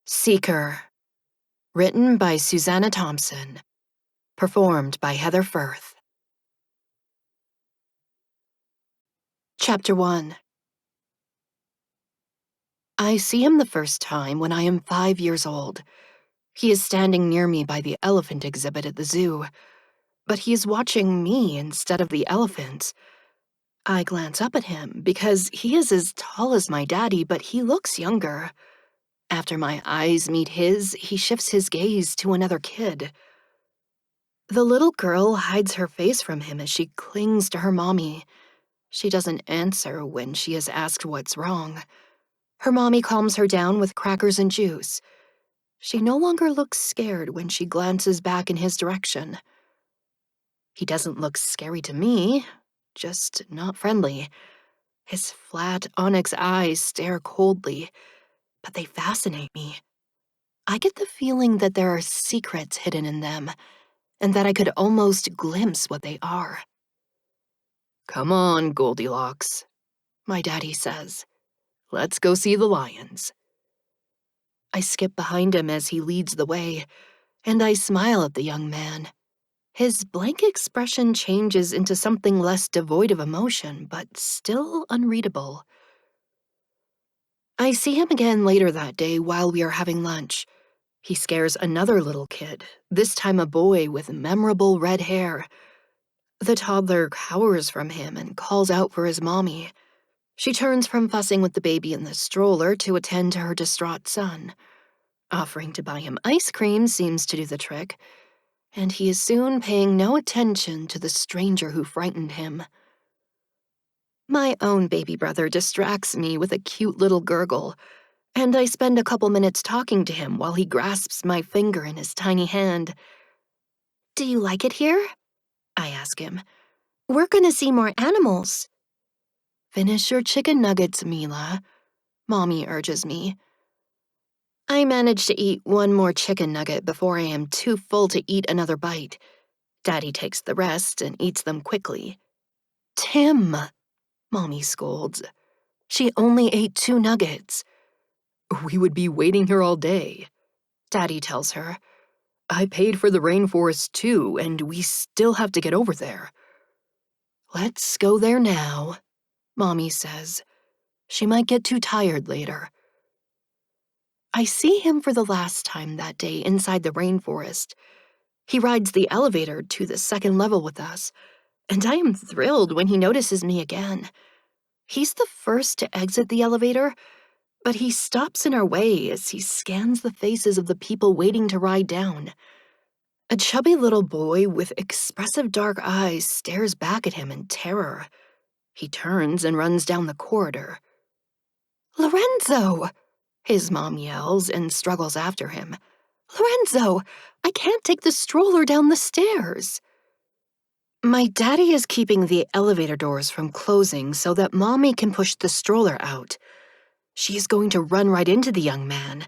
Seeker. Written by Susanna Thompson. Performed by Heather Firth. Chapter 1. I see him the first time when I am 5 years old. He is standing near me by the elephant exhibit at the zoo, but he is watching me instead of the elephants. I glance up at him because he is as tall as my daddy, but he looks younger. After my eyes meet his, he shifts his gaze to another kid. The little girl hides her face from him as she clings to her mommy. She doesn't answer when she is asked what's wrong. Her mommy calms her down with crackers and juice. She no longer looks scared when she glances back in his direction. He doesn't look scary to me, just not friendly. His flat onyx eyes stare coldly, but they fascinate me. I get the feeling that there are secrets hidden in them, and that I could almost glimpse what they are. "Come on, Goldilocks," my daddy says. "Let's go see the lions." I skip behind him as he leads the way, and I smile at the young man. His blank expression changes into something less devoid of emotion, but still unreadable. I see him again later that day while we are having lunch. He scares another little kid, this time a boy with memorable red hair. The toddler cowers from him and calls out for his mommy. She turns from fussing with the baby in the stroller to attend to her distraught son. Offering to buy him ice cream seems to do the trick, and he is soon paying no attention to the stranger who frightened him. My own baby brother distracts me with a cute little gurgle, and I spend a couple minutes talking to him while he grasps my finger in his tiny hand. "Do you like it here?" I ask him. "We're gonna see more animals." "Finish your chicken nuggets, Mila," Mommy urges me. I manage to eat one more chicken nugget before I am too full to eat another bite. Daddy takes the rest and eats them quickly. "Tim," Mommy scolds. "She only ate 2 nuggets." "We would be waiting here all day," Daddy tells her. "I paid for the rainforest too, and we still have to get over there." "Let's go there now," Mommy says. "She might get too tired later." I see him for the last time that day inside the rainforest. He rides the elevator to the second level with us, and I am thrilled when he notices me again. He's the first to exit the elevator, but he stops in our way as he scans the faces of the people waiting to ride down. A chubby little boy with expressive dark eyes stares back at him in terror. He turns and runs down the corridor. "Lorenzo!" his mom yells and struggles after him. "Lorenzo, I can't take the stroller down the stairs." My daddy is keeping the elevator doors from closing so that Mommy can push the stroller out. She is going to run right into the young man,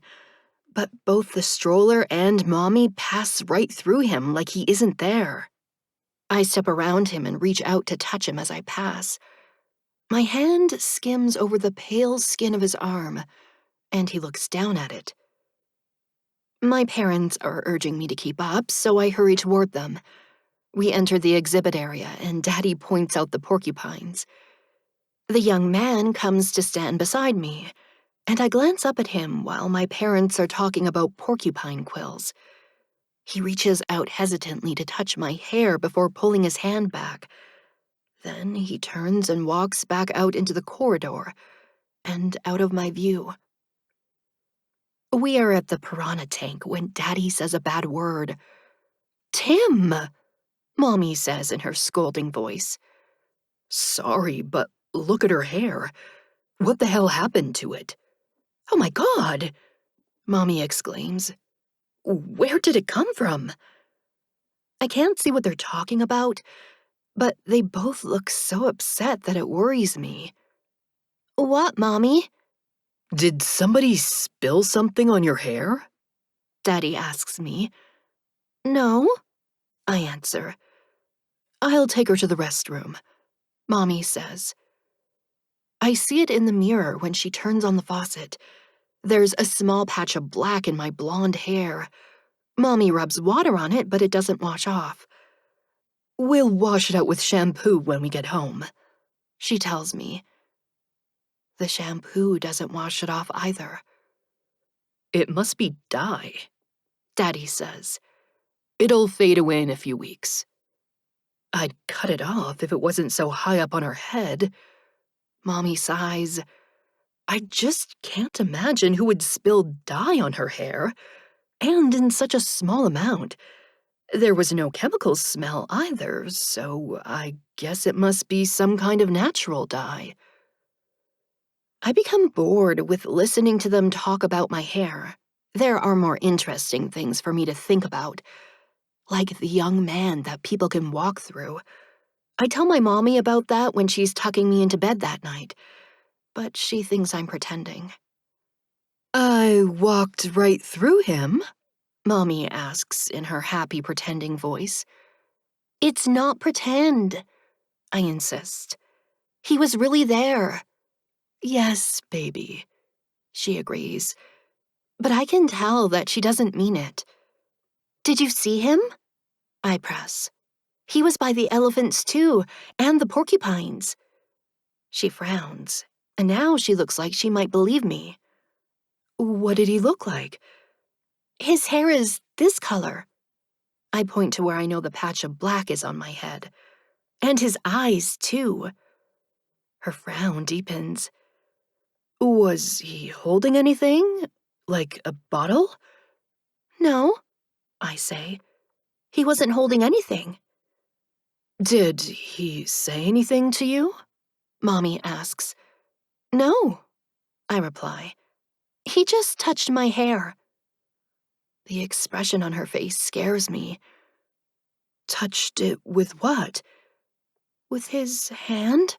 but both the stroller and Mommy pass right through him like he isn't there. I step around him and reach out to touch him as I pass. My hand skims over the pale skin of his arm, and he looks down at it. My parents are urging me to keep up, so I hurry toward them. We enter the exhibit area, and Daddy points out the porcupines. The young man comes to stand beside me, and I glance up at him while my parents are talking about porcupine quills. He reaches out hesitantly to touch my hair before pulling his hand back. Then he turns and walks back out into the corridor and out of my view. We are at the piranha tank when Daddy says a bad word. "Tim!" Mommy says in her scolding voice. "Sorry, but look at her hair. What the hell happened to it?" "Oh my God!" Mommy exclaims. "Where did it come from?" I can't see what they're talking about, but they both look so upset that it worries me. "What, Mommy?" "Did somebody spill something on your hair?" Daddy asks me. "No," I answer. "I'll take her to the restroom," Mommy says. I see it in the mirror when she turns on the faucet. There's a small patch of black in my blonde hair. Mommy rubs water on it, but it doesn't wash off. We'll wash it out with shampoo when we get home, she tells me. The shampoo doesn't wash it off either. It must be dye, Daddy says. It'll fade away in a few weeks. I'd cut it off if it wasn't so high up on her head. Mommy sighs. I just can't imagine who would spill dye on her hair, and in such a small amount. There was no chemical smell either, so I guess it must be some kind of natural dye. I become bored with listening to them talk about my hair. There are more interesting things for me to think about, like the young man that people can walk through. I tell my mommy about that when she's tucking me into bed that night, but she thinks I'm pretending. I walked right through him, Mommy asks in her happy pretending voice. It's not pretend, I insist. He was really there. Yes, baby, she agrees, but I can tell that she doesn't mean it. Did you see him? I press. He was by the elephants too, and the porcupines. She frowns, and now she looks like she might believe me. What did he look like? His hair is this color. I point to where I know the patch of black is on my head. And his eyes, too. Her frown deepens. Was he holding anything? Like a bottle? No, I say. He wasn't holding anything. Did he say anything to you? Mommy asks. No, I reply. He just touched my hair. The expression on her face scares me. Touched it with what? With his hand?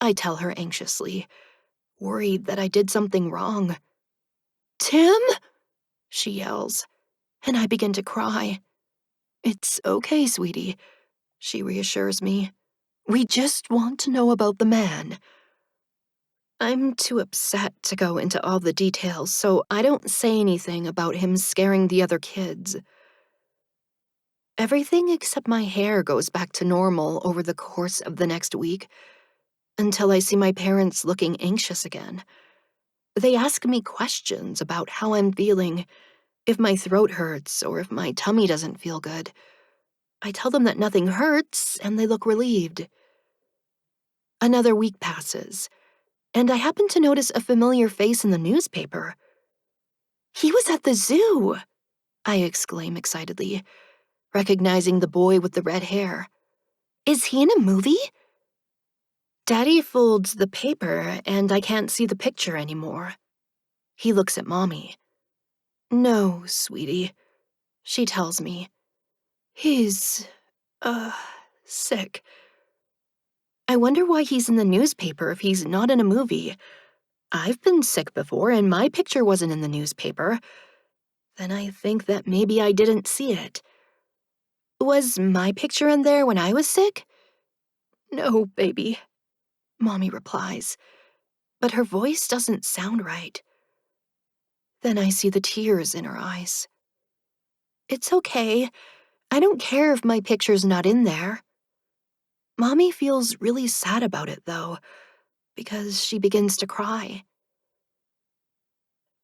I tell her anxiously, worried that I did something wrong. Tim? She yells, and I begin to cry. It's okay, sweetie, she reassures me. We just want to know about the man. I'm too upset to go into all the details, so I don't say anything about him scaring the other kids. Everything except my hair goes back to normal over the course of the next week, until I see my parents looking anxious again. They ask me questions about how I'm feeling, if my throat hurts or if my tummy doesn't feel good. I tell them that nothing hurts, and they look relieved. Another week passes, and I happen to notice a familiar face in the newspaper. He was at the zoo, I exclaim excitedly, recognizing the boy with the red hair. Is he in a movie? Daddy folds the paper, and I can't see the picture anymore. He looks at Mommy. No, sweetie, she tells me. He's, sick. I wonder why he's in the newspaper if he's not in a movie. I've been sick before, and my picture wasn't in the newspaper. Then I think that maybe I didn't see it. Was my picture in there when I was sick? No, baby, Mommy replies, but her voice doesn't sound right. Then I see the tears in her eyes. It's okay. I don't care if my picture's not in there. Mommy feels really sad about it, though, because she begins to cry.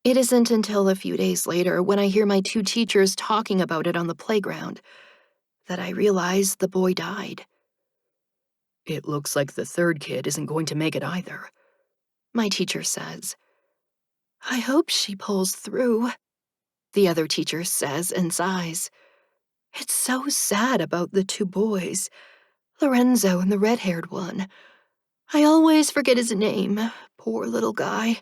It isn't until a few days later, when I hear my two teachers talking about it on the playground, that I realize the boy died. It looks like the third kid isn't going to make it either, my teacher says. I hope she pulls through, the other teacher says and sighs. It's so sad about the two boys, Lorenzo and the red-haired one. I always forget his name, poor little guy.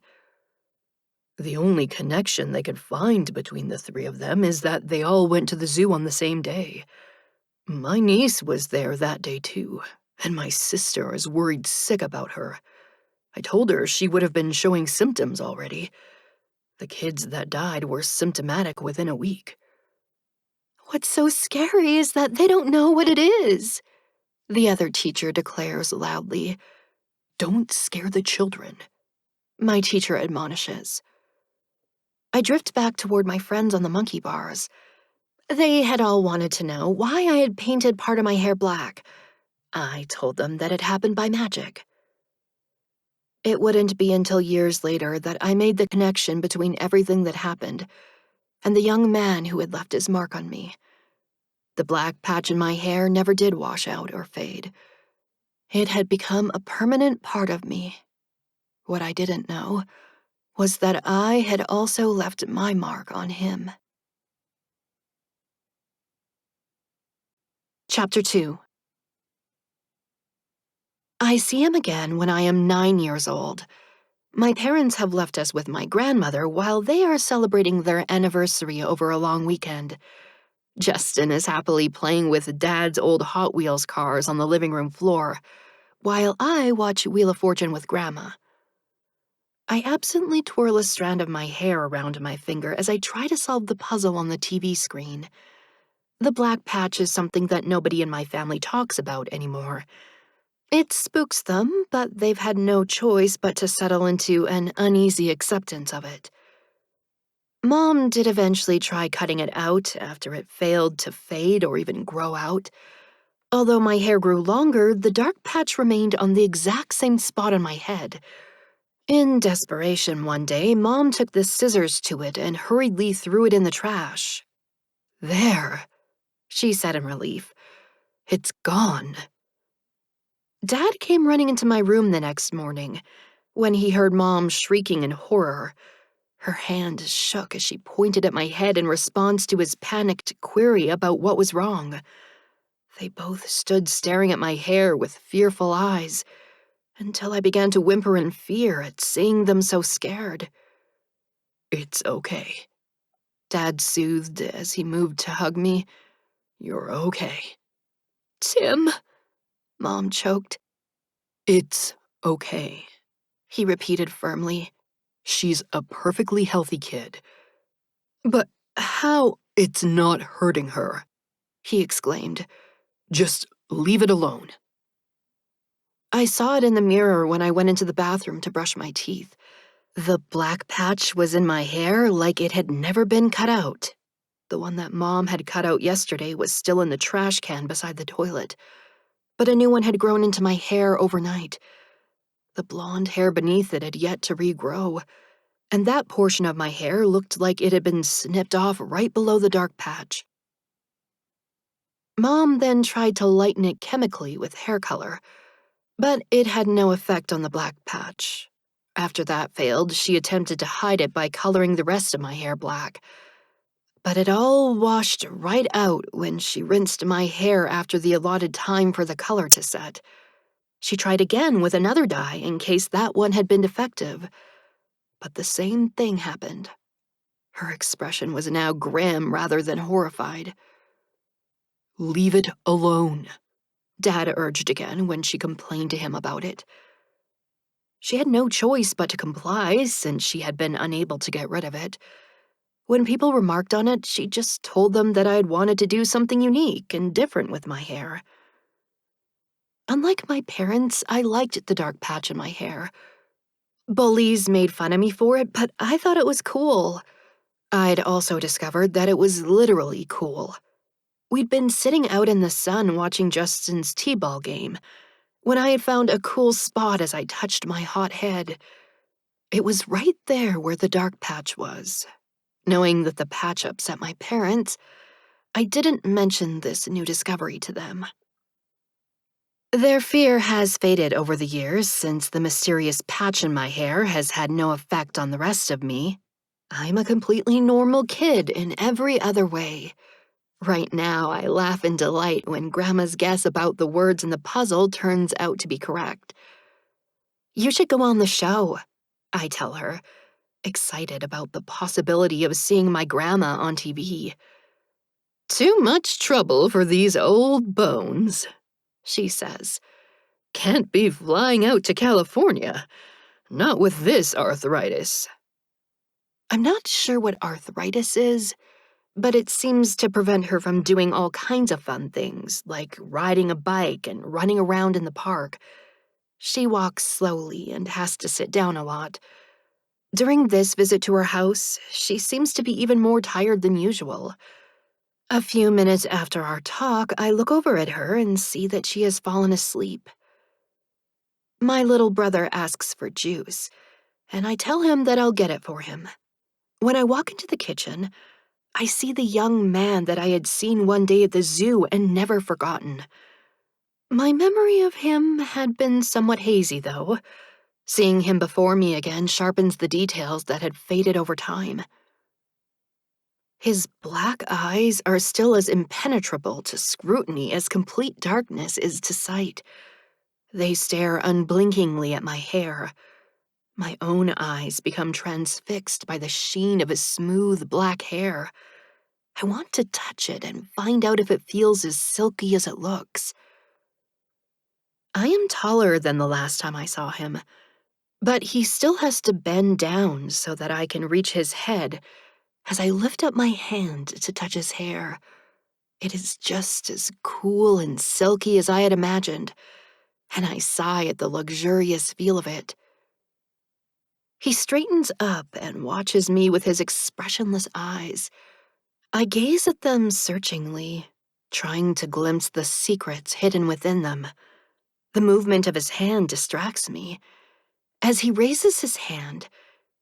The only connection they could find between the three of them is that they all went to the zoo on the same day. My niece was there that day too, and my sister is worried sick about her. I told her she would have been showing symptoms already. The kids that died were symptomatic within a week. What's so scary is that they don't know what it is, the other teacher declares loudly. Don't scare the children, my teacher admonishes. I drift back toward my friends on the monkey bars. They had all wanted to know why I had painted part of my hair black. I told them that it happened by magic. It wouldn't be until years later that I made the connection between everything that happened and the young man who had left his mark on me. The black patch in my hair never did wash out or fade. It had become a permanent part of me. What I didn't know was that I had also left my mark on him. Chapter 2. I see him again when I am 9 years old. My parents have left us with my grandmother while they are celebrating their anniversary over a long weekend. Justin is happily playing with Dad's old Hot Wheels cars on the living room floor, while I watch Wheel of Fortune with Grandma. I absently twirl a strand of my hair around my finger as I try to solve the puzzle on the TV screen. The black patch is something that nobody in my family talks about anymore. It spooks them, but they've had no choice but to settle into an uneasy acceptance of it. Mom did eventually try cutting it out after it failed to fade or even grow out. Although my hair grew longer, the dark patch remained on the exact same spot on my head. In desperation one day, Mom took the scissors to it and hurriedly threw it in the trash. "There," she said in relief. "It's gone." Dad came running into my room the next morning. When he heard Mom shrieking in horror, her hand shook as she pointed at my head in response to his panicked query about what was wrong. They both stood staring at my hair with fearful eyes, until I began to whimper in fear at seeing them so scared. "It's okay," Dad soothed as he moved to hug me. "You're okay." "Tim," Mom choked. "It's okay," he repeated firmly. "She's a perfectly healthy kid." "But how—" "It's not hurting her," he exclaimed. "Just leave it alone." I saw it in the mirror when I went into the bathroom to brush my teeth. The black patch was in my hair like it had never been cut out. The one that Mom had cut out yesterday was still in the trash can beside the toilet, but a new one had grown into my hair overnight. The blonde hair beneath it had yet to regrow, and that portion of my hair looked like it had been snipped off right below the dark patch. Mom then tried to lighten it chemically with hair color, but it had no effect on the black patch. After that failed, she attempted to hide it by coloring the rest of my hair black. But it all washed right out when she rinsed my hair after the allotted time for the color to set. She tried again with another dye in case that one had been defective, but the same thing happened. Her expression was now grim rather than horrified. "Leave it alone," Dad urged again when she complained to him about it. She had no choice but to comply since she had been unable to get rid of it. When people remarked on it, she just told them that I had wanted to do something unique and different with my hair. Unlike my parents, I liked the dark patch in my hair. Bullies made fun of me for it, but I thought it was cool. I'd also discovered that it was literally cool. We'd been sitting out in the sun watching Justin's t-ball game when I had found a cool spot as I touched my hot head. It was right there where the dark patch was. Knowing that the patch upset my parents, I didn't mention this new discovery to them. Their fear has faded over the years since the mysterious patch in my hair has had no effect on the rest of me. I'm a completely normal kid in every other way. Right now, I laugh in delight when Grandma's guess about the words in the puzzle turns out to be correct. "You should go on the show," I tell her, excited about the possibility of seeing my grandma on TV. "Too much trouble for these old bones," she says. "Can't be flying out to California. Not with this arthritis." I'm not sure what arthritis is, but it seems to prevent her from doing all kinds of fun things, like riding a bike and running around in the park. She walks slowly and has to sit down a lot. During this visit to her house, she seems to be even more tired than usual. A few minutes after our talk, I look over at her and see that she has fallen asleep. My little brother asks for juice, and I tell him that I'll get it for him. When I walk into the kitchen, I see the young man that I had seen one day at the zoo and never forgotten. My memory of him had been somewhat hazy, though. Seeing him before me again sharpens the details that had faded over time. His black eyes are still as impenetrable to scrutiny as complete darkness is to sight. They stare unblinkingly at my hair. My own eyes become transfixed by the sheen of his smooth black hair. I want to touch it and find out if it feels as silky as it looks. I am taller than the last time I saw him, but he still has to bend down so that I can reach his head as I lift up my hand to touch his hair. It is just as cool and silky as I had imagined, and I sigh at the luxurious feel of it. He straightens up and watches me with his expressionless eyes. I gaze at them searchingly, trying to glimpse the secrets hidden within them. The movement of his hand distracts me. As he raises his hand,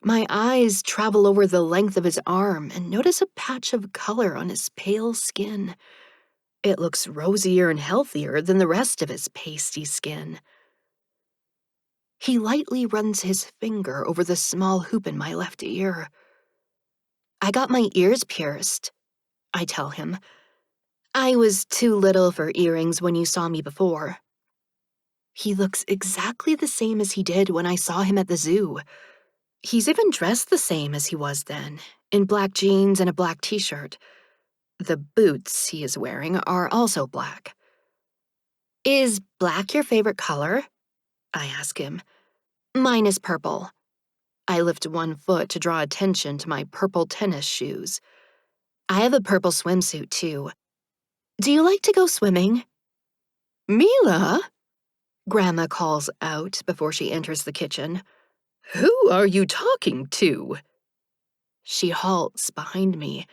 my eyes travel over the length of his arm and notice a patch of color on his pale skin. It looks rosier and healthier than the rest of his pasty skin. He lightly runs his finger over the small hoop in my left ear. I got my ears pierced, I tell him. I was too little for earrings when you saw me before. He looks exactly the same as he did when I saw him at the zoo. He's even dressed the same as he was then, in black jeans and a black t-shirt. The boots he is wearing are also black. Is black your favorite color? I ask him. Mine is purple. I lift one foot to draw attention to my purple tennis shoes. I have a purple swimsuit, too. Do you like to go swimming? Mila? Grandma calls out before she enters the kitchen. Who are you talking to? She halts behind me,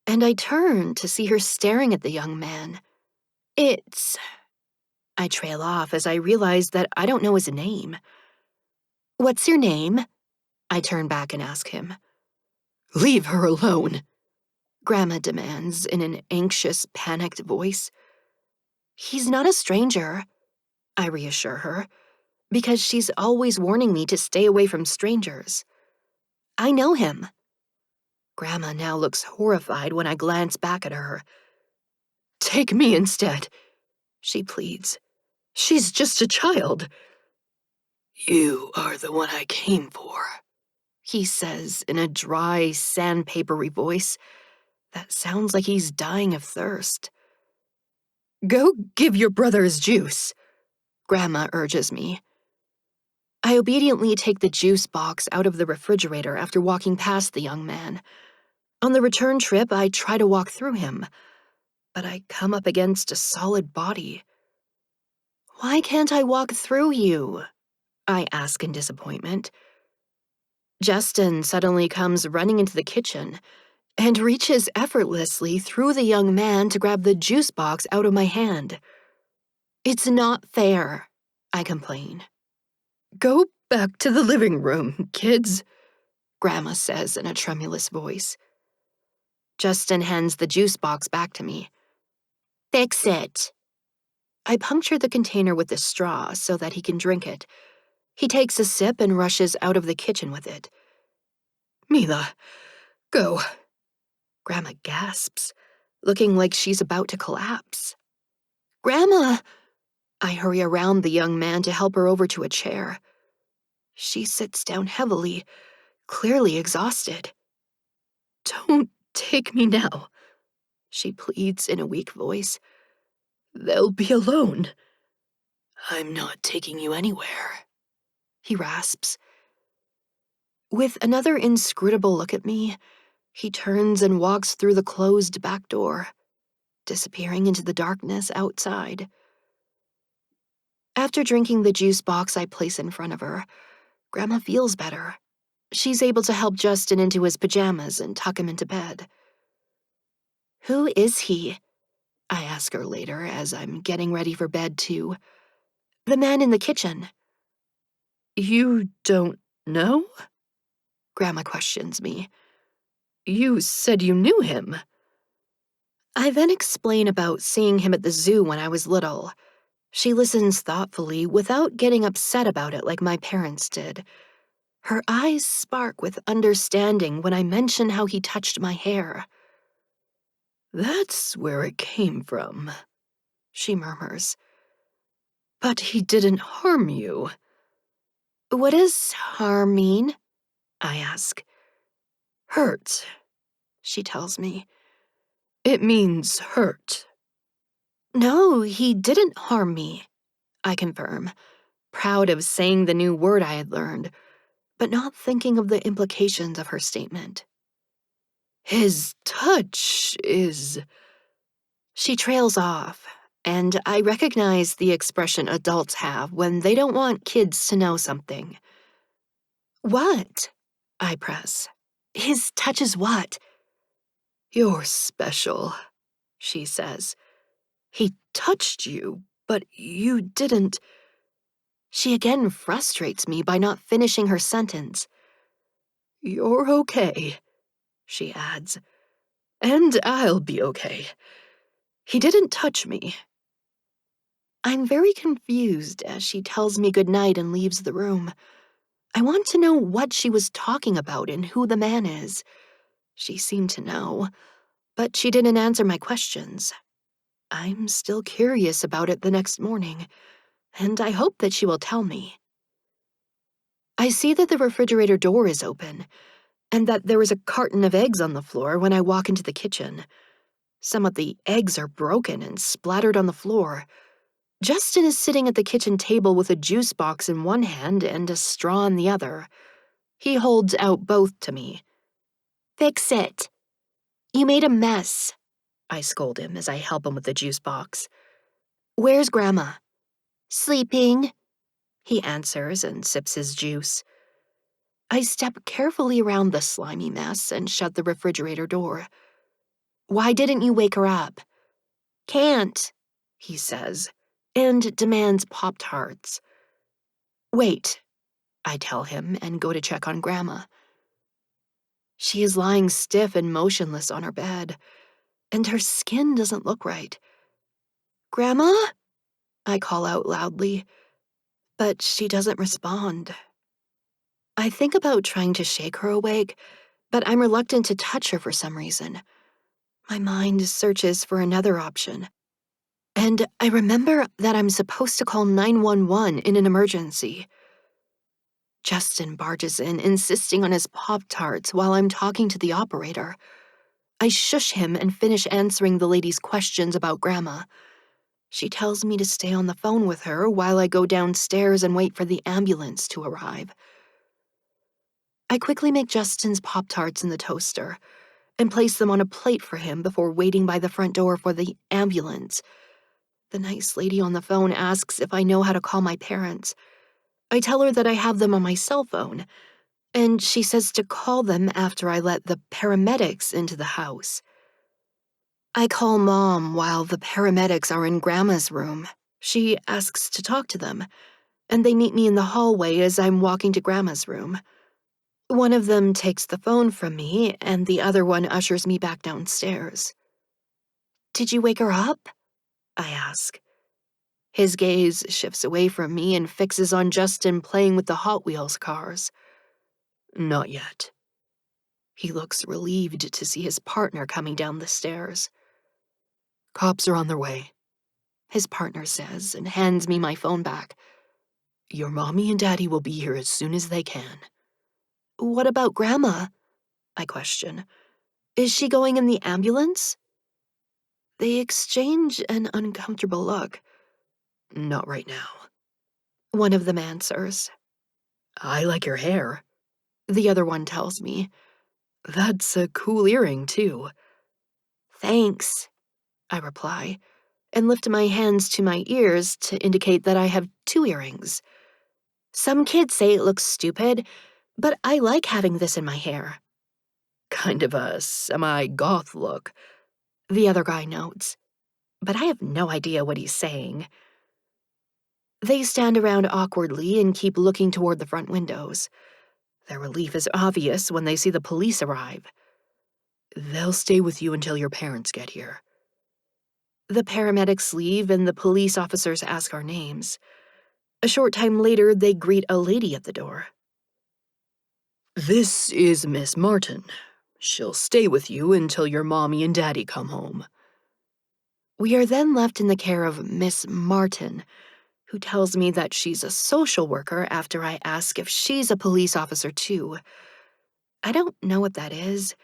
and I turn to see her staring at the young man. I trail off as I realize that I don't know his name. What's your name? I turn back and ask him. Leave her alone, Grandma demands in an anxious, panicked voice. He's not a stranger, I reassure her, because she's always warning me to stay away from strangers. I know him. Grandma now looks horrified when I glance back at her. Take me instead, she pleads. She's just a child. You are the one I came for, he says in a dry, sandpapery voice that sounds like he's dying of thirst. Go give your brother his juice, Grandma urges me. I obediently take the juice box out of the refrigerator after walking past the young man. On the return trip, I try to walk through him, but I come up against a solid body. Why can't I walk through you? I ask in disappointment. Justin suddenly comes running into the kitchen and reaches effortlessly through the young man to grab the juice box out of my hand. It's not fair, I complain. Go back to the living room, kids, Grandma says in a tremulous voice. Justin hands the juice box back to me. Fix it. I puncture the container with a straw so that he can drink it. He takes a sip and rushes out of the kitchen with it. Mila, go. Grandma gasps, looking like she's about to collapse. Grandma! I hurry around the young man to help her over to a chair. She sits down heavily, clearly exhausted. Don't take me now, she pleads in a weak voice. They'll be alone. I'm not taking you anywhere, he rasps. With another inscrutable look at me, he turns and walks through the closed back door, disappearing into the darkness outside. After drinking the juice box I place in front of her, Grandma feels better. She's able to help Justin into his pajamas and tuck him into bed. Who is he? I ask her later as I'm getting ready for bed, too. The man in the kitchen. You don't know? Grandma questions me. You said you knew him. I then explain about seeing him at the zoo when I was little. She listens thoughtfully without getting upset about it like my parents did. Her eyes spark with understanding when I mention how he touched my hair. That's where it came from, she murmurs. But he didn't harm you. What does harm mean? I ask. Hurt, she tells me. It means hurt. No, he didn't harm me, I confirm, proud of saying the new word I had learned, but not thinking of the implications of her statement. His touch is... She trails off, and I recognize the expression adults have when they don't want kids to know something. What? I press. His touch is what? You're special, she says. He touched you, but you didn't. She again frustrates me by not finishing her sentence. You're okay, she adds. And I'll be okay. He didn't touch me. I'm very confused as she tells me goodnight and leaves the room. I want to know what she was talking about and who the man is. She seemed to know, but she didn't answer my questions. I'm still curious about it the next morning, and I hope that she will tell me. I see that the refrigerator door is open, and that there is a carton of eggs on the floor when I walk into the kitchen. Some of the eggs are broken and splattered on the floor. Justin is sitting at the kitchen table with a juice box in one hand and a straw in the other. He holds out both to me. Fix it. You made a mess, I scold him as I help him with the juice box. Where's Grandma? Sleeping, he answers and sips his juice. I step carefully around the slimy mess and shut the refrigerator door. Why didn't you wake her up? Can't, he says, and demands Pop-Tarts. Wait, I tell him and go to check on Grandma. She is lying stiff and motionless on her bed, and her skin doesn't look right. Grandma? I call out loudly, but she doesn't respond. I think about trying to shake her awake, but I'm reluctant to touch her for some reason. My mind searches for another option. And I remember that I'm supposed to call 911 in an emergency. Justin barges in, insisting on his Pop-Tarts while I'm talking to the operator. I shush him and finish answering the lady's questions about Grandma. She tells me to stay on the phone with her while I go downstairs and wait for the ambulance to arrive. I quickly make Justin's Pop-Tarts in the toaster and place them on a plate for him before waiting by the front door for the ambulance. The nice lady on the phone asks if I know how to call my parents. I tell her that I have them on my cell phone, and she says to call them after I let the paramedics into the house. I call Mom while the paramedics are in Grandma's room. She asks to talk to them, and they meet me in the hallway as I'm walking to Grandma's room. One of them takes the phone from me, and the other one ushers me back downstairs. Did you wake her up? I ask. His gaze shifts away from me and fixes on Justin playing with the Hot Wheels cars. Not yet. He looks relieved to see his partner coming down the stairs. Cops are on their way, his partner says and hands me my phone back. Your mommy and daddy will be here as soon as they can. What about Grandma? I question. Is she going in the ambulance? They exchange an uncomfortable look. Not right now. One of them answers. I like your hair, the other one tells me. That's a cool earring, too. Thanks, I reply, and lift my hands to my ears to indicate that I have two earrings. Some kids say it looks stupid, But I like having this in my hair. Kind of a semi-goth look, the other guy notes, but I have no idea what he's saying. They stand around awkwardly and keep looking toward the front windows. Their relief is obvious when they see the police arrive. They'll stay with you until your parents get here. The paramedics leave and the police officers ask our names. A short time later, they greet a lady at the door. This is Miss Martin. She'll stay with you until your mommy and daddy come home. We are then left in the care of Miss Martin, who tells me that she's a social worker after I ask if she's a police officer too. I don't know what that is,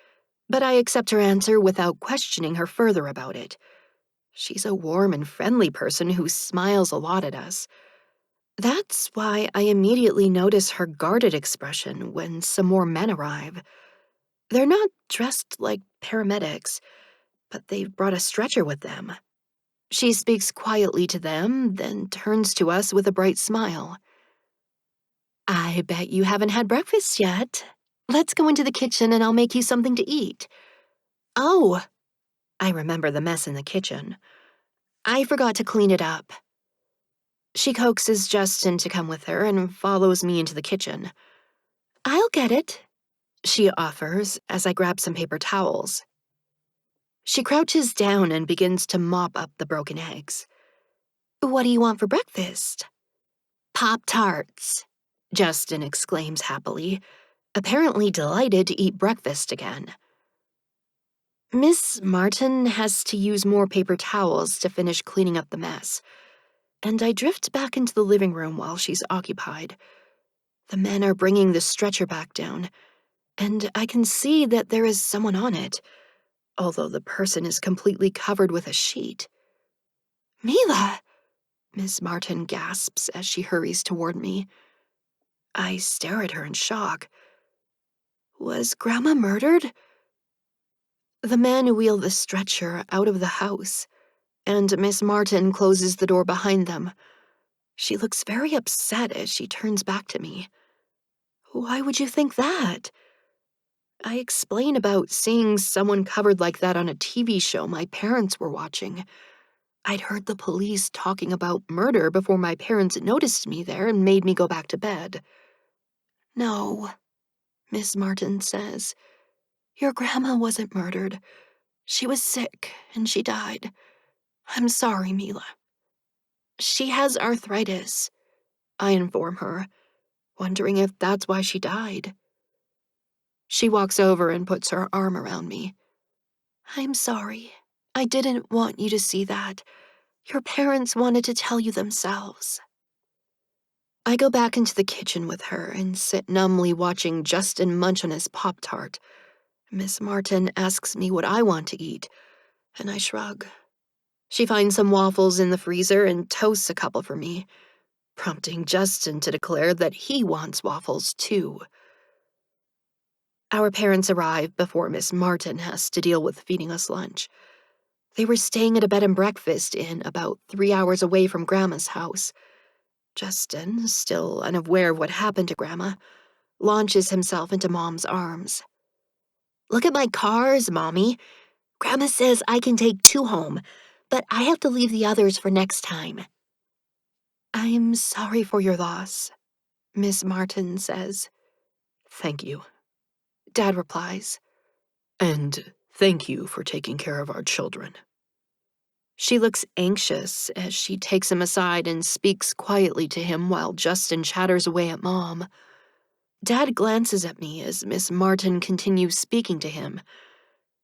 but I accept her answer without questioning her further about it. She's a warm and friendly person who smiles a lot at us. That's why I immediately notice her guarded expression when some more men arrive. They're not dressed like paramedics, but they've brought a stretcher with them. She speaks quietly to them, then turns to us with a bright smile. I bet you haven't had breakfast yet. Let's go into the kitchen and I'll make you something to eat. Oh, I remember the mess in the kitchen. I forgot to clean it up. She coaxes Justin to come with her and follows me into the kitchen. I'll get it, she offers as I grab some paper towels. She crouches down and begins to mop up the broken eggs. What do you want for breakfast? Pop-Tarts, Justin exclaims happily, apparently delighted to eat breakfast again. Miss Martin has to use more paper towels to finish cleaning up the mess, and I drift back into the living room while she's occupied. The men are bringing the stretcher back down, and I can see that there is someone on it, although the person is completely covered with a sheet. Mila! Miss Martin gasps as she hurries toward me. I stare at her in shock. Was Grandma murdered? The men wheel the stretcher out of the house, and Miss Martin closes the door behind them. She looks very upset as she turns back to me. Why would you think that? I explain about seeing someone covered like that on a TV show my parents were watching. I'd heard the police talking about murder before my parents noticed me there and made me go back to bed. No, Miss Martin says. Your grandma wasn't murdered. She was sick and she died. I'm sorry, Mila. She has arthritis, I inform her, wondering if that's why she died. She walks over and puts her arm around me. I'm sorry. I didn't want you to see that. Your parents wanted to tell you themselves. I go back into the kitchen with her and sit numbly watching Justin munch on his Pop-Tart. Miss Martin asks me what I want to eat, and I shrug. She finds some waffles in the freezer and toasts a couple for me, prompting Justin to declare that he wants waffles too. Our parents arrive before Miss Martin has to deal with feeding us lunch. They were staying at a bed and breakfast inn about 3 hours away from Grandma's house. Justin, still unaware of what happened to Grandma, launches himself into Mom's arms. Look at my cars, Mommy. Grandma says I can take 2 home, but I have to leave the others for next time. I'm sorry for your loss, Miss Martin says. Thank you, Dad replies. And thank you for taking care of our children. She looks anxious as she takes him aside and speaks quietly to him while Justin chatters away at Mom. Dad glances at me as Miss Martin continues speaking to him.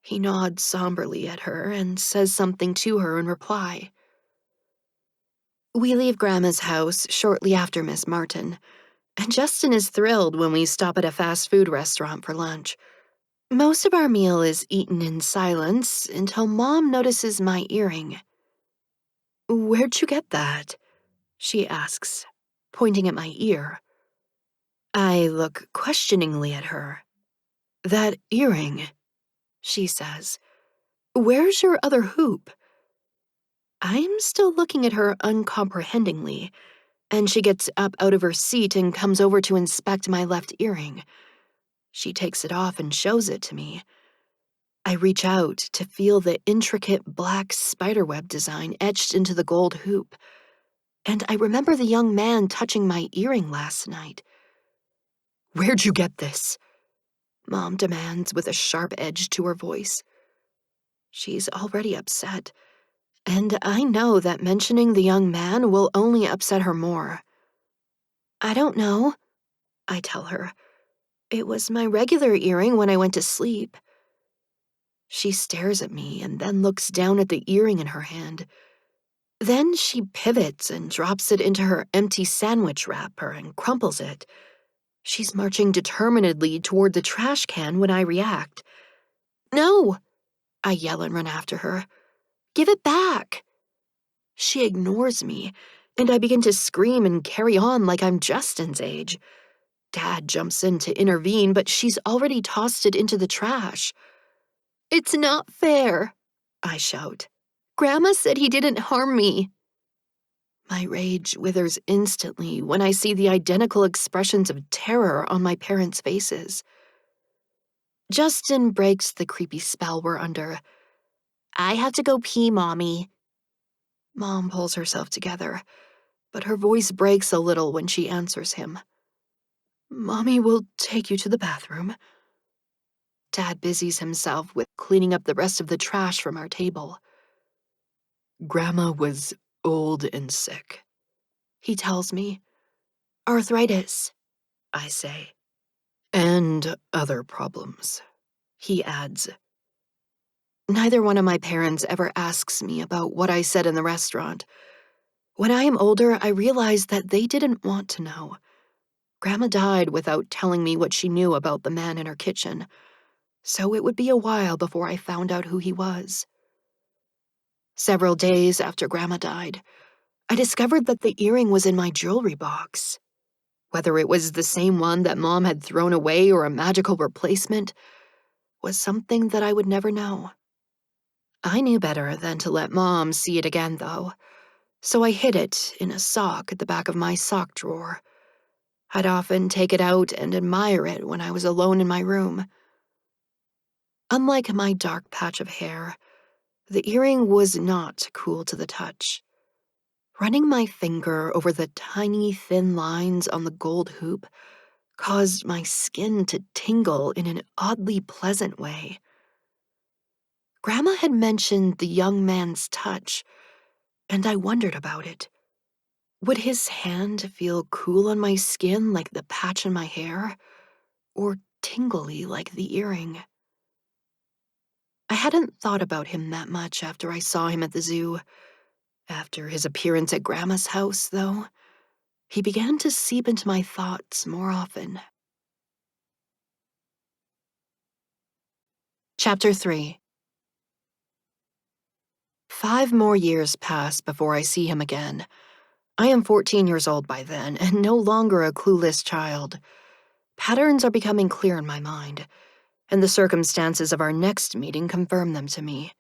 He nods somberly at her and says something to her in reply. We leave Grandma's house shortly after Miss Martin, and Justin is thrilled when we stop at a fast food restaurant for lunch. Most of our meal is eaten in silence until Mom notices my earring. Where'd you get that? She asks, pointing at my ear. I look questioningly at her. That earring, she says. Where's your other hoop? I'm still looking at her uncomprehendingly, and she gets up out of her seat and comes over to inspect my left earring. She takes it off and shows it to me. I reach out to feel the intricate black spiderweb design etched into the gold hoop, and I remember the young man touching my earring last night. "Where'd you get this?" Mom demands with a sharp edge to her voice. She's already upset, and I know that mentioning the young man will only upset her more. "I don't know," I tell her. "It was my regular earring when I went to sleep." She stares at me and then looks down at the earring in her hand. Then she pivots and drops it into her empty sandwich wrapper and crumples it. She's marching determinedly toward the trash can when I react. "No!" I yell and run after her. "Give it back!" She ignores me, and I begin to scream and carry on like I'm Justin's age. Dad jumps in to intervene, but she's already tossed it into the trash. "It's not fair," I shout. "Grandma said he didn't harm me." My rage withers instantly when I see the identical expressions of terror on my parents' faces. Justin breaks the creepy spell we're under. "I have to go pee, Mommy." Mom pulls herself together, but her voice breaks a little when she answers him. "Mommy will take you to the bathroom." Dad busies himself with cleaning up the rest of the trash from our table. "Grandma was old and sick," he tells me. "Arthritis," I say. "And other problems," he adds. Neither one of my parents ever asks me about what I said in the restaurant. When I am older, I realize that they didn't want to know. Grandma died without telling me what she knew about the man in her kitchen, so it would be a while before I found out who he was. Several days after Grandma died, I discovered that the earring was in my jewelry box. Whether it was the same one that Mom had thrown away or a magical replacement was something that I would never know. I knew better than to let Mom see it again, though, so I hid it in a sock at the back of my sock drawer. I'd often take it out and admire it when I was alone in my room. Unlike my dark patch of hair, the earring was not cool to the touch. Running my finger over the tiny, thin lines on the gold hoop caused my skin to tingle in an oddly pleasant way. Grandma had mentioned the young man's touch, and I wondered about it. Would his hand feel cool on my skin like the patch in my hair, or tingly like the earring? I hadn't thought about him that much after I saw him at the zoo. After his appearance at Grandma's house, though, he began to seep into my thoughts more often. Chapter 3. 5 more years pass before I see him again. I am 14 years old by then, and no longer a clueless child. Patterns are becoming clear in my mind, and the circumstances of our next meeting confirm them to me.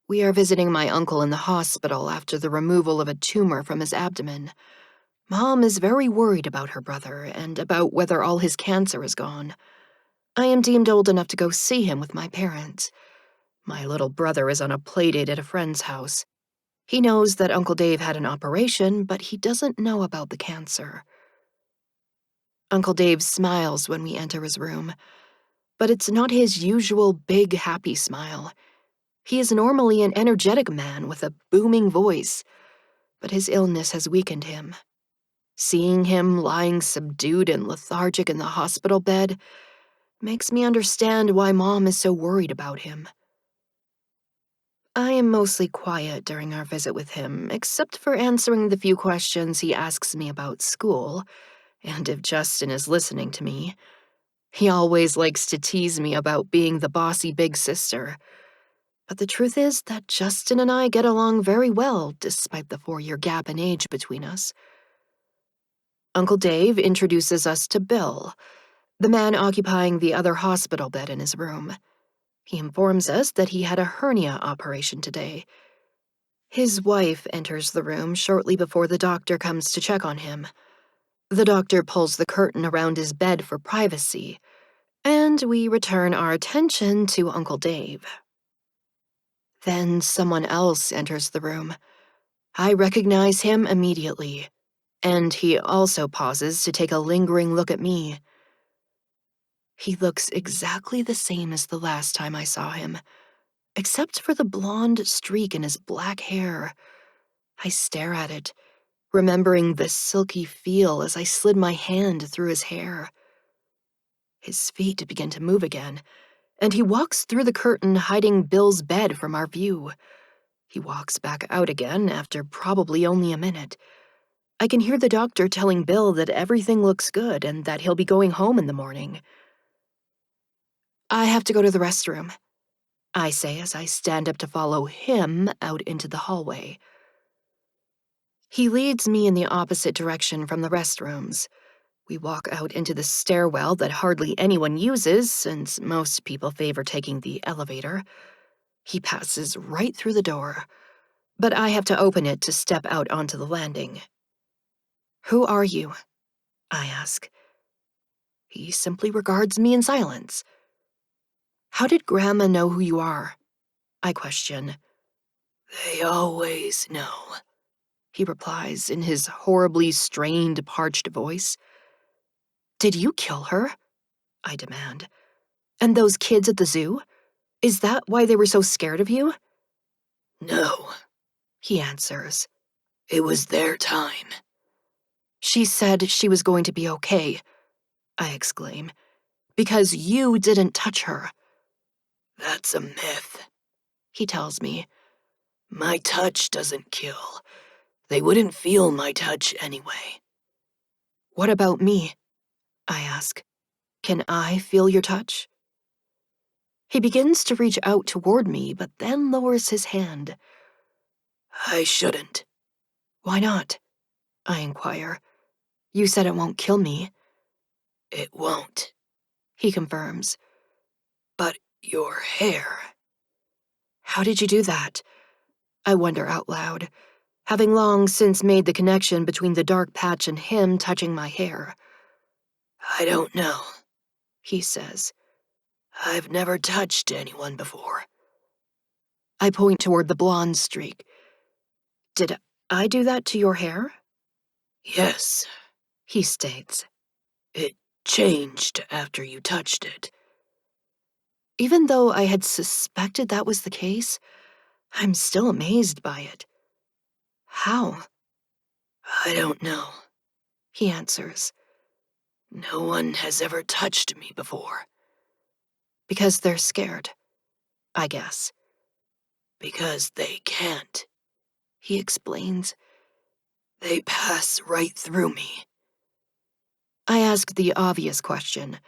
We are visiting my uncle in the hospital after the removal of a tumor from his abdomen. Mom is very worried about her brother and about whether all his cancer is gone. I am deemed old enough to go see him with my parents. My little brother is on a playdate at a friend's house. He knows that Uncle Dave had an operation, but he doesn't know about the cancer. Uncle Dave smiles when we enter his room, but it's not his usual big, happy smile. He is normally an energetic man with a booming voice, but his illness has weakened him. Seeing him lying subdued and lethargic in the hospital bed makes me understand why Mom is so worried about him. I am mostly quiet during our visit with him, except for answering the few questions he asks me about school, and if Justin is listening to me. He always likes to tease me about being the bossy big sister. But the truth is that Justin and I get along very well, despite the 4-year gap in age between us. Uncle Dave introduces us to Bill, the man occupying the other hospital bed in his room. He informs us that he had a hernia operation today. His wife enters the room shortly before the doctor comes to check on him. The doctor pulls the curtain around his bed for privacy, and we return our attention to Uncle Dave. Then someone else enters the room. I recognize him immediately, and he also pauses to take a lingering look at me. He looks exactly the same as the last time I saw him, except for the blonde streak in his black hair. I stare at it, remembering the silky feel as I slid my hand through his hair. His feet begin to move again, and he walks through the curtain, hiding Bill's bed from our view. He walks back out again after probably only a minute. I can hear the doctor telling Bill that everything looks good and that he'll be going home in the morning. I have to go to the restroom, I say as I stand up to follow him out into the hallway. He leads me in the opposite direction from the restrooms. We walk out into the stairwell that hardly anyone uses, since most people favor taking the elevator. He passes right through the door, but I have to open it to step out onto the landing. "Who are you?" I ask. He simply regards me in silence. "How did Grandma know who you are?" I question. "They always know," he replies in his horribly strained, parched voice. "Did you kill her?" I demand. "And those kids at the zoo? Is that why they were so scared of you?" "No," he answers. "It was their time." "She said she was going to be okay," I exclaim, "because you didn't touch her." "That's a myth," he tells me. "My touch doesn't kill. They wouldn't feel my touch anyway." "What about me?" I ask. "Can I feel your touch?" He begins to reach out toward me, but then lowers his hand. "I shouldn't." "Why not?" I inquire. "You said it won't kill me." "It won't," he confirms. "But your hair." "How did you do that?" I wonder out loud, having long since made the connection between the dark patch and him touching my hair. "I don't know," he says. "I've never touched anyone before." I point toward the blonde streak. "Did I do that to your hair?" "Yes," he states. "It changed after you touched it." Even though I had suspected that was the case, I'm still amazed by it. "How?" "I don't know," he answers. "No one has ever touched me before." "Because they're scared, I guess." "Because they can't," he explains. "They pass right through me." I ask the obvious question.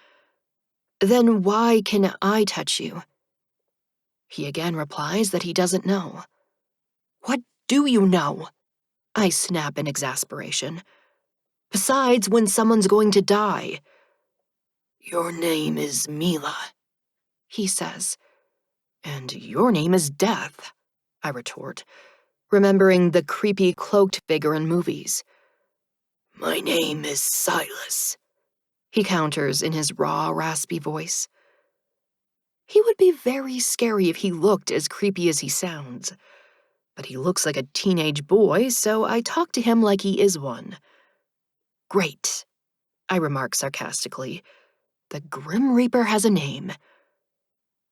"Then why can I touch you?" He again replies that he doesn't know. "What do you know?" I snap in exasperation. "Besides, when someone's going to die." "Your name is Mila," he says. "And your name is Death," I retort, remembering the creepy cloaked figure in movies. "My name is Silas," he counters in his raw, raspy voice. He would be very scary if he looked as creepy as he sounds. But he looks like a teenage boy, so I talk to him like he is one. "Great," I remark sarcastically. "The Grim Reaper has a name."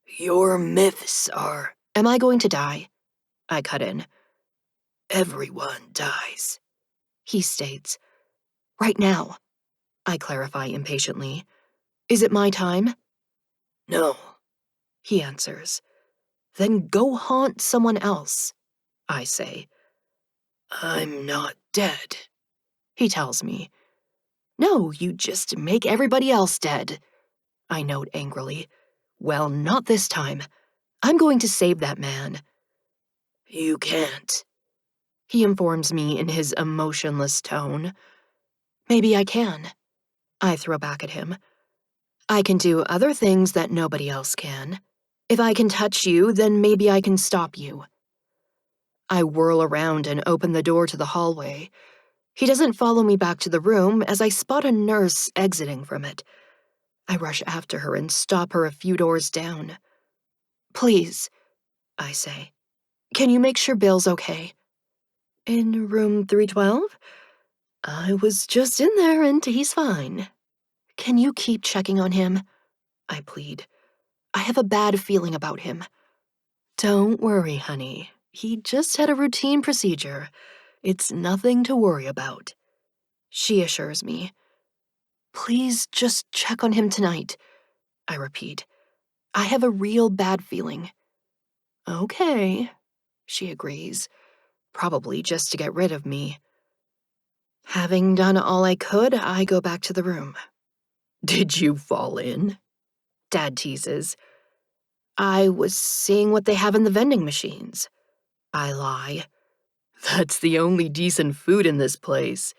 "Your myths are—" "Am I going to die?" I cut in. "Everyone dies," he states. "Right now," I clarify impatiently. "Is it my time?" "No," he answers. "Then go haunt someone else," I say. "I'm not dead," he tells me. "No, you just make everybody else dead," I note angrily. "Well, not this time. I'm going to save that man." "You can't," he informs me in his emotionless tone. "Maybe I can," I throw back at him. "I can do other things that nobody else can. If I can touch you, then maybe I can stop you." I whirl around and open the door to the hallway. He doesn't follow me back to the room as I spot a nurse exiting from it. I rush after her and stop her a few doors down. "Please," I say, "can you make sure Bill's okay?" "In room 312? I was just in there and he's fine." "Can you keep checking on him?" I plead. "I have a bad feeling about him." "Don't worry, honey. He just had a routine procedure. It's nothing to worry about," she assures me. "Please just check on him tonight," I repeat. "I have a real bad feeling." "Okay," she agrees, probably just to get rid of me. Having done all I could, I go back to the room. "Did you fall in?" Dad teases. "I was seeing what they have in the vending machines." I lie. "That's the only decent food in this place,"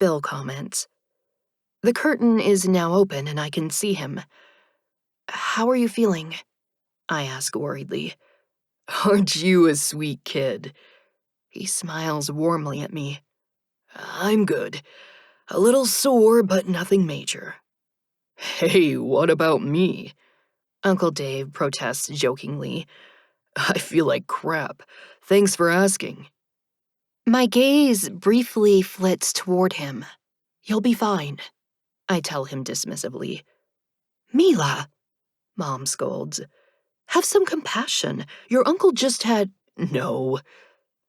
Bill comments. The curtain is now open and I can see him. "How are you feeling?" I ask worriedly. "Aren't you a sweet kid?" He smiles warmly at me. "I'm good. A little sore, but nothing major." "Hey, what about me?" Uncle Dave protests jokingly. "I feel like crap. Thanks for asking." My gaze briefly flits toward him. "You'll be fine," I tell him dismissively. "Mila," Mom scolds. "Have some compassion. Your uncle just had—" "No,"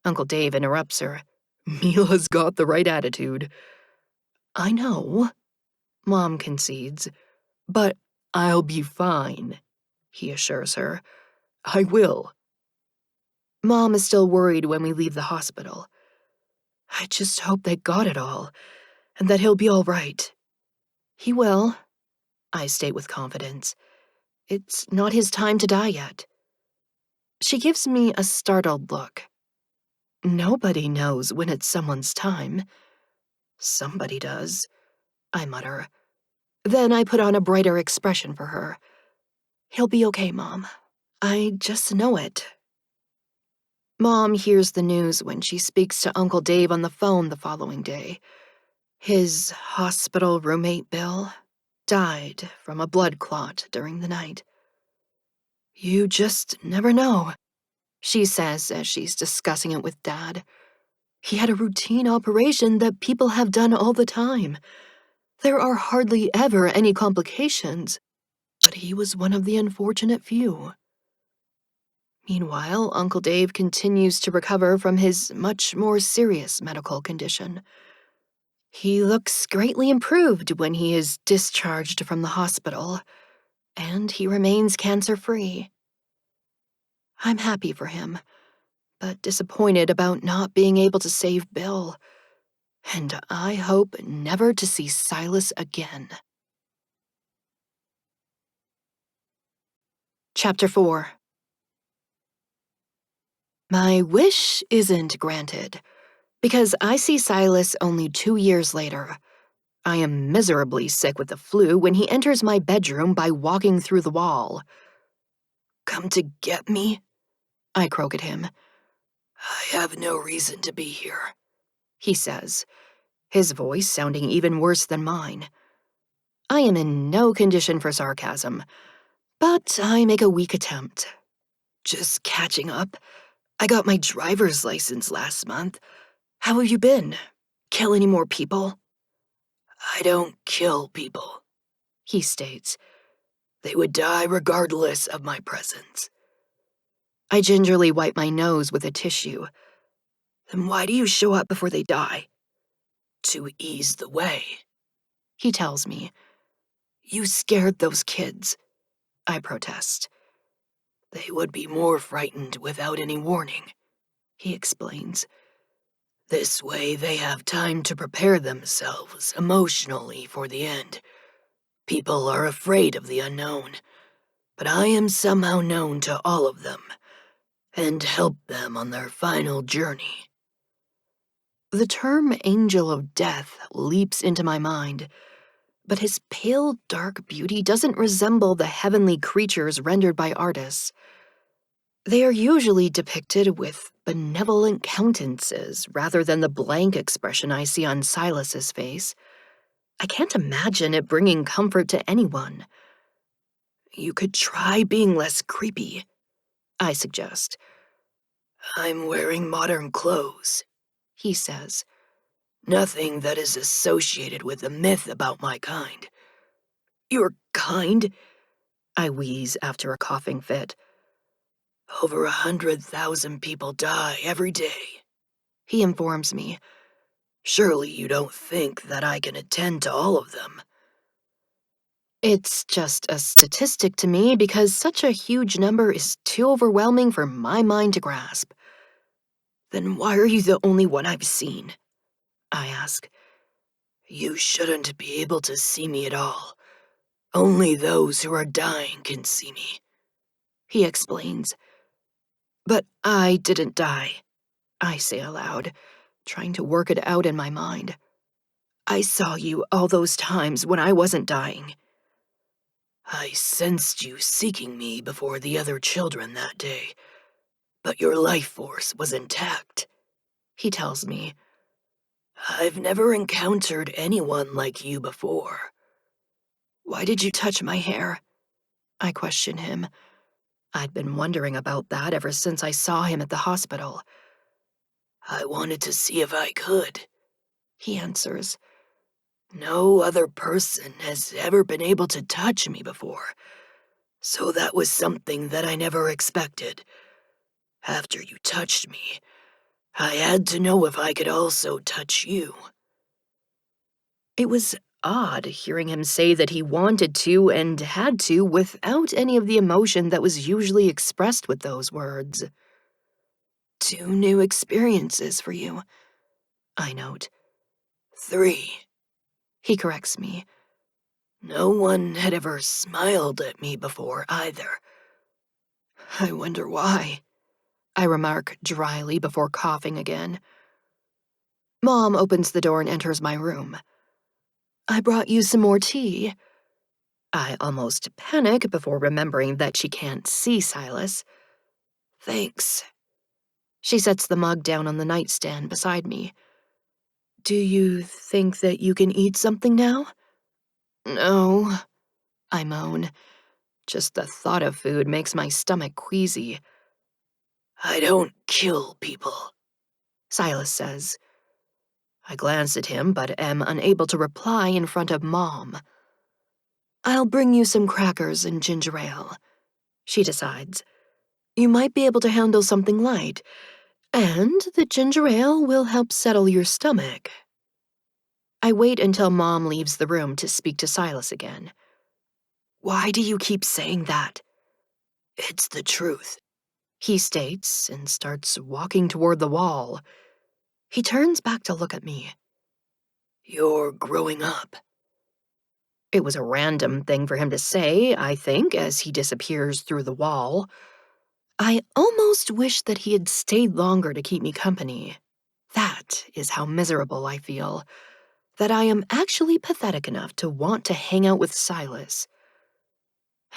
Uncle Dave interrupts her. "Mila's got the right attitude." "I know," Mom concedes. "But I'll be fine," he assures her. "I will." Mom is still worried when we leave the hospital. I just hope they got it all, and that he'll be all right. He will, I state with confidence. It's not his time to die yet. She gives me a startled look. Nobody knows when it's someone's time. Somebody does, I mutter. Then I put on a brighter expression for her. He'll be okay, Mom. I just know it. Mom hears the news when she speaks to Uncle Dave on the phone the following day. His hospital roommate, Bill, died from a blood clot during the night. "You just never know," she says as she's discussing it with Dad. "He had a routine operation that people have done all the time. There are hardly ever any complications, but he was one of the unfortunate few." Meanwhile, Uncle Dave continues to recover from his much more serious medical condition. He looks greatly improved when he is discharged from the hospital, and he remains cancer-free. I'm happy for him, but disappointed about not being able to save Bill, and I hope never to see Silas again. Chapter 4. My wish isn't granted, because I see Silas only 2 years later. I am miserably sick with the flu when he enters my bedroom by walking through the wall. "Come to get me?" I croak at him. "I have no reason to be here," he says, his voice sounding even worse than mine. I am in no condition for sarcasm, but I make a weak attempt. "Just catching up. I got my driver's license last month. How have you been? Kill any more people?" "I don't kill people," he states. "They would die regardless of my presence." I gingerly wipe my nose with a tissue. "Then why do you show up before they die?" "To ease the way," he tells me. "You scared those kids," I protest. "They would be more frightened without any warning," he explains. "This way they have time to prepare themselves emotionally for the end. People are afraid of the unknown, but I am somehow known to all of them, and help them on their final journey." The term angel of death leaps into my mind, but his pale, dark beauty doesn't resemble the heavenly creatures rendered by artists. They are usually depicted with benevolent countenances rather than the blank expression I see on Silas's face. I can't imagine it bringing comfort to anyone. You could try being less creepy, I suggest. I'm wearing modern clothes, he says. Nothing that is associated with the myth about my kind. Your kind? I wheeze after a coughing fit. Over 100,000 people die every day, he informs me. Surely you don't think that I can attend to all of them. It's just a statistic to me because such a huge number is too overwhelming for my mind to grasp. Then why are you the only one I've seen? I ask. You shouldn't be able to see me at all. Only those who are dying can see me, he explains. But I didn't die, I say aloud, trying to work it out in my mind. I saw you all those times when I wasn't dying. I sensed you seeking me before the other children that day, but your life force was intact, he tells me. I've never encountered anyone like you before. Why did you touch my hair? I question him. I'd been wondering about that ever since I saw him at the hospital. I wanted to see if I could, he answers. No other person has ever been able to touch me before, so that was something that I never expected. After you touched me, I had to know if I could also touch you. It was odd hearing him say that he wanted to and had to without any of the emotion that was usually expressed with those words. 2 new experiences for you, I note. 3, he corrects me. No one had ever smiled at me before either. I wonder why, I remark dryly before coughing again. Mom opens the door and enters my room. I brought you some more tea. I almost panic before remembering that she can't see Silas. Thanks. She sets the mug down on the nightstand beside me. Do you think that you can eat something now? No, I moan. Just the thought of food makes my stomach queasy. I don't kill people, Silas says. I glance at him but am unable to reply in front of Mom. I'll bring you some crackers and ginger ale, she decides. You might be able to handle something light, and the ginger ale will help settle your stomach. I wait until Mom leaves the room to speak to Silas again. Why do you keep saying that? It's the truth, he states and starts walking toward the wall. He turns back to look at me. You're growing up. It was a random thing for him to say, I think, as he disappears through the wall. I almost wish that he had stayed longer to keep me company. That is how miserable I feel, that I am actually pathetic enough to want to hang out with Silas.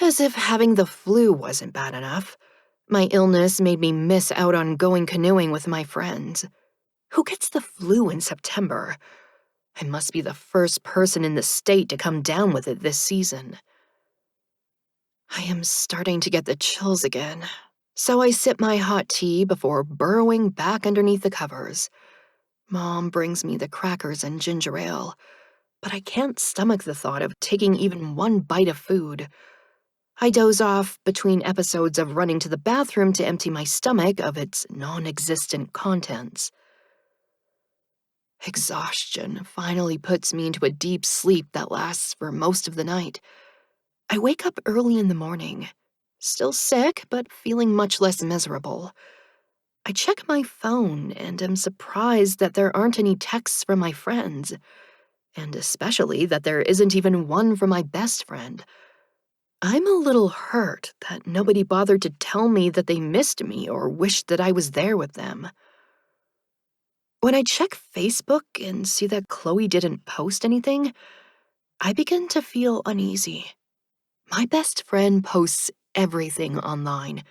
As if having the flu wasn't bad enough, my illness made me miss out on going canoeing with my friends. Who gets the flu in September? I must be the first person in the state to come down with it this season. I am starting to get the chills again, so I sip my hot tea before burrowing back underneath the covers. Mom brings me the crackers and ginger ale, but I can't stomach the thought of taking even one bite of food. I doze off between episodes of running to the bathroom to empty my stomach of its non-existent contents. Exhaustion finally puts me into a deep sleep that lasts for most of the night. I wake up early in the morning, still sick but feeling much less miserable. I check my phone and am surprised that there aren't any texts from my friends, and especially that there isn't even one from my best friend. I'm a little hurt that nobody bothered to tell me that they missed me or wished that I was there with them. When I check Facebook and see that Chloe didn't post anything, I begin to feel uneasy. My best friend posts everything online.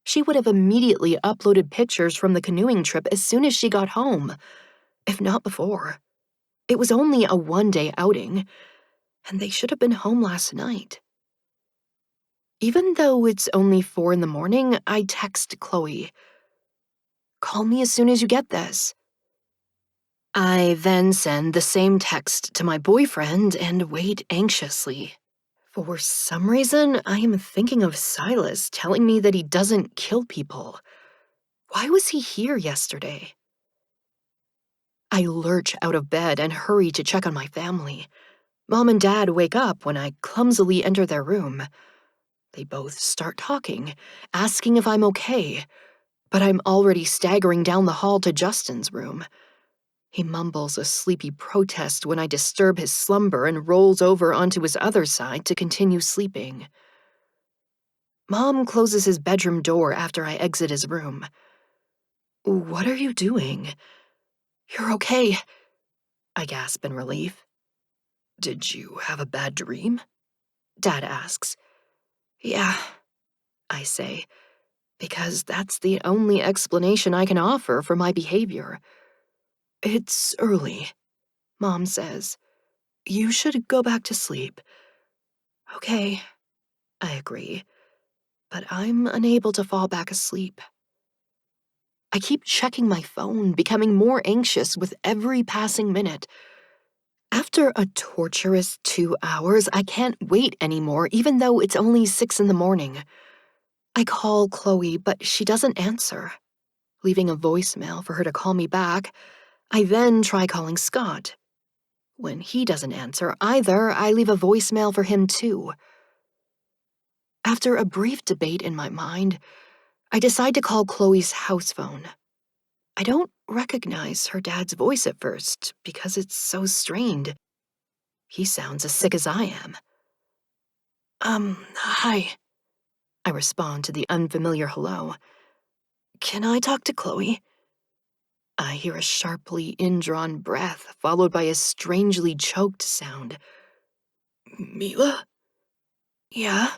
She would have immediately uploaded pictures from the canoeing trip as soon as she got home, if not before. It was only a one-day outing, and they should have been home last night. Even though it's only 4 in the morning, I text Chloe. "Call me as soon as you get this." I then send the same text to my boyfriend and wait anxiously. For some reason, I am thinking of Silas telling me that he doesn't kill people. Why was he here yesterday? I lurch out of bed and hurry to check on my family. Mom and Dad wake up when I clumsily enter their room. They both start talking, asking if I'm okay, but I'm already staggering down the hall to Justin's room. He mumbles a sleepy protest when I disturb his slumber and rolls over onto his other side to continue sleeping. Mom closes his bedroom door after I exit his room. "What are you doing?" "You're okay," I gasp in relief. "Did you have a bad dream?" Dad asks. "Yeah," I say, because that's the only explanation I can offer for my behavior. "It's early," Mom says. "You should go back to sleep." "Okay," I agree, but I'm unable to fall back asleep. I keep checking my phone, becoming more anxious with every passing minute. After a torturous 2 hours, I can't wait anymore, even though it's only 6 in the morning. I call Chloe, but she doesn't answer. Leaving a voicemail for her to call me back, I then try calling Scott. When he doesn't answer either, I leave a voicemail for him too. After a brief debate in my mind, I decide to call Chloe's house phone. I don't recognize her dad's voice at first because it's so strained. He sounds as sick as I am. Hi," I respond to the unfamiliar hello. "Can I talk to Chloe?" I hear a sharply indrawn breath followed by a strangely choked sound. "Mila?" "Yeah?"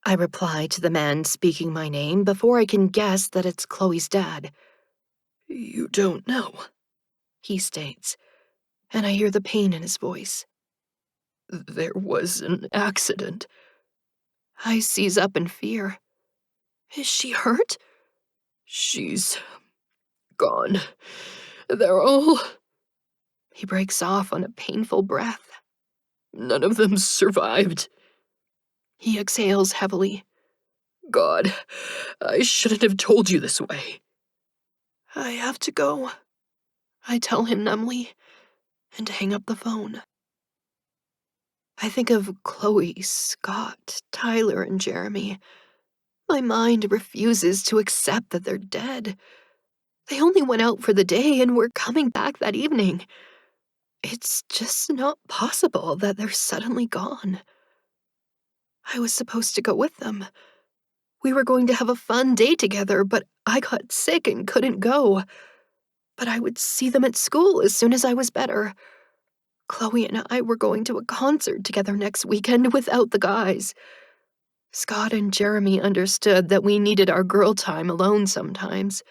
I reply to the man speaking my name before I can guess that it's Chloe's dad. "You don't know," he states, and I hear the pain in his voice. "There was an accident." I seize up in fear. "Is she hurt?" "She's gone. They're all—" He breaks off on a painful breath. "None of them survived." He exhales heavily. "God, I shouldn't have told you this way." "I have to go," I tell him numbly, and hang up the phone. I think of Chloe, Scott, Tyler, and Jeremy. My mind refuses to accept that they're dead. They only went out for the day and were coming back that evening. It's just not possible that they're suddenly gone. I was supposed to go with them. We were going to have a fun day together, but I got sick and couldn't go. But I would see them at school as soon as I was better. Chloe and I were going to a concert together next weekend without the guys. Scott and Jeremy understood that we needed our girl time alone sometimes.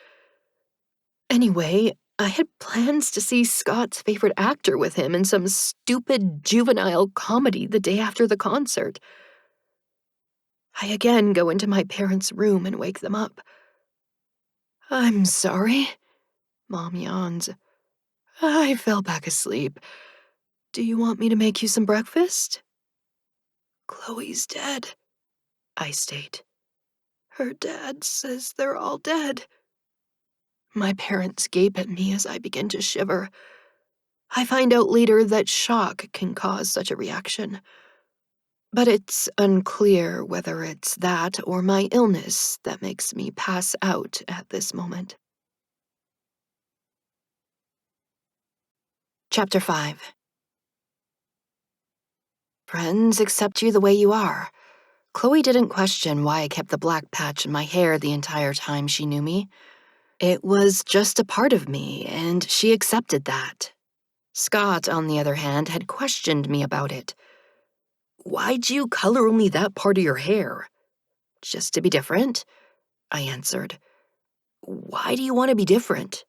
Anyway, I had plans to see Scott's favorite actor with him in some stupid juvenile comedy the day after the concert. I again go into my parents' room and wake them up. "I'm sorry," Mom yawns. "I fell back asleep. Do you want me to make you some breakfast?" "Chloe's dead," I state. "Her dad says they're all dead." My parents gape at me as I begin to shiver. I find out later that shock can cause such a reaction. But it's unclear whether it's that or my illness that makes me pass out at this moment. Chapter 5. Friends accept you the way you are. Chloe didn't question why I kept the black patch in my hair the entire time she knew me. It was just a part of me, and she accepted that. Scott, on the other hand, had questioned me about it. "Why'd you color only that part of your hair?" "Just to be different," I answered. Why do you want to be different?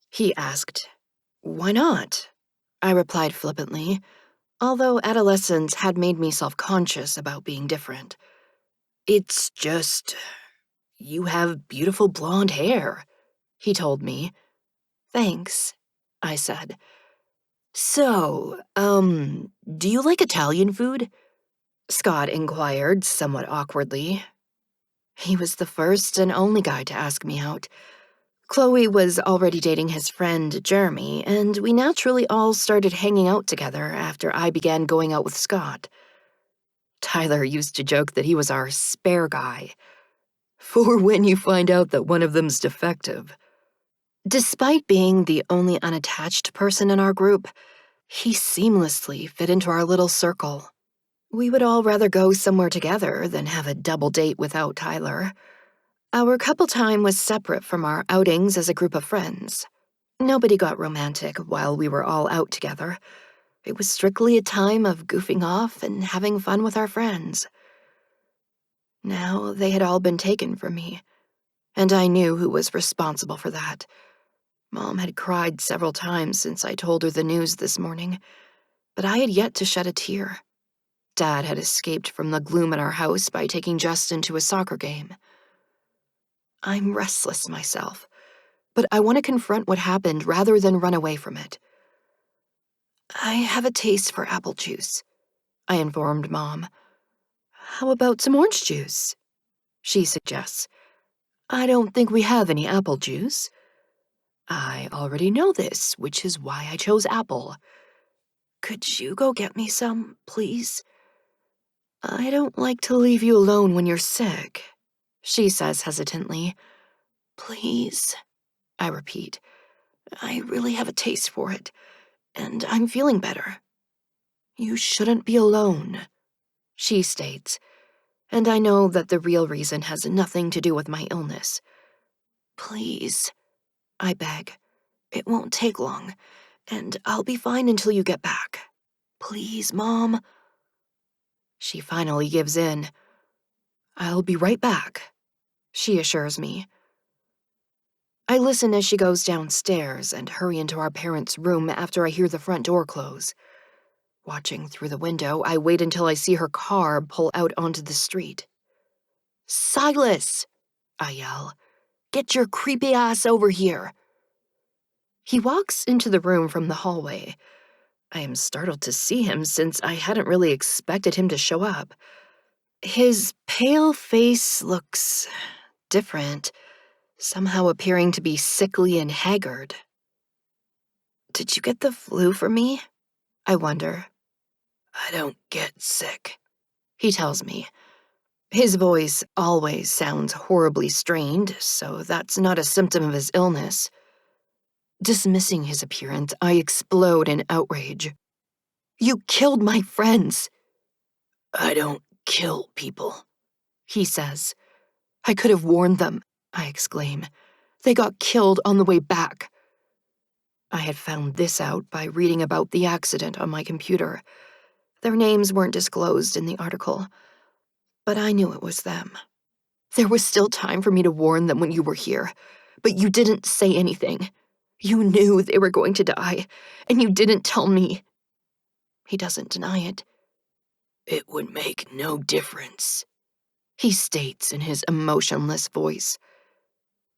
He asked. Why not? I replied flippantly, although adolescence had made me self-conscious about being different. It's just, you have beautiful blonde hair, he told me. Thanks, I said. So, do you like Italian food? Scott inquired, somewhat awkwardly. He was the first and only guy to ask me out. Chloe was already dating his friend, Jeremy, and we naturally all started hanging out together after I began going out with Scott. Tyler used to joke that he was our spare guy, for when you find out that one of them's defective. Despite being the only unattached person in our group, he seamlessly fit into our little circle. We would all rather go somewhere together than have a double date without Tyler. Our couple time was separate from our outings as a group of friends. Nobody got romantic while we were all out together. It was strictly a time of goofing off and having fun with our friends. Now they had all been taken from me, and I knew who was responsible for that. Mom had cried several times since I told her the news this morning, but I had yet to shed a tear. Dad had escaped from the gloom in our house by taking Justin to a soccer game. I'm restless myself, but I want to confront what happened rather than run away from it. I have a taste for apple juice, I informed Mom. How about some orange juice? She suggests. I don't think we have any apple juice. I already know this, which is why I chose apple. Could you go get me some, please? I don't like to leave you alone when you're sick, she says hesitantly. Please, I repeat. I really have a taste for it, and I'm feeling better. You shouldn't be alone, she states, and I know that the real reason has nothing to do with my illness. Please, I beg. It won't take long, and I'll be fine until you get back. Please, Mom. She finally gives in. I'll be right back, she assures me. I listen as she goes downstairs and hurry into our parents' room after I hear the front door close. Watching through the window, I wait until I see her car pull out onto the street. Silas! I yell. Get your creepy ass over here. He walks into the room from the hallway. I am startled to see him since I hadn't really expected him to show up. His pale face looks different, somehow appearing to be sickly and haggard. Did you get the flu for me? I wonder. I don't get sick, he tells me. His voice always sounds horribly strained, so that's not a symptom of his illness. Dismissing his appearance, I explode in outrage. You killed my friends! I don't kill people, he says. I could have warned them, I exclaim. They got killed on the way back. I had found this out by reading about the accident on my computer. Their names weren't disclosed in the article, but I knew it was them. There was still time for me to warn them when you were here, but you didn't say anything. You knew they were going to die, and you didn't tell me. He doesn't deny it. It would make no difference, he states in his emotionless voice.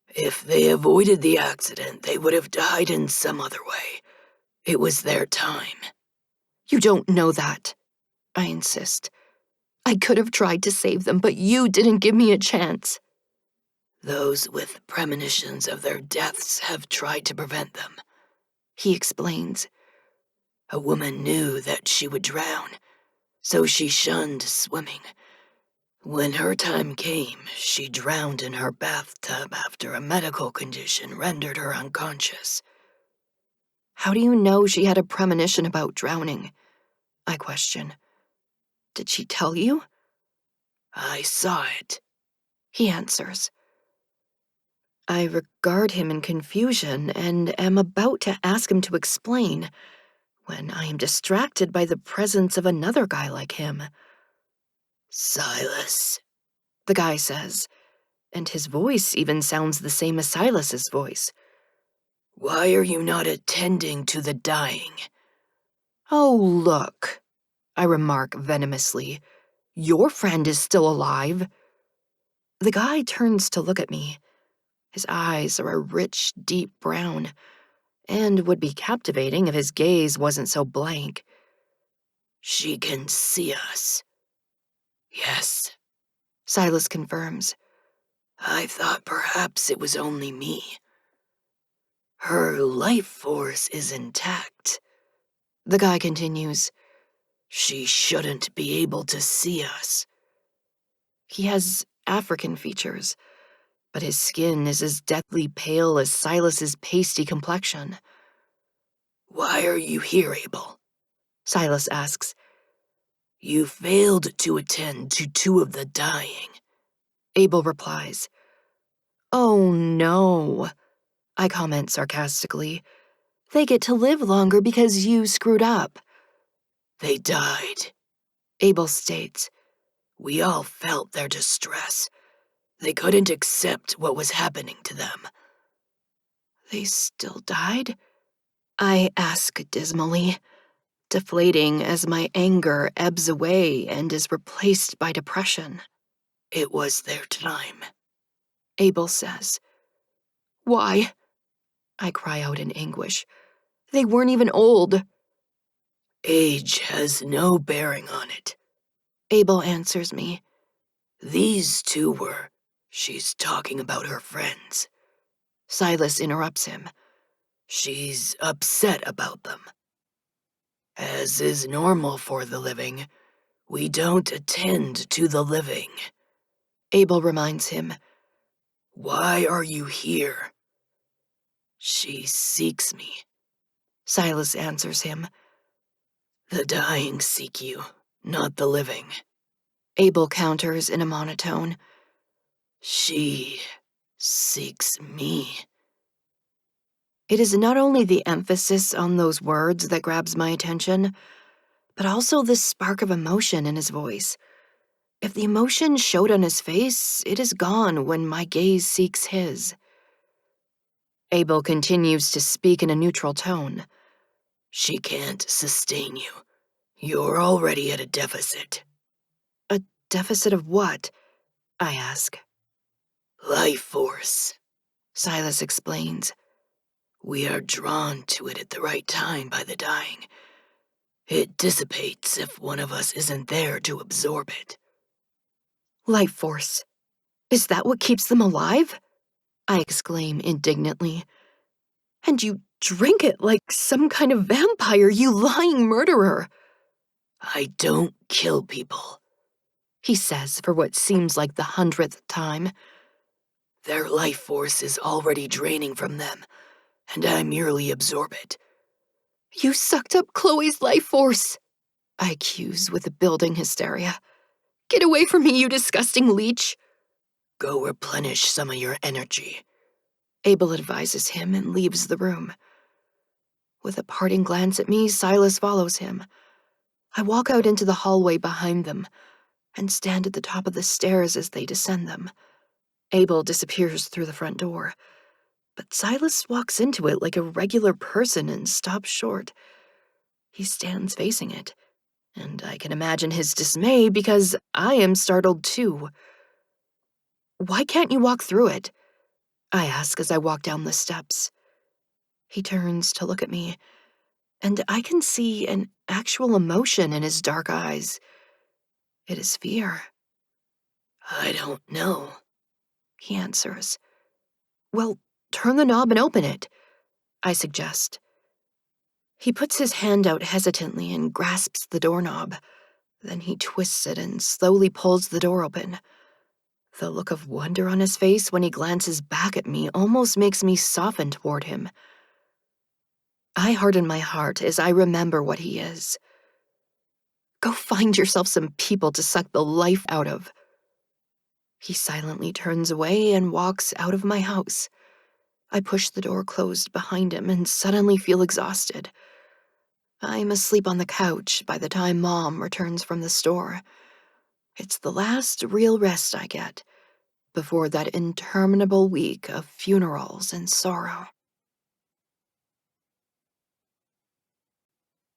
If they avoided the accident, they would have died in some other way. It was their time. You don't know that, I insist. I could have tried to save them, but you didn't give me a chance. Those with premonitions of their deaths have tried to prevent them, he explains. A woman knew that she would drown, so she shunned swimming. When her time came, she drowned in her bathtub after a medical condition rendered her unconscious. How do you know she had a premonition about drowning? I question. Did she tell you? I saw it, he answers. I regard him in confusion and am about to ask him to explain when I am distracted by the presence of another guy like him. Silas, the guy says. and his voice even sounds the same as Silas's voice. "Why are you not attending to the dying?" "Oh, look," I remark venomously. "Your friend is still alive." The guy turns to look at me. His eyes are a rich, deep brown, and would be captivating if his gaze wasn't so blank. "She can see us." "Yes," Silas confirms. "I thought perhaps it was only me. Her life force is intact." The guy continues. "She shouldn't be able to see us." He has African features, but his skin is as deathly pale as Silas's pasty complexion. "Why are you here, Abel?" Silas asks. "You failed to attend to two of the dying." Abel replies. "Oh, no," I comment sarcastically. "They get to live longer because you screwed up." "They died," Abel states. "We all felt their distress. They couldn't accept what was happening to them." "They still died?" I ask dismally, deflating as my anger ebbs away and is replaced by depression. "It was their time." Abel says. "Why?" I cry out in anguish. "They weren't even old." "Age has no bearing on it." Abel answers me. "These two were." She's talking about her friends. Silas interrupts him. "She's upset about them. As is normal for the living, we don't attend to the living." Abel reminds him. "Why are you here?" "She seeks me." Silas answers him. "The dying seek you, not the living." Abel counters in a monotone. "She seeks me." It is not only the emphasis on those words that grabs my attention, but also the spark of emotion in his voice. If the emotion showed on his face, it is gone when my gaze seeks his. Abel continues to speak in a neutral tone. "She can't sustain you. You're already at a deficit." A deficit of what? I ask. "Life force," Silas explains. "We are drawn to it at the right time by the dying. It dissipates if one of us isn't there to absorb it." Life force. Is that what keeps them alive? I exclaim indignantly. And you drink it like some kind of vampire, you lying murderer. "I don't kill people," he says for what seems like the 100th time. "Their life force is already draining from them, and I merely absorb it." You sucked up Chloe's life force, I accuse with a building hysteria. Get away from me, you disgusting leech. "Go replenish some of your energy," Abel advises him and leaves the room. With a parting glance at me, Silas follows him. I walk out into the hallway behind them and stand at the top of the stairs as they descend them. Abel disappears through the front door, but Silas walks into it like a regular person and stops short. He stands facing it, and I can imagine his dismay because I am startled too. Why can't you walk through it? I ask as I walk down the steps. He turns to look at me, and I can see an actual emotion in his dark eyes. It is fear. "I don't know," He answers. Well, turn the knob and open it, I suggest. He puts his hand out hesitantly and grasps the doorknob. Then he twists it and slowly pulls the door open. The look of wonder on his face when he glances back at me almost makes me soften toward him. I harden my heart as I remember what he is. Go find yourself some people to suck the life out of. He silently turns away and walks out of my house. I push the door closed behind him and suddenly feel exhausted. I'm asleep on the couch by the time Mom returns from the store. It's the last real rest I get. before that interminable week of funerals and sorrow.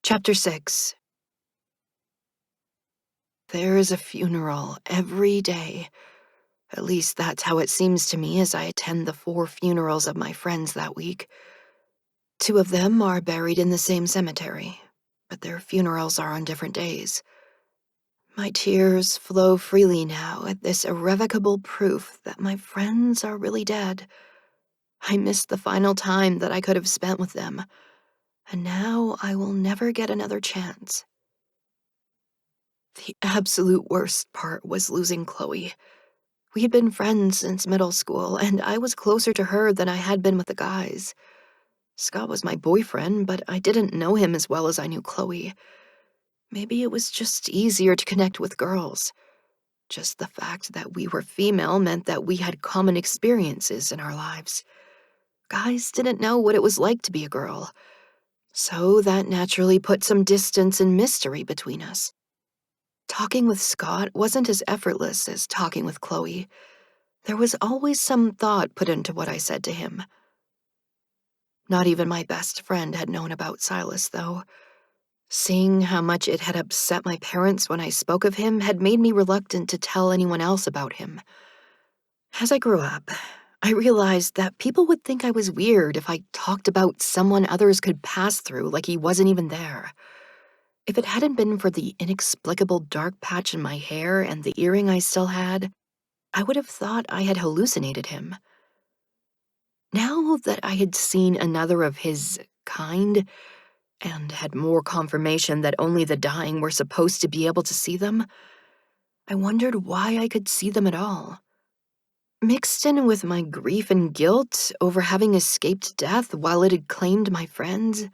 Chapter 6. There is a funeral every day. At least that's how it seems to me as I attend the 4 funerals of my friends that week. 2 of them are buried in the same cemetery, but their funerals are on different days. My tears flow freely now at this irrevocable proof that my friends are really dead. I missed the final time that I could have spent with them, and now I will never get another chance. The absolute worst part was losing Chloe. We had been friends since middle school, and I was closer to her than I had been with the guys. Scott was my boyfriend, but I didn't know him as well as I knew Chloe. Maybe it was just easier to connect with girls. Just the fact that we were female meant that we had common experiences in our lives. Guys didn't know what it was like to be a girl, so that naturally put some distance and mystery between us. Talking with Scott wasn't as effortless as talking with Chloe. There was always some thought put into what I said to him. Not even my best friend had known about Silas, though. Seeing how much it had upset my parents when I spoke of him had made me reluctant to tell anyone else about him. As I grew up, I realized that people would think I was weird if I talked about someone others could pass through like he wasn't even there. If it hadn't been for the inexplicable dark patch in my hair and the earring I still had, I would have thought I had hallucinated him. Now that I had seen another of his kind, and had more confirmation that only the dying were supposed to be able to see them, I wondered why I could see them at all. Mixed in with my grief and guilt over having escaped death while it had claimed my friends,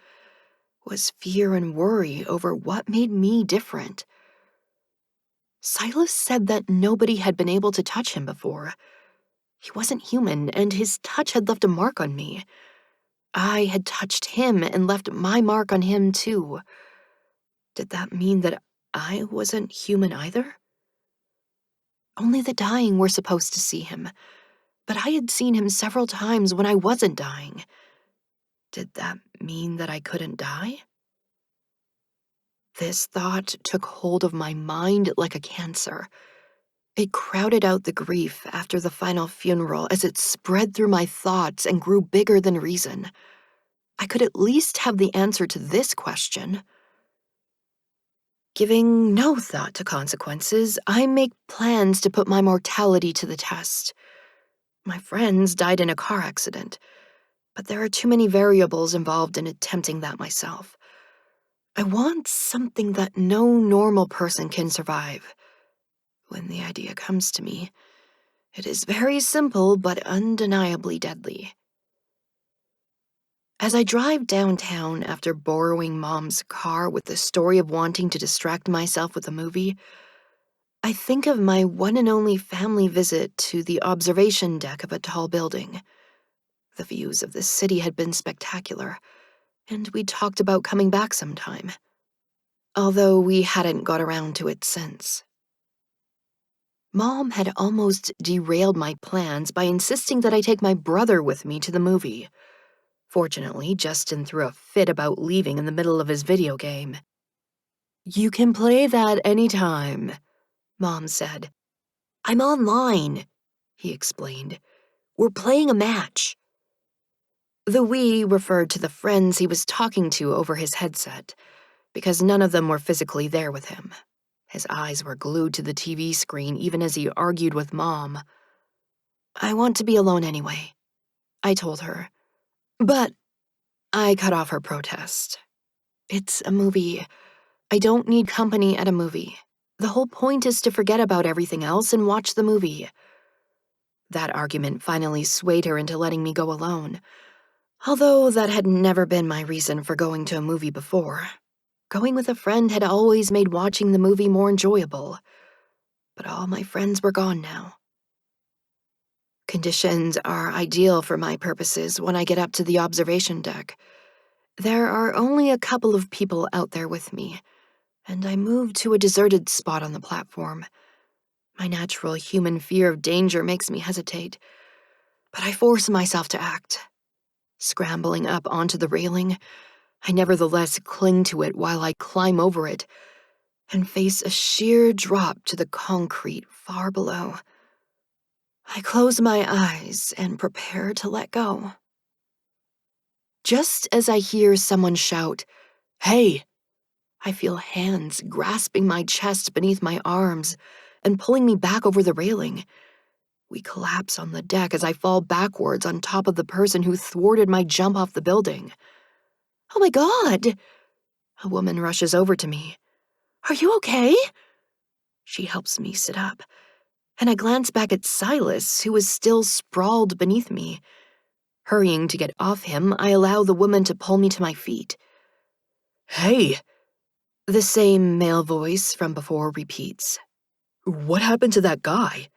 was fear and worry over what made me different. Silas said that nobody had been able to touch him before. He wasn't human, and his touch had left a mark on me. I had touched him and left my mark on him, too. Did that mean that I wasn't human either? Only the dying were supposed to see him, but I had seen him several times when I wasn't dying. Did that mean that I couldn't die? This thought took hold of my mind like a cancer. It crowded out the grief after the final funeral as it spread through my thoughts and grew bigger than reason. I could at least have the answer to this question. Giving no thought to consequences, I make plans to put my mortality to the test. My friends died in a car accident, but there are too many variables involved in attempting that myself. I want something that no normal person can survive. When the idea comes to me, it is very simple but undeniably deadly. As I drive downtown after borrowing Mom's car with the story of wanting to distract myself with a movie, I think of my one and only family visit to the observation deck of a tall building. The views of the city had been spectacular, and we'd talked about coming back sometime, although we hadn't got around to it since. Mom had almost derailed my plans by insisting that I take my brother with me to the movie. Fortunately, Justin threw a fit about leaving in the middle of his video game. "You can play that anytime," Mom said. "I'm online," he explained. "We're playing a match." The "we" referred to the friends he was talking to over his headset, because none of them were physically there with him. His eyes were glued to the TV screen even as he argued with Mom. "I want to be alone anyway," I told her. But I cut off her protest. "It's a movie. I don't need company at a movie. The whole point is to forget about everything else and watch the movie." That argument finally swayed her into letting me go alone, although that had never been my reason for going to a movie before. Going with a friend had always made watching the movie more enjoyable, but all my friends were gone now. Conditions are ideal for my purposes when I get up to the observation deck. There are only a couple of people out there with me, and I move to a deserted spot on the platform. My natural human fear of danger makes me hesitate, but I force myself to act. Scrambling up onto the railing, I nevertheless cling to it while I climb over it and face a sheer drop to the concrete far below. I close my eyes and prepare to let go. Just as I hear someone shout, "Hey!" I feel hands grasping my chest beneath my arms and pulling me back over the railing. We collapse on the deck as I fall backwards on top of the person who thwarted my jump off the building. "Oh my God!" A woman rushes over to me. "Are you okay?" She helps me sit up, and I glance back at Silas, who is still sprawled beneath me. Hurrying to get off him, I allow the woman to pull me to my feet. "Hey!" The same male voice from before repeats. "What happened to that guy?"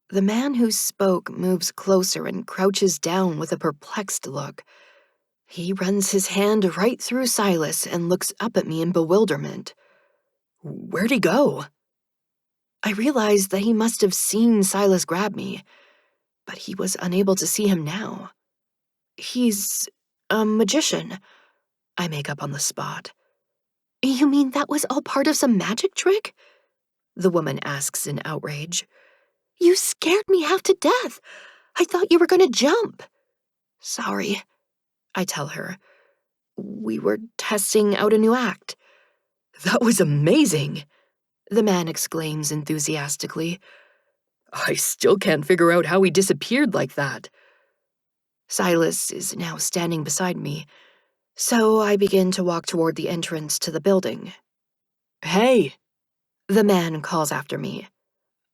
The man who spoke moves closer and crouches down with a perplexed look. He runs his hand right through Silas and looks up at me in bewilderment. "Where'd he go?" I realized that he must have seen Silas grab me, but he was unable to see him now. "He's a magician," I make up on the spot. "You mean that was all part of some magic trick?" the woman asks in outrage. "You scared me half to death. I thought you were going to jump." "Sorry," I tell her. "We were testing out a new act." "That was amazing," the man exclaims enthusiastically. "I still can't figure out how he disappeared like that." Silas is now standing beside me, so I begin to walk toward the entrance to the building. "Hey," the man calls after me.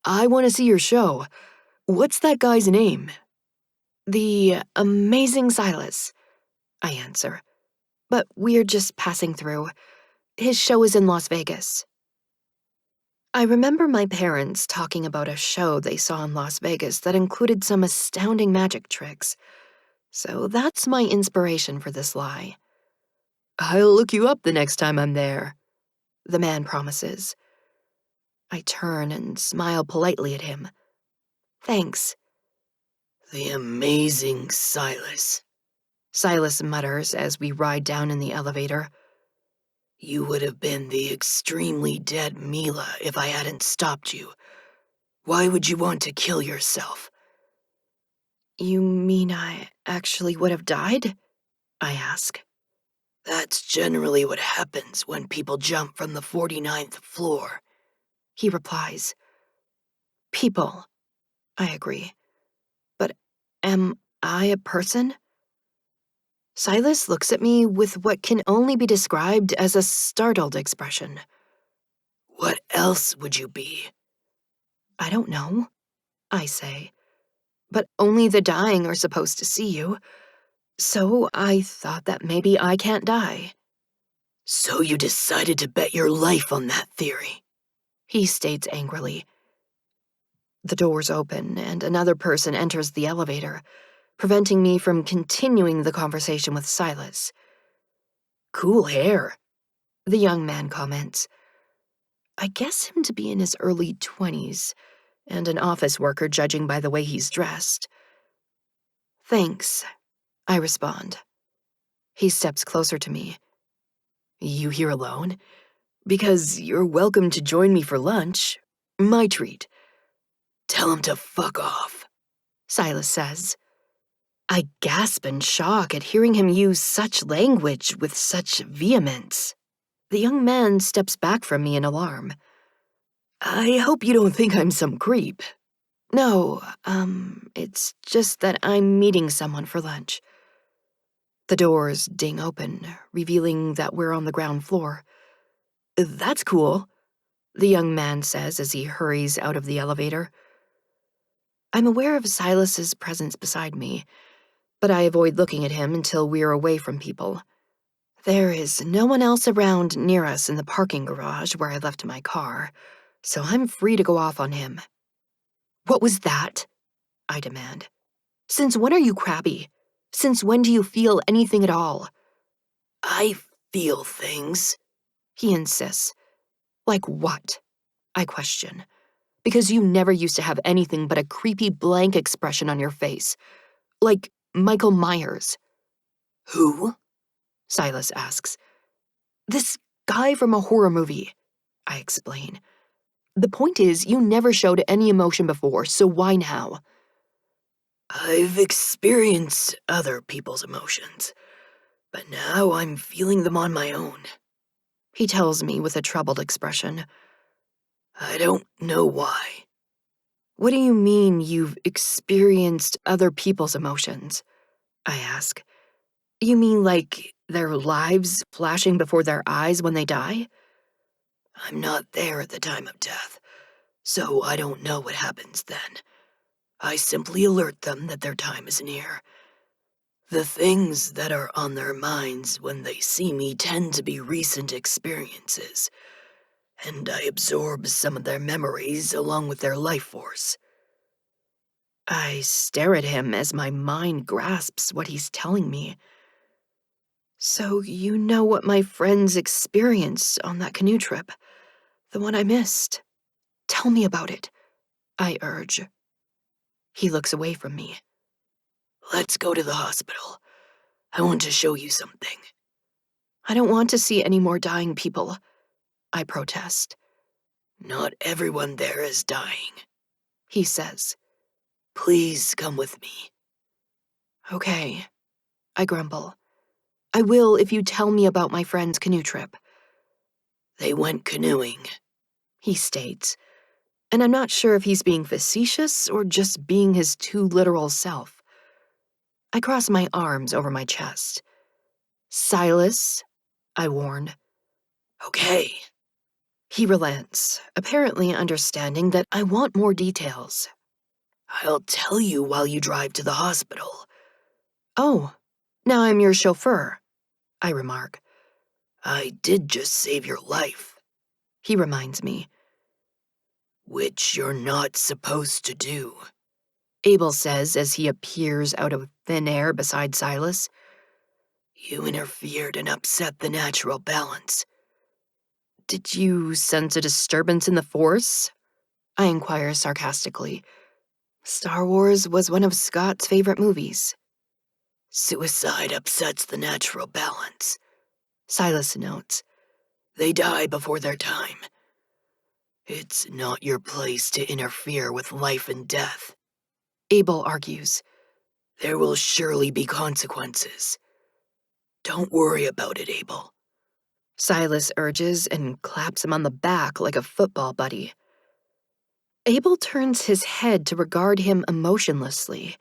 "I want to see your show. What's that guy's name?" "The Amazing Silas," I answer. "But we're just passing through. His show is in Las Vegas." I remember my parents talking about a show they saw in Las Vegas that included some astounding magic tricks. So that's my inspiration for this lie. "I'll look you up the next time I'm there," the man promises. I turn and smile politely at him. "Thanks." The amazing Silas. Silas mutters as we ride down in the elevator. You would have been the extremely dead Mila if I hadn't stopped you. Why would you want to kill yourself? "You mean I actually would have died?" I ask. That's generally what happens when people jump from the 49th floor, He replies. "People," I agree. "But am I a person?" Silas looks at me with what can only be described as a startled expression. What else would you be? "I don't know," I say. "But only the dying are supposed to see you. So I thought that maybe I can't die." So you decided to bet your life on that theory? He states angrily. The doors open and another person enters the elevator, preventing me from continuing the conversation with Silas. Cool hair, The young man comments. I guess him to be in his early 20s, and an office worker judging by the way he's dressed. "Thanks," I respond. He steps closer to me. You here alone? Because you're welcome to join me for lunch. My treat. Tell him to fuck off, Silas says. I gasp in shock at hearing him use such language with such vehemence. The young man steps back from me in alarm. I hope you don't think I'm some creep. "No, it's just that I'm meeting someone for lunch." The doors ding open, revealing that we're on the ground floor. That's cool, The young man says as he hurries out of the elevator. I'm aware of Silas's presence beside me, but I avoid looking at him until we're away from people. There is no one else around near us in the parking garage where I left my car, so I'm free to go off on him. "What was that?" I demand. "Since when are you crabby? Since when do you feel anything at all?" I feel things. He insists. "Like what?" I question, Because you never used to have anything but a creepy blank expression on your face. Like Michael Myers. Who? Silas asks. This guy from a horror movie, I explain. The point is, you never showed any emotion before, so why now? I've experienced other people's emotions, but now I'm feeling them on my own. He tells me with a troubled expression. I don't know why. What do you mean you've experienced other people's emotions? I ask. You mean like their lives flashing before their eyes when they die? I'm not there at the time of death, so I don't know what happens then. I simply alert them that their time is near. The things that are on their minds when they see me tend to be recent experiences, and I absorb some of their memories along with their life force. I stare at him as my mind grasps what he's telling me. So you know what my friends experienced on that canoe trip? The one I missed. Tell me about it, I urge. He looks away from me. Let's go to the hospital. I want to show you something. I don't want to see any more dying people, I protest. Not everyone there is dying, He says. Please come with me. Okay, I grumble. I will if you tell me about my friend's canoe trip. They went canoeing, He states, and I'm not sure if he's being facetious or just being his too literal self. I cross my arms over my chest. Silas, I warn. Okay. He relents, apparently understanding that I want more details. I'll tell you while you drive to the hospital. Oh, now I'm your chauffeur, I remark. I did just save your life, He reminds me. which you're not supposed to do. Abel says as he appears out of thin air beside Silas. You interfered and upset the natural balance. Did you sense a disturbance in the Force? I inquire sarcastically. Star Wars was one of Scott's favorite movies. Suicide upsets the natural balance. Silas notes. They die before their time. It's not your place to interfere with life and death. Abel argues. There will surely be consequences. Don't worry about it, Abel. Silas urges and claps him on the back like a football buddy. Abel turns his head to regard him emotionlessly,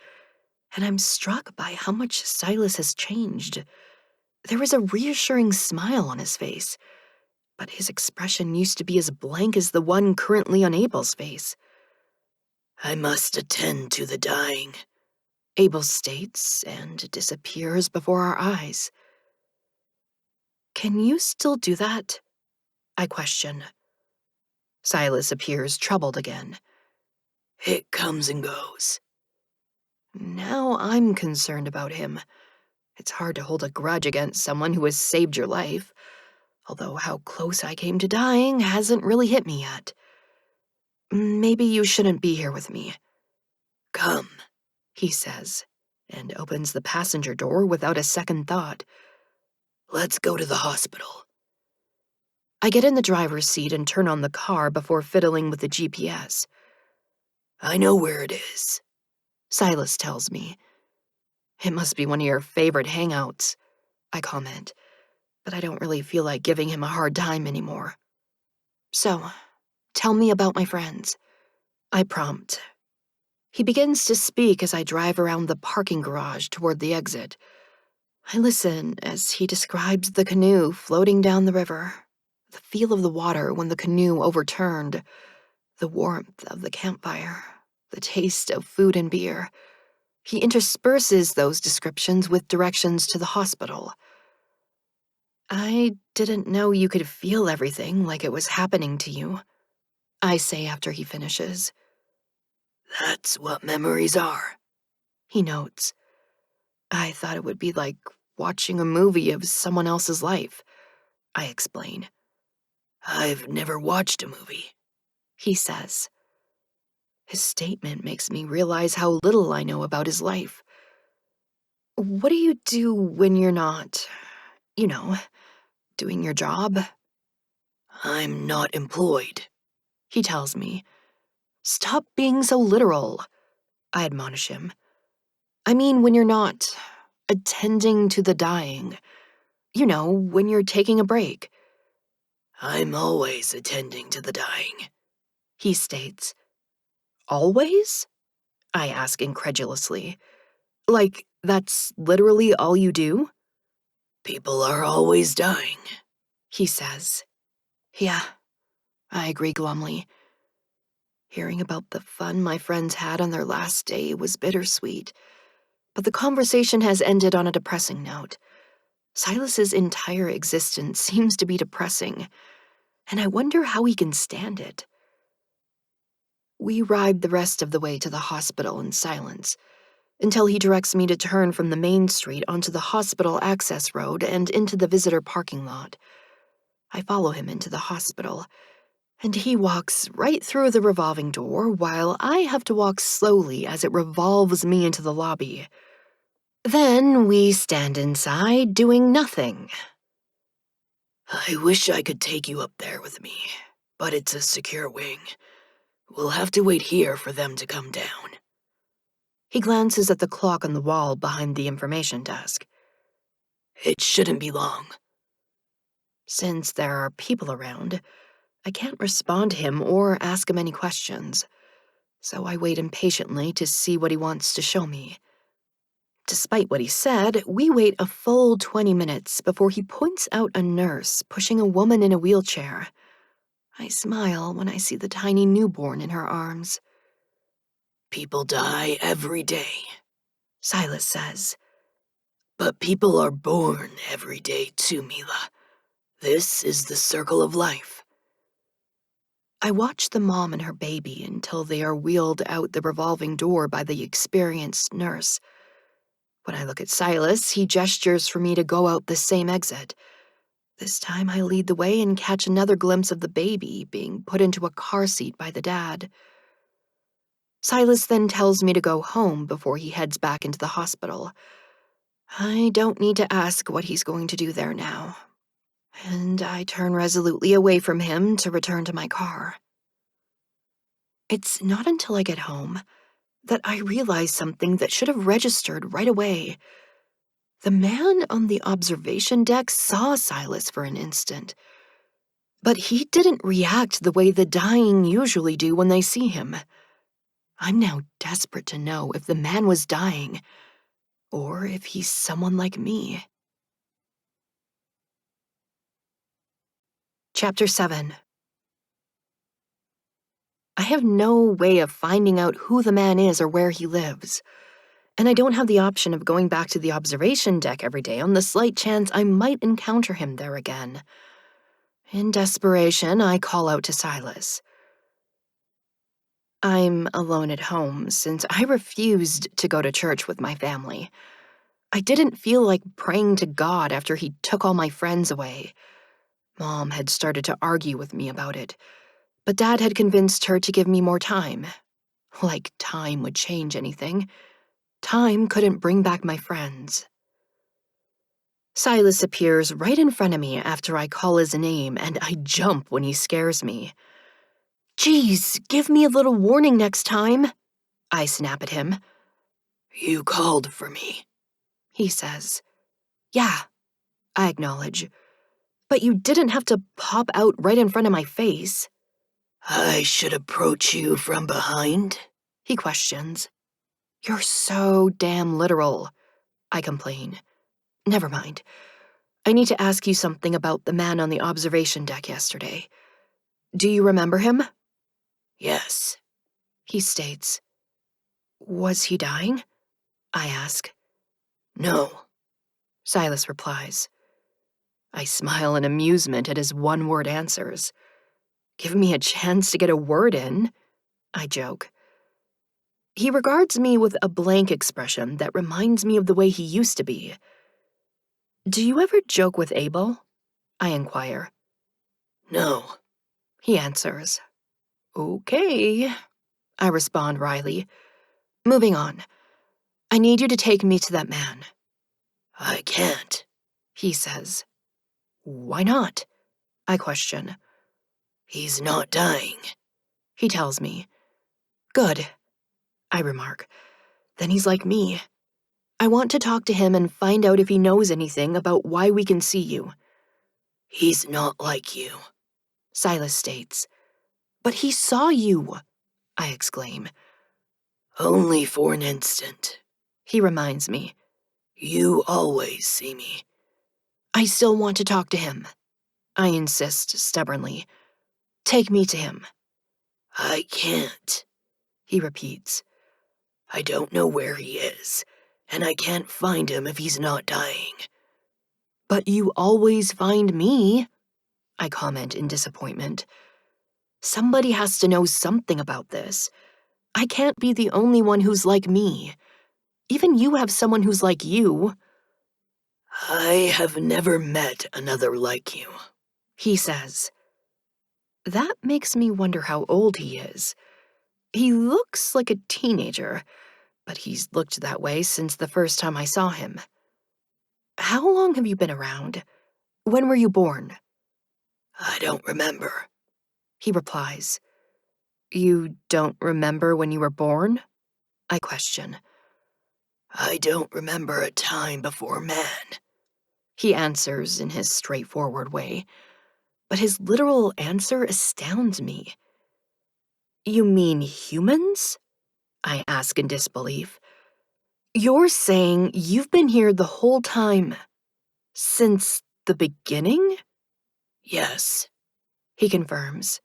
and I'm struck by how much Silas has changed. There is a reassuring smile on his face, but his expression used to be as blank as the one currently on Abel's face. I must attend to the dying, Abel states and disappears before our eyes. Can you still do that? I question. Silas appears troubled again. It comes and goes. Now I'm concerned about him. It's hard to hold a grudge against someone who has saved your life, although how close I came to dying hasn't really hit me yet. Maybe you shouldn't be here with me. Come. He says, and opens the passenger door without a second thought. Let's go to the hospital. I get in the driver's seat and turn on the car before fiddling with the GPS. I know where it is, Silas tells me. It must be one of your favorite hangouts, I comment, but I don't really feel like giving him a hard time anymore. So, tell me about my friends, I prompt. He begins to speak as I drive around the parking garage toward the exit. I listen as he describes the canoe floating down the river, the feel of the water when the canoe overturned, the warmth of the campfire, the taste of food and beer. He intersperses those descriptions with directions to the hospital. I didn't know you could feel everything like it was happening to you, I say after he finishes. That's what memories are, He notes. I thought it would be like watching a movie of someone else's life, I explain. I've never watched a movie, He says. His statement makes me realize how little I know about his life. What do you do when you're not, you know, doing your job? I'm not employed. He tells me. Stop being so literal, I admonish him. I mean, when you're not attending to the dying. You know, when you're taking a break. I'm always attending to the dying, He states. Always? I ask incredulously. Like, that's literally all you do? People are always dying. He says. Yeah, I agree glumly. Hearing about the fun my friends had on their last day was bittersweet, but the conversation has ended on a depressing note. Silas's entire existence seems to be depressing, and I wonder how he can stand it. We ride the rest of the way to the hospital in silence, until he directs me to turn from the main street onto the hospital access road and into the visitor parking lot. I follow him into the hospital, and he walks right through the revolving door while I have to walk slowly as it revolves me into the lobby. Then we stand inside doing nothing. I wish I could take you up there with me, but it's a secure wing. We'll have to wait here for them to come down. He glances at the clock on the wall behind the information desk. It shouldn't be long. Since there are people around, I can't respond to him or ask him any questions, so I wait impatiently to see what he wants to show me. Despite what he said, we wait a full 20 minutes before he points out a nurse pushing a woman in a wheelchair. I smile when I see the tiny newborn in her arms. People die every day, Silas says. but people are born every day too, Mila. This is the circle of life. I watch the mom and her baby until they are wheeled out the revolving door by the experienced nurse. When I look at Silas, he gestures for me to go out the same exit. This time I lead the way and catch another glimpse of the baby being put into a car seat by the dad. Silas then tells me to go home before he heads back into the hospital. I don't need to ask what he's going to do there now, and I turn resolutely away from him to return to my car. It's not until I get home that I realize something that should have registered right away. The man on the observation deck saw Silas for an instant, but he didn't react the way the dying usually do when they see him. I'm now desperate to know if the man was dying, or if he's someone like me. Chapter 7. I have no way of finding out who the man is or where he lives, and I don't have the option of going back to the observation deck every day on the slight chance I might encounter him there again. In desperation, I call out to Silas. I'm alone at home since I refused to go to church with my family. I didn't feel like praying to God after he took all my friends away. Mom had started to argue with me about it, but Dad had convinced her to give me more time. Like time would change anything. Time couldn't bring back my friends. Silas appears right in front of me after I call his name, and I jump when he scares me. Geez, give me a little warning next time, I snap at him. You called for me, He says. Yeah, I acknowledge. But you didn't have to pop out right in front of my face. I should approach you from behind? He questions. You're so damn literal, I complain. Never mind. I need to ask you something about the man on the observation deck yesterday. Do you remember him? Yes. He states. Was he dying? I ask. No. Silas replies. I smile in amusement at his one-word answers. Give me a chance to get a word in, I joke. He regards me with a blank expression that reminds me of the way he used to be. Do you ever joke with Abel? I inquire. No. He answers. Okay. I respond wryly. Moving on. I need you to take me to that man. I can't, He says. Why not? I question. he's not dying. He tells me. Good, I remark. Then he's like me. I want to talk to him and find out if he knows anything about why we can see you. He's not like you. Silas states. But he saw you, I exclaim. Only for an instant. He reminds me. You always see me. I still want to talk to him. I insist stubbornly. Take me to him. I can't, He repeats. I don't know where he is, and I can't find him if he's not dying. But you always find me, I comment in disappointment. Somebody has to know something about this. I can't be the only one who's like me. Even you have someone who's like you, I have never met another like you. he says. That makes me wonder how old he is. He looks like a teenager, but he's looked that way since the first time I saw him. How long have you been around? When were you born? I don't remember. He replies. You don't remember when you were born? I question. I don't remember a time before man. He answers in his straightforward way, but his literal answer astounds me. You mean humans? I ask in disbelief. You're saying you've been here the whole time, since the beginning? Yes, He confirms.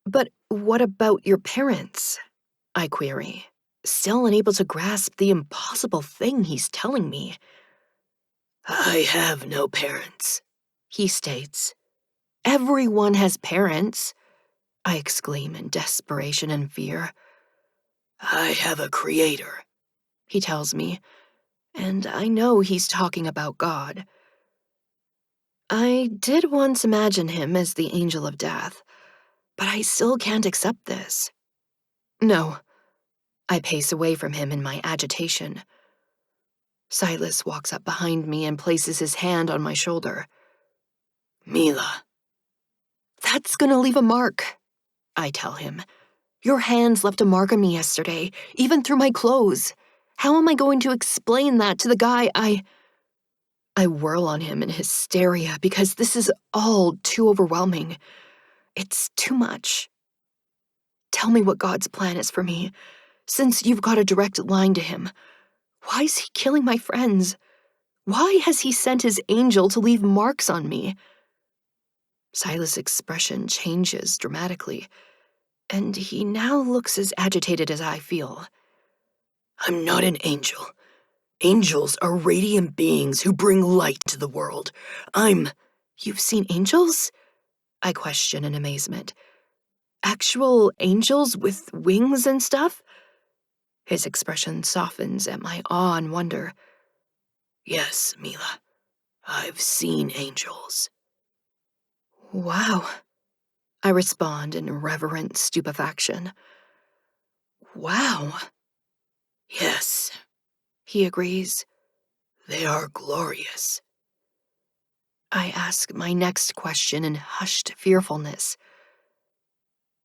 But what about your parents? I query, still unable to grasp the impossible thing he's telling me. I have no parents. He states. Everyone has parents, I exclaim in desperation and fear. I have a creator. He tells me, and I know he's talking about God. I did once imagine him as the angel of death, but I still can't accept this. No, I pace away from him in my agitation. Silas walks up behind me and places his hand on my shoulder. Mila. That's gonna leave a mark, I tell him. Your hands left a mark on me yesterday, even through my clothes. How am I going to explain that to the guy I whirl on him in hysteria because this is all too overwhelming. It's too much. Tell me what God's plan is for me, since you've got a direct line to him. Why is he killing my friends? Why has he sent his angel to leave marks on me? Silas' expression changes dramatically, and he now looks as agitated as I feel. I'm not an angel. Angels are radiant beings who bring light to the world. You've seen angels? I question in amazement. Actual angels with wings and stuff? His expression softens at my awe and wonder. Yes, Mila. I've seen angels. Wow, I respond in reverent stupefaction. Wow, Yes, he agrees. they are glorious. I ask my next question in hushed fearfulness.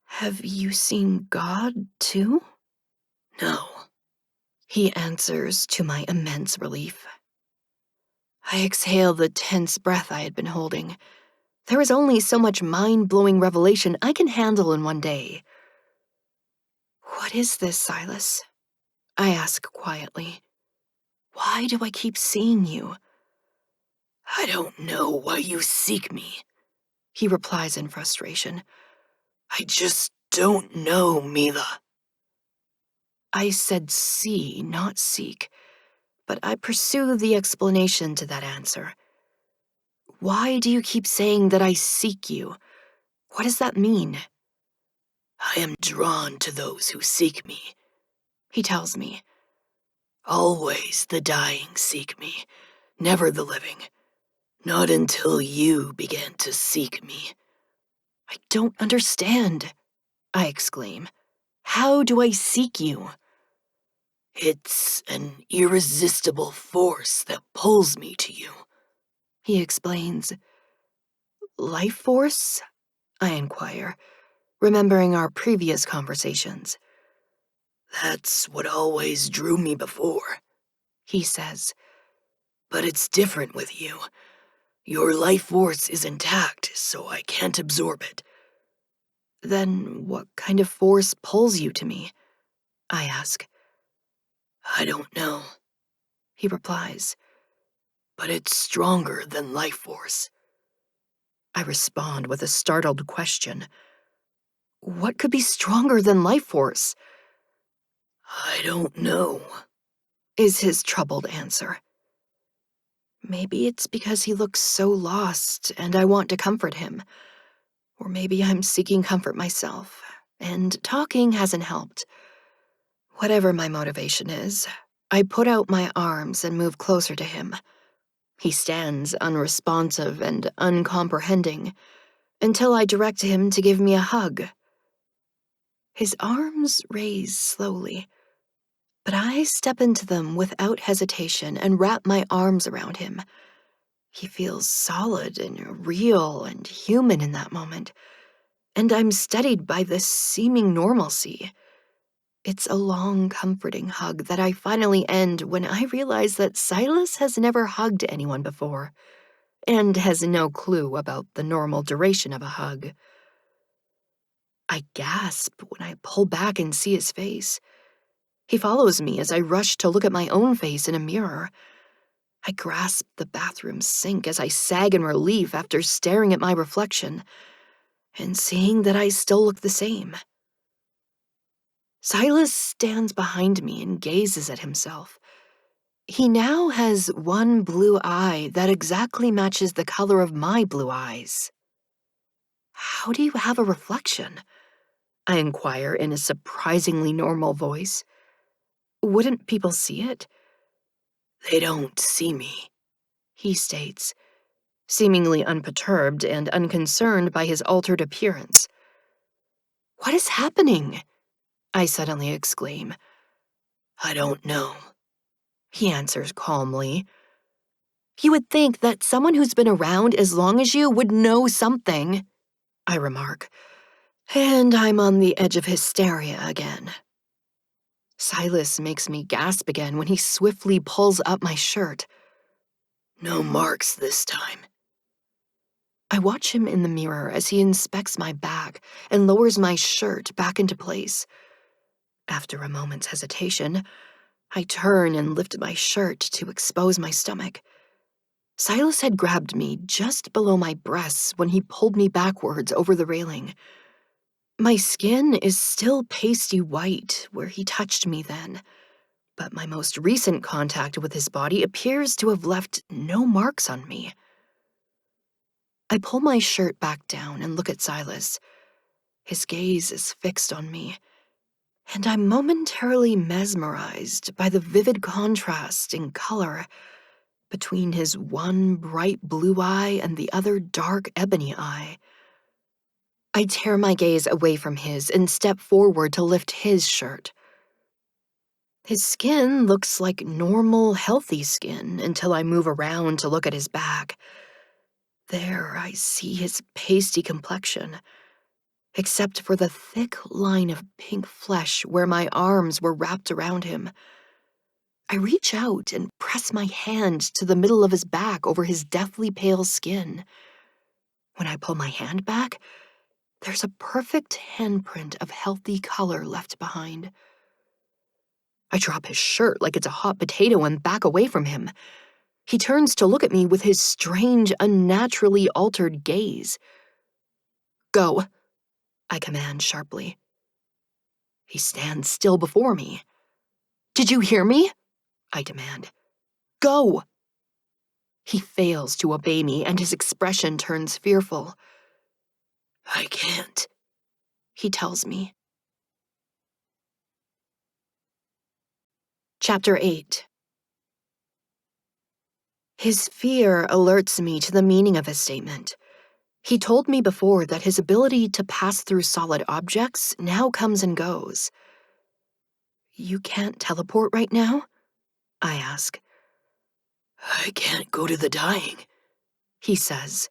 Have you seen God, too? No, He answers to my immense relief. I exhale the tense breath I had been holding. There is only so much mind-blowing revelation I can handle in one day. What is this, Silas? I ask quietly. Why do I keep seeing you? I don't know why you seek me. He replies in frustration. I just don't know, Mila. I said see, not seek, but I pursue the explanation to that answer. Why do you keep saying that I seek you? What does that mean? I am drawn to those who seek me. He tells me. Always the dying seek me, never the living. Not until you began to seek me. I don't understand, I exclaim. How do I seek you? It's an irresistible force that pulls me to you. He explains. Life force? I inquire, remembering our previous conversations. That's what always drew me before, He says. but it's different with you. Your life force is intact, so I can't absorb it. Then what kind of force pulls you to me? I ask. I don't know, He replies. but it's stronger than life force. I respond with a startled question. What could be stronger than life force? I don't know. Is his troubled answer. Maybe it's because he looks so lost and I want to comfort him. Or maybe I'm seeking comfort myself, and talking hasn't helped. Whatever my motivation is, I put out my arms and move closer to him. He stands unresponsive and uncomprehending until I direct him to give me a hug. His arms raise slowly, but I step into them without hesitation and wrap my arms around him. He feels solid and real and human in that moment, and I'm steadied by this seeming normalcy. It's a long, comforting hug that I finally end when I realize that Silas has never hugged anyone before, and has no clue about the normal duration of a hug. I gasp when I pull back and see his face. He follows me as I rush to look at my own face in a mirror. I grasp the bathroom sink as I sag in relief after staring at my reflection and seeing that I still look the same. Silas stands behind me and gazes at himself. He now has one blue eye that exactly matches the color of my blue eyes. How do you have a reflection? I inquire in a surprisingly normal voice. Wouldn't people see it? They don't see me. He states, seemingly unperturbed and unconcerned by his altered appearance. What is happening? I suddenly exclaim. I don't know. He answers calmly. You would think that someone who's been around as long as you would know something, I remark, and I'm on the edge of hysteria again. Silas makes me gasp again when he swiftly pulls up my shirt. No marks this time. I watch him in the mirror as he inspects my back and lowers my shirt back into place. After a moment's hesitation, I turn and lift my shirt to expose my stomach. Silas had grabbed me just below my breasts when he pulled me backwards over the railing. My skin is still pasty white where he touched me then, but my most recent contact with his body appears to have left no marks on me. I pull my shirt back down and look at Silas. His gaze is fixed on me, and I'm momentarily mesmerized by the vivid contrast in color between his one bright blue eye and the other dark ebony eye. I tear my gaze away from his and step forward to lift his shirt. His skin looks like normal, healthy skin until I move around to look at his back. There, I see his pasty complexion, except for the thick line of pink flesh where my arms were wrapped around him. I reach out and press my hand to the middle of his back over his deathly pale skin. When I pull my hand back, there's a perfect handprint of healthy color left behind. I drop his shirt like it's a hot potato and back away from him. He turns to look at me with his strange, unnaturally altered gaze. Go, I command sharply. He stands still before me. Did you hear me? I demand. Go! He fails to obey me, and his expression turns fearful. I can't, He tells me. Chapter 8. His fear alerts me to the meaning of his statement. He told me before that his ability to pass through solid objects now comes and goes. You can't teleport right now? I ask. I can't go to the dying, He says.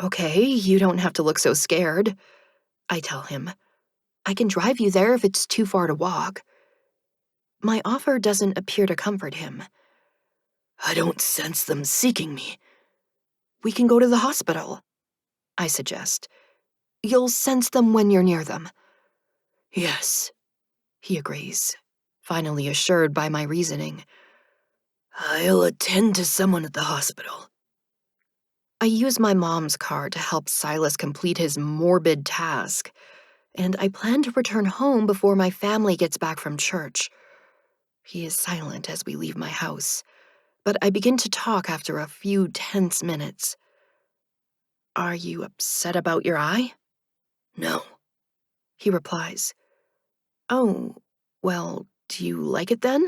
Okay, you don't have to look so scared, I tell him. I can drive you there if it's too far to walk. My offer doesn't appear to comfort him. I don't sense them seeking me. We can go to the hospital, I suggest. You'll sense them when you're near them. Yes, He agrees, finally assured by my reasoning. I'll attend to someone at the hospital. I use my mom's car to help Silas complete his morbid task, and I plan to return home before my family gets back from church. He is silent as we leave my house, but I begin to talk after a few tense minutes. Are you upset about your eye? No, He replies. Oh, well, do you like it then?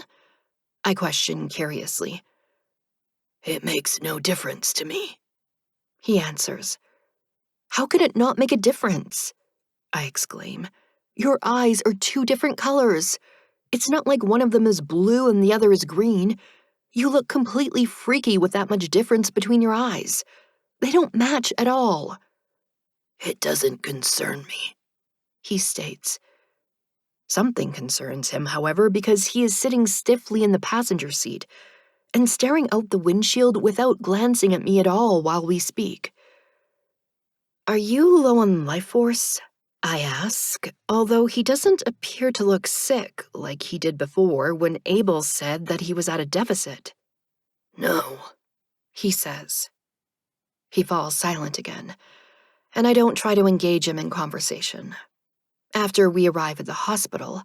I question curiously. it makes no difference to me. He answers. How can it not make a difference? I exclaim. Your eyes are two different colors. It's not like one of them is blue and the other is green. You look completely freaky with that much difference between your eyes. They don't match at all, It doesn't concern me. he states. Something concerns him, however, because he is sitting stiffly in the passenger seat and staring out the windshield without glancing at me at all while we speak. Are you low on life force? I ask, although he doesn't appear to look sick like he did before when Abel said that he was at a deficit. No, He says. He falls silent again, and I don't try to engage him in conversation. After we arrive at the hospital,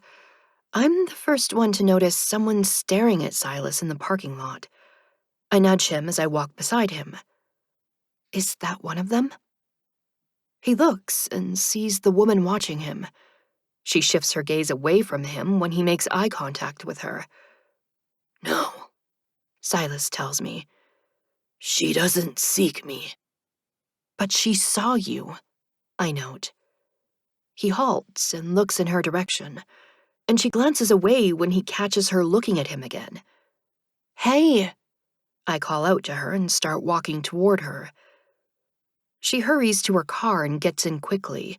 I'm the first one to notice someone staring at Silas in the parking lot. I nudge him as I walk beside him. Is that one of them? He looks and sees the woman watching him. She shifts her gaze away from him when he makes eye contact with her. no, Silas tells me. she doesn't seek me. But she saw you, I note. He halts and looks in her direction, and she glances away when he catches her looking at him again. Hey! I call out to her and start walking toward her. She hurries to her car and gets in quickly,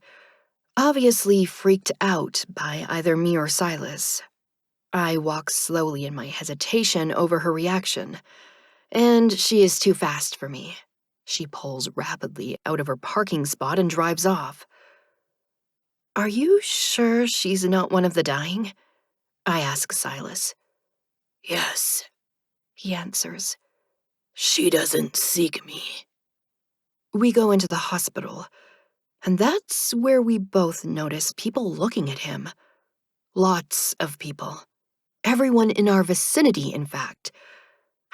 obviously freaked out by either me or Silas. I walk slowly in my hesitation over her reaction, and she is too fast for me. She pulls rapidly out of her parking spot and drives off. Are you sure she's not one of the dying? I ask Silas. Yes, He answers. she doesn't seek me. We go into the hospital, and that's where we both notice people looking at him. Lots of people. Everyone in our vicinity, in fact.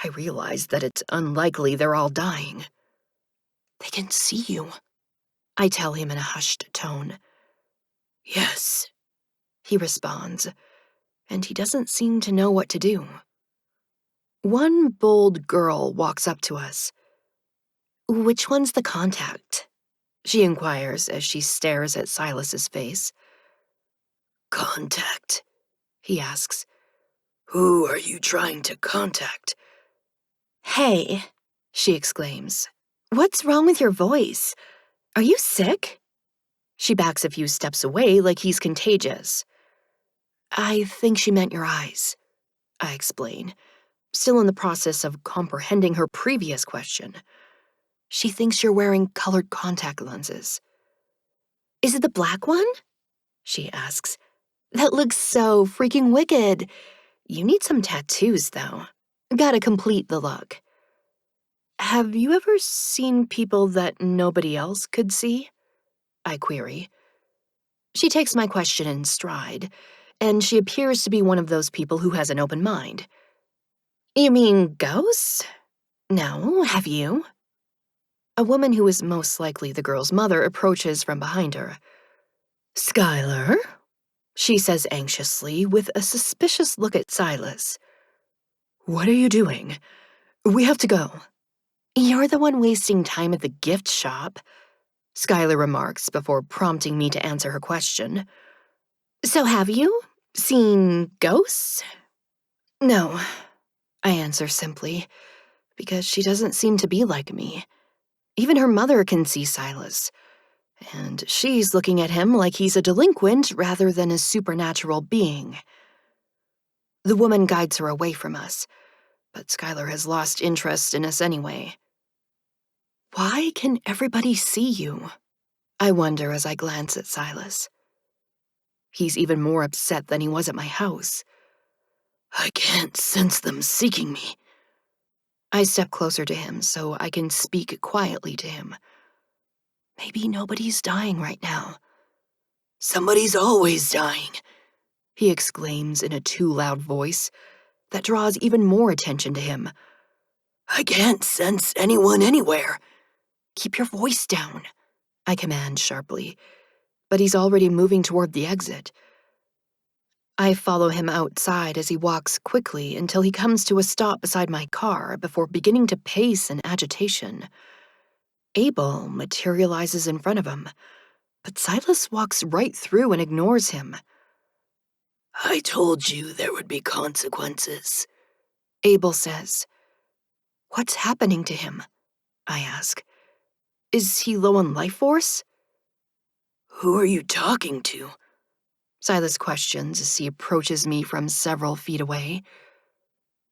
I realize that it's unlikely they're all dying. They can see you, I tell him in a hushed tone. Yes, He responds, and he doesn't seem to know what to do. One bold girl walks up to us. Which one's the contact? She inquires as she stares at Silas's face. contact. He asks. Who are you trying to contact? Hey, she exclaims. What's wrong with your voice? Are you sick? She backs a few steps away like he's contagious. I think she meant your eyes, I explain, still in the process of comprehending her previous question. She thinks you're wearing colored contact lenses. Is it the black one? She asks. That looks so freaking wicked. You need some tattoos, though. Gotta complete the look. Have you ever seen people that nobody else could see? I query. She takes my question in stride, and she appears to be one of those people who has an open mind. You mean ghosts? No, have you? A woman who is most likely the girl's mother approaches from behind her. Skylar? She says anxiously, with a suspicious look at Silas. What are you doing? We have to go. You're the one wasting time at the gift shop, Skylar remarks before prompting me to answer her question. So have you seen ghosts? No, I answer simply, because she doesn't seem to be like me. Even her mother can see Silas, and she's looking at him like he's a delinquent rather than a supernatural being. The woman guides her away from us, but Skylar has lost interest in us anyway. Why can everybody see you? I wonder as I glance at Silas. He's even more upset than he was at my house. I can't sense them seeking me. I step closer to him so I can speak quietly to him. Maybe nobody's dying right now. Somebody's always dying, He exclaims in a too loud voice that draws even more attention to him. I can't sense anyone anywhere. Keep your voice down, I command sharply, but he's already moving toward the exit. I follow him outside as he walks quickly until he comes to a stop beside my car before beginning to pace in agitation. Abel materializes in front of him, but Silas walks right through and ignores him. I told you there would be consequences, Abel says. What's happening to him? I ask. Is he low on life force? Who are you talking to? Silas questions as he approaches me from several feet away.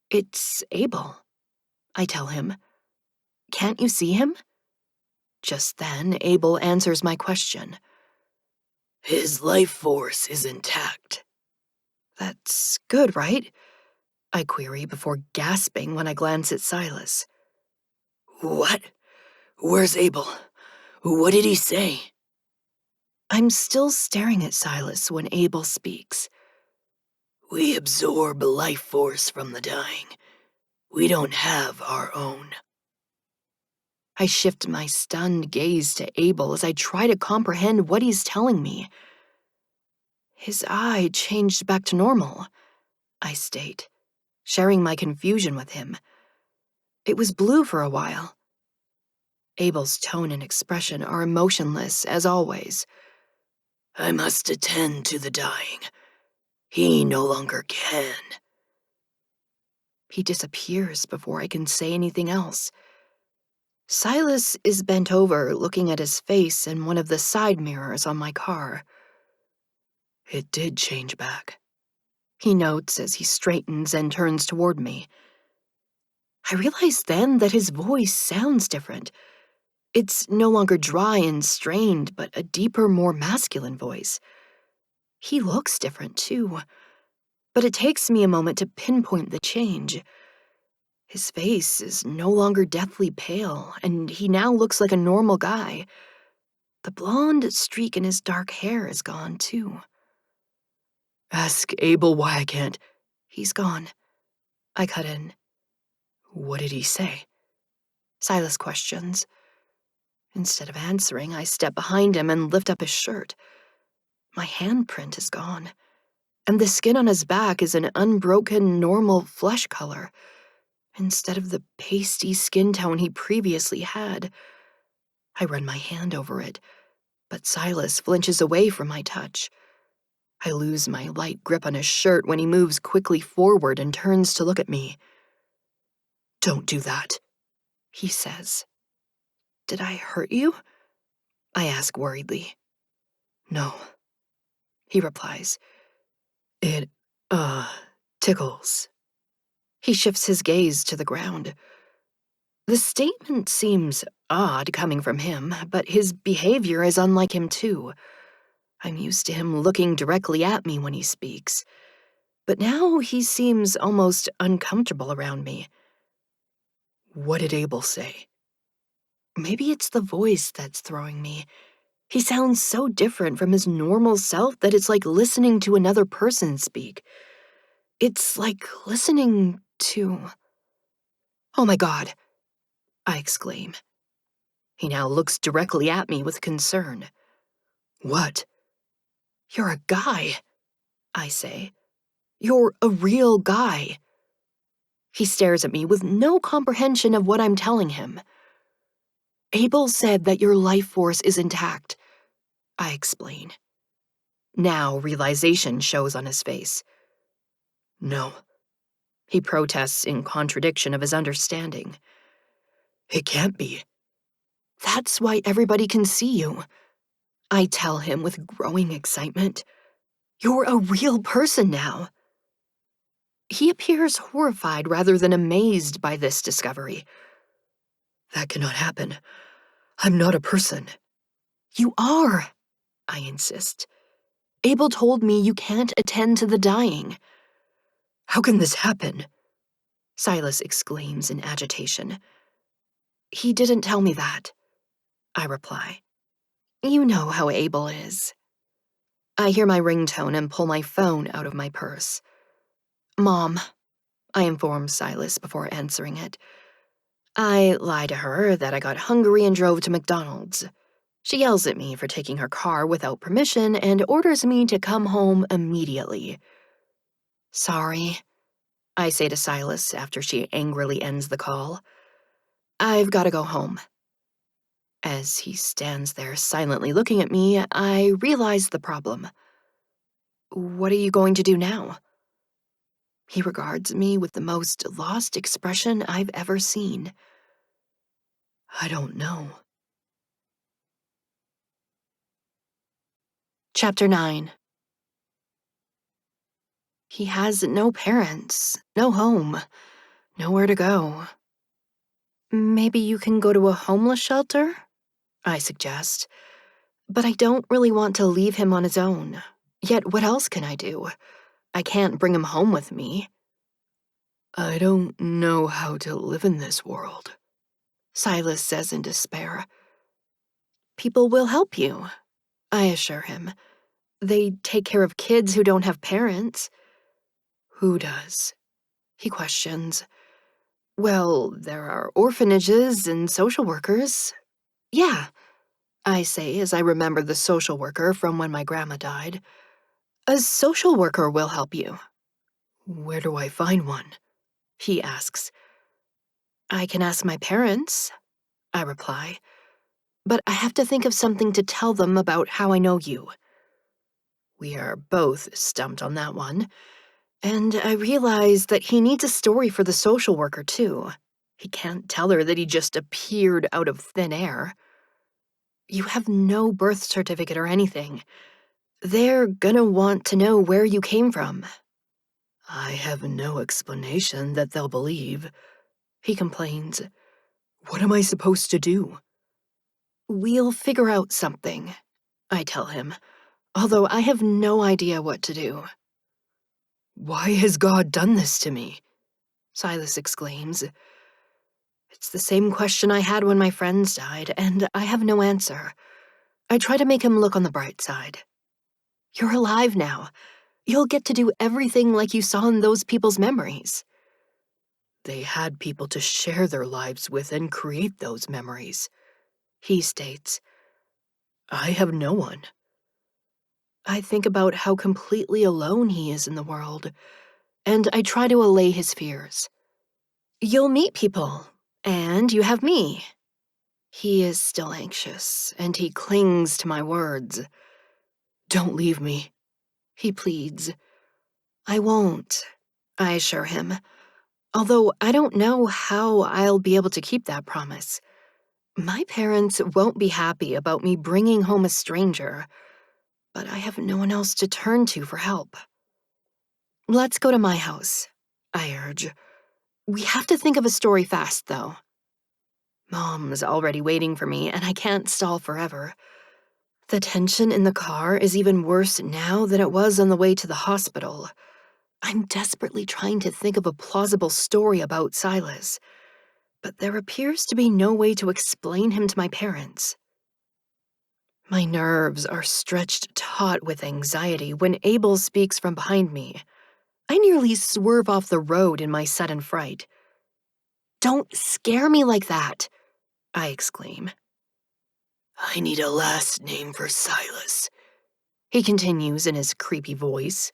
It's Abel, I tell him. Can't you see him? Just then, Abel answers my question. His life force is intact. That's good, right? I query before gasping when I glance at Silas. What? Where's Abel? What did he say? I'm still staring at Silas when Abel speaks. We absorb life force from the dying. We don't have our own. I shift my stunned gaze to Abel as I try to comprehend what he's telling me. His eye changed back to normal, I state, sharing my confusion with him. It was blue for a while. Abel's tone and expression are emotionless, as always. I must attend to the dying. He no longer can. He disappears before I can say anything else. Silas is bent over, looking at his face in one of the side mirrors on my car. It did change back, He notes as he straightens and turns toward me. I realize then that his voice sounds different. It's no longer dry and strained, but a deeper, more masculine voice. He looks different, too, but it takes me a moment to pinpoint the change. His face is no longer deathly pale, and he now looks like a normal guy. The blonde streak in his dark hair is gone, too. Ask Abel why I can't. He's gone. I cut in. What did he say? Silas questions. Instead of answering, I step behind him and lift up his shirt. My handprint is gone, and the skin on his back is an unbroken, normal flesh color, instead of the pasty skin tone he previously had. I run my hand over it, but Silas flinches away from my touch. I lose my light grip on his shirt when he moves quickly forward and turns to look at me. Don't do that, he says. Did I hurt you? I ask worriedly. No, He replies. It, tickles. He shifts his gaze to the ground. The statement seems odd coming from him, but his behavior is unlike him too. I'm used to him looking directly at me when he speaks, but now he seems almost uncomfortable around me. What did Abel say? Maybe it's the voice that's throwing me. He sounds so different from his normal self that it's like listening to another person speak. It's like listening to... Oh my God, I exclaim. He now looks directly at me with concern. What? You're a guy, I say. You're a real guy. He stares at me with no comprehension of what I'm telling him. Abel said that your life force is intact, I explain. Now realization shows on his face. No, He protests in contradiction of his understanding. it can't be. That's why everybody can see you, I tell him with growing excitement. You're a real person now. He appears horrified rather than amazed by this discovery. That cannot happen. I'm not a person. You are, I insist. Abel told me you can't attend to the dying. How can this happen? Silas exclaims in agitation. He didn't tell me that, I reply. You know how Abel is. I hear my ringtone and pull my phone out of my purse. Mom, I inform Silas before answering it. I lie to her that I got hungry and drove to McDonald's. She yells at me for taking her car without permission and orders me to come home immediately. Sorry, I say to Silas after she angrily ends the call. I've got to go home. As he stands there silently looking at me, I realize the problem. What are you going to do now? He regards me with the most lost expression I've ever seen. I don't know. Chapter 9. He has no parents, no home, nowhere to go. Maybe you can go to a homeless shelter? I suggest. But I don't really want to leave him on his own. Yet what else can I do? I can't bring him home with me. I don't know how to live in this world, Silas says in despair. People will help you, I assure him. They take care of kids who don't have parents. Who does? He questions. Well, there are orphanages and social workers. Yeah, I say as I remember the social worker from when my grandma died. A social worker will help you. Where do I find one? He asks. I can ask my parents, I reply. But I have to think of something to tell them about how I know you. We are both stumped on that one. And I realize that he needs a story for the social worker, too. He can't tell her that he just appeared out of thin air. You have no birth certificate or anything. They're gonna want to know where you came from. I have no explanation that they'll believe, He complains. What am I supposed to do? We'll figure out something, I tell him, although I have no idea what to do. Why has God done this to me? Silas exclaims. It's the same question I had when my friends died, and I have no answer. I try to make him look on the bright side. You're alive now. You'll get to do everything like you saw in those people's memories. They had people to share their lives with and create those memories, He states. I have no one. I think about how completely alone he is in the world, and I try to allay his fears. You'll meet people, and you have me. He is still anxious, and he clings to my words. Don't leave me, He pleads. I won't, I assure him, although I don't know how I'll be able to keep that promise. My parents won't be happy about me bringing home a stranger, but I have no one else to turn to for help. Let's go to my house, I urge. We have to think of a story fast, though. Mom's already waiting for me, and I can't stall forever. The tension in the car is even worse now than it was on the way to the hospital. I'm desperately trying to think of a plausible story about Silas, but there appears to be no way to explain him to my parents. My nerves are stretched taut with anxiety when Abel speaks from behind me. I nearly swerve off the road in my sudden fright. Don't scare me like that, I exclaim. I need a last name for Silas, He continues in his creepy voice.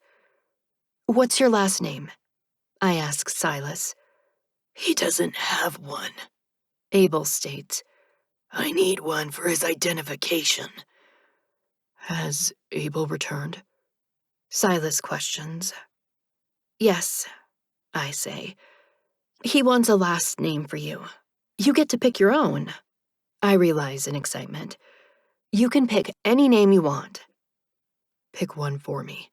What's your last name? I ask Silas. He doesn't have one, Abel states. I need one for his identification. Has Abel returned? Silas questions. Yes, I say. He wants a last name for you. You get to pick your own. I realize in excitement. You can pick any name you want. Pick one for me,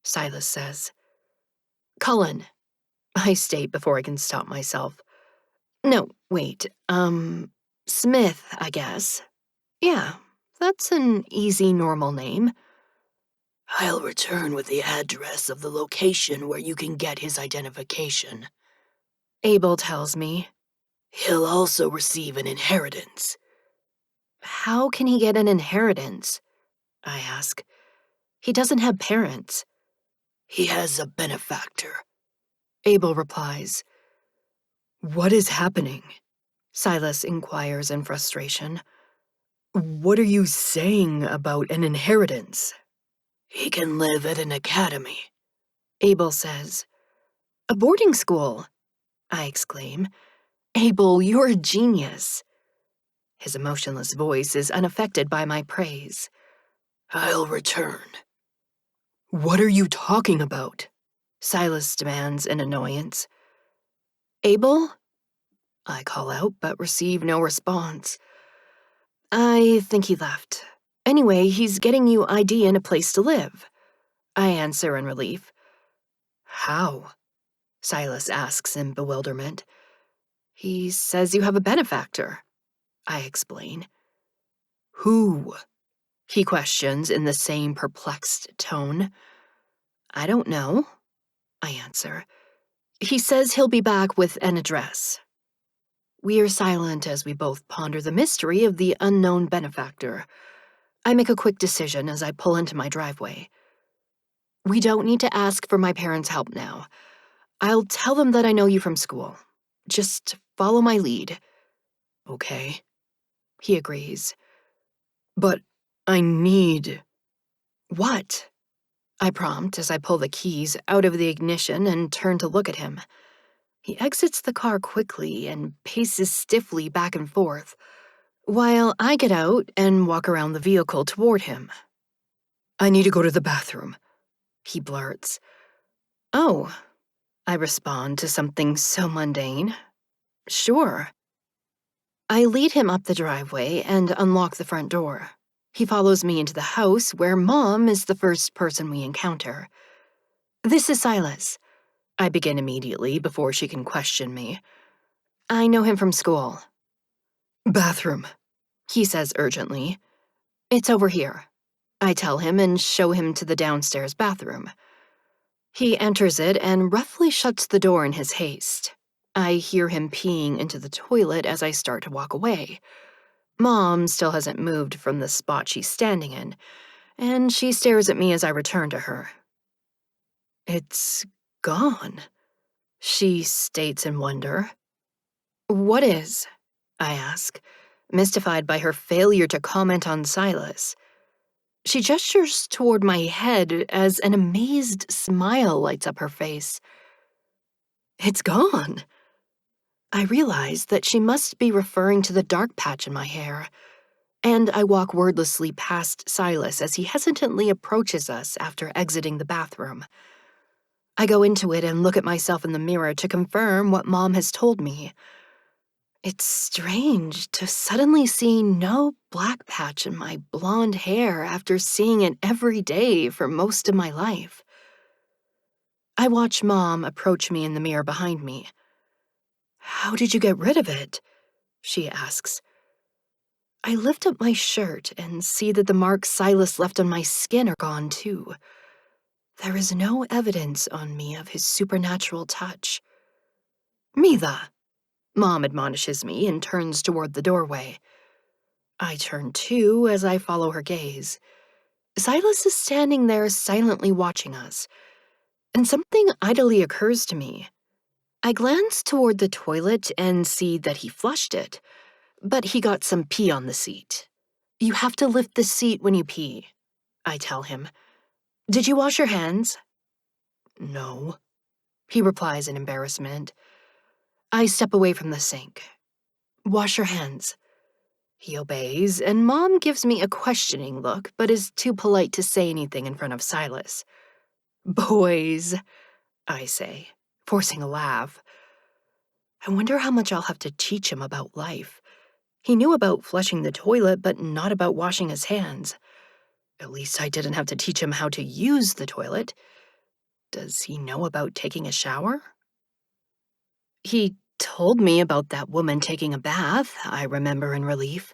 Silas says. Cullen, I state before I can stop myself. No, wait, Smith, I guess. Yeah, that's an easy, normal name. I'll return with the address of the location where you can get his identification. Abel tells me. He'll also receive an inheritance. How can he get an inheritance? I ask. He doesn't have parents. He has a benefactor. Abel replies. What is happening? Silas inquires in frustration. What are you saying about an inheritance? He can live at an academy. Abel says. A boarding school, I exclaim. Abel, you're a genius. His emotionless voice is unaffected by my praise. I'll return. What are you talking about? Silas demands in annoyance. Abel? I call out, but receive no response. I think he left. Anyway, he's getting you ID and a place to live. I answer in relief. How? Silas asks in bewilderment. He says you have a benefactor. I explain. Who? He questions in the same perplexed tone. I don't know, I answer. He says he'll be back with an address. We are silent as we both ponder the mystery of the unknown benefactor. I make a quick decision as I pull into my driveway. We don't need to ask for my parents' help now. I'll tell them that I know you from school. Just follow my lead. Okay, he agrees. But I need... What? I prompt as I pull the keys out of the ignition and turn to look at him. He exits the car quickly and paces stiffly back and forth, while I get out and walk around the vehicle toward him. I need to go to the bathroom, he blurts. Oh, I respond to something so mundane. Sure. I lead him up the driveway and unlock the front door. He follows me into the house where Mom is the first person we encounter. This is Silas. I begin immediately before she can question me. I know him from school. Bathroom, he says urgently. It's over here. I tell him and show him to the downstairs bathroom. He enters it and roughly shuts the door in his haste. I hear him peeing into the toilet as I start to walk away. Mom still hasn't moved from the spot she's standing in, and she stares at me as I return to her. It's gone, she states in wonder. What is? I ask, mystified by her failure to comment on Silas. She gestures toward my head as an amazed smile lights up her face. It's gone. I realize that she must be referring to the dark patch in my hair, and I walk wordlessly past Silas as he hesitantly approaches us after exiting the bathroom. I go into it and look at myself in the mirror to confirm what Mom has told me. It's strange to suddenly see no black patch in my blonde hair after seeing it every day for most of my life. I watch Mom approach me in the mirror behind me. How did you get rid of it? She asks. I lift up my shirt and see that the marks Silas left on my skin are gone too. There is no evidence on me of his supernatural touch. Mila, Mom admonishes me and turns toward the doorway. I turn too as I follow her gaze. Silas is standing there silently watching us, and something idly occurs to me. I glance toward the toilet and see that he flushed it, but he got some pee on the seat. You have to lift the seat when you pee, I tell him. Did you wash your hands? No, he replies in embarrassment. I step away from the sink. Wash your hands. He obeys, and Mom gives me a questioning look, but is too polite to say anything in front of Silas. Boys, I say, forcing a laugh. I wonder how much I'll have to teach him about life. He knew about flushing the toilet, but not about washing his hands. At least I didn't have to teach him how to use the toilet. Does he know about taking a shower? He told me about that woman taking a bath, I remember in relief.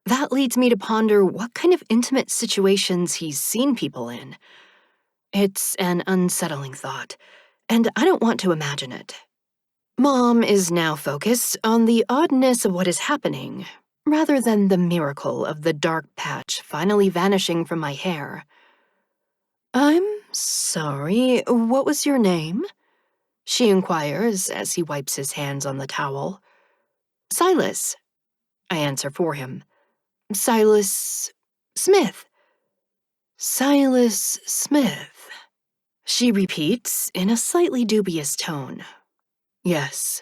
That leads me to ponder what kind of intimate situations he's seen people in. It's an unsettling thought, and I don't want to imagine it. Mom is now focused on the oddness of what is happening, rather than the miracle of the dark patch finally vanishing from my hair. I'm sorry, what was your name? She inquires as he wipes his hands on the towel. Silas, I answer for him. Silas Smith. Silas Smith, she repeats in a slightly dubious tone. Yes,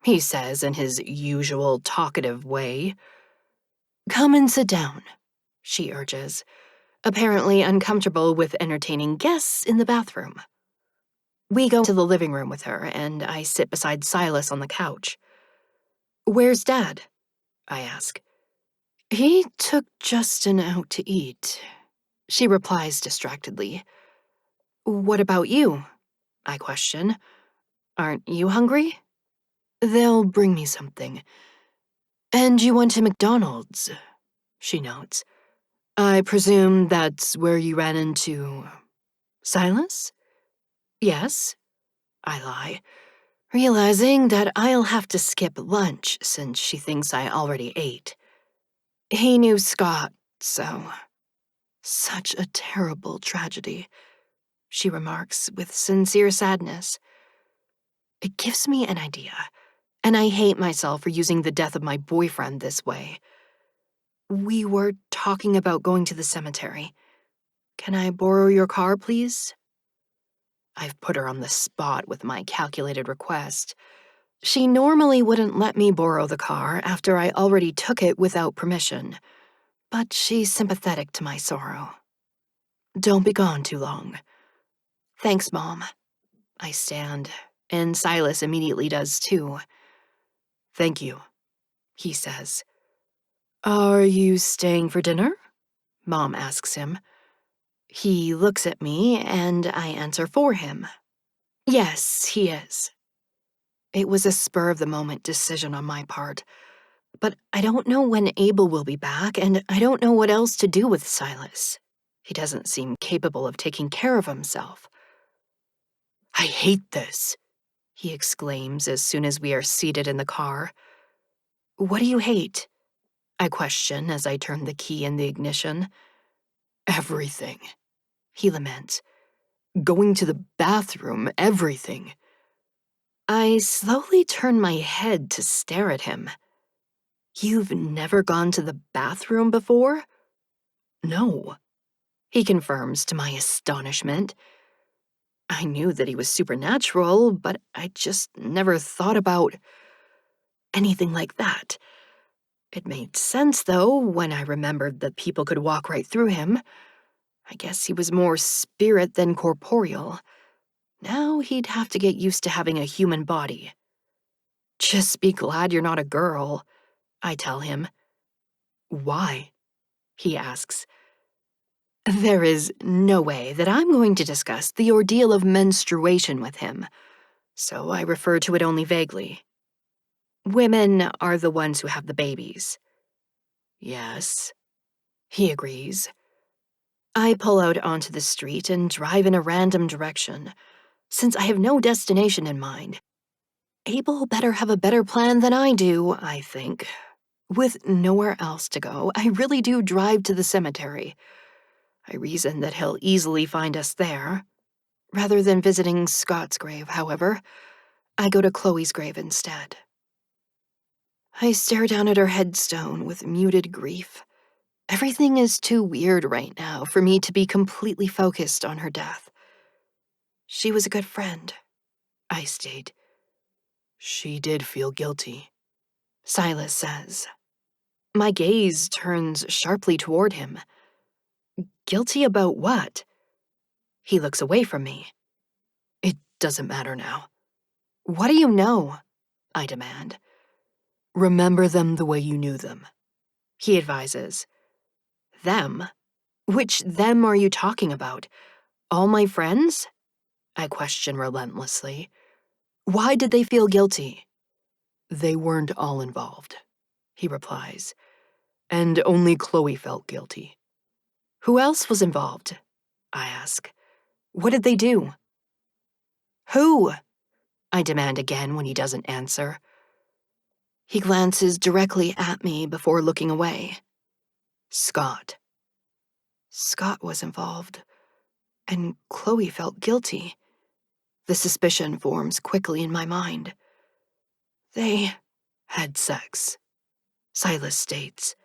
he says in his usual talkative way. Come and sit down, she urges, apparently uncomfortable with entertaining guests in the bathroom. We go to the living room with her, and I sit beside Silas on the couch. Where's Dad? I ask. He took Justin out to eat, she replies distractedly. What about you? I question. Aren't you hungry? They'll bring me something. And you went to McDonald's, she notes. I presume that's where you ran into Silas? Yes, I lie, realizing that I'll have to skip lunch since she thinks I already ate. He knew Scott, so. Such a terrible tragedy, she remarks with sincere sadness. It gives me an idea, and I hate myself for using the death of my boyfriend this way. We were talking about going to the cemetery. Can I borrow your car, please? I've put her on the spot with my calculated request. She normally wouldn't let me borrow the car after I already took it without permission, but she's sympathetic to my sorrow. Don't be gone too long. Thanks, Mom. I stand, and Silas immediately does too. Thank you, he says. Are you staying for dinner? Mom asks him. He looks at me, and I answer for him. Yes, he is. It was a spur-of-the-moment decision on my part, but I don't know when Abel will be back, and I don't know what else to do with Silas. He doesn't seem capable of taking care of himself. I hate this, he exclaims as soon as we are seated in the car. What do you hate? I question as I turn the key in the ignition. Everything, he laments. Going to the bathroom, everything. I slowly turn my head to stare at him. You've never gone to the bathroom before? No, he confirms to my astonishment. I knew that he was supernatural, but I just never thought about anything like that. It made sense, though, when I remembered that people could walk right through him. I guess he was more spirit than corporeal. Now he'd have to get used to having a human body. Just be glad you're not a girl, I tell him. Why? He asks. There is no way that I'm going to discuss the ordeal of menstruation with him, so I refer to it only vaguely. Women are the ones who have the babies. Yes, he agrees. I pull out onto the street and drive in a random direction, since I have no destination in mind. Abel better have a better plan than I do, I think. With nowhere else to go, I really do drive to the cemetery. I reason that he'll easily find us there. Rather than visiting Scott's grave, however, I go to Chloe's grave instead. I stare down at her headstone with muted grief. Everything is too weird right now for me to be completely focused on her death. She was a good friend, I state. She did feel guilty, Silas says. My gaze turns sharply toward him. Guilty about what? He looks away from me. It doesn't matter now. What do you know? I demand. Remember them the way you knew them, He advises. Them? Which them are you talking about? All my friends? I question relentlessly. Why did they feel guilty? They weren't all involved, he replies, and only Chloe felt guilty. Who else was involved? I ask. What did they do? Who? I demand again when he doesn't answer. He glances directly at me before looking away. Scott. Scott was involved, and Chloe felt guilty. The suspicion forms quickly in my mind. They Had sex, Silas states.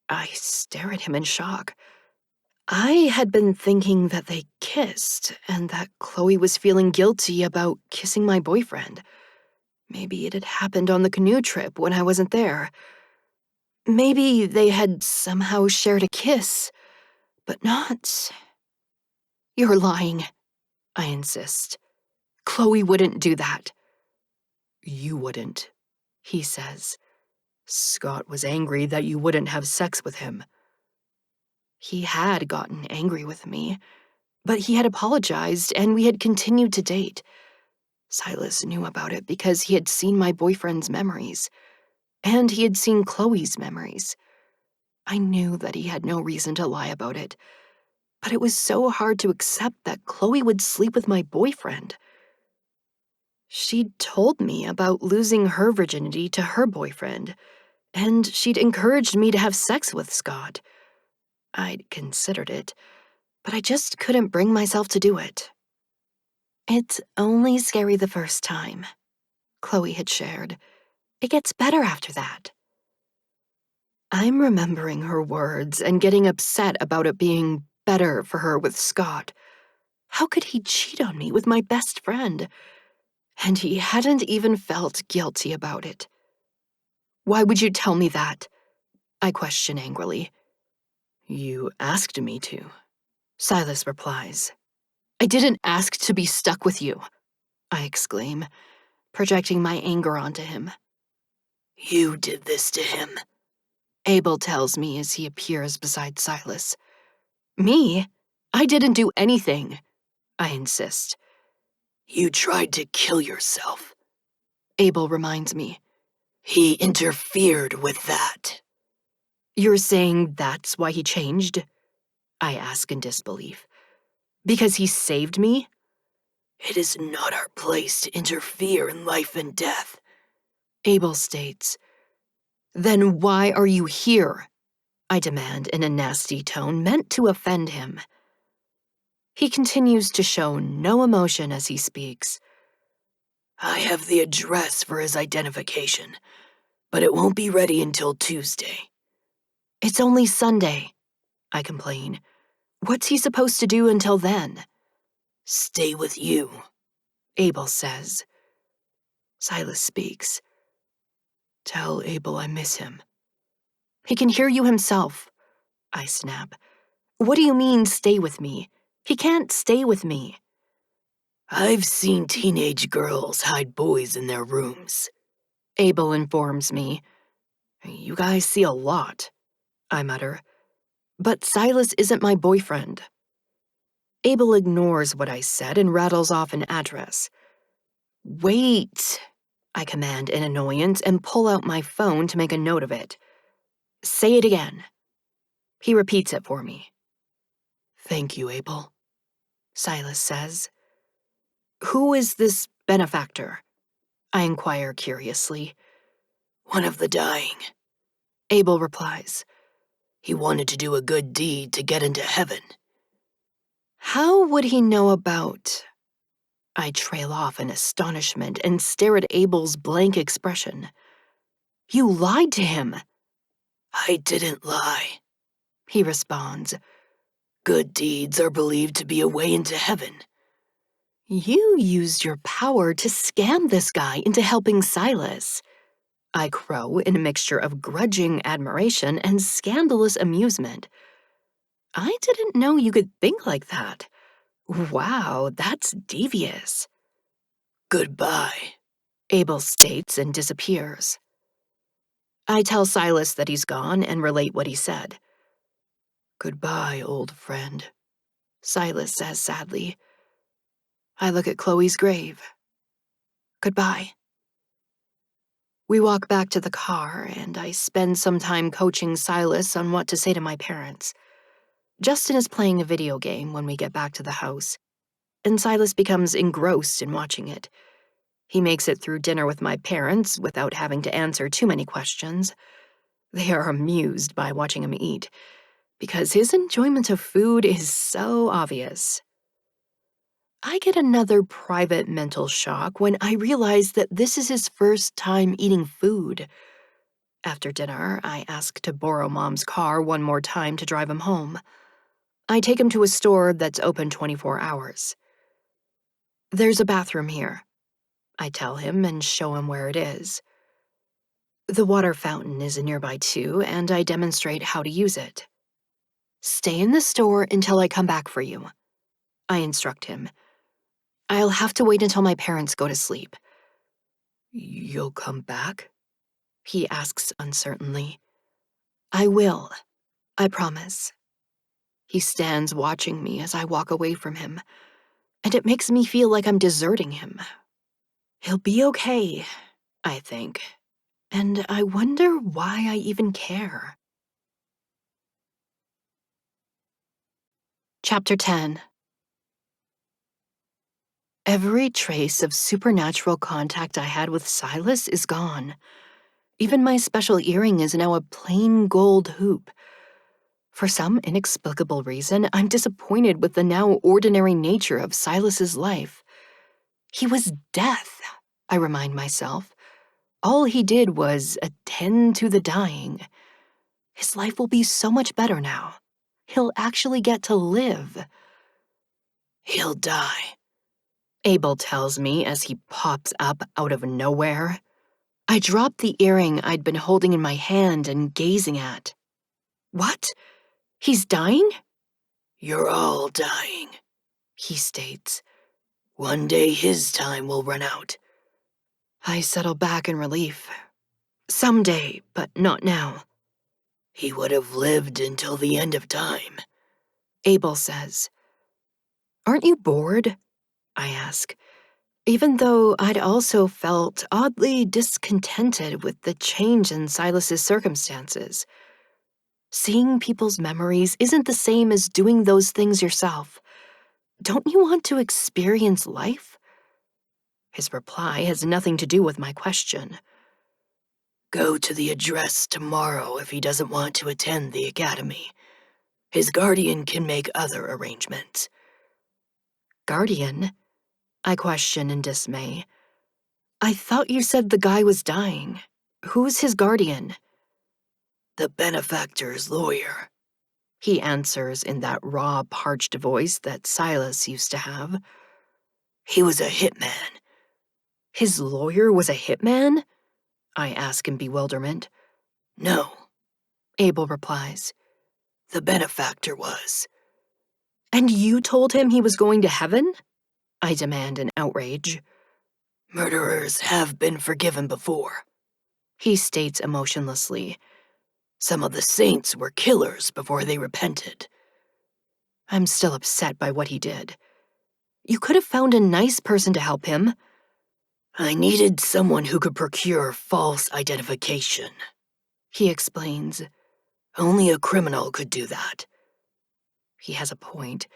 I stare at him in shock. I had been thinking that they kissed, and that Chloe was feeling guilty about kissing my boyfriend. Maybe it had happened on the canoe trip when I wasn't there. Maybe they had somehow shared a kiss, but not... You're lying, I insist. Chloe wouldn't do that. You wouldn't, he says. Scott was angry that you wouldn't have sex with him. He had gotten angry with me, but he had apologized and we had continued to date. Silas knew about it because he had seen my boyfriend's memories, and he had seen Chloe's memories. I knew that he had no reason to lie about it, but it was so hard to accept that Chloe would sleep with my boyfriend. She'd told me about losing her virginity to her boyfriend, and she'd encouraged me to have sex with Scott. I'd considered it, but I just couldn't bring myself to do it. It's only scary the first time, Chloe had shared. It gets better after that. I'm remembering her words and getting upset about it being better for her with Scott. How could he cheat on me with my best friend? And he hadn't even felt guilty about it. Why would you tell me that? I question angrily. You asked me to, Silas replies. I didn't ask to be stuck with you, I exclaim, projecting my anger onto him. You did this to him, Abel tells me as he appears beside Silas. Me? I didn't do anything, I insist. You tried to kill yourself, Abel reminds me. He interfered with that. You're saying that's why he changed? I ask in disbelief. Because he saved me? It is not our place to interfere in life and death, Abel states. Then why are you here? I demand in a nasty tone meant to offend him. He continues to show no emotion as he speaks. I have the address for his identification, but it won't be ready until Tuesday. It's only Sunday, I complain. What's he supposed to do until then? Stay with you, Abel says. Silas speaks. Tell Abel I miss him. He can hear you himself, I snap. What do you mean, stay with me? He can't stay with me. I've seen teenage girls hide boys in their rooms, Abel informs me. You guys see a lot, I mutter. But Silas isn't my boyfriend. Abel ignores what I said and rattles off an address. Wait, I command in annoyance and pull out my phone to make a note of it. Say it again. He repeats it for me. Thank you, Abel, Silas says. Who is this benefactor? I inquire curiously. One of the dying, Abel replies. He wanted to do a good deed to get into heaven. How would he know about... I trail off in astonishment and stare at Abel's blank expression. You lied to him. I didn't lie, He responds. Good deeds are believed to be a way into heaven. You used your power to scam this guy into helping Silas. I crow in a mixture of grudging admiration and scandalous amusement. I didn't know you could think like that. Wow, that's devious. Goodbye. Abel states and disappears. I tell Silas that he's gone and relate what he said. Goodbye, old friend. Silas says sadly. I look at Chloe's grave. Goodbye. We walk back to the car, and I spend some time coaching Silas on what to say to my parents. Justin is playing a video game when we get back to the house, and Silas becomes engrossed in watching it. He makes it through dinner with my parents without having to answer too many questions. They are amused by watching him eat, because his enjoyment of food is so obvious. I get another private mental shock when I realize that this is his first time eating food. After dinner, I ask to borrow Mom's car one more time to drive him home. I take him to a store that's open 24 hours. There's a bathroom here, I tell him and show him where it is. The water fountain is nearby too, and I demonstrate how to use it. Stay in the store until I come back for you, I instruct him. I'll have to wait until my parents go to sleep. You'll come back? He asks uncertainly. I will, I promise. He stands watching me as I walk away from him, and it makes me feel like I'm deserting him. He'll be okay, I think, and I wonder why I even care. Chapter 10. Every trace of supernatural contact I had with Silas is gone. Even my special earring is now a plain gold hoop. For some inexplicable reason, I'm disappointed with the now ordinary nature of Silas's life. He was death, I remind myself. All he did was attend to the dying. His life will be so much better now. He'll actually get to live. He'll die, Abel tells me as he pops up out of nowhere. I drop the earring I'd been holding in my hand and gazing at. What? He's dying? You're all dying, He states. One day his time will run out. I settle back in relief. Someday, but not now, He would have lived until the end of time. Abel says. Aren't you bored? I ask, even though I'd also felt oddly discontented with the change in Silas's circumstances. Seeing people's memories isn't the same as doing those things yourself. Don't you want to experience life? His reply has nothing to do with my question. Go to the address tomorrow if he doesn't want to attend the academy. His guardian can make other arrangements. Guardian? I question in dismay. I thought you said the guy was dying. Who's his guardian? The benefactor's lawyer. He answers in that raw, parched voice that Silas used to have. He was a hitman. His lawyer was a hitman? I ask in bewilderment. No, Abel replies. the benefactor was. And you told him he was going to heaven? I demand in outrage. Murderers have been forgiven before. He states emotionlessly. Some of the saints were killers before they repented. I'm still upset by what he did. You could have found a nice person to help him. I needed someone who could procure false identification. He explains. Only a criminal could do that. He has a point,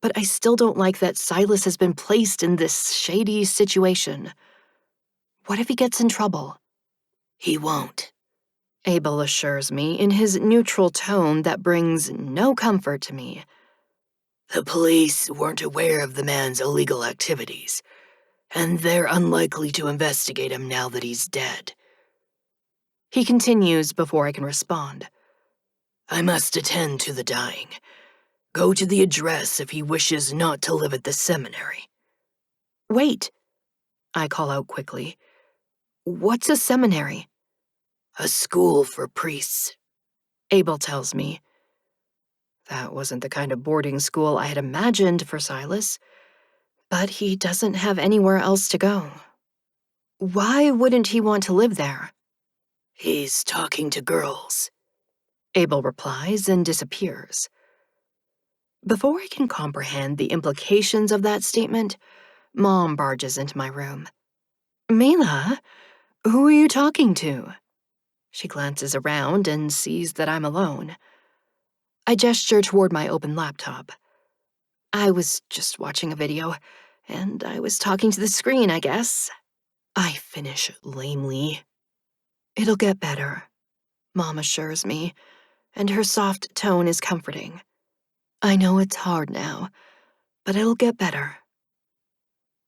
but I still don't like that Silas has been placed in this shady situation. What if he gets in trouble? He won't. Abel assures me in his neutral tone that brings no comfort to me. The police weren't aware of the man's illegal activities, and they're unlikely to investigate him now that he's dead. He continues before I can respond. I must attend to the dying. Go to the address if he wishes not to live at the seminary. Wait, I call out quickly. What's a seminary? A school for priests, Abel tells me. That wasn't the kind of boarding school I had imagined for Silas, but he doesn't have anywhere else to go. Why wouldn't he want to live there? He's talking to girls. Abel replies and disappears. Before I can comprehend the implications of that statement, Mom barges into my room. Mila, who are you talking to? She glances around and sees that I'm alone. I gesture toward my open laptop. I was just watching a video, and I was talking to the screen, I guess. I finish lamely. It'll get better, Mom assures me, and her soft tone is comforting. I know it's hard now, but it'll get better.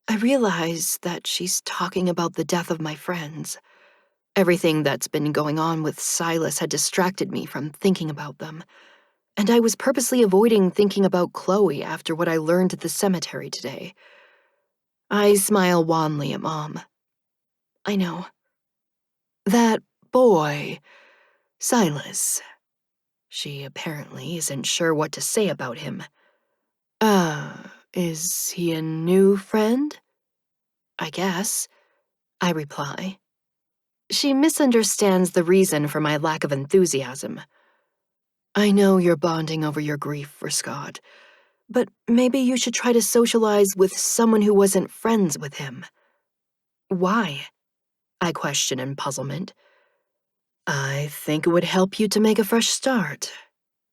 I realize that she's talking about the death of my friends. Everything that's been going on with Silas had distracted me from thinking about them, and I was purposely avoiding thinking about Chloe after what I learned at the cemetery today. I smile wanly at Mom. I know. That boy, Silas. She apparently isn't sure what to say about him. Is he a new friend? I guess, I reply. She misunderstands the reason for my lack of enthusiasm. I know you're bonding over your grief for Scott, but maybe you should try to socialize with someone who wasn't friends with him. Why? I question in puzzlement. I think it would help you to make a fresh start,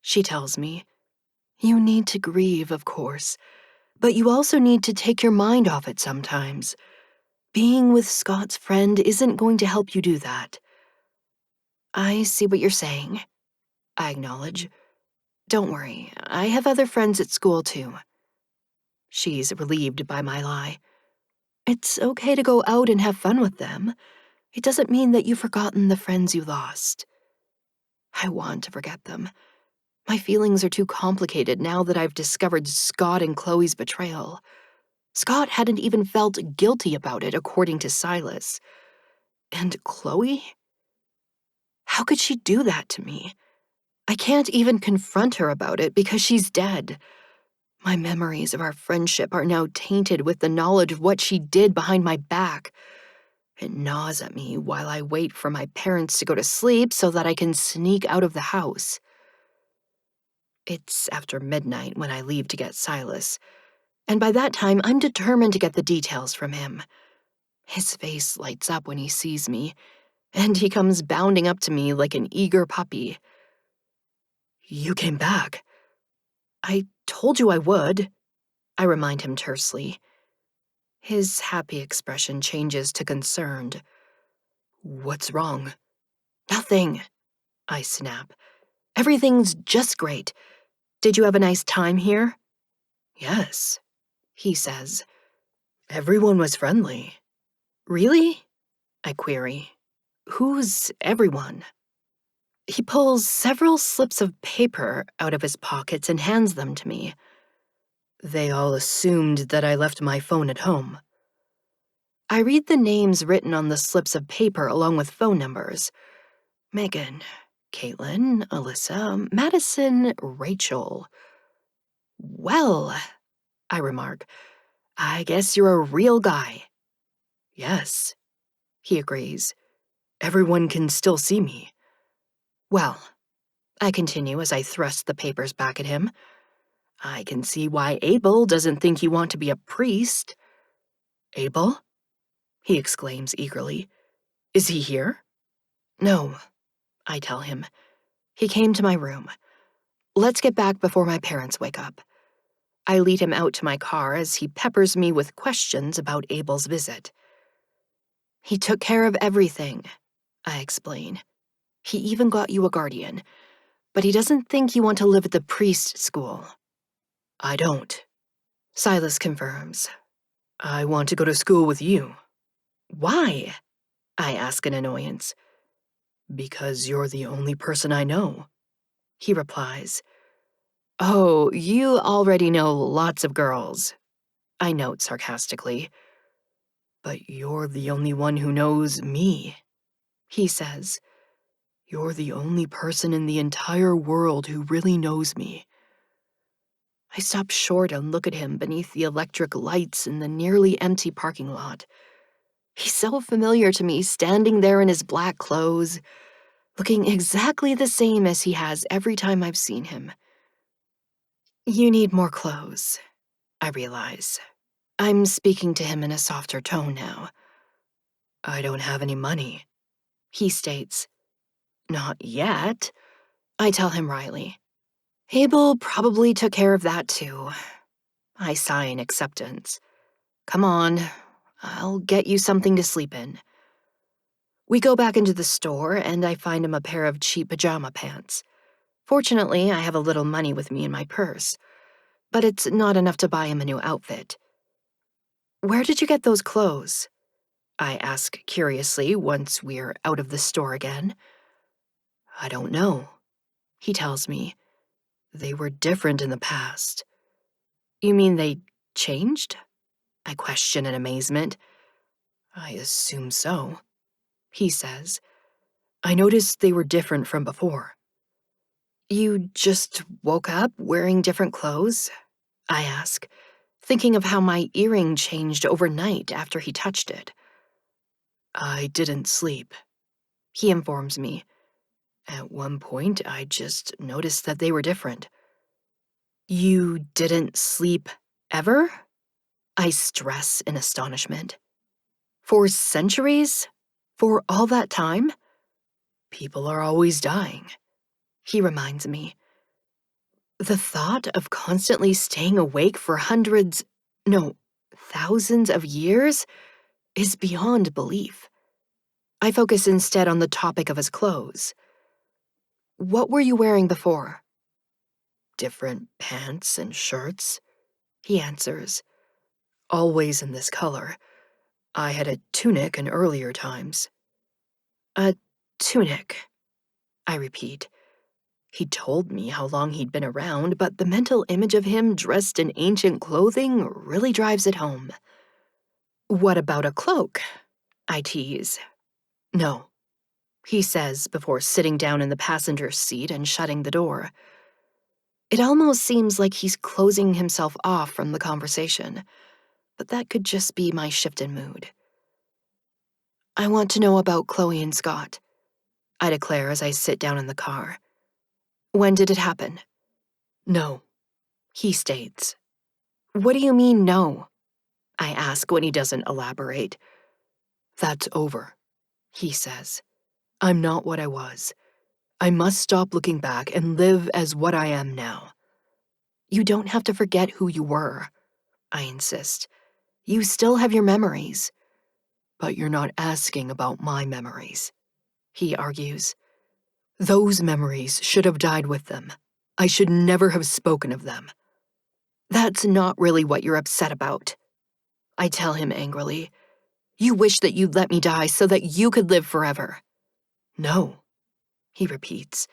she tells me. You need to grieve, of course, but you also need to take your mind off it sometimes. Being with Scott's friend isn't going to help you do that. I see what you're saying, I acknowledge. Don't worry, I have other friends at school too. She's relieved by my lie. It's okay to go out and have fun with them. It doesn't mean that you've forgotten the friends you lost. I want to forget them. My feelings are too complicated now that I've discovered Scott and Chloe's betrayal. Scott hadn't even felt guilty about it, according to Silas. And Chloe? How could she do that to me? I can't even confront her about it because she's dead. My memories of our friendship are now tainted with the knowledge of what she did behind my back. It gnaws at me while I wait for my parents to go to sleep so that I can sneak out of the house. It's after midnight when I leave to get Silas, and by that time I'm determined to get the details from him. His face lights up when he sees me, and he comes bounding up to me like an eager puppy. You came back. I told you I would, I remind him tersely. His happy expression changes to concerned. What's wrong? Nothing, I snap. Everything's just great. Did you have a nice time here? Yes, he says. Everyone was friendly. Really? I query. Who's everyone? He pulls several slips of paper out of his pockets and hands them to me. They all assumed that I left my phone at home. I read the names written on the slips of paper along with phone numbers. Megan, Caitlin, Alyssa, Madison, Rachel. Well, I remark, I guess you're a real guy. Yes, he agrees. Everyone can still see me. Well, I continue as I thrust the papers back at him. I can see why Abel doesn't think you want to be a priest. Abel? He exclaims eagerly. Is he here? No, I tell him. He came to my room. Let's get back before my parents wake up. I lead him out to my car as he peppers me with questions about Abel's visit. He took care of everything, I explain. He even got you a guardian, but he doesn't think you want to live at the priest school. I don't. Silas confirms. I want to go to school with you. Why? I ask in annoyance. Because you're the only person I know, he replies. Oh, you already know lots of girls, I note sarcastically. But you're the only one who knows me, he says. You're the only person in the entire world who really knows me. I stop short and look at him beneath the electric lights in the nearly empty parking lot. He's so familiar to me, standing there in his black clothes, looking exactly the same as he has every time I've seen him. You need more clothes, I realize. I'm speaking to him in a softer tone now. I don't have any money, He states. Not yet, I tell him wryly. Abel probably took care of that too. I sigh in acceptance. Come on, I'll get you something to sleep in. We go back into the store, and I find him a pair of cheap pajama pants. Fortunately, I have a little money with me in my purse, but it's not enough to buy him a new outfit. Where did you get those clothes? I ask curiously once we're out of the store again. I don't know, He tells me. they were different in the past. You mean they changed? I question in amazement. I assume so, He says. I noticed they were different from before. You just woke up wearing different clothes? I ask, thinking of how my earring changed overnight after he touched it. I didn't sleep. He informs me. At one point, I just noticed that they were different. You didn't sleep ever? I stress in astonishment. For centuries? For all that time? People are always dying, He reminds me. The thought of constantly staying awake for hundreds, no, thousands of years is beyond belief. I focus instead on the topic of his clothes. What were you wearing before? different pants and shirts, He answers. always in this color. I had a tunic in earlier times. A tunic, I repeat. He told me how long he'd been around, but the mental image of him dressed in ancient clothing really drives it home. What about a cloak? I tease. No, He says before sitting down in the passenger seat and shutting the door. It almost seems like he's closing himself off from the conversation, but that could just be my shift in mood. I want to know about Chloe and Scott, I declare as I sit down in the car. When did it happen? no, He states. What do you mean, no? I ask when he doesn't elaborate. that's over, He says. I'm not what I was. I must stop looking back and live as what I am now. You don't have to forget who you were, I insist. You still have your memories. But you're not asking about my memories. He argues. Those memories should have died with them. I should never have spoken of them. That's not really what you're upset about, I tell him angrily. You wish that you'd let me die so that you could live forever. No, He repeats,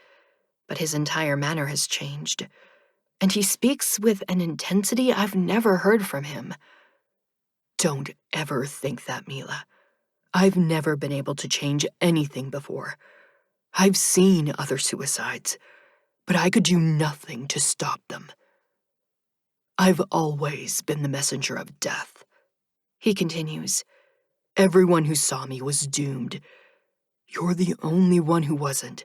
but his entire manner has changed, and he speaks with an intensity I've never heard from him. don't ever think that, Mila. I've never been able to change anything before. I've seen other suicides, but I could do nothing to stop them. I've always been the messenger of death. He continues. Everyone who saw me was doomed. You're the only one who wasn't,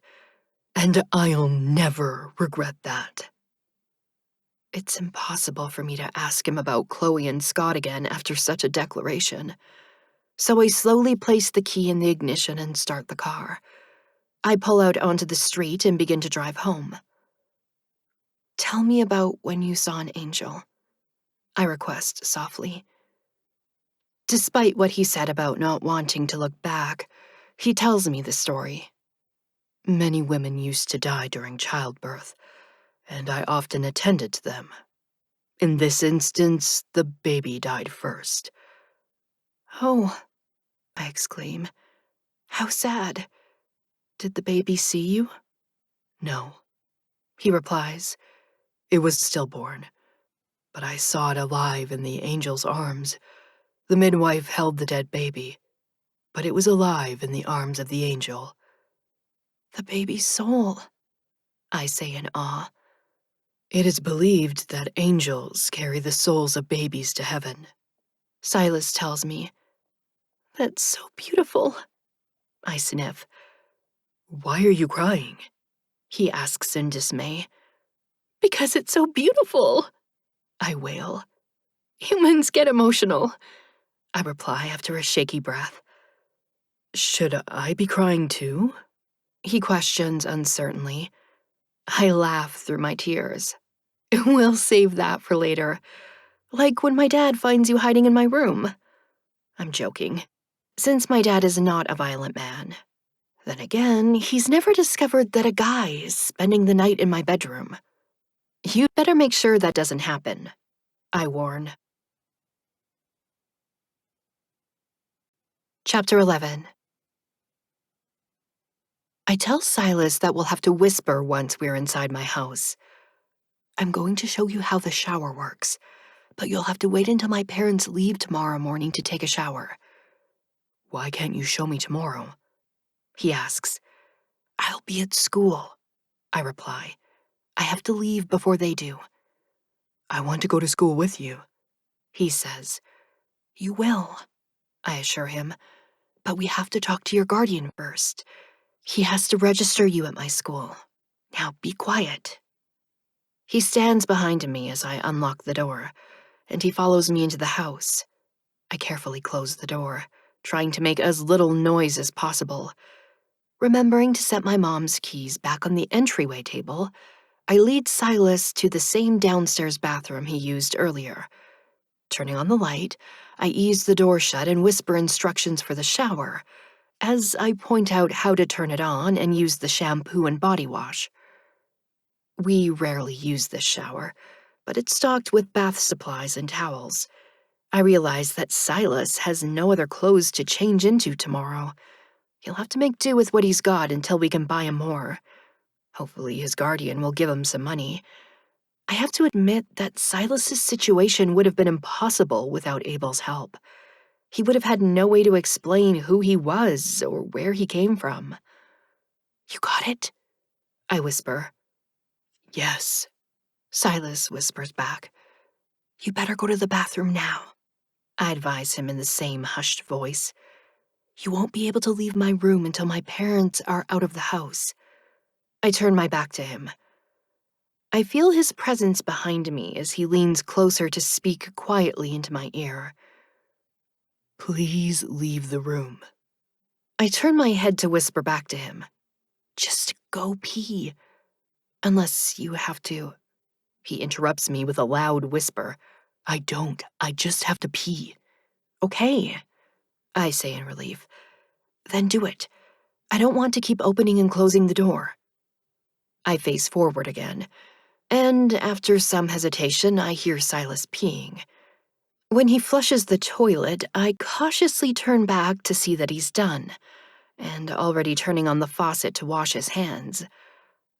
and I'll never regret that. It's impossible for me to ask him about Chloe and Scott again after such a declaration. So I slowly place the key in the ignition and start the car. I pull out onto the street and begin to drive home. Tell me about when you saw an angel, I request softly. Despite what he said about not wanting to look back, he tells me the story. Many women used to die during childbirth, and I often attended to them. In this instance, the baby died first. Oh, I exclaim. How sad. Did the baby see you? No, He replies. it was stillborn, but I saw it alive in the angel's arms. The midwife held the dead baby, but it was alive in the arms of the angel. The baby's soul, I say in awe. It is believed that angels carry the souls of babies to heaven. Silas tells me. That's so beautiful, I sniff. Why are you crying? He asks in dismay. Because it's so beautiful, I wail. Humans get emotional, I reply after a shaky breath. Should I be crying too? He questions uncertainly. I laugh through my tears. We'll save that for later. Like when my dad finds you hiding in my room. I'm joking, since my dad is not a violent man. Then again, he's never discovered that a guy is spending the night in my bedroom. You'd better make sure that doesn't happen, I warn. Chapter 11. I tell Silas that we'll have to whisper once we're inside my house. I'm going to show you how the shower works, but you'll have to wait until my parents leave tomorrow morning to take a shower. Why can't you show me tomorrow? He asks. I'll be at school, I reply. I have to leave before they do. I want to go to school with you, He says. You will, I assure him, but we have to talk to your guardian first. He has to register you at my school. Now be quiet. He stands behind me as I unlock the door, and he follows me into the house. I carefully close the door, trying to make as little noise as possible. Remembering to set my mom's keys back on the entryway table, I lead Silas to the same downstairs bathroom he used earlier. Turning on the light, I ease the door shut and whisper instructions for the shower, as I point out how to turn it on and use the shampoo and body wash. We rarely use this shower, but it's stocked with bath supplies and towels. I realize that Silas has no other clothes to change into tomorrow. He'll have to make do with what he's got until we can buy him more. Hopefully his guardian will give him some money. I have to admit that Silas's situation would have been impossible without Abel's help. He would have had no way to explain who he was or where he came from. You got it? I whisper. Yes, Silas whispers back. You better go to the bathroom now, I advise him in the same hushed voice. You won't be able to leave my room until my parents are out of the house. I turn my back to him. I feel his presence behind me as he leans closer to speak quietly into my ear. Please leave the room. I turn my head to whisper back to him. Just go pee. Unless you have to. He interrupts me with a loud whisper. I don't. I just have to pee. Okay, I say in relief. Then do it. I don't want to keep opening and closing the door. I face forward again, and after some hesitation, I hear Silas peeing. When he flushes the toilet, I cautiously turn back to see that he's done, and already turning on the faucet to wash his hands.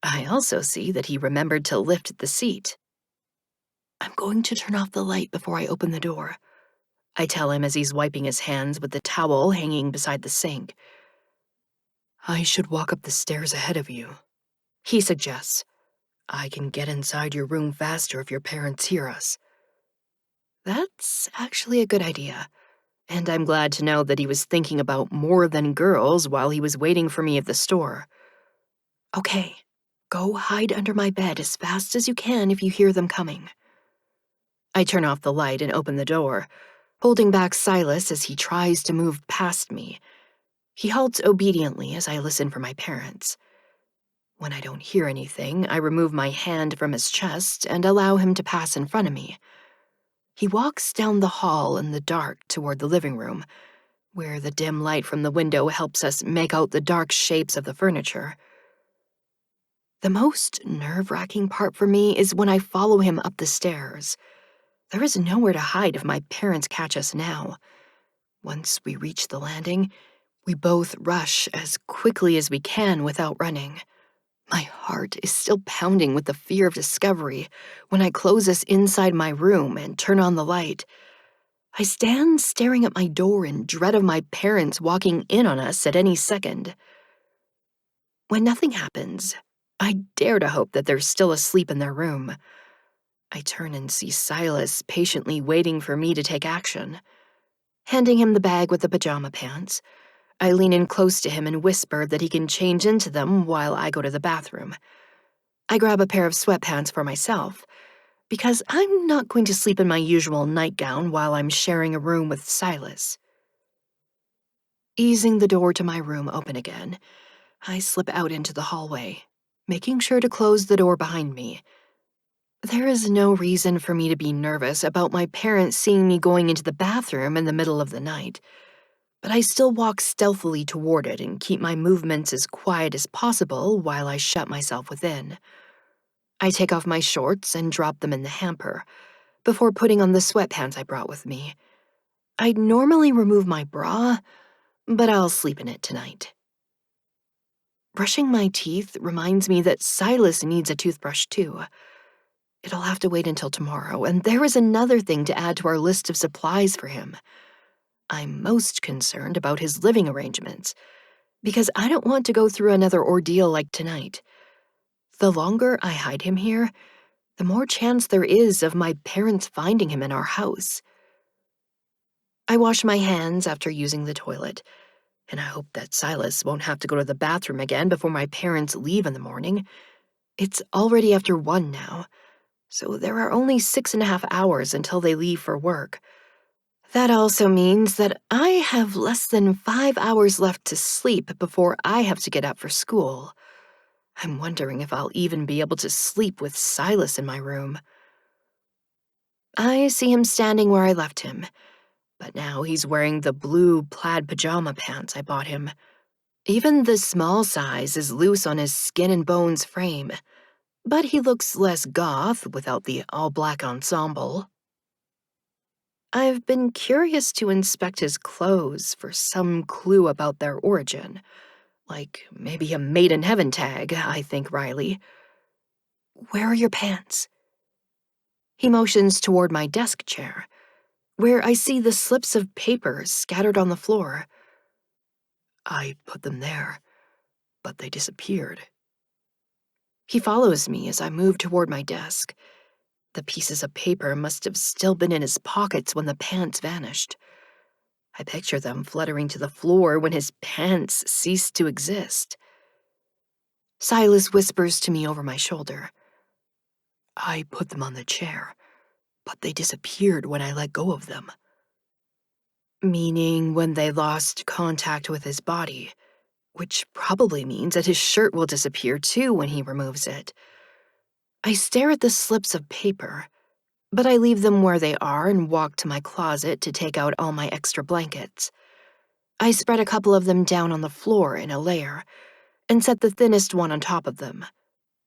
I also see that he remembered to lift the seat. I'm going to turn off the light before I open the door, I tell him as he's wiping his hands with the towel hanging beside the sink. I should walk up the stairs ahead of you, He suggests. I can get inside your room faster if your parents hear us. That's actually a good idea, and I'm glad to know that he was thinking about more than girls while he was waiting for me at the store. Okay, go hide under my bed as fast as you can if you hear them coming. I turn off the light and open the door, holding back Silas as he tries to move past me. He halts obediently as I listen for my parents. When I don't hear anything, I remove my hand from his chest and allow him to pass in front of me. He walks down the hall in the dark toward the living room, where the dim light from the window helps us make out the dark shapes of the furniture. The most nerve-wracking part for me is when I follow him up the stairs. There is nowhere to hide if my parents catch us now. Once we reach the landing, we both rush as quickly as we can without running. My heart is still pounding with the fear of discovery when I close us inside my room and turn on the light. I stand staring at my door in dread of my parents walking in on us at any second. When nothing happens, I dare to hope that they're still asleep in their room. I turn and see Silas patiently waiting for me to take action. Handing him the bag with the pajama pants, I lean in close to him and whisper that he can change into them while I go to the bathroom. I grab a pair of sweatpants for myself, because I'm not going to sleep in my usual nightgown while I'm sharing a room with Silas. Easing the door to my room open again, I slip out into the hallway, making sure to close the door behind me. There is no reason for me to be nervous about my parents seeing me going into the bathroom in the middle of the night, but I still walk stealthily toward it and keep my movements as quiet as possible while I shut myself within. I take off my shorts and drop them in the hamper, before putting on the sweatpants I brought with me. I'd normally remove my bra, but I'll sleep in it tonight. Brushing my teeth reminds me that Silas needs a toothbrush too. It'll have to wait until tomorrow, and there is another thing to add to our list of supplies for him. I'm most concerned about his living arrangements, because I don't want to go through another ordeal like tonight. The longer I hide him here, the more chance there is of my parents finding him in our house. I wash my hands after using the toilet, and I hope that Silas won't have to go to the bathroom again before my parents leave in the morning. It's already after 1 now, so there are only 6.5 hours until they leave for work. That also means that I have less than 5 hours left to sleep before I have to get up for school. I'm wondering if I'll even be able to sleep with Silas in my room. I see him standing where I left him, but now he's wearing the blue plaid pajama pants I bought him. Even the small size is loose on his skin and bones frame, but he looks less goth without the all-black ensemble. I've been curious to inspect his clothes for some clue about their origin, like maybe a Made in Heaven tag, I think Riley. Where are your pants? He motions toward my desk chair, where I see the slips of paper scattered on the floor. I put them there, but they disappeared. He follows me as I move toward my desk. The pieces of paper must have still been in his pockets when the pants vanished. I picture them fluttering to the floor when his pants ceased to exist. Silas whispers to me over my shoulder. I put them on the chair, but they disappeared when I let go of them. Meaning when they lost contact with his body, which probably means that his shirt will disappear too when he removes it. I stare at the slips of paper, but I leave them where they are and walk to my closet to take out all my extra blankets. I spread a couple of them down on the floor in a layer and set the thinnest one on top of them,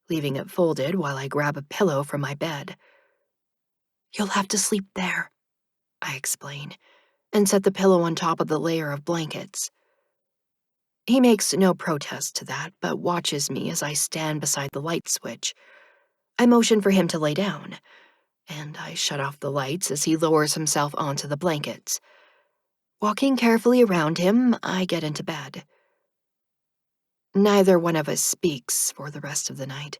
leaving it folded while I grab a pillow from my bed. You'll have to sleep there, I explain, and set the pillow on top of the layer of blankets. He makes no protest to that, but watches me as I stand beside the light switch. I motion for him to lay down, and I shut off the lights as he lowers himself onto the blankets. Walking carefully around him, I get into bed. Neither one of us speaks for the rest of the night,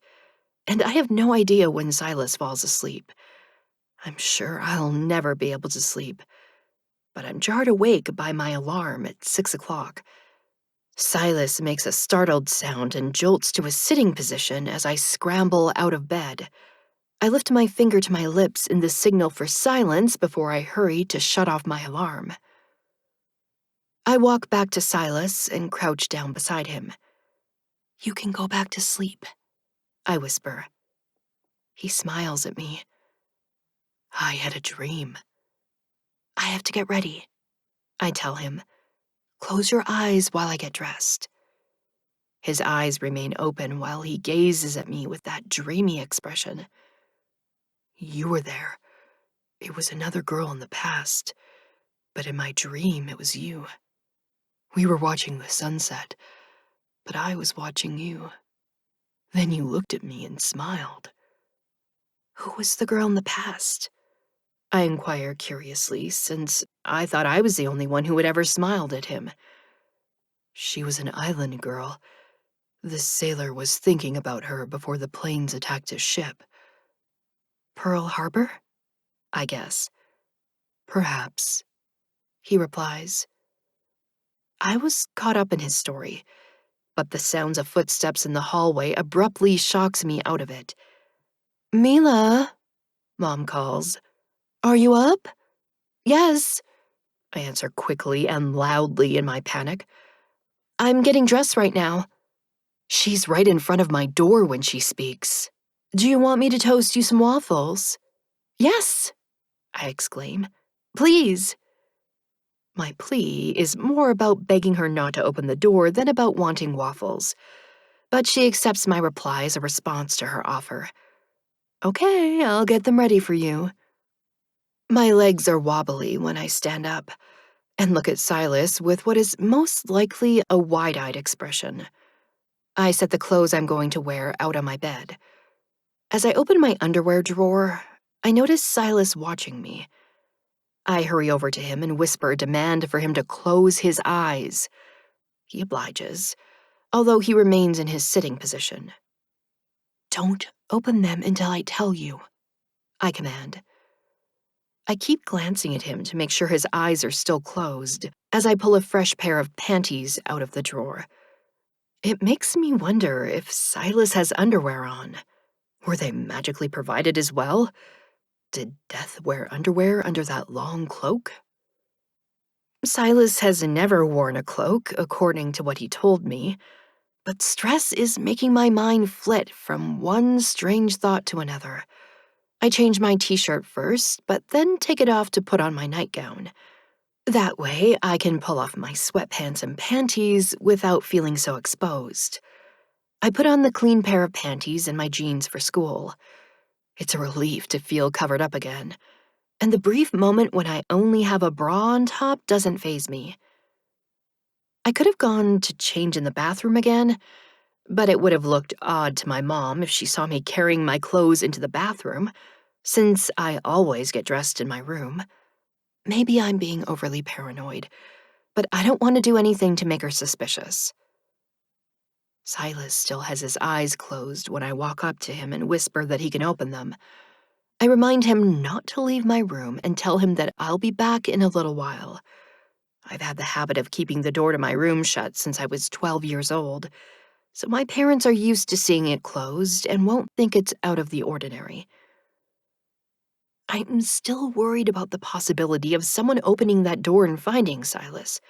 and I have no idea when Silas falls asleep. I'm sure I'll never be able to sleep, but I'm jarred awake by my alarm at 6 o'clock. Silas makes a startled sound and jolts to a sitting position as I scramble out of bed. I lift my finger to my lips in the signal for silence before I hurry to shut off my alarm. I walk back to Silas and crouch down beside him. You can go back to sleep, I whisper. He smiles at me. I had a dream. I have to get ready, I tell him. Close your eyes while I get dressed. His eyes remain open while he gazes at me with that dreamy expression. You were there. It was another girl in the past, but in my dream it was you. We were watching the sunset, but I was watching you. Then you looked at me and smiled. Who was the girl in the past? I inquire curiously, since I thought I was the only one who had ever smiled at him. She was an island girl. The sailor was thinking about her before the planes attacked his ship. Pearl Harbor? I guess. Perhaps, he replies. I was caught up in his story, but the sounds of footsteps in the hallway abruptly shocks me out of it. Mila, Mom calls. Are you up? Yes, I answer quickly and loudly in my panic. I'm getting dressed right now. She's right in front of my door when she speaks. Do you want me to toast you some waffles? Yes, I exclaim. Please. My plea is more about begging her not to open the door than about wanting waffles, but she accepts my reply as a response to her offer. Okay, I'll get them ready for you. My legs are wobbly when I stand up and look at Silas with what is most likely a wide-eyed expression. I set the clothes I'm going to wear out on my bed. As I open my underwear drawer, I notice Silas watching me. I hurry over to him and whisper a demand for him to close his eyes. He obliges, although he remains in his sitting position. Don't open them until I tell you, I command. I keep glancing at him to make sure his eyes are still closed as I pull a fresh pair of panties out of the drawer. It makes me wonder if Silas has underwear on. Were they magically provided as well? Did Death wear underwear under that long cloak? Silas has never worn a cloak, according to what he told me, but stress is making my mind flit from one strange thought to another. I change my t-shirt first, but then take it off to put on my nightgown. That way, I can pull off my sweatpants and panties without feeling so exposed. I put on the clean pair of panties and my jeans for school. It's a relief to feel covered up again, and the brief moment when I only have a bra on top doesn't faze me. I could have gone to change in the bathroom again, but it would have looked odd to my mom if she saw me carrying my clothes into the bathroom, since I always get dressed in my room. Maybe I'm being overly paranoid, but I don't want to do anything to make her suspicious. Silas still has his eyes closed when I walk up to him and whisper that he can open them. I remind him not to leave my room and tell him that I'll be back in a little while. I've had the habit of keeping the door to my room shut since I was 12 years old, so my parents are used to seeing it closed and won't think it's out of the ordinary. I'm still worried about the possibility of someone opening that door and finding Silas,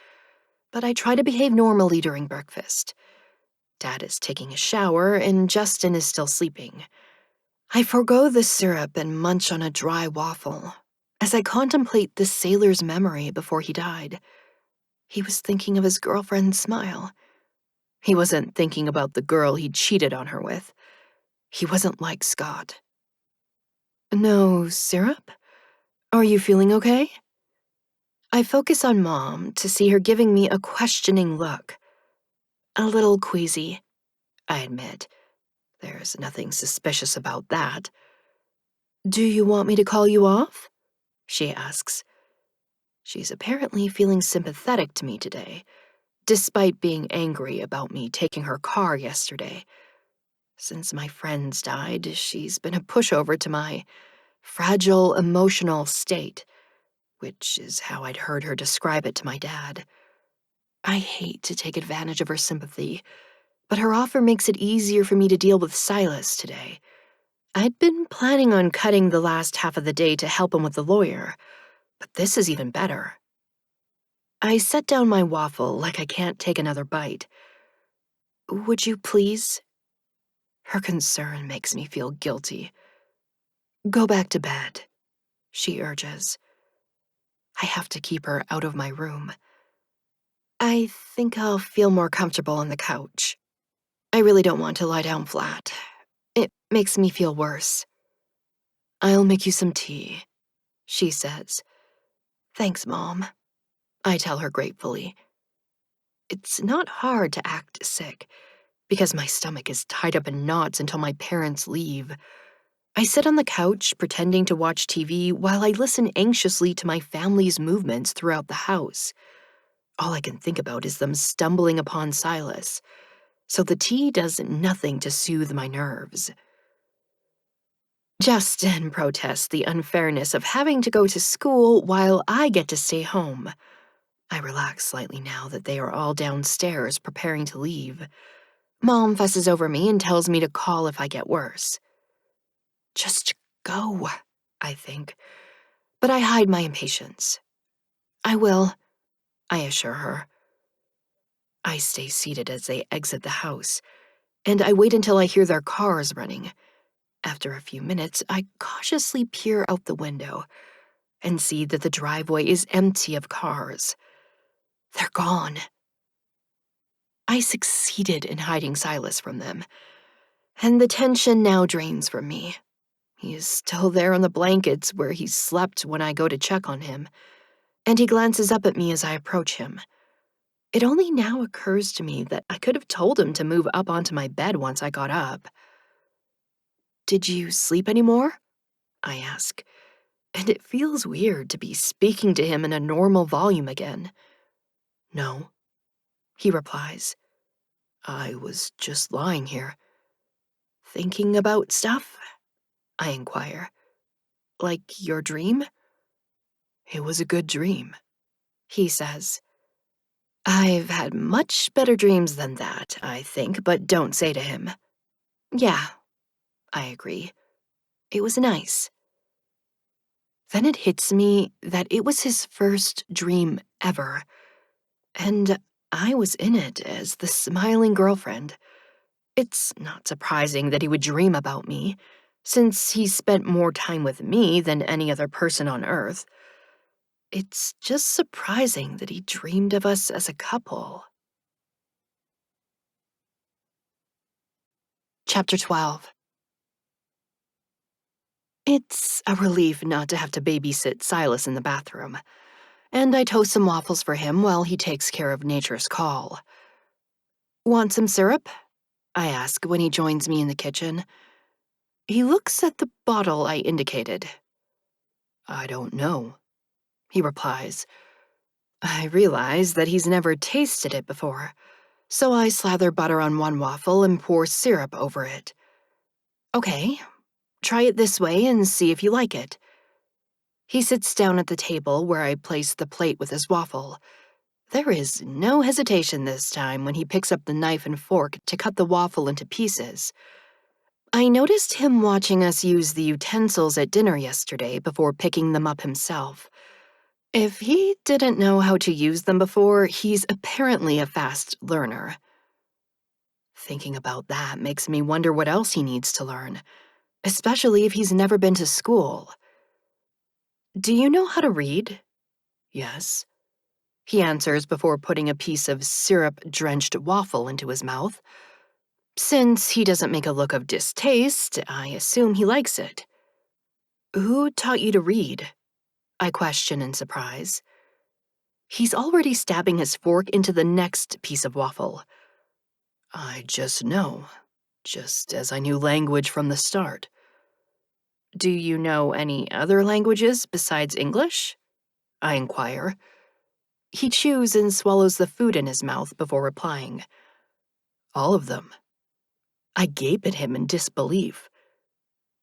but I try to behave normally during breakfast. Dad is taking a shower and Justin is still sleeping. I forgo the syrup and munch on a dry waffle as I contemplate the sailor's memory before he died. He was thinking of his girlfriend's smile. He wasn't thinking about the girl he'd cheated on her with. He wasn't like Scott. No syrup? Are you feeling okay? I focus on Mom to see her giving me a questioning look. A little queasy, I admit. There's nothing suspicious about that. Do you want me to call you off? She asks. She's apparently feeling sympathetic to me today, despite being angry about me taking her car yesterday. Since my friends died, she's been a pushover to my fragile emotional state, which is how I'd heard her describe it to my dad. I hate to take advantage of her sympathy, but her offer makes it easier for me to deal with Silas today. I'd been planning on cutting the last half of the day to help him with the lawyer, but this is even better. I set down my waffle like I can't take another bite. Would you please? Her concern makes me feel guilty. Go back to bed, she urges. I have to keep her out of my room. I think I'll feel more comfortable on the couch. I really don't want to lie down flat. It makes me feel worse. I'll make you some tea, she says. Thanks, Mom, I tell her gratefully. It's not hard to act sick, because my stomach is tied up in knots until my parents leave. I sit on the couch pretending to watch TV while I listen anxiously to my family's movements throughout the house. All I can think about is them stumbling upon Silas. so the tea does nothing to soothe my nerves. Justin protests the unfairness of having to go to school while I get to stay home. I relax slightly now that they are all downstairs preparing to leave. Mom fusses over me and tells me to call if I get worse. Just go, I think, but I hide my impatience. I will, I assure her. I stay seated as they exit the house, and I wait until I hear their cars running. After a few minutes, I cautiously peer out the window and see that the driveway is empty of cars. They're gone. I succeeded in hiding Silas from them, and the tension now drains from me. He is still there on the blankets where he slept when I go to check on him, and he glances up at me as I approach him. It only now occurs to me that I could have told him to move up onto my bed once I got up. "Did you sleep any more?" I ask, and it feels weird to be speaking to him in a normal volume again. "No," he replies. "I was just lying here." "Thinking about stuff?" I inquire. "Like your dream?" "It was a good dream," he says. "I've had much better dreams than that, I think, but don't say to him." "Yeah," I agree. "It was nice." Then it hits me that it was his first dream ever, and I was in it as the smiling girlfriend. It's not surprising that he would dream about me, since he spent more time with me than any other person on Earth. It's just surprising that he dreamed of us as a couple. Chapter 12. It's a relief not to have to babysit Silas in the bathroom, and I toast some waffles for him while he takes care of nature's call. "Want some syrup?" I ask when he joins me in the kitchen. He looks at the bottle I indicated. "I don't know," he replies. I realize that he's never tasted it before, so I slather butter on one waffle and pour syrup over it. "Okay, try it this way and see if you like it." He sits down at the table where I place the plate with his waffle. There is no hesitation this time when he picks up the knife and fork to cut the waffle into pieces. I noticed him watching us use the utensils at dinner yesterday before picking them up himself. If he didn't know how to use them before, he's apparently a fast learner. Thinking about that makes me wonder what else he needs to learn, especially if he's never been to school. "Do you know how to read?" "Yes," he answers before putting a piece of syrup-drenched waffle into his mouth. Since he doesn't make a look of distaste, I assume he likes it. "Who taught you to read?" I question in surprise. He's already stabbing his fork into the next piece of waffle. "I just know, just as I knew language from the start." "Do you know any other languages besides English?" I inquire. He chews and swallows the food in his mouth before replying. "All of them." I gape at him in disbelief.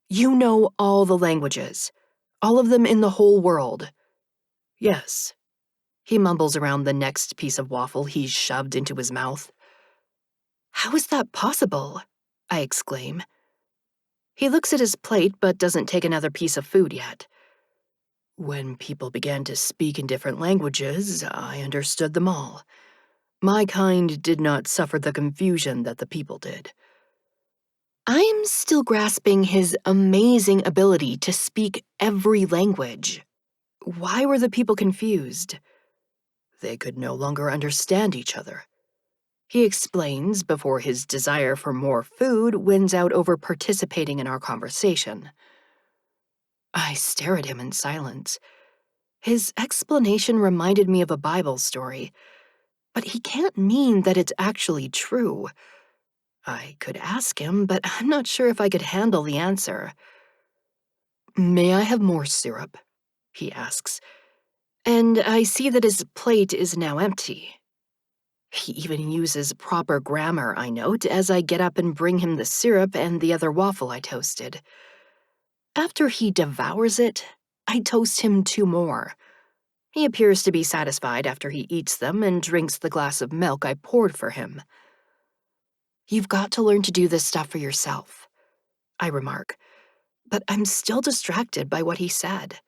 "You know all the languages? All of them in the whole world?" "Yes." He mumbles around the next piece of waffle he's shoved into his mouth. "How is that possible?" I exclaim. He looks at his plate but doesn't take another piece of food yet. "When people began to speak in different languages, I understood them all. My kind did not suffer the confusion that the people did." I'm still grasping his amazing ability to speak every language. Why were the people confused? "They could no longer understand each other," he explains before his desire for more food wins out over participating in our conversation. I stare at him in silence. His explanation reminded me of a Bible story, but he can't mean that it's actually true. I could ask him, but I'm not sure if I could handle the answer. "May I have more syrup?" he asks, and I see that his plate is now empty. He even uses proper grammar, I note, as I get up and bring him the syrup and the other waffle I toasted. After he devours it, I toast him 2 more. He appears to be satisfied after he eats them and drinks the glass of milk I poured for him. "You've got to learn to do this stuff for yourself," I remark, but I'm still distracted by what he said.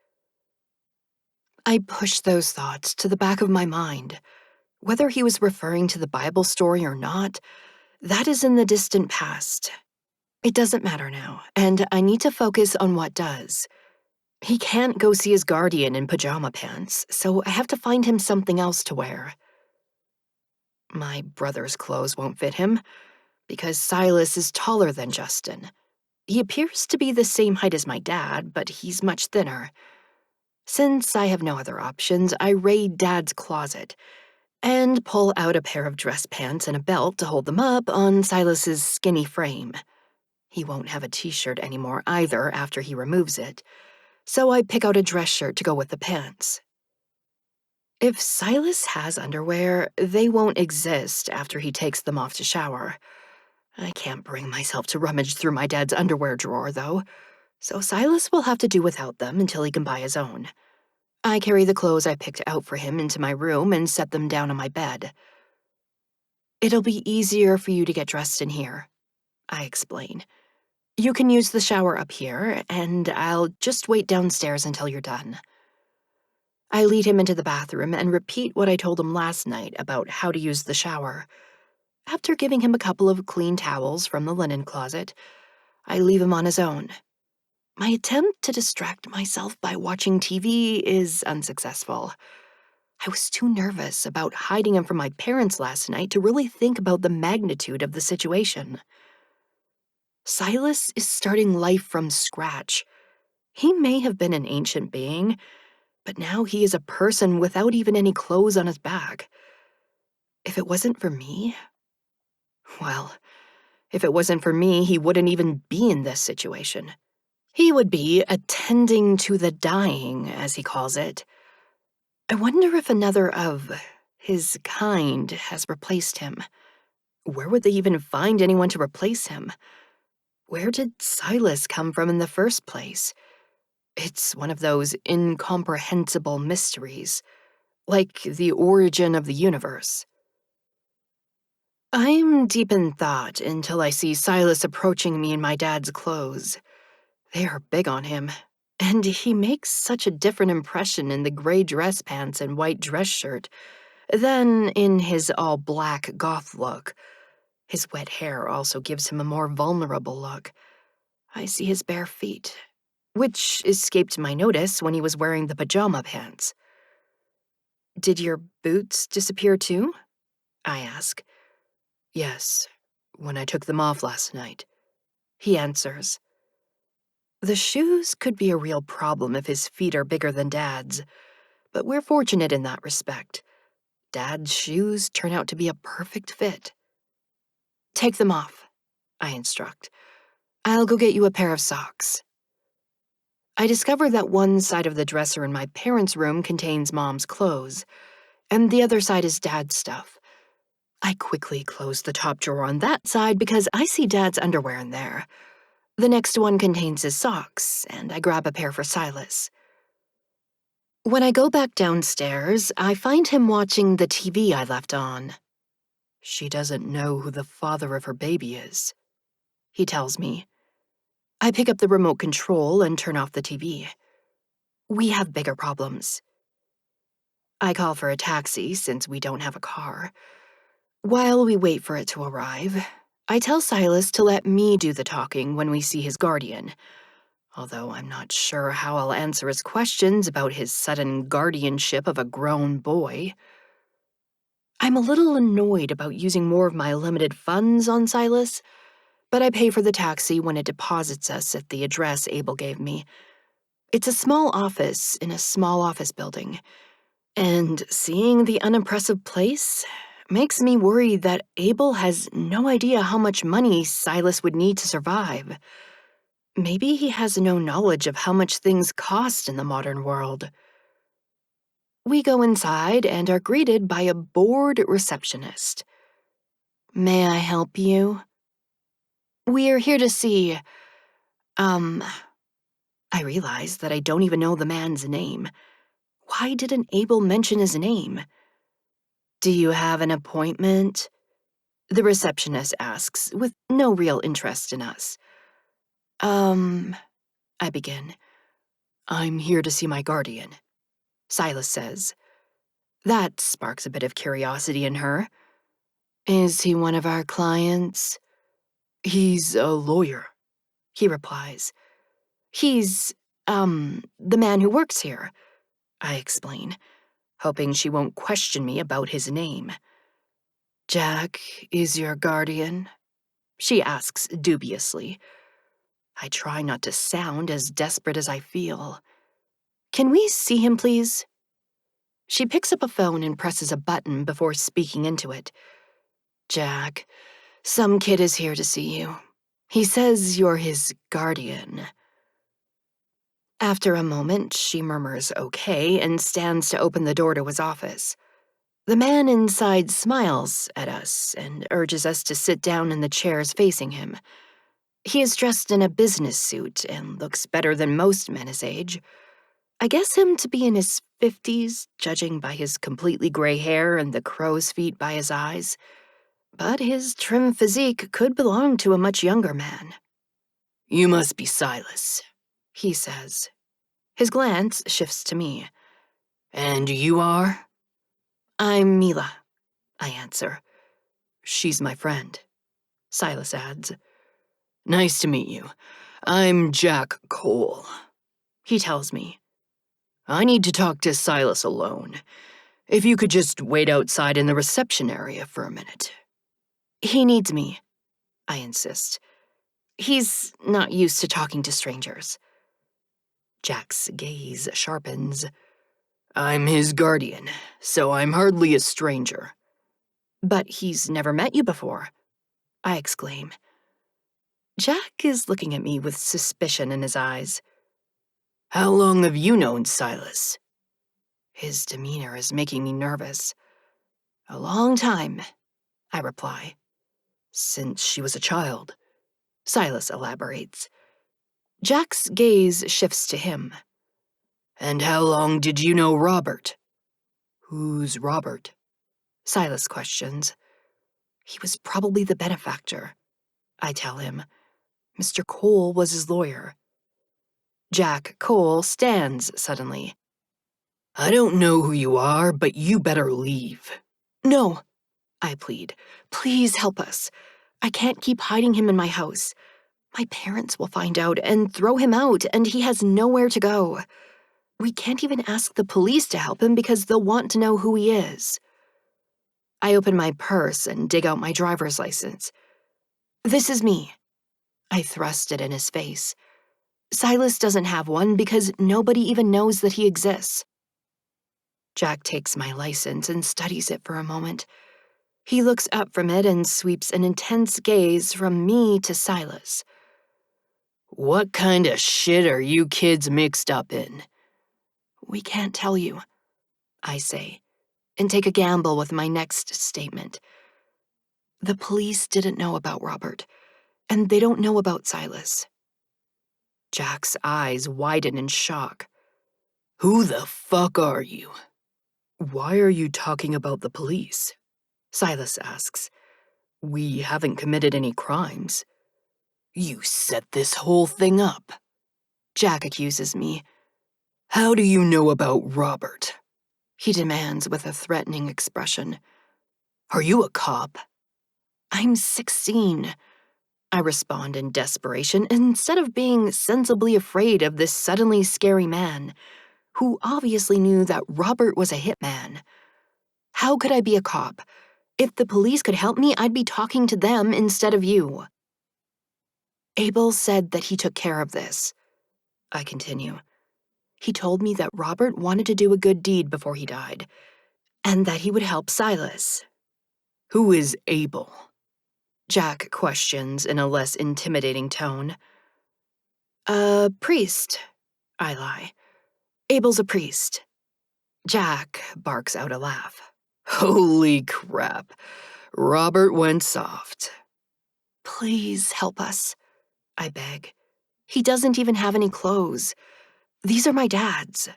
I push those thoughts to the back of my mind. Whether he was referring to the Bible story or not, that is in the distant past. It doesn't matter now, and I need to focus on what does. He can't go see his guardian in pajama pants, so I have to find him something else to wear. My brother's clothes won't fit him, because Silas is taller than Justin. He appears to be the same height as my dad, but he's much thinner. Since I have no other options, I raid Dad's closet and pull out a pair of dress pants and a belt to hold them up on Silas's skinny frame. He won't have a t-shirt anymore either after he removes it, so I pick out a dress shirt to go with the pants. If Silas has underwear, they won't exist after he takes them off to shower. I can't bring myself to rummage through my dad's underwear drawer, though, so Silas will have to do without them until he can buy his own. I carry the clothes I picked out for him into my room and set them down on my bed. "It'll be easier for you to get dressed in here," I explain. "You can use the shower up here, and I'll just wait downstairs until you're done." I lead him into the bathroom and repeat what I told him last night about how to use the shower. After giving him a couple of clean towels from the linen closet, I leave him on his own. My attempt to distract myself by watching TV is unsuccessful. I was too nervous about hiding him from my parents last night to really think about the magnitude of the situation. Silas is starting life from scratch. He may have been an ancient being, but now he is a person without even any clothes on his back. If it wasn't for me, well, if it wasn't for me, he wouldn't even be in this situation. He would be attending to the dying, as he calls it. I wonder if another of his kind has replaced him. Where would they even find anyone to replace him? Where did Silas come from in the first place? It's one of those incomprehensible mysteries, like the origin of the universe. I'm deep in thought until I see Silas approaching me in my dad's clothes. They are big on him, and he makes such a different impression in the gray dress pants and white dress shirt than in his all-black goth look. His wet hair also gives him a more vulnerable look. I see his bare feet, which escaped my notice when he was wearing the pajama pants. "Did your boots disappear too?" I ask. "Yes, when I took them off last night," he answers. The shoes could be a real problem if his feet are bigger than Dad's, but we're fortunate in that respect. Dad's shoes turn out to be a perfect fit. "Take them off," I instruct. "I'll go get you a pair of socks." I discover that one side of the dresser in my parents' room contains Mom's clothes, and the other side is Dad's stuff. I quickly close the top drawer on that side because I see Dad's underwear in there. The next one contains his socks, and I grab a pair for Silas. When I go back downstairs, I find him watching the TV I left on. "She doesn't know who the father of her baby is," he tells me. I pick up the remote control and turn off the TV. We have bigger problems. I call for a taxi since we don't have a car. While we wait for it to arrive, I tell Silas to let me do the talking when we see his guardian, although I'm not sure how I'll answer his questions about his sudden guardianship of a grown boy. I'm a little annoyed about using more of my limited funds on Silas, but I pay for the taxi when it deposits us at the address Abel gave me. It's a small office in a small office building, and seeing the unimpressive place makes me worry that Abel has no idea how much money Silas would need to survive. Maybe he has no knowledge of how much things cost in the modern world. We go inside and are greeted by a bored receptionist. "May I help you?" "We're here to see, um," I realize that I don't even know the man's name. Why didn't Abel mention his name? "Do you have an appointment?" the receptionist asks, with no real interest in us. I begin. "I'm here to see my guardian," Silas says. That sparks a bit of curiosity in her. "Is he one of our clients?" "He's a lawyer," he replies. "He's, the man who works here," I explain, hoping she won't question me about his name. "Jack is your guardian?" she asks dubiously. I try not to sound as desperate as I feel. "Can we see him, please?" She picks up a phone and presses a button before speaking into it. "Jack, some kid is here to see you. He says you're his guardian." After a moment, she murmurs okay and stands to open the door to his office. The man inside smiles at us and urges us to sit down in the chairs facing him. He is dressed in a business suit and looks better than most men his age. I guess him to be in his 50s, judging by his completely gray hair and the crow's feet by his eyes. But his trim physique could belong to a much younger man. "You must be Silas," he says. His glance shifts to me. "And you are?" "I'm Mila," I answer. "She's my friend," Silas adds. "Nice to meet you. I'm Jack Cole," he tells me. "I need to talk to Silas alone. If you could just wait outside in the reception area for a minute." "He needs me," I insist. "He's not used to talking to strangers." Jack's gaze sharpens. "I'm his guardian, so I'm hardly a stranger." "But he's never met you before," I exclaim. Jack is looking at me with suspicion in his eyes. "How long have you known Silas?" His demeanor is making me nervous. "A long time," I reply. "Since she was a child," Silas elaborates. Jack's gaze shifts to him. "And how long did you know Robert?" "Who's Robert?" Silas questions. "He was probably the benefactor," I tell him. "Mr. Cole was his lawyer." Jack Cole stands suddenly. "I don't know who you are, but you better leave." "No," I plead. "Please help us. I can't keep hiding him in my house. My parents will find out and throw him out, and he has nowhere to go. We can't even ask the police to help him because they'll want to know who he is." I open my purse and dig out my driver's license. "This is me." I thrust it in his face. "Silas doesn't have one because nobody even knows that he exists." Jack takes my license and studies it for a moment. He looks up from it and sweeps an intense gaze from me to Silas. "What kind of shit are you kids mixed up in?" "We can't tell you," I say, and take a gamble with my next statement. The police didn't know about Robert, and they don't know about Silas. Jack's eyes widen in shock. "Who the fuck are you?" "Why are you talking about the police?" Silas asks. "We haven't committed any crimes." "You set this whole thing up," Jack accuses me. "How do you know about Robert?" he demands with a threatening expression. "Are you a cop?" "I'm 16, I respond in desperation instead of being sensibly afraid of this suddenly scary man, who obviously knew that Robert was a hitman. How could I be a cop? If the police could help me, I'd be talking to them instead of you." "Abel said that he took care of this," I continue. "He told me that Robert wanted to do a good deed before he died, and that he would help Silas." "Who is Abel?" Jack questions in a less intimidating tone. "A priest," I lie. "Abel's a priest." Jack barks out a laugh. Holy crap. Robert went soft. Please help us, I beg. He doesn't even have any clothes. These are my dad's.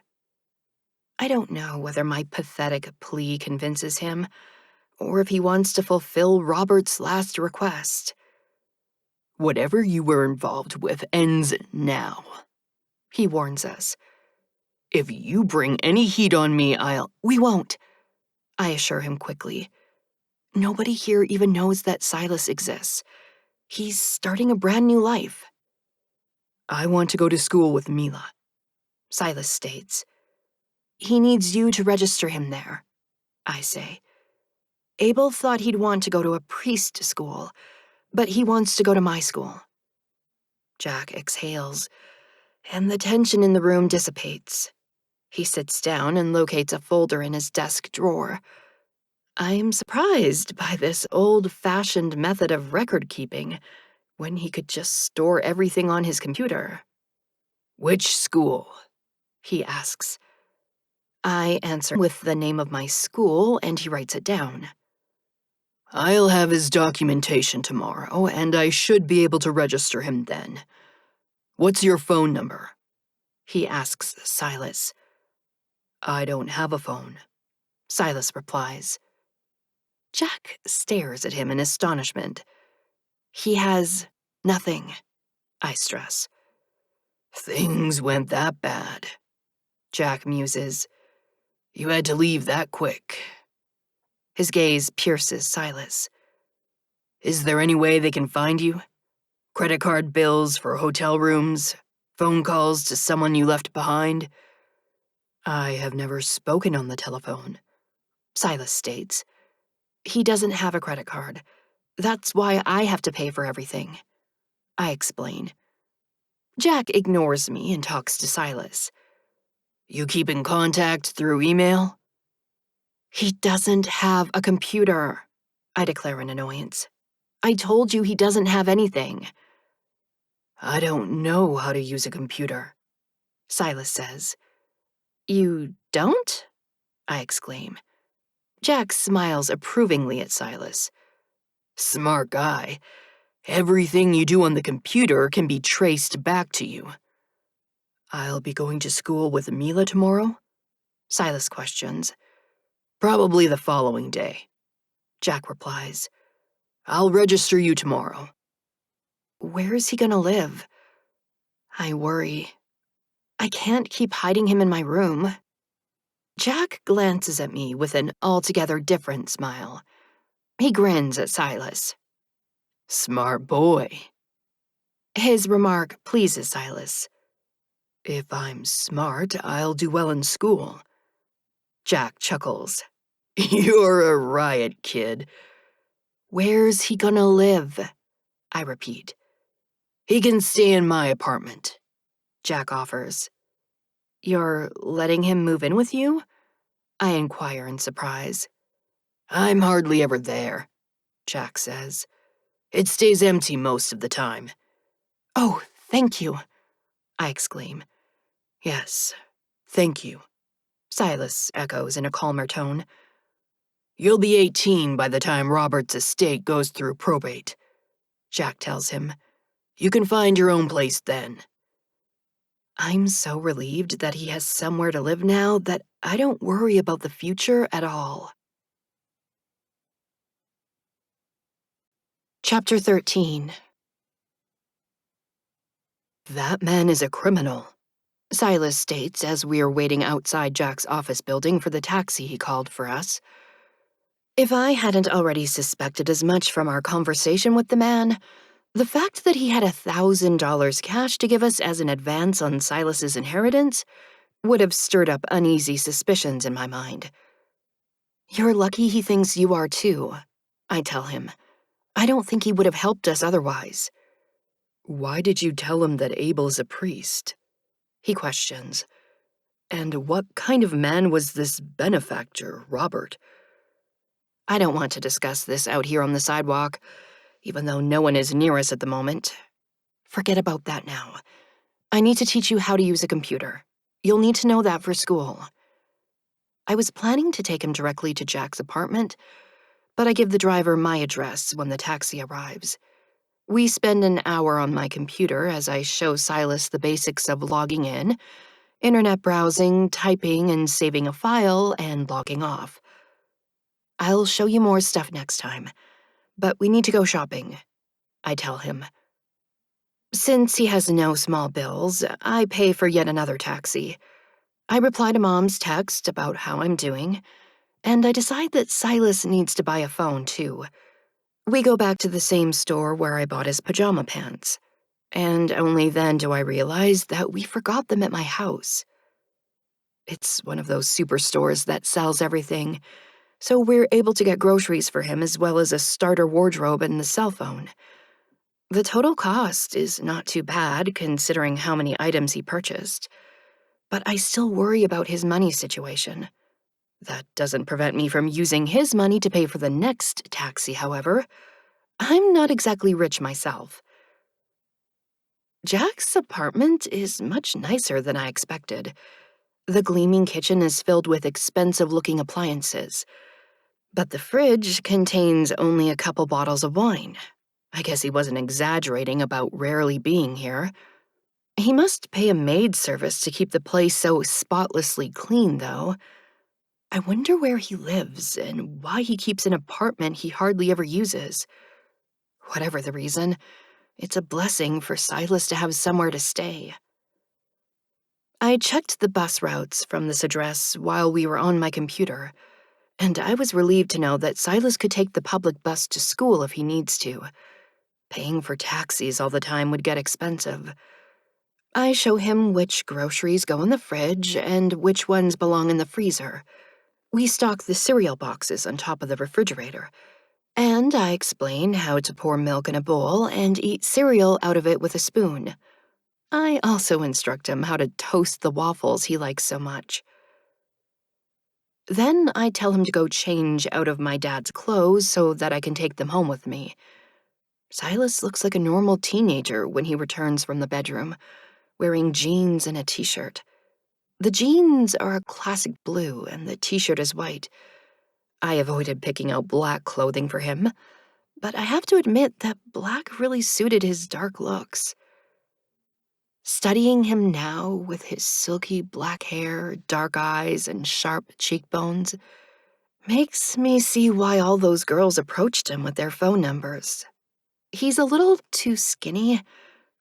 I don't know whether my pathetic plea convinces him, or if he wants to fulfill Robert's last request. Whatever you were involved with ends now, He warns us. If you bring any heat on me, We won't, I assure him quickly. Nobody here even knows that Silas exists. He's starting a brand new life. I want to go to school with Mila, Silas states. He needs you to register him there, I say. Abel thought he'd want to go to a priest school, but he wants to go to my school. Jack exhales, and the tension in the room dissipates. He sits down and locates a folder in his desk drawer. I'm surprised by this old-fashioned method of record-keeping when he could just store everything on his computer. Which school? He asks. I answer with the name of my school, and he writes it down. I'll have his documentation tomorrow, and I should be able to register him then. What's your phone number? He asks Silas. I don't have a phone, Silas replies. Jack stares at him in astonishment. He has nothing, I stress. Things went that bad, Jack muses. You had to leave that quick. His gaze pierces Silas. Is there any way they can find you? Credit card bills for hotel rooms? Phone calls to someone you left behind? I have never spoken on the telephone, Silas states. He doesn't have a credit card. That's why I have to pay for everything. I explain. Jack ignores me and talks to Silas. You keep in contact through email? He doesn't have a computer, I declare in annoyance. I told you he doesn't have anything. I don't know how to use a computer, Silas says. You don't? I exclaim. Jack smiles approvingly at Silas. Smart guy. Everything you do on the computer can be traced back to you. I'll be going to school with Mila tomorrow? Silas questions. Probably the following day, Jack replies. I'll register you tomorrow. Where is he gonna live? I worry. I can't keep hiding him in my room. Jack glances at me with an altogether different smile. He grins at Silas. Smart boy. His remark pleases Silas. If I'm smart, I'll do well in school. Jack chuckles. You're a riot, kid. Where's he gonna live? I repeat. He can stay in my apartment, Jack offers. You're letting him move in with you? I inquire in surprise. I'm hardly ever there, Jack says. It stays empty most of the time. Oh, thank you, I exclaim. Yes, thank you, Silas echoes in a calmer tone. You'll be 18 by the time Robert's estate goes through probate, Jack tells him. You can find your own place then. I'm so relieved that he has somewhere to live now that I don't worry about the future at all. Chapter 13. That man is a criminal, Silas states as we are waiting outside Jack's office building for the taxi he called for us. If I hadn't already suspected as much from our conversation with the man, the fact that he had $1,000 cash to give us as an advance on Silas's inheritance would have stirred up uneasy suspicions in my mind. You're lucky he thinks you are too, I tell him. I don't think he would have helped us otherwise. Why did you tell him that Abel is a priest? He questions. And what kind of man was this benefactor, Robert? I don't want to discuss this out here on the sidewalk, even though no one is near us at the moment. Forget about that now. I need to teach you how to use a computer. You'll need to know that for school. I was planning to take him directly to Jack's apartment, but I give the driver my address when the taxi arrives. We spend an hour on my computer as I show Silas the basics of logging in, internet browsing, typing and saving a file, and logging off. I'll show you more stuff next time, but we need to go shopping, I tell him. Since he has no small bills, I pay for yet another taxi. I reply to Mom's text about how I'm doing, and I decide that Silas needs to buy a phone too. We go back to the same store where I bought his pajama pants, and only then do I realize that we forgot them at my house. It's one of those superstores that sells everything, so we're able to get groceries for him as well as a starter wardrobe and the cell phone. The total cost is not too bad considering how many items he purchased, but I still worry about his money situation. That doesn't prevent me from using his money to pay for the next taxi, however. I'm not exactly rich myself. Jack's apartment is much nicer than I expected. The gleaming kitchen is filled with expensive-looking appliances, but the fridge contains only a couple bottles of wine. I guess he wasn't exaggerating about rarely being here. He must pay a maid service to keep the place so spotlessly clean, though. I wonder where he lives and why he keeps an apartment he hardly ever uses. Whatever the reason, it's a blessing for Silas to have somewhere to stay. I checked the bus routes from this address while we were on my computer, and I was relieved to know that Silas could take the public bus to school if he needs to. Paying for taxis all the time would get expensive. I show him which groceries go in the fridge and which ones belong in the freezer. We stock the cereal boxes on top of the refrigerator, and I explain how to pour milk in a bowl and eat cereal out of it with a spoon. I also instruct him how to toast the waffles he likes so much. Then I tell him to go change out of my dad's clothes so that I can take them home with me. Silas looks like a normal teenager when he returns from the bedroom, wearing jeans and a t-shirt. The jeans are a classic blue and the t-shirt is white. I avoided picking out black clothing for him, but I have to admit that black really suited his dark looks. Studying him now with his silky black hair, dark eyes, and sharp cheekbones makes me see why all those girls approached him with their phone numbers. He's a little too skinny,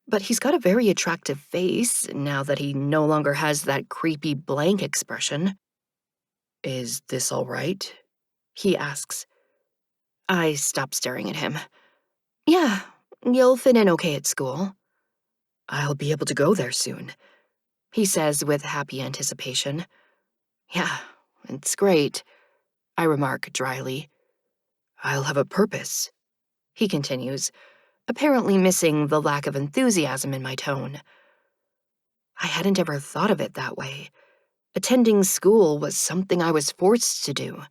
but he's got a very attractive face now that he no longer has that creepy blank expression. "Is this all right?" he asks. I stop staring at him. "Yeah, you'll fit in okay at school." "I'll be able to go there soon," he says with happy anticipation. "Yeah, it's great," I remark dryly. "I'll have a purpose," he continues, apparently missing the lack of enthusiasm in my tone. I hadn't ever thought of it that way. Attending school was something I was forced to do,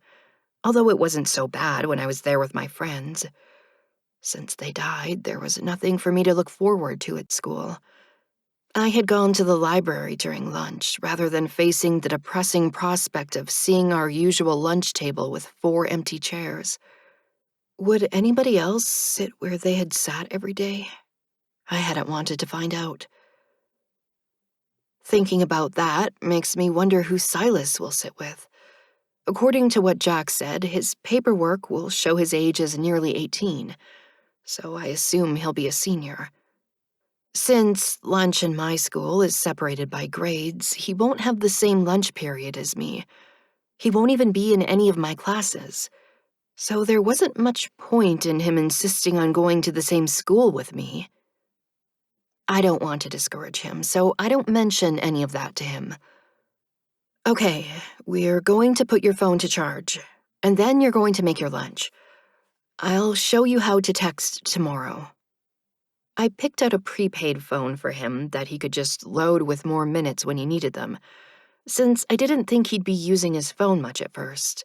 although it wasn't so bad when I was there with my friends. Since they died, there was nothing for me to look forward to at school. I had gone to the library during lunch rather than facing the depressing prospect of seeing our usual lunch table with 4 empty chairs. Would anybody else sit where they had sat every day? I hadn't wanted to find out. Thinking about that makes me wonder who Silas will sit with. According to what Jack said, his paperwork will show his age as nearly 18, so I assume he'll be a senior. Since lunch in my school is separated by grades, he won't have the same lunch period as me. He won't even be in any of my classes. So there wasn't much point in him insisting on going to the same school with me. I don't want to discourage him, so I don't mention any of that to him. "Okay, we're going to put your phone to charge, and then you're going to make your lunch. I'll show you how to text tomorrow." I picked out a prepaid phone for him that he could just load with more minutes when he needed them, since I didn't think he'd be using his phone much at first.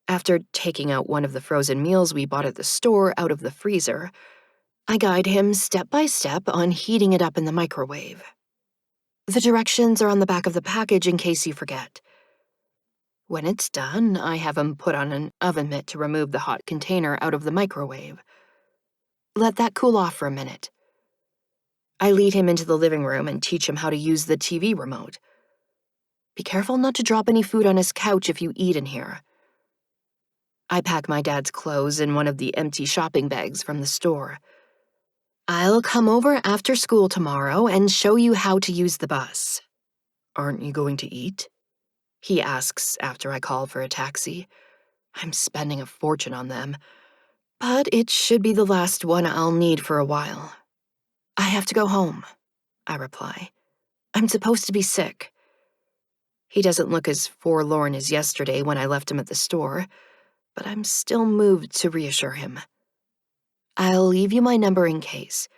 After taking out one of the frozen meals we bought at the store out of the freezer, I guide him step by step on heating it up in the microwave. The directions are on the back of the package in case you forget. When it's done, I have him put on an oven mitt to remove the hot container out of the microwave. Let that cool off for a minute. I lead him into the living room and teach him how to use the TV remote. Be careful not to drop any food on his couch if you eat in here. I pack my dad's clothes in one of the empty shopping bags from the store. I'll come over after school tomorrow and show you how to use the bus. Aren't you going to eat? He asks after I call for a taxi. I'm spending a fortune on them, but it should be the last one I'll need for a while. I have to go home, I reply. I'm supposed to be sick. He doesn't look as forlorn as yesterday when I left him at the store, but I'm still moved to reassure him. I'll leave you my number in case.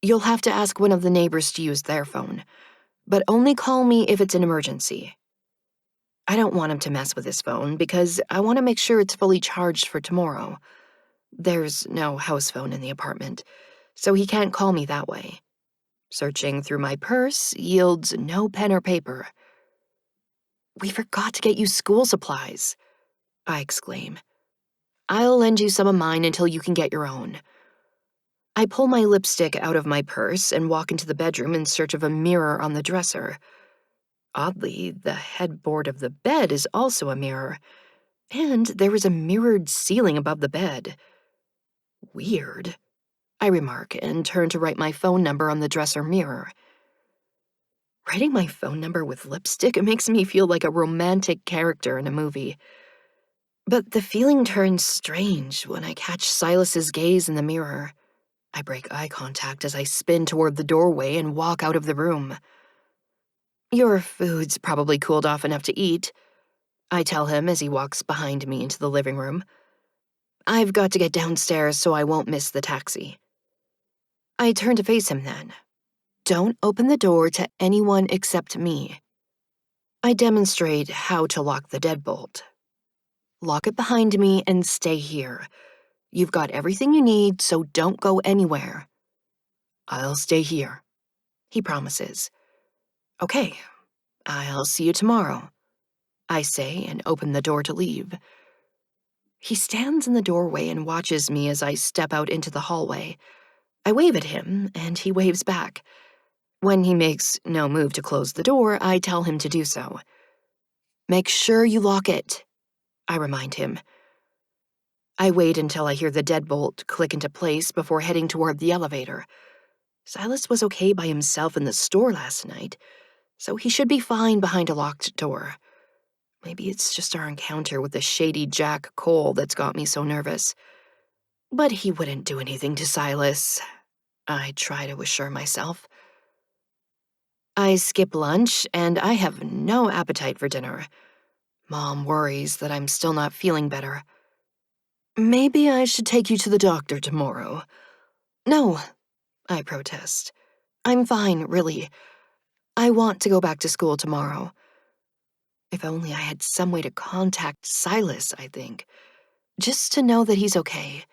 You'll have to ask one of the neighbors to use their phone, but only call me if it's an emergency. I don't want him to mess with his phone because I want to make sure it's fully charged for tomorrow. There's no house phone in the apartment, so he can't call me that way. Searching through my purse yields no pen or paper. We forgot to get you school supplies, I exclaim. I'll lend you some of mine until you can get your own. I pull my lipstick out of my purse and walk into the bedroom in search of a mirror on the dresser. Oddly, the headboard of the bed is also a mirror, and there is a mirrored ceiling above the bed. Weird, I remark and turn to write my phone number on the dresser mirror. Writing my phone number with lipstick makes me feel like a romantic character in a movie. But the feeling turns strange when I catch Silas's gaze in the mirror. I break eye contact as I spin toward the doorway and walk out of the room. Your food's probably cooled off enough to eat, I tell him as he walks behind me into the living room. I've got to get downstairs so I won't miss the taxi. I turn to face him then. Don't open the door to anyone except me. I demonstrate how to lock the deadbolt. Lock it behind me and stay here. You've got everything you need, so don't go anywhere. I'll stay here, he promises. Okay, I'll see you tomorrow, I say and open the door to leave. He stands in the doorway and watches me as I step out into the hallway. I wave at him, and he waves back. When he makes no move to close the door, I tell him to do so. Make sure you lock it, I remind him. I wait until I hear the deadbolt click into place before heading toward the elevator. Silas was okay by himself in the store last night, so he should be fine behind a locked door. Maybe it's just our encounter with the shady Jack Cole that's got me so nervous. But he wouldn't do anything to Silas, I try to assure myself. I skip lunch, and I have no appetite for dinner. Mom worries that I'm still not feeling better. Maybe I should take you to the doctor tomorrow. No, I protest. I'm fine, really. I want to go back to school tomorrow. If only I had some way to contact Silas, I think. Just to know that he's okay.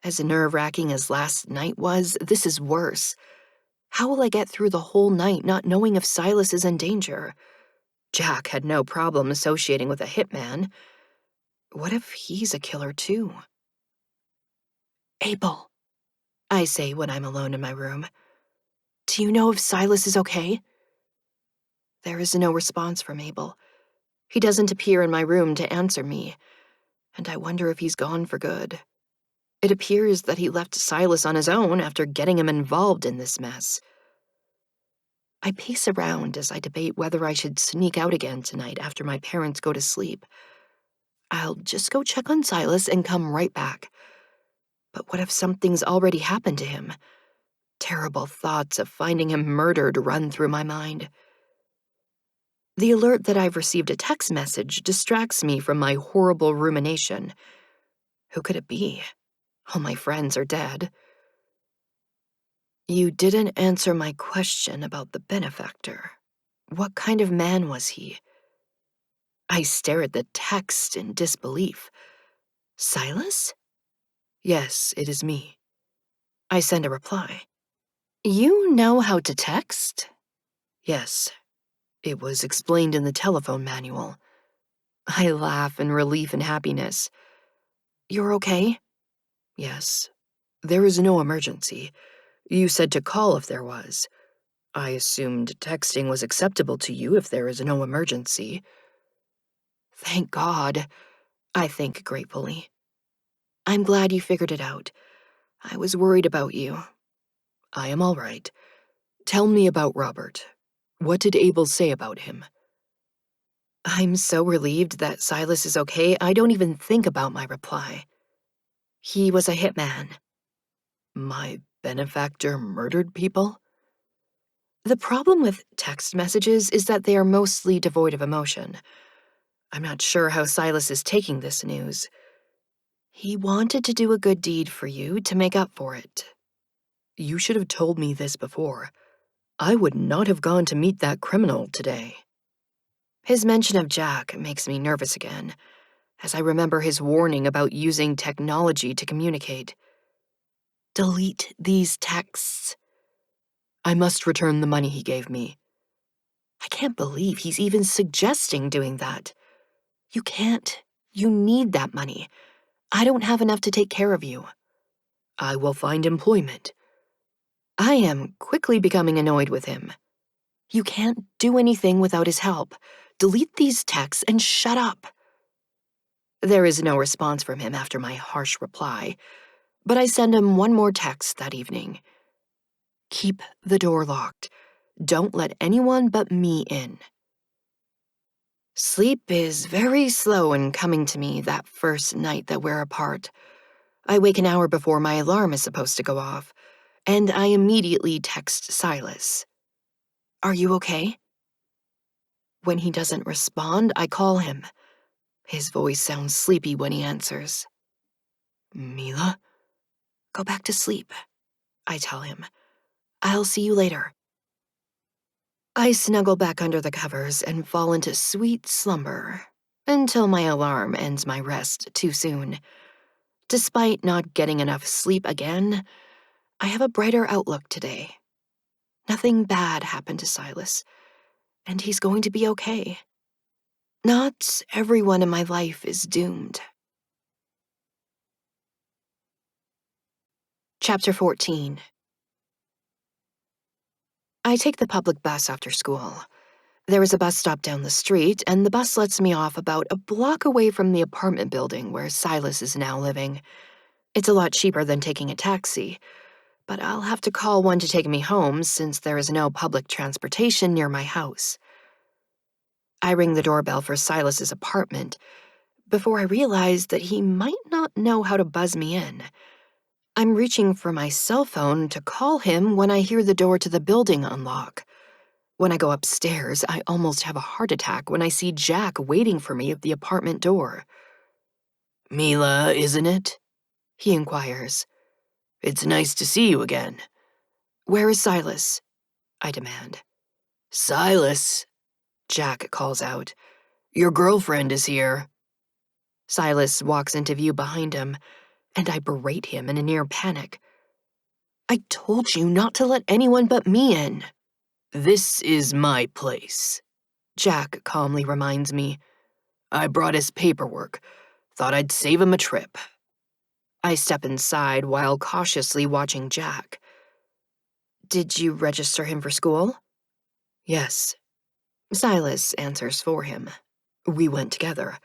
As nerve-wracking as last night was, this is worse. How will I get through the whole night not knowing if Silas is in danger? Jack had no problem associating with a hitman. What if he's a killer too? Abel, I say when I'm alone in my room. Do you know if Silas is okay? There is no response from Abel. He doesn't appear in my room to answer me, and I wonder if he's gone for good. It appears that he left Silas on his own after getting him involved in this mess. I pace around as I debate whether I should sneak out again tonight after my parents go to sleep. I'll just go check on Silas and come right back. But what if something's already happened to him? Terrible thoughts of finding him murdered run through my mind. The alert that I've received a text message distracts me from my horrible rumination. Who could it be? All my friends are dead. You didn't answer my question about the benefactor. What kind of man was he? I stare at the text in disbelief. Silas? Yes, it is me. I send a reply. You know how to text? Yes. It was explained in the telephone manual. I laugh in relief and happiness. You're okay? Yes. There is no emergency. You said to call if there was. I assumed texting was acceptable to you if there is no emergency. Thank God, I think gratefully. I'm glad you figured it out. I was worried about you. I am all right. Tell me about Robert. What did Abel say about him? I'm so relieved that Silas is okay, I don't even think about my reply. He was a hitman. My benefactor murdered people? The problem with text messages is that they are mostly devoid of emotion. I'm not sure how Silas is taking this news. He wanted to do a good deed for you to make up for it. You should have told me this before. I would not have gone to meet that criminal today. His mention of Jack makes me nervous again, as I remember his warning about using technology to communicate. Delete these texts. I must return the money he gave me. I can't believe he's even suggesting doing that. You can't. You need that money. I don't have enough to take care of you. I will find employment. I am quickly becoming annoyed with him. You can't do anything without his help. Delete these texts and shut up. There is no response from him after my harsh reply, but I send him one more text that evening. Keep the door locked. Don't let anyone but me in. Sleep is very slow in coming to me that first night that we're apart. I wake an hour before my alarm is supposed to go off, and I immediately text Silas. Are you okay? When he doesn't respond, I call him. His voice sounds sleepy when he answers. Mila? Go back to sleep, I tell him. I'll see you later. I snuggle back under the covers and fall into sweet slumber until my alarm ends my rest too soon. Despite not getting enough sleep again, I have a brighter outlook today. Nothing bad happened to Silas, and he's going to be okay. Not everyone in my life is doomed. Chapter 14. I take the public bus after school. There is a bus stop down the street, and the bus lets me off about a block away from the apartment building where Silas is now living. It's a lot cheaper than taking a taxi, but I'll have to call one to take me home since there is no public transportation near my house. I ring the doorbell for Silas's apartment before I realize that he might not know how to buzz me in. I'm reaching for my cell phone to call him when I hear the door to the building unlock. When I go upstairs, I almost have a heart attack when I see Jack waiting for me at the apartment door. Mila, isn't it? He inquires. It's nice to see you again. Where is Silas? I demand. Silas, Jack calls out. your girlfriend is here. Silas walks into view behind him, and I berate him in a near panic. I told you not to let anyone but me in. This is my place, Jack calmly reminds me. I brought his paperwork. Thought I'd save him a trip. I step inside while cautiously watching Jack. Did you register him for school? Yes. Silas answers for him. We went together,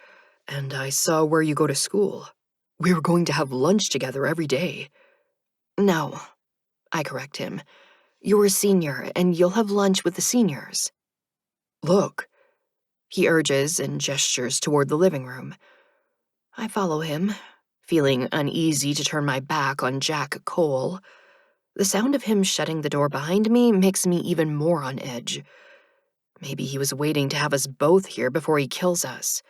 and I saw where you go to school. We were going to have lunch together every day. No, I correct him. You're a senior, and you'll have lunch with the seniors. Look, he urges and gestures toward the living room. I follow him, feeling uneasy to turn my back on Jack Cole. The sound of him shutting the door behind me makes me even more on edge. Maybe he was waiting to have us both here before he kills us.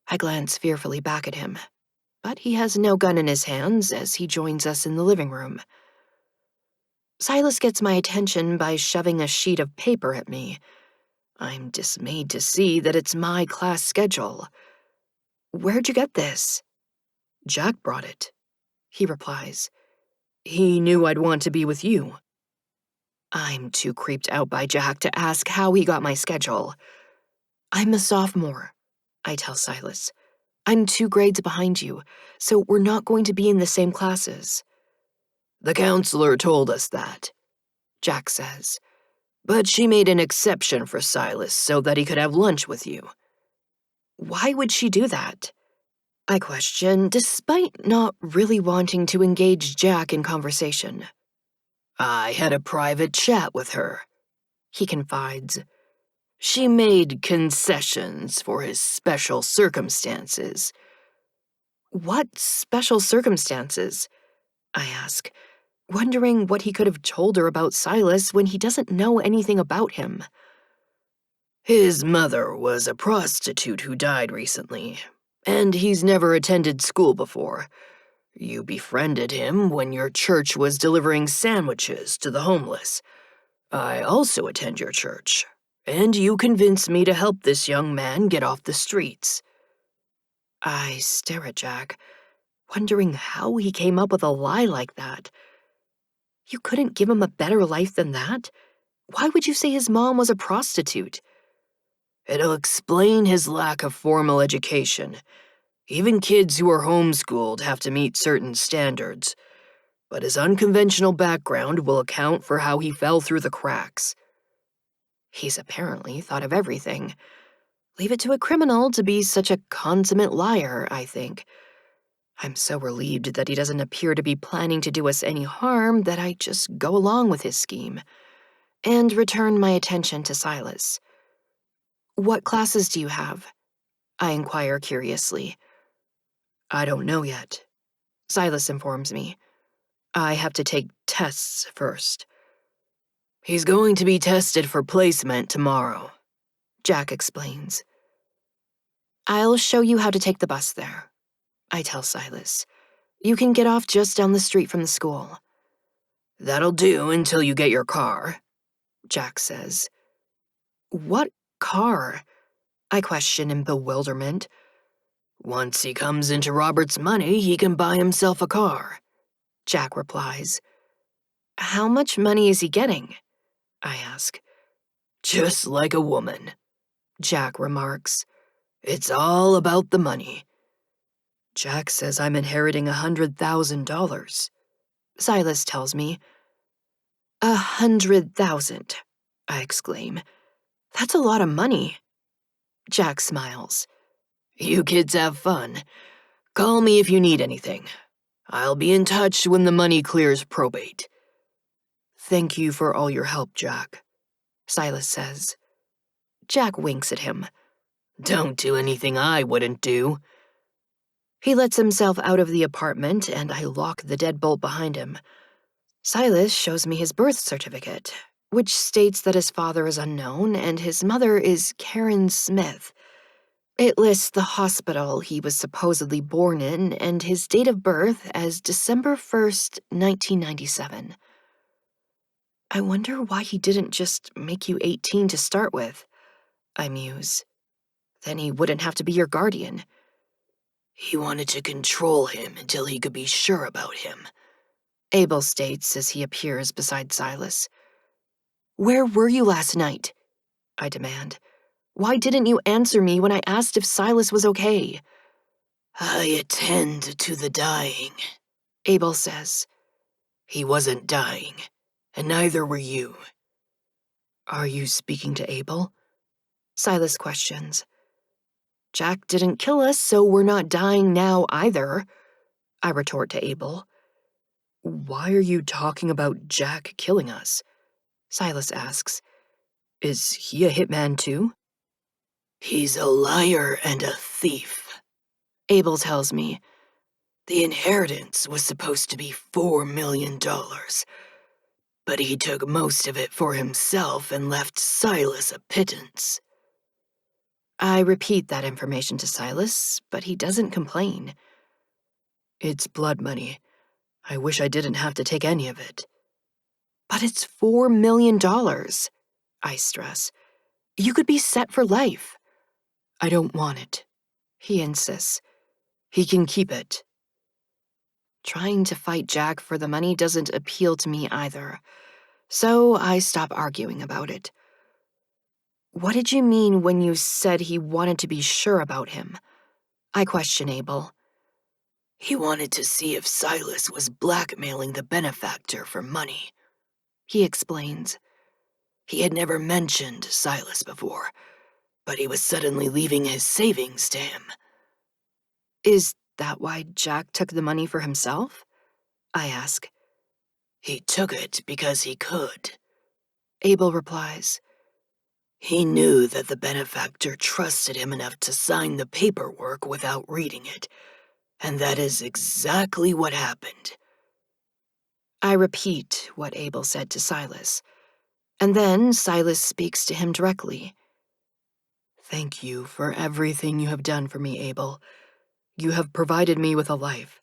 I glance fearfully back at him, but he has no gun in his hands as he joins us in the living room. Silas gets my attention by shoving a sheet of paper at me. I'm dismayed to see that it's my class schedule. Where'd you get this? Jack brought it, he replies. He knew I'd want to be with you. I'm too creeped out by Jack to ask how he got my schedule. I'm a sophomore. I tell Silas. I'm 2 grades behind you, so we're not going to be in the same classes. The counselor told us that, Jack says. but she made an exception for Silas so that he could have lunch with you. Why would she do that? I question, despite not really wanting to engage Jack in conversation. I had a private chat with her, He confides. She made concessions for his special circumstances. What special circumstances? I ask, wondering what he could have told her about Silas when he doesn't know anything about him. His mother was a prostitute who died recently, and he's never attended school before. You befriended him when your church was delivering sandwiches to the homeless. I also attend your church, and you convinced me to help this young man get off the streets. I stare at Jack, wondering how he came up with a lie like that. You couldn't give him a better life than that? Why would you say his mom was a prostitute? It'll explain his lack of formal education. Even kids who are homeschooled have to meet certain standards. But his unconventional background will account for how he fell through the cracks. He's apparently thought of everything. Leave it to a criminal to be such a consummate liar, I think. I'm so relieved that he doesn't appear to be planning to do us any harm that I just go along with his scheme and return my attention to Silas. What classes do you have? I inquire curiously. I don't know yet, Silas informs me. I have to take tests first. He's going to be tested for placement tomorrow, Jack explains. I'll show you how to take the bus there, I tell Silas. You can get off just down the street from the school. That'll do until you get your car, Jack says. What car? I question in bewilderment. Once he comes into Robert's money, he can buy himself a car, Jack replies. How much money is he getting? I ask. Just like a woman, Jack remarks. It's all about the money. Jack says I'm inheriting $100,000. Silas tells me. 100,000, I exclaim. That's a lot of money. Jack smiles. You kids have fun. Call me if you need anything. I'll be in touch when the money clears probate. Thank you for all your help, Jack, Silas says. Jack winks at him. Don't do anything I wouldn't do. He lets himself out of the apartment, and I lock the deadbolt behind him. Silas shows me his birth certificate, which states that his father is unknown and his mother is Karen Smith. It lists the hospital he was supposedly born in and his date of birth as December 1st, 1997. I wonder why he didn't just make you 18 to start with, I muse. Then he wouldn't have to be your guardian. He wanted to control him until he could be sure about him, Abel states as he appears beside Silas. Where were you last night? I demand. Why didn't you answer me when I asked if Silas was okay? I attend to the dying, Abel says. He wasn't dying, and neither were you. Are you speaking to Abel? Silas questions. Jack didn't kill us, so we're not dying now either, I retort to Abel. Why are you talking about Jack killing us? Silas asks. Is he a hitman too? He's a liar and a thief, Abel tells me. The inheritance was supposed to be $4 million, but he took most of it for himself and left Silas a pittance. I repeat that information to Silas, but he doesn't complain. It's blood money. I wish I didn't have to take any of it. But it's $4 million, I stress. You could be set for life. I don't want it, he insists. He can keep it. Trying to fight Jack for the money doesn't appeal to me either, so I stop arguing about it. What did you mean when you said he wanted to be sure about him? I question Abel. He wanted to see if Silas was blackmailing the benefactor for money. He explains. He had never mentioned Silas before, but he was suddenly leaving his savings to him. Is that why Jack took the money for himself? I ask. He took it because he could. Abel replies. He knew that the benefactor trusted him enough to sign the paperwork without reading it, and that is exactly what happened. I repeat what Abel said to Silas, and then Silas speaks to him directly. Thank you for everything you have done for me, Abel. You have provided me with a life,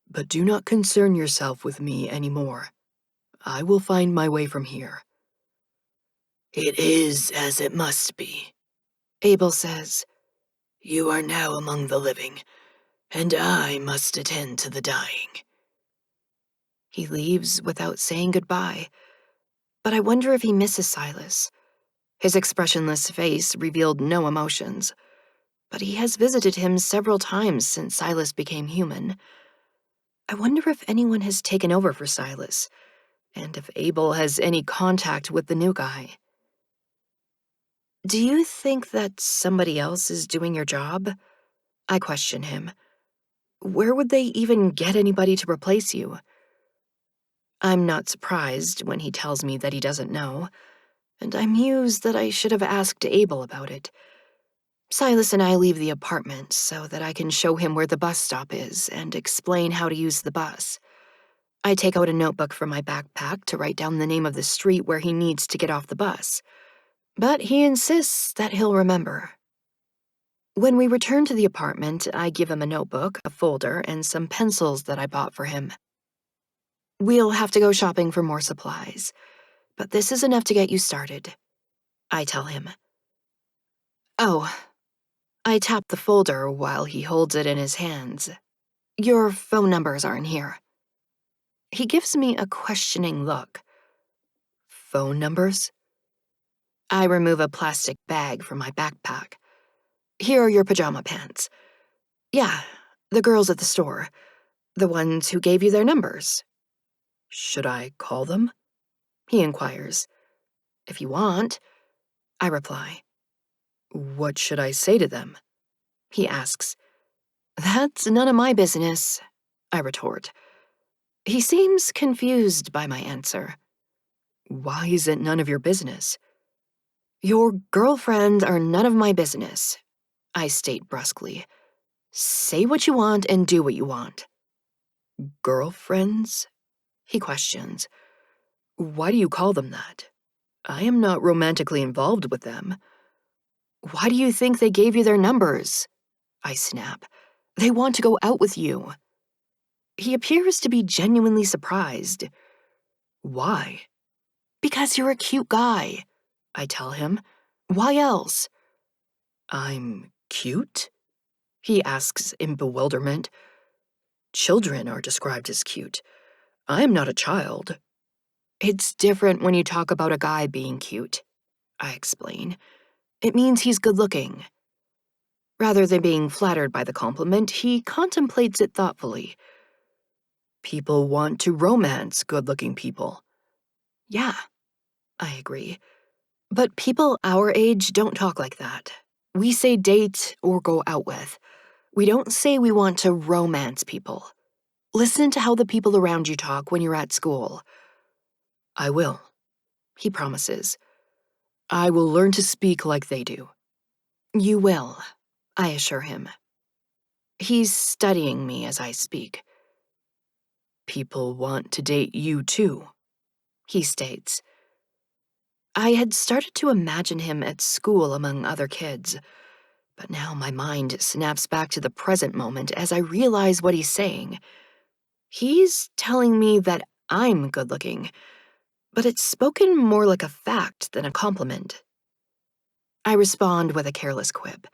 but do not concern yourself with me anymore. I will find my way from here. It is as it must be, Abel says. You are now among the living, and I must attend to the dying. He leaves without saying goodbye, but I wonder if he misses Silas. His expressionless face revealed no emotions, but he has visited him several times since Silas became human. I wonder if anyone has taken over for Silas, and if Abel has any contact with the new guy. Do you think that somebody else is doing your job? I question him. Where would they even get anybody to replace you? I'm not surprised when he tells me that he doesn't know, and I muse that I should have asked Abel about it. Silas and I leave the apartment so that I can show him where the bus stop is and explain how to use the bus. I take out a notebook from my backpack to write down the name of the street where he needs to get off the bus, but he insists that he'll remember. When we return to the apartment, I give him a notebook, a folder, and some pencils that I bought for him. We'll have to go shopping for more supplies, but this is enough to get you started, I tell him. Oh, I tap the folder while he holds it in his hands. Your phone numbers are in here. He gives me a questioning look. Phone numbers? I remove a plastic bag from my backpack. Here are your pajama pants. Yeah, the girls at the store. The ones who gave you their numbers. Should I call them? He inquires. If you want, I reply. What should I say to them? He asks. That's none of my business, I retort. He seems confused by my answer. Why is it none of your business? Your girlfriends are none of my business, I state brusquely. Say what you want and do what you want. Girlfriends? He questions. Why do you call them that? I am not romantically involved with them. Why do you think they gave you their numbers? I snap. They want to go out with you. He appears to be genuinely surprised. Why? Because you're a cute guy, I tell him. Why else? I'm cute? He asks in bewilderment. Children are described as cute. I am not a child. It's different when you talk about a guy being cute, I explain. It means he's good-looking. Rather than being flattered by the compliment, he contemplates it thoughtfully. People want to romance good-looking people. Yeah, I agree. But people our age don't talk like that. We say date or go out with. We don't say we want to romance people. Listen to how the people around you talk when you're at school. I will, He promises. I will learn to speak like they do. You will, I assure him. He's studying me as I speak. People want to date you too, He states. I had started to imagine him at school among other kids, but now my mind snaps back to the present moment as I realize what he's saying. He's telling me that I'm good-looking, but it's spoken more like a fact than a compliment. I respond with a careless quip.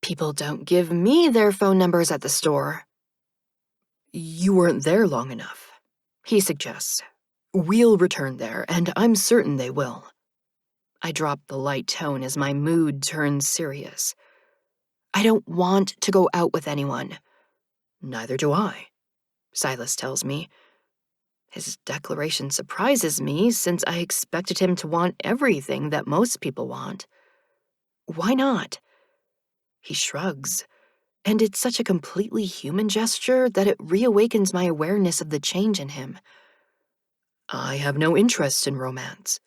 People don't give me their phone numbers at the store. You weren't there long enough, He suggests. We'll return there, and I'm certain they will. I drop the light tone as my mood turns serious. I don't want to go out with anyone. Neither do I, Silas tells me. His declaration surprises me since I expected him to want everything that most people want. Why not? He shrugs, and it's such a completely human gesture that it reawakens my awareness of the change in him. I have no interest in romance.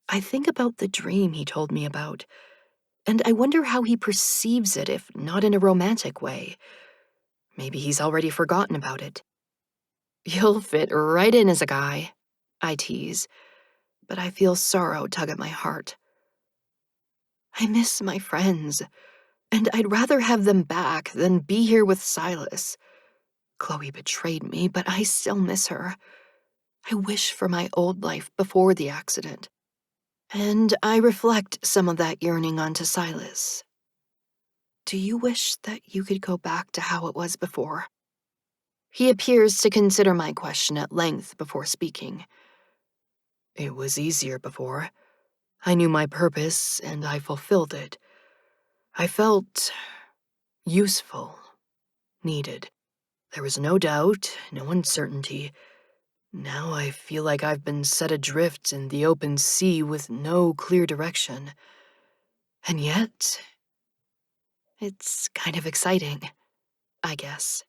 I think about the dream he told me about, and I wonder how he perceives it if not in a romantic way. Maybe he's already forgotten about it. You'll fit right in as a guy, I tease, but I feel sorrow tug at my heart. I miss my friends, and I'd rather have them back than be here with Silas. Chloe betrayed me, but I still miss her. I wish for my old life before the accident. And I reflect some of that yearning onto Silas. Do you wish that you could go back to how it was before? He appears to consider my question at length before speaking. It was easier before. I knew my purpose, and I fulfilled it. I felt useful, needed. There was no doubt, no uncertainty. Now I feel like I've been set adrift in the open sea with no clear direction. And yet, It's kind of exciting, I guess.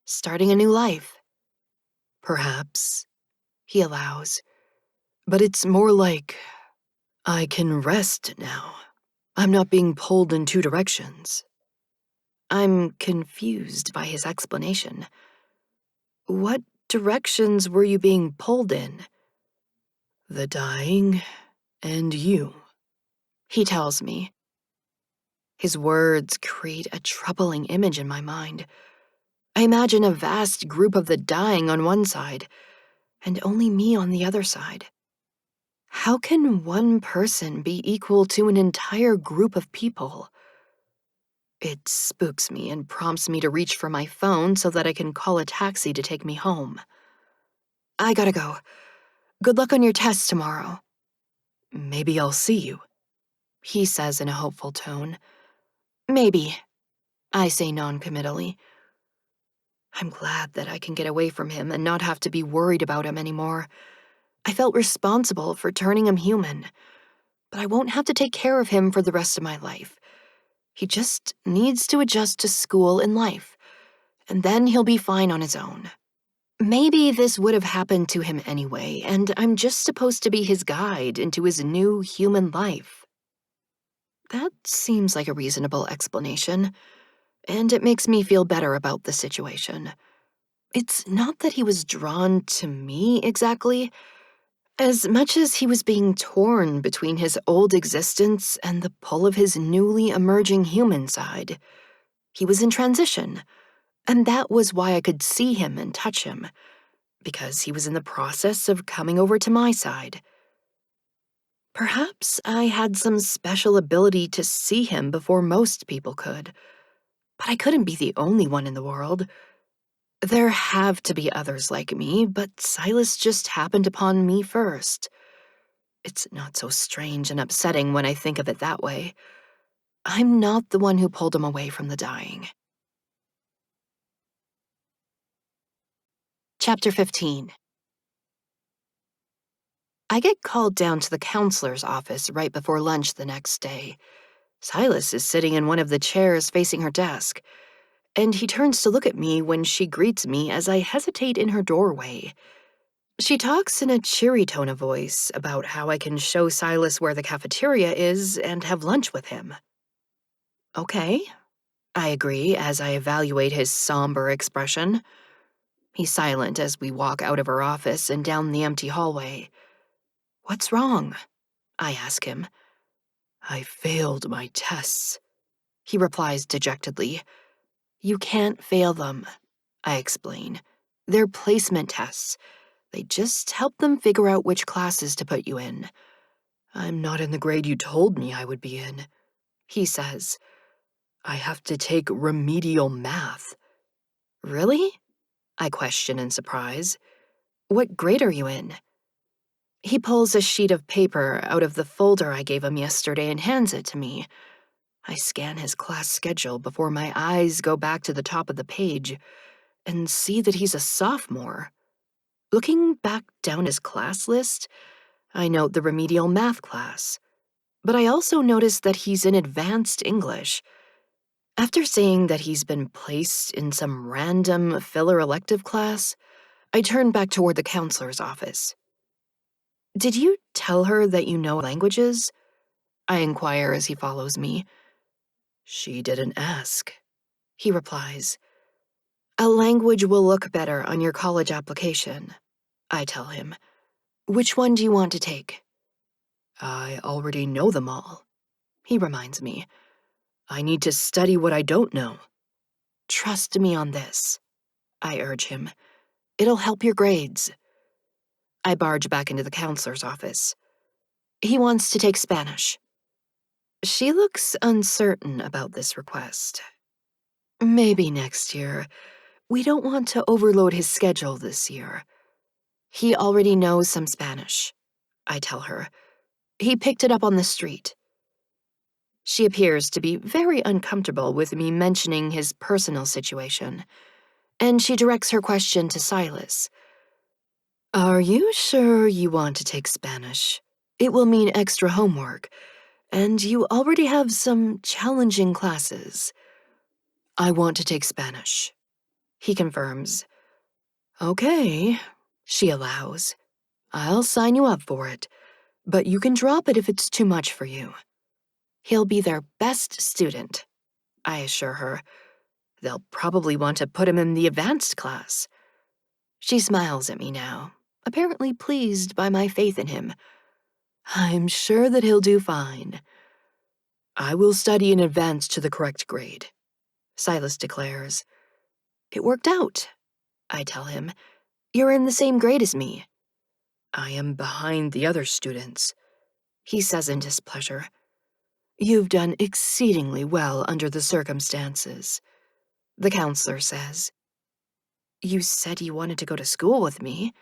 Starting a new life. perhaps, He allows. but it's more like I can rest now. I'm not being pulled in two directions. I'm confused by his explanation. What directions were you being pulled in? The dying and you. He tells me. His words create a troubling image in my mind. I imagine a vast group of the dying on one side, and only me on the other side. How can one person be equal to an entire group of people? It spooks me and prompts me to reach for my phone so that I can call a taxi to take me home. I gotta go. Good luck on your test tomorrow, Maybe I'll see you. he says in a hopeful tone. Maybe, I say noncommittally. I'm glad that I can get away from him and not have to be worried about him anymore. I felt responsible for turning him human, but I won't have to take care of him for the rest of my life. He just needs to adjust to school and life, and then he'll be fine on his own. Maybe this would have happened to him anyway, and I'm just supposed to be his guide into his new human life. That seems like a reasonable explanation, and it makes me feel better about the situation. It's not that he was drawn to me exactly, as much as he was being torn between his old existence and the pull of his newly emerging human side. He was in transition, and that was why I could see him and touch him, because he was in the process of coming over to my side. Perhaps I had some special ability to see him before most people could, but I couldn't be the only one in the world. There have to be others like me, but Silas just happened upon me first. It's not so strange and upsetting when I think of it that way. I'm not the one who pulled him away from the dying. Chapter 15. I get called down to the counselor's office right before lunch the next day. Silas is sitting in one of the chairs facing her desk, and he turns to look at me when she greets me as I hesitate in her doorway. She talks in a cheery tone of voice about how I can show Silas where the cafeteria is and have lunch with him. Okay, I agree as I evaluate his somber expression. He's silent as we walk out of her office and down the empty hallway. What's wrong? I ask him. I failed my tests. He replies dejectedly. You can't fail them, I explain. They're placement tests. They just help them figure out which classes to put you in. I'm not in the grade you told me I would be in, He says. I have to take remedial math. Really? I question in surprise. What grade are you in? He pulls a sheet of paper out of the folder I gave him yesterday and hands it to me. I scan his class schedule before my eyes go back to the top of the page and see that he's a sophomore. Looking back down his class list, I note the remedial math class, but I also notice that he's in advanced English. After saying that he's been placed in some random filler elective class, I turn back toward the counselor's office. Did you tell her that you know languages? I inquire as he follows me. She didn't ask, He replies. A language will look better on your college application, I tell him. Which one do you want to take? I already know them all. He reminds me. I need to study what I don't know. Trust me on this, I urge him. It'll help your grades. I barge back into the counselor's office. He wants to take Spanish. She looks uncertain about this request. Maybe next year. We don't want to overload his schedule this year. He already knows some Spanish, I tell her. He picked it up on the street. She appears to be very uncomfortable with me mentioning his personal situation, and she directs her question to Silas. Are you sure you want to take Spanish? It will mean extra homework, and you already have some challenging classes. I want to take Spanish, He confirms. Okay, She allows. I'll sign you up for it, but you can drop it if it's too much for you. He'll be their best student, I assure her. They'll probably want to put him in the advanced class. She smiles at me now, apparently pleased by my faith in him. I'm sure that he'll do fine. I will study in advance to the correct grade, Silas declares. It worked out, I tell him. You're in the same grade as me. I am behind the other students, He says in displeasure. You've done exceedingly well under the circumstances, The counselor says. You said you wanted to go to school with me,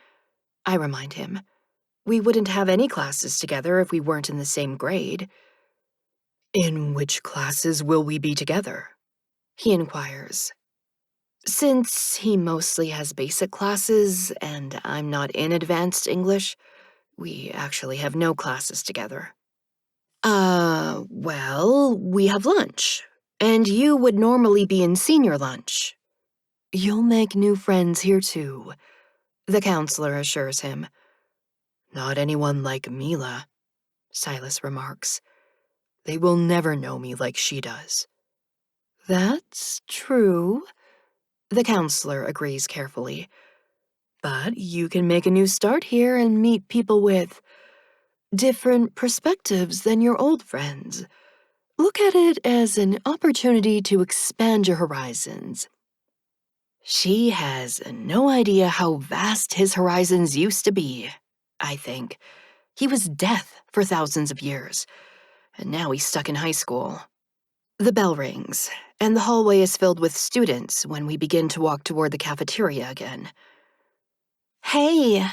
I remind him. We wouldn't have any classes together if we weren't in the same grade. In which classes will we be together? He inquires. Since he mostly has basic classes and I'm not in advanced English, we actually have no classes together. Well, we have lunch, and you would normally be in senior lunch. You'll make new friends here too, the counselor assures him. Not anyone like Mila, Silas remarks. They will never know me like she does. That's true, the counselor agrees carefully. But you can make a new start here and meet people with different perspectives than your old friends. Look at it as an opportunity to expand your horizons. She has no idea how vast his horizons used to be, I think. He was deaf for thousands of years, and now he's stuck in high school. The bell rings, and the hallway is filled with students when we begin to walk toward the cafeteria again. Hey,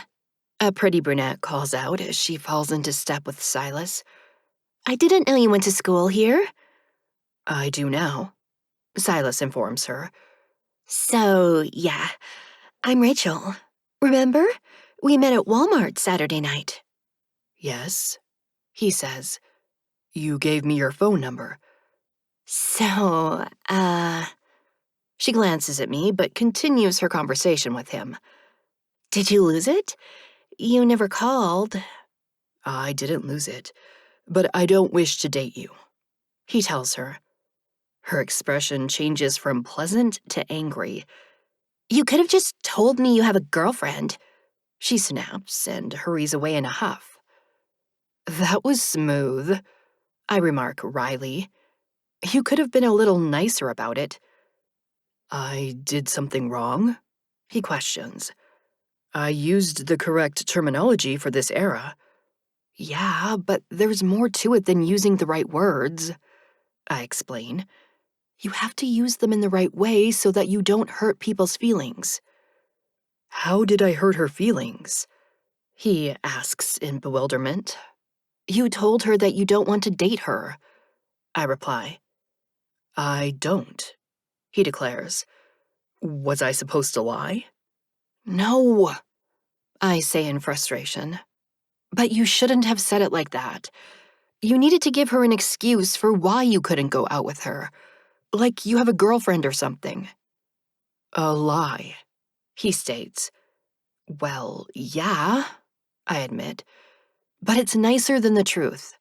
a pretty brunette calls out as she falls into step with Silas. I didn't know you went to school here. I do now, Silas informs her. So, yeah, I'm Rachel. Remember? We met at Walmart Saturday night. Yes, He says. You gave me your phone number. So, She glances at me but continues her conversation with him. Did you lose it? You never called. I didn't lose it, but I don't wish to date you, He tells her. Her expression changes from pleasant to angry. You could have just told me you have a girlfriend. She snaps and hurries away in a huff. That was smooth, I remark wryly. You could have been a little nicer about it. I did something wrong? He questions. I used the correct terminology for this era. Yeah, but there's more to it than using the right words, I explain. You have to use them in the right way so that you don't hurt people's feelings. How did I hurt her feelings? he asks in bewilderment. You told her that you don't want to date her, I reply. I don't, he declares. Was I supposed to lie? No, I say in frustration. But you shouldn't have said it like that. You needed to give her an excuse for why you couldn't go out with her. Like you have a girlfriend or something. A lie, he states. Well, yeah, I admit. But it's nicer than the truth.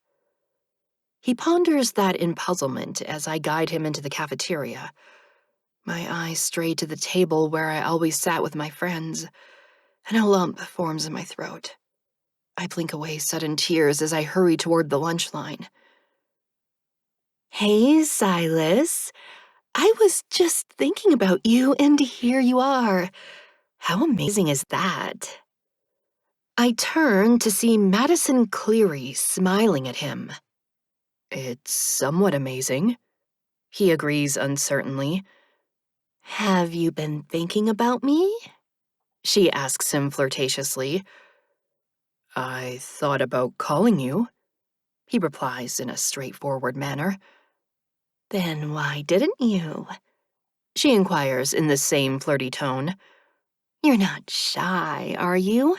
He ponders that in puzzlement as I guide him into the cafeteria. My eyes stray to the table where I always sat with my friends, and a lump forms in my throat. I blink away sudden tears as I hurry toward the lunch line. Hey, Silas. I was just thinking about you, and here you are. How amazing is that? I turn to see Madison Cleary smiling at him. It's somewhat amazing, he agrees uncertainly. Have you been thinking about me? She asks him flirtatiously. I thought about calling you, he replies in a straightforward manner. Then why didn't you? She inquires in the same flirty tone. You're not shy, are you?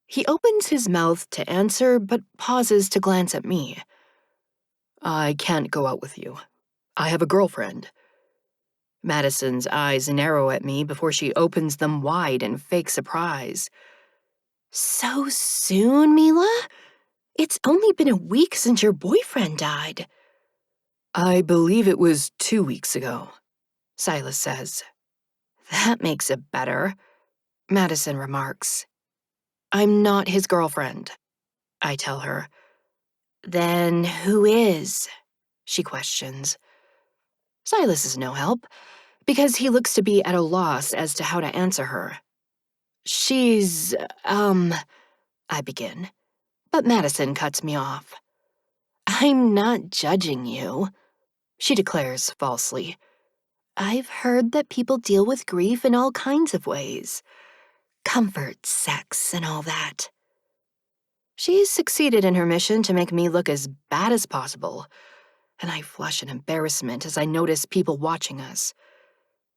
He opens his mouth to answer, but pauses to glance at me. I can't go out with you. I have a girlfriend. Madison's eyes narrow at me before she opens them wide in fake surprise. So soon, Mila? It's only been a week since your boyfriend died. I believe it was 2 weeks ago, Silas says. That makes it better, Madison remarks. I'm not his girlfriend, I tell her. Then who is? She questions. Silas is no help, because he looks to be at a loss as to how to answer her. She's, I begin, but Madison cuts me off. I'm not judging you, she declares falsely. I've heard that people deal with grief in all kinds of ways. Comfort, sex, and all that. She's succeeded in her mission to make me look as bad as possible, and I flush in embarrassment as I notice people watching us.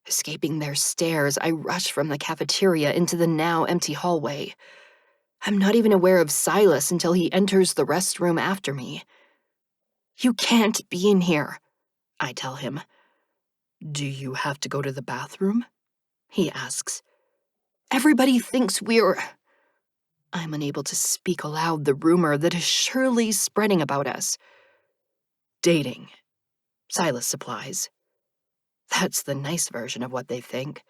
Escaping their stares, I rush from the cafeteria into the now empty hallway. I'm not even aware of Silas until he enters the restroom after me. You can't be in here, I tell him. Do you have to go to the bathroom? He asks. Everybody thinks we're... I'm unable to speak aloud the rumor that is surely spreading about us. Dating, Silas supplies. That's the nice version of what they think.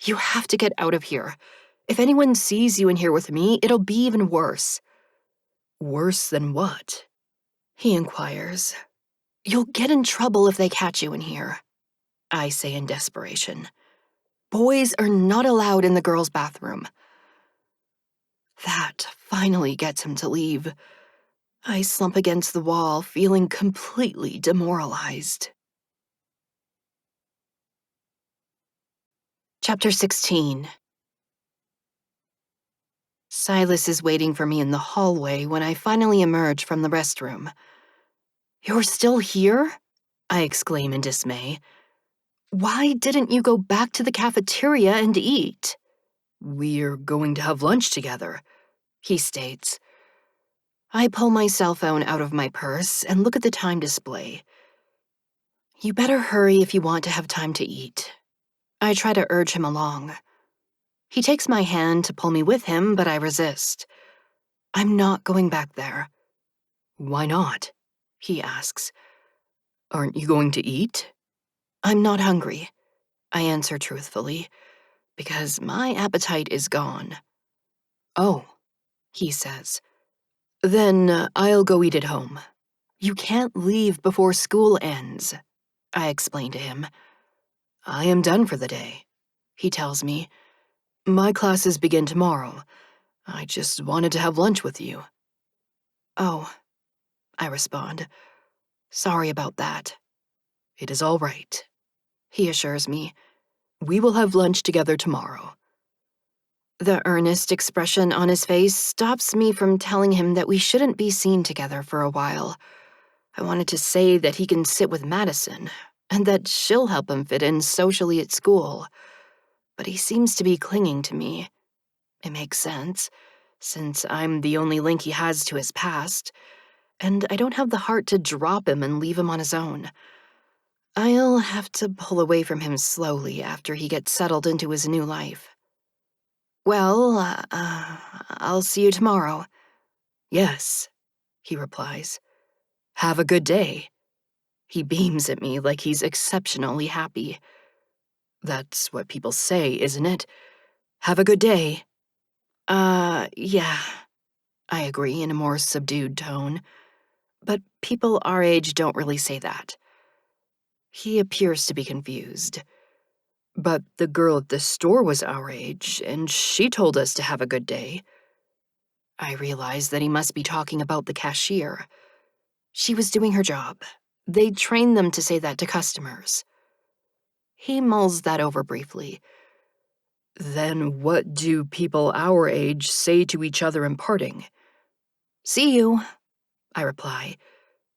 You have to get out of here. If anyone sees you in here with me, it'll be even worse. Worse than what? He inquires. You'll get in trouble if they catch you in here, I say in desperation. Boys are not allowed in the girls' bathroom. That finally gets him to leave. I slump against the wall, feeling completely demoralized. Chapter 16. Silas is waiting for me in the hallway when I finally emerge from the restroom. You're still here? I exclaim in dismay. Why didn't you go back to the cafeteria and eat? We're going to have lunch together, he states. I pull my cell phone out of my purse and look at the time display. You better hurry if you want to have time to eat. I try to urge him along. He takes my hand to pull me with him, but I resist. I'm not going back there. Why not? He asks. Aren't you going to eat? I'm not hungry, I answer truthfully, because my appetite is gone. Oh, he says. Then I'll go eat at home. You can't leave before school ends, I explain to him. I am done for the day, he tells me. My classes begin tomorrow. I just wanted to have lunch with you. Oh, I respond. Sorry about that. It is all right, he assures me. We will have lunch together tomorrow. The earnest expression on his face stops me from telling him that we shouldn't be seen together for a while. I wanted to say that he can sit with Madison, and that she'll help him fit in socially at school. But he seems to be clinging to me. It makes sense, since I'm the only link he has to his past, and I don't have the heart to drop him and leave him on his own. I'll have to pull away from him slowly after he gets settled into his new life. Well, I'll see you tomorrow. Yes, he replies. Have a good day. He beams at me like he's exceptionally happy. That's what people say, isn't it? Have a good day. Yeah, I agree in a more subdued tone. But people our age don't really say that. He appears to be confused. But the girl at the store was our age, and she told us to have a good day. I realize that he must be talking about the cashier. She was doing her job. They trained them to say that to customers. He mulls that over briefly. Then what do people our age say to each other in parting? See you, I reply,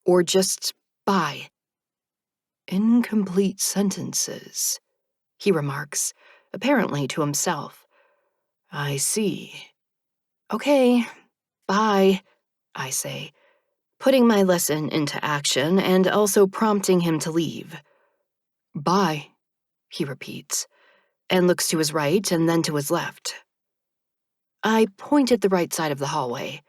or just bye. Incomplete sentences, he remarks, apparently to himself. I see. Okay, bye, I say, putting my lesson into action and also prompting him to leave. Bye, he repeats, and looks to his right and then to his left. I point at the right side of the hallway.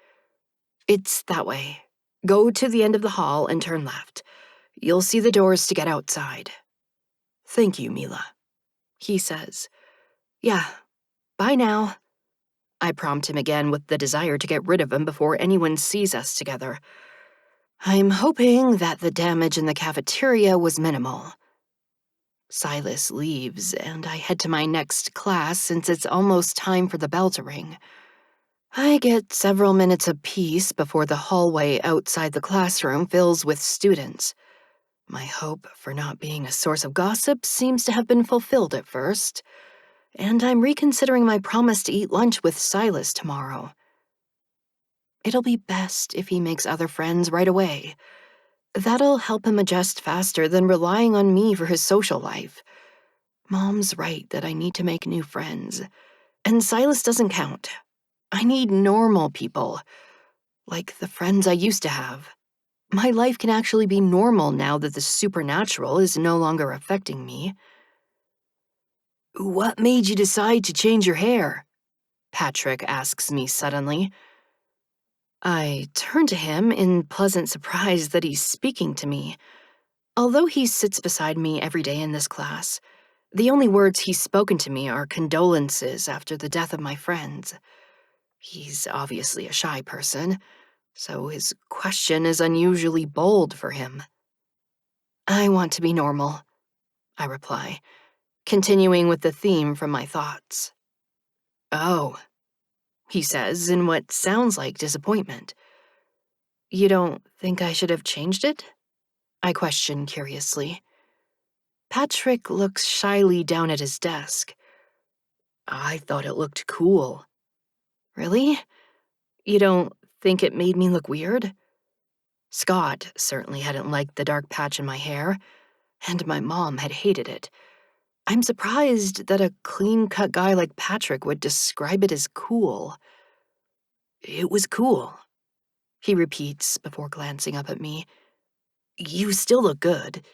It's that way. Go to the end of the hall and turn left. You'll see the doors to get outside. Thank you, Mila, he says. Yeah, bye now. I prompt him again with the desire to get rid of him before anyone sees us together. I'm hoping that the damage in the cafeteria was minimal. Silas leaves, and I head to my next class since it's almost time for the bell to ring. I get several minutes of peace before the hallway outside the classroom fills with students. My hope for not being a source of gossip seems to have been fulfilled at first, and I'm reconsidering my promise to eat lunch with Silas tomorrow. It'll be best if he makes other friends right away. That'll help him adjust faster than relying on me for his social life. Mom's right that I need to make new friends, and Silas doesn't count. I need normal people, like the friends I used to have. My life can actually be normal now that the supernatural is no longer affecting me. What made you decide to change your hair? Patrick asks me suddenly. I turn to him in pleasant surprise that he's speaking to me. Although he sits beside me every day in this class, the only words he's spoken to me are condolences after the death of my friends. He's obviously a shy person, so his question is unusually bold for him. I want to be normal, I reply, continuing with the theme from my thoughts. Oh, he says in what sounds like disappointment. You don't think I should have changed it? I question curiously. Patrick looks shyly down at his desk. I thought it looked cool. Really? You don't think it made me look weird? Scott certainly hadn't liked the dark patch in my hair, and my mom had hated it. I'm surprised that a clean-cut guy like Patrick would describe it as cool. It was cool, he repeats before glancing up at me. You still look good,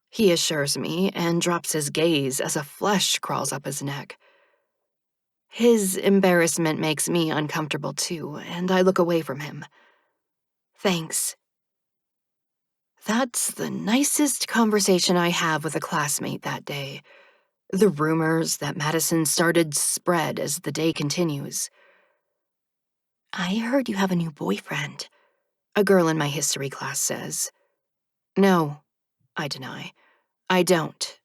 he assures me and drops his gaze as a flush crawls up his neck. His embarrassment makes me uncomfortable too, and I look away from him. Thanks. That's the nicest conversation I have with a classmate that day. The rumors that Madison started spread as the day continues. I heard you have a new boyfriend, a girl in my history class says. No, I deny. I don't.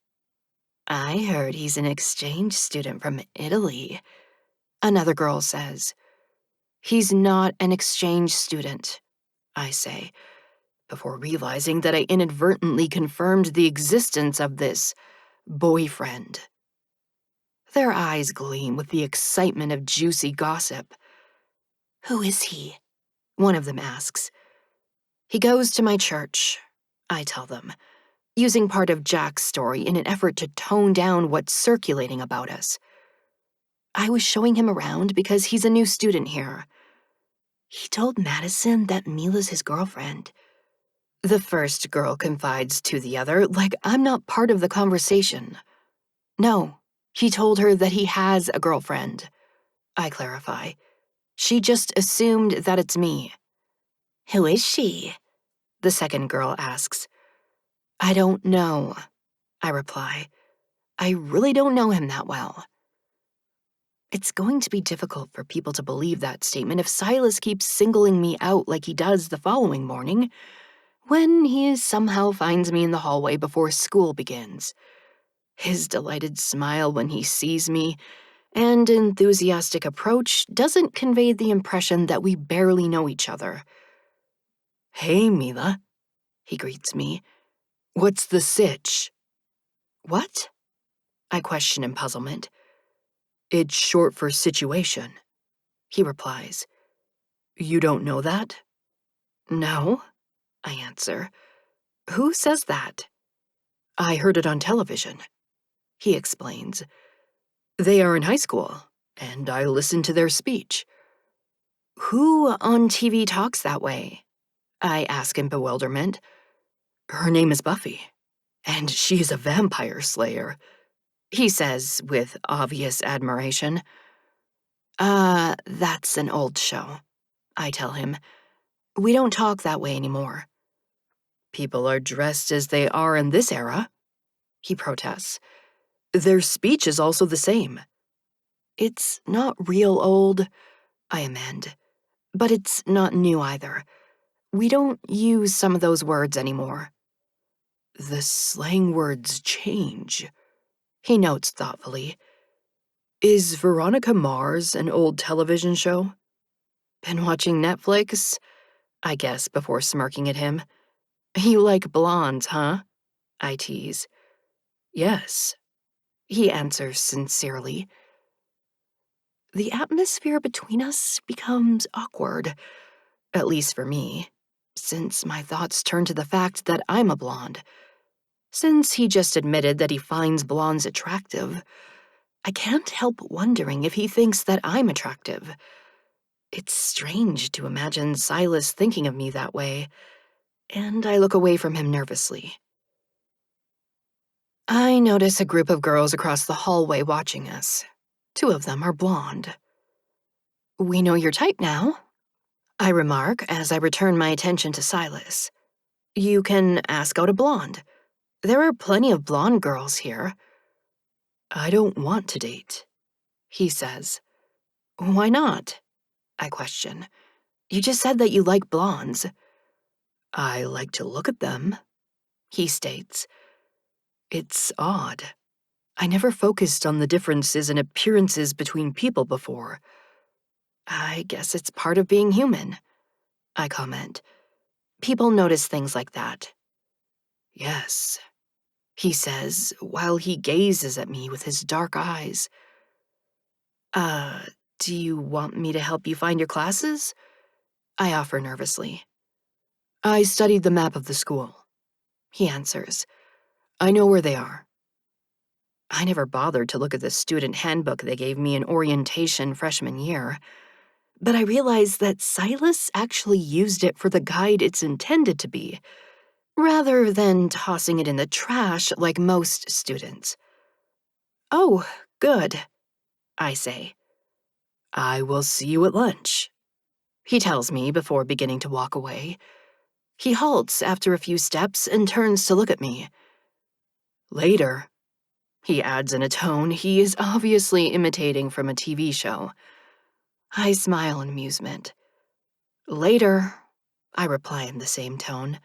I heard he's an exchange student from Italy, another girl says. He's not an exchange student, I say, before realizing that I inadvertently confirmed the existence of this boyfriend. Their eyes gleam with the excitement of juicy gossip. "Who is he?" One of them asks. He goes to my church, I tell them, using part of Jack's story in an effort to tone down what's circulating about us. I was showing him around because he's a new student here. "He told Madison that Mila's his girlfriend." The first girl confides to the other like I'm not part of the conversation. No, he told her that he has a girlfriend. I clarify. She just assumed that it's me. "Who is she?" The second girl asks. I don't know, I reply. I really don't know him that well. It's going to be difficult for people to believe that statement if Silas keeps singling me out like he does the following morning, when he somehow finds me in the hallway before school begins. His delighted smile when he sees me and enthusiastic approach doesn't convey the impression that we barely know each other. Hey, Mila, he greets me. What's the sitch? What? I question in puzzlement. It's short for situation, he replies. You don't know that? No, I answer. Who says that? I heard it on television, he explains. They are in high school, and I listened to their speech. Who on TV talks that way? I ask in bewilderment. Her name is Buffy, and she's a vampire slayer, he says with obvious admiration. That's an old show, I tell him. We don't talk that way anymore. People are dressed as they are in this era, he protests. Their speech is also the same. It's not real old, I amend, but it's not new either. We don't use some of those words anymore. The slang words change, he notes thoughtfully. Is Veronica Mars an old television show? Been watching Netflix? I guess before smirking at him. You like blondes, huh? I tease. Yes, he answers sincerely. The atmosphere between us becomes awkward, at least for me, since my thoughts turn to the fact that I'm a blonde. Since he just admitted that he finds blondes attractive, I can't help wondering if he thinks that I'm attractive. It's strange to imagine Silas thinking of me that way, and I look away from him nervously. I notice a group of girls across the hallway watching us. 2 of them are blonde. We know your type now, I remark as I return my attention to Silas. You can ask out a blonde. There are plenty of blonde girls here. I don't want to date, he says. Why not? I question. You just said that you like blondes. I like to look at them, he states. It's odd. I never focused on the differences in appearances between people before. I guess it's part of being human, I comment. People notice things like that. Yes, he says while he gazes at me with his dark eyes. Uh, do you want me to help you find your classes? I offer nervously. I studied the map of the school, he answers. I know where they are. I never bothered to look at the student handbook they gave me in orientation freshman year, but I realized that Silas actually used it for the guide it's intended to be, rather than tossing it in the trash like most students. Oh, good, I say. I will see you at lunch, he tells me before beginning to walk away. He halts after a few steps and turns to look at me. Later, he adds in a tone he is obviously imitating from a TV show. I smile in amusement. Later, I reply in the same tone.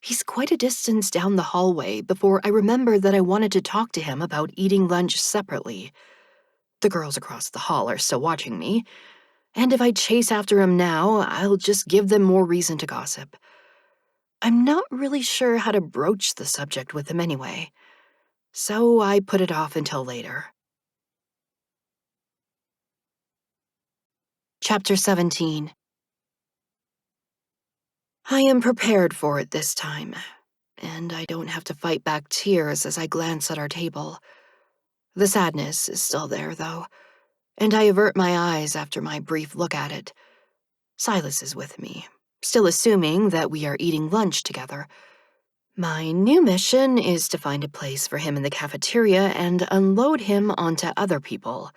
He's quite a distance down the hallway before I remember that I wanted to talk to him about eating lunch separately. The girls across the hall are still watching me, and if I chase after him now, I'll just give them more reason to gossip. I'm not really sure how to broach the subject with him anyway, so I put it off until later. Chapter 17. I am prepared for it this time, and I don't have to fight back tears as I glance at our table. The sadness is still there, though, and I avert my eyes after my brief look at it. Silas is with me, still assuming that we are eating lunch together. My new mission is to find a place for him in the cafeteria and unload him onto other people.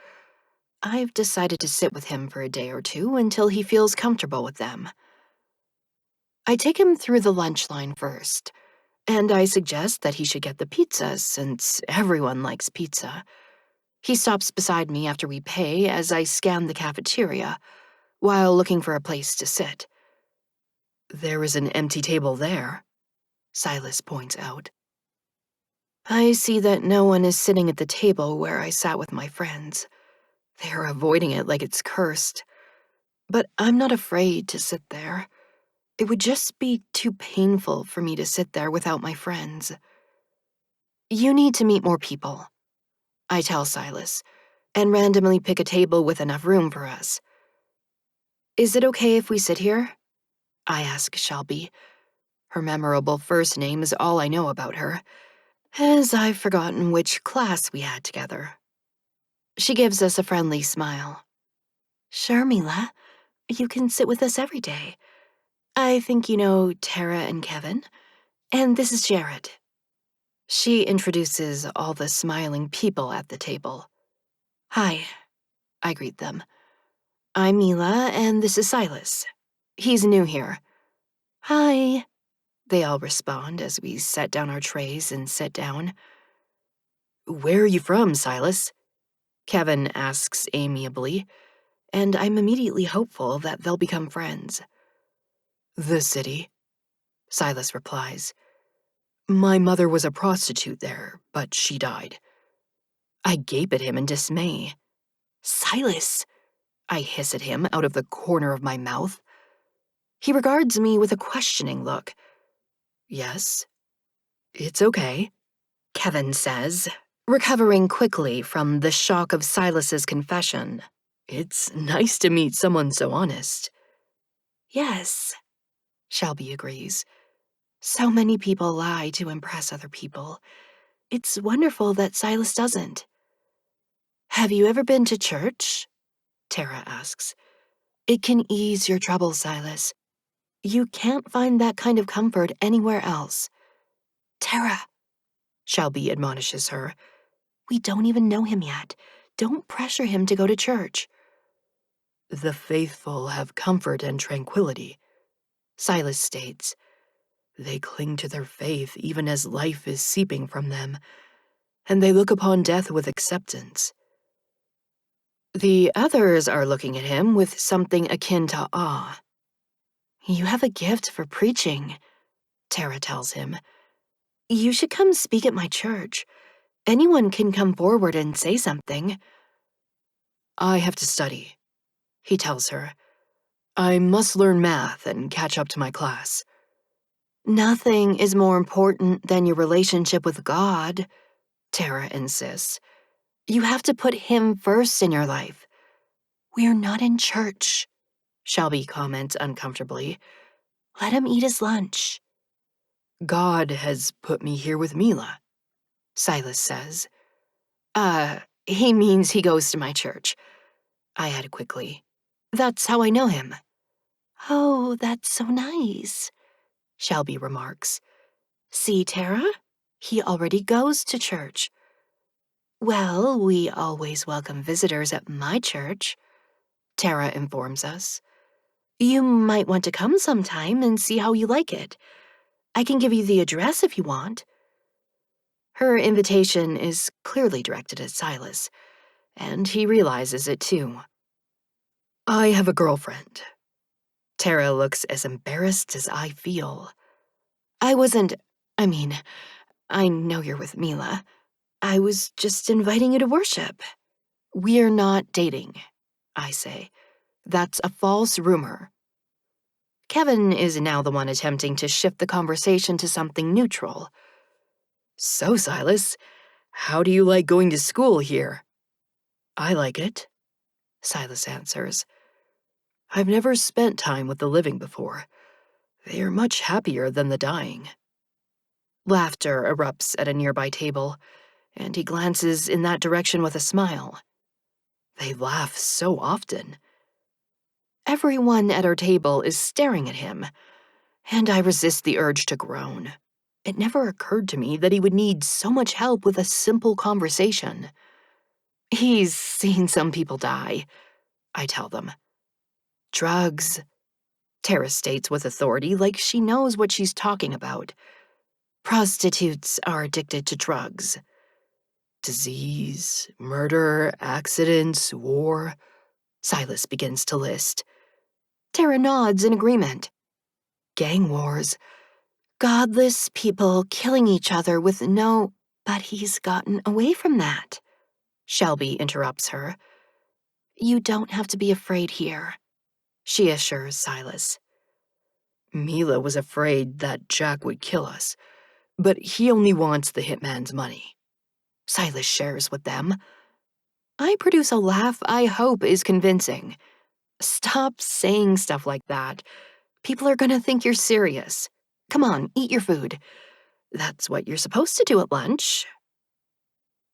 I've decided to sit with him for a day or two until he feels comfortable with them. I take him through the lunch line first, and I suggest that he should get the pizza since everyone likes pizza. He stops beside me after we pay as I scan the cafeteria, while looking for a place to sit. There is an empty table there, Silas points out. I see that no one is sitting at the table where I sat with my friends. They are avoiding it like it's cursed. But I'm not afraid to sit there. It would just be too painful for me to sit there without my friends. You need to meet more people, I tell Silas, and randomly pick a table with enough room for us. Is it okay if we sit here? I ask Shelby. Her memorable first name is all I know about her, as I've forgotten which class we had together. She gives us a friendly smile. Sure, Mila. You can sit with us every day. I think you know Tara and Kevin, and this is Jared. She introduces all the smiling people at the table. Hi, I greet them. I'm Mila, and this is Silas. He's new here. Hi, they all respond as we set down our trays and sit down. Where are you from, Silas? Kevin asks amiably, and I'm immediately hopeful that they'll become friends. The city, Silas replies. My mother was a prostitute there, but she died. I gape at him in dismay. Silas! I hiss at him out of the corner of my mouth. He regards me with a questioning look. Yes, it's okay, Kevin says, recovering quickly from the shock of Silas's confession. It's nice to meet someone so honest. Yes, Shelby agrees. So many people lie to impress other people. It's wonderful that Silas doesn't. Have you ever been to church? Tara asks. It can ease your troubles, Silas. You can't find that kind of comfort anywhere else. Tara, Shelby admonishes her. We don't even know him yet. Don't pressure him to go to church. The faithful have comfort and tranquility, Silas states. They cling to their faith even as life is seeping from them, and they look upon death with acceptance. The others are looking at him with something akin to awe. You have a gift for preaching, Tara tells him. You should come speak at my church. Anyone can come forward and say something. I have to study, he tells her. I must learn math and catch up to my class. Nothing is more important than your relationship with God, Tara insists. You have to put him first in your life. We're not in church, Shelby comments uncomfortably. Let him eat his lunch. God has put me here with Mila, Silas says. He means he goes to my church, I add quickly. That's how I know him. Oh, that's so nice, Shelby remarks. See, Tara? He already goes to church. Well, we always welcome visitors at my church, Tara informs us. You might want to come sometime and see how you like it. I can give you the address if you want. Her invitation is clearly directed at Silas, and he realizes it too. I have a girlfriend. Tara looks as embarrassed as I feel. I know you're with Mila. I was just inviting you to worship. We're not dating, I say. That's a false rumor. Kevin is now the one attempting to shift the conversation to something neutral. So, Silas, how do you like going to school here? I like it, Silas answers. I've never spent time with the living before. They are much happier than the dying. Laughter erupts at a nearby table, and he glances in that direction with a smile. They laugh so often. Everyone at our table is staring at him, and I resist the urge to groan. It never occurred to me that he would need so much help with a simple conversation. He's seen some people die, I tell them. Drugs, Tara states with authority, like she knows what she's talking about. Prostitutes are addicted to drugs. Disease, murder, accidents, war. Silas begins to list. Tara nods in agreement. Gang wars. Godless people killing each other with no... But he's gotten away from that. Shelby interrupts her. You don't have to be afraid here, she assures Silas. Mila was afraid that Jack would kill us, but he only wants the hitman's money. Silas shares with them. I produce a laugh I hope is convincing. Stop saying stuff like that. People are gonna think you're serious. Come on, eat your food. That's what you're supposed to do at lunch.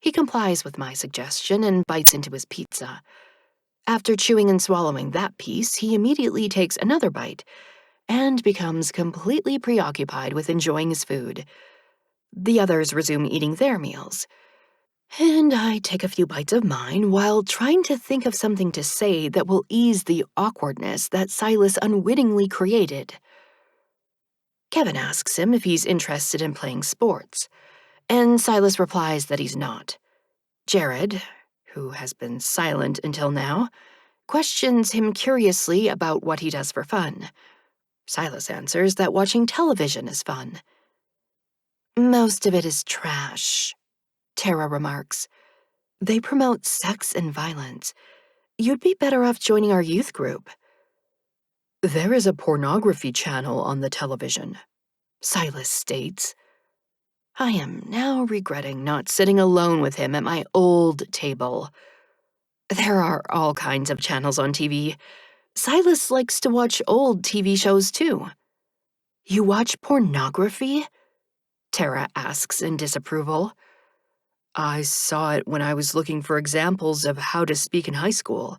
He complies with my suggestion and bites into his pizza. After chewing and swallowing that piece, he immediately takes another bite and becomes completely preoccupied with enjoying his food. The others resume eating their meals. And I take a few bites of mine while trying to think of something to say that will ease the awkwardness that Silas unwittingly created. Kevin asks him if he's interested in playing sports, and Silas replies that he's not. Jared, who has been silent until now, questions him curiously about what he does for fun. Silas answers that watching television is fun. Most of it is trash, Tara remarks. They promote sex and violence. You'd be better off joining our youth group. There is a pornography channel on the television, Silas states. I am now regretting not sitting alone with him at my old table. There are all kinds of channels on TV. Silas likes to watch old TV shows too. You watch pornography? Tara asks in disapproval. I saw it when I was looking for examples of how to speak in high school.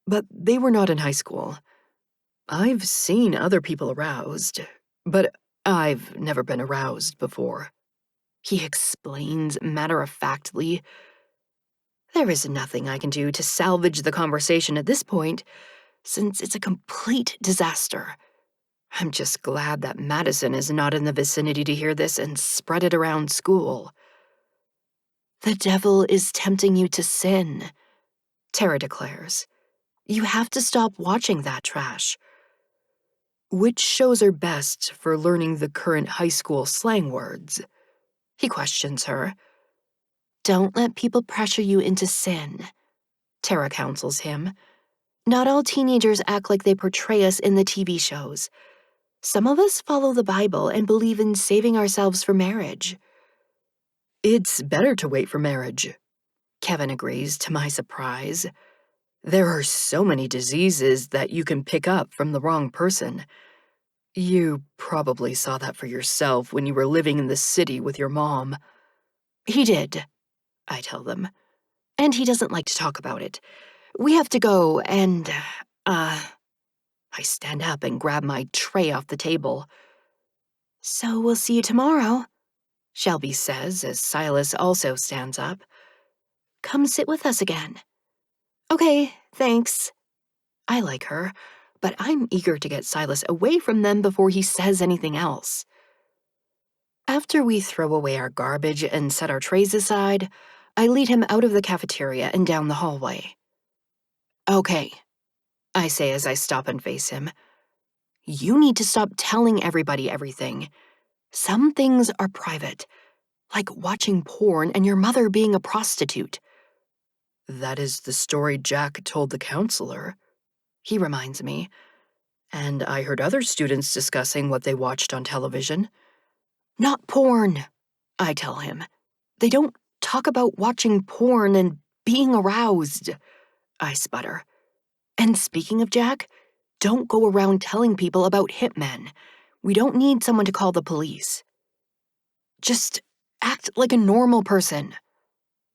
But they were not in high school. I've seen other people aroused, but I've never been aroused before. He explains matter-of-factly. There is nothing I can do to salvage the conversation at this point, since it's a complete disaster. I'm just glad that Madison is not in the vicinity to hear this and spread it around school. The devil is tempting you to sin, Tara declares. You have to stop watching that trash. Which shows are best for learning the current high school slang words? He questions her. Don't let people pressure you into sin, Tara counsels him. Not all teenagers act like they portray us in the TV shows. Some of us follow the Bible and believe in saving ourselves for marriage. It's better to wait for marriage, Kevin agrees, to my surprise. There are so many diseases that you can pick up from the wrong person. You probably saw that for yourself when you were living in the city with your mom. He did, I tell them. And he doesn't like to talk about it. We have to go and, I stand up and grab my tray off the table. So we'll see you tomorrow, Shelby says as Silas also stands up. Come sit with us again. Okay, thanks. I like her, but I'm eager to get Silas away from them before he says anything else. After we throw away our garbage and set our trays aside, I lead him out of the cafeteria and down the hallway. Okay, I say as I stop and face him. You need to stop telling everybody everything. Some things are private, like watching porn and your mother being a prostitute. That is the story Jack told the counselor, he reminds me. And I heard other students discussing what they watched on television. Not porn, I tell him. They don't talk about watching porn and being aroused, I sputter. And speaking of Jack, don't go around telling people about hitmen. We don't need someone to call the police. Just act like a normal person,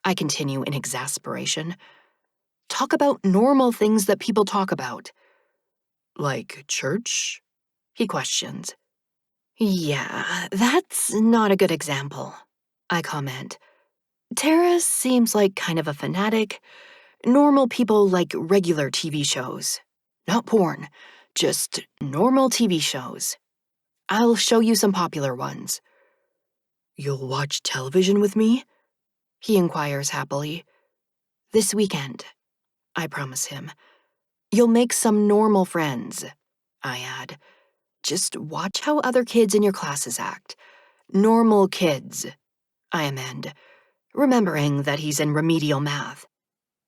I continue in exasperation. Talk about normal things that people talk about. Like church? He questions. Yeah, that's not a good example, I comment. Tara seems like kind of a fanatic. Normal people like regular TV shows. Not porn, just normal TV shows. I'll show you some popular ones. You'll watch television with me? He inquires happily. This weekend, I promise him. You'll make some normal friends, I add. Just watch how other kids in your classes act. Normal kids, I amend, remembering that he's in remedial math.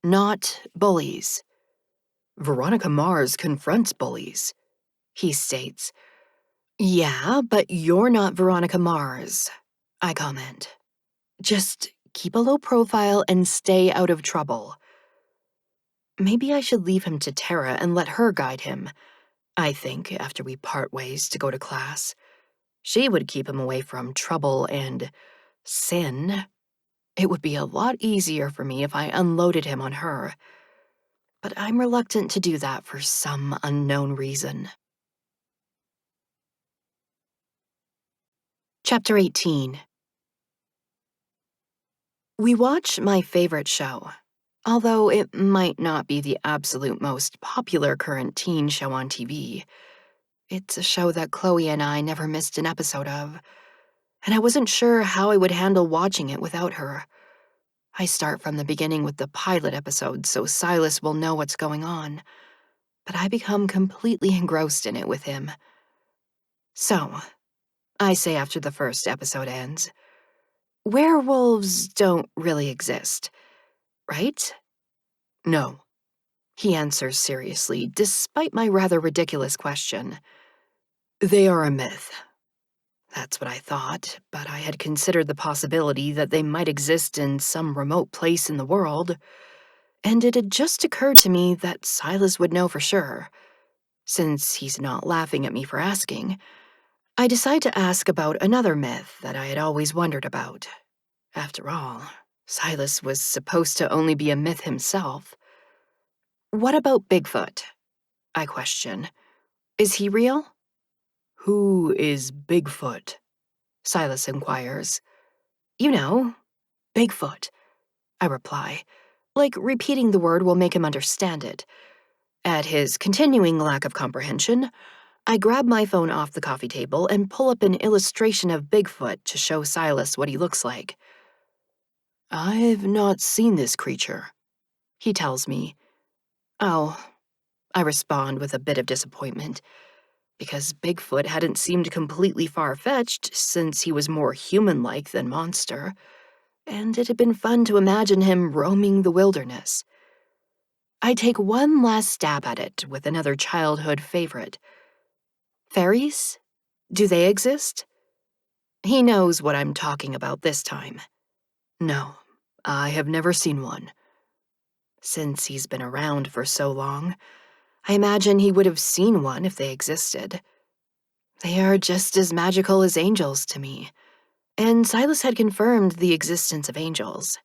Not bullies. Veronica Mars confronts bullies, he states. Yeah, but you're not Veronica Mars, I comment. Just keep a low profile and stay out of trouble. Maybe I should leave him to Tara and let her guide him, I think, after we part ways to go to class. She would keep him away from trouble and sin. It would be a lot easier for me if I unloaded him on her. But I'm reluctant to do that for some unknown reason. Chapter 18. We watch my favorite show, although it might not be the absolute most popular current teen show on TV. It's a show that Chloe and I never missed an episode of, and I wasn't sure how I would handle watching it without her. I start from the beginning with the pilot episode so Silas will know what's going on, but I become completely engrossed in it with him. So, I say after the first episode ends, werewolves don't really exist, right? No, he answers seriously, despite my rather ridiculous question. They are a myth. That's what I thought, but I had considered the possibility that they might exist in some remote place in the world, and it had just occurred to me that Silas would know for sure. Since he's not laughing at me for asking, I decide to ask about another myth that I had always wondered about. After all, Silas was supposed to only be a myth himself. What about Bigfoot? I question. Is he real? Who is Bigfoot? Silas inquires. You know, Bigfoot, I reply. Like repeating the word will make him understand it. At his continuing lack of comprehension, I grab my phone off the coffee table and pull up an illustration of Bigfoot to show Silas what he looks like. I've not seen this creature, he tells me. Oh, I respond with a bit of disappointment, because Bigfoot hadn't seemed completely far-fetched since he was more human-like than monster, and it had been fun to imagine him roaming the wilderness. I take one last stab at it with another childhood favorite. Fairies? Do they exist? He knows what I'm talking about this time. No, I have never seen one. Since he's been around for so long, I imagine he would have seen one if they existed. They are just as magical as angels to me, and Silas had confirmed the existence of angels.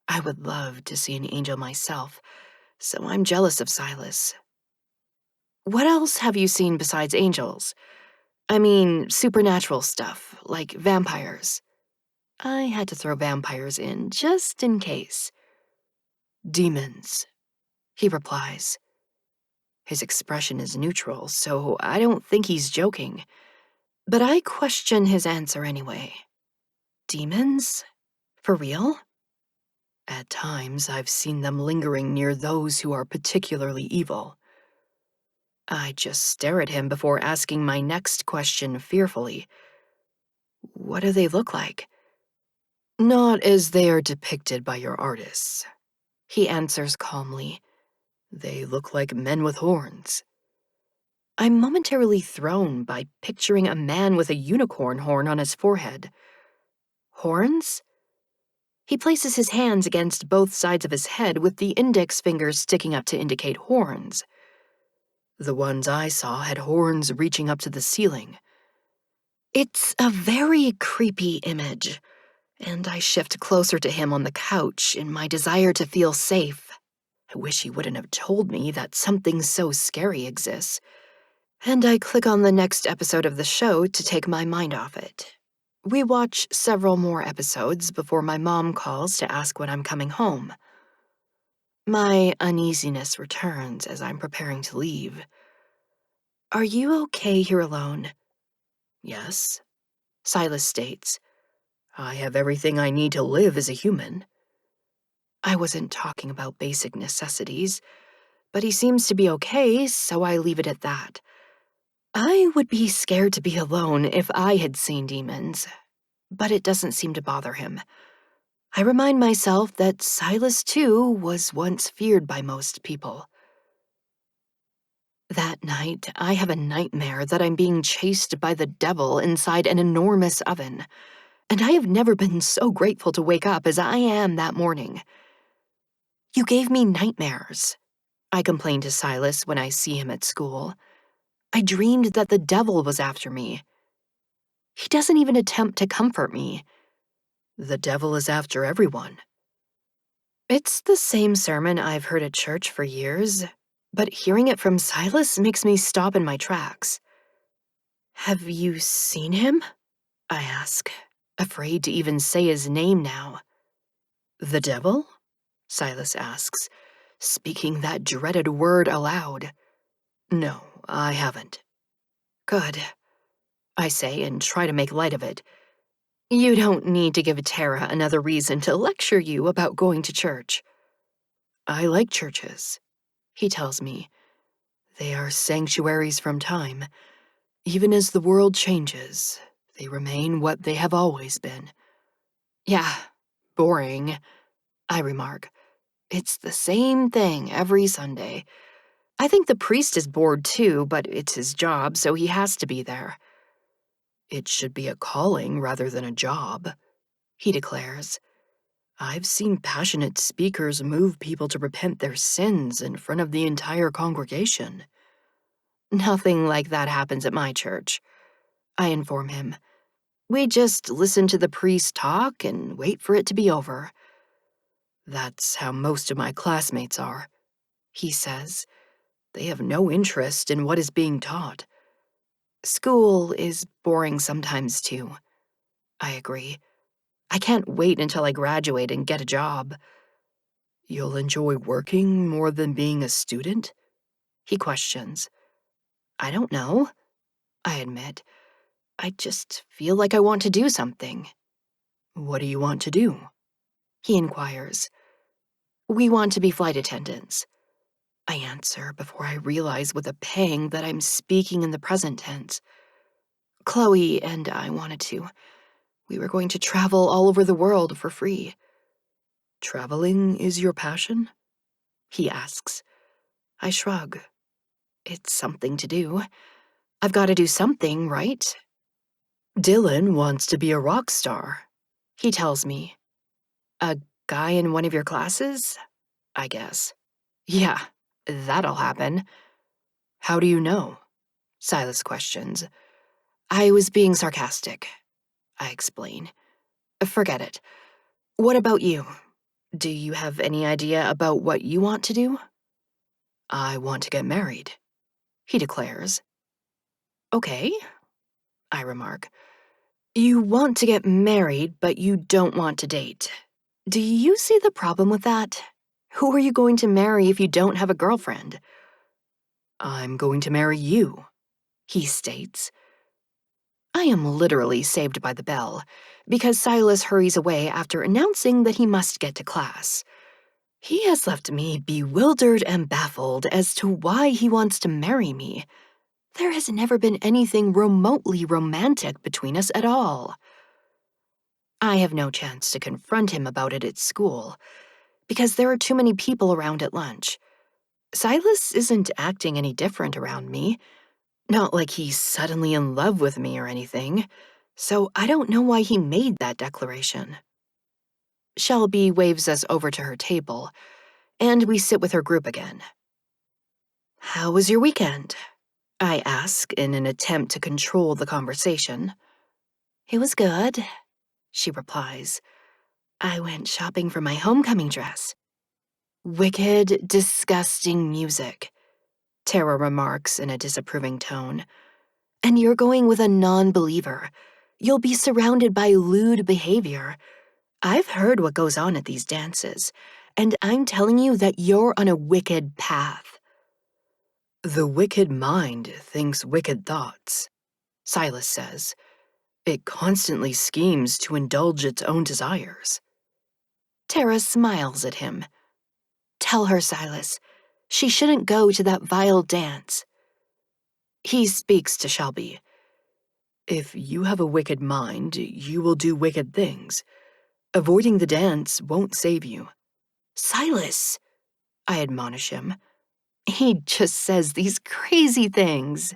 I would love to see an angel myself, so I'm jealous of Silas. What else have you seen besides angels? I mean, supernatural stuff, like vampires. I had to throw vampires in, just in case. Demons, he replies. His expression is neutral, so I don't think he's joking. But I question his answer anyway. Demons? For real? At times, I've seen them lingering near those who are particularly evil. I just stare at him before asking my next question fearfully. What do they look like? Not as they are depicted by your artists, he answers calmly. They look like men with horns. I'm momentarily thrown by picturing a man with a unicorn horn on his forehead. Horns? He places his hands against both sides of his head with the index fingers sticking up to indicate horns. The ones I saw had horns reaching up to the ceiling. It's a very creepy image, and I shift closer to him on the couch in my desire to feel safe. I wish he wouldn't have told me that something so scary exists. And I click on the next episode of the show to take my mind off it. We watch several more episodes before my mom calls to ask when I'm coming home. My uneasiness returns as I'm preparing to leave. Are you okay here alone? Yes, Silas states. I have everything I need to live as a human. I wasn't talking about basic necessities, but he seems to be okay, so I leave it at that. I would be scared to be alone if I had seen demons, but it doesn't seem to bother him. I remind myself that Silas, too, was once feared by most people. That night, I have a nightmare that I'm being chased by the devil inside an enormous oven, and I have never been so grateful to wake up as I am that morning. You gave me nightmares, I complain to Silas when I see him at school. I dreamed that the devil was after me. He doesn't even attempt to comfort me. The devil is after everyone. It's the same sermon I've heard at church for years, but hearing it from Silas makes me stop in my tracks. Have you seen him? I ask, afraid to even say his name now. The devil? Silas asks, speaking that dreaded word aloud. No, I haven't. Good, I say and try to make light of it. You don't need to give Tara another reason to lecture you about going to church. I like churches, He tells me. They are sanctuaries from time. Even as the world changes, they remain what they have always been. Yeah, boring, I remark. It's the same thing every Sunday. I think the priest is bored too, but it's his job, so he has to be there. It should be a calling rather than a job, He declares. I've seen passionate speakers move people to repent their sins in front of the entire congregation. Nothing like that happens at my church, I inform him. We just listen to the priest talk and wait for it to be over. That's how most of my classmates are, he says. They have no interest in what is being taught. School is boring sometimes too, I agree. I can't wait until I graduate and get a job. You'll enjoy working more than being a student? He questions. I don't know, I admit. I just feel like I want to do something. What do you want to do? He inquires. We want to be flight attendants, I answer before I realize with a pang that I'm speaking in the present tense. Chloe and I wanted to. We were going to travel all over the world for free. Traveling is your passion? He asks. I shrug. It's something to do. I've got to do something, right? Dylan wants to be a rock star, He tells me. A guy in one of your classes? I guess. Yeah, that'll happen. How do you know? Silas questions. I was being sarcastic, I explain. Forget it. What about you? Do you have any idea about what you want to do? I want to get married, He declares. Okay, I remark. You want to get married, but you don't want to date. Do you see the problem with that? Who are you going to marry if you don't have a girlfriend? I'm going to marry you, He states. I am literally saved by the bell, because Silas hurries away after announcing that he must get to class. He has left me bewildered and baffled as to why he wants to marry me. There has never been anything remotely romantic between us at all. I have no chance to confront him about it at school, because there are too many people around at lunch. Silas isn't acting any different around me. Not like he's suddenly in love with me or anything, so I don't know why he made that declaration. Shelby waves us over to her table, and we sit with her group again. How was your weekend? I ask in an attempt to control the conversation. It was good, she replies. I went shopping for my homecoming dress. Wicked, disgusting music, Tara remarks in a disapproving tone. And you're going with a non-believer. You'll be surrounded by lewd behavior. I've heard what goes on at these dances, and I'm telling you that you're on a wicked path. The wicked mind thinks wicked thoughts, Silas says. It constantly schemes to indulge its own desires. Tara smiles at him. Tell her, Silas. She shouldn't go to that vile dance. He speaks to Shelby. If you have a wicked mind, you will do wicked things. Avoiding the dance won't save you. Silas, I admonish him. He just says these crazy things,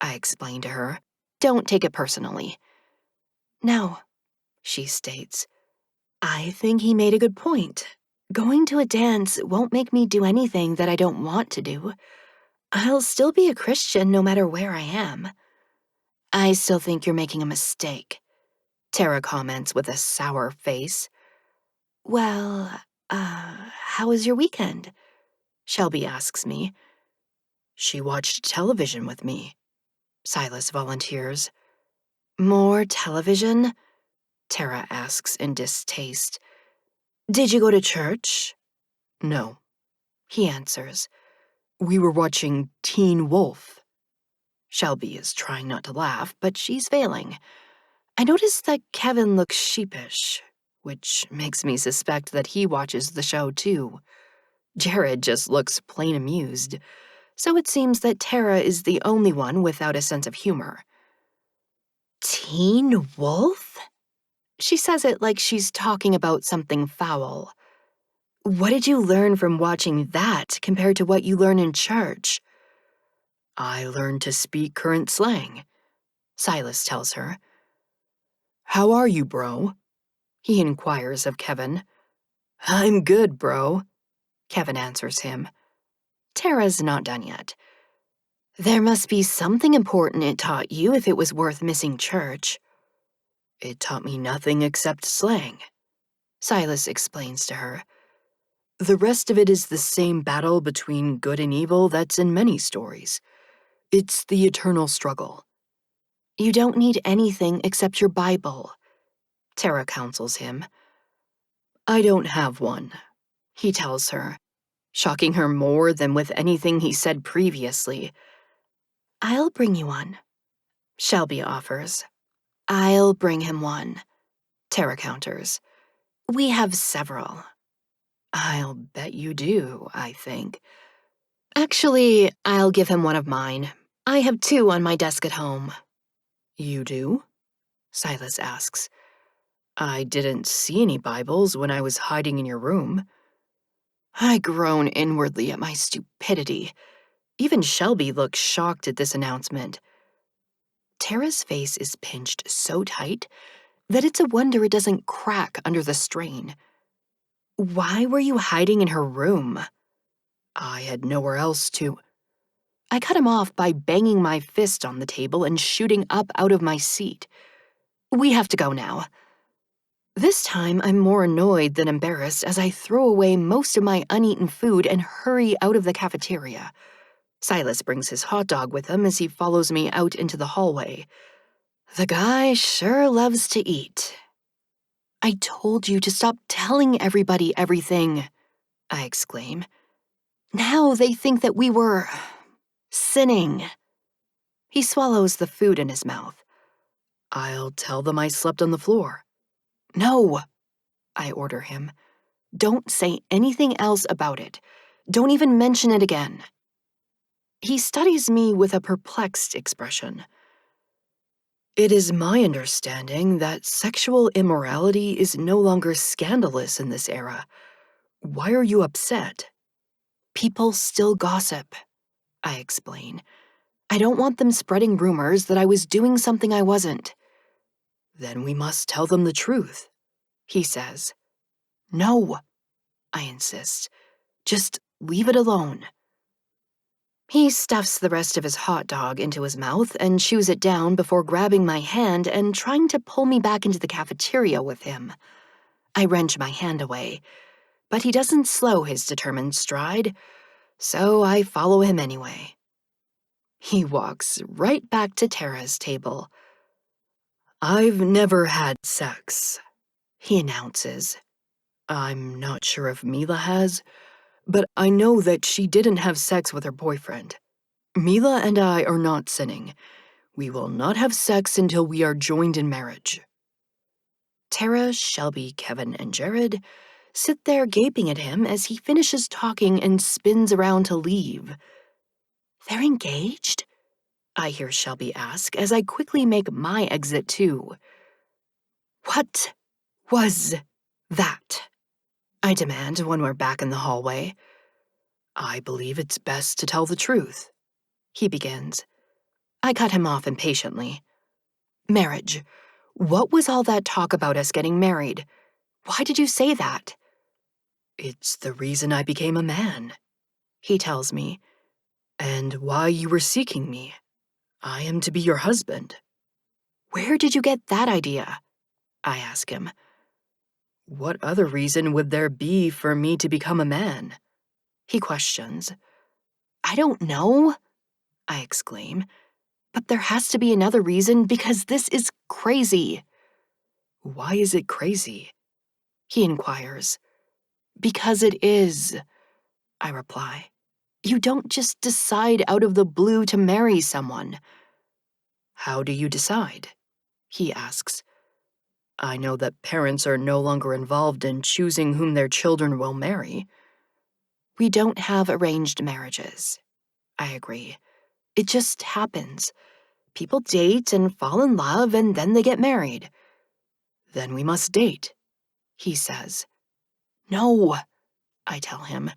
I explain to her. Don't take it personally. No, she states. I think he made a good point. Going to a dance won't make me do anything that I don't want to do. I'll still be a Christian no matter where I am. I still think you're making a mistake, Tara comments with a sour face. Well, how was your weekend? Shelby asks me. She watched television with me, Silas volunteers. More television? Tara asks in distaste. Did you go to church? No, He answers. we were watching Teen Wolf. Shelby is trying not to laugh, but she's failing. I notice that Kevin looks sheepish, which makes me suspect that he watches the show too. Jared just looks plain amused, so it seems that Tara is the only one without a sense of humor. Teen Wolf? She says it like she's talking about something foul. What did you learn from watching that compared to what you learn in church? I learned to speak current slang, Silas tells her. How are you, bro? He inquires of Kevin. I'm good, bro, Kevin answers him. Tara's not done yet. There must be something important it taught you if it was worth missing church. It taught me nothing except slang, Silas explains to her. The rest of it is the same battle between good and evil that's in many stories. It's the eternal struggle. You don't need anything except your Bible, Tara counsels him. I don't have one, he tells her, shocking her more than with anything he said previously. I'll bring you one, Shelby offers. I'll bring him one, Tara counters. We have several. I'll bet you do, I think. Actually, I'll give him one of mine. I have 2 on my desk at home. You do? Silas asks. I didn't see any Bibles when I was hiding in your room. I groan inwardly at my stupidity. Even Shelby looks shocked at this announcement. Tara's face is pinched so tight that it's a wonder it doesn't crack under the strain. Why were you hiding in her room? I had nowhere else to. I cut him off by banging my fist on the table and shooting up out of my seat. We have to go now. This time, I'm more annoyed than embarrassed as I throw away most of my uneaten food and hurry out of the cafeteria. Silas brings his hot dog with him as he follows me out into the hallway. The guy sure loves to eat. I told you to stop telling everybody everything, I exclaim. Now they think that we were sinning. He swallows the food in his mouth. I'll tell them I slept on the floor. No, I order him. Don't say anything else about it. Don't even mention it again. He studies me with a perplexed expression. It is my understanding that sexual immorality is no longer scandalous in this era. Why are you upset? People still gossip, I explain. I don't want them spreading rumors that I was doing something I wasn't. Then we must tell them the truth, he says. No, I insist. Just leave it alone. He stuffs the rest of his hot dog into his mouth and chews it down before grabbing my hand and trying to pull me back into the cafeteria with him. I wrench my hand away, but he doesn't slow his determined stride, so I follow him anyway. He walks right back to Tara's table. "I've never had sex," he announces. "I'm not sure if Mila has, but I know that she didn't have sex with her boyfriend. Mila and I are not sinning. We will not have sex until we are joined in marriage." Tara, Shelby, Kevin, and Jared sit there gaping at him as he finishes talking and spins around to leave. "They're engaged?" I hear Shelby ask as I quickly make my exit too. "What was that?" I demand when we're back in the hallway. "I believe it's best to tell the truth," he begins. I cut him off impatiently. "Marriage. What was all that talk about us getting married? Why did you say that?" "It's the reason I became a man," he tells me, "and why you were seeking me. I am to be your husband." "Where did you get that idea?" I ask him. "What other reason would there be for me to become a man?" he questions. "I don't know," I exclaim, "but there has to be another reason because this is crazy." "Why is it crazy?" he inquires. "Because it is," I reply. "You don't just decide out of the blue to marry someone." "How do you decide?" he asks. "I know that parents are no longer involved in choosing whom their children will marry." "We don't have arranged marriages," I agree. "It just happens. People date and fall in love and then they get married." "Then we must date," he says. "No," I tell him.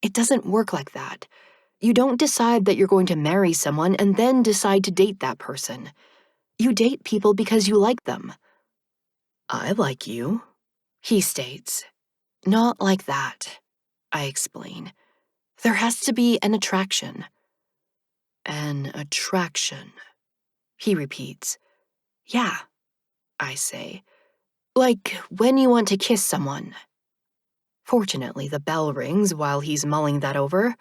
"It doesn't work like that. You don't decide that you're going to marry someone and then decide to date that person. You date people because you like them." "I like you," he states. "Not like that," I explain. "There has to be an attraction." "An attraction," he repeats. "Yeah," I say. "Like when you want to kiss someone." Fortunately, the bell rings while he's mulling that over,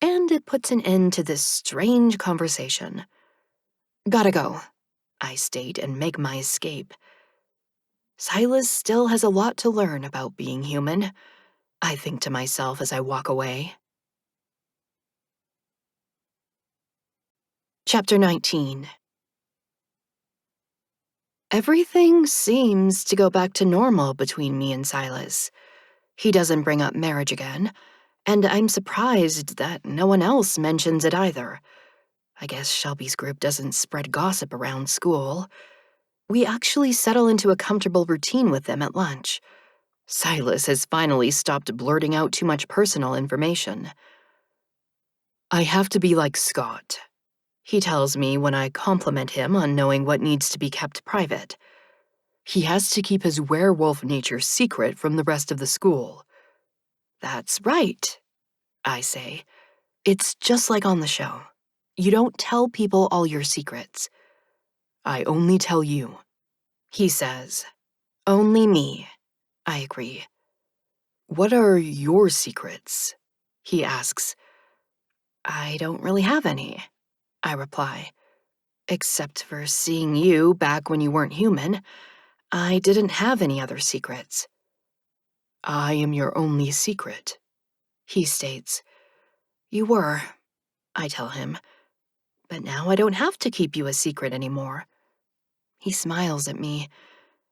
and it puts an end to this strange conversation. "Gotta go," I state and make my escape. Silas still has a lot to learn about being human, I think to myself as I walk away. Chapter 19. Everything seems to go back to normal between me and Silas. He doesn't bring up marriage again, and I'm surprised that no one else mentions it either. I guess Shelby's group doesn't spread gossip around school. We actually settle into a comfortable routine with them at lunch. Silas has finally stopped blurting out too much personal information. "I have to be like Scott," he tells me when I compliment him on knowing what needs to be kept private. "He has to keep his werewolf nature secret from the rest of the school." "That's right," I say. "It's just like on the show. You don't tell people all your secrets." "I only tell you," he says. "Only me," I agree. "What are your secrets?" he asks. "I don't really have any," I reply. "Except for seeing you back when you weren't human. I didn't have any other secrets." "I am your only secret," he states. "You were," I tell him. "But now I don't have to keep you a secret anymore." He smiles at me,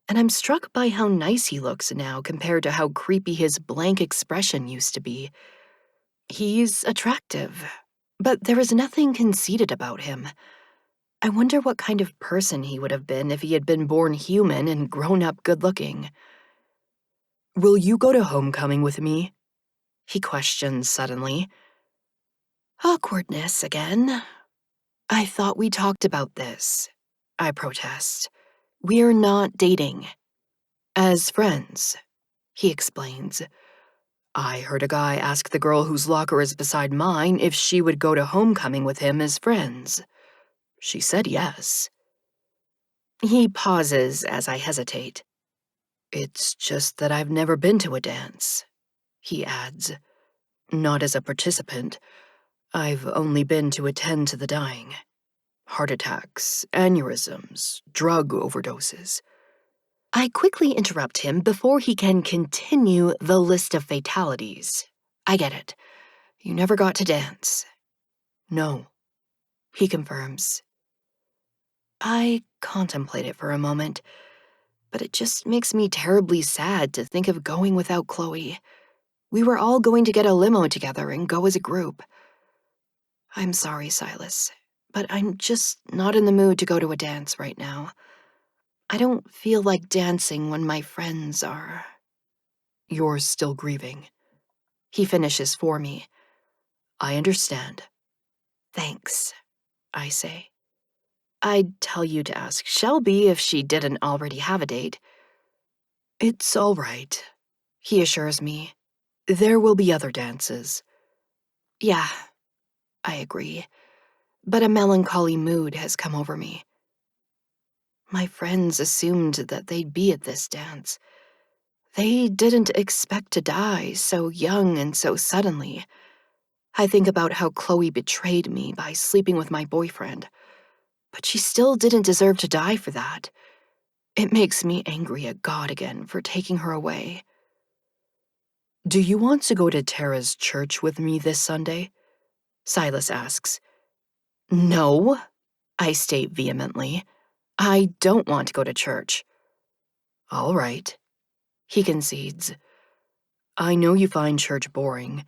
and I'm struck by how nice he looks now compared to how creepy his blank expression used to be. He's attractive, but there is nothing conceited about him. I wonder what kind of person he would have been if he had been born human and grown up good-looking. "Will you go to homecoming with me?" he questions suddenly. Awkwardness again. "I thought we talked about this," I protest. "We're not dating." "As friends," he explains. I heard a guy ask the girl whose locker is beside mine if she would go to homecoming with him as friends. She said yes. He pauses as I hesitate. It's just that I've never been to a dance, he adds. Not as a participant. I've only been to attend to the dying. Heart attacks, aneurysms, drug overdoses. I quickly interrupt him before he can continue the list of fatalities. I get it. You never got to dance. No, he confirms. I contemplate it for a moment, but it just makes me terribly sad to think of going without Chloe. We were all going to get a limo together and go as a group. I'm sorry, Silas, but I'm just not in the mood to go to a dance right now. I don't feel like dancing when my friends are. You're still grieving. He finishes for me. I understand. Thanks, I say. I'd tell you to ask Shelby if she didn't already have a date. It's all right, he assures me. There will be other dances. Yeah, I agree, but a melancholy mood has come over me. My friends assumed that they'd be at this dance. They didn't expect to die so young and so suddenly. I think about how Chloe betrayed me by sleeping with my boyfriend, but she still didn't deserve to die for that. It makes me angry at God again for taking her away. Do you want to go to Tara's church with me this Sunday? Silas asks. No, I state vehemently. I don't want to go to church. All right, he concedes. I know you find church boring.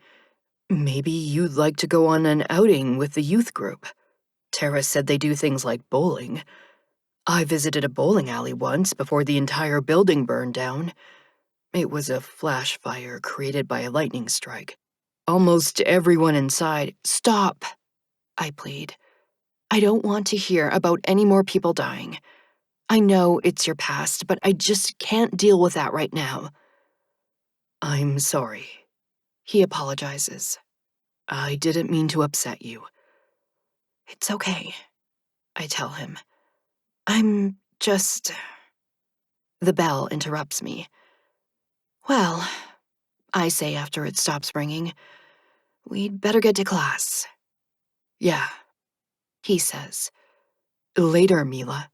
Maybe you'd like to go on an outing with the youth group. Tara said they do things like bowling. I visited a bowling alley once before the entire building burned down. It was a flash fire created by a lightning strike. Almost everyone inside— Stop, I plead. I don't want to hear about any more people dying. I know it's your past, but I just can't deal with that right now. I'm sorry. He apologizes. I didn't mean to upset you. It's okay, I tell him. I'm just— The bell interrupts me. Well, I say after it stops ringing, we'd better get to class. Yeah, he says. Later, Mila.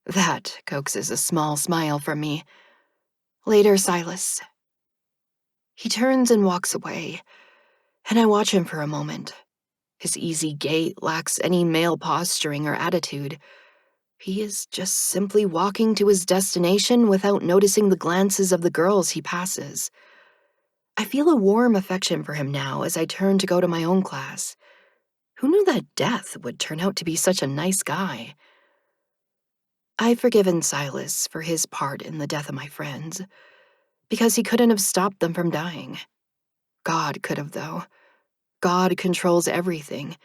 That coaxes a small smile from me. Later, Silas. He turns and walks away, and I watch him for a moment. His easy gait lacks any male posturing or attitude. He is just simply walking to his destination without noticing the glances of the girls he passes. I feel a warm affection for him now as I turn to go to my own class. Who knew that Death would turn out to be such a nice guy? I've forgiven Silas for his part in the death of my friends, because he couldn't have stopped them from dying. God could have, though. God controls everything,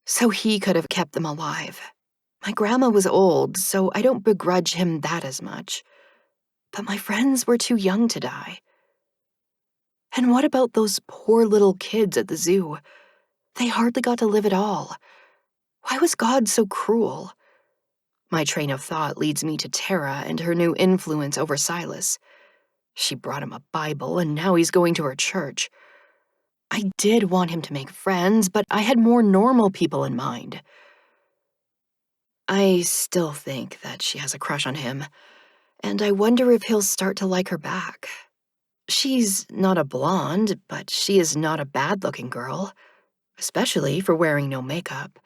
so he could have kept them alive. My grandma was old, so I don't begrudge him that as much. But my friends were too young to die. And what about those poor little kids at the zoo? They hardly got to live at all. Why was God so cruel? My train of thought leads me to Tara and her new influence over Silas. She brought him a Bible, and now he's going to her church. I did want him to make friends, but I had more normal people in mind. I still think that she has a crush on him, and I wonder if he'll start to like her back. She's not a blonde, but she is not a bad-looking girl, especially for wearing no makeup.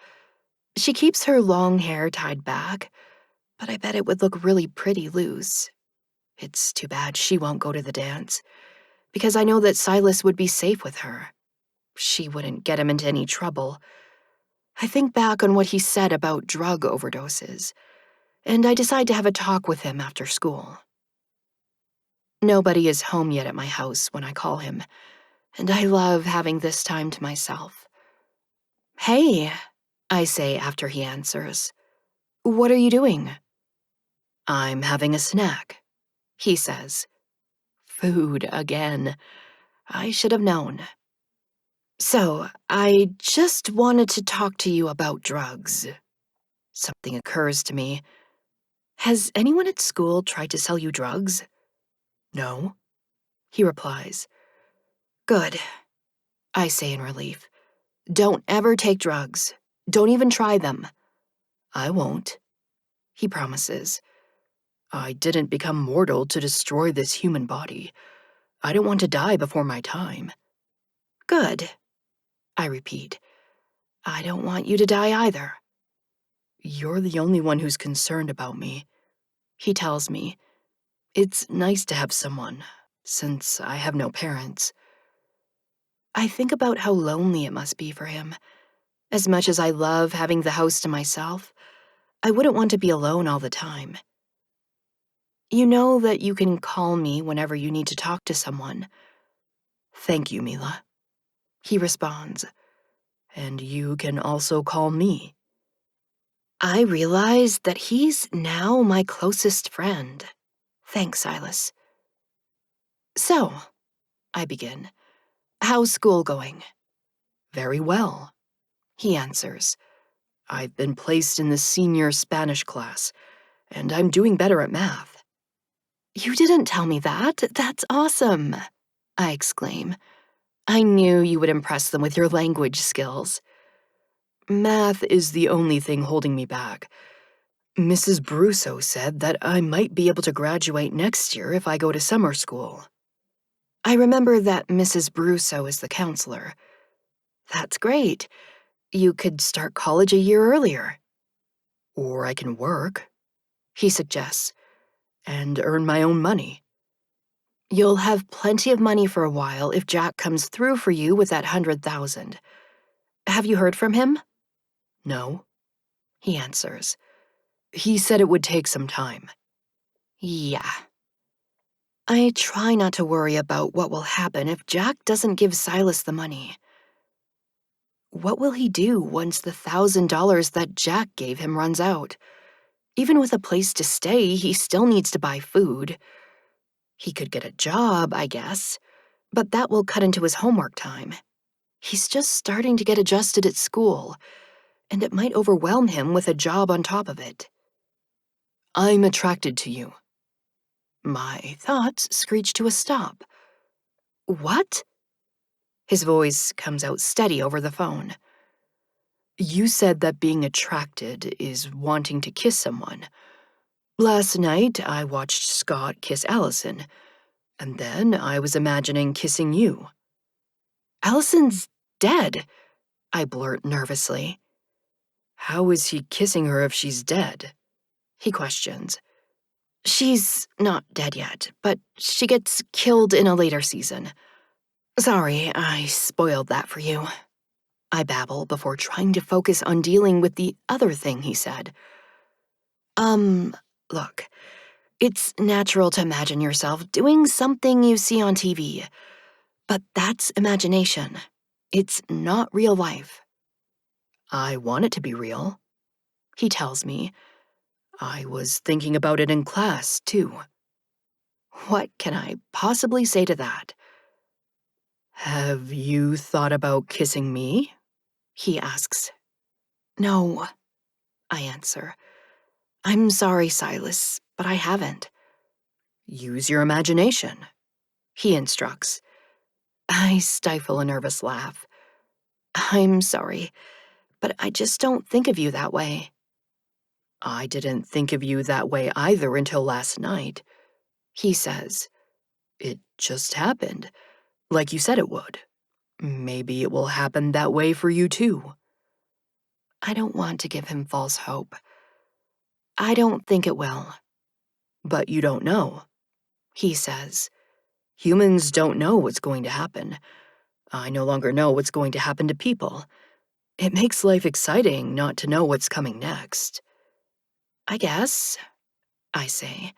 She keeps her long hair tied back, but I bet it would look really pretty loose. It's too bad she won't go to the dance, because I know that Silas would be safe with her. She wouldn't get him into any trouble. I think back on what he said about drug overdoses, and I decide to have a talk with him after school. Nobody is home yet at my house when I call him, and I love having this time to myself. Hey, I say after he answers. What are you doing? I'm having a snack, he says. Food again. I should have known. So, I just wanted to talk to you about drugs. Something occurs to me. Has anyone at school tried to sell you drugs? No, he replies. Good, I say in relief. Don't ever take drugs. Don't even try them. I won't, he promises. I didn't become mortal to destroy this human body. I don't want to die before my time. Good, I repeat. I don't want you to die either. You're the only one who's concerned about me, he tells me. It's nice to have someone, since I have no parents. I think about how lonely it must be for him. As much as I love having the house to myself, I wouldn't want to be alone all the time. You know that you can call me whenever you need to talk to someone. Thank you, Mila, he responds. And you can also call me. I realize that he's now my closest friend. Thanks, Silas. So, I begin, how's school going? Very well, he answers. I've been placed in the senior Spanish class, and I'm doing better at math. You didn't tell me that. That's awesome, I exclaim. I knew you would impress them with your language skills. Math is the only thing holding me back. Mrs. Brusso said that I might be able to graduate next year if I go to summer school. I remember that Mrs. Brusso is the counselor. That's great. You could start college a year earlier. Or I can work, he suggests, and earn my own money. You'll have plenty of money for a while if Jack comes through for you with that 100,000. Have you heard from him? No, he answers. He said it would take some time. Yeah. I try not to worry about what will happen if Jack doesn't give Silas the money. What will he do once the $1,000 that Jack gave him runs out? Even with a place to stay, he still needs to buy food. He could get a job, I guess, but that will cut into his homework time. He's just starting to get adjusted at school, and it might overwhelm him with a job on top of it. I'm attracted to you. My thoughts screech to a stop. What? His voice comes out steady over the phone. You said that being attracted is wanting to kiss someone. Last night, I watched Scott kiss Allison, and then I was imagining kissing you. Allison's dead, I blurt nervously. How is he kissing her if she's dead? He questions. She's not dead yet, but she gets killed in a later season. Sorry, I spoiled that for you. I babble before trying to focus on dealing with the other thing he said. Look, it's natural to imagine yourself doing something you see on TV, but that's imagination. It's not real life. I want it to be real, he tells me. I was thinking about it in class, too. What can I possibly say to that? Have you thought about kissing me? He asks. No, I answer. I'm sorry, Silas, but I haven't. Use your imagination, he instructs. I stifle a nervous laugh. I'm sorry, but I just don't think of you that way. I didn't think of you that way either until last night, he says. It just happened, like you said it would. Maybe it will happen that way for you too. I don't want to give him false hope. I don't think it will. But you don't know, he says. Humans don't know what's going to happen. I no longer know what's going to happen to people. It makes life exciting not to know what's coming next. I guess, I say,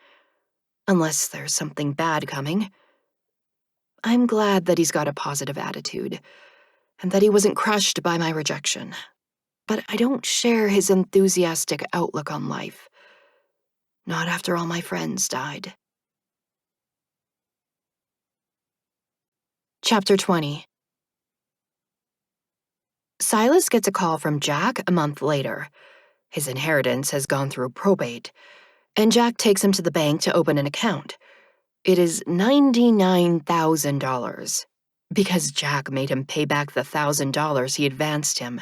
unless there's something bad coming. I'm glad that he's got a positive attitude, and that he wasn't crushed by my rejection. But I don't share his enthusiastic outlook on life. Not after all my friends died. Chapter 20. Silas gets a call from Jack a month later. His inheritance has gone through probate, and Jack takes him to the bank to open an account. It is $99,000, because Jack made him pay back the $1,000 he advanced him.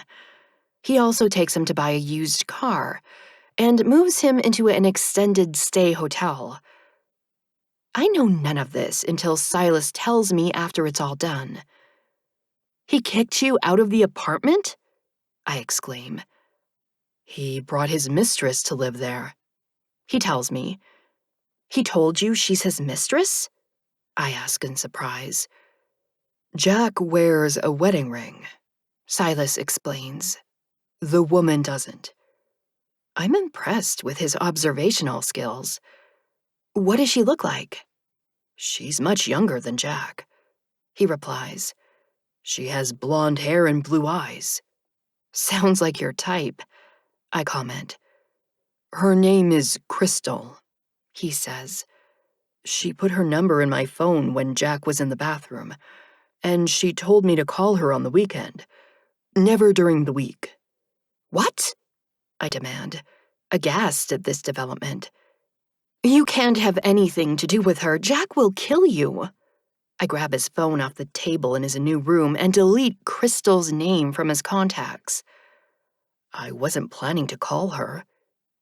He also takes him to buy a used car, and moves him into an extended stay hotel. I know none of this until Silas tells me after it's all done. "He kicked you out of the apartment?" I exclaim. "He brought his mistress to live there," he tells me. "He told you she's his mistress?" I ask in surprise. "Jack wears a wedding ring," Silas explains. "The woman doesn't." I'm impressed with his observational skills. "What does she look like?" "She's much younger than Jack," he replies. "She has blonde hair and blue eyes." "Sounds like your type," I comment. "Her name is Crystal," he says. "She put her number in my phone when Jack was in the bathroom, and she told me to call her on the weekend. Never during the week." "What?" I demand, aghast at this development. "You can't have anything to do with her. Jack will kill you." I grab his phone off the table in his new room and delete Crystal's name from his contacts. "I wasn't planning to call her,"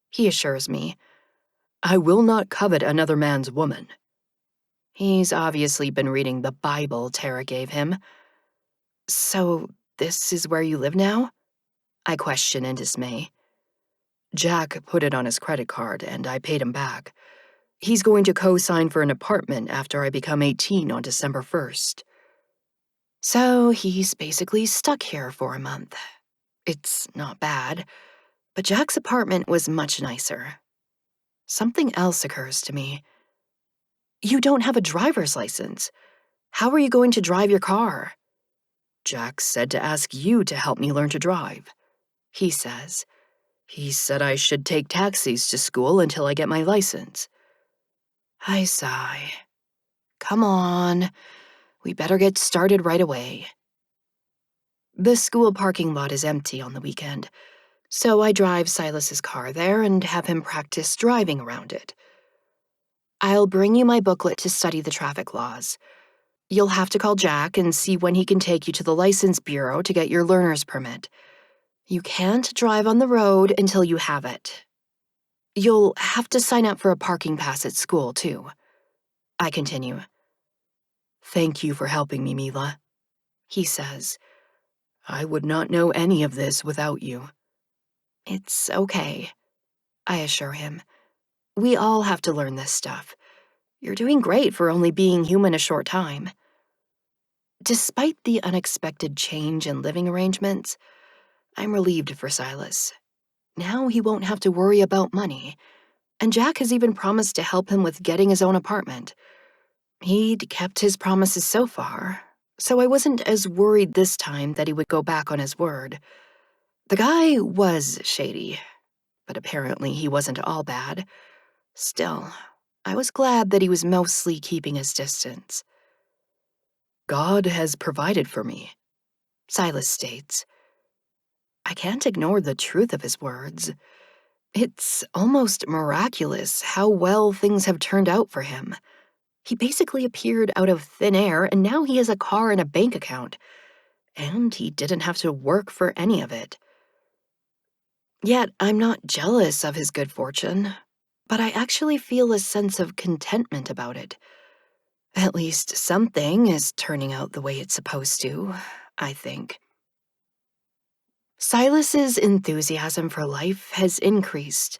he assures me. "I will not covet another man's woman." He's obviously been reading the Bible Tara gave him. "So, this is where you live now?" I question in dismay. "Jack put it on his credit card, and I paid him back. He's going to co-sign for an apartment after I become 18 on December 1st. So he's basically stuck here for a month. It's not bad, but Jack's apartment was much nicer. Something else occurs to me. "You don't have a driver's license. How are you going to drive your car?" "Jack said to ask you to help me learn to drive," he says. "He said I should take taxis to school until I get my license." I sigh. Come on, we better get started right away. The school parking lot is empty on the weekend, so I drive Silas's car there and have him practice driving around it. "I'll bring you my booklet to study the traffic laws. You'll have to call Jack and see when he can take you to the license bureau to get your learner's permit. You can't drive on the road until you have it. You'll have to sign up for a parking pass at school, too." I continue. "Thank you for helping me, Mila," he says. "I would not know any of this without you." "It's okay," I assure him. "We all have to learn this stuff. You're doing great for only being human a short time." Despite the unexpected change in living arrangements, I'm relieved for Silas. Now he won't have to worry about money, and Jack has even promised to help him with getting his own apartment. He'd kept his promises so far, so I wasn't as worried this time that he would go back on his word. The guy was shady, but apparently he wasn't all bad. Still, I was glad that he was mostly keeping his distance. "God has provided for me," Silas states. I can't ignore the truth of his words. It's almost miraculous how well things have turned out for him. He basically appeared out of thin air, and now he has a car and a bank account. And he didn't have to work for any of it. Yet I'm not jealous of his good fortune, but I actually feel a sense of contentment about it. At least something is turning out the way it's supposed to, I think. Silas's enthusiasm for life has increased,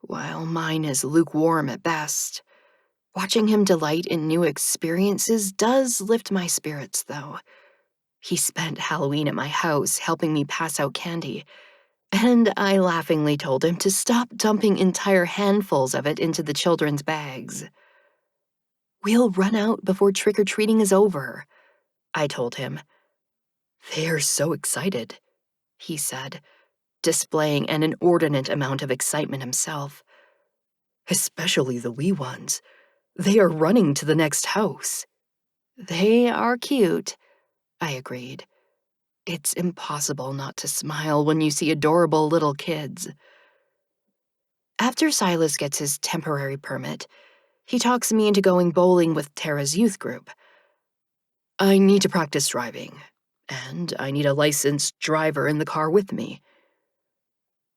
while mine is lukewarm at best. Watching him delight in new experiences does lift my spirits, though. He spent Halloween at my house helping me pass out candy, and I laughingly told him to stop dumping entire handfuls of it into the children's bags. "We'll run out before trick-or-treating is over," I told him. "They're so excited," he said, displaying an inordinate amount of excitement himself. "Especially the wee ones. They are running to the next house." They are cute, I agreed. It's impossible not to smile when you see adorable little kids. After Silas gets his temporary permit, he talks me into going bowling with Tara's youth group. I need to practice driving, and I need a licensed driver in the car with me.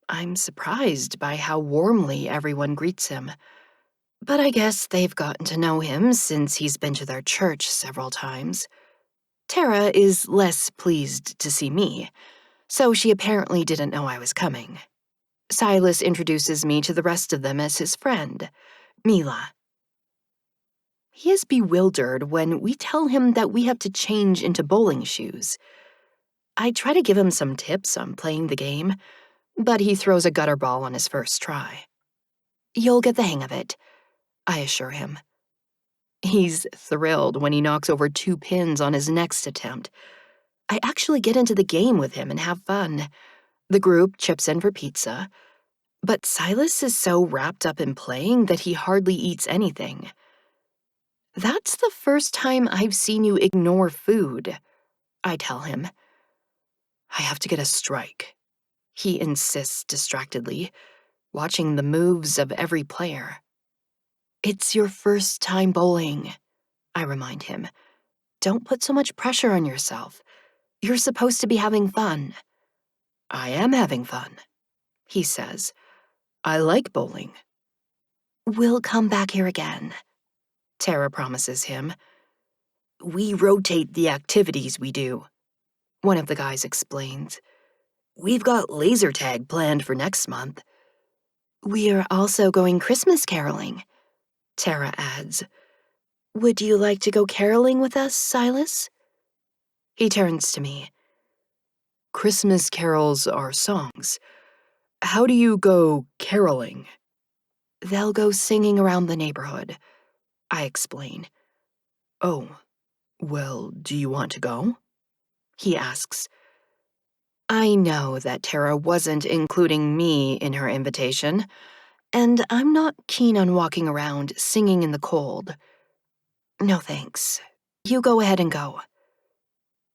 I'm surprised by how warmly everyone greets him, but I guess they've gotten to know him since he's been to their church several times. Tara is less pleased to see me, so she apparently didn't know I was coming. Silas introduces me to the rest of them as his friend, Mila. He is bewildered when we tell him that we have to change into bowling shoes. I try to give him some tips on playing the game, but he throws a gutter ball on his first try. You'll get the hang of it, I assure him. He's thrilled when he knocks over 2 pins on his next attempt. I actually get into the game with him and have fun. The group chips in for pizza, but Silas is so wrapped up in playing that he hardly eats anything. That's the first time I've seen you ignore food, I tell him. I have to get a strike, he insists distractedly, watching the moves of every player. It's your first time bowling, I remind him. Don't put so much pressure on yourself. You're supposed to be having fun. I am having fun, he says. I like bowling. We'll come back here again, Tara promises him. We rotate the activities we do, one of the guys explains. We've got laser tag planned for next month. We're also going Christmas caroling, Tara adds. Would you like to go caroling with us, Silas? He turns to me. Christmas carols are songs. How do you go caroling? They'll go singing around the neighborhood, I explain. Oh, well, do you want to go? He asks. I know that Tara wasn't including me in her invitation, and I'm not keen on walking around singing in the cold. No thanks. You go ahead and go.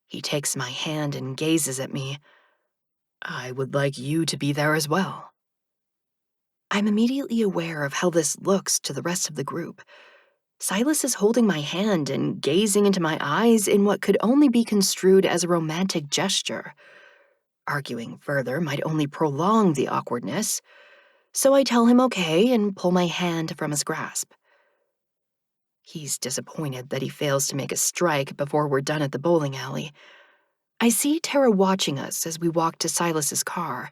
He takes my hand and gazes at me. I would like you to be there as well. I'm immediately aware of how this looks to the rest of the group. Silas is holding my hand and gazing into my eyes in what could only be construed as a romantic gesture. Arguing further might only prolong the awkwardness, so I tell him okay and pull my hand from his grasp. He's disappointed that he fails to make a strike before we're done at the bowling alley. I see Tara watching us as we walk to Silas's car,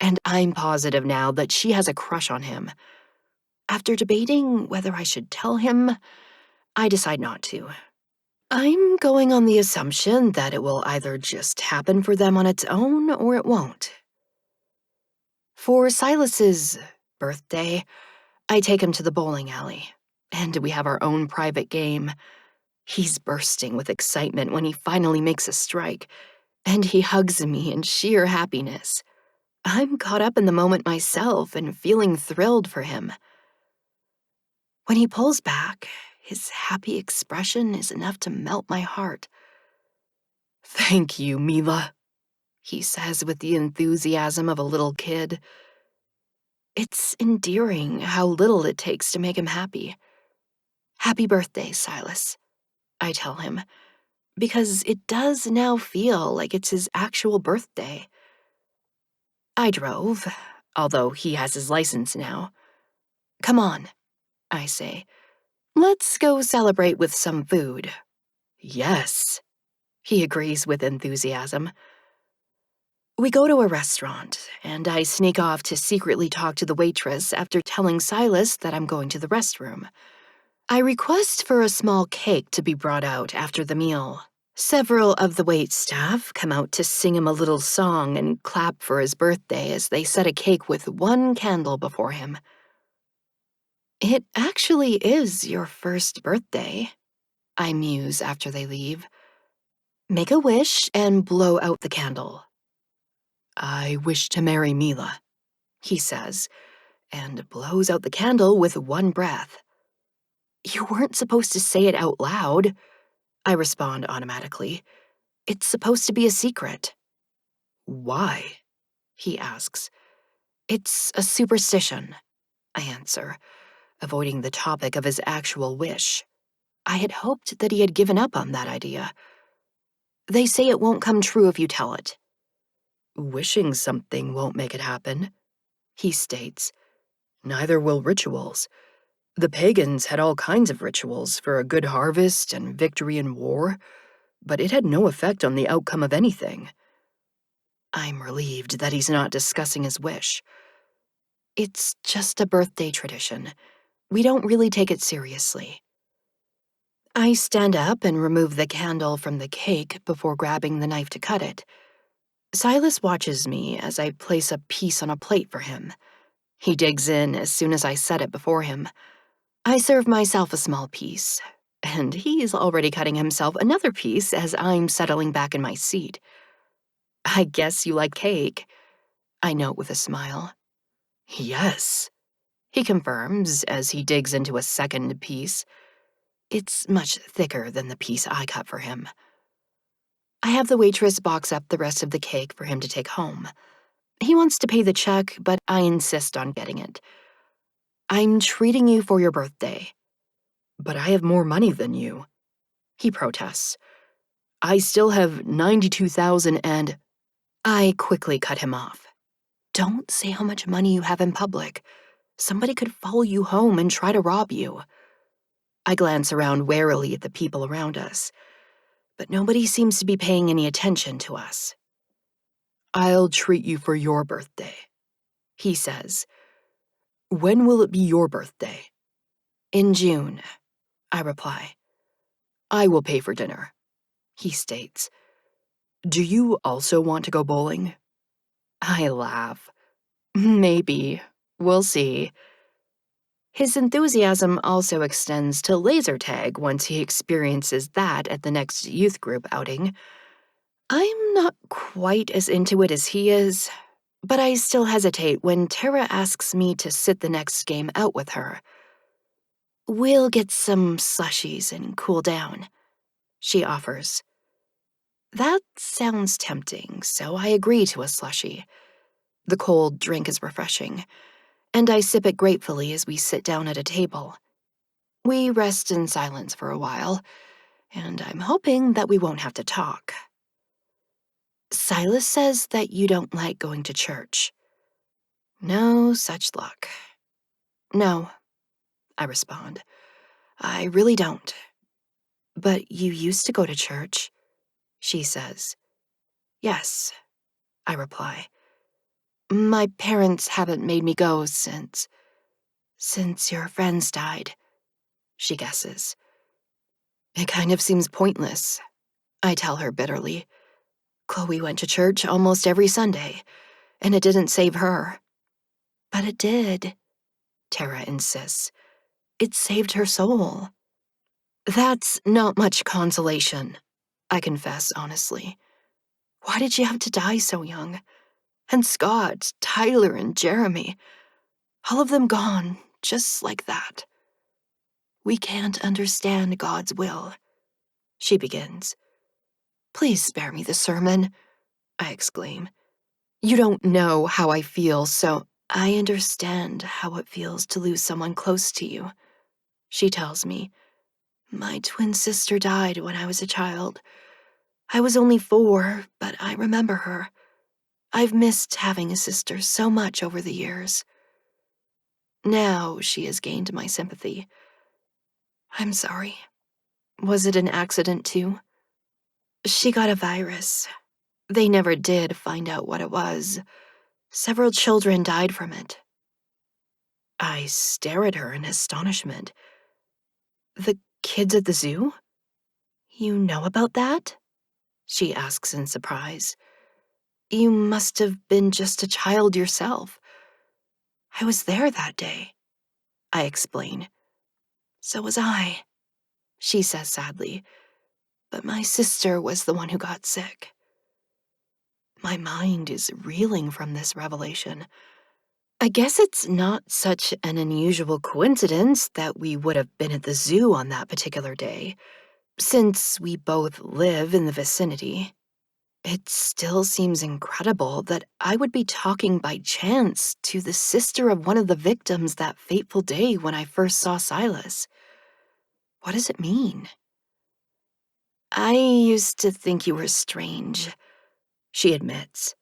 and I'm positive now that she has a crush on him. After debating whether I should tell him, I decide not to. I'm going on the assumption that it will either just happen for them on its own or it won't. For Silas's birthday, I take him to the bowling alley, and we have our own private game. He's bursting with excitement when he finally makes a strike, and he hugs me in sheer happiness. I'm caught up in the moment myself and feeling thrilled for him. When he pulls back, his happy expression is enough to melt my heart. Thank you, Mila, he says with the enthusiasm of a little kid. It's endearing how little it takes to make him happy. Happy birthday, Silas, I tell him, because it does now feel like it's his actual birthday. I drove, although he has his license now. Come on, I say. Let's go celebrate with some food. Yes, he agrees with enthusiasm. We go to a restaurant, and I sneak off to secretly talk to the waitress after telling Silas that I'm going to the restroom. I request for a small cake to be brought out after the meal. Several of the waitstaff come out to sing him a little song and clap for his birthday as they set a cake with 1 candle before him. It actually is your first birthday, I muse after they leave. Make a wish and blow out the candle. I wish to marry Mila, he says, and blows out the candle with 1 breath. You weren't supposed to say it out loud, I respond automatically. It's supposed to be a secret. Why? He asks. It's a superstition, I answer, avoiding the topic of his actual wish. I had hoped that he had given up on that idea. They say it won't come true if you tell it. Wishing something won't make it happen, he states. Neither will rituals. The pagans had all kinds of rituals for a good harvest and victory in war, but it had no effect on the outcome of anything. I'm relieved that he's not discussing his wish. It's just a birthday tradition. We don't really take it seriously. I stand up and remove the candle from the cake before grabbing the knife to cut it. Silas watches me as I place a piece on a plate for him. He digs in as soon as I set it before him. I serve myself a small piece, and he's already cutting himself another piece as I'm settling back in my seat. I guess you like cake, I note with a smile. Yes, He confirms as he digs into a second piece. It's much thicker than the piece I cut for him. I have the waitress box up the rest of the cake for him to take home. He wants to pay the check, but I insist on getting it. I'm treating you for your birthday. but I have more money than you, He protests. I still have 92,000 and I quickly cut him off. Don't say how much money you have in public. Somebody could follow you home and try to rob you. I glance around warily at the people around us, but nobody seems to be paying any attention to us. I'll treat you for your birthday, He says. When will it be your birthday? In June, I reply. I will pay for dinner, He states. Do you also want to go bowling? I laugh. Maybe. We'll see. His enthusiasm also extends to laser tag once he experiences that at the next youth group outing. I'm not quite as into it as he is, but I still hesitate when Tara asks me to sit the next game out with her. We'll get some slushies and cool down, she offers. That sounds tempting, so I agree to a slushie. The cold drink is refreshing, and I sip it gratefully as we sit down at a table. We rest in silence for a while, and I'm hoping that we won't have to talk. Silas says that you don't like going to church. No such luck. No, I respond. I really don't. But you used to go to church, she says. Yes, I reply. My parents haven't made me go since your friends died, she guesses. It kind of seems pointless, I tell her bitterly. Chloe went to church almost every Sunday, and it didn't save her. But it did, Tara insists. It saved her soul. That's not much consolation, I confess honestly. Why did she have to die so young? And Scott, Tyler, and Jeremy, all of them gone, just like that. We can't understand God's will, she begins. Please spare me the sermon, I exclaim. You don't know how I feel, so I understand how it feels to lose someone close to you, she tells me. My twin sister died when I was a child. I was only 4, but I remember her. I've missed having a sister so much over the years. Now she has gained my sympathy. I'm sorry. Was it an accident too? She got a virus. They never did find out what it was. Several children died from it. I stare at her in astonishment. The kids at the zoo? You know about that? She asks in surprise. You must have been just a child yourself. I was there that day, I explain. So was I, she says sadly. But my sister was the one who got sick. My mind is reeling from this revelation. I guess it's not such an unusual coincidence that we would have been at the zoo on that particular day. Since we both live in the vicinity, it still seems incredible that I would be talking by chance to the sister of one of the victims that fateful day when I first saw Silas. What does it mean? I used to think you were strange, she admits,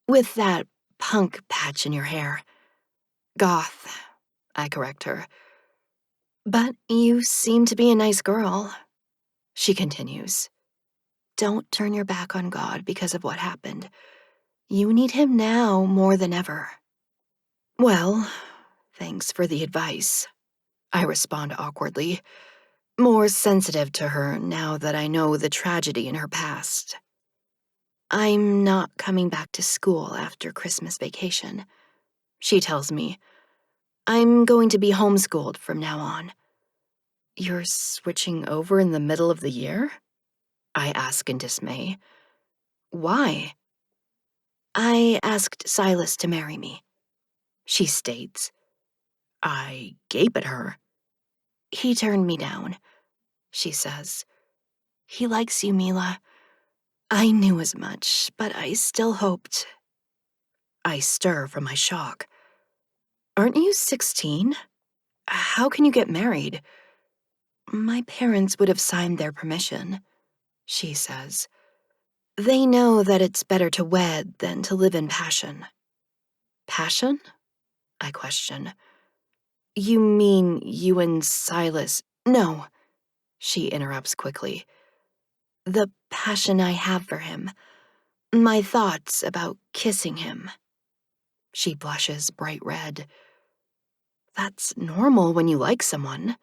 with that punk patch in your hair. Goth, I correct her. But you seem to be a nice girl, she continues. Don't turn your back on God because of what happened. You need him now more than ever. Well, thanks for the advice, I respond awkwardly, more sensitive to her now that I know the tragedy in her past. I'm not coming back to school after Christmas vacation, she tells me. I'm going to be homeschooled from now on. You're switching over in the middle of the year? I ask in dismay. Why? I asked Silas to marry me, she states. I gape at her. He turned me down, she says. He likes you, Mila. I knew as much, but I still hoped. I stir from my shock. Aren't you 16? How can you get married? My parents would have signed their permission, she says. They know that it's better to wed than to live in passion. Passion? I question. You mean you and Silas? No, she interrupts quickly. The passion I have for him. My thoughts about kissing him. She blushes bright red. That's normal when you like someone,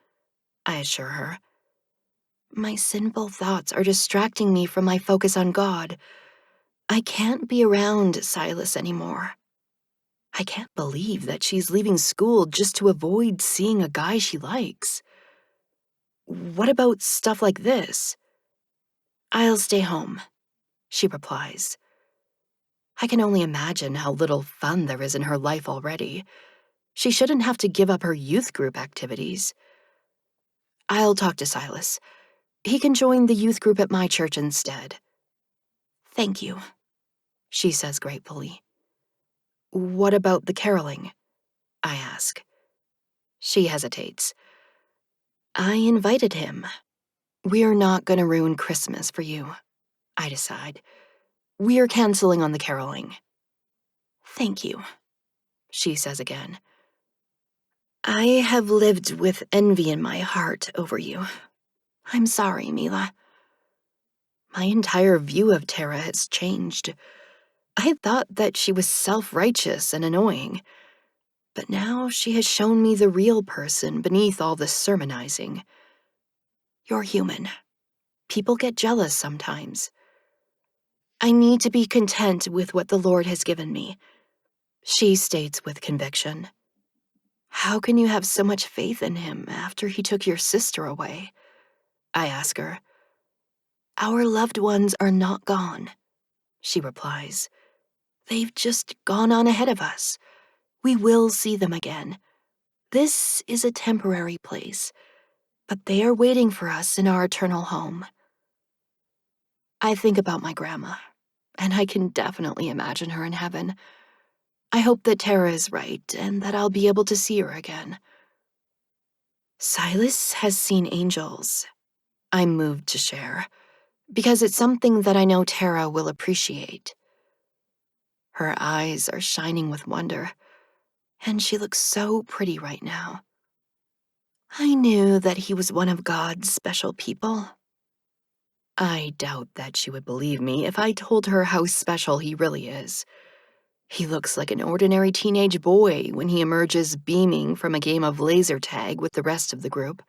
I assure her. My sinful thoughts are distracting me from my focus on God. I can't be around Silas anymore. I can't believe that she's leaving school just to avoid seeing a guy she likes. What about stuff like this? I'll stay home, she replies. I can only imagine how little fun there is in her life already. She shouldn't have to give up her youth group activities. I'll talk to Silas. He can join the youth group at my church instead. Thank you, she says gratefully. What about the caroling? I ask. She hesitates. I invited him. We're not gonna ruin Christmas for you, I decide. We're canceling on the caroling. Thank you, she says again. I have lived with envy in my heart over you. I'm sorry, Mila. My entire view of Tara has changed. I had thought that she was self-righteous and annoying, but now she has shown me the real person beneath all this sermonizing. You're human. People get jealous sometimes. I need to be content with what the Lord has given me, she states with conviction. How can you have so much faith in him after he took your sister away? I ask her. Our loved ones are not gone, she replies. They've just gone on ahead of us. We will see them again. This is a temporary place, but they are waiting for us in our eternal home. I think about my grandma, and I can definitely imagine her in heaven. I hope that Tara is right and that I'll be able to see her again. Silas has seen angels, I'm moved to share, because it's something that I know Tara will appreciate. Her eyes are shining with wonder, and she looks so pretty right now. I knew that he was one of God's special people. I doubt that she would believe me if I told her how special he really is. He looks like an ordinary teenage boy when he emerges beaming from a game of laser tag with the rest of the group.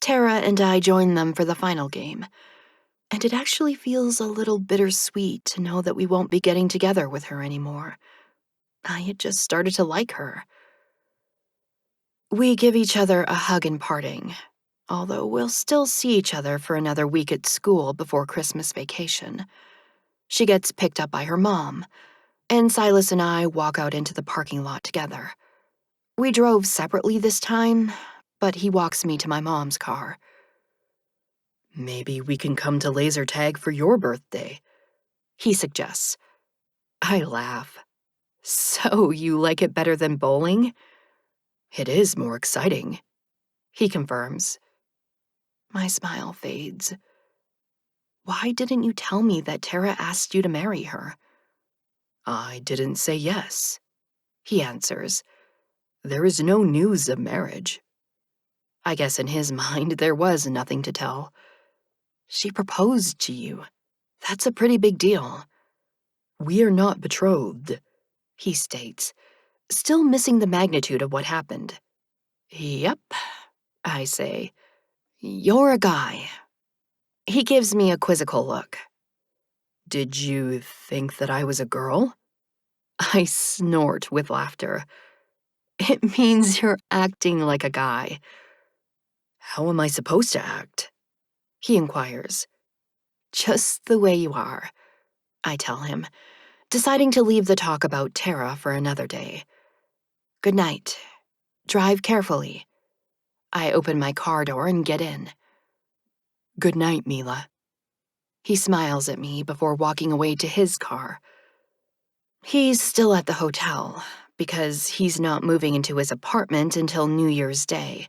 Tara and I join them for the final game, and it actually feels a little bittersweet to know that we won't be getting together with her anymore. I had just started to like her. We give each other a hug in parting, although we'll still see each other for another week at school before Christmas vacation. She gets picked up by her mom, and Silas and I walk out into the parking lot together. We drove separately this time, but he walks me to my mom's car. Maybe we can come to laser tag for your birthday, he suggests. I laugh. So you like it better than bowling? It is more exciting, he confirms. My smile fades. Why didn't you tell me that Tara asked you to marry her? I didn't say yes, he answers. There is no news of marriage. I guess in his mind there was nothing to tell. She proposed to you. That's a pretty big deal. We are not betrothed, he states, still missing the magnitude of what happened. Yep, I say. You're a guy. He gives me a quizzical look. Did you think that I was a girl? I snort with laughter. It means you're acting like a guy. How am I supposed to act? He inquires. Just the way you are, I tell him, deciding to leave the talk about Tara for another day. Good night. Drive carefully. I open my car door and get in. Good night, Mila. He smiles at me before walking away to his car. He's still at the hotel, because he's not moving into his apartment until New Year's Day.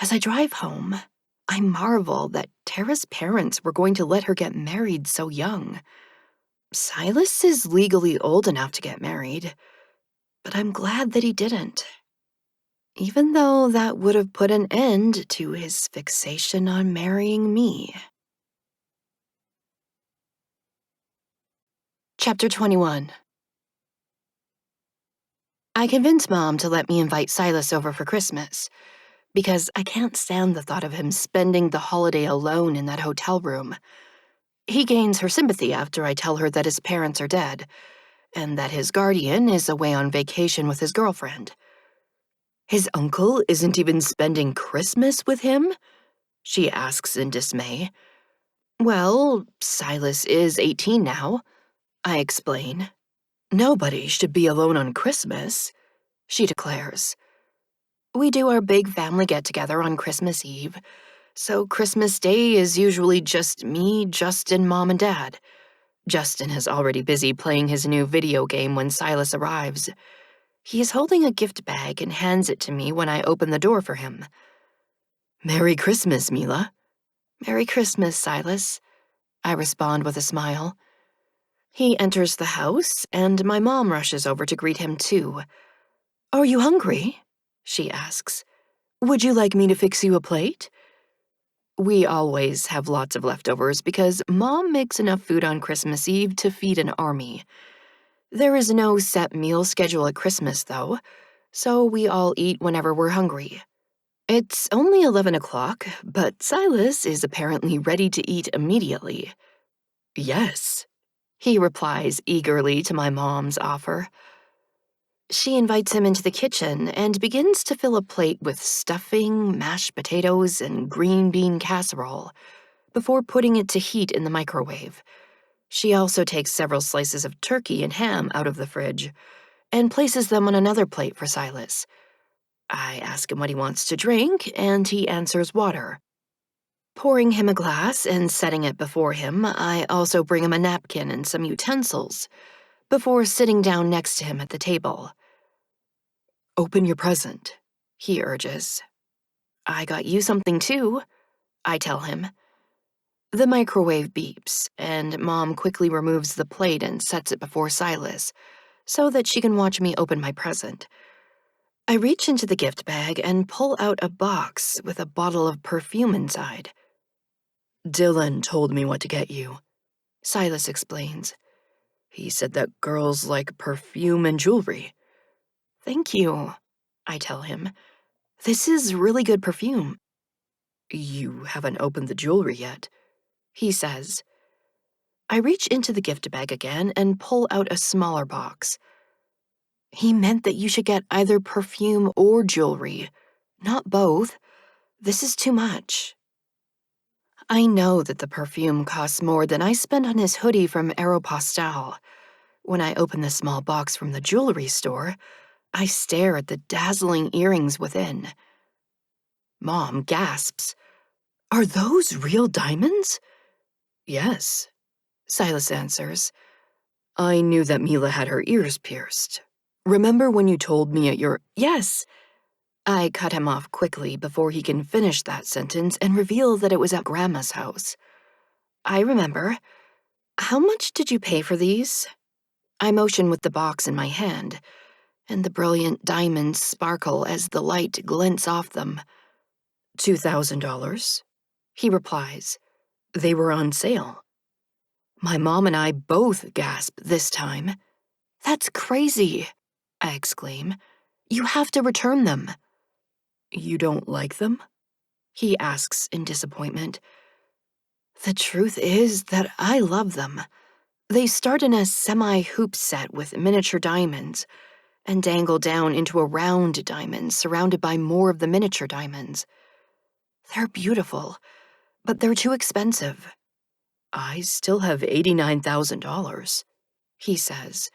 As I drive home, I marvel that Tara's parents were going to let her get married so young. Silas is legally old enough to get married, but I'm glad that he didn't. Even though that would have put an end to his fixation on marrying me. Chapter 21. I convince Mom to let me invite Silas over for Christmas, because I can't stand the thought of him spending the holiday alone in that hotel room. He gains her sympathy after I tell her that his parents are dead, and that his guardian is away on vacation with his girlfriend. His uncle isn't even spending Christmas with him? She asks in dismay. Well, Silas is 18 now, I explain. Nobody should be alone on Christmas, she declares. We do our big family get-together on Christmas Eve, so Christmas Day is usually just me, Justin, Mom, and Dad. Justin is already busy playing his new video game when Silas arrives. He is holding a gift bag and hands it to me when I open the door for him. Merry Christmas, Mila. Merry Christmas, Silas, I respond with a smile. He enters the house, and my mom rushes over to greet him too. Are you hungry? She asks. Would you like me to fix you a plate? We always have lots of leftovers because Mom makes enough food on Christmas Eve to feed an army. There is no set meal schedule at Christmas, though, so we all eat whenever we're hungry. It's only 11 o'clock, but Silas is apparently ready to eat immediately. Yes, he replies eagerly to my mom's offer. She invites him into the kitchen and begins to fill a plate with stuffing, mashed potatoes, and green bean casserole before putting it to heat in the microwave. She also takes several slices of turkey and ham out of the fridge and places them on another plate for Silas. I ask him what he wants to drink, and he answers water. Pouring him a glass and setting it before him, I also bring him a napkin and some utensils before sitting down next to him at the table. Open your present, he urges. I got you something too, I tell him. The microwave beeps, and Mom quickly removes the plate and sets it before Silas so that she can watch me open my present. I reach into the gift bag and pull out a box with a bottle of perfume inside. Dylan told me what to get you, Silas explains. He said that girls like perfume and jewelry. Thank you, I tell him. This is really good perfume. You haven't opened the jewelry yet, he says. I reach into the gift bag again and pull out a smaller box. He meant that you should get either perfume or jewelry, not both. This is too much. I know that the perfume costs more than I spent on his hoodie from Aeropostale. When I open the small box from the jewelry store, I stare at the dazzling earrings within. Mom gasps. Are those real diamonds? Yes, Silas answers. I knew that Mila had her ears pierced. Remember when you told me at your— Yes! I cut him off quickly before he can finish that sentence and reveal that it was at Grandma's house. I remember. How much did you pay for these? I motion with the box in my hand, and the brilliant diamonds sparkle as the light glints off them. $2,000, he replies. They were on sale. My mom and I both gasp this time. That's crazy, I exclaim. You have to return them. You don't like them? He asks in disappointment. The truth is that I love them. They start in a semi-hoop set with miniature diamonds and dangle down into a round diamond surrounded by more of the miniature diamonds. They're beautiful, but they're too expensive. I still have $89,000, he says.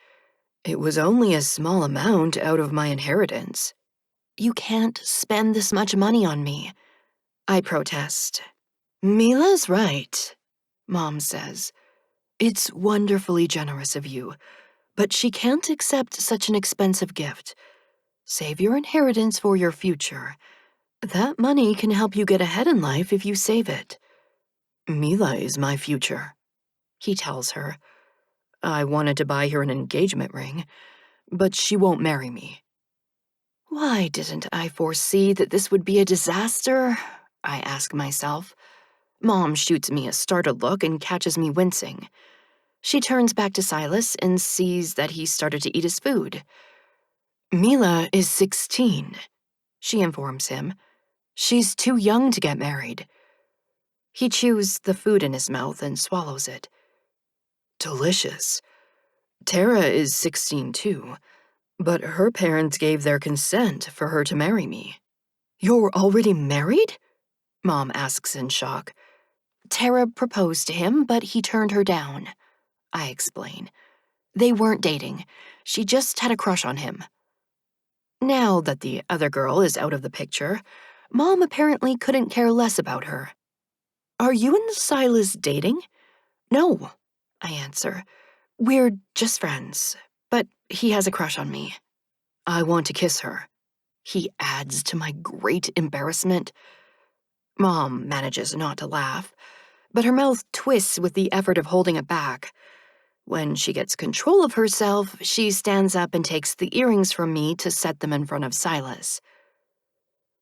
It was only a small amount out of my inheritance. You can't spend this much money on me, I protest. Mila's right, Mom says. It's wonderfully generous of you, but she can't accept such an expensive gift. Save your inheritance for your future. That money can help you get ahead in life if you save it. Mila is my future, he tells her. I wanted to buy her an engagement ring, but she won't marry me. Why didn't I foresee that this would be a disaster? I ask myself. Mom shoots me a startled look and catches me wincing. She turns back to Silas and sees that he's started to eat his food. Mila is 16, she informs him. She's too young to get married. He chews the food in his mouth and swallows it. Delicious. Tara is 16 too, but her parents gave their consent for her to marry me. You're already married? Mom asks in shock. Tara proposed to him, but he turned her down, I explain. They weren't dating. She just had a crush on him. Now that the other girl is out of the picture, Mom apparently couldn't care less about her. Are you and Silas dating? No, I answer. We're just friends, but he has a crush on me. I want to kiss her, he adds to my great embarrassment. Mom manages not to laugh, but her mouth twists with the effort of holding it back. When she gets control of herself, she stands up and takes the earrings from me to set them in front of Silas.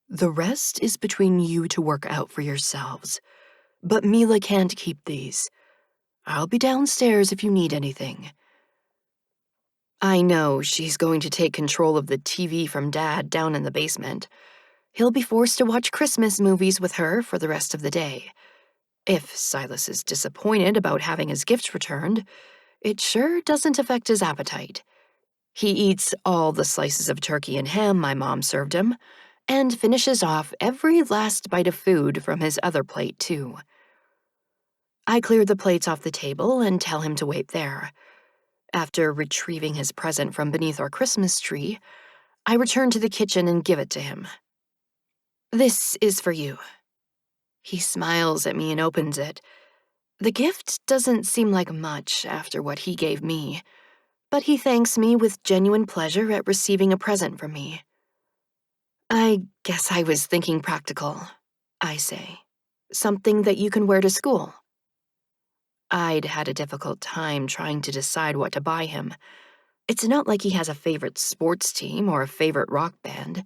The rest is between you to work out for yourselves, but Mila can't keep these. I'll be downstairs if you need anything. I know she's going to take control of the TV from Dad down in the basement. He'll be forced to watch Christmas movies with her for the rest of the day. If Silas is disappointed about having his gifts returned, it sure doesn't affect his appetite. He eats all the slices of turkey and ham my mom served him, and finishes off every last bite of food from his other plate, too. I clear the plates off the table and tell him to wait there. After retrieving his present from beneath our Christmas tree, I return to the kitchen and give it to him. This is for you. He smiles at me and opens it. The gift doesn't seem like much after what he gave me, but he thanks me with genuine pleasure at receiving a present from me. I guess I was thinking practical, I say. Something that you can wear to school. I'd had a difficult time trying to decide what to buy him. It's not like he has a favorite sports team or a favorite rock band,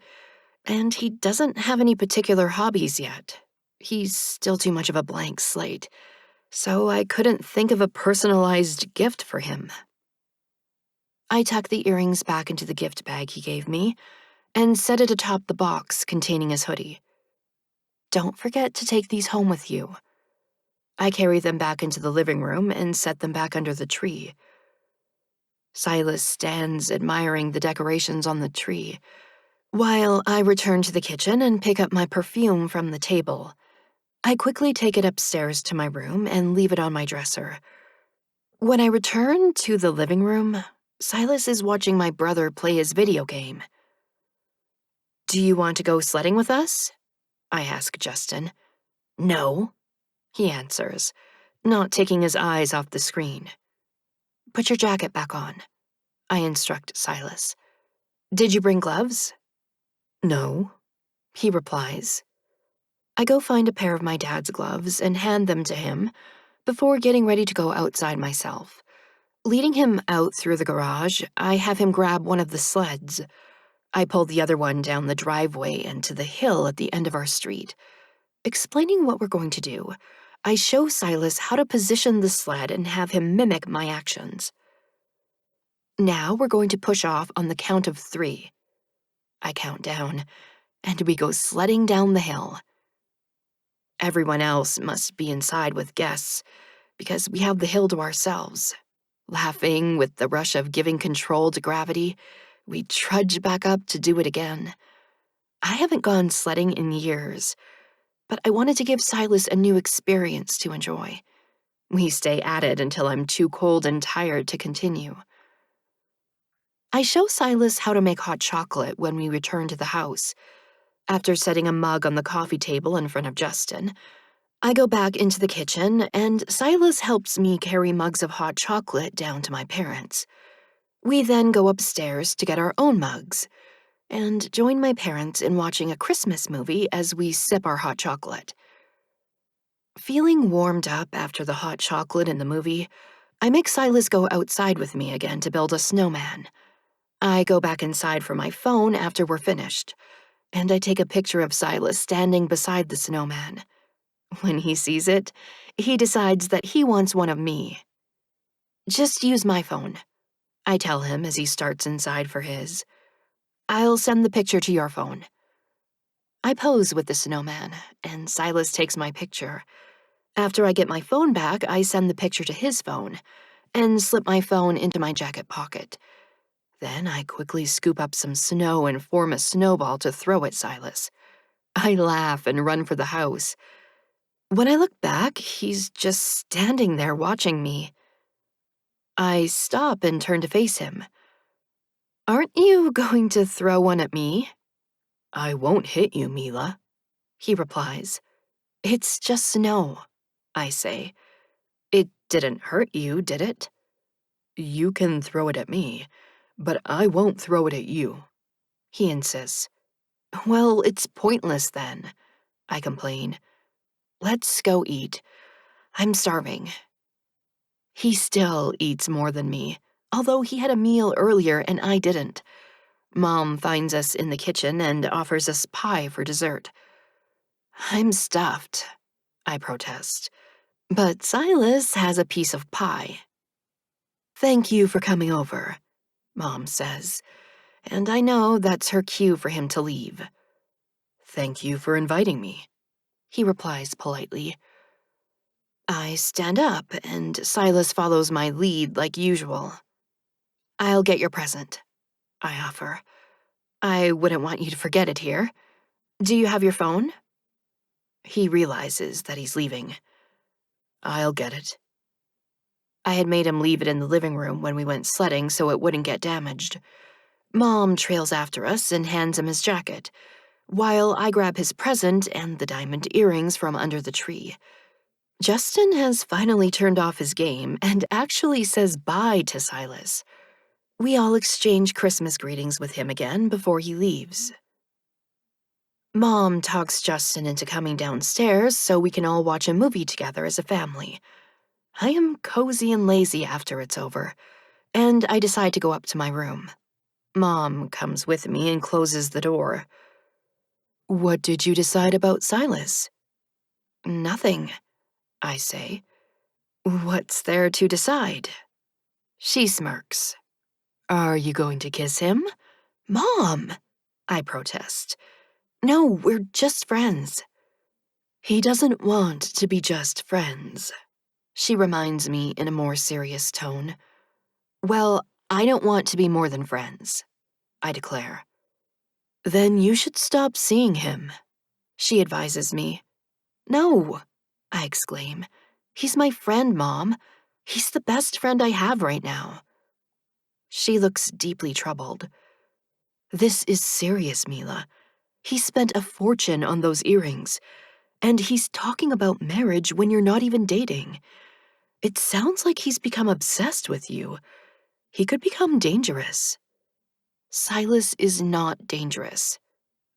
and he doesn't have any particular hobbies yet. He's still too much of a blank slate, so I couldn't think of a personalized gift for him. I tuck the earrings back into the gift bag he gave me and set it atop the box containing his hoodie. Don't forget to take these home with you. I carry them back into the living room and set them back under the tree. Silas stands admiring the decorations on the tree, while I return to the kitchen and pick up my perfume from the table. I quickly take it upstairs to my room and leave it on my dresser. When I return to the living room, Silas is watching my brother play his video game. Do you want to go sledding with us? I ask Justin. No, he answers, not taking his eyes off the screen. Put your jacket back on, I instruct Silas. Did you bring gloves? No, he replies. I go find a pair of my dad's gloves and hand them to him before getting ready to go outside myself. Leading him out through the garage, I have him grab one of the sleds. I pull the other one down the driveway and to the hill at the end of our street. Explaining what we're going to do, I show Silas how to position the sled and have him mimic my actions. Now we're going to push off on the count of 3. I count down, and we go sledding down the hill. Everyone else must be inside with guests, because we have the hill to ourselves. Laughing with the rush of giving control to gravity, we trudge back up to do it again. I haven't gone sledding in years, but I wanted to give Silas a new experience to enjoy. We stay at it until I'm too cold and tired to continue. I show Silas how to make hot chocolate when we return to the house. After setting a mug on the coffee table in front of Justin, I go back into the kitchen, and Silas helps me carry mugs of hot chocolate down to my parents. We then go upstairs to get our own mugs, and join my parents in watching a Christmas movie as we sip our hot chocolate. Feeling warmed up after the hot chocolate in the movie, I make Silas go outside with me again to build a snowman. I go back inside for my phone after we're finished, and I take a picture of Silas standing beside the snowman. When he sees it, he decides that he wants one of me. Just use my phone, I tell him as he starts inside for his. I'll send the picture to your phone. I pose with the snowman, and Silas takes my picture. After I get my phone back, I send the picture to his phone and slip my phone into my jacket pocket. Then I quickly scoop up some snow and form a snowball to throw at Silas. I laugh and run for the house. When I look back, he's just standing there watching me. I stop and turn to face him. Aren't you going to throw one at me? I won't hit you, Mila, he replies. It's just snow, I say. It didn't hurt you, did it? You can throw it at me, but I won't throw it at you, he insists. Well, it's pointless then, I complain. Let's go eat. I'm starving. He still eats more than me, although he had a meal earlier and I didn't. Mom finds us in the kitchen and offers us pie for dessert. I'm stuffed, I protest, but Silas has a piece of pie. Thank you for coming over, Mom says, and I know that's her cue for him to leave. Thank you for inviting me, he replies politely. I stand up, and Silas follows my lead like usual. I'll get your present, I offer. I wouldn't want you to forget it here. Do you have your phone? He realizes that he's leaving. I'll get it. I had made him leave it in the living room when we went sledding so it wouldn't get damaged. Mom trails after us and hands him his jacket, while I grab his present and the diamond earrings from under the tree. Justin has finally turned off his game and actually says bye to Silas. We all exchange Christmas greetings with him again before he leaves. Mom talks Justin into coming downstairs so we can all watch a movie together as a family. I am cozy and lazy after it's over, and I decide to go up to my room. Mom comes with me and closes the door. What did you decide about Silas? Nothing, I say. What's there to decide? She smirks. Are you going to kiss him? Mom, I protest. No, we're just friends. He doesn't want to be just friends, she reminds me in a more serious tone. Well, I don't want to be more than friends, I declare. Then you should stop seeing him, she advises me. No, I exclaim. He's my friend, Mom. He's the best friend I have right now. She looks deeply troubled. This is serious, Mila. He spent a fortune on those earrings. And he's talking about marriage when you're not even dating. It sounds like he's become obsessed with you. He could become dangerous." "Silas is not dangerous,"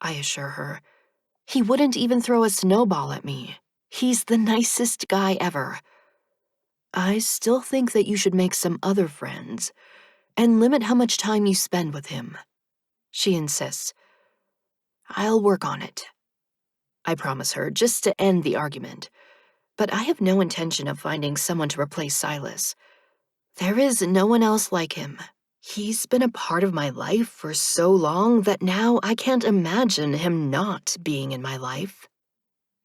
I assure her. "He wouldn't even throw a snowball at me. He's the nicest guy ever." "I still think that you should make some other friends and limit how much time you spend with him," she insists. "I'll work on it," I promise her, just to end the argument. But I have no intention of finding someone to replace Silas. There is no one else like him. He's been a part of my life for so long that now I can't imagine him not being in my life.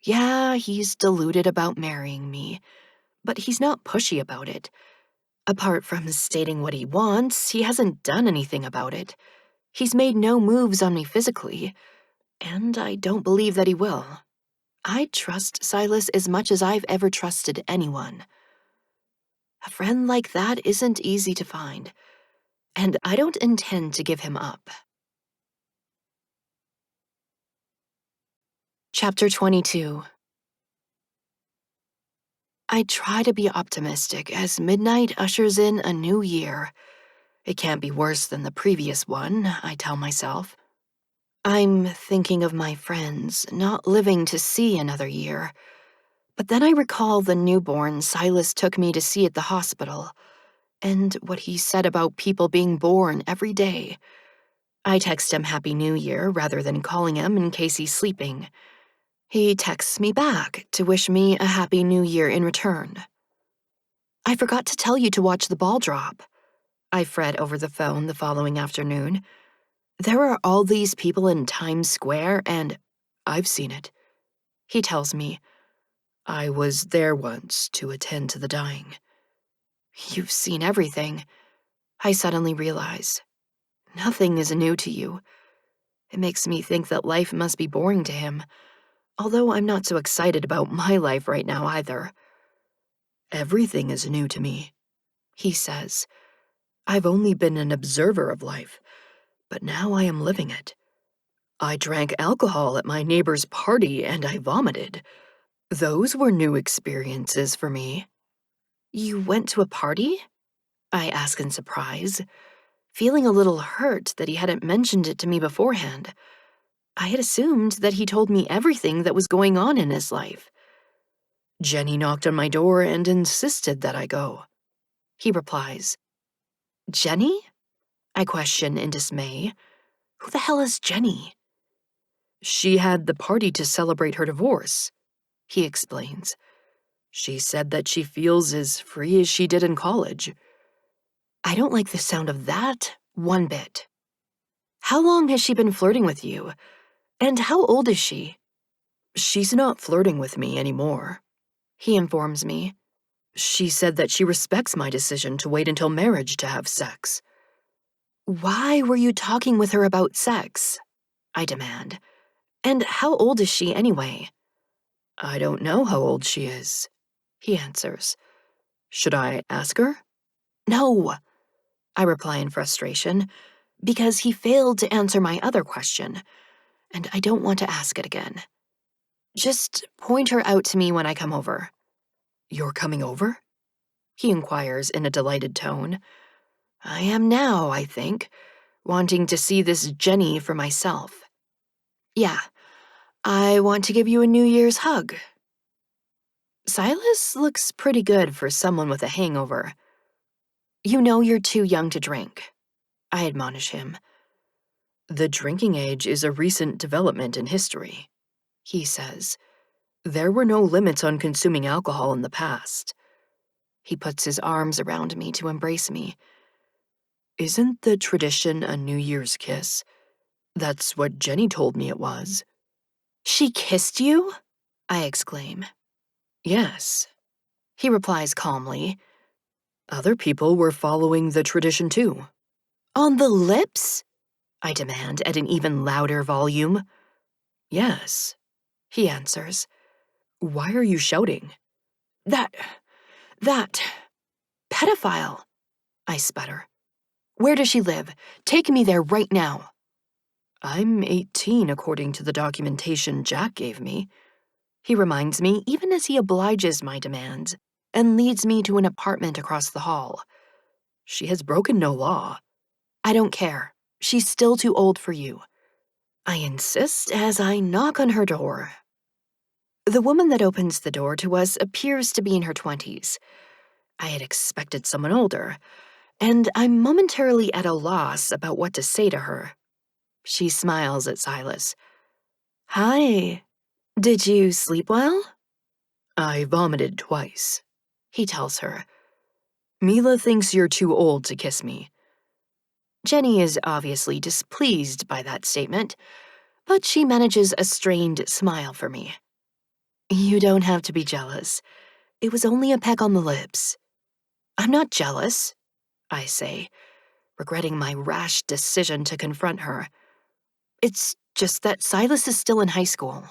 Yeah, he's deluded about marrying me, but he's not pushy about it. Apart from stating what he wants, he hasn't done anything about it. He's made no moves on me physically, and I don't believe that he will. I trust Silas as much as I've ever trusted anyone. A friend like that isn't easy to find, and I don't intend to give him up. Chapter 22. I try to be optimistic as midnight ushers in a new year. It can't be worse than the previous one, I tell myself. I'm thinking of my friends not living to see another year. But then I recall the newborn Silas took me to see at the hospital, and what he said about people being born every day. I text him Happy New Year rather than calling him in case he's sleeping. He texts me back to wish me a Happy New Year in return. "I forgot to tell you to watch the ball drop," I fret over the phone the following afternoon. "There are all these people in Times Square, and I've seen it." He tells me, "I was there once to attend to the dying." You've seen everything, I suddenly realize. Nothing is new to you. It makes me think that life must be boring to him, although I'm not so excited about my life right now either. "Everything is new to me," he says. "I've only been an observer of life, but now I am living it. I drank alcohol at my neighbor's party and I vomited. Those were new experiences for me." "You went to a party?" I ask in surprise, feeling a little hurt that he hadn't mentioned it to me beforehand. I had assumed that he told me everything that was going on in his life. "Jenny knocked on my door and insisted that I go," he replies. "Jenny?" I question in dismay. Who the hell is Jenny? "She had the party to celebrate her divorce," he explains. "She said that she feels as free as she did in college." I don't like the sound of that one bit. "How long has she been flirting with you? And how old is she?" "She's not flirting with me anymore," he informs me. "She said that she respects my decision to wait until marriage to have sex." "Why were you talking with her about sex?" I demand. "And how old is she anyway?" "I don't know how old she is," he answers. "Should I ask her?" "No," I reply in frustration, because he failed to answer my other question, and I don't want to ask it again. "Just point her out to me when I come over." "You're coming over?" he inquires in a delighted tone. I am now, I think, wanting to see this Jenny for myself. "Yeah, I want to give you a New Year's hug." Silas looks pretty good for someone with a hangover. "You know you're too young to drink," I admonish him. "The drinking age is a recent development in history," he says. "There were no limits on consuming alcohol in the past." He puts his arms around me to embrace me. "Isn't the tradition a New Year's kiss? That's what Jenny told me it was." "She kissed you?" I exclaim. "Yes," he replies calmly. "Other people were following the tradition too." "On the lips?" I demand at an even louder volume. "Yes," he answers. "Why are you shouting?" That pedophile," I sputter. "Where does she live? Take me there right now." "I'm 18 according to the documentation Jack gave me." He reminds me even as he obliges my demands and leads me to an apartment across the hall. She has broken no law. I don't care. She's still too old for you. I insist as I knock on her door. The woman that opens the door to us appears to be in her 20s. I had expected someone older, and I'm momentarily at a loss about what to say to her. She smiles at Silas. Hi. Did you sleep well? I vomited twice, He tells her. Mila thinks you're too old to kiss me. Jenny is obviously displeased by that statement, but she manages a strained smile for me. You don't have to be jealous. It was only a peck on the lips. I'm not jealous, I say, regretting my rash decision to confront her. It's just that Silas is still in high school.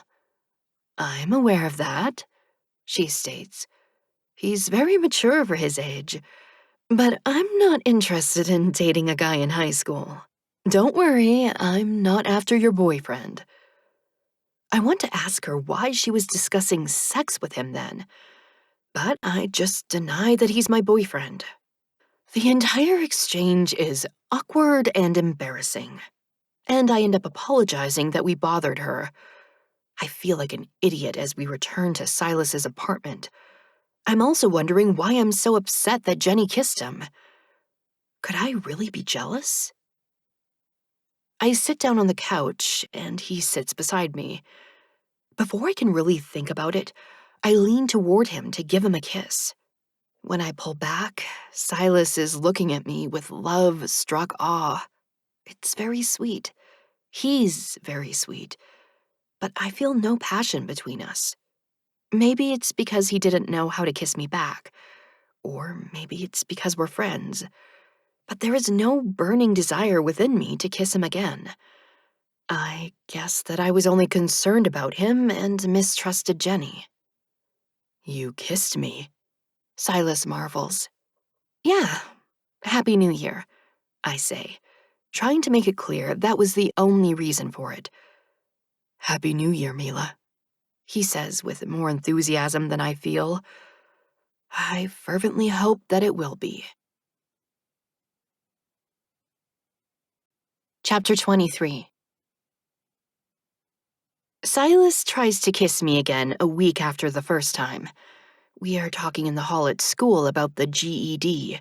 I'm aware of that, she states. He's very mature for his age, but I'm not interested in dating a guy in high school. Don't worry, I'm not after your boyfriend. I want to ask her why she was discussing sex with him then, but I just deny that he's my boyfriend. The entire exchange is awkward and embarrassing, and I end up apologizing that we bothered her. I feel like an idiot as we return to Silas's apartment. I'm also wondering why I'm so upset that Jenny kissed him. Could I really be jealous? I sit down on the couch, and he sits beside me. Before I can really think about it, I lean toward him to give him a kiss. When I pull back, Silas is looking at me with love-struck awe. It's very sweet. He's very sweet. But I feel no passion between us. Maybe it's because he didn't know how to kiss me back. Or maybe it's because we're friends. But there is no burning desire within me to kiss him again. I guess that I was only concerned about him and mistrusted Jenny. You kissed me? Silas marvels. Yeah, Happy New Year, I say, trying to make it clear that was the only reason for it. Happy New Year, Mila, he says with more enthusiasm than I feel. I fervently hope that it will be. Chapter 23. Silas tries to kiss me again a week after the first time. We are talking in the hall at school about the GED,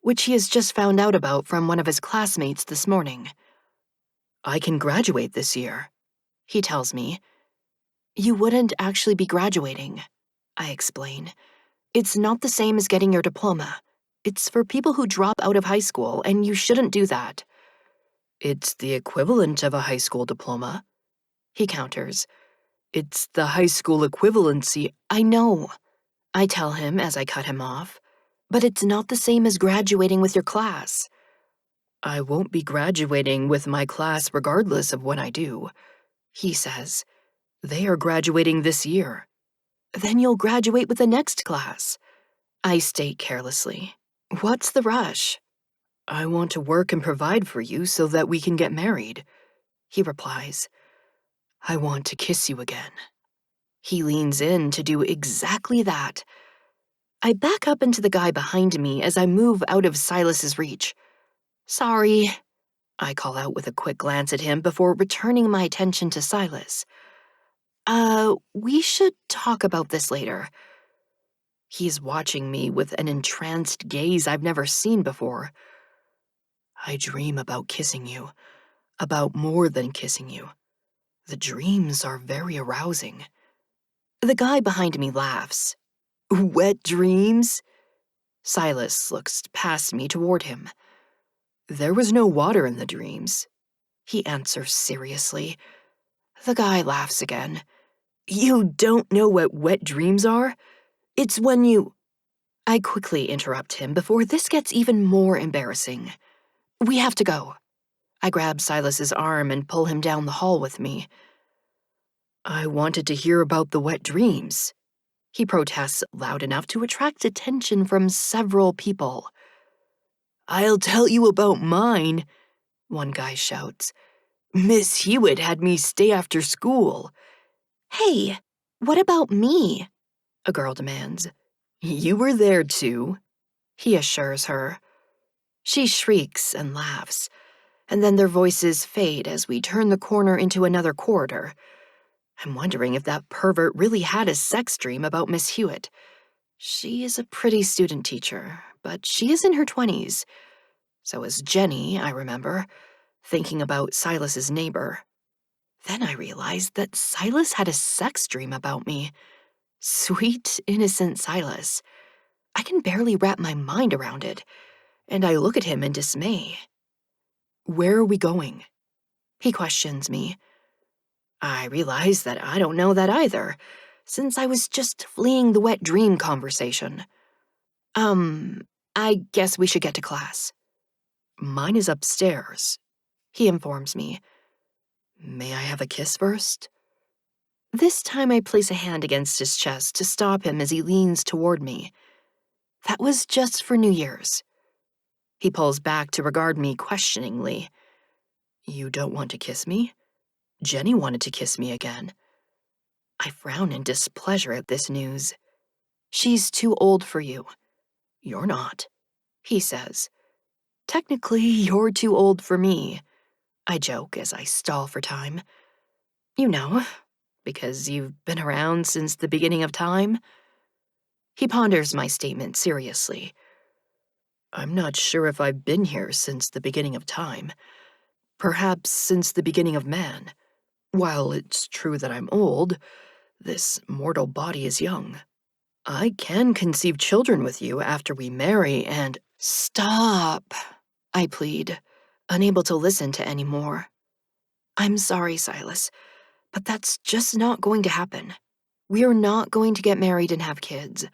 which he has just found out about from one of his classmates this morning. I can graduate this year, he tells me. You wouldn't actually be graduating, I explain. It's not the same as getting your diploma. It's for people who drop out of high school, and you shouldn't do that. It's the equivalent of a high school diploma, he counters. It's the high school equivalency. I know, I tell him as I cut him off. But it's not the same as graduating with your class. I won't be graduating with my class regardless of when I do, he says. They are graduating this year. Then you'll graduate with the next class, I state carelessly. What's the rush? I want to work and provide for you so that we can get married, he replies. I want to kiss you again. He leans in to do exactly that. I back up into the guy behind me as I move out of Silas's reach. Sorry, I call out with a quick glance at him before returning my attention to Silas. We should talk about this later. He's watching me with an entranced gaze I've never seen before. I dream about kissing you, about more than kissing you. The dreams are very arousing. The guy behind me laughs. Wet dreams? Silas looks past me toward him. There was no water in the dreams, he answers seriously. The guy laughs again. You don't know what wet dreams are? It's when you... I quickly interrupt him before this gets even more embarrassing. We have to go. I grab Silas's arm and pull him down the hall with me. I wanted to hear about the wet dreams, he protests loud enough to attract attention from several people. I'll tell you about mine, one guy shouts. Miss Hewitt had me stay after school. Hey, What about me? A girl demands. You were there too, He assures her. She shrieks and laughs, and then their voices fade as we turn the corner into another corridor. I'm wondering if that pervert really had a sex dream about Miss Hewitt. She is a pretty student teacher, but she is in her 20s. So is Jenny, I remember, thinking about Silas's neighbor. Then I realized that Silas had a sex dream about me. Sweet, innocent Silas. I can barely wrap my mind around it, and I look at him in dismay. where are we going? He questions me. I realize that I don't know that either, since I was just fleeing the wet dream conversation. I guess we should get to class. Mine is upstairs, He informs me. May I have a kiss first? This time I place a hand against his chest to stop him as he leans toward me. That was just for New Year's. He pulls back to regard me questioningly. You don't want to kiss me? Jenny wanted to kiss me again. I frown in displeasure at this news. She's too old for you. You're not, He says. Technically, you're too old for me, I joke as I stall for time. You know, because you've been around since the beginning of time. He ponders my statement seriously. I'm not sure if I've been here since the beginning of time. Perhaps since the beginning of man. While it's true that I'm old, this mortal body is young. I can conceive children with you after we marry and— Stop, I plead, unable to listen to any more. I'm sorry, Silas, but that's just not going to happen. We're not going to get married and have kids.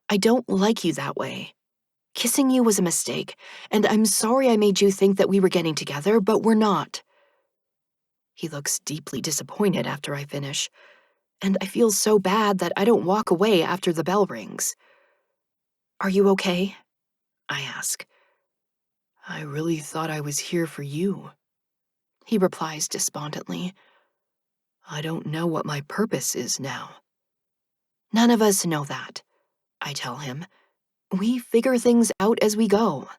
I don't like you that way. Kissing you was a mistake, and I'm sorry I made you think that we were getting together, but we're not. He looks deeply disappointed after I finish, and I feel so bad that I don't walk away after the bell rings. Are you okay? I ask. I really thought I was here for you. He replies despondently. I don't know what my purpose is now. None of us know that, I tell him. We figure things out as we go.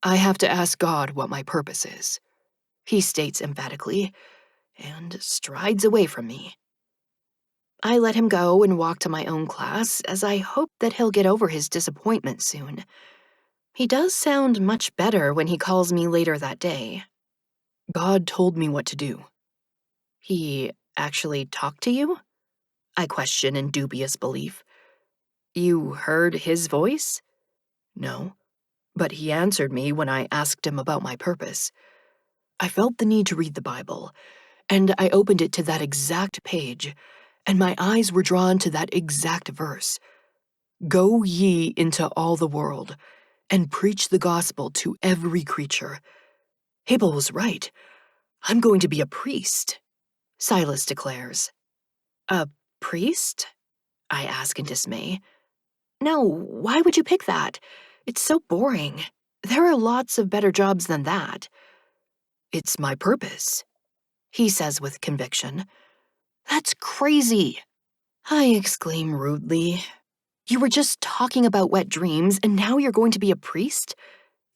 I have to ask God what my purpose is, he states emphatically, and strides away from me. I let him go and walk to my own class as I hope that he'll get over his disappointment soon. He does sound much better when he calls me later that day. God told me what to do. He actually talked to you? I question in dubious belief. You heard his voice? No, but he answered me when I asked him about my purpose. I felt the need to read the Bible, and I opened it to that exact page, and my eyes were drawn to that exact verse. Go ye into all the world, and preach the gospel to every creature. Abel was right. I'm going to be a priest, Silas declares. A priest? I ask in dismay. No, why would you pick that? It's so boring. There are lots of better jobs than that. It's my purpose, he says with conviction. That's crazy, I exclaim rudely. You were just talking about wet dreams, and now you're going to be a priest?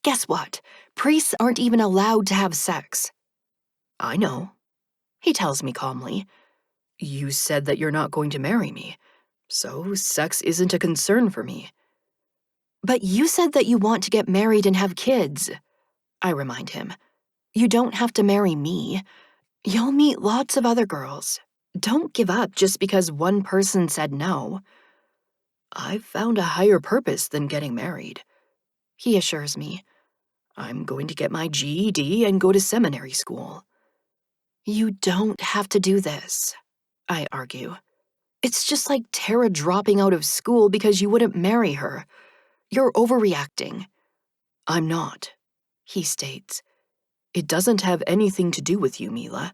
Guess what? Priests aren't even allowed to have sex. I know, he tells me calmly. You said that you're not going to marry me, so sex isn't a concern for me. But you said that you want to get married and have kids, I remind him. You don't have to marry me. You'll meet lots of other girls. Don't give up just because one person said no. I've found a higher purpose than getting married, he assures me. I'm going to get my GED and go to seminary school. You don't have to do this, I argue. It's just like Tara dropping out of school because you wouldn't marry her. You're overreacting. I'm not, he states. It doesn't have anything to do with you, Mila.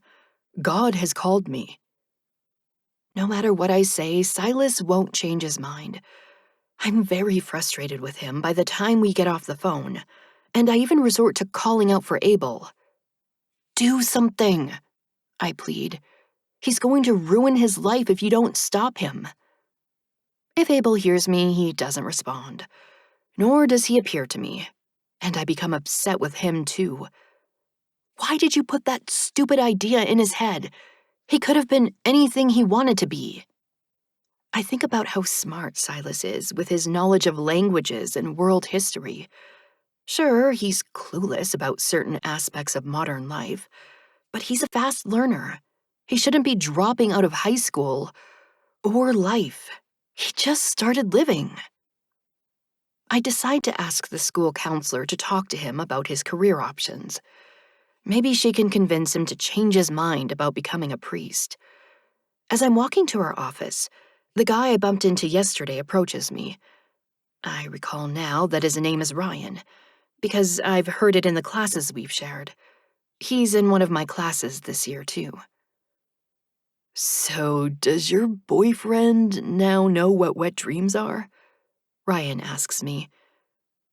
God has called me. No matter what I say, Silas won't change his mind. I'm very frustrated with him by the time we get off the phone, and I even resort to calling out for Abel. Do something, I plead. He's going to ruin his life if you don't stop him." If Abel hears me, he doesn't respond. Nor does he appear to me. And I become upset with him, too. Why did you put that stupid idea in his head? He could have been anything he wanted to be. I think about how smart Silas is with his knowledge of languages and world history. Sure, he's clueless about certain aspects of modern life, but he's a fast learner. He shouldn't be dropping out of high school or life. He just started living. I decide to ask the school counselor to talk to him about his career options. Maybe she can convince him to change his mind about becoming a priest. As I'm walking to her office, the guy I bumped into yesterday approaches me. I recall now that his name is Ryan, because I've heard it in the classes we've shared. He's in one of my classes this year, too. "So, does your boyfriend now know what wet dreams are?" Ryan asks me.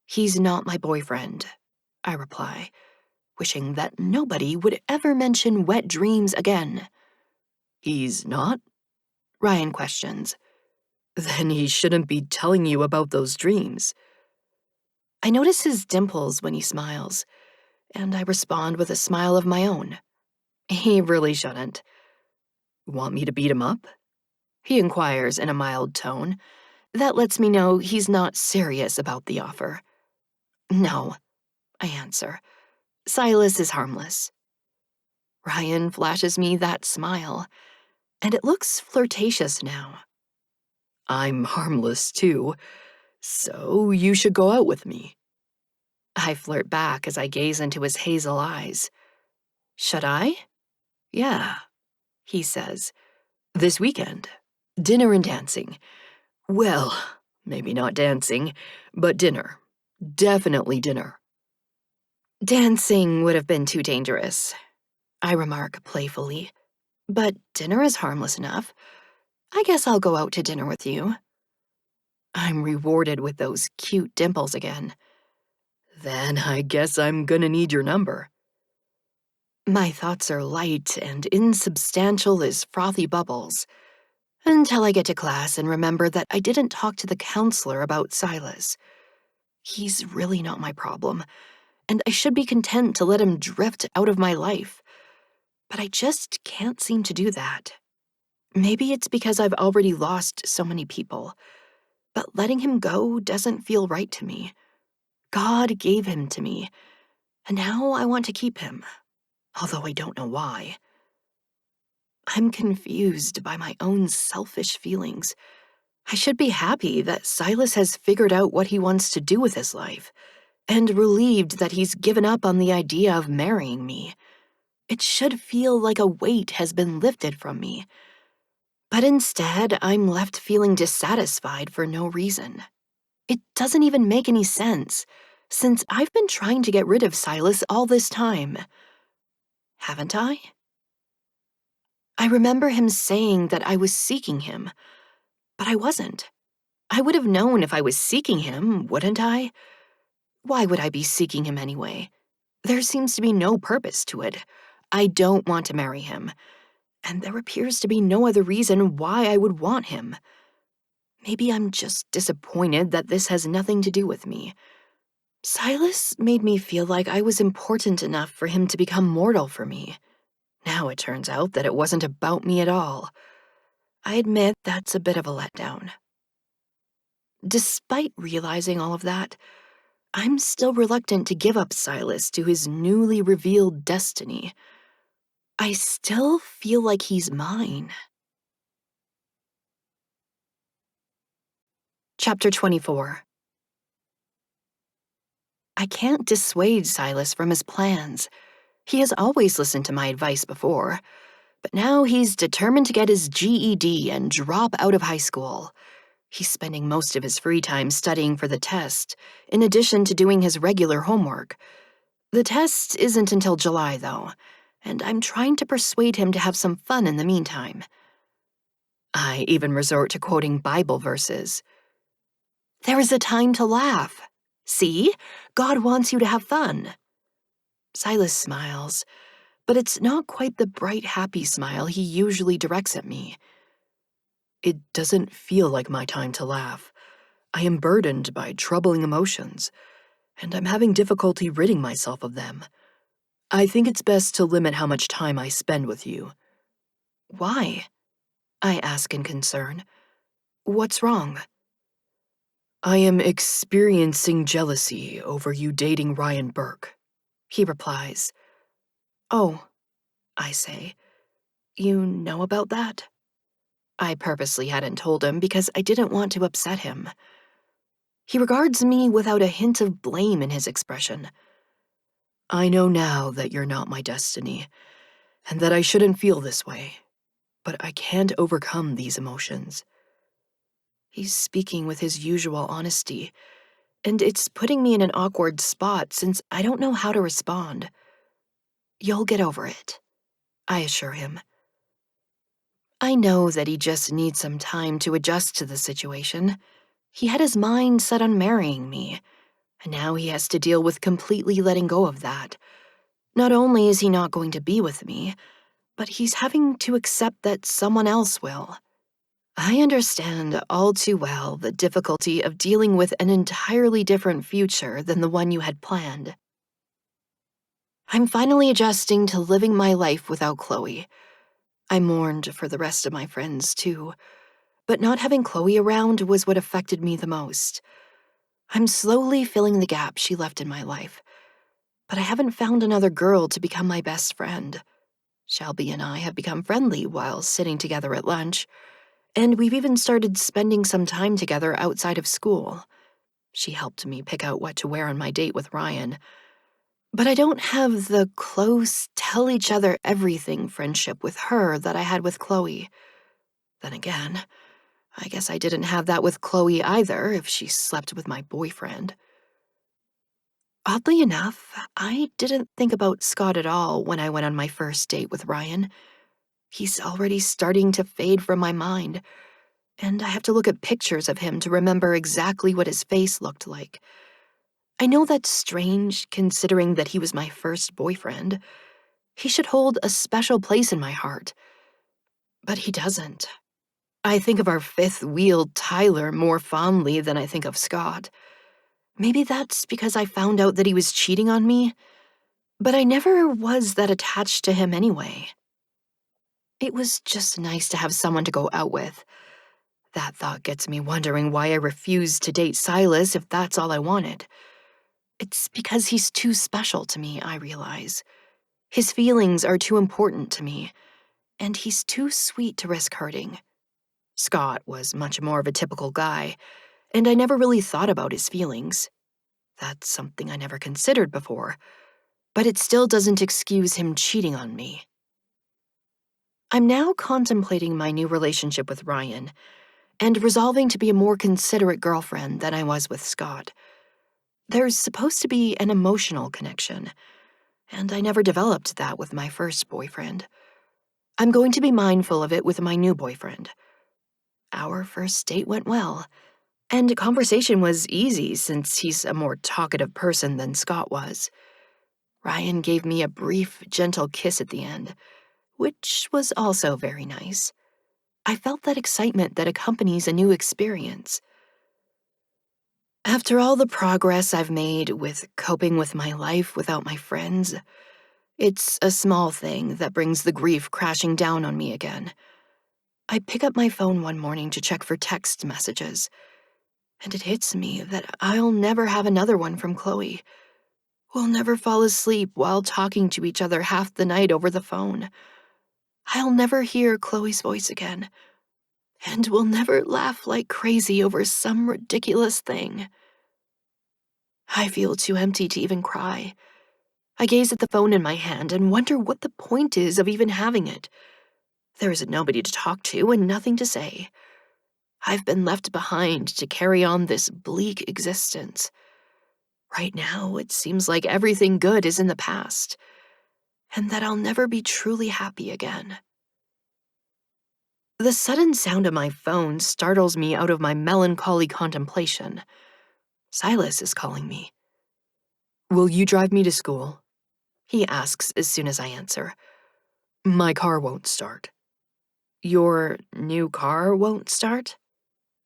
"He's not my boyfriend," I reply, wishing that nobody would ever mention wet dreams again. "He's not?" Ryan questions. "Then he shouldn't be telling you about those dreams." I notice his dimples when he smiles, and I respond with a smile of my own. He really shouldn't. "Want me to beat him up?" he inquires in a mild tone. That lets me know he's not serious about the offer. "No," I answer. "Silas is harmless." Ryan flashes me that smile, and it looks flirtatious now. "I'm harmless, too, so you should go out with me." I flirt back as I gaze into his hazel eyes. "Should I?" "Yeah," he says. "This weekend. Dinner and dancing. Well, maybe not dancing, but dinner. Definitely dinner." "Dancing would have been too dangerous," I remark playfully. "But dinner is harmless enough. I guess I'll go out to dinner with you." I'm rewarded with those cute dimples again. "Then I guess I'm gonna need your number." My thoughts are light and insubstantial as frothy bubbles, until I get to class and remember that I didn't talk to the counselor about Silas. He's really not my problem, and I should be content to let him drift out of my life. But I just can't seem to do that. Maybe it's because I've already lost so many people, but letting him go doesn't feel right to me. God gave him to me, and now I want to keep him, although I don't know why. I'm confused by my own selfish feelings. I should be happy that Silas has figured out what he wants to do with his life, and relieved that he's given up on the idea of marrying me. It should feel like a weight has been lifted from me. But instead, I'm left feeling dissatisfied for no reason. It doesn't even make any sense, since I've been trying to get rid of Silas all this time. Haven't I? I remember him saying that I was seeking him, but I wasn't. I would have known if I was seeking him, wouldn't I? Why would I be seeking him anyway? There seems to be no purpose to it. I don't want to marry him, and there appears to be no other reason why I would want him. Maybe I'm just disappointed that this has nothing to do with me. Silas made me feel like I was important enough for him to become mortal for me. Now it turns out that it wasn't about me at all. I admit that's a bit of a letdown. Despite realizing all of that, I'm still reluctant to give up Silas to his newly revealed destiny. I still feel like he's mine. Chapter 24. I can't dissuade Silas from his plans. He has always listened to my advice before, but now he's determined to get his GED and drop out of high school. He's spending most of his free time studying for the test, in addition to doing his regular homework. The test isn't until July, though, and I'm trying to persuade him to have some fun in the meantime. I even resort to quoting Bible verses. "There is a time to laugh. See, God wants you to have fun." Silas smiles, but it's not quite the bright, happy smile he usually directs at me. It doesn't feel like my time to laugh. I am burdened by troubling emotions, and I'm having difficulty ridding myself of them. I think it's best to limit how much time I spend with you. Why? I ask in concern. What's wrong? I am experiencing jealousy over you dating Ryan Burke, He replies. Oh, I say. You know about that? I purposely hadn't told him because I didn't want to upset him. He regards me without a hint of blame in his expression. I know now that you're not my destiny, and that I shouldn't feel this way, but I can't overcome these emotions. He's speaking with his usual honesty, and it's putting me in an awkward spot since I don't know how to respond. You'll get over it, I assure him. I know that he just needs some time to adjust to the situation. He had his mind set on marrying me, and now he has to deal with completely letting go of that. Not only is he not going to be with me, but he's having to accept that someone else will. I understand all too well the difficulty of dealing with an entirely different future than the one you had planned. I'm finally adjusting to living my life without Chloe. I mourned for the rest of my friends, too, but not having Chloe around was what affected me the most. I'm slowly filling the gap she left in my life, but I haven't found another girl to become my best friend. Shelby and I have become friendly while sitting together at lunch, and we've even started spending some time together outside of school. She helped me pick out what to wear on my date with Ryan. But I don't have the close, tell each other everything friendship with her that I had with Chloe. Then again, I guess I didn't have that with Chloe either if she slept with my boyfriend. Oddly enough, I didn't think about Scott at all when I went on my first date with Ryan. He's already starting to fade from my mind, and I have to look at pictures of him to remember exactly what his face looked like. I know that's strange, considering that he was my first boyfriend. He should hold a special place in my heart. But he doesn't. I think of our fifth-wheeled Tyler more fondly than I think of Scott. Maybe that's because I found out that he was cheating on me, but I never was that attached to him anyway. It was just nice to have someone to go out with. That thought gets me wondering why I refused to date Silas if that's all I wanted. It's because he's too special to me, I realize. His feelings are too important to me, and he's too sweet to risk hurting. Scott was much more of a typical guy, and I never really thought about his feelings. That's something I never considered before, but it still doesn't excuse him cheating on me. I'm now contemplating my new relationship with Ryan, and resolving to be a more considerate girlfriend than I was with Scott. There's supposed to be an emotional connection, and I never developed that with my first boyfriend. I'm going to be mindful of it with my new boyfriend. Our first date went well, and conversation was easy since he's a more talkative person than Scott was. Ryan gave me a brief, gentle kiss at the end, which was also very nice. I felt that excitement that accompanies a new experience. After all the progress I've made with coping with my life without my friends, it's a small thing that brings the grief crashing down on me again. I pick up my phone one morning to check for text messages, and it hits me that I'll never have another one from Chloe. We'll never fall asleep while talking to each other half the night over the phone. I'll never hear Chloe's voice again, and we'll never laugh like crazy over some ridiculous thing. I feel too empty to even cry. I gaze at the phone in my hand and wonder what the point is of even having it. There is nobody to talk to and nothing to say. I've been left behind to carry on this bleak existence. Right now, it seems like everything good is in the past, and that I'll never be truly happy again. The sudden sound of my phone startles me out of my melancholy contemplation. Silas is calling me. Will you drive me to school? He asks as soon as I answer. My car won't start. Your new car won't start?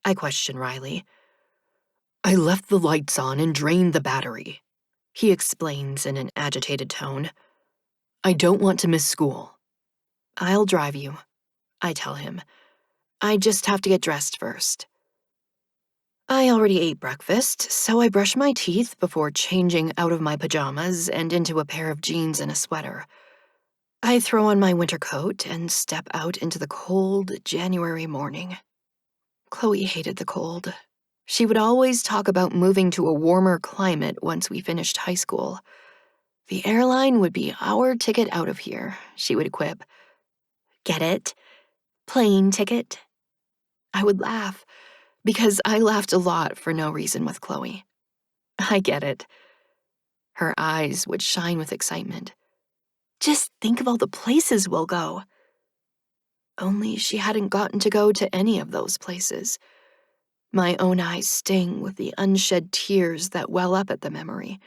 I question Riley. I left the lights on and drained the battery. He explains in an agitated tone. I don't want to miss school. I'll drive you, I tell him. I just have to get dressed first. I already ate breakfast, so I brush my teeth before changing out of my pajamas and into a pair of jeans and a sweater. I throw on my winter coat and step out into the cold January morning. Chloe hated the cold. She would always talk about moving to a warmer climate once we finished high school. The airline would be our ticket out of here, she would quip. Get it? Plane ticket? I would laugh, because I laughed a lot for no reason with Chloe. I get it. Her eyes would shine with excitement. Just think of all the places we'll go. Only she hadn't gotten to go to any of those places. My own eyes sting with the unshed tears that well up at the memory.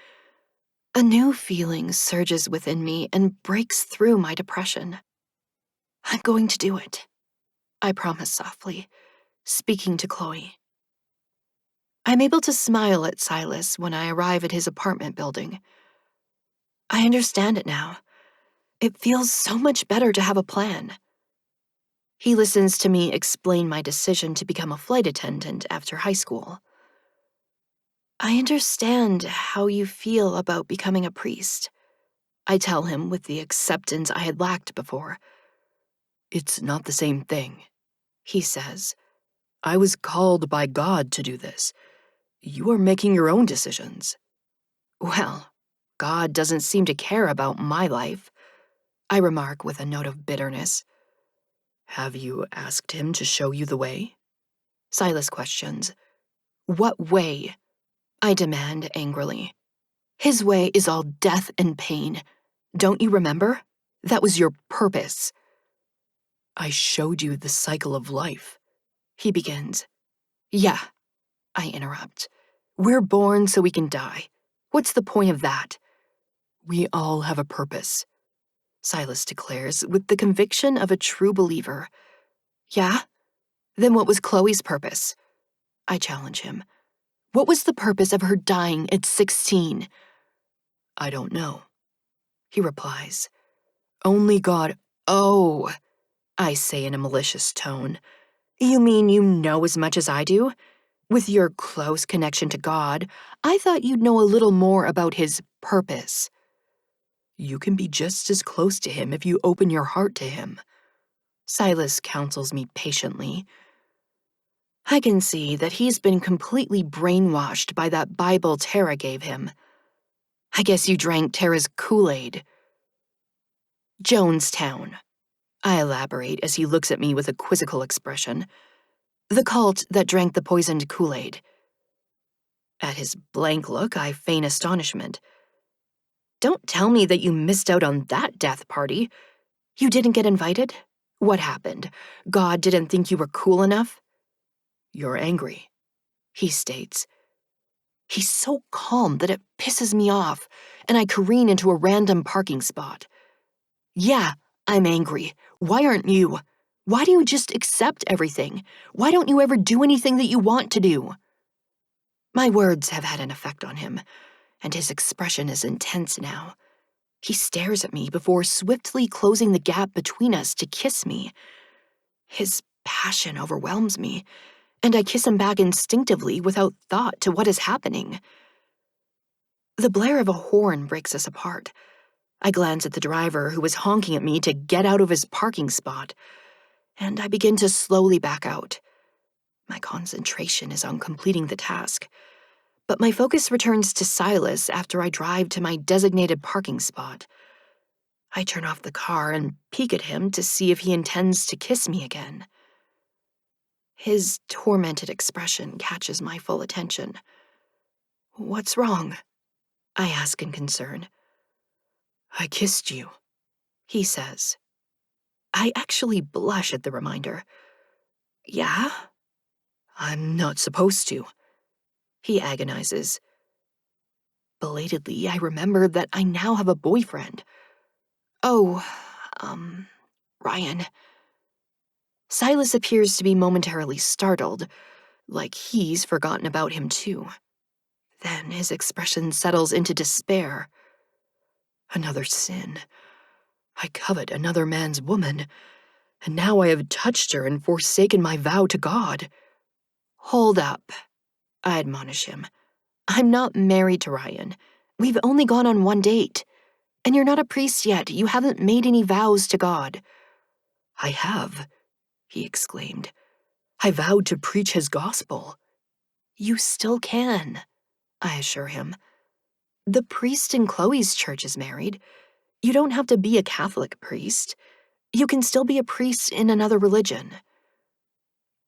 A new feeling surges within me and breaks through my depression. I'm going to do it, I promise softly, speaking to Chloe. I'm able to smile at Silas when I arrive at his apartment building. I understand it now. It feels so much better to have a plan. He listens to me explain my decision to become a flight attendant after high school. I understand how you feel about becoming a priest, I tell him with the acceptance I had lacked before. It's not the same thing, He says. I was called by God to do this. You are making your own decisions. Well, God doesn't seem to care about my life, I remark with a note of bitterness. Have you asked him to show you the way? Silas questions. What way? I demand angrily. His way is all death and pain. Don't you remember? That was your purpose. I showed you the cycle of life, He begins. Yeah, I interrupt. We're born so we can die. What's the point of that? We all have a purpose, Silas declares with the conviction of a true believer. Yeah? Then what was Chloe's purpose? I challenge him. What was the purpose of her dying at 16? I don't know, He replies. Only God. Oh, I say in a malicious tone. You mean you know as much as I do? With your close connection to God, I thought you'd know a little more about his purpose. You can be just as close to him if you open your heart to him. Silas counsels me patiently. I can see that he's been completely brainwashed by that Bible Tara gave him. I guess you drank Tara's Kool-Aid. Jonestown, I elaborate as he looks at me with a quizzical expression. The cult that drank the poisoned Kool-Aid. At his blank look, I feign astonishment. Don't tell me that you missed out on that death party. You didn't get invited? What happened? God didn't think you were cool enough? You're angry, He states. He's so calm that it pisses me off, and I careen into a random parking spot. Yeah, I'm angry. Why aren't you? Why do you just accept everything? Why don't you ever do anything that you want to do? My words have had an effect on him, and his expression is intense now. He stares at me before swiftly closing the gap between us to kiss me. His passion overwhelms me, and I kiss him back instinctively without thought to what is happening. The blare of a horn breaks us apart. I glance at the driver who is honking at me to get out of his parking spot, and I begin to slowly back out. My concentration is on completing the task, but my focus returns to Silas after I drive to my designated parking spot. I turn off the car and peek at him to see if he intends to kiss me again. His tormented expression catches my full attention. What's wrong? I ask in concern. I kissed you, He says. I actually blush at the reminder. Yeah? I'm not supposed to, He agonizes. Belatedly, I remembered that I now have a boyfriend. Oh, Ryan. Silas appears to be momentarily startled, like he's forgotten about him too. Then his expression settles into despair. Another sin. I covet another man's woman, and now I have touched her and forsaken my vow to God. Hold up, I admonish him. I'm not married to Ryan. We've only gone on one date. And you're not a priest yet. You haven't made any vows to God. I have, he exclaimed. I vowed to preach his gospel. You still can, I assure him. The priest in Chloe's church is married. You don't have to be a Catholic priest. You can still be a priest in another religion.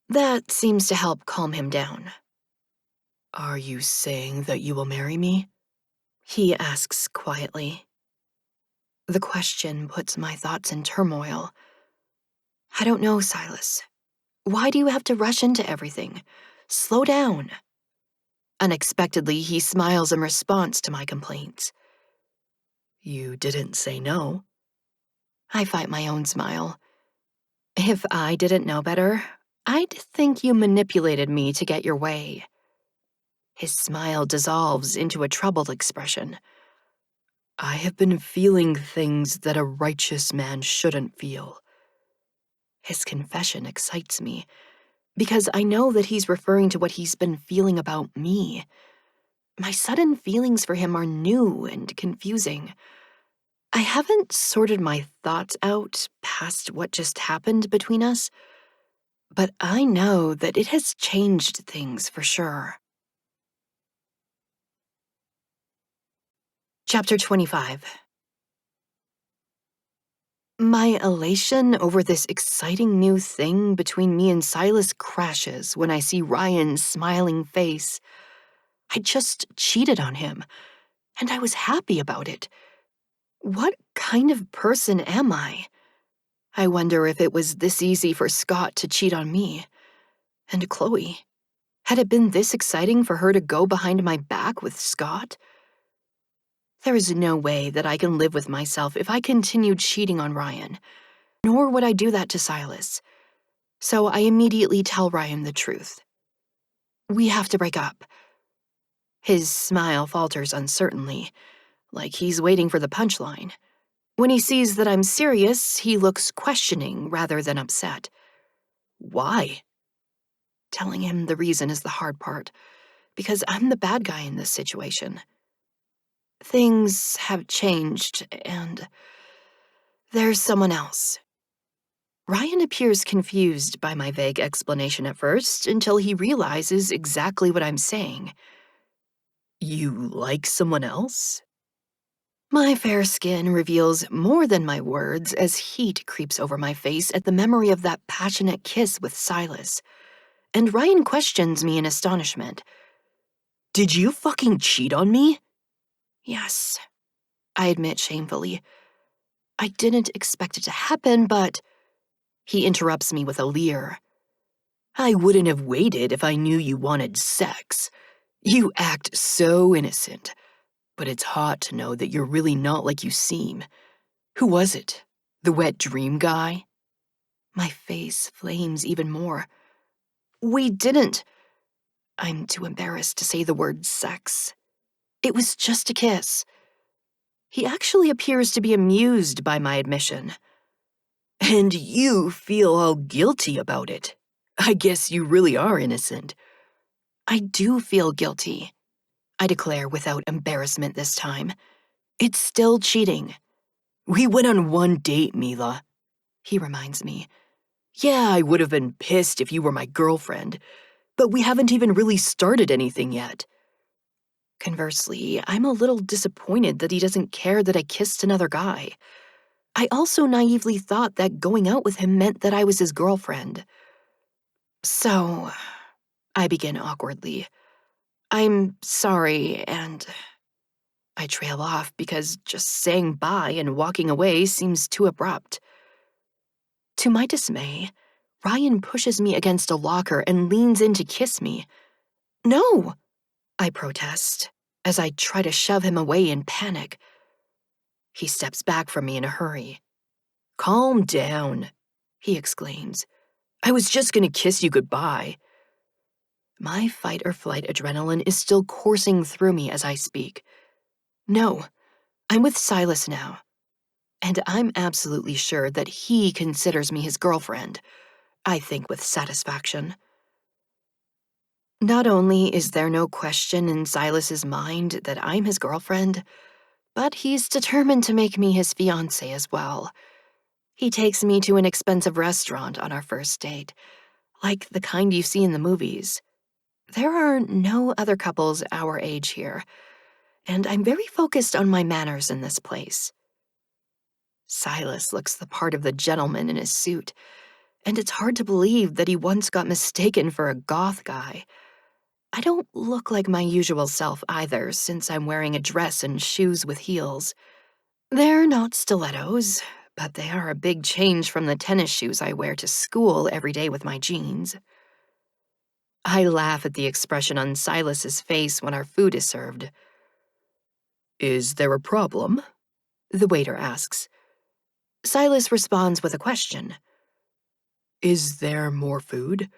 That seems to help calm him down. Are you saying that you will marry me? He asks quietly. The question puts my thoughts in turmoil. I don't know, Silas. Why do you have to rush into everything? Slow down. Unexpectedly, he smiles in response to my complaints. You didn't say no. I fight my own smile. If I didn't know better, I'd think you manipulated me to get your way. His smile dissolves into a troubled expression. I have been feeling things that a righteous man shouldn't feel. His confession excites me, because I know that he's referring to what he's been feeling about me. My sudden feelings for him are new and confusing. I haven't sorted my thoughts out past what just happened between us, but I know that it has changed things for sure. Chapter 25. My elation over this exciting new thing between me and Silas crashes when I see Ryan's smiling face. I just cheated on him, and I was happy about it. What kind of person am I? I wonder if it was this easy for Scott to cheat on me. And Chloe. Had it been this exciting for her to go behind my back with Scott? There is no way that I can live with myself if I continued cheating on Ryan, nor would I do that to Silas. So I immediately tell Ryan the truth. We have to break up. His smile falters uncertainly, like he's waiting for the punchline. When he sees that I'm serious, he looks questioning rather than upset. Why? Telling him the reason is the hard part, because I'm the bad guy in this situation. Things have changed, and there's someone else. Ryan appears confused by my vague explanation at first, until he realizes exactly what I'm saying. You like someone else? My fair skin reveals more than my words as heat creeps over my face at the memory of that passionate kiss with Silas, and Ryan questions me in astonishment. Did you fucking cheat on me? Yes, I admit shamefully. I didn't expect it to happen, but... He interrupts me with a leer. I wouldn't have waited if I knew you wanted sex. You act so innocent, but it's hot to know that you're really not like you seem. Who was it? The wet dream guy? My face flames even more. We didn't. I'm too embarrassed to say the word sex. It was just a kiss. He actually appears to be amused by my admission. And you feel all guilty about it. I guess you really are innocent. I do feel guilty, I declare without embarrassment this time. It's still cheating. We went on one date, Mila, he reminds me. Yeah, I would have been pissed if you were my girlfriend, but we haven't even really started anything yet. Conversely, I'm a little disappointed that he doesn't care that I kissed another guy. I also naively thought that going out with him meant that I was his girlfriend. So, I begin awkwardly. I'm sorry, and I trail off because just saying bye and walking away seems too abrupt. To my dismay, Ryan pushes me against a locker and leans in to kiss me. No, I protest. as I try to shove him away in panic. He steps back from me in a hurry. "Calm down," he exclaims. "I was just gonna kiss you goodbye." My fight-or-flight adrenaline is still coursing through me as I speak. No, I'm with Silas now, and I'm absolutely sure that he considers me his girlfriend, I think with satisfaction. Not only is there no question in Silas's mind that I'm his girlfriend, but he's determined to make me his fiancée as well. He takes me to an expensive restaurant on our first date, like the kind you see in the movies. There are no other couples our age here, and I'm very focused on my manners in this place. Silas looks the part of the gentleman in his suit, and it's hard to believe that he once got mistaken for a goth guy. I don't look like my usual self either, since I'm wearing a dress and shoes with heels. They're not stilettos, but they are a big change from the tennis shoes I wear to school every day with my jeans. I laugh at the expression on Silas's face when our food is served. "Is there a problem?" The waiter asks. Silas responds with a question. "Is there more food?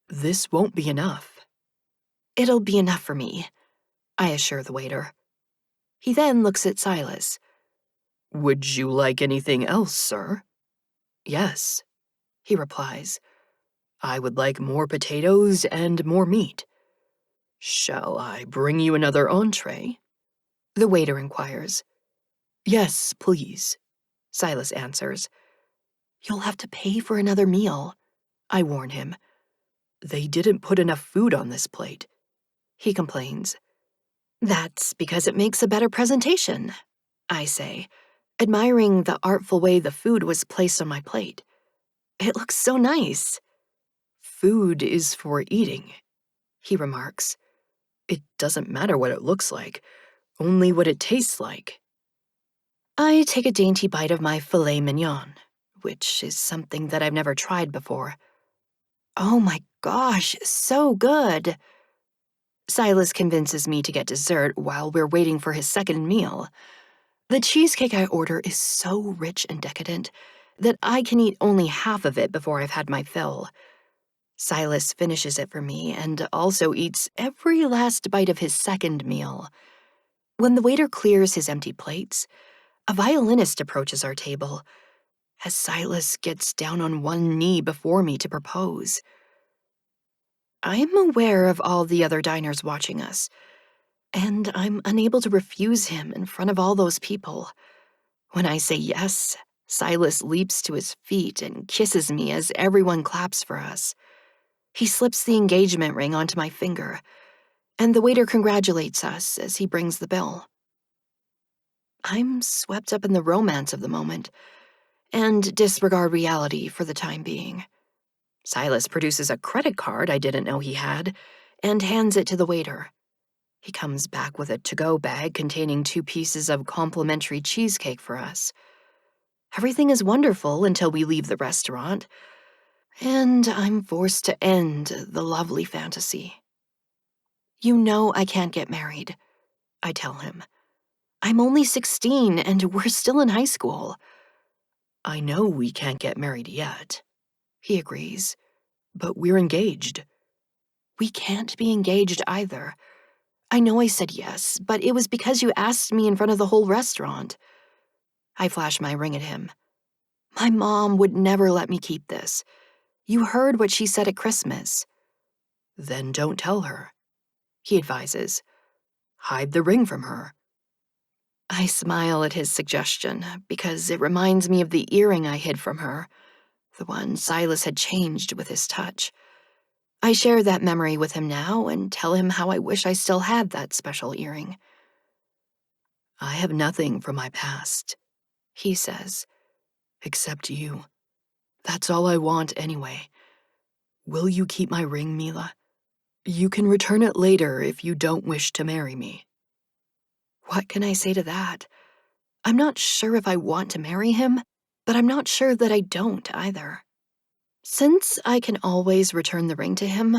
This won't be enough." It'll be enough for me, I assure the waiter. He then looks at Silas. "Would you like anything else, sir?" Yes, he replies. "I would like more potatoes and more meat." "Shall I bring you another entree?" The waiter inquires. "Yes, please," Silas answers. You'll have to pay for another meal, I warn him. "They didn't put enough food on this plate," he complains. That's because it makes a better presentation, I say, admiring the artful way the food was placed on my plate. It looks so nice. "Food is for eating," he remarks. "It doesn't matter what it looks like, only what it tastes like." I take a dainty bite of my filet mignon, which is something that I've never tried before. Oh my gosh, so good! Silas convinces me to get dessert while we're waiting for his second meal. The cheesecake I order is so rich and decadent that I can eat only half of it before I've had my fill. Silas finishes it for me and also eats every last bite of his second meal. When the waiter clears his empty plates, a violinist approaches our table as Silas gets down on one knee before me to propose. I'm aware of all the other diners watching us, and I'm unable to refuse him in front of all those people. When I say yes, Silas leaps to his feet and kisses me as everyone claps for us. He slips the engagement ring onto my finger, and the waiter congratulates us as he brings the bill. I'm swept up in the romance of the moment and disregard reality for the time being. Silas produces a credit card I didn't know he had and hands it to the waiter. He comes back with a to-go bag containing 2 pieces of complimentary cheesecake for us. Everything is wonderful until we leave the restaurant, and I'm forced to end the lovely fantasy. You know I can't get married, I tell him. I'm only 16 and we're still in high school. "I know we can't get married yet," He agrees. "but we're engaged." We can't be engaged either. I know I said yes, but it was because you asked me in front of the whole restaurant. I flash my ring at him. My mom would never let me keep this. You heard what she said at Christmas. "Then don't tell her," He advises. "Hide the ring from her." I smile at his suggestion because it reminds me of the earring I hid from her, the one Silas had changed with his touch. I share that memory with him now and tell him how I wish I still had that special earring. "I have nothing from my past," He says. "except you. That's all I want anyway. Will you keep my ring, Mila? You can return it later if you don't wish to marry me." What can I say to that? I'm not sure if I want to marry him, but I'm not sure that I don't either. Since I can always return the ring to him,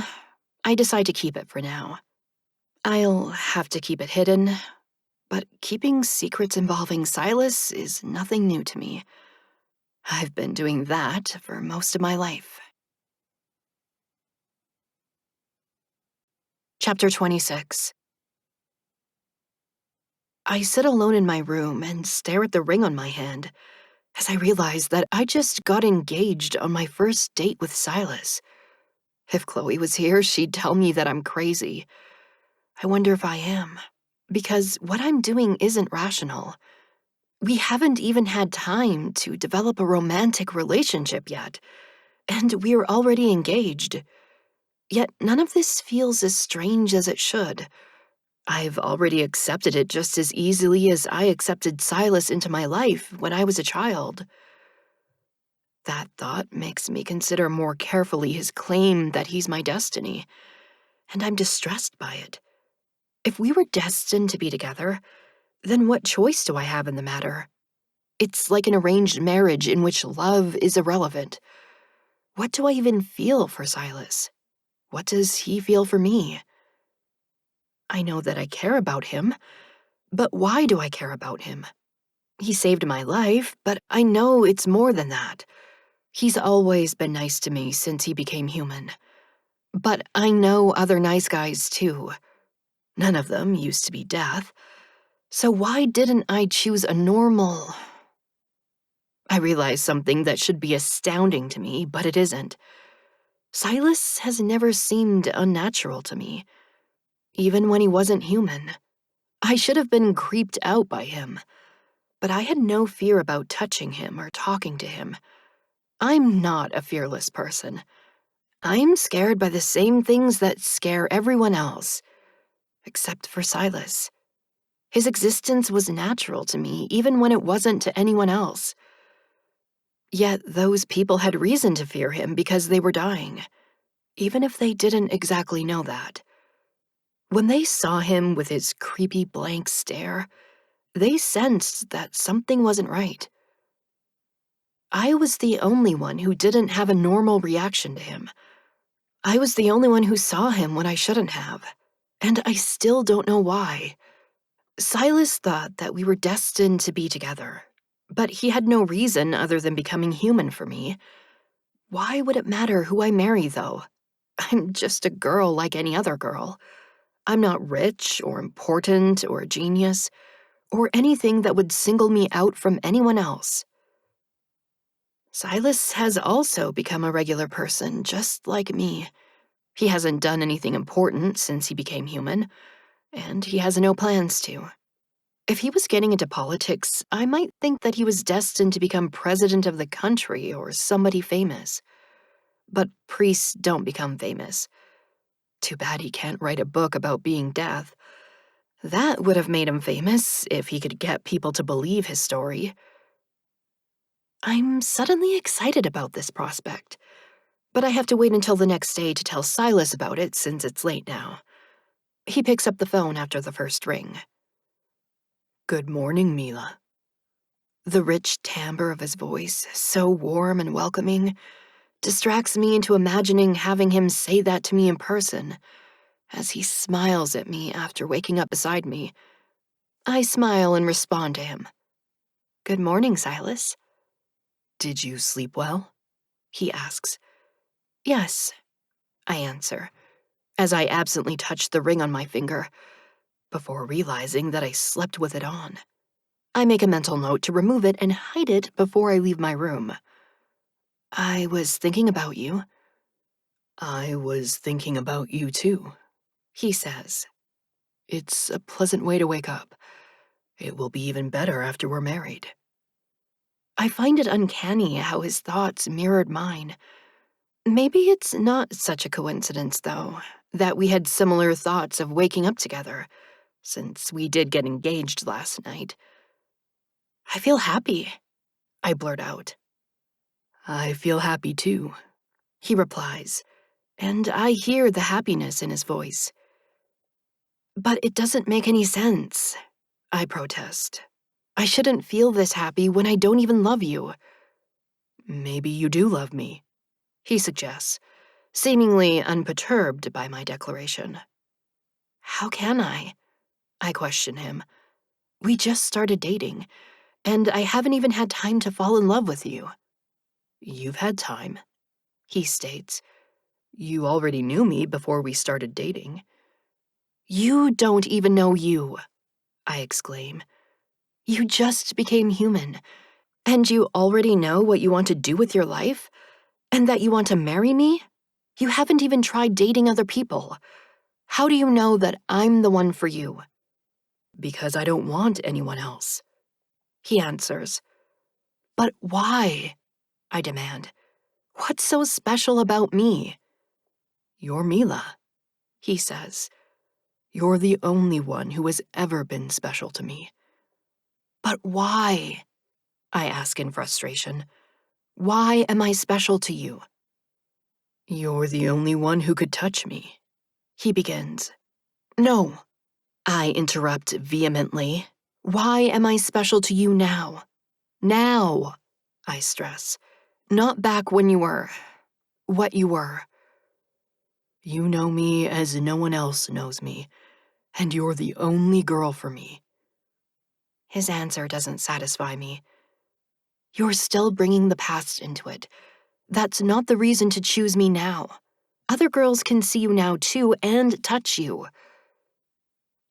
I decide to keep it for now. I'll have to keep it hidden, but keeping secrets involving Silas is nothing new to me. I've been doing that for most of my life. Chapter 26. I sit alone in my room and stare at the ring on my hand as I realize that I just got engaged on my first date with Silas. If Chloe was here, she'd tell me that I'm crazy. I wonder if I am, because what I'm doing isn't rational. We haven't even had time to develop a romantic relationship yet, and we're already engaged. Yet none of this feels as strange as it should. I've already accepted it just as easily as I accepted Silas into my life when I was a child. That thought makes me consider more carefully his claim that he's my destiny, and I'm distressed by it. If we were destined to be together, then what choice do I have in the matter? It's like an arranged marriage in which love is irrelevant. What do I even feel for Silas? What does he feel for me? I know that I care about him, but why do I care about him? He saved my life, but I know it's more than that. He's always been nice to me since he became human. But I know other nice guys too. None of them used to be death. So why didn't I choose a normal... I realize something that should be astounding to me, but it isn't. Silas has never seemed unnatural to me, even when he wasn't human. I should have been creeped out by him, but I had no fear about touching him or talking to him. I'm not a fearless person. I'm scared by the same things that scare everyone else, except for Silas. His existence was natural to me, even when it wasn't to anyone else. Yet those people had reason to fear him because they were dying, even if they didn't exactly know that. When they saw him with his creepy blank stare, they sensed that something wasn't right. I was the only one who didn't have a normal reaction to him. I was the only one who saw him when I shouldn't have, and I still don't know why. Silas thought that we were destined to be together, but he had no reason other than becoming human for me. Why would it matter who I marry, though? I'm just a girl like any other girl. I'm not rich or important or a genius or anything that would single me out from anyone else. Silas has also become a regular person, just like me. He hasn't done anything important since he became human, and he has no plans to. If he was getting into politics, I might think that he was destined to become president of the country or somebody famous. But priests don't become famous. Too bad he can't write a book about being death. That would have made him famous if he could get people to believe his story. I'm suddenly excited about this prospect, but I have to wait until the next day to tell Silas about it since it's late now. He picks up the phone after the first ring. "Good morning, Mila." The rich timbre of his voice, so warm and welcoming, distracts me into imagining having him say that to me in person, as he smiles at me after waking up beside me. I smile and respond to him. "Good morning, Silas." "Did you sleep well?" he asks. "Yes," I answer, as I absently touch the ring on my finger, before realizing that I slept with it on. I make a mental note to remove it and hide it before I leave my room. "I was thinking about you." "I was thinking about you too," he says. "It's a pleasant way to wake up. It will be even better after we're married." I find it uncanny how his thoughts mirrored mine. Maybe it's not such a coincidence, though, that we had similar thoughts of waking up together, since we did get engaged last night. "I feel happy," I blurt out. "I feel happy too," he replies, and I hear the happiness in his voice. "But it doesn't make any sense," I protest. "I shouldn't feel this happy when I don't even love you." "Maybe you do love me," he suggests, seemingly unperturbed by my declaration. How can I? I question him. We just started dating, and I haven't even had time to fall in love with you. You've had time, he states. You already knew me before we started dating. You don't even know you, I exclaim. You just became human, and you already know what you want to do with your life? And that you want to marry me? You haven't even tried dating other people. How do you know that I'm the one for you? Because I don't want anyone else, he answers. But why? I demand. What's so special about me? You're Mila, he says. You're the only one who has ever been special to me. But why? I ask in frustration. Why am I special to you? You're the only one who could touch me, he begins. No, I interrupt vehemently. Why am I special to you now? Now, I stress. Not back when you were what you were. You know me as no one else knows me, and you're the only girl for me. His answer doesn't satisfy me. You're still bringing the past into it. That's not the reason to choose me now. Other girls can see you now too and touch you.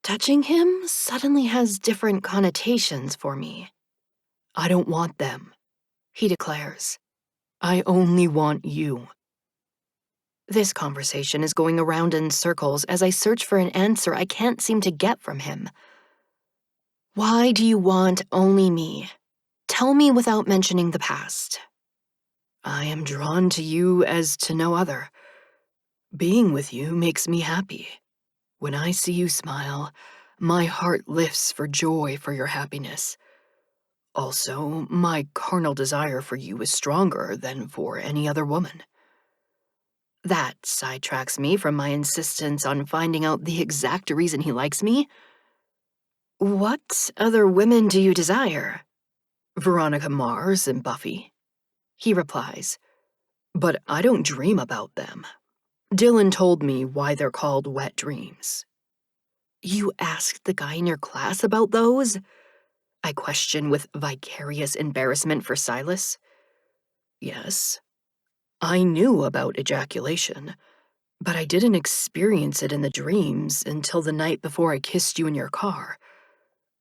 Touching him suddenly has different connotations for me. I don't want them, He declares. I only want you. This conversation is going around in circles as I search for an answer I can't seem to get from him. Why do you want only me? Tell me without mentioning the past. I am drawn to you as to no other. Being with you makes me happy. When I see you smile, my heart lifts for joy for your happiness. Also, my carnal desire for you is stronger than for any other woman. That sidetracks me from my insistence on finding out the exact reason he likes me. What other women do you desire? Veronica Mars and Buffy, he replies. But I don't dream about them. Dylan told me why they're called wet dreams. You asked the guy in your class about those? I question with vicarious embarrassment for Silas. Yes, I knew about ejaculation, but I didn't experience it in the dreams until the night before I kissed you in your car.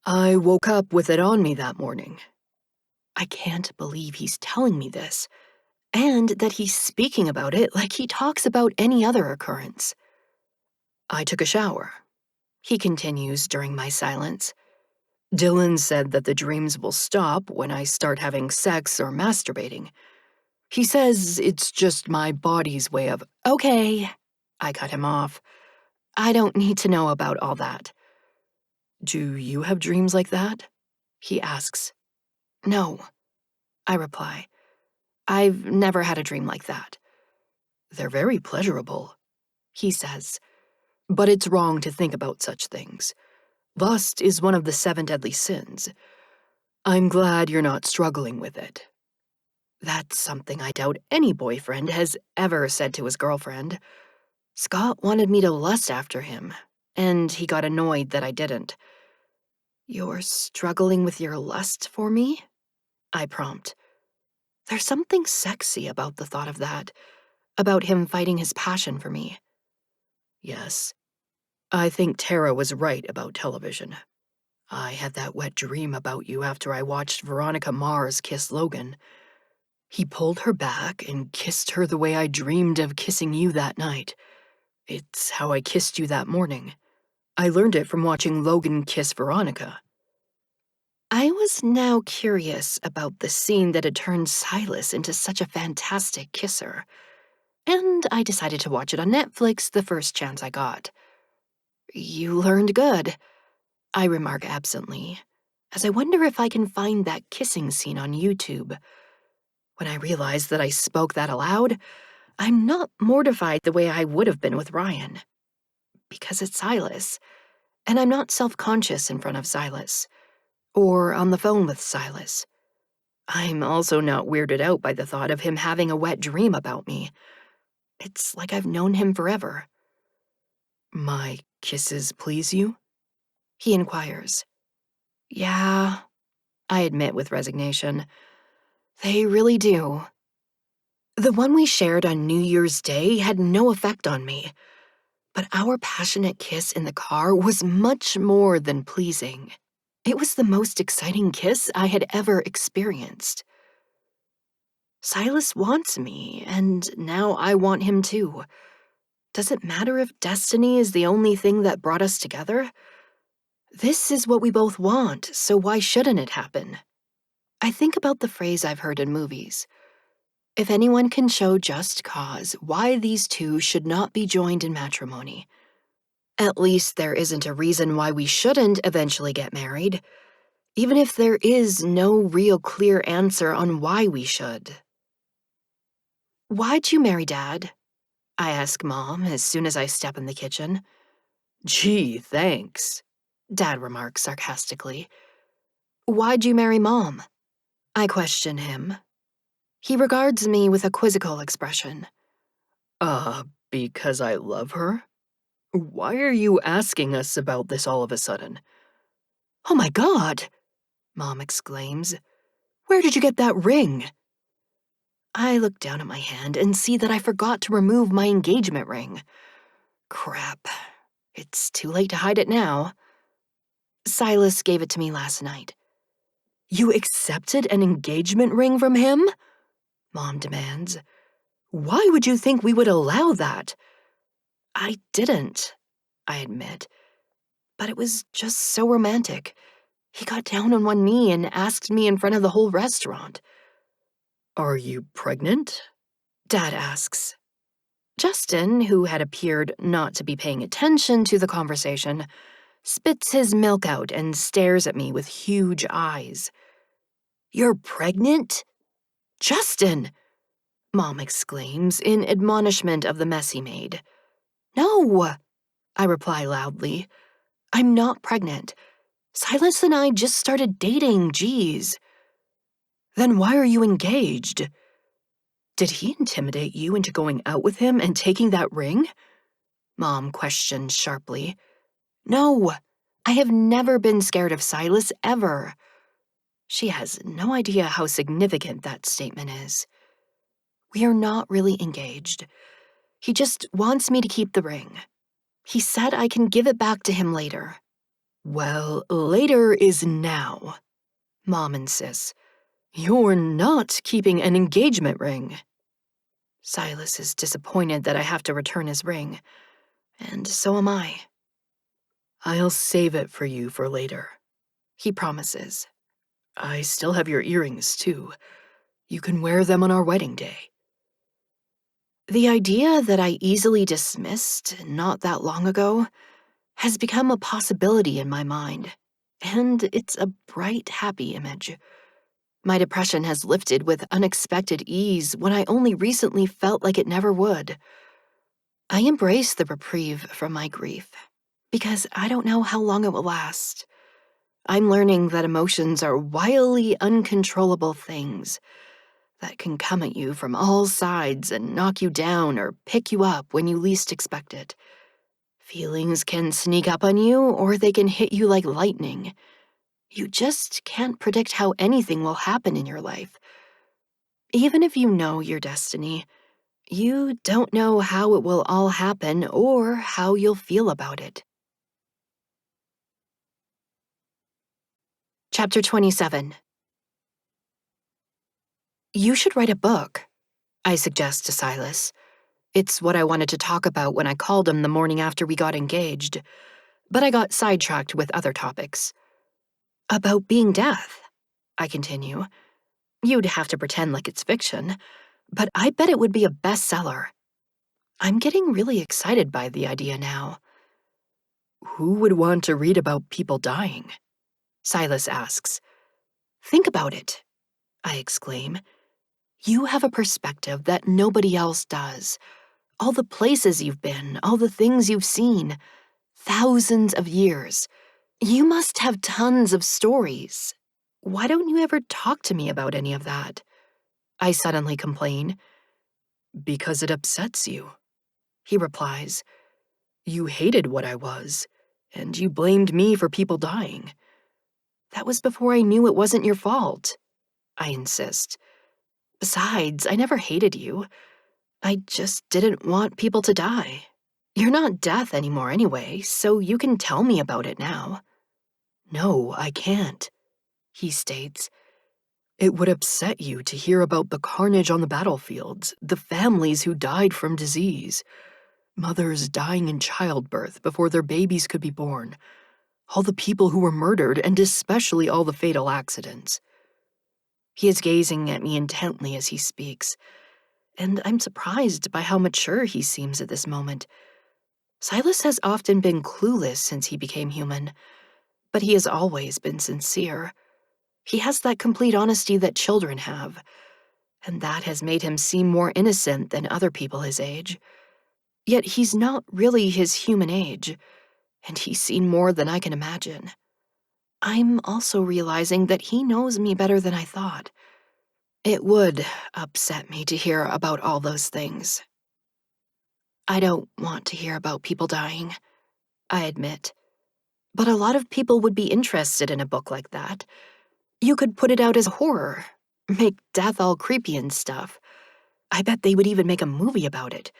I woke up with it on me that morning. I can't believe he's telling me this, and that he's speaking about it like he talks about any other occurrence. I took a shower, he continues during my silence. Dylan said that the dreams will stop when I start having sex or masturbating. He says it's just my body's way of— Okay, I cut him off. I don't need to know about all that. Do you have dreams like that? He asks. No, I reply. I've never had a dream like that. They're very pleasurable, he says. But it's wrong to think about such things. Lust is one of the 7 deadly sins. I'm glad you're not struggling with it. That's something I doubt any boyfriend has ever said to his girlfriend. Scott wanted me to lust after him, and he got annoyed that I didn't. You're struggling with your lust for me? I prompt. There's something sexy about the thought of that, about him fighting his passion for me. Yes, I think Tara was right about television. I had that wet dream about you after I watched Veronica Mars kiss Logan. He pulled her back and kissed her the way I dreamed of kissing you that night. It's how I kissed you that morning. I learned it from watching Logan kiss Veronica. I was now curious about the scene that had turned Silas into such a fantastic kisser, and I decided to watch it on Netflix the first chance I got. You learned good, I remark absently, as I wonder if I can find that kissing scene on YouTube. When I realize that I spoke that aloud, I'm not mortified the way I would have been with Ryan. Because it's Silas, and I'm not self-conscious in front of Silas, or on the phone with Silas. I'm also not weirded out by the thought of him having a wet dream about me. It's like I've known him forever. My kisses please you? He inquires. Yeah, I admit with resignation. They really do. The one we shared on New Year's Day had no effect on me, but our passionate kiss in the car was much more than pleasing. It was the most exciting kiss I had ever experienced. Silas wants me, and now I want him too. Does it matter if destiny is the only thing that brought us together? This is what we both want, so why shouldn't it happen? I think about the phrase I've heard in movies. If anyone can show just cause why these two should not be joined in matrimony. At least there isn't a reason why we shouldn't eventually get married, even if there is no real clear answer on why we should. Why'd you marry Dad? I ask Mom as soon as I step in the kitchen. Gee, thanks, Dad remarks sarcastically. Why'd you marry Mom? I question him. He regards me with a quizzical expression. Because I love her? Why are you asking us about this all of a sudden? Oh my God, Mom exclaims. Where did you get that ring? I look down at my hand and see that I forgot to remove my engagement ring. Crap. It's too late to hide it now. Silas gave it to me last night. You accepted an engagement ring from him? Mom demands. Why would you think we would allow that? I didn't, I admit. But it was just so romantic. He got down on one knee and asked me in front of the whole restaurant. Are you pregnant? Dad asks. Justin, who had appeared not to be paying attention to the conversation, spits his milk out and stares at me with huge eyes. You're pregnant? Justin! Mom exclaims in admonishment of the mess he made. No, I reply loudly. I'm not pregnant. Silas and I just started dating, geez. Then why are you engaged? Did he intimidate you into going out with him and taking that ring? Mom questioned sharply. No, I have never been scared of Silas, ever. She has no idea how significant that statement is. We are not really engaged. He just wants me to keep the ring. He said I can give it back to him later. Well, later is now, Mom insists. You're not keeping an engagement ring. Silas is disappointed that I have to return his ring, and so am I. I'll save it for you for later, He promises. I still have your earrings, too. You can wear them on our wedding day. The idea that I easily dismissed not that long ago has become a possibility in my mind, and it's a bright, happy image. My depression has lifted with unexpected ease when I only recently felt like it never would. I embrace the reprieve from my grief, because I don't know how long it will last. I'm learning that emotions are wildly uncontrollable things that can come at you from all sides and knock you down or pick you up when you least expect it. Feelings can sneak up on you, or they can hit you like lightning. You just can't predict how anything will happen in your life. Even if you know your destiny, you don't know how it will all happen or how you'll feel about it. Chapter 27. You should write a book, I suggest to Silas. It's what I wanted to talk about when I called him the morning after we got engaged, but I got sidetracked with other topics. About being deaf, I continue. You'd have to pretend like it's fiction, but I bet it would be a bestseller. I'm getting really excited by the idea now. Who would want to read about people dying? Silas asks. Think about it, I exclaim. You have a perspective that nobody else does. All the places you've been, all the things you've seen. Thousands of years. You must have tons of stories. Why don't you ever talk to me about any of that? I suddenly complain. Because it upsets you, He replies. You hated what I was, and you blamed me for people dying. That was before I knew it wasn't your fault, I insist. Besides, I never hated you. I just didn't want people to die. You're not death anymore anyway, so you can tell me about it now. No, I can't, he states. It would upset you to hear about the carnage on the battlefields, the families who died from disease, mothers dying in childbirth before their babies could be born, all the people who were murdered, and especially all the fatal accidents. He is gazing at me intently as he speaks, and I'm surprised by how mature he seems at this moment. Silas has often been clueless since he became human, but he has always been sincere. He has that complete honesty that children have, and that has made him seem more innocent than other people his age. Yet he's not really his human age, and he's seen more than I can imagine. I'm also realizing that he knows me better than I thought. It would upset me to hear about all those things. I don't want to hear about people dying, I admit. But a lot of people would be interested in a book like that. You could put it out as horror, make death all creepy and stuff. I bet they would even make a movie about it.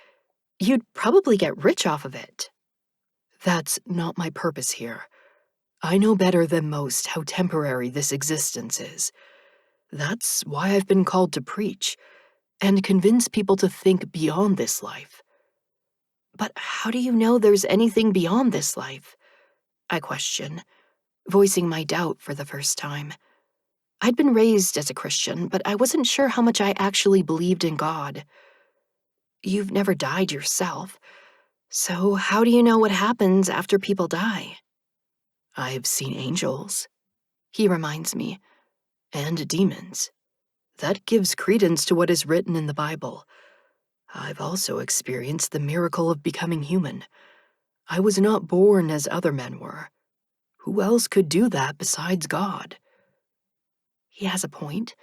You'd probably get rich off of it. That's not my purpose here. I know better than most how temporary this existence is. That's why I've been called to preach and convince people to think beyond this life. But how do you know there's anything beyond this life? I question, voicing my doubt for the first time. I'd been raised as a Christian, but I wasn't sure how much I actually believed in God. You've never died yourself, so how do you know what happens after people die? I've seen angels, he reminds me, and demons. That gives credence to what is written in the Bible. I've also experienced the miracle of becoming human. I was not born as other men were. Who else could do that besides God? He has a point.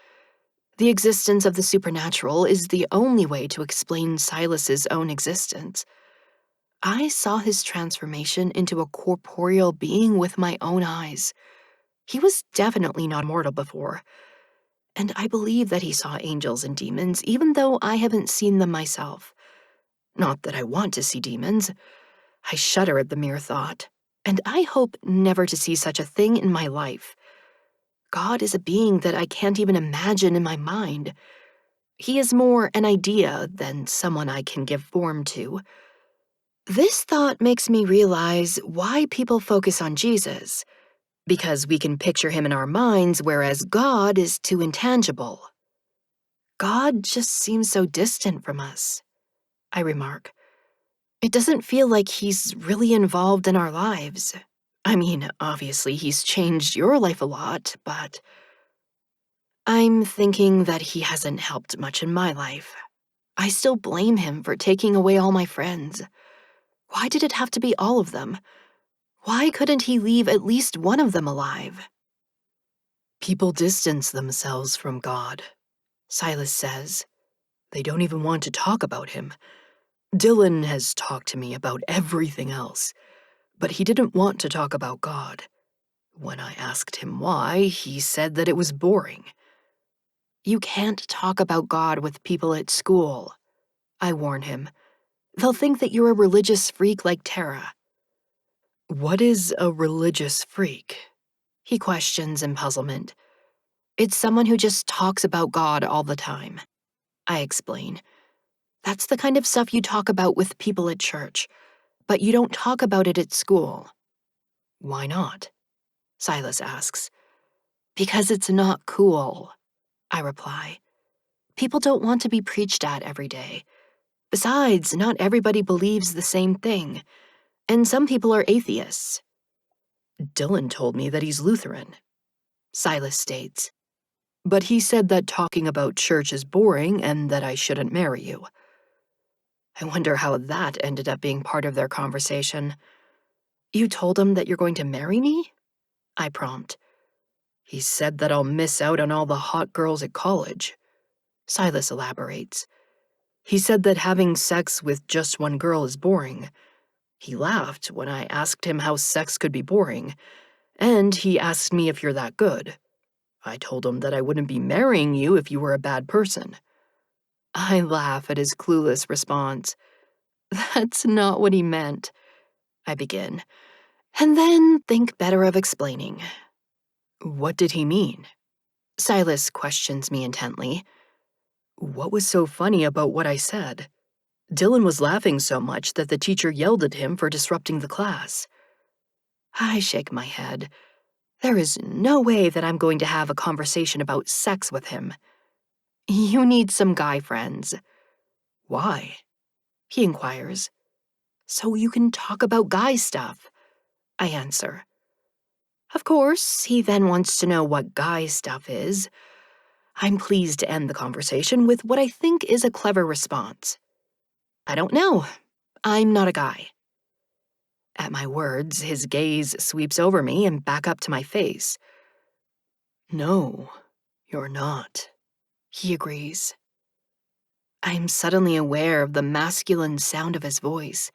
The existence of the supernatural is the only way to explain Silas's own existence. I saw his transformation into a corporeal being with my own eyes. He was definitely not mortal before, and I believe that he saw angels and demons even though I haven't seen them myself. Not that I want to see demons. I shudder at the mere thought, and I hope never to see such a thing in my life. God is a being that I can't even imagine in my mind. He is more an idea than someone I can give form to. This thought makes me realize why people focus on Jesus, because we can picture him in our minds, whereas God is too intangible. God just seems so distant from us, I remark. It doesn't feel like he's really involved in our lives. I mean, obviously he's changed your life a lot, but I'm thinking that he hasn't helped much in my life. I still blame him for taking away all my friends. Why did it have to be all of them? Why couldn't he leave at least one of them alive? People distance themselves from God, Silas says. They don't even want to talk about him. Dylan has talked to me about everything else, but he didn't want to talk about God. When I asked him why, he said that it was boring. You can't talk about God with people at school, I warn him. They'll think that you're a religious freak like Tara. What is a religious freak? He questions in puzzlement. It's someone who just talks about God all the time, I explain. That's the kind of stuff you talk about with people at church, but you don't talk about it at school. Why not? Silas asks. Because it's not cool, I reply. People don't want to be preached at every day. Besides, not everybody believes the same thing, and some people are atheists. Dylan told me that he's Lutheran, Silas states. But he said that talking about church is boring and that I shouldn't marry you. I wonder how that ended up being part of their conversation. You told him that you're going to marry me? I prompt. He said that I'll miss out on all the hot girls at college. Silas elaborates. He said that having sex with just one girl is boring. He laughed when I asked him how sex could be boring, and he asked me if you're that good. I told him that I wouldn't be marrying you if you were a bad person. I laugh at his clueless response. That's not what he meant, I begin, and then think better of explaining. What did he mean? Silas questions me intently. What was so funny about what I said? Dylan was laughing so much that the teacher yelled at him for disrupting the class. I shake my head. There is no way that I'm going to have a conversation about sex with him. You need some guy friends. Why? He inquires. So you can talk about guy stuff, I answer. Of course, he then wants to know what guy stuff is. I'm pleased to end the conversation with what I think is a clever response. I don't know. I'm not a guy. At my words, his gaze sweeps over me and back up to my face. No, you're not, he agrees. I'm suddenly aware of the masculine sound of his voice.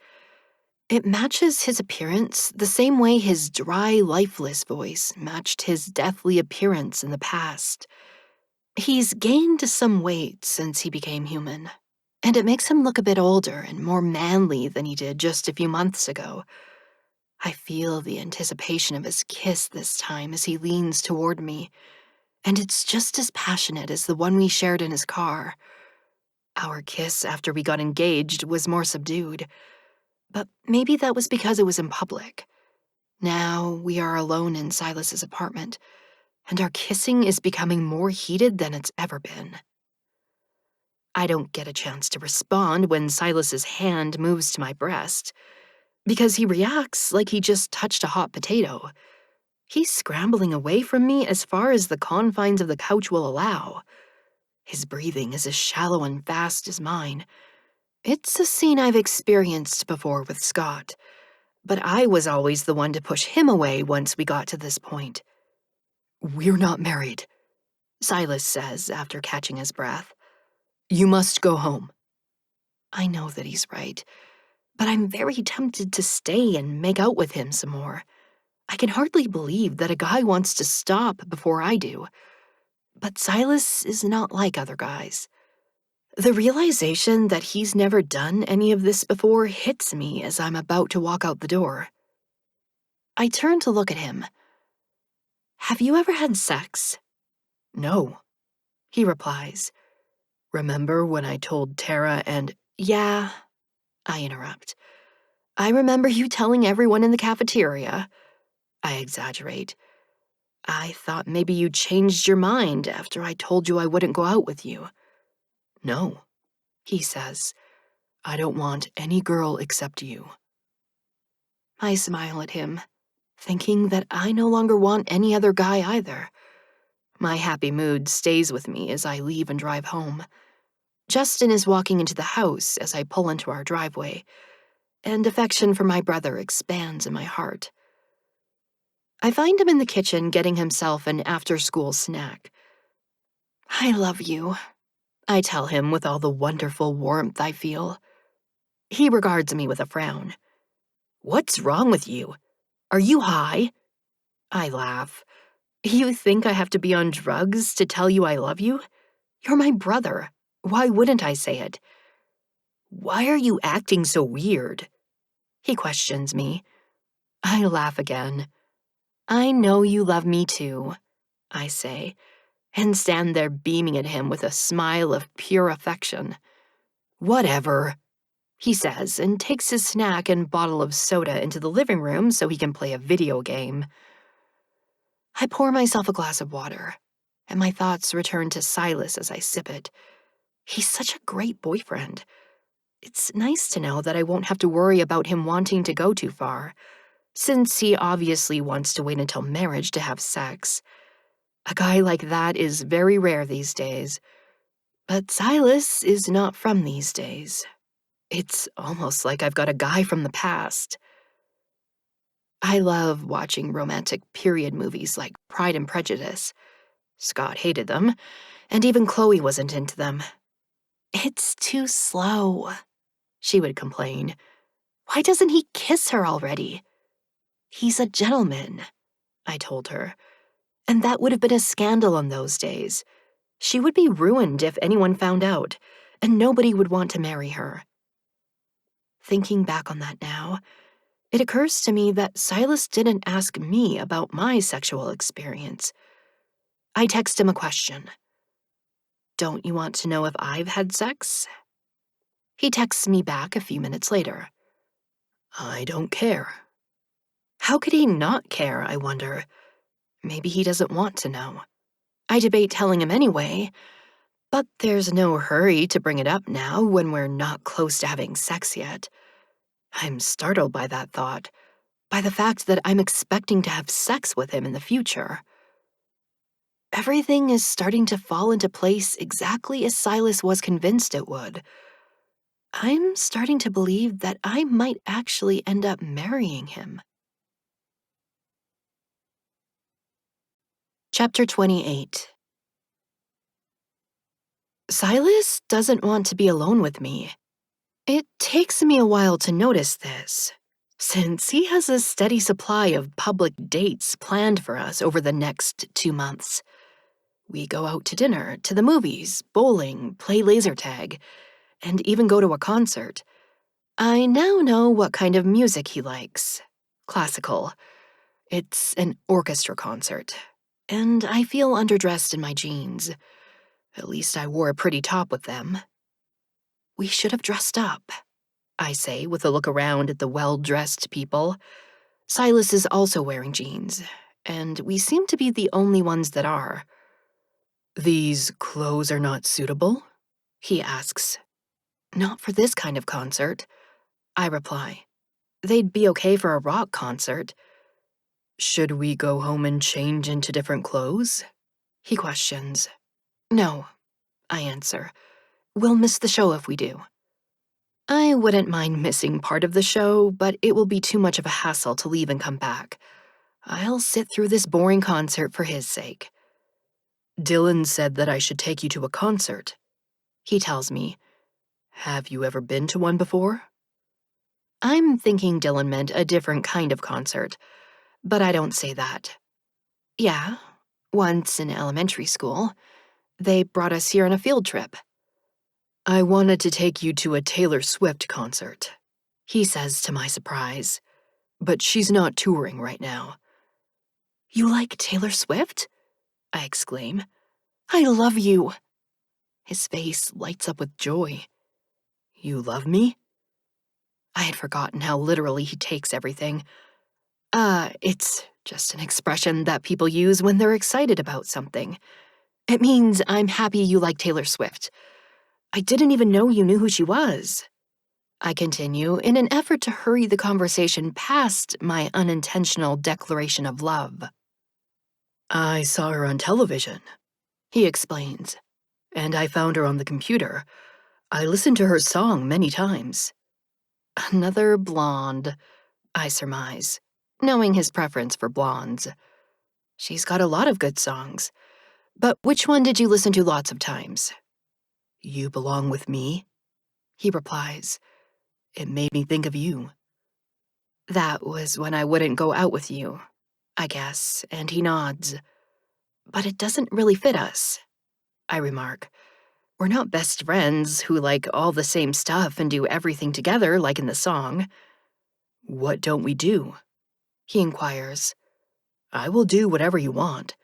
It matches his appearance the same way his dry, lifeless voice matched his deathly appearance in the past. He's gained some weight since he became human, and it makes him look a bit older and more manly than he did just a few months ago. I feel the anticipation of his kiss this time as he leans toward me, and it's just as passionate as the one we shared in his car. Our kiss after we got engaged was more subdued, but maybe that was because it was in public. Now we are alone in Silas's apartment, and our kissing is becoming more heated than it's ever been. I don't get a chance to respond when Silas's hand moves to my breast, because he reacts like he just touched a hot potato. He's scrambling away from me as far as the confines of the couch will allow. His breathing is as shallow and fast as mine. It's a scene I've experienced before with Scott, but I was always the one to push him away once we got to this point. We're not married, Silas says after catching his breath. You must go home. I know that he's right, but I'm very tempted to stay and make out with him some more. I can hardly believe that a guy wants to stop before I do. But Silas is not like other guys. The realization that he's never done any of this before hits me as I'm about to walk out the door. I turn to look at him. Have you ever had sex? No, he replies. Remember when I told Tara and... Yeah, I interrupt. I remember you telling everyone in the cafeteria. I exaggerate. I thought maybe you changed your mind after I told you I wouldn't go out with you. No, he says. I don't want any girl except you. I smile at him, thinking that I no longer want any other guy either. My happy mood stays with me as I leave and drive home. Justin is walking into the house as I pull into our driveway, and affection for my brother expands in my heart. I find him in the kitchen getting himself an after-school snack. I love you, I tell him with all the wonderful warmth I feel. He regards me with a frown. What's wrong with you? Are you high? I laugh. You think I have to be on drugs to tell you I love you? You're my brother. Why wouldn't I say it? Why are you acting so weird? He questions me. I laugh again. I know you love me too, I say, and stand there beaming at him with a smile of pure affection. Whatever, he says, and takes his snack and bottle of soda into the living room so he can play a video game. I pour myself a glass of water, and my thoughts return to Silas as I sip it. He's such a great boyfriend. It's nice to know that I won't have to worry about him wanting to go too far, since he obviously wants to wait until marriage to have sex. A guy like that is very rare these days. But Silas is not from these days. It's almost like I've got a guy from the past. I love watching romantic period movies like Pride and Prejudice. Scott hated them, and even Chloe wasn't into them. It's too slow, she would complain. Why doesn't he kiss her already? He's a gentleman, I told her, and that would have been a scandal in those days. She would be ruined if anyone found out, and nobody would want to marry her. Thinking back on that now, it occurs to me that Silas didn't ask me about my sexual experience. I text him a question. Don't you want to know if I've had sex? He texts me back a few minutes later. I don't care. How could he not care, I wonder? Maybe he doesn't want to know. I debate telling him anyway, but there's no hurry to bring it up now when we're not close to having sex yet. I'm startled by that thought, by the fact that I'm expecting to have sex with him in the future. Everything is starting to fall into place exactly as Silas was convinced it would. I'm starting to believe that I might actually end up marrying him. Chapter 28. Silas doesn't want to be alone with me. It takes me a while to notice this, since he has a steady supply of public dates planned for us over the next 2 months. We go out to dinner, to the movies, bowling, play laser tag, and even go to a concert. I now know what kind of music he likes. Classical. It's an orchestra concert. And I feel underdressed in my jeans. At least I wore a pretty top with them. We should have dressed up, I say with a look around at the well-dressed people. Silas is also wearing jeans, and we seem to be the only ones that are. These clothes are not suitable? He asks. Not for this kind of concert, I reply. They'd be okay for a rock concert. Should we go home and change into different clothes? He questions. No, I answer. We'll miss the show if we do. I wouldn't mind missing part of the show, but it will be too much of a hassle to leave and come back. I'll sit through this boring concert for his sake. Dylan said that I should take you to a concert. He tells me. Have you ever been to one before? I'm thinking Dylan meant a different kind of concert, but I don't say that. Yeah, once in elementary school. They brought us here on a field trip. I wanted to take you to a Taylor Swift concert, he says to my surprise. But she's not touring right now. You like Taylor Swift? I exclaim. I love you. His face lights up with joy. You love me? I had forgotten how literally he takes everything. It's just an expression that people use when they're excited about something. It means I'm happy you like Taylor Swift. I didn't even know you knew who she was. I continue in an effort to hurry the conversation past my unintentional declaration of love. I saw her on television, he explains. And I found her on the computer. I listened to her song many times. Another blonde, I surmise, knowing his preference for blondes. She's got a lot of good songs. But which one did you listen to lots of times? You Belong With Me, he replies. It made me think of you. That was when I wouldn't go out with you, I guess, and he nods. But it doesn't really fit us, I remark. We're not best friends who like all the same stuff and do everything together like in the song. What don't we do? He inquires. I will do whatever you want.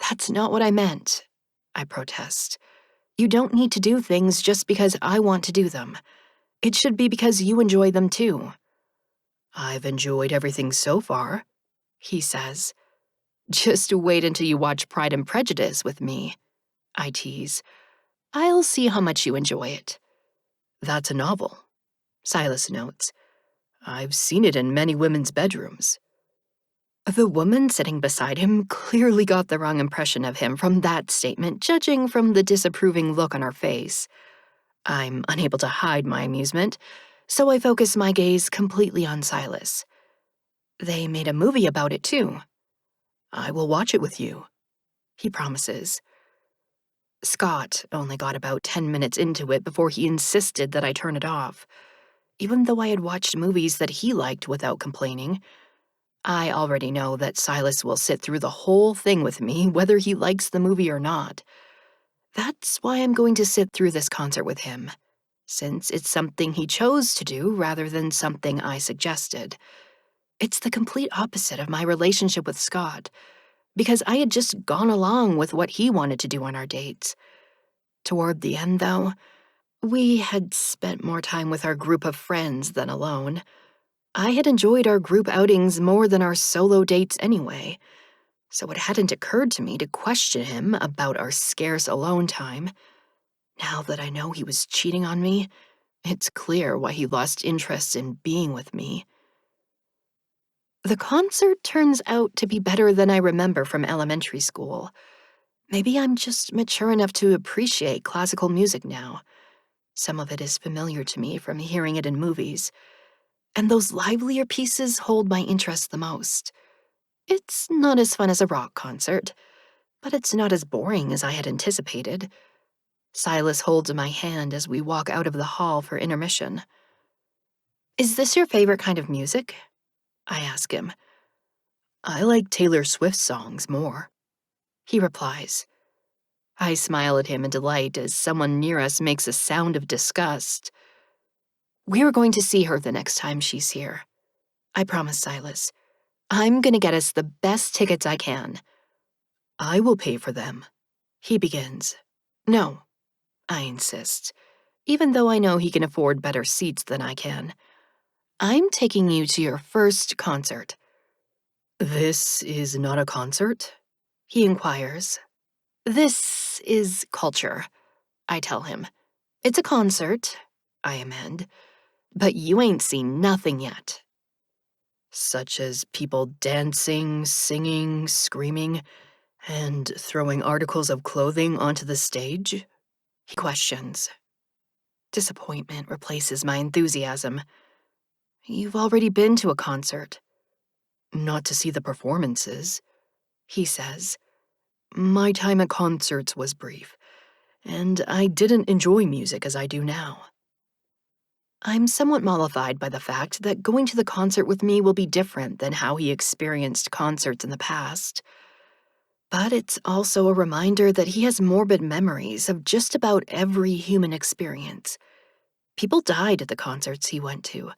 That's not what I meant, I protest. You don't need to do things just because I want to do them. It should be because you enjoy them too. I've enjoyed everything so far, he says. Just wait until you watch Pride and Prejudice with me, I tease. I'll see how much you enjoy it. That's a novel, Silas notes. I've seen it in many women's bedrooms. The woman sitting beside him clearly got the wrong impression of him from that statement, judging from the disapproving look on her face. I'm unable to hide my amusement, so I focus my gaze completely on Silas. They made a movie about it, too. I will watch it with you, he promises. Scott only got about 10 minutes into it before he insisted that I turn it off. even though I had watched movies that he liked without complaining. I already know that Silas will sit through the whole thing with me, whether he likes the movie or not. That's why I'm going to sit through this concert with him, since it's something he chose to do rather than something I suggested. It's the complete opposite of my relationship with Scott, because I had just gone along with what he wanted to do on our dates. Toward the end, though, we had spent more time with our group of friends than alone. I had enjoyed our group outings more than our solo dates anyway, so it hadn't occurred to me to question him about our scarce alone time. Now that I know he was cheating on me, it's clear why he lost interest in being with me. The concert turns out to be better than I remember from elementary school. Maybe I'm just mature enough to appreciate classical music now. Some of it is familiar to me from hearing it in movies, and those livelier pieces hold my interest the most. It's not as fun as a rock concert, but it's not as boring as I had anticipated. Silas holds my hand as we walk out of the hall for intermission. Is this your favorite kind of music? I ask him. I like Taylor Swift songs more, he replies. I smile at him in delight as someone near us makes a sound of disgust. We're going to see her the next time she's here, I promise Silas. I'm gonna get us the best tickets I can. I will pay for them, he begins. No, I insist, even though I know he can afford better seats than I can. I'm taking you to your first concert. This is not a concert? He inquires. This is culture, I tell him. It's a concert, I amend, but you ain't seen nothing yet. Such as people dancing, singing, screaming, and throwing articles of clothing onto the stage? He questions. Disappointment replaces my enthusiasm. You've already been to a concert. Not to see the performances, he says. My time at concerts was brief, and I didn't enjoy music as I do now. I'm somewhat mollified by the fact that going to the concert with me will be different than how he experienced concerts in the past. But it's also a reminder that he has morbid memories of just about every human experience. People died at the concerts he went to.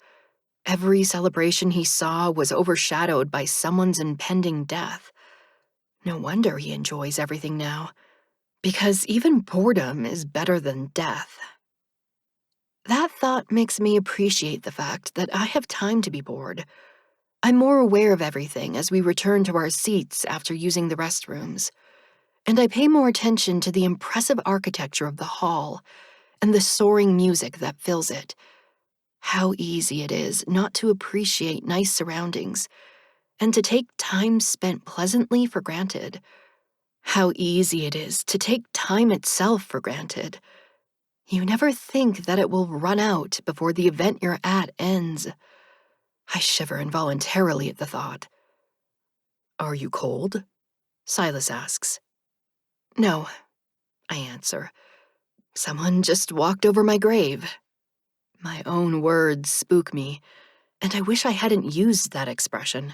Every celebration he saw was overshadowed by someone's impending death. No wonder he enjoys everything now, because even boredom is better than death. That thought makes me appreciate the fact that I have time to be bored. I'm more aware of everything as we return to our seats after using the restrooms, and I pay more attention to the impressive architecture of the hall and the soaring music that fills it. How easy it is not to appreciate nice surroundings and to take time spent pleasantly for granted. How easy it is to take time itself for granted. You never think that it will run out before the event you're at ends. I shiver involuntarily at the thought. Are you cold? Silas asks. No, I answer. Someone just walked over my grave. My own words spook me, and I wish I hadn't used that expression.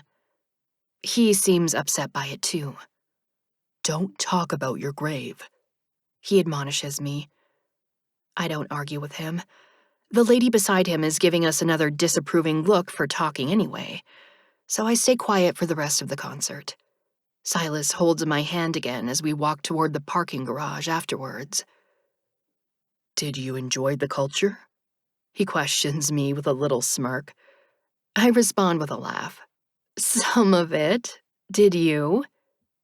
He seems upset by it too. Don't talk about your grave, he admonishes me. I don't argue with him. The lady beside him is giving us another disapproving look for talking anyway, so I stay quiet for the rest of the concert. Silas holds my hand again as we walk toward the parking garage afterwards. Did you enjoy the culture? He questions me with a little smirk. I respond with a laugh. Some of it. Did you?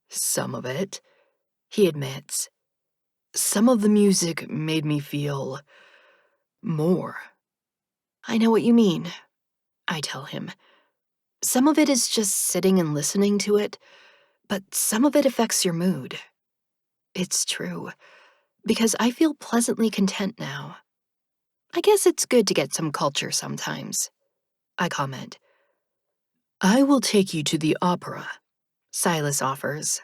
Some of it, he admits. Some of the music made me feel more. I know what you mean, I tell him. Some of it is just sitting and listening to it, but some of it affects your mood. It's true, because I feel pleasantly content now. I guess it's good to get some culture sometimes, I comment. I will take you to the opera, Silas offers.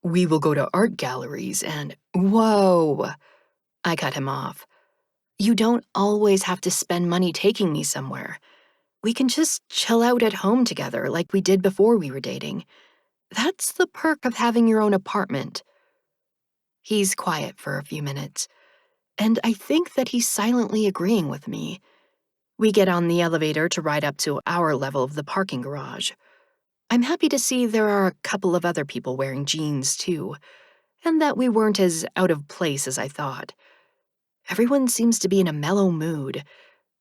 We will go to art galleries and— Whoa! I cut him off. You don't always have to spend money taking me somewhere. We can just chill out at home together like we did before we were dating. That's the perk of having your own apartment. He's quiet for a few minutes, and I think that he's silently agreeing with me. We get on the elevator to ride up to our level of the parking garage. I'm happy to see there are a couple of other people wearing jeans, too, and that we weren't as out of place as I thought. Everyone seems to be in a mellow mood,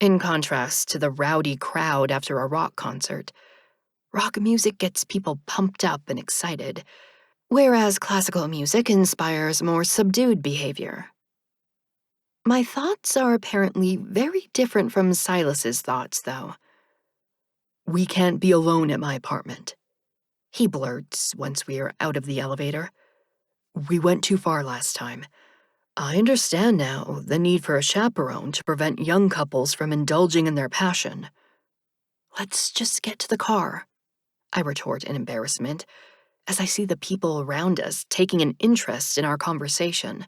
in contrast to the rowdy crowd after a rock concert. Rock music gets people pumped up and excited, whereas classical music inspires more subdued behavior. My thoughts are apparently very different from Silas's thoughts, though. We can't be alone at my apartment, he blurts once we are out of the elevator. We went too far last time. I understand now the need for a chaperone to prevent young couples from indulging in their passion. Let's just get to the car, I retort in embarrassment, as I see the people around us taking an interest in our conversation.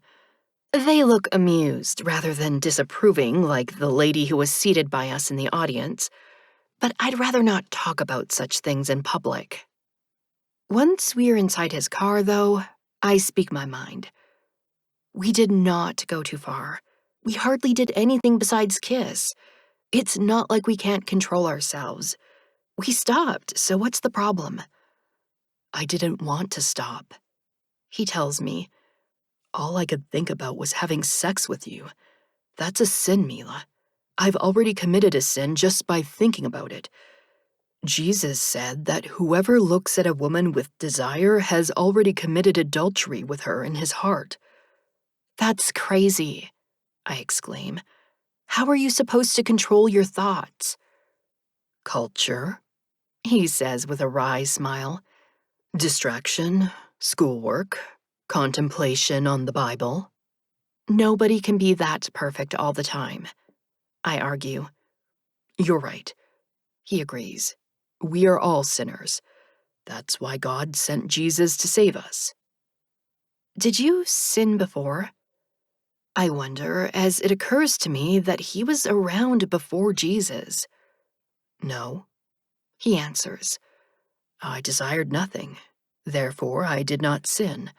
They look amused rather than disapproving, like the lady who was seated by us in the audience, but I'd rather not talk about such things in public. Once we are inside his car, though, I speak my mind. We did not go too far. We hardly did anything besides kiss. It's not like we can't control ourselves. We stopped, so what's the problem? I didn't want to stop, he tells me. All I could think about was having sex with you. That's a sin, Mila. I've already committed a sin just by thinking about it. Jesus said that whoever looks at a woman with desire has already committed adultery with her in his heart. That's crazy, I exclaim. How are you supposed to control your thoughts? Culture, he says with a wry smile. Distraction, schoolwork, contemplation on the Bible. Nobody can be that perfect all the time, I argue. You're right, he agrees. We are all sinners. That's why God sent Jesus to save us. Did you sin before? I wonder, as it occurs to me that he was around before Jesus. No, he answers. I desired nothing. Therefore, I did not sin.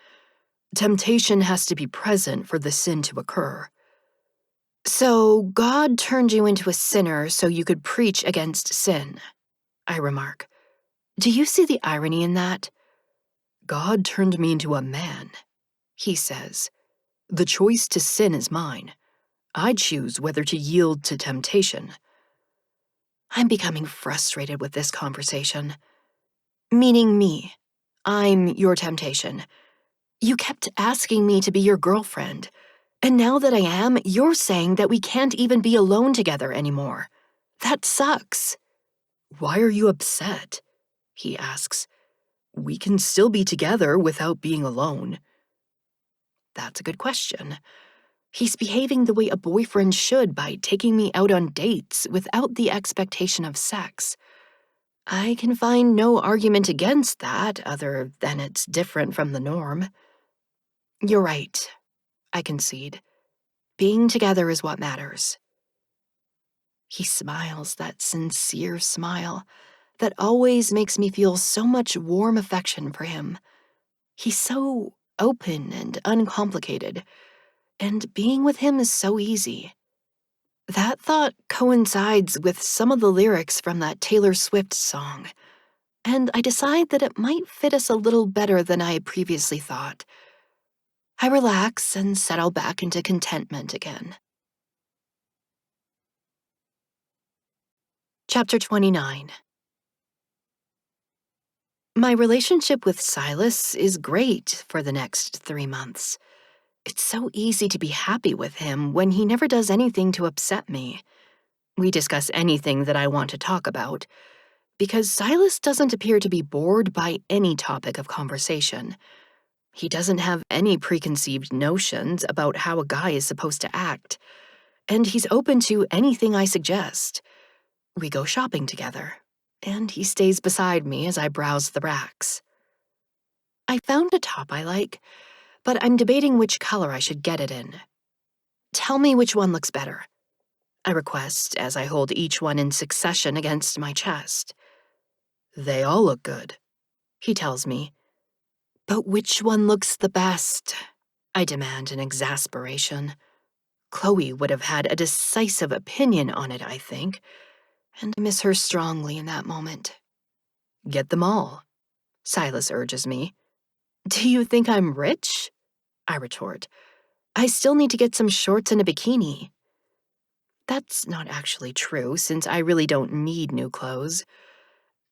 Temptation has to be present for the sin to occur. So God turned you into a sinner so you could preach against sin, I remark. Do you see the irony in that? God turned me into a man, he says. The choice to sin is mine. I choose whether to yield to temptation. I'm becoming frustrated with this conversation. Meaning me. I'm your temptation. You kept asking me to be your girlfriend, and now that I am, you're saying that we can't even be alone together anymore. That sucks. Why are you upset? He asks. We can still be together without being alone. That's a good question. He's behaving the way a boyfriend should by taking me out on dates without the expectation of sex. I can find no argument against that other than it's different from the norm. You're right, I concede. Being together is what matters. He smiles that sincere smile that always makes me feel so much warm affection for him. He's so open and uncomplicated, and being with him is so easy. That thought coincides with some of the lyrics from that Taylor Swift song, and I decide that it might fit us a little better than I had previously thought. I relax and settle back into contentment again. Chapter 29. My relationship with Silas is great for the next 3 months. It's so easy to be happy with him when he never does anything to upset me. We discuss anything that I want to talk about, because Silas doesn't appear to be bored by any topic of conversation. He doesn't have any preconceived notions about how a guy is supposed to act, and he's open to anything I suggest. We go shopping together, and he stays beside me as I browse the racks. I found a top I like, but I'm debating which color I should get it in. Tell me which one looks better. I request as I hold each one in succession against my chest. They all look good, He tells me. But which one looks the best? I demand in exasperation. Chloe would have had a decisive opinion on it, I think, and I miss her strongly in that moment. Get them all, Silas urges me. Do you think I'm rich? I retort. I still need to get some shorts and a bikini. That's not actually true, since I really don't need new clothes.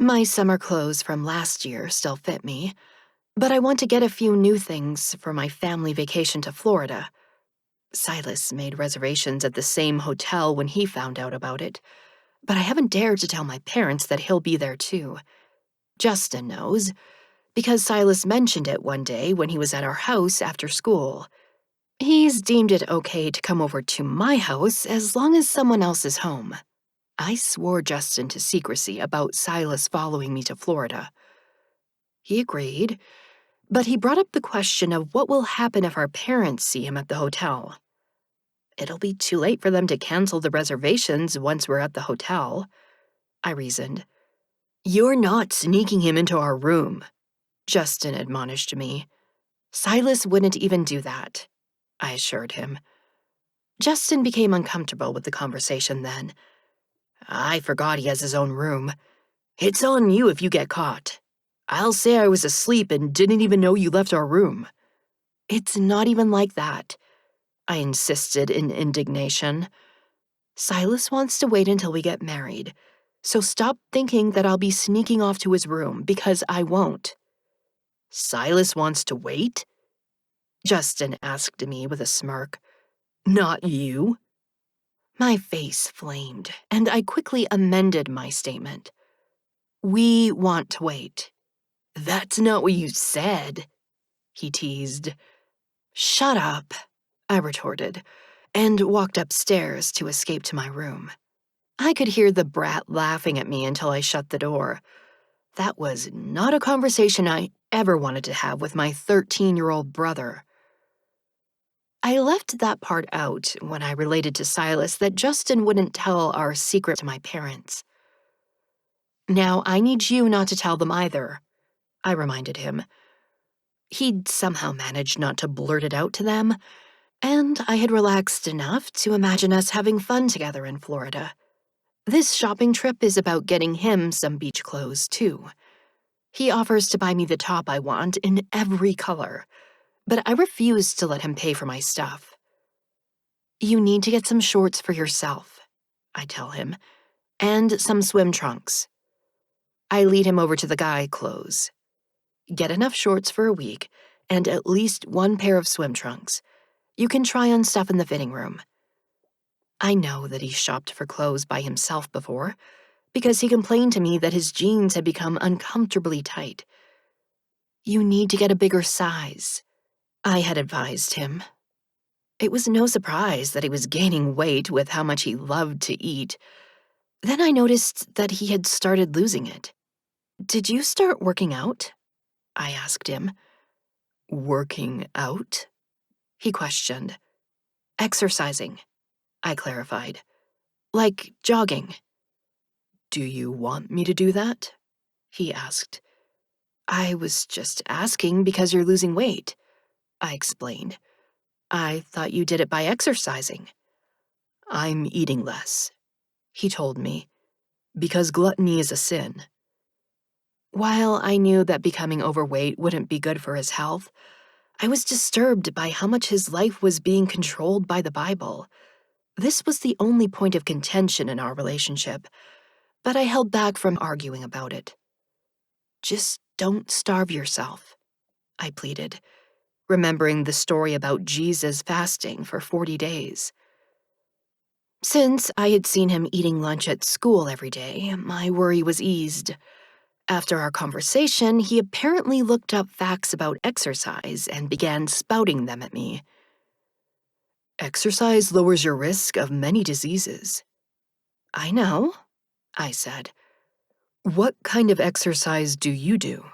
My summer clothes from last year still fit me, but I want to get a few new things for my family vacation to Florida. Silas made reservations at the same hotel when he found out about it, but I haven't dared to tell my parents that he'll be there too. Justin knows, because Silas mentioned it one day when he was at our house after school. He's deemed it okay to come over to my house as long as someone else is home. I swore Justin to secrecy about Silas following me to Florida. He agreed, but he brought up the question of what will happen if our parents see him at the hotel. It'll be too late for them to cancel the reservations once we're at the hotel, I reasoned. You're not sneaking him into our room, Justin admonished me. Silas wouldn't even do that, I assured him. Justin became uncomfortable with the conversation then. I forgot he has his own room. It's on you if you get caught. I'll say I was asleep and didn't even know you left our room. It's not even like that, I insisted in indignation. Silas wants to wait until we get married, so stop thinking that I'll be sneaking off to his room, because I won't. Silas wants to wait? Justin asked me with a smirk. Not you. My face flamed, and I quickly amended my statement. We want to wait. That's not what you said, he teased. Shut up, I retorted, and walked upstairs to escape to my room. I could hear the brat laughing at me until I shut the door. That was not a conversation I ever wanted to have with my 13-year-old brother. I left that part out when I related to Silas that Justin wouldn't tell our secret to my parents. Now I need you not to tell them either, I reminded him. He'd somehow managed not to blurt it out to them, and I had relaxed enough to imagine us having fun together in Florida. This shopping trip is about getting him some beach clothes, too. He offers to buy me the top I want in every color, but I refuse to let him pay for my stuff. You need to get some shorts for yourself, I tell him, and some swim trunks. I lead him over to the guy clothes. Get enough shorts for a week, and at least one pair of swim trunks. You can try on stuff in the fitting room. I know that he shopped for clothes by himself before, because he complained to me that his jeans had become uncomfortably tight. You need to get a bigger size, I had advised him. It was no surprise that he was gaining weight with how much he loved to eat. Then I noticed that he had started losing it. Did you start working out? I asked him. Working out? He questioned. Exercising, I clarified. Like jogging. Do you want me to do that? He asked. I was just asking because you're losing weight, I explained. I thought you did it by exercising. I'm eating less, he told me, because gluttony is a sin. While I knew that becoming overweight wouldn't be good for his health, I was disturbed by how much his life was being controlled by the Bible. This was the only point of contention in our relationship, but I held back from arguing about it. Just don't starve yourself, I pleaded, remembering the story about Jesus fasting for 40 days. Since I had seen him eating lunch at school every day, my worry was eased. After our conversation, he apparently looked up facts about exercise and began spouting them at me. Exercise lowers your risk of many diseases. I know, I said. What kind of exercise do you do?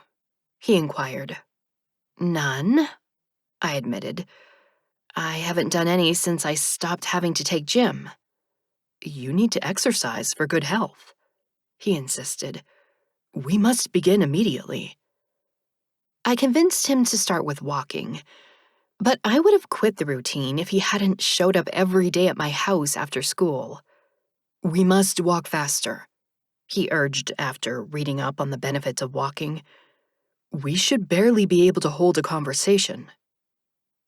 He inquired. None, I admitted. I haven't done any since I stopped having to take gym. You need to exercise for good health, he insisted. We must begin immediately. I convinced him to start with walking, but I would have quit the routine if he hadn't showed up every day at my house after school. We must walk faster, he urged after reading up on the benefits of walking. We should barely be able to hold a conversation.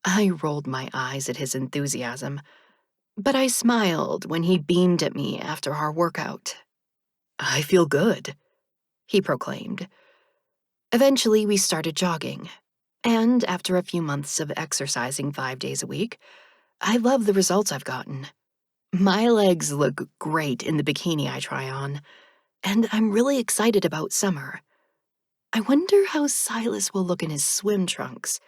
I rolled my eyes at his enthusiasm, but I smiled when he beamed at me after our workout. I feel good, he proclaimed. Eventually, we started jogging, and after a few months of exercising 5 days a week, I love the results I've gotten. My legs look great in the bikini I try on, and I'm really excited about summer. I wonder how Silas will look in his swim trunks.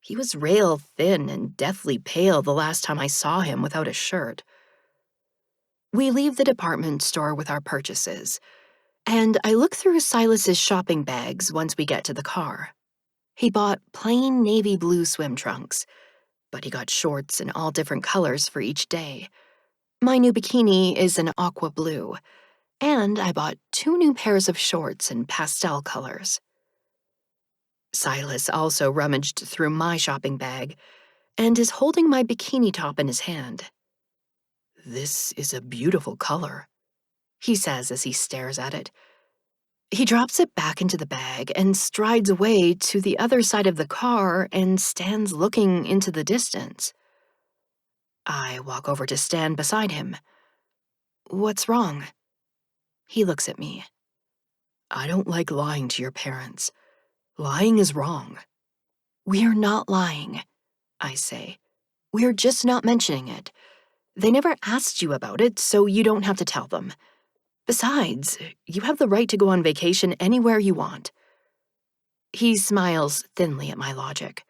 He was rail thin and deathly pale the last time I saw him without a shirt. We leave the department store with our purchases, and I look through Silas's shopping bags once we get to the car. He bought plain navy blue swim trunks, but he got shorts in all different colors for each day. My new bikini is an aqua blue, and I bought 2 new pairs of shorts in pastel colors. Silas also rummaged through my shopping bag and is holding my bikini top in his hand. This is a beautiful color, he says as he stares at it. He drops it back into the bag and strides away to the other side of the car and stands looking into the distance. I walk over to stand beside him. What's wrong? He looks at me. I don't like lying to your parents. Lying is wrong. We're not lying, I say. We're just not mentioning it. They never asked you about it, so you don't have to tell them. Besides, you have the right to go on vacation anywhere you want. He smiles thinly at my logic.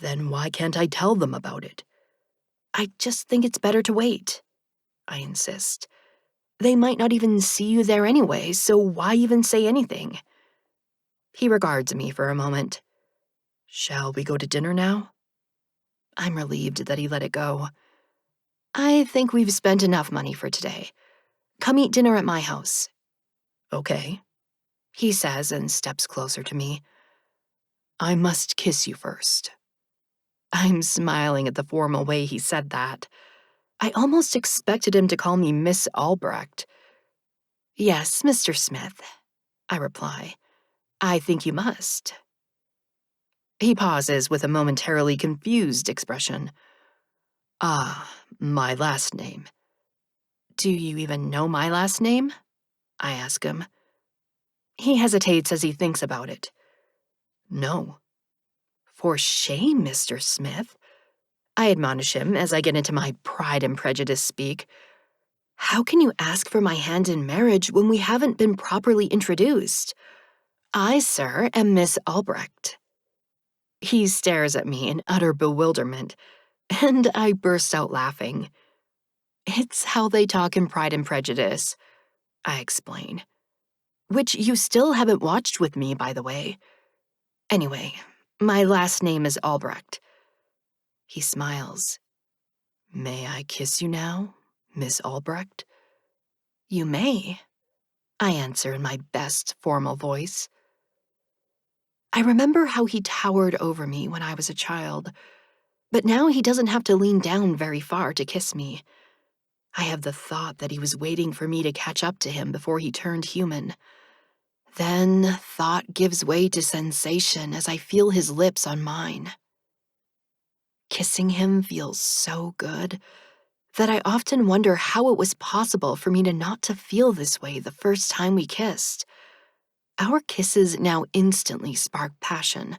Then why can't I tell them about it? I just think it's better to wait, I insist. They might not even see you there anyway, so why even say anything? He regards me for a moment. Shall we go to dinner now? I'm relieved that he let it go. I think we've spent enough money for today. Come eat dinner at my house. Okay, he says and steps closer to me. I must kiss you first. I'm smiling at the formal way he said that. I almost expected him to call me Miss Albrecht. Yes, Mr. Smith, I reply. I think you must. He pauses with a momentarily confused expression. Ah, my last name. Do you even know my last name? I ask him. He hesitates as he thinks about it. No. For shame, Mr. Smith, I admonish him as I get into my Pride and Prejudice speak. How can you ask for my hand in marriage when we haven't been properly introduced? I, sir, am Miss Albrecht. He stares at me in utter bewilderment, and I burst out laughing. It's how they talk in Pride and Prejudice, I explain. Which you still haven't watched with me, by the way. Anyway, my last name is Albrecht. He smiles. May I kiss you now, Miss Albrecht? You may, I answer in my best formal voice. I remember how he towered over me when I was a child, but now he doesn't have to lean down very far to kiss me. I have the thought that he was waiting for me to catch up to him before he turned human. Then thought gives way to sensation as I feel his lips on mine. Kissing him feels so good that I often wonder how it was possible for me not to feel this way the first time we kissed. Our kisses now instantly spark passion,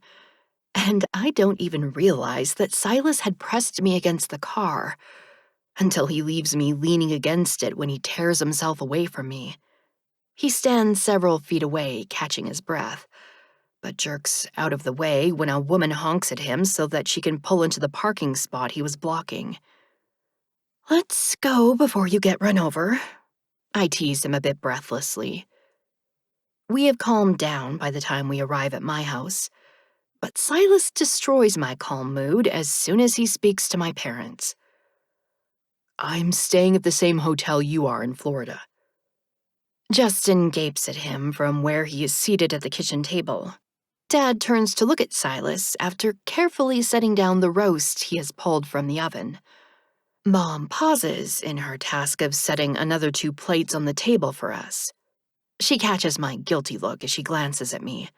and I don't even realize that Silas had pressed me against the car until he leaves me leaning against it when he tears himself away from me. He stands several feet away, catching his breath, but jerks out of the way when a woman honks at him so that she can pull into the parking spot he was blocking. Let's go before you get run over, I tease him a bit breathlessly. We have calmed down by the time we arrive at my house, but Silas destroys my calm mood as soon as he speaks to my parents. I'm staying at the same hotel you are in Florida. Justin gapes at him from where he is seated at the kitchen table. Dad turns to look at Silas after carefully setting down the roast he has pulled from the oven. Mom pauses in her task of setting another 2 plates on the table for us. She catches my guilty look as she glances at me.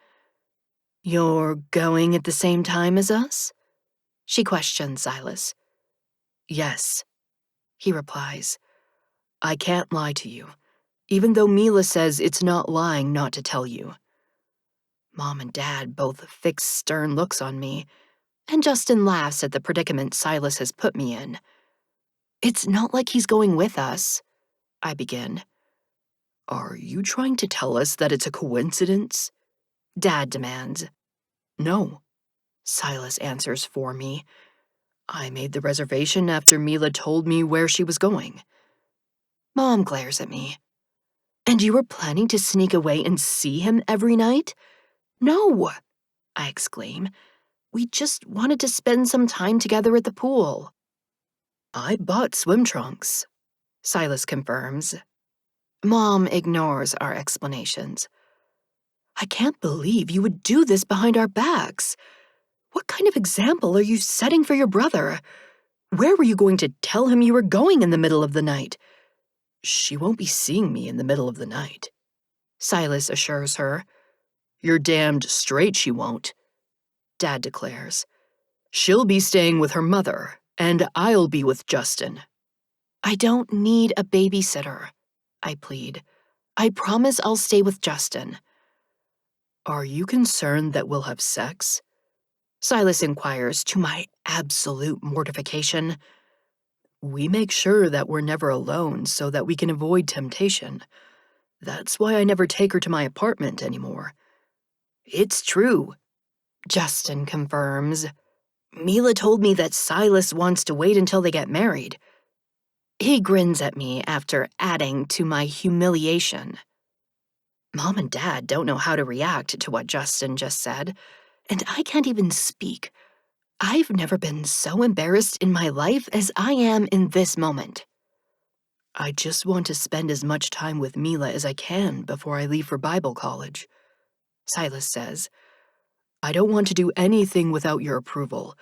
You're going at the same time as us? She questions Silas. Yes, he replies. I can't lie to you, even though Mila says it's not lying not to tell you. Mom and Dad both fix stern looks on me, And Justin laughs at the predicament Silas has put me in. It's not like he's going with us, I begin. Are you trying to tell us that it's a coincidence? Dad demands. No, Silas answers for me. I made the reservation after Mila told me where she was going. Mom glares at me. And you were planning to sneak away and see him every night? No, I exclaim. We just wanted to spend some time together at the pool. I bought swim trunks, Silas confirms. Mom ignores our explanations. I can't believe you would do this behind our backs. What kind of example are you setting for your brother? Where were you going to tell him you were going in the middle of the night? She won't be seeing me in the middle of the night, Silas assures her. You're damned straight she won't, Dad declares. She'll be staying with her mother, and I'll be with Justin. I don't need a babysitter, I plead. I promise I'll stay with Justin. Are you concerned that we'll have sex? Silas inquires, to my absolute mortification. We make sure that we're never alone so that we can avoid temptation. That's why I never take her to my apartment anymore. It's true, Justin confirms. Mila told me that Silas wants to wait until they get married. He grins at me after adding to my humiliation. Mom and Dad don't know how to react to what Justin just said, and I can't even speak. I've never been so embarrassed in my life as I am in this moment. I just want to spend as much time with Mila as I can before I leave for Bible college, Silas says. I don't want to do anything without your approval,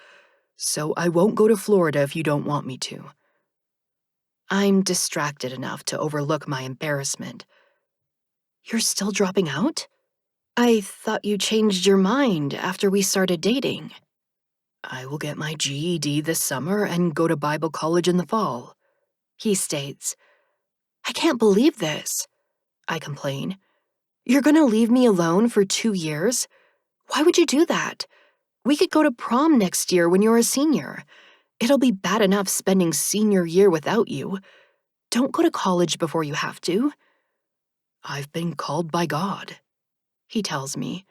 so I won't go to Florida if you don't want me to. I'm distracted enough to overlook my embarrassment. You're still dropping out? I thought you changed your mind after we started dating. I will get my GED this summer and go to Bible college in the fall, he states. I can't believe this, I complain. You're gonna leave me alone for 2 years? Why would you do that? We could go to prom next year when you're a senior. It'll be bad enough spending senior year without you. Don't go to college before you have to. I've been called by God, he tells me.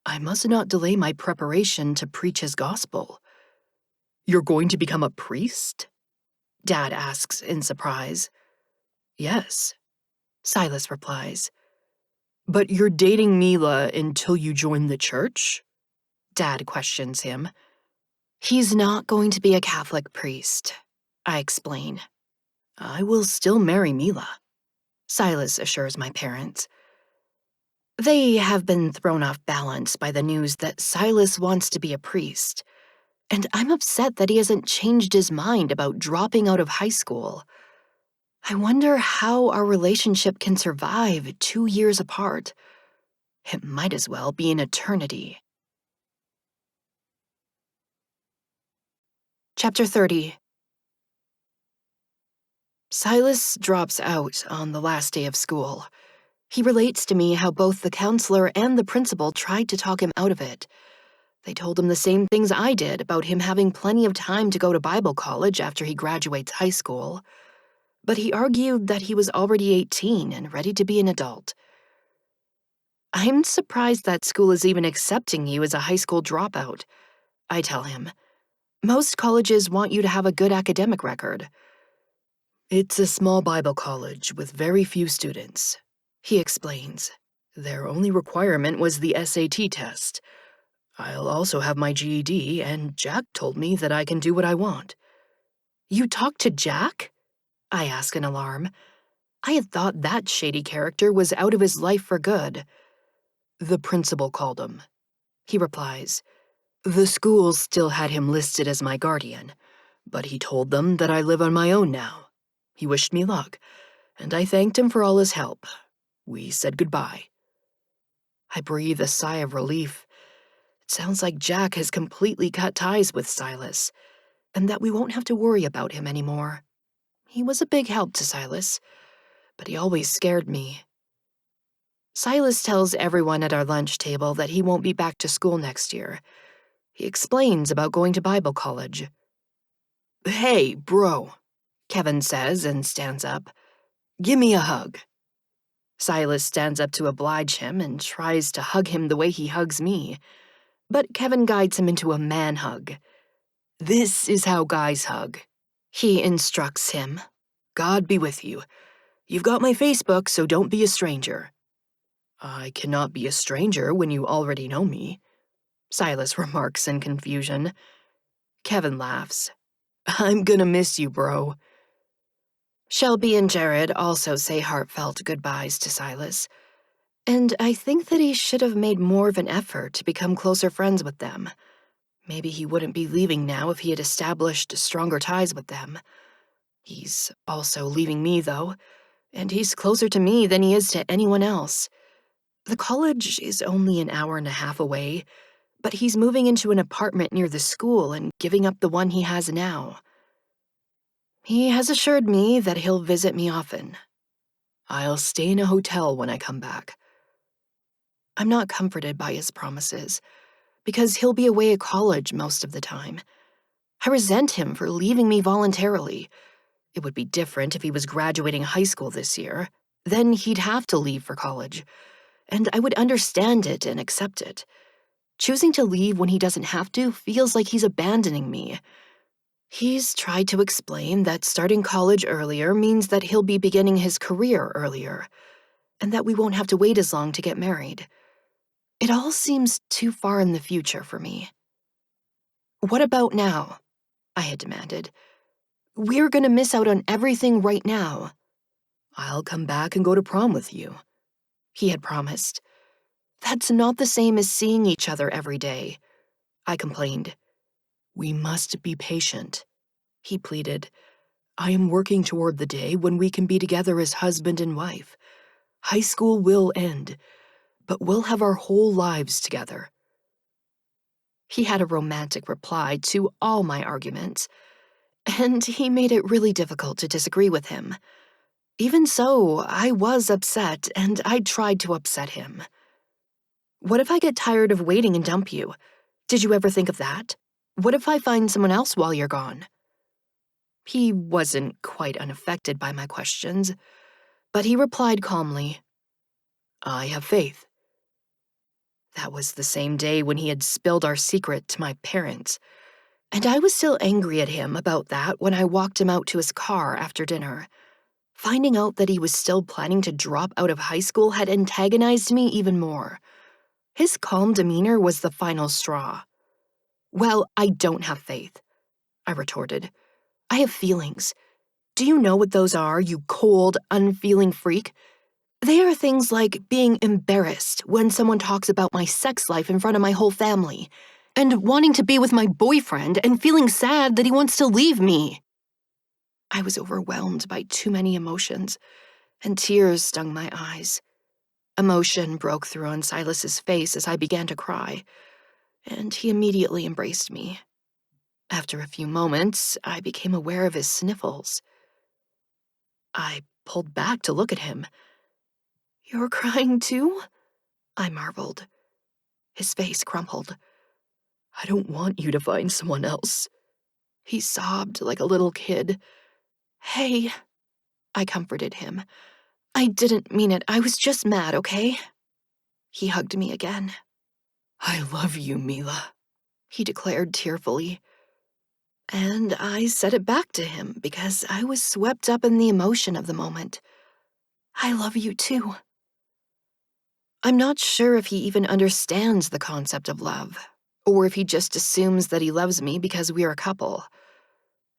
I must not delay my preparation to preach his gospel. You're going to become a priest? Dad asks in surprise. Yes, Silas replies. But you're dating Mila until you join the church? Dad questions him. He's not going to be a Catholic priest, I explain. I will still marry Mila, Silas assures my parents. They have been thrown off balance by the news that Silas wants to be a priest, and I'm upset that he hasn't changed his mind about dropping out of high school. I wonder how our relationship can survive 2 years apart. It might as well be an eternity. Chapter 30. Silas drops out on the last day of school. He relates to me how both the counselor and the principal tried to talk him out of it. They told him the same things I did about him having plenty of time to go to Bible college after he graduates high school. But he argued that he was already 18 and ready to be an adult. I'm surprised that school is even accepting you as a high school dropout, I tell him. Most colleges want you to have a good academic record. It's a small Bible college with very few students, he explains. Their only requirement was the SAT test. I'll also have my GED, and Jack told me that I can do what I want. You talked to Jack? I ask in alarm. I had thought that shady character was out of his life for good. The principal called him, He replies. The school still had him listed as my guardian, but he told them that I live on my own now. He wished me luck, and I thanked him for all his help. We said goodbye. I breathe a sigh of relief. It sounds like Jack has completely cut ties with Silas, and that we won't have to worry about him anymore. He was a big help to Silas, but he always scared me. Silas tells everyone at our lunch table that he won't be back to school next year. He explains about going to Bible college. Hey, bro, Kevin says and stands up. Give me a hug. Silas stands up to oblige him and tries to hug him the way he hugs me, but Kevin guides him into a man hug. This is how guys hug. He instructs him. God be with you. You've got my Facebook, so don't be a stranger. I cannot be a stranger when you already know me, Silas remarks in confusion. Kevin laughs. I'm gonna miss you, bro. Shelby and Jared also say heartfelt goodbyes to Silas, and I think that he should have made more of an effort to become closer friends with them. Maybe he wouldn't be leaving now if he had established stronger ties with them. He's also leaving me, though, and he's closer to me than he is to anyone else. The college is only an hour and a half away, but he's moving into an apartment near the school and giving up the one he has now. He has assured me that he'll visit me often. I'll stay in a hotel when I come back. I'm not comforted by his promises, because he'll be away at college most of the time. I resent him for leaving me voluntarily. It would be different if he was graduating high school this year. Then he'd have to leave for college, and I would understand it and accept it. Choosing to leave when he doesn't have to feels like he's abandoning me. He's tried to explain that starting college earlier means that he'll be beginning his career earlier, and that we won't have to wait as long to get married. It all seems too far in the future for me. What about now? I had demanded. We're gonna miss out on everything right now. I'll come back and go to prom with you, he had promised. That's not the same as seeing each other every day, I complained. We must be patient, he pleaded. I am working toward the day when we can be together as husband and wife. High school will end, but we'll have our whole lives together. He had a romantic reply to all my arguments, and he made it really difficult to disagree with him. Even so, I was upset, and I tried to upset him. What if I get tired of waiting and dump you? Did you ever think of that? What if I find someone else while you're gone? He wasn't quite unaffected by my questions, but he replied calmly, I have faith. That was the same day when he had spilled our secret to my parents, and I was still angry at him about that when I walked him out to his car after dinner. Finding out that he was still planning to drop out of high school had antagonized me even more. His calm demeanor was the final straw. Well, I don't have faith, I retorted. I have feelings. Do you know what those are, you cold, unfeeling freak? They are things like being embarrassed when someone talks about my sex life in front of my whole family, and wanting to be with my boyfriend and feeling sad that he wants to leave me. I was overwhelmed by too many emotions, and tears stung my eyes. Emotion broke through on Silas's face as I began to cry, and he immediately embraced me. After a few moments, I became aware of his sniffles. I pulled back to look at him. You're crying too? I marveled. His face crumpled. I don't want you to find someone else. He sobbed like a little kid. Hey, I comforted him. I didn't mean it. I was just mad, okay? He hugged me again. I love you, Mila, he declared tearfully. And I said it back to him because I was swept up in the emotion of the moment. I love you too. I'm not sure if he even understands the concept of love, or if he just assumes that he loves me because we're a couple.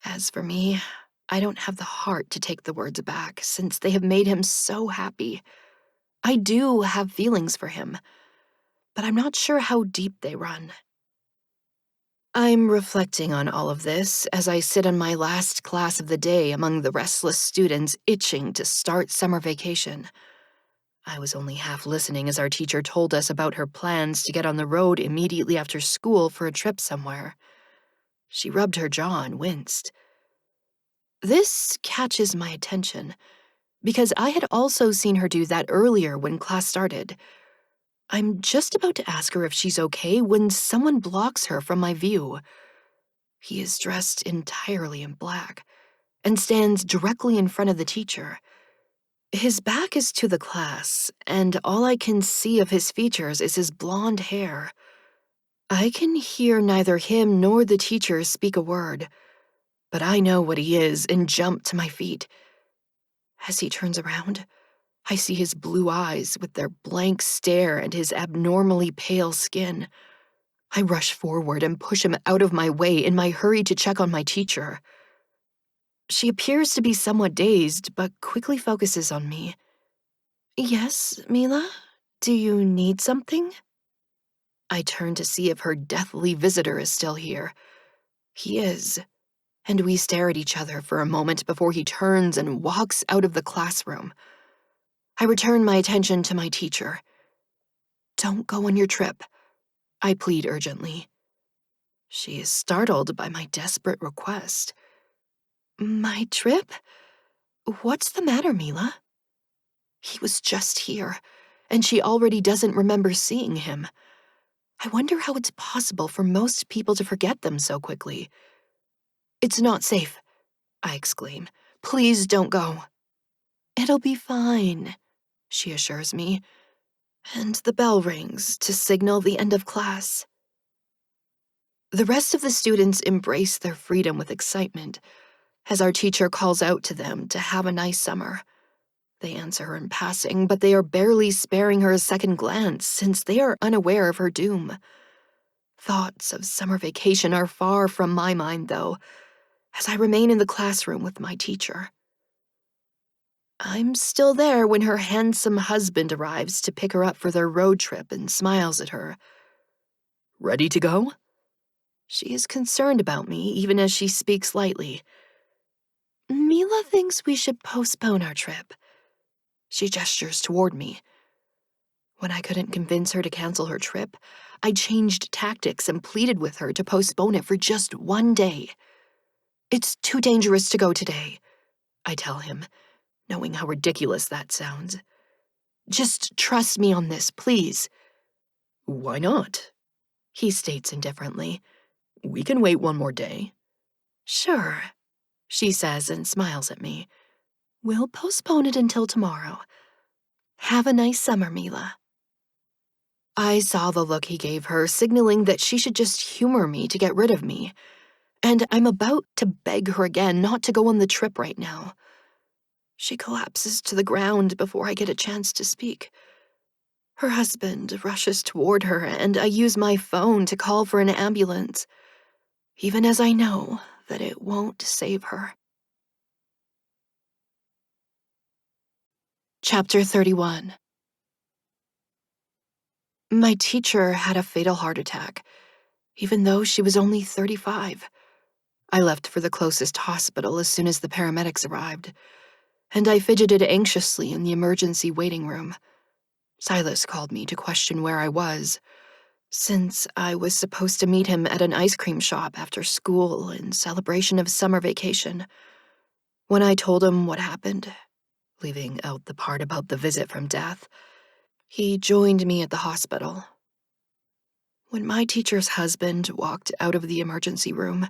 As for me, I don't have the heart to take the words back since they have made him so happy. I do have feelings for him, but I'm not sure how deep they run. I'm reflecting on all of this as I sit in my last class of the day among the restless students itching to start summer vacation. I was only half listening as our teacher told us about her plans to get on the road immediately after school for a trip somewhere. She rubbed her jaw and winced. This catches my attention, because I had also seen her do that earlier when class started. I'm just about to ask her if she's okay when someone blocks her from my view. He is dressed entirely in black and stands directly in front of the teacher. His back is to the class, and all I can see of his features is his blonde hair. I can hear neither him nor the teacher speak a word, but I know what he is and jump to my feet. As he turns around, I see his blue eyes with their blank stare and his abnormally pale skin. I rush forward and push him out of my way in my hurry to check on my teacher. She appears to be somewhat dazed, but quickly focuses on me. Yes, Mila? Do you need something? I turn to see if her deathly visitor is still here. He is, and we stare at each other for a moment before he turns and walks out of the classroom. I return my attention to my teacher. Don't go on your trip, I plead urgently. She is startled by my desperate request. My trip? What's the matter, Mila? He was just here, and she already doesn't remember seeing him. I wonder how it's possible for most people to forget them so quickly. It's not safe, I exclaim. Please don't go. It'll be fine, she assures me, and the bell rings to signal the end of class. The rest of the students embrace their freedom with excitement as our teacher calls out to them to have a nice summer. They answer her in passing, but they are barely sparing her a second glance since they are unaware of her doom. Thoughts of summer vacation are far from my mind, though, as I remain in the classroom with my teacher. I'm still there when her handsome husband arrives to pick her up for their road trip and smiles at her. Ready to go? She is concerned about me, even as she speaks lightly. Mila thinks we should postpone our trip. She gestures toward me. When I couldn't convince her to cancel her trip, I changed tactics and pleaded with her to postpone it for just one day. It's too dangerous to go today, I tell him, knowing how ridiculous that sounds. Just trust me on this, please. Why not? He states indifferently. We can wait one more day. Sure, she says and smiles at me. We'll postpone it until tomorrow. Have a nice summer, Mila. I saw the look he gave her, signaling that she should just humor me to get rid of me, and I'm about to beg her again not to go on the trip right now. She collapses to the ground before I get a chance to speak. Her husband rushes toward her, and I use my phone to call for an ambulance, even as I know that it won't save her. Chapter 31. My teacher had a fatal heart attack, even though she was only 35. I left for the closest hospital as soon as the paramedics arrived, and I fidgeted anxiously in the emergency waiting room. Silas called me to question where I was, since I was supposed to meet him at an ice cream shop after school in celebration of summer vacation. When I told him what happened, leaving out the part about the visit from death, he joined me at the hospital. When my teacher's husband walked out of the emergency room,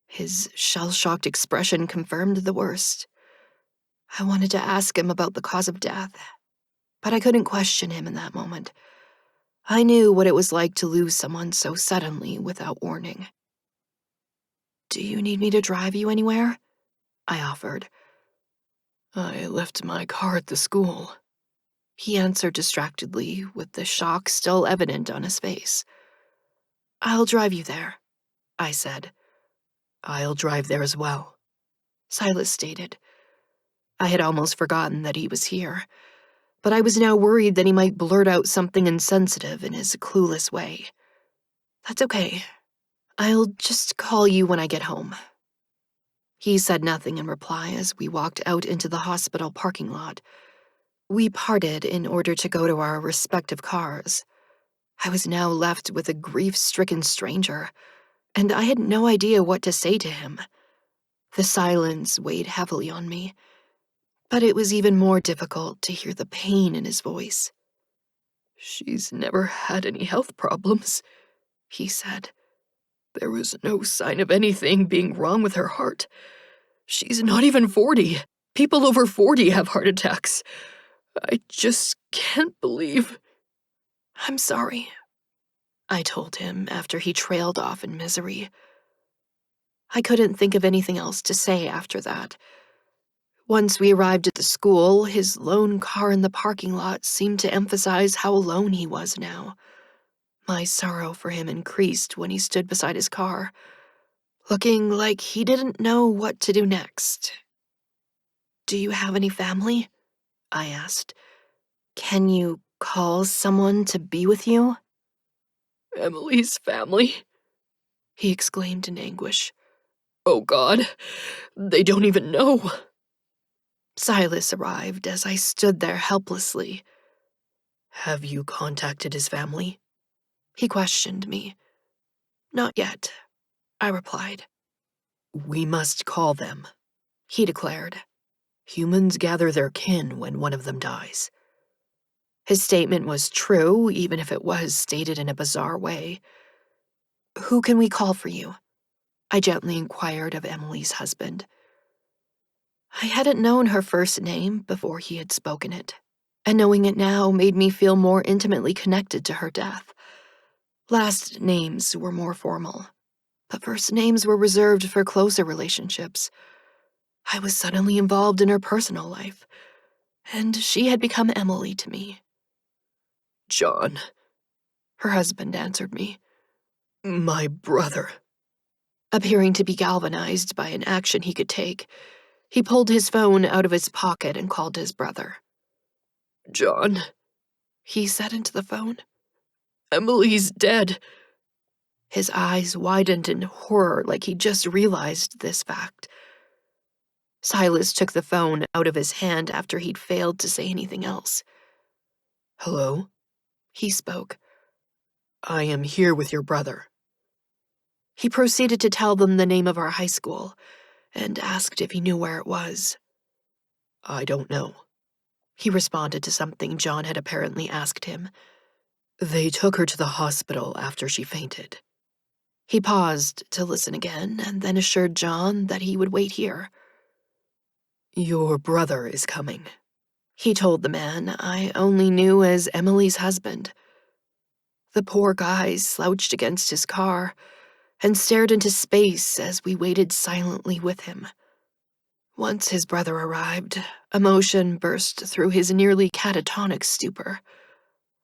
his shell-shocked expression confirmed the worst. I wanted to ask him about the cause of death, but I couldn't question him in that moment. I knew what it was like to lose someone so suddenly without warning. Do you need me to drive you anywhere? I offered. I left my car at the school, he answered distractedly, with the shock still evident on his face. I'll drive you there, I said. I'll drive there as well. Silas stated. I had almost forgotten that he was here, but I was now worried that he might blurt out something insensitive in his clueless way. That's okay. I'll just call you when I get home. He said nothing in reply as we walked out into the hospital parking lot. We parted in order to go to our respective cars. I was now left with a grief-stricken stranger, and I had no idea what to say to him. The silence weighed heavily on me, but it was even more difficult to hear the pain in his voice. "She's never had any health problems," he said. "There was no sign of anything being wrong with her heart. She's not even 40. People over 40 have heart attacks. I just can't believe." "I'm sorry," I told him after he trailed off in misery. I couldn't think of anything else to say after that. Once we arrived at the school, his lone car in the parking lot seemed to emphasize how alone he was now. My sorrow for him increased when he stood beside his car, looking like he didn't know what to do next. "Do you have any family?" I asked. "Can you call someone to be with you?" "Emily's family?" he exclaimed in anguish. "Oh God, they don't even know." Silas arrived as I stood there helplessly. "Have you contacted his family?" he questioned me. "Not yet," I replied. "We must call them," he declared. "Humans gather their kin when one of them dies." His statement was true, even if it was stated in a bizarre way. "Who can we call for you?" I gently inquired of Emily's husband. I hadn't known her first name before he had spoken it, and knowing it now made me feel more intimately connected to her death. Last names were more formal, but first names were reserved for closer relationships. I was suddenly involved in her personal life, and she had become Emily to me. "John," her husband answered me. "My brother." Appearing to be galvanized by an action he could take, he pulled his phone out of his pocket and called his brother. "John," he said into the phone, "Emily's dead." His eyes widened in horror like he just realized this fact. Silas took the phone out of his hand after he'd failed to say anything else. "Hello?" he spoke. "I am here with your brother." He proceeded to tell them the name of our high school and asked if he knew where it was. "I don't know," he responded to something John had apparently asked him. "They took her to the hospital after she fainted." He paused to listen again and then assured John that he would wait here. "Your brother is coming," he told the man I only knew as Emily's husband. The poor guy slouched against his car and stared into space as we waited silently with him. Once his brother arrived, emotion burst through his nearly catatonic stupor.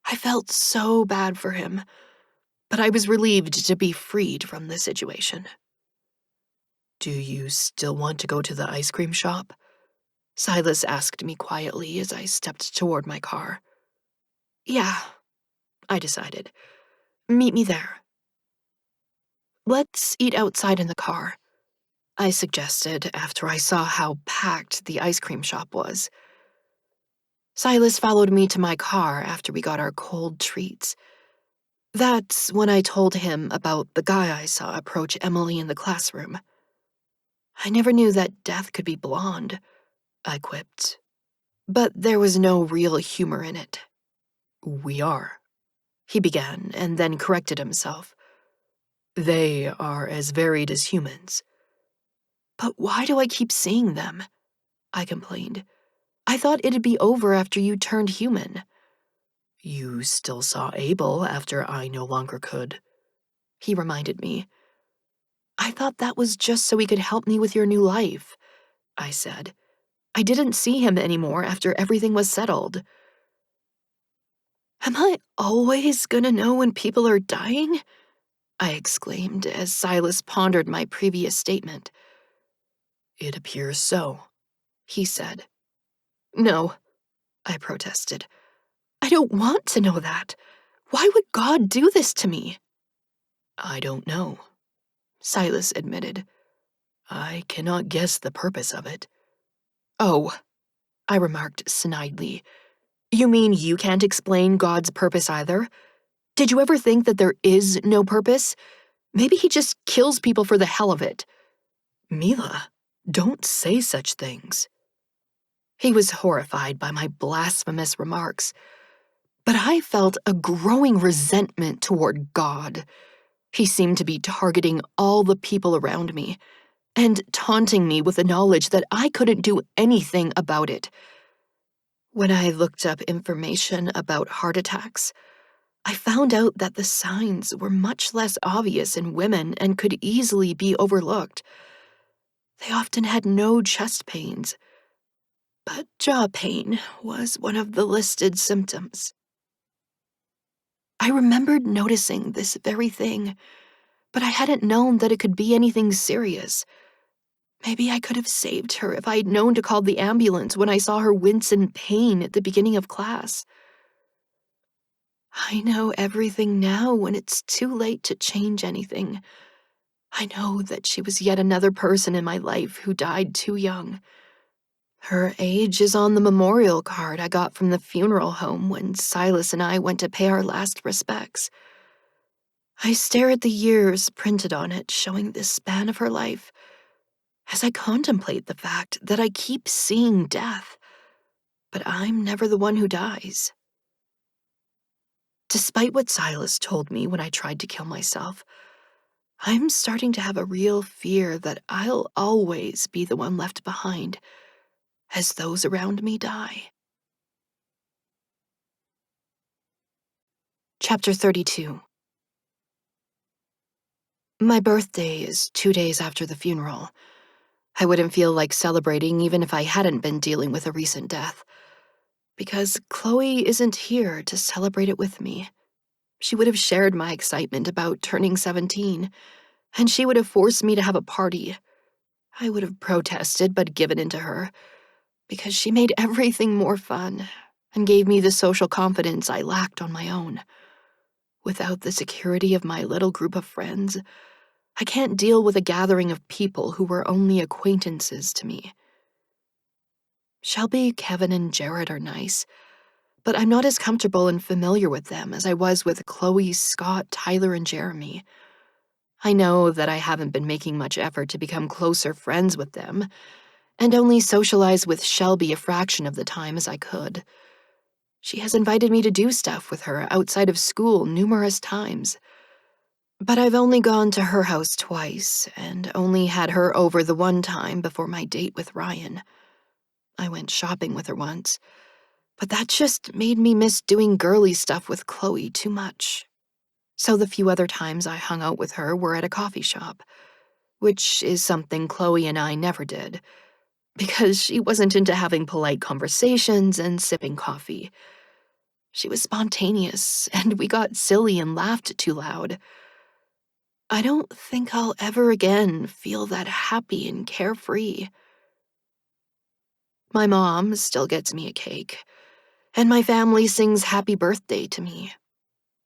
I felt so bad for him, but I was relieved to be freed from the situation. "Do you still want to go to the ice cream shop?" Silas asked me quietly as I stepped toward my car. "Yeah," I decided. "Meet me there." "Let's eat outside in the car," I suggested after I saw how packed the ice cream shop was. Silas followed me to my car after we got our cold treats. That's when I told him about the guy I saw approach Emily in the classroom. "I never knew that death could be blonde," I quipped. But there was no real humor in it. "We are," he began, and then corrected himself. "They are as varied as humans." "But why do I keep seeing them?" I complained. "I thought it'd be over after you turned human." "You still saw Abel after I no longer could," he reminded me. "I thought that was just so he could help me with your new life," I said. "I didn't see him anymore after everything was settled." "Am I always gonna know when people are dying?" I exclaimed as Silas pondered my previous statement. It appears so, he said. No, I protested. I don't want to know that. Why would God do this to me? I don't know, Silas admitted. I cannot guess the purpose of it. Oh, I remarked snidely. You mean you can't explain God's purpose either? Did you ever think that there is no purpose? Maybe he just kills people for the hell of it. Mila, don't say such things. He was horrified by my blasphemous remarks, but I felt a growing resentment toward God. He seemed to be targeting all the people around me and taunting me with the knowledge that I couldn't do anything about it. When I looked up information about heart attacks, I found out that the signs were much less obvious in women and could easily be overlooked. They often had no chest pains, but jaw pain was one of the listed symptoms. I remembered noticing this very thing, but I hadn't known that it could be anything serious. Maybe I could have saved her if I'd known to call the ambulance when I saw her wince in pain at the beginning of class. I know everything now when it's too late to change anything. I know that she was yet another person in my life who died too young. Her age is on the memorial card I got from the funeral home when Silas and I went to pay our last respects. I stare at the years printed on it showing this span of her life as I contemplate the fact that I keep seeing death, but I'm never the one who dies. Despite what Silas told me when I tried to kill myself, I'm starting to have a real fear that I'll always be the one left behind as those around me die. Chapter 32. My birthday is 2 days after the funeral. I wouldn't feel like celebrating even if I hadn't been dealing with a recent death, because Chloe isn't here to celebrate it with me. She would have shared my excitement about turning 17, and she would have forced me to have a party. I would have protested but given in to her, because she made everything more fun and gave me the social confidence I lacked on my own. Without the security of my little group of friends, I can't deal with a gathering of people who were only acquaintances to me. Shelby, Kevin, and Jared are nice, but I'm not as comfortable and familiar with them as I was with Chloe, Scott, Tyler, and Jeremy. I know that I haven't been making much effort to become closer friends with them, and only socialize with Shelby a fraction of the time as I could. She has invited me to do stuff with her outside of school numerous times, but I've only gone to her house twice, and only had her over the one time before my date with Ryan. I went shopping with her once, but that just made me miss doing girly stuff with Chloe too much. So the few other times I hung out with her were at a coffee shop, which is something Chloe and I never did, because she wasn't into having polite conversations and sipping coffee. She was spontaneous, and we got silly and laughed too loud. I don't think I'll ever again feel that happy and carefree. My mom still gets me a cake, and my family sings happy birthday to me.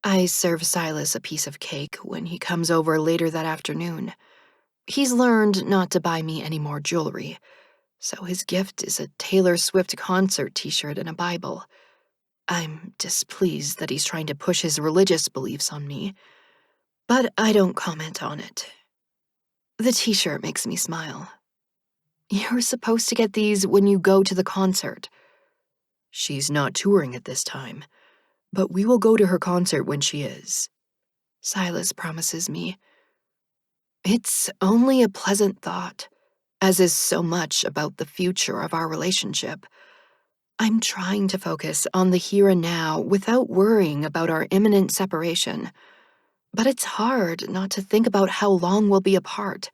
I serve Silas a piece of cake when he comes over later that afternoon. He's learned not to buy me any more jewelry, so his gift is a Taylor Swift concert t-shirt and a Bible. I'm displeased that he's trying to push his religious beliefs on me, but I don't comment on it. The t-shirt makes me smile. You're supposed to get these when you go to the concert. She's not touring at this time, but we will go to her concert when she is, Silas promises me. It's only a pleasant thought, as is so much about the future of our relationship. I'm trying to focus on the here and now without worrying about our imminent separation. But it's hard not to think about how long we'll be apart.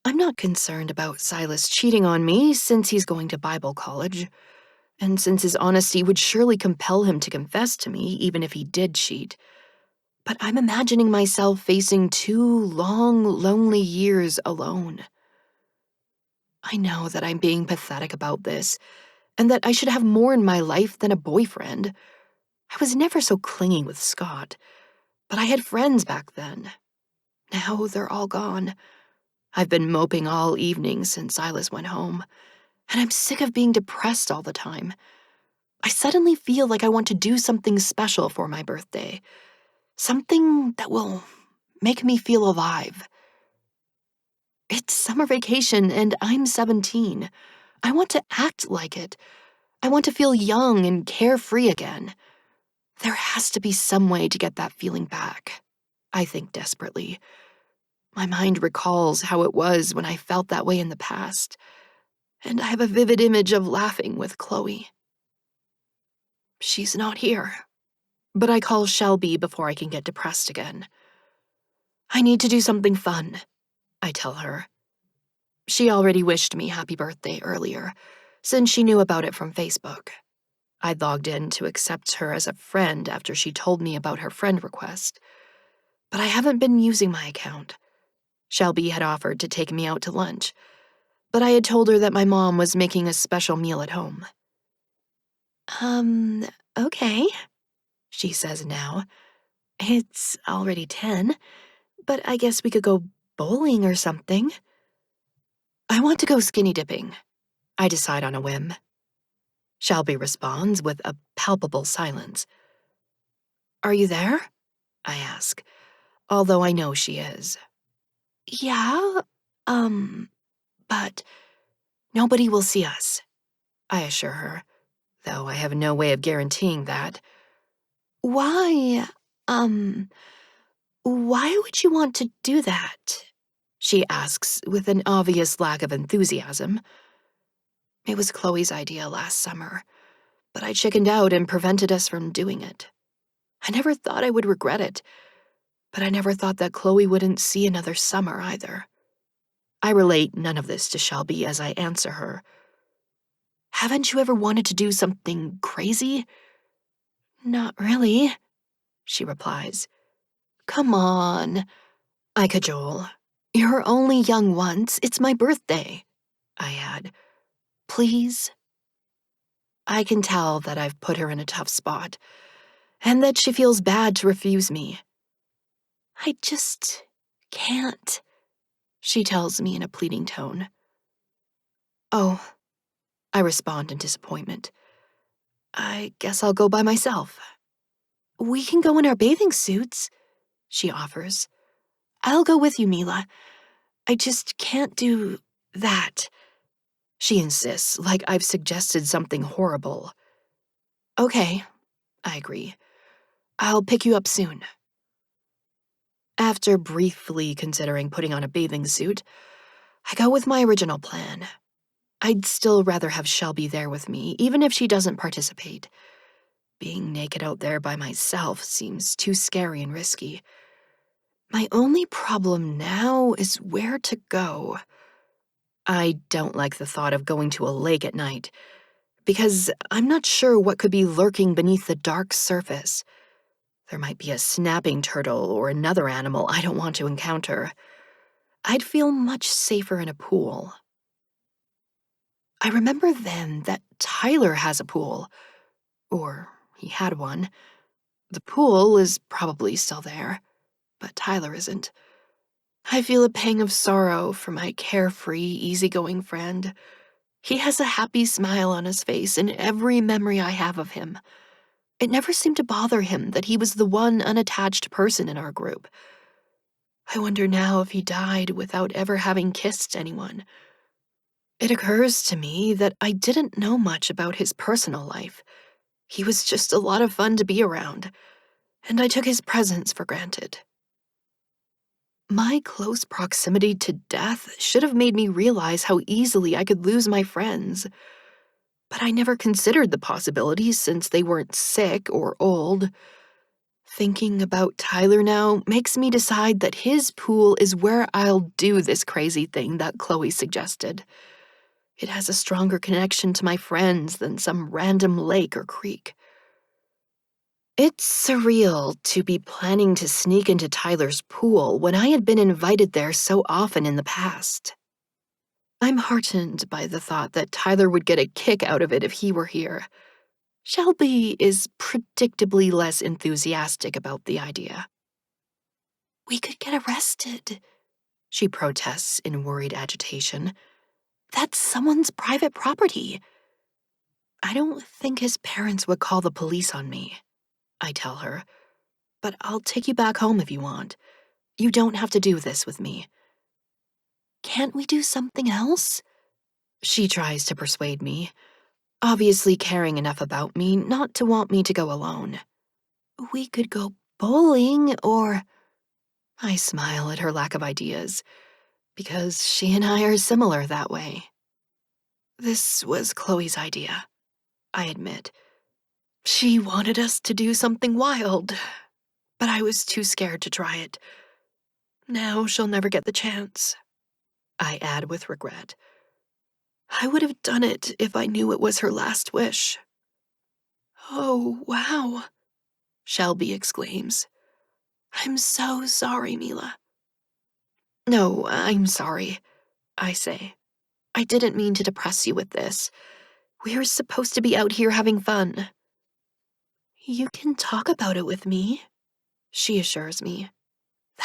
I'm not concerned about Silas cheating on me since he's going to Bible college, and since his honesty would surely compel him to confess to me even if he did cheat. But I'm imagining myself facing 2 long, lonely years alone. I know that I'm being pathetic about this, and that I should have more in my life than a boyfriend. I was never so clingy with Scott, but I had friends back then. Now they're all gone. I've been moping all evening since Silas went home, and I'm sick of being depressed all the time. I suddenly feel like I want to do something special for my birthday. Something that will make me feel alive. It's summer vacation and I'm 17. I want to act like it. I want to feel young and carefree again. There has to be some way to get that feeling back. I think desperately. My mind recalls how it was when I felt that way in the past, and I have a vivid image of laughing with Chloe. She's not here, but I call Shelby before I can get depressed again. I need to do something fun, I tell her. She already wished me happy birthday earlier, since she knew about it from Facebook. I logged in to accept her as a friend after she told me about her friend request, but I haven't been using my account. Shelby had offered to take me out to lunch, but I had told her that my mom was making a special meal at home. Okay, she says now. It's already 10, but I guess we could go bowling or something. I want to go skinny dipping, I decide on a whim. Shelby responds with a palpable silence. Are you there? I ask, although I know she is. Yeah, but nobody will see us, I assure her, though I have no way of guaranteeing that. Why, um, why would you want to do that? She asks with an obvious lack of enthusiasm. It was Chloe's idea last summer, but I chickened out and prevented us from doing it. I never thought I would regret it, but I never thought that Chloe wouldn't see another summer either. I relate none of this to Shelby as I answer her. Haven't you ever wanted to do something crazy? Not really, she replies. Come on, I cajole. You're only young once. It's my birthday, I add. Please? I can tell that I've put her in a tough spot, and that she feels bad to refuse me. I just can't, she tells me in a pleading tone. Oh, I respond in disappointment. I guess I'll go by myself. We can go in our bathing suits, she offers. I'll go with you, Mila. I just can't do that, she insists, like I've suggested something horrible. Okay, I agree. I'll pick you up soon. After briefly considering putting on a bathing suit, I go with my original plan. I'd still rather have Shelby there with me, even if she doesn't participate. Being naked out there by myself seems too scary and risky. My only problem now is where to go. I don't like the thought of going to a lake at night, because I'm not sure what could be lurking beneath the dark surface. There might be a snapping turtle or another animal I don't want to encounter. I'd feel much safer in a pool. I remember then that Tyler has a pool. Or he had one. The pool is probably still there, but Tyler isn't. I feel a pang of sorrow for my carefree, easygoing friend. He has a happy smile on his face in every memory I have of him. It never seemed to bother him that he was the one unattached person in our group. I wonder now if he died without ever having kissed anyone. It occurs to me that I didn't know much about his personal life. He was just a lot of fun to be around, and I took his presence for granted. My close proximity to death should have made me realize how easily I could lose my friends. But I never considered the possibilities since they weren't sick or old. Thinking about Tyler now makes me decide that his pool is where I'll do this crazy thing that Chloe suggested. It has a stronger connection to my friends than some random lake or creek. It's surreal to be planning to sneak into Tyler's pool when I had been invited there so often in the past. I'm heartened by the thought that Tyler would get a kick out of it if he were here. Shelby is predictably less enthusiastic about the idea. We could get arrested, she protests in worried agitation. That's someone's private property. I don't think his parents would call the police on me, I tell her. But I'll take you back home if you want. You don't have to do this with me. Can't we do something else? She tries to persuade me, obviously caring enough about me not to want me to go alone. We could go bowling or... I smile at her lack of ideas, because she and I are similar that way. This was Chloe's idea, I admit. She wanted us to do something wild, but I was too scared to try it. Now she'll never get the chance, I add with regret. I would have done it if I knew it was her last wish. Oh, wow, Shelby exclaims. I'm so sorry, Mila. No, I'm sorry, I say. I didn't mean to depress you with this. We're supposed to be out here having fun. You can talk about it with me, she assures me.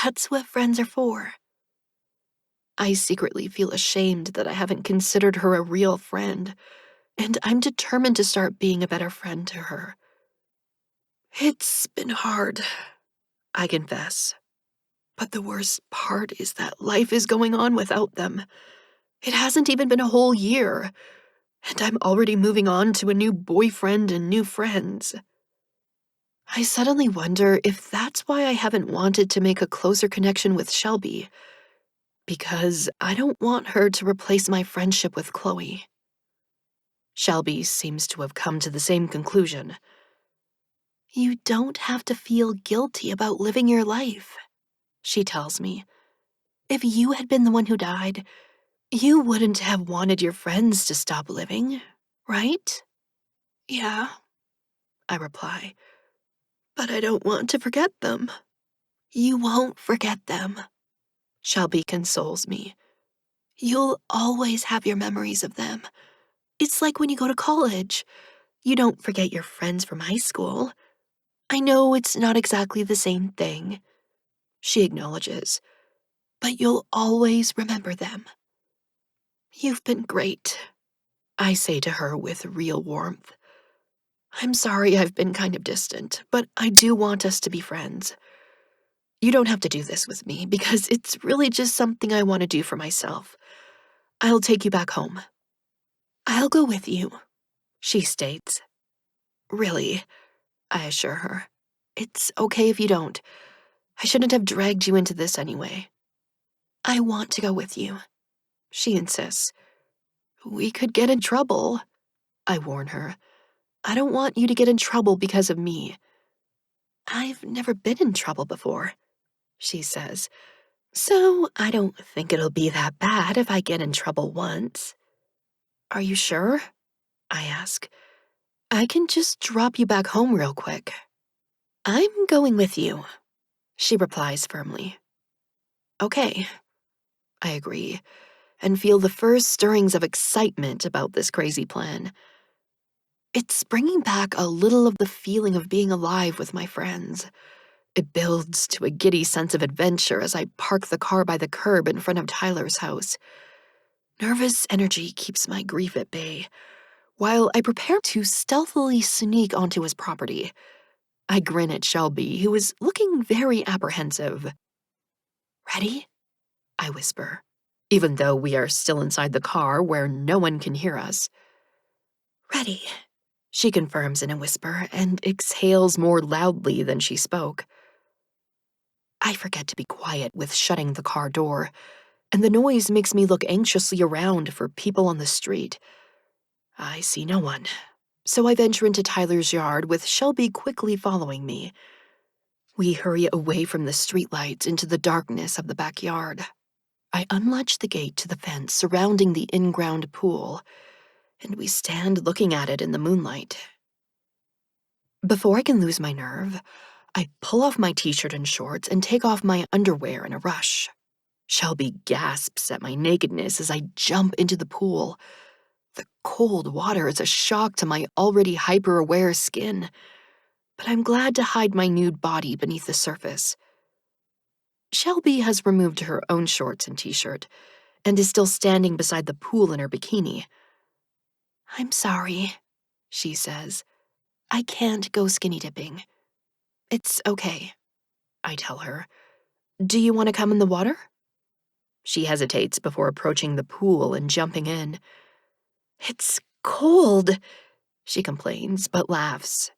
That's what friends are for. I secretly feel ashamed that I haven't considered her a real friend, and I'm determined to start being a better friend to her. It's been hard, I confess. But the worst part is that life is going on without them. It hasn't even been a whole year, and I'm already moving on to a new boyfriend and new friends. I suddenly wonder if that's why I haven't wanted to make a closer connection with Shelby, because I don't want her to replace my friendship with Chloe. Shelby seems to have come to the same conclusion. You don't have to feel guilty about living your life, she tells me. If you had been the one who died, you wouldn't have wanted your friends to stop living, right? Yeah, I reply. But I don't want to forget them. You won't forget them, Shelby consoles me. You'll always have your memories of them. It's like when you go to college. You don't forget your friends from high school. I know it's not exactly the same thing, she acknowledges, but you'll always remember them. You've been great, I say to her with real warmth. I'm sorry I've been kind of distant, but I do want us to be friends. You don't have to do this with me, because it's really just something I want to do for myself. I'll take you back home. I'll go with you, she states. Really, I assure her. It's okay if you don't. I shouldn't have dragged you into this anyway. I want to go with you, she insists. We could get in trouble, I warn her. I don't want you to get in trouble because of me. I've never been in trouble before, she says, so I don't think it'll be that bad if I get in trouble once. Are you sure? I ask. I can just drop you back home real quick. I'm going with you, she replies firmly. Okay, I agree, and feel the first stirrings of excitement about this crazy plan. It's bringing back a little of the feeling of being alive with my friends. It builds to a giddy sense of adventure as I park the car by the curb in front of Tyler's house. Nervous energy keeps my grief at bay, while I prepare to stealthily sneak onto his property. I grin at Shelby, who is looking very apprehensive. Ready? I whisper, even though we are still inside the car where no one can hear us. Ready, she confirms in a whisper and exhales more loudly than she spoke. I forget to be quiet with shutting the car door, and the noise makes me look anxiously around for people on the street. I see no one, so I venture into Tyler's yard with Shelby quickly following me. We hurry away from the streetlights into the darkness of the backyard. I unlatch the gate to the fence surrounding the in-ground pool, and we stand looking at it in the moonlight. Before I can lose my nerve, I pull off my t-shirt and shorts and take off my underwear in a rush. Shelby gasps at my nakedness as I jump into the pool. The cold water is a shock to my already hyper-aware skin, but I'm glad to hide my nude body beneath the surface. Shelby has removed her own shorts and t-shirt and is still standing beside the pool in her bikini. "I'm sorry," she says. "I can't go skinny dipping." "It's okay," I tell her. "Do you want to come in the water?" She hesitates before approaching the pool and jumping in. "It's cold," she complains, but laughs.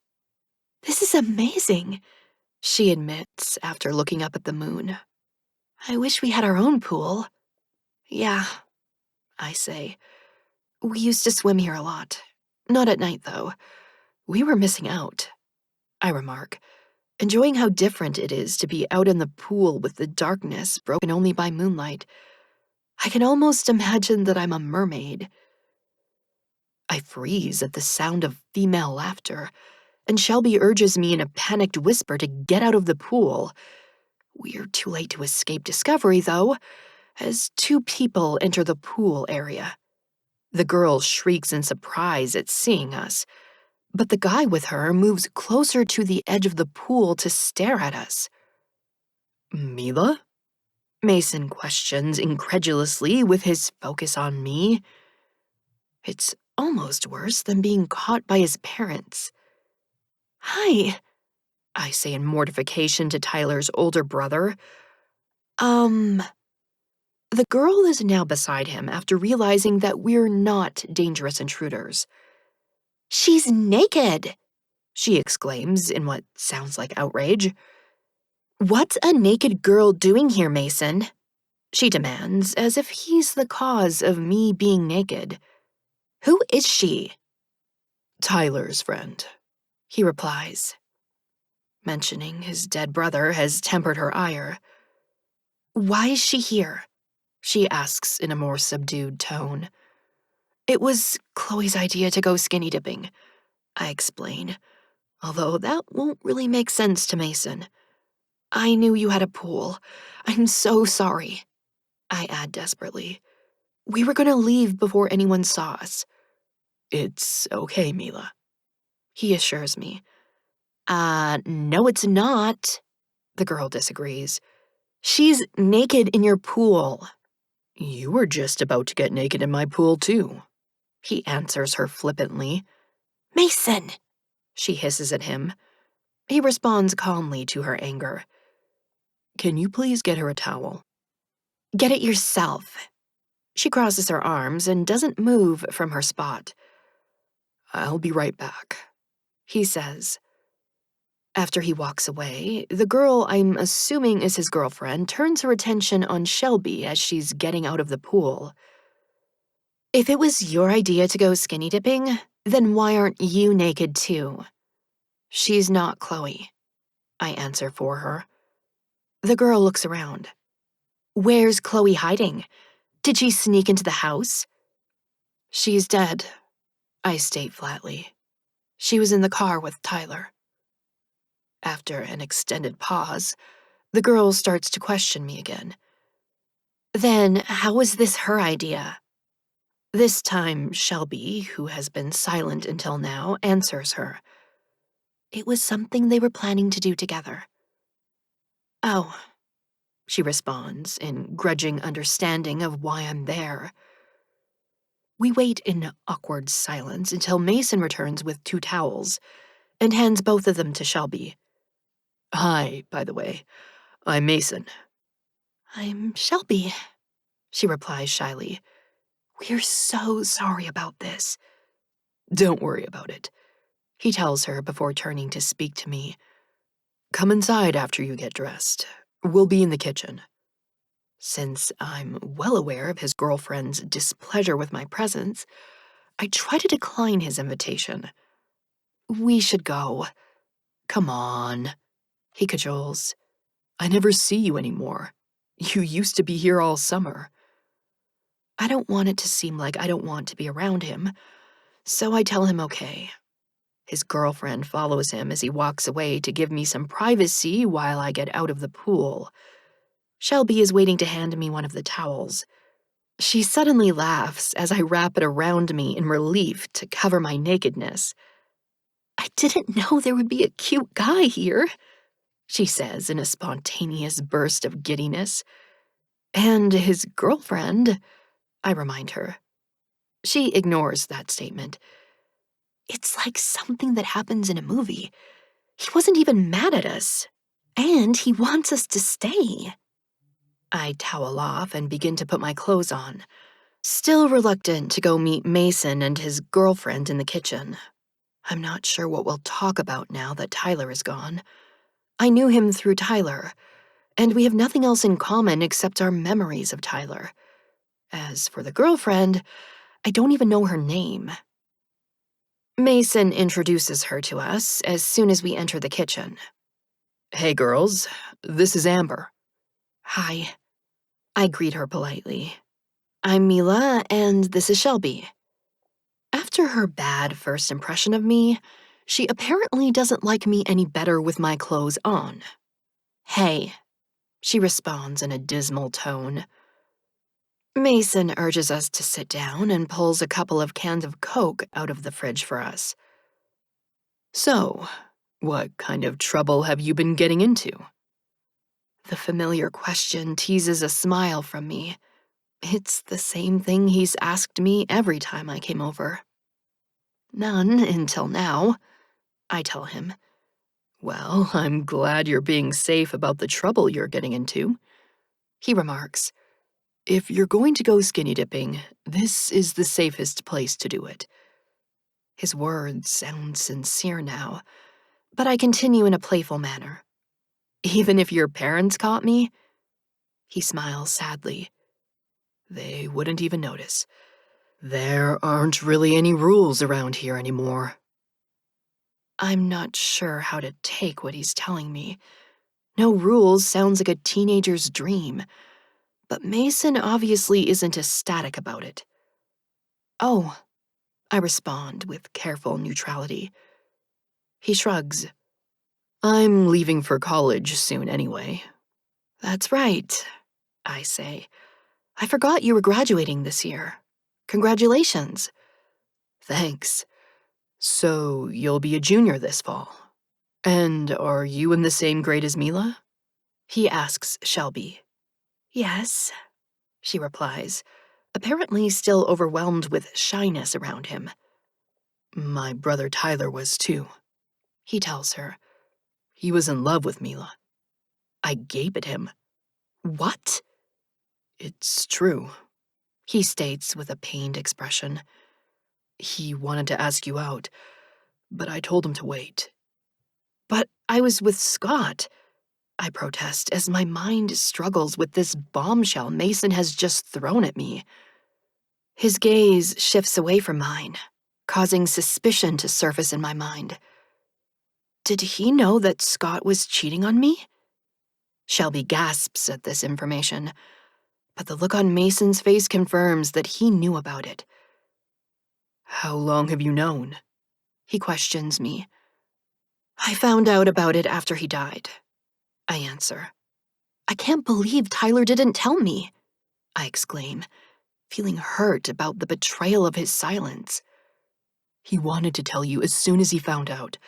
"This is amazing," she admits after looking up at the moon. "I wish we had our own pool." "Yeah," I say. "We used to swim here a lot. Not at night, though. We were missing out," I remark, enjoying how different it is to be out in the pool with the darkness broken only by moonlight. I can almost imagine that I'm a mermaid. I freeze at the sound of female laughter, and Shelby urges me in a panicked whisper to get out of the pool. We're too late to escape discovery, though, as two people enter the pool area. The girl shrieks in surprise at seeing us, but the guy with her moves closer to the edge of the pool to stare at us. "Mila?" Mason questions incredulously with his focus on me. It's almost worse than being caught by his parents. "Hi," I say in mortification to Tyler's older brother. The girl is now beside him after realizing that we're not dangerous intruders. "She's naked," she exclaims in what sounds like outrage. "What's a naked girl doing here, Mason?" she demands, as if he's the cause of me being naked. "Who is she?" "Tyler's friend," he replies. Mentioning his dead brother has tempered her ire. "Why is she here?" she asks in a more subdued tone. "It was Chloe's idea to go skinny dipping," I explain, although that won't really make sense to Mason. "I knew you had a pool. I'm so sorry," I add desperately. "We were gonna leave before anyone saw us." "It's okay, Mila," he assures me. No it's not," the girl disagrees. "She's naked in your pool." "You were just about to get naked in my pool, too," he answers her flippantly. "Mason!" she hisses at him. He responds calmly to her anger. "Can you please get her a towel?" "Get it yourself." She crosses her arms and doesn't move from her spot. "I'll be right back," he says. After he walks away, the girl I'm assuming is his girlfriend turns her attention on Shelby as she's getting out of the pool. "If it was your idea to go skinny dipping, then why aren't you naked too?" "She's not Chloe," I answer for her. The girl looks around. "Where's Chloe hiding? Did she sneak into the house?" "She's dead," I state flatly. "She was in the car with Tyler." After an extended pause, the girl starts to question me again. "Then how was this her idea?" This time, Shelby, who has been silent until now, answers her. "It was something they were planning to do together." "Oh," she responds, in grudging understanding of why I'm there. We wait in awkward silence until Mason returns with 2 towels and hands both of them to Shelby. "Hi, by the way. I'm Mason." "I'm Shelby," she replies shyly. "We're so sorry about this." "Don't worry about it," he tells her before turning to speak to me. "Come inside after you get dressed. We'll be in the kitchen." Since I'm well aware of his girlfriend's displeasure with my presence, I try to decline his invitation. "We should go." "Come on," he cajoles. "I never see you anymore. You used to be here all summer." I don't want it to seem like I don't want to be around him, so I tell him okay. His girlfriend follows him as he walks away to give me some privacy while I get out of the pool. Shelby is waiting to hand me one of the towels. She suddenly laughs as I wrap it around me in relief to cover my nakedness. "I didn't know there would be a cute guy here," she says in a spontaneous burst of giddiness. "And his girlfriend," I remind her. She ignores that statement. "It's like something that happens in a movie. He wasn't even mad at us. And he wants us to stay." I towel off and begin to put my clothes on, still reluctant to go meet Mason and his girlfriend in the kitchen. I'm not sure what we'll talk about now that Tyler is gone. I knew him through Tyler, and we have nothing else in common except our memories of Tyler. As for the girlfriend, I don't even know her name. Mason introduces her to us as soon as we enter the kitchen. "Hey girls, this is Amber." "Hi." I greet her politely. "I'm Mila, and this is Shelby." After her bad first impression of me, she apparently doesn't like me any better with my clothes on. "Hey," she responds in a dismal tone. Mason urges us to sit down and pulls a couple of cans of Coke out of the fridge for us. "So, what kind of trouble have you been getting into?" The familiar question teases a smile from me. It's the same thing he's asked me every time I came over. "None until now," I tell him. "Well, I'm glad you're being safe about the trouble you're getting into," he remarks. "If you're going to go skinny dipping, this is the safest place to do it." His words sound sincere now, but I continue in a playful manner. "Even if your parents caught me?" He smiles sadly. "They wouldn't even notice. There aren't really any rules around here anymore." I'm not sure how to take what he's telling me. No rules sounds like a teenager's dream, but Mason obviously isn't ecstatic about it. "Oh," I respond with careful neutrality. He shrugs. "I'm leaving for college soon anyway." "That's right," I say. "I forgot you were graduating this year. Congratulations." "Thanks. So you'll be a junior this fall. And are you in the same grade as Mila?" he asks Shelby. "Yes," she replies, apparently still overwhelmed with shyness around him. "My brother Tyler was too," he tells her. "He was in love with Mila." I gape at him. "What?" "It's true," he states with a pained expression. "He wanted to ask you out, but I told him to wait." "But I was with Scott," I protest as my mind struggles with this bombshell Mason has just thrown at me. His gaze shifts away from mine, causing suspicion to surface in my mind. Did he know that Scott was cheating on me? Shelby gasps at this information, but the look on Mason's face confirms that he knew about it. "How long have you known?" he questions me. "I found out about it after he died," I answer. "I can't believe Tyler didn't tell me," I exclaim, feeling hurt about the betrayal of his silence. "He wanted to tell you as soon as he found out,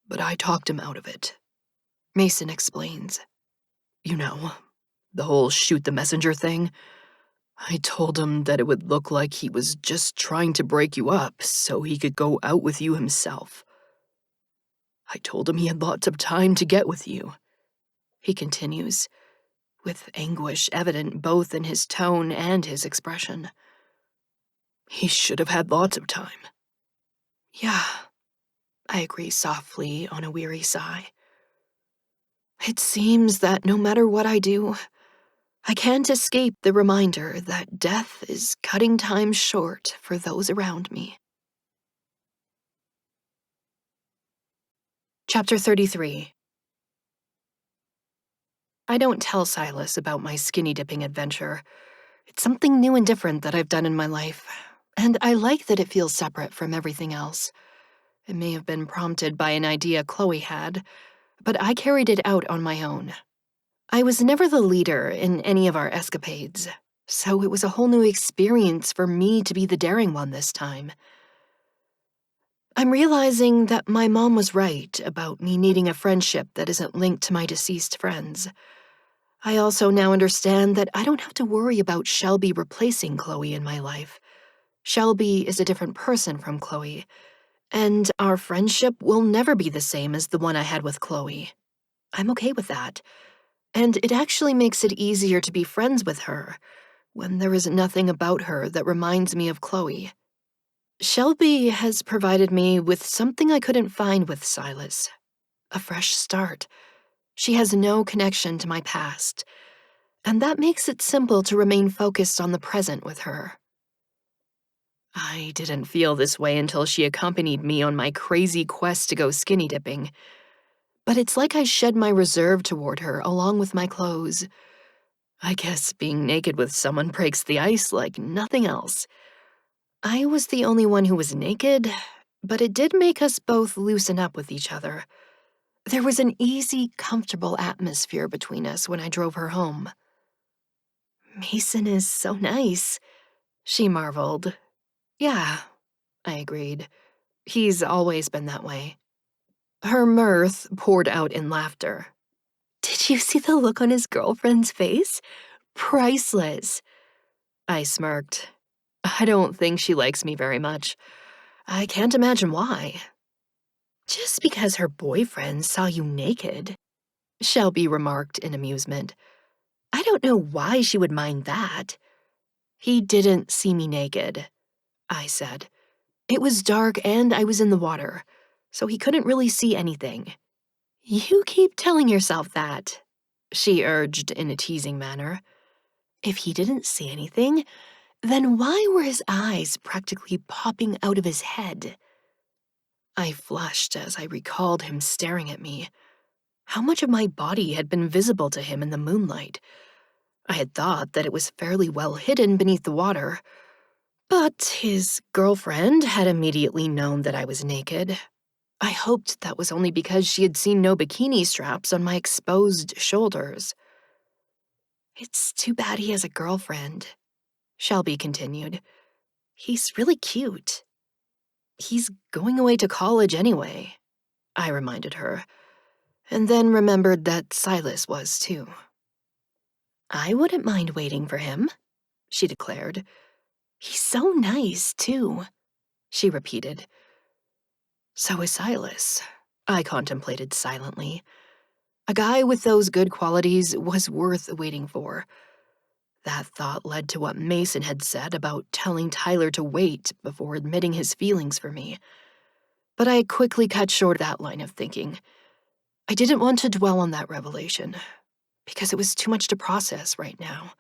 but I talked him out of it," Mason explains. "You know, the whole shoot the messenger thing. I told him that it would look like he was just trying to break you up so he could go out with you himself. I told him he had lots of time to get with you," he continues, with anguish evident both in his tone and his expression. "He should have had lots of time." "Yeah," I agree softly on a weary sigh. It seems that no matter what I do, I can't escape the reminder that death is cutting time short for those around me. Chapter 33. I don't tell Silas about my skinny dipping adventure. It's something new and different that I've done in my life, and I like that it feels separate from everything else. It may have been prompted by an idea Chloe had, but I carried it out on my own. I was never the leader in any of our escapades, so it was a whole new experience for me to be the daring one this time. I'm realizing that my mom was right about me needing a friendship that isn't linked to my deceased friends. I also now understand that I don't have to worry about Shelby replacing Chloe in my life. Shelby is a different person from Chloe, and our friendship will never be the same as the one I had with Chloe. I'm okay with that, and it actually makes it easier to be friends with her when there is nothing about her that reminds me of Chloe. Shelby has provided me with something I couldn't find with Silas: a fresh start. She has no connection to my past, and that makes it simple to remain focused on the present with her. I didn't feel this way until she accompanied me on my crazy quest to go skinny dipping, but it's like I shed my reserve toward her along with my clothes. I guess being naked with someone breaks the ice like nothing else. I was the only one who was naked, but it did make us both loosen up with each other. There was an easy, comfortable atmosphere between us when I drove her home. "Mason is so nice," she marveled. "Yeah," I agreed. "He's always been that way." Her mirth poured out in laughter. "Did you see the look on his girlfriend's face? Priceless." I smirked. I don't think she likes me very much. I can't imagine why. "Just because her boyfriend saw you naked," Shelby remarked in amusement. "I don't know why she would mind that." "He didn't see me naked," I said. "It was dark and I was in the water, so he couldn't really see anything." "You keep telling yourself that," she urged in a teasing manner. "If he didn't see anything, then why were his eyes practically popping out of his head?" I flushed as I recalled him staring at me. How much of my body had been visible to him in the moonlight? I had thought that it was fairly well hidden beneath the water, but his girlfriend had immediately known that I was naked. I hoped that was only because she had seen no bikini straps on my exposed shoulders. "It's too bad he has a girlfriend," Shelby continued. "He's really cute." "He's going away to college anyway," I reminded her, and then remembered that Silas was too. "I wouldn't mind waiting for him," she declared. "He's so nice, too," she repeated. "So is Silas," I contemplated silently. A guy with those good qualities was worth waiting for. That thought led to what Mason had said about telling Tyler to wait before admitting his feelings for me. But I quickly cut short that line of thinking. I didn't want to dwell on that revelation, because it was too much to process right now.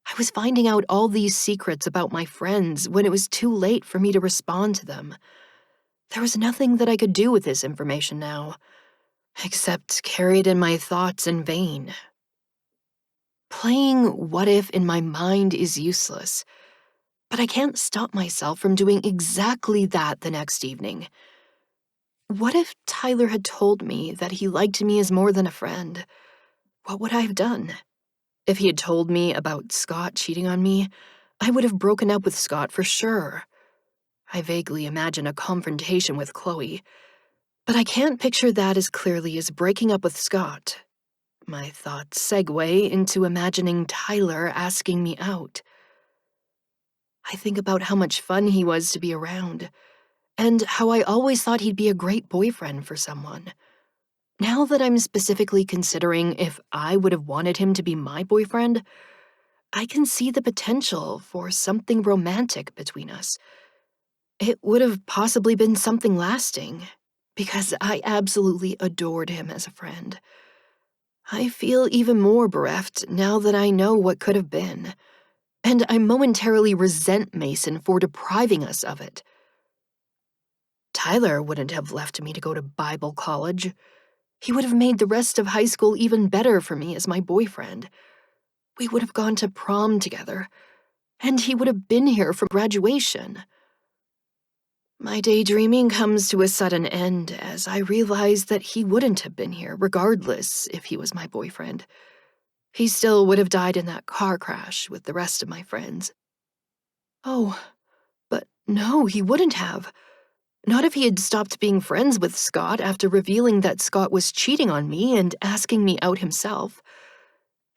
I was finding out all these secrets about my friends when it was too late for me to respond to them. There was nothing that I could do with this information now, except carry it in my thoughts in vain. Playing what if in my mind is useless, but I can't stop myself from doing exactly that the next evening. What if Tyler had told me that he liked me as more than a friend? What would I have done? If he had told me about Scott cheating on me, I would have broken up with Scott for sure. I vaguely imagine a confrontation with Chloe, but I can't picture that as clearly as breaking up with Scott. My thoughts segue into imagining Tyler asking me out. I think about how much fun he was to be around, and how I always thought he'd be a great boyfriend for someone. Now that I'm specifically considering if I would have wanted him to be my boyfriend, I can see the potential for something romantic between us. It would have possibly been something lasting, because I absolutely adored him as a friend. I feel even more bereft now that I know what could have been, and I momentarily resent Mason for depriving us of it. Tyler wouldn't have left me to go to Bible college. He would have made the rest of high school even better for me as my boyfriend. We would have gone to prom together, and he would have been here for graduation. My daydreaming comes to a sudden end as I realize that he wouldn't have been here regardless if he was my boyfriend. He still would have died in that car crash with the rest of my friends. Oh, but no, he wouldn't have. Not if he had stopped being friends with Scott after revealing that Scott was cheating on me and asking me out himself.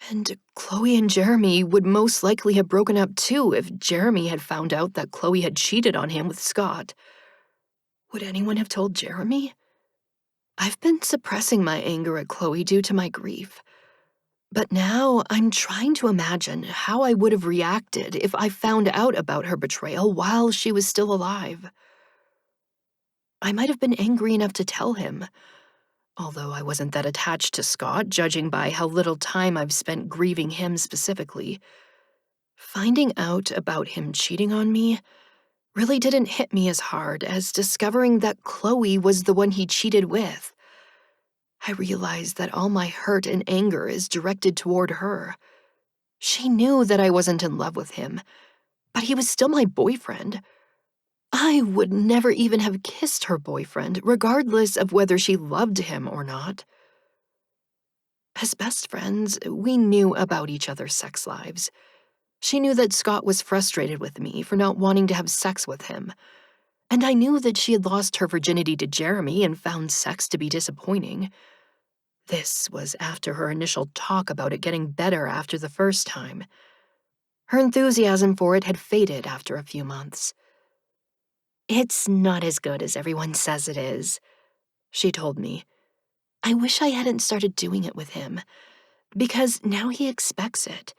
And Chloe and Jeremy would most likely have broken up too if Jeremy had found out that Chloe had cheated on him with Scott. Would anyone have told Jeremy? I've been suppressing my anger at Chloe due to my grief. But now I'm trying to imagine how I would have reacted if I found out about her betrayal while she was still alive. I might have been angry enough to tell him, although I wasn't that attached to Scott, judging by how little time I've spent grieving him specifically. Finding out about him cheating on me really didn't hit me as hard as discovering that Chloe was the one he cheated with. I realized that all my hurt and anger is directed toward her. She knew that I wasn't in love with him, but he was still my boyfriend. I would never even have kissed her boyfriend, regardless of whether she loved him or not. As best friends, we knew about each other's sex lives. She knew that Scott was frustrated with me for not wanting to have sex with him, and I knew that she had lost her virginity to Jeremy and found sex to be disappointing. This was after her initial talk about it getting better after the first time. Her enthusiasm for it had faded after a few months. "It's not as good as everyone says it is," she told me. "I wish I hadn't started doing it with him, because now he expects it.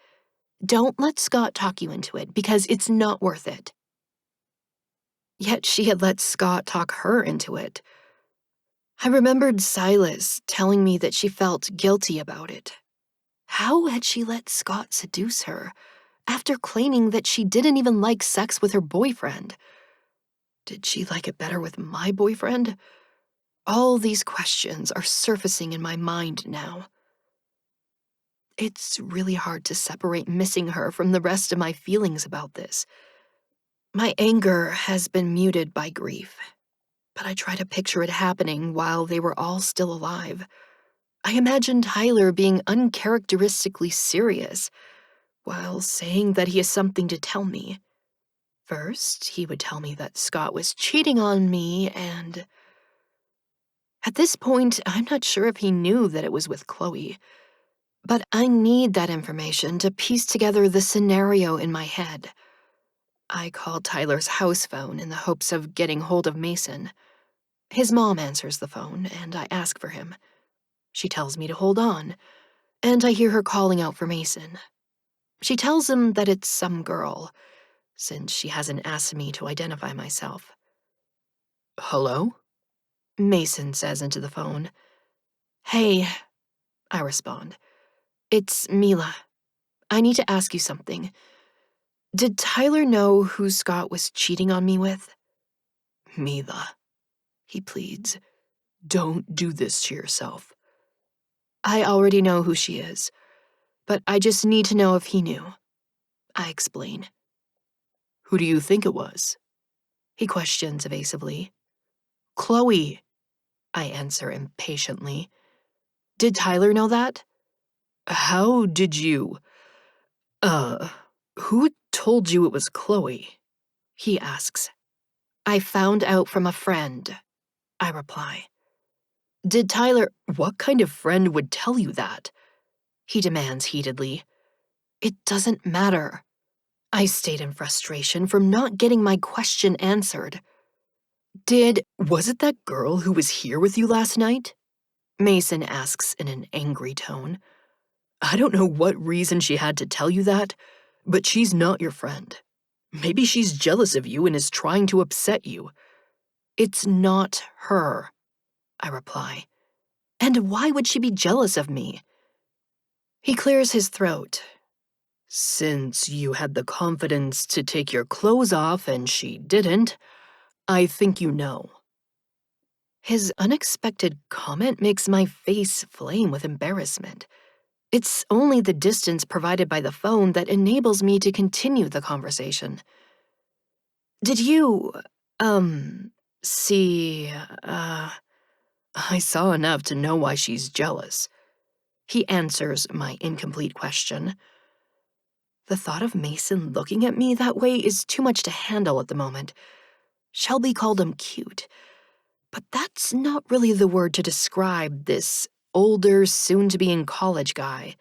Don't let Scott talk you into it, because it's not worth it." Yet she had let Scott talk her into it. I remembered Silas telling me that she felt guilty about it. How had she let Scott seduce her, after claiming that she didn't even like sex with her boyfriend? Did she like it better with my boyfriend? All these questions are surfacing in my mind now. It's really hard to separate missing her from the rest of my feelings about this. My anger has been muted by grief, but I try to picture it happening while they were all still alive. I imagine Tyler being uncharacteristically serious while saying that he has something to tell me. First, he would tell me that Scott was cheating on me, and at this point, I'm not sure if he knew that it was with Chloe. But I need that information to piece together the scenario in my head. I called Tyler's house phone in the hopes of getting hold of Mason. His mom answers the phone, and I ask for him. She tells me to hold on, and I hear her calling out for Mason. She tells him that it's some girl, since she hasn't asked me to identify myself. "Hello?" Mason says into the phone. "Hey," I respond. "It's Mila. I need to ask you something. Did Tyler know who Scott was cheating on me with?" Mila, he pleads, don't do this to yourself. "I already know who she is, but I just need to know if he knew," I explain. Who do you think it was? He questions evasively. "Chloe," I answer impatiently. "Did Tyler know that?" How did you, uh, who told you it was Chloe?" he asks. "I found out from a friend," I reply. "Did Tyler—" What kind of friend would tell you that? he demands heatedly. "It doesn't matter," I state in frustration from not getting my question answered. Was it that girl who was here with you last night?" Mason asks in an angry tone. I don't know what reason she had to tell you that, but she's not your friend. Maybe she's jealous of you and is trying to upset you. "It's not her," I reply. "And why would she be jealous of me?" He clears his throat. Since you had the confidence to take your clothes off and she didn't, I think you know." His unexpected comment makes my face flame with embarrassment. It's only the distance provided by the phone that enables me to continue the conversation. "Did you, see, I saw enough to know why she's jealous." He answers my incomplete question. The thought of Mason looking at me that way is too much to handle at the moment. Shelby called him cute, but that's not really the word to describe this older, soon-to-be-in-college guy.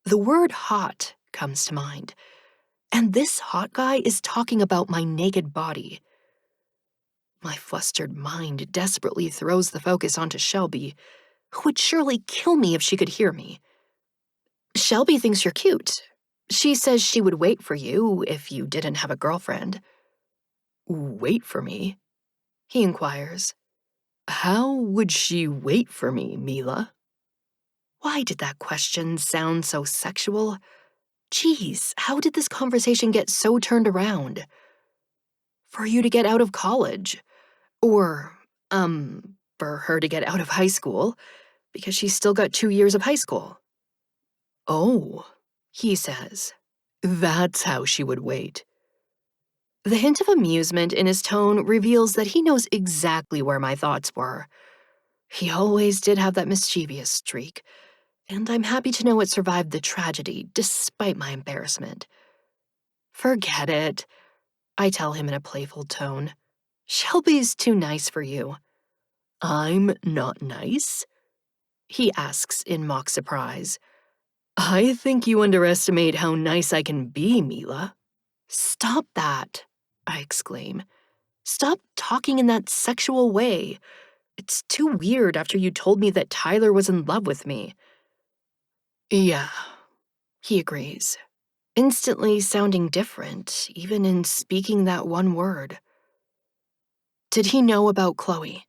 The word hot comes to mind, and this hot guy is talking about my naked body. My flustered mind desperately throws the focus onto Shelby, who would surely kill me if she could hear me. Shelby thinks you're cute. She says she would wait for you if you didn't have a girlfriend. Wait for me? He inquires. How would she wait for me, Mila? Why did that question sound so sexual? Geez, how did this conversation get so turned around? For you to get out of college. Or, for her to get out of high school, because she's still got 2 years of high school. Oh, he says. That's how she would wait. The hint of amusement in his tone reveals that he knows exactly where my thoughts were. He always did have that mischievous streak, and I'm happy to know it survived the tragedy despite my embarrassment. Forget it, I tell him in a playful tone. Shelby's too nice for you. I'm not nice? He asks in mock surprise. I think you underestimate how nice I can be, Mila. Stop that, I exclaim. Stop talking in that sexual way. It's too weird after you told me that Tyler was in love with me. Yeah, he agrees, instantly sounding different, even in speaking that one word. Did he know about Chloe?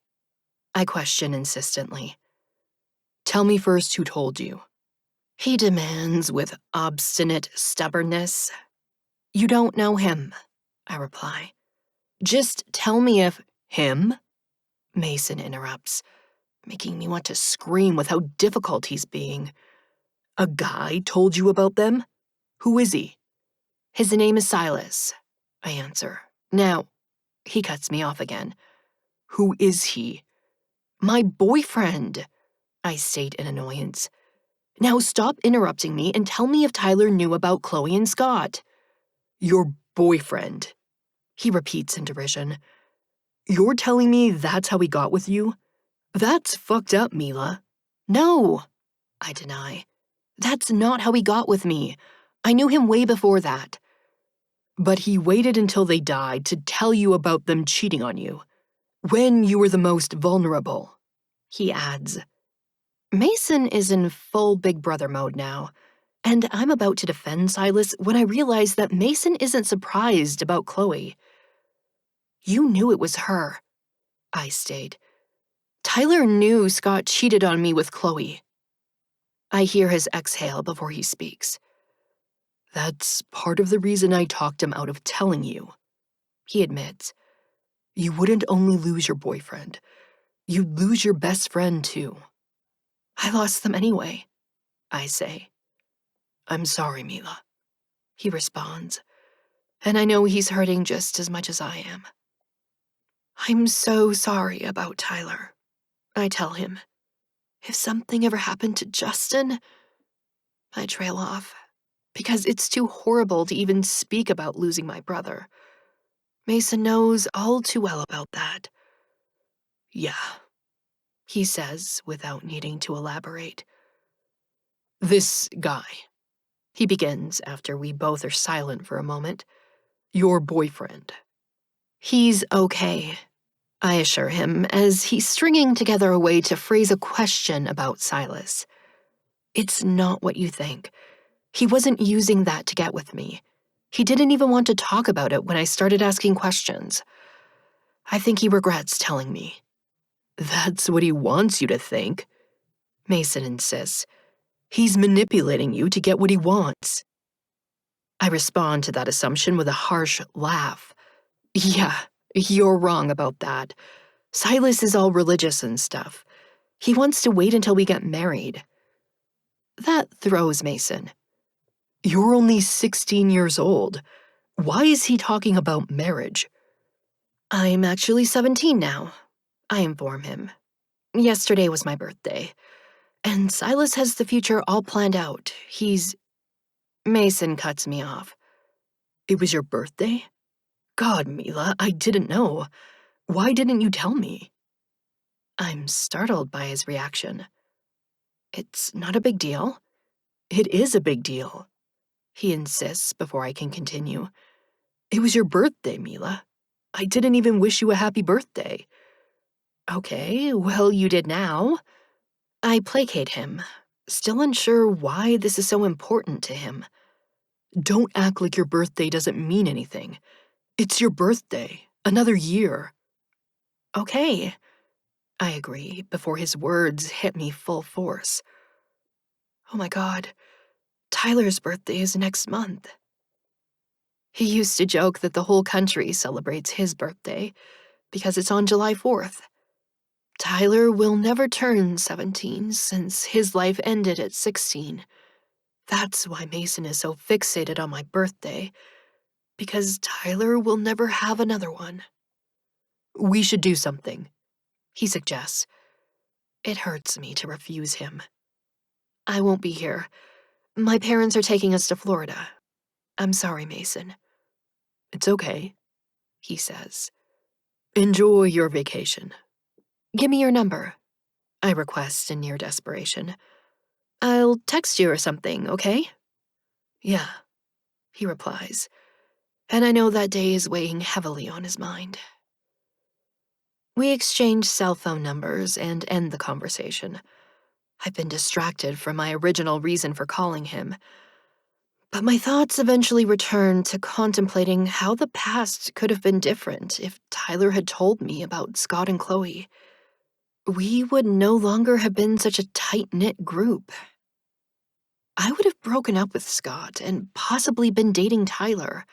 I question insistently. Tell me first who told you. He demands with obstinate stubbornness. You don't know him, I reply. Just tell me if him? Mason interrupts, making me want to scream with how difficult he's being. A guy told you about them? Who is he? His name is Silas, I answer. Now, he cuts me off again. Who is he? My boyfriend, I state in annoyance. Now stop interrupting me and tell me if Tyler knew about Chloe and Scott. Your boyfriend, he repeats in derision. You're telling me that's how he got with you? That's fucked up, Mila. No, I deny. That's not how he got with me. I knew him way before that. But he waited until they died to tell you about them cheating on you. When you were the most vulnerable, he adds. Mason is in full Big Brother mode now, and I'm about to defend Silas when I realize that Mason isn't surprised about Chloe. You knew it was her, I state. Tyler knew Scott cheated on me with Chloe. I hear his exhale before he speaks. That's part of the reason I talked him out of telling you, he admits. You wouldn't only lose your boyfriend, you'd lose your best friend too. I lost them anyway, I say. I'm sorry, Mila, he responds, and I know he's hurting just as much as I am. I'm so sorry about Tyler, I tell him. If something ever happened to Justin, I trail off, because it's too horrible to even speak about losing my brother. Mason knows all too well about that. Yeah, he says without needing to elaborate. This guy, he begins after we both are silent for a moment. Your boyfriend. He's okay, I assure him as he's stringing together a way to phrase a question about Silas. It's not what you think. He wasn't using that to get with me. He didn't even want to talk about it when I started asking questions. I think he regrets telling me. That's what he wants you to think, Mason insists. He's manipulating you to get what he wants. I respond to that assumption with a harsh laugh. Yeah, you're wrong about that. Silas is all religious and stuff. He wants to wait until we get married. That throws Mason. You're only 16 years old. Why is he talking about marriage? I'm actually 17 now, I inform him. Yesterday was my birthday. And Silas has the future all planned out. Mason cuts me off. It was your birthday? God, Mila, I didn't know. Why didn't you tell me? I'm startled by his reaction. It's not a big deal. It is a big deal, He insists before I can continue. It was your birthday, Mila. I didn't even wish you a happy birthday. Okay, well, you did now. I placate him, still unsure why this is so important to him. Don't act like your birthday doesn't mean anything. It's your birthday. Another year. Okay, I agree before his words hit me full force. Oh my God, Tyler's birthday is next month. He used to joke that the whole country celebrates his birthday because it's on July 4th. Tyler will never turn 17 since his life ended at 16. That's why Mason is so fixated on my birthday, because Tyler will never have another one. We should do something, He suggests. It hurts me to refuse him. I won't be here. My parents are taking us to Florida. I'm sorry, Mason. It's okay, He says. Enjoy your vacation. Give me your number, I request in near desperation. I'll text you or something, okay? Yeah, He replies, and I know that day is weighing heavily on his mind. We exchange cell phone numbers and end the conversation. I've been distracted from my original reason for calling him, but my thoughts eventually return to contemplating how the past could have been different if Tyler had told me about Scott and Chloe. We would no longer have been such a tight-knit group. I would have broken up with Scott and possibly been dating Tyler,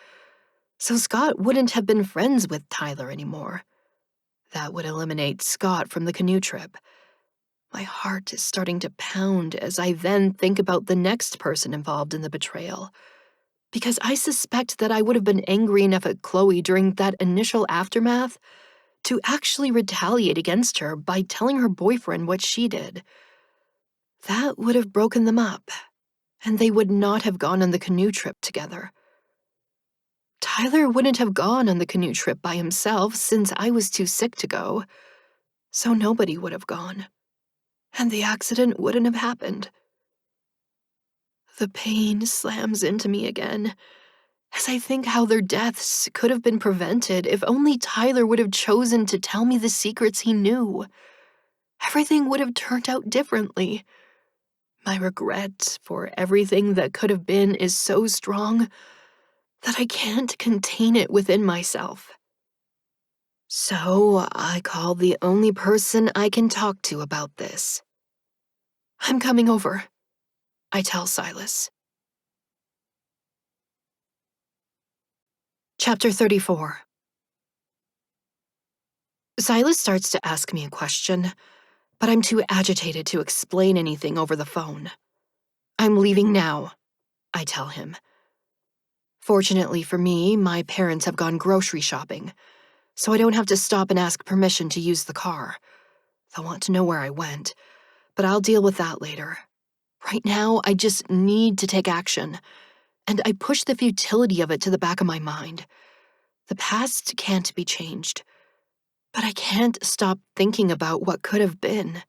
so Scott wouldn't have been friends with Tyler anymore. That would eliminate Scott from the canoe trip. My heart is starting to pound as I then think about the next person involved in the betrayal, because I suspect that I would have been angry enough at Chloe during that initial aftermath to actually retaliate against her by telling her boyfriend what she did. That would have broken them up, and they would not have gone on the canoe trip together. Tyler wouldn't have gone on the canoe trip by himself since I was too sick to go, so nobody would have gone, and the accident wouldn't have happened. The pain slams into me again as I think how their deaths could have been prevented if only Tyler would have chosen to tell me the secrets he knew. Everything would have turned out differently. My regret for everything that could have been is so strong that I can't contain it within myself. So I call the only person I can talk to about this. I'm coming over, I tell Silas. Chapter 34. Silas starts to ask me a question, but I'm too agitated to explain anything over the phone. I'm leaving now, I tell him. Fortunately for me, my parents have gone grocery shopping, so I don't have to stop and ask permission to use the car. They'll want to know where I went, but I'll deal with that later. Right now, I just need to take action, and I push the futility of it to the back of my mind. The past can't be changed, but I can't stop thinking about what could have been.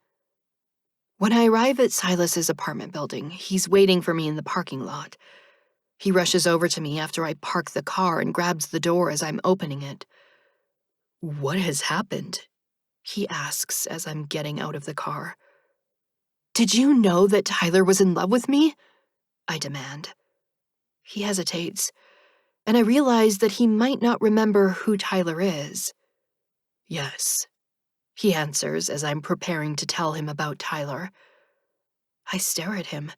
When I arrive at Silas's apartment building, he's waiting for me in the parking lot. He rushes over to me after I park the car and grabs the door as I'm opening it. What has happened? He asks as I'm getting out of the car. Did you know that Tyler was in love with me? I demand. He hesitates, and I realize that he might not remember who Tyler is. Yes, He answers as I'm preparing to tell him about Tyler. I stare at him,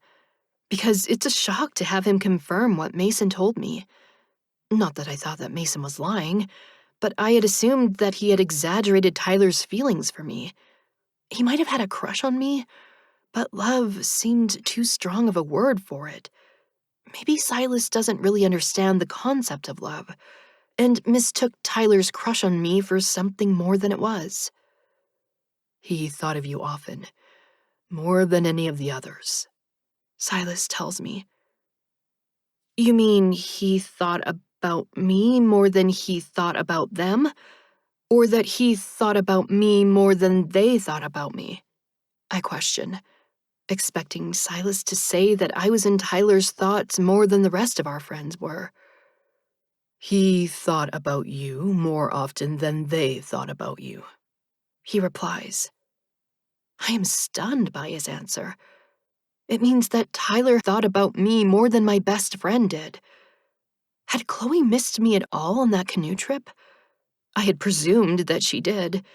because it's a shock to have him confirm what Mason told me. Not that I thought that Mason was lying, but I had assumed that he had exaggerated Tyler's feelings for me. He might have had a crush on me, but love seemed too strong of a word for it. Maybe Silas doesn't really understand the concept of love, and mistook Tyler's crush on me for something more than it was. he thought of you often. More than any of the others, Silas tells me. You mean he thought about me more than he thought about them? Or that he thought about me more than they thought about me? I question, expecting Silas to say that I was in Tyler's thoughts more than the rest of our friends were. He thought about you more often than they thought about you, he replies. I am stunned by his answer. It means that Tyler thought about me more than my best friend did. Had Chloe missed me at all on that canoe trip? I had presumed that she did,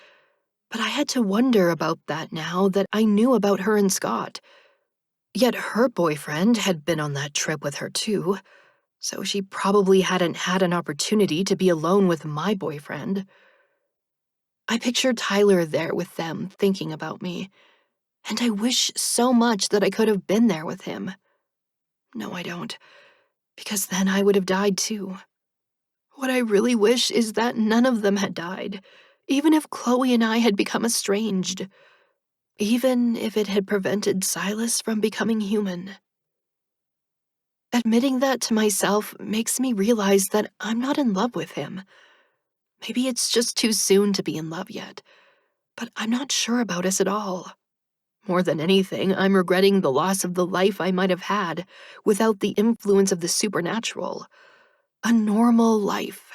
but I had to wonder about that now that I knew about her and Scott. Yet her boyfriend had been on that trip with her too, so she probably hadn't had an opportunity to be alone with my boyfriend. I pictured Tyler there with them, thinking about me, and I wish so much that I could have been there with him. No, I don't, because then I would have died too. What I really wish is that none of them had died, even if Chloe and I had become estranged, even if it had prevented Silas from becoming human. Admitting that to myself makes me realize that I'm not in love with him. Maybe it's just too soon to be in love yet, but I'm not sure about us at all. More than anything, I'm regretting the loss of the life I might have had without the influence of the supernatural. A normal life.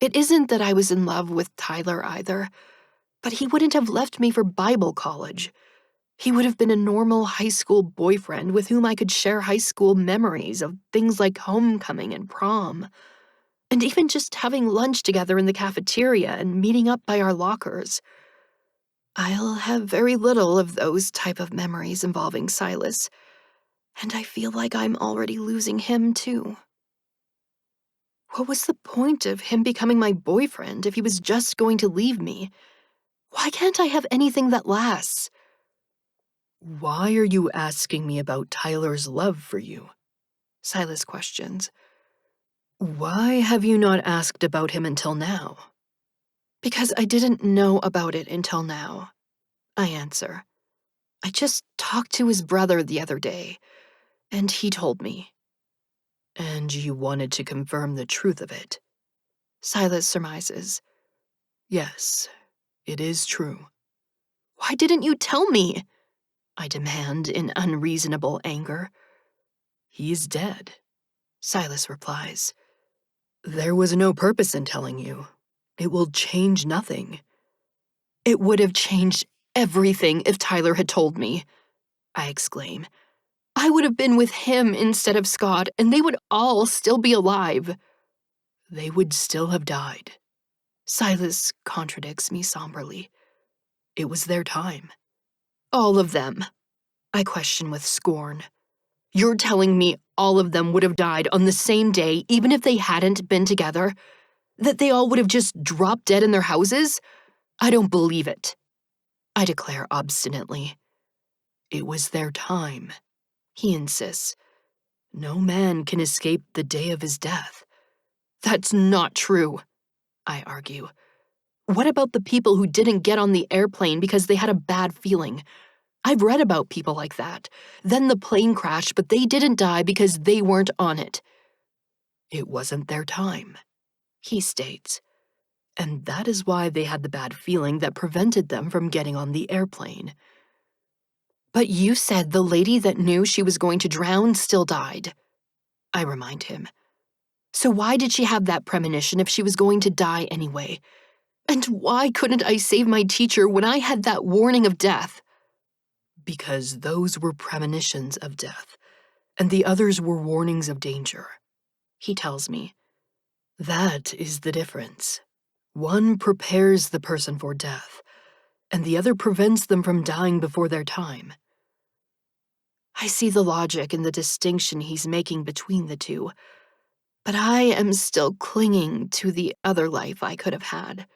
It isn't that I was in love with Tyler either, but he wouldn't have left me for Bible college. He would have been a normal high school boyfriend with whom I could share high school memories of things like homecoming and prom, and even just having lunch together in the cafeteria and meeting up by our lockers. I'll have very little of those type of memories involving Silas, and I feel like I'm already losing him too. What was the point of him becoming my boyfriend if he was just going to leave me? Why can't I have anything that lasts? Why are you asking me about Tyler's love for you? Silas questions. Why have you not asked about him until now? Because I didn't know about it until now, I answer. I just talked to his brother the other day, and he told me. And you wanted to confirm the truth of it? Silas surmises. Yes, it is true. Why didn't you tell me? I demand in unreasonable anger. He's dead, Silas replies. There was no purpose in telling you. It will change nothing. It would have changed everything if Tyler had told me, I exclaim. I would have been with him instead of Scott, and they would all still be alive. They would still have died. Silas contradicts me somberly. It was their time. All of them, I question with scorn. You're telling me all of them would have died on the same day, even if they hadn't been together? That they all would have just dropped dead in their houses? I don't believe it, I declare obstinately. It was their time, he insists. No man can escape the day of his death. That's not true, I argue. What about the people who didn't get on the airplane because they had a bad feeling? I've read about people like that. Then the plane crashed, but they didn't die because they weren't on it. It wasn't their time, he states. And that is why they had the bad feeling that prevented them from getting on the airplane. But you said the lady that knew she was going to drown still died, I remind him. So why did she have that premonition if she was going to die anyway? And why couldn't I save my teacher when I had that warning of death? Because those were premonitions of death, and the others were warnings of danger, he tells me. That is the difference. One prepares the person for death, and the other prevents them from dying before their time. I see the logic in the distinction he's making between the two, but I am still clinging to the other life I could have had.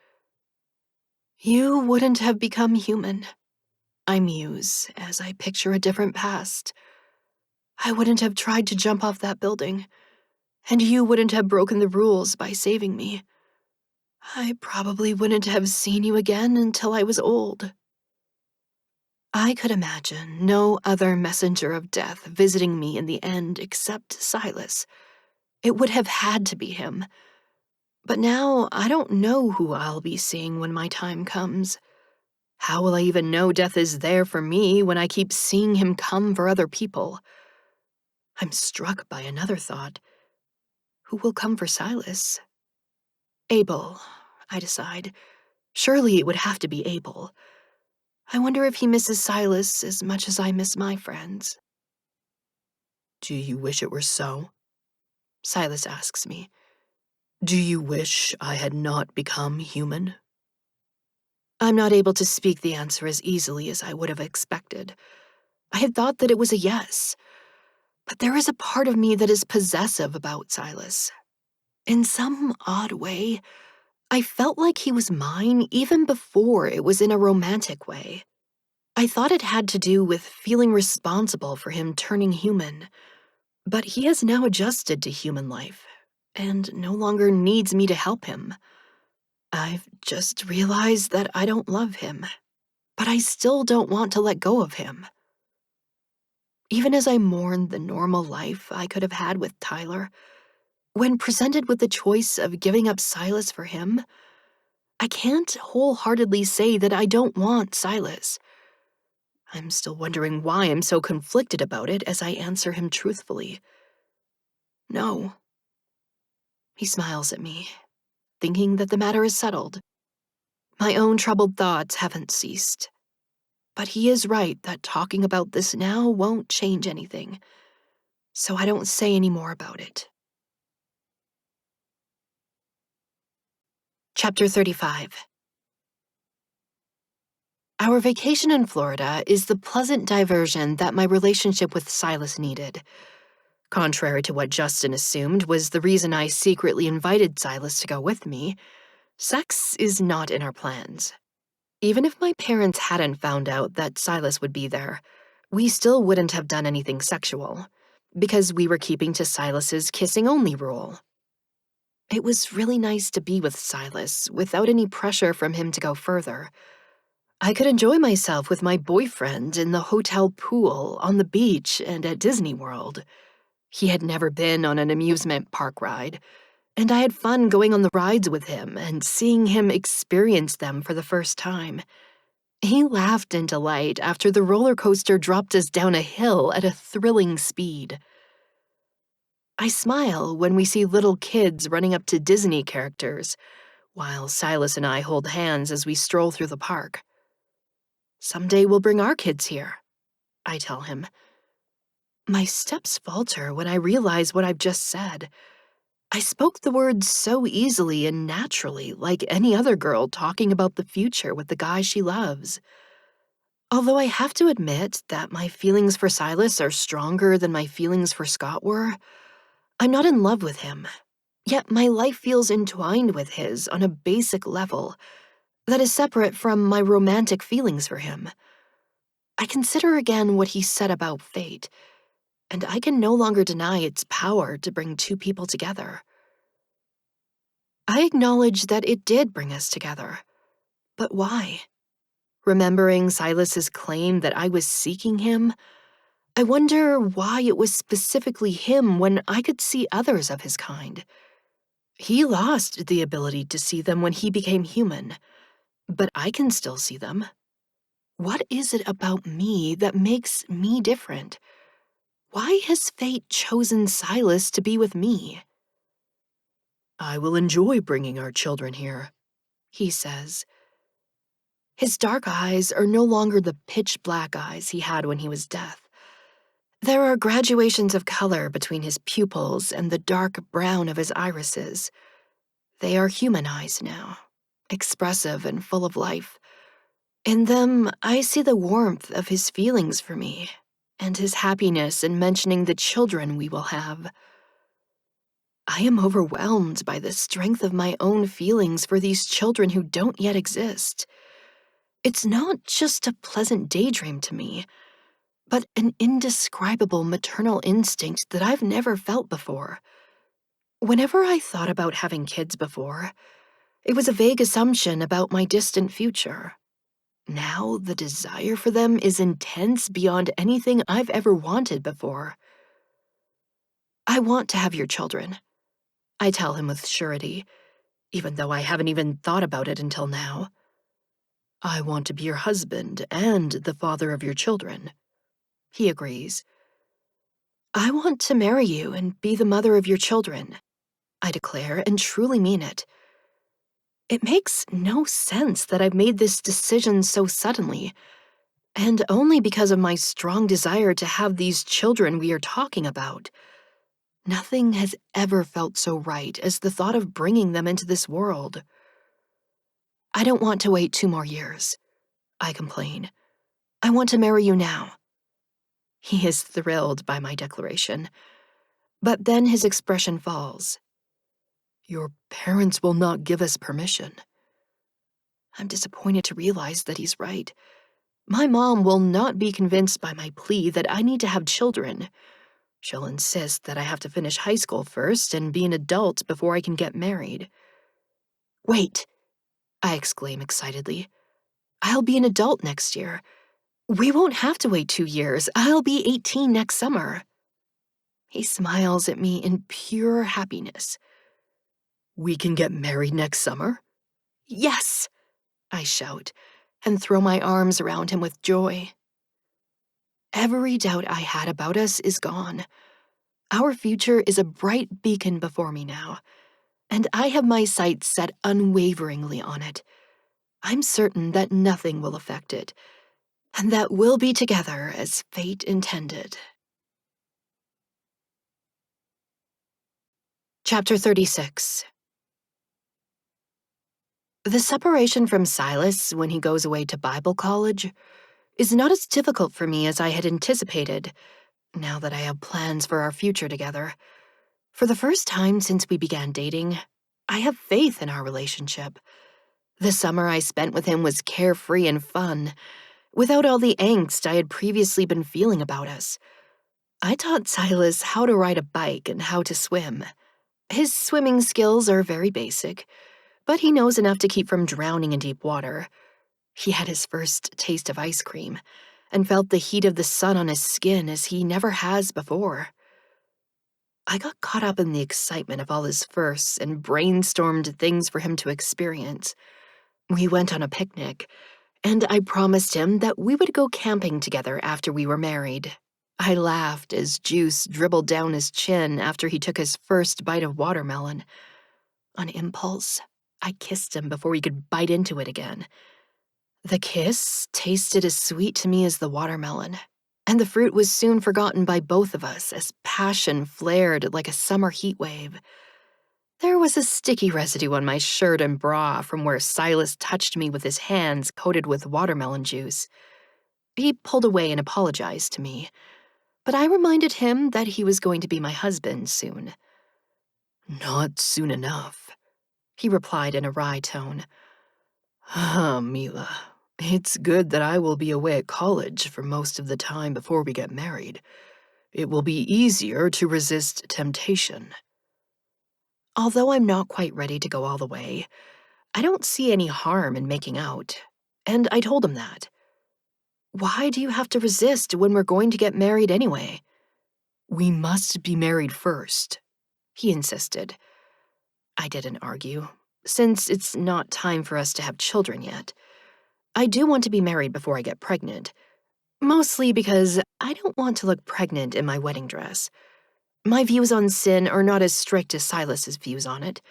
You wouldn't have become human, I muse as I picture a different past. I wouldn't have tried to jump off that building, and you wouldn't have broken the rules by saving me. I probably wouldn't have seen you again until I was old. I could imagine no other messenger of death visiting me in the end except Silas. It would have had to be him. But now I don't know who I'll be seeing when my time comes. How will I even know death is there for me when I keep seeing him come for other people? I'm struck by another thought. Who will come for Silas? Abel, I decide. Surely it would have to be Abel. I wonder if he misses Silas as much as I miss my friends. Do you wish it were so? Silas asks me. Do you wish I had not become human? I'm not able to speak the answer as easily as I would have expected. I had thought that it was a yes, but there is a part of me that is possessive about Silas. In some odd way, I felt like he was mine even before it was in a romantic way. I thought it had to do with feeling responsible for him turning human, but he has now adjusted to human life and no longer needs me to help him. I've just realized that I don't love him, but I still don't want to let go of him. Even as I mourn the normal life I could have had with Tyler, when presented with the choice of giving up Silas for him, I can't wholeheartedly say that I don't want Silas. I'm still wondering why I'm so conflicted about it as I answer him truthfully. No. He smiles at me, thinking that the matter is settled. My own troubled thoughts haven't ceased. But he is right that talking about this now won't change anything, so I don't say any more about it. Chapter 35. Our vacation in Florida is the pleasant diversion that my relationship with Silas needed. Contrary to what Justin assumed was the reason I secretly invited Silas to go with me, sex is not in our plans. Even if my parents hadn't found out that Silas would be there, we still wouldn't have done anything sexual, because we were keeping to Silas's kissing-only rule. It was really nice to be with Silas without any pressure from him to go further. I could enjoy myself with my boyfriend in the hotel pool, on the beach, and at Disney World. He had never been on an amusement park ride, and I had fun going on the rides with him and seeing him experience them for the first time. He laughed in delight after the roller coaster dropped us down a hill at a thrilling speed. I smile when we see little kids running up to Disney characters, while Silas and I hold hands as we stroll through the park. Someday we'll bring our kids here, I tell him. My steps falter when I realize what I've just said. I spoke the words so easily and naturally, like any other girl talking about the future with the guy she loves. Although I have to admit that my feelings for Silas are stronger than my feelings for Scott were, I'm not in love with him. Yet my life feels entwined with his on a basic level that is separate from my romantic feelings for him. I consider again what he said about fate, and I can no longer deny its power to bring two people together. I acknowledge that it did bring us together. But why? Remembering Silas's claim that I was seeking him, I wonder why it was specifically him when I could see others of his kind. He lost the ability to see them when he became human, but I can still see them. What is it about me that makes me different? Why has fate chosen Silas to be with me? I will enjoy bringing our children here, He says. His dark eyes are no longer the pitch-black eyes he had when he was deaf. There are graduations of color between his pupils and the dark brown of his irises. They are human eyes now, expressive and full of life. In them, I see the warmth of his feelings for me, and his happiness in mentioning the children we will have. I am overwhelmed by the strength of my own feelings for these children who don't yet exist. It's not just a pleasant daydream to me, but an indescribable maternal instinct that I've never felt before. Whenever I thought about having kids before, it was a vague assumption about my distant future. Now the desire for them is intense beyond anything I've ever wanted before. I want to have your children, I tell him with surety, even though I haven't even thought about it until now. I want to be your husband and the father of your children, he agrees. I want to marry you and be the mother of your children, I declare, and truly mean it. It makes no sense that I've made this decision so suddenly, and only because of my strong desire to have these children we are talking about. Nothing has ever felt so right as the thought of bringing them into this world. I don't want to wait 2 more years, I complain. I want to marry you now. He is thrilled by my declaration, but then his expression falls. Your parents will not give us permission. I'm disappointed to realize that he's right. My mom will not be convinced by my plea that I need to have children. She'll insist that I have to finish high school first and be an adult before I can get married. Wait, I exclaim excitedly. I'll be an adult next year. We won't have to wait 2 years. I'll be 18 next summer. He smiles at me in pure happiness. We can get married next summer? Yes, I shout, and throw my arms around him with joy. Every doubt I had about us is gone. Our future is a bright beacon before me now, and I have my sights set unwaveringly on it. I'm certain that nothing will affect it, and that we'll be together as fate intended. Chapter 36. The separation from Silas when he goes away to Bible college is not as difficult for me as I had anticipated, now that I have plans for our future together. For the first time since we began dating, I have faith in our relationship. The summer I spent with him was carefree and fun, without all the angst I had previously been feeling about us. I taught Silas how to ride a bike and how to swim. His swimming skills are very basic, but he knows enough to keep from drowning in deep water. He had his first taste of ice cream and felt the heat of the sun on his skin as he never has before. I got caught up in the excitement of all his firsts and brainstormed things for him to experience. We went on a picnic, and I promised him that we would go camping together after we were married. I laughed as juice dribbled down his chin after he took his first bite of watermelon. On impulse, I kissed him before he could bite into it again. The kiss tasted as sweet to me as the watermelon, and the fruit was soon forgotten by both of us as passion flared like a summer heat wave. There was a sticky residue on my shirt and bra from where Silas touched me with his hands coated with watermelon juice. He pulled away and apologized to me, but I reminded him that he was going to be my husband soon. Not soon enough, he replied in a wry tone. Ah, Mila, it's good that I will be away at college for most of the time before we get married. It will be easier to resist temptation. Although I'm not quite ready to go all the way, I don't see any harm in making out, and I told him that. Why do you have to resist when we're going to get married anyway? We must be married first, he insisted. I didn't argue, since it's not time for us to have children yet. I do want to be married before I get pregnant, mostly because I don't want to look pregnant in my wedding dress. My views on sin are not as strict as Silas's views on it.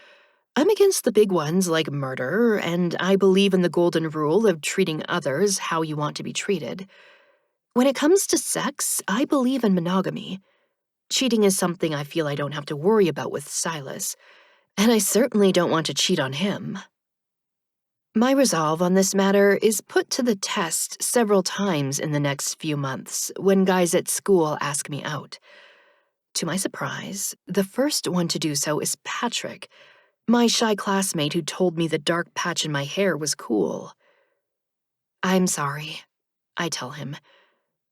I'm against the big ones like murder, and I believe in the golden rule of treating others how you want to be treated. When it comes to sex, I believe in monogamy. Cheating is something I feel I don't have to worry about with Silas, and I certainly don't want to cheat on him. My resolve on this matter is put to the test several times in the next few months when guys at school ask me out. To my surprise, the first one to do so is Patrick, my shy classmate who told me the dark patch in my hair was cool. I'm sorry, I tell him,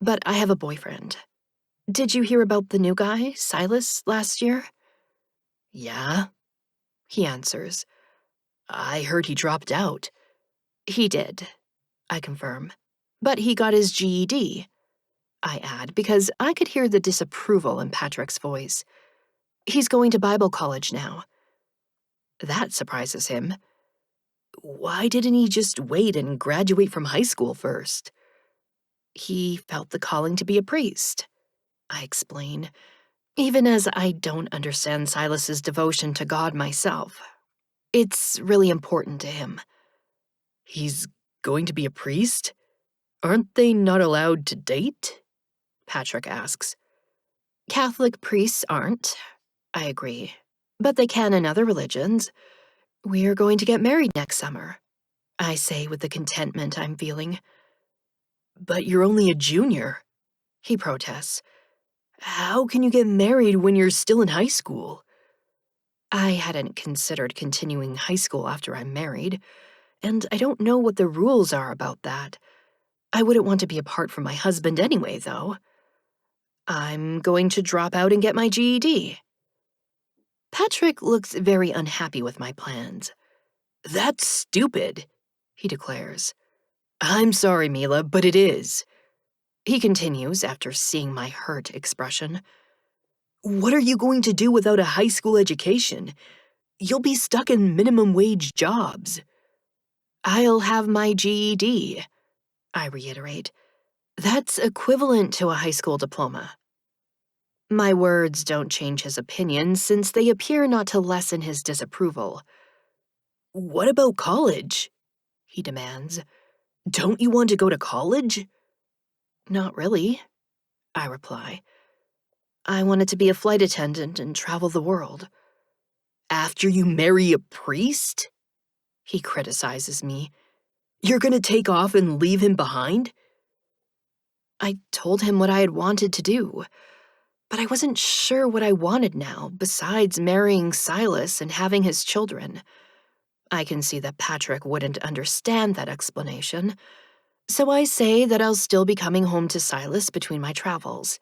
but I have a boyfriend. Did you hear about the new guy, Silas, last year? Yeah, he answers. I heard he dropped out. He did. I confirm. But he got his GED, I add, because I could hear the disapproval in Patrick's voice. He's going to Bible college now. That surprises him. Why didn't he just wait and graduate from high school first? He felt the calling to be a priest, I explain, even as I don't understand Silas's devotion to God myself. It's really important to him. He's going to be a priest? Aren't they not allowed to date? Patrick asks. Catholic priests aren't, I agree, but they can in other religions. We're going to get married next summer, I say with the contentment I'm feeling. But you're only a junior, he protests. How can you get married when you're still in high school? I hadn't considered continuing high school after I'm married, and I don't know what the rules are about that. I wouldn't want to be apart from my husband anyway, though. I'm going to drop out and get my GED. Patrick looks very unhappy with my plans. That's stupid, he declares. I'm sorry, Mila, but it is. He continues after seeing my hurt expression. What are you going to do without a high school education? You'll be stuck in minimum wage jobs. I'll have my GED, I reiterate. That's equivalent to a high school diploma. My words don't change his opinion since they appear not to lessen his disapproval. What about college? He demands. Don't you want to go to college? Not really, I reply. I wanted to be a flight attendant and travel the world. After you marry a priest? He criticizes me. You're gonna take off and leave him behind? I told him what I had wanted to do, but I wasn't sure what I wanted now, besides marrying Silas and having his children. I can see that Patrick wouldn't understand that explanation, so I say that I'll still be coming home to Silas between my travels.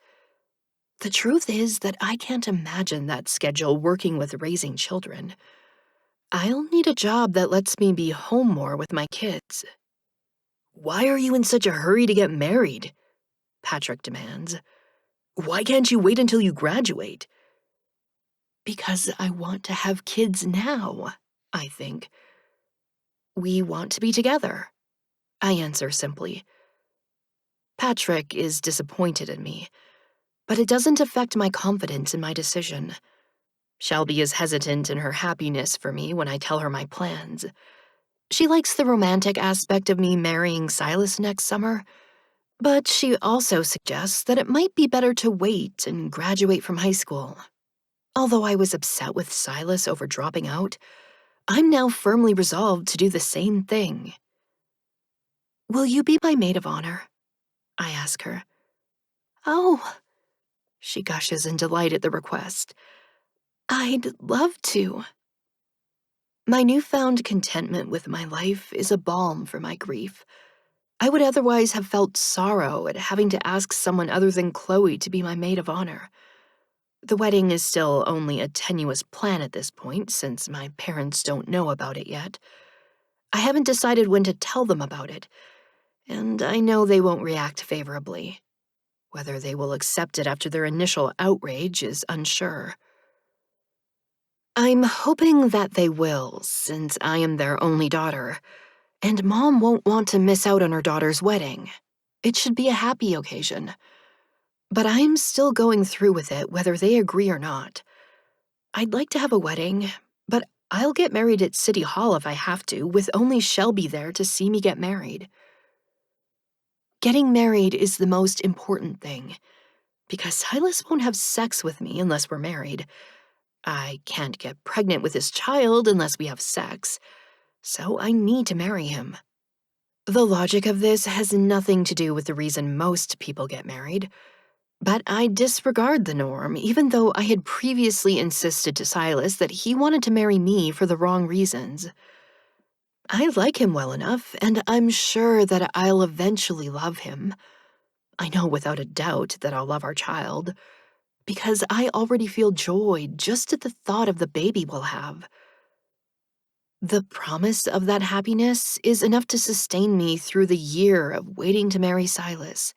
The truth is that I can't imagine that schedule working with raising children. I'll need a job that lets me be home more with my kids. Why are you in such a hurry to get married? Patrick demands. Why can't you wait until you graduate? Because I want to have kids now, I think. We want to be together, I answer simply. Patrick is disappointed in me, but it doesn't affect my confidence in my decision. Shelby is hesitant in her happiness for me when I tell her my plans. She likes the romantic aspect of me marrying Silas next summer, but she also suggests that it might be better to wait and graduate from high school. Although I was upset with Silas over dropping out, I'm now firmly resolved to do the same thing. Will you be my maid of honor? I ask her. Oh, she gushes in delight at the request. I'd love to. My newfound contentment with my life is a balm for my grief. I would otherwise have felt sorrow at having to ask someone other than Chloe to be my maid of honor. The wedding is still only a tenuous plan at this point, since my parents don't know about it yet. I haven't decided when to tell them about it, and I know they won't react favorably. Whether they will accept it after their initial outrage is unsure. I'm hoping that they will, since I am their only daughter, and Mom won't want to miss out on her daughter's wedding. It should be a happy occasion. But I'm still going through with it whether they agree or not. I'd like to have a wedding, but I'll get married at City Hall if I have to, with only Shelby there to see me get married. Getting married is the most important thing, because Silas won't have sex with me unless we're married. I can't get pregnant with his child unless we have sex, so I need to marry him. The logic of this has nothing to do with the reason most people get married, but I disregard the norm, even though I had previously insisted to Silas that he wanted to marry me for the wrong reasons. I like him well enough, and I'm sure that I'll eventually love him. I know without a doubt that I'll love our child, because I already feel joy just at the thought of the baby we'll have. The promise of that happiness is enough to sustain me through the year of waiting to marry Silas.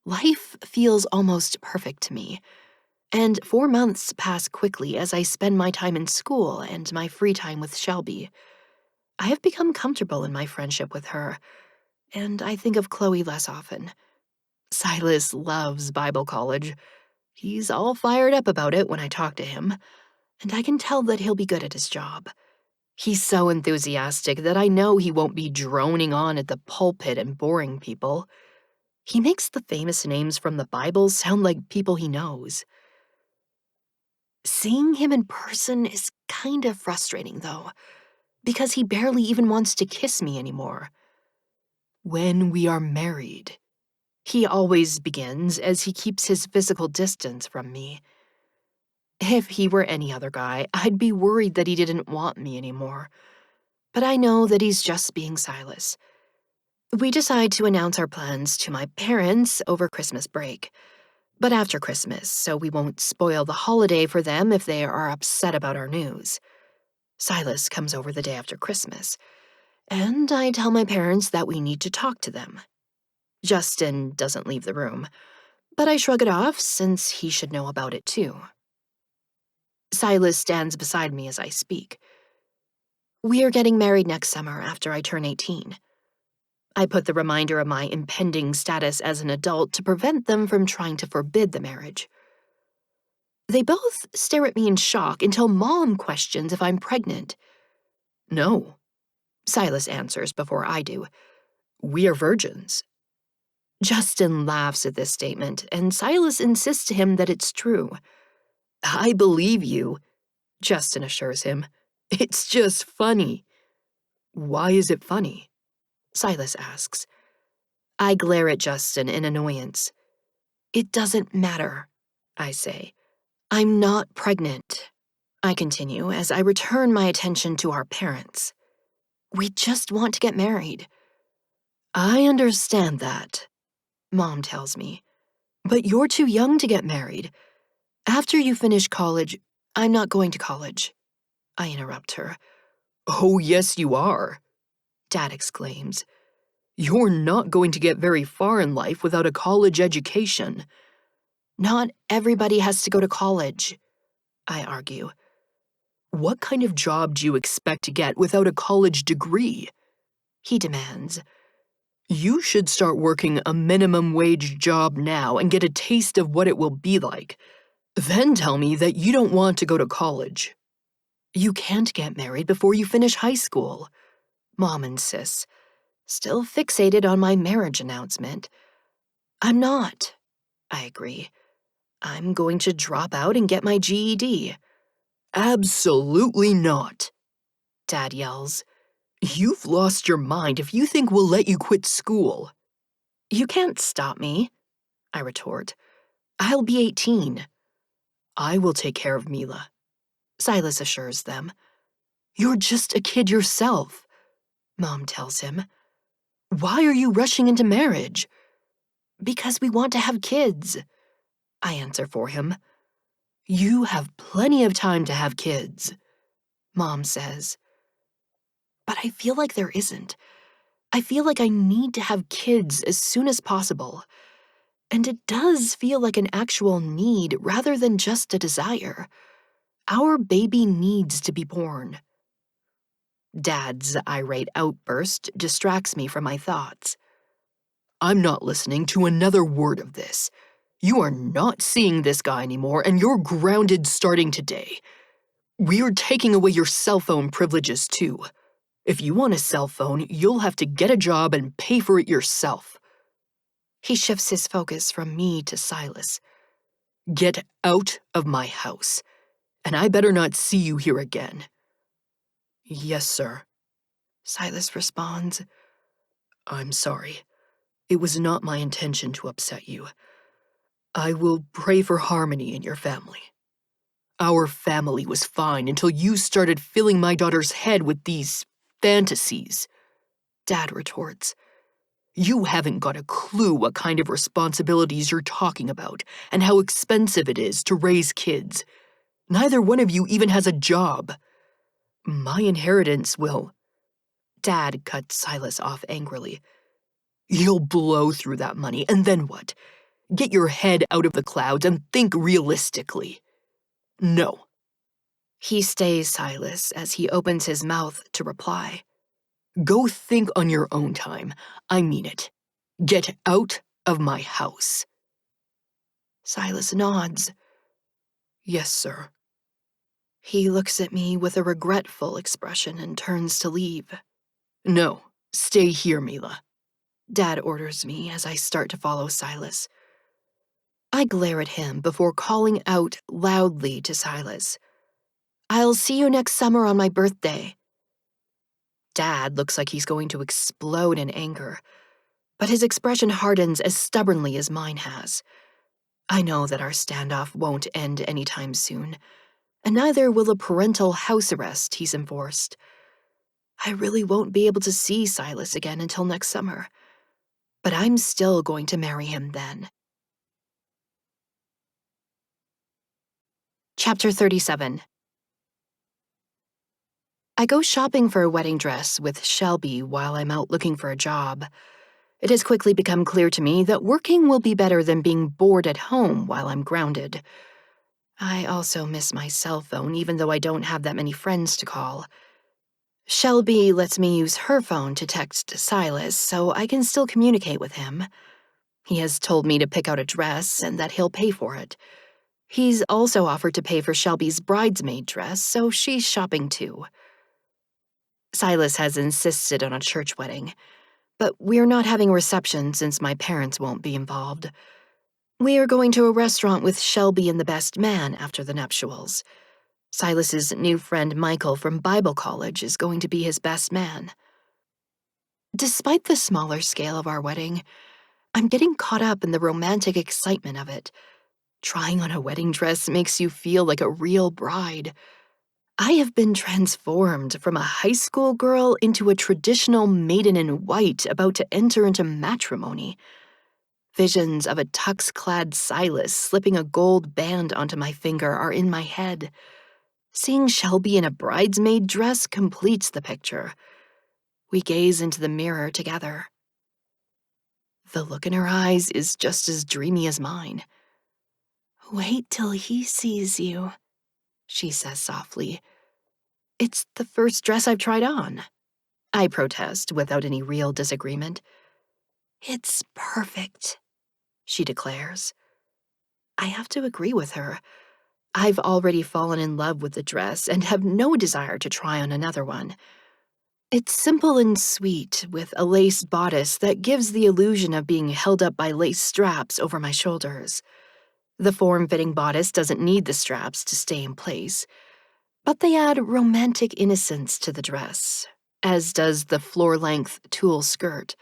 Life feels almost perfect to me, and 4 months pass quickly as I spend my time in school and my free time with Shelby. I have become comfortable in my friendship with her, and I think of Chloe less often. Silas loves Bible college. He's all fired up about it when I talk to him, and I can tell that he'll be good at his job. He's so enthusiastic that I know he won't be droning on at the pulpit and boring people. He makes the famous names from the Bible sound like people he knows. Seeing him in person is kind of frustrating, though, because he barely even wants to kiss me anymore. When we are married, he always begins as he keeps his physical distance from me. If he were any other guy, I'd be worried that he didn't want me anymore. But I know that he's just being Silas. We decide to announce our plans to my parents over Christmas break, but after Christmas, so we won't spoil the holiday for them if they are upset about our news. Silas comes over the day after Christmas, and I tell my parents that we need to talk to them. Justin doesn't leave the room, but I shrug it off since he should know about it too. Silas stands beside me as I speak. We are getting married next summer after I turn 18. I put the reminder of my impending status as an adult to prevent them from trying to forbid the marriage. They both stare at me in shock until Mom questions if I'm pregnant. No, Silas answers before I do. We are virgins. Justin laughs at this statement, and Silas insists to him that it's true. I believe you, Justin assures him. It's just funny. Why is it funny? Silas asks. I glare at Justin in annoyance. It doesn't matter, I say. I'm not pregnant, I continue as I return my attention to our parents. We just want to get married. I understand that, Mom tells me. But you're too young to get married. After you finish college, I'm not going to college, I interrupt her. Oh, yes, you are, Dad exclaims. You're not going to get very far in life without a college education. Not everybody has to go to college, I argue. What kind of job do you expect to get without a college degree? He demands. You should start working a minimum wage job now and get a taste of what it will be like. Then tell me that you don't want to go to college. You can't get married before you finish high school, Mom insists, still fixated on my marriage announcement. I'm not, I agree. I'm going to drop out and get my GED. Absolutely not, Dad yells. You've lost your mind if you think we'll let you quit school. You can't stop me, I retort. I'll be 18. I will take care of Mila, Silas assures them. You're just a kid yourself, Mom tells him. Why are you rushing into marriage? Because we want to have kids, I answer for him. You have plenty of time to have kids, Mom says. But I feel like there isn't. I feel like I need to have kids as soon as possible. And it does feel like an actual need rather than just a desire. Our baby needs to be born. Dad's irate outburst distracts me from my thoughts. I'm not listening to another word of this. You are not seeing this guy anymore, and you're grounded starting today. We are taking away your cell phone privileges, too. If you want a cell phone, you'll have to get a job and pay for it yourself. He shifts his focus from me to Silas. Get out of my house, and I better not see you here again. Yes, sir, Silas responds. I'm sorry. It was not my intention to upset you. I will pray for harmony in your family. Our family was fine until you started filling my daughter's head with these fantasies, Dad retorts. You haven't got a clue what kind of responsibilities you're talking about and how expensive it is to raise kids. Neither one of you even has a job. My inheritance will. Dad cut Silas off angrily. You'll blow through that money, and then what? Get your head out of the clouds and think realistically. No. He stays Silas as he opens his mouth to reply. Go think on your own time. I mean it. Get out of my house. Silas nods. Yes, sir. He looks at me with a regretful expression and turns to leave. No, stay here, Mila. Dad orders me as I start to follow Silas. I glare at him before calling out loudly to Silas. I'll see you next summer on my birthday. Dad looks like he's going to explode in anger, but his expression hardens as stubbornly as mine has. I know that our standoff won't end anytime soon, and neither will the parental house arrest he's enforced. I really won't be able to see Silas again until next summer, but I'm still going to marry him then. Chapter 37. I go shopping for a wedding dress with Shelby while I'm out looking for a job. It has quickly become clear to me that working will be better than being bored at home while I'm grounded. I also miss my cell phone, even though I don't have that many friends to call. Shelby lets me use her phone to text Silas, so I can still communicate with him. He has told me to pick out a dress and that he'll pay for it. He's also offered to pay for Shelby's bridesmaid dress, so she's shopping too. Silas has insisted on a church wedding, but we're not having a reception since my parents won't be involved. We are going to a restaurant with Shelby and the best man after the nuptials. Silas's new friend Michael from Bible college is going to be his best man. Despite the smaller scale of our wedding, I'm getting caught up in the romantic excitement of it. Trying on a wedding dress makes you feel like a real bride. I have been transformed from a high school girl into a traditional maiden in white about to enter into matrimony. Visions of a tux-clad Silas slipping a gold band onto my finger are in my head. Seeing Shelby in a bridesmaid dress completes the picture. We gaze into the mirror together. The look in her eyes is just as dreamy as mine. Wait till he sees you, she says softly. It's the first dress I've tried on. I protest without any real disagreement. It's perfect, she declares. I have to agree with her. I've already fallen in love with the dress and have no desire to try on another one. It's simple and sweet, with a lace bodice that gives the illusion of being held up by lace straps over my shoulders. The form-fitting bodice doesn't need the straps to stay in place, but they add romantic innocence to the dress, as does the floor-length tulle skirt.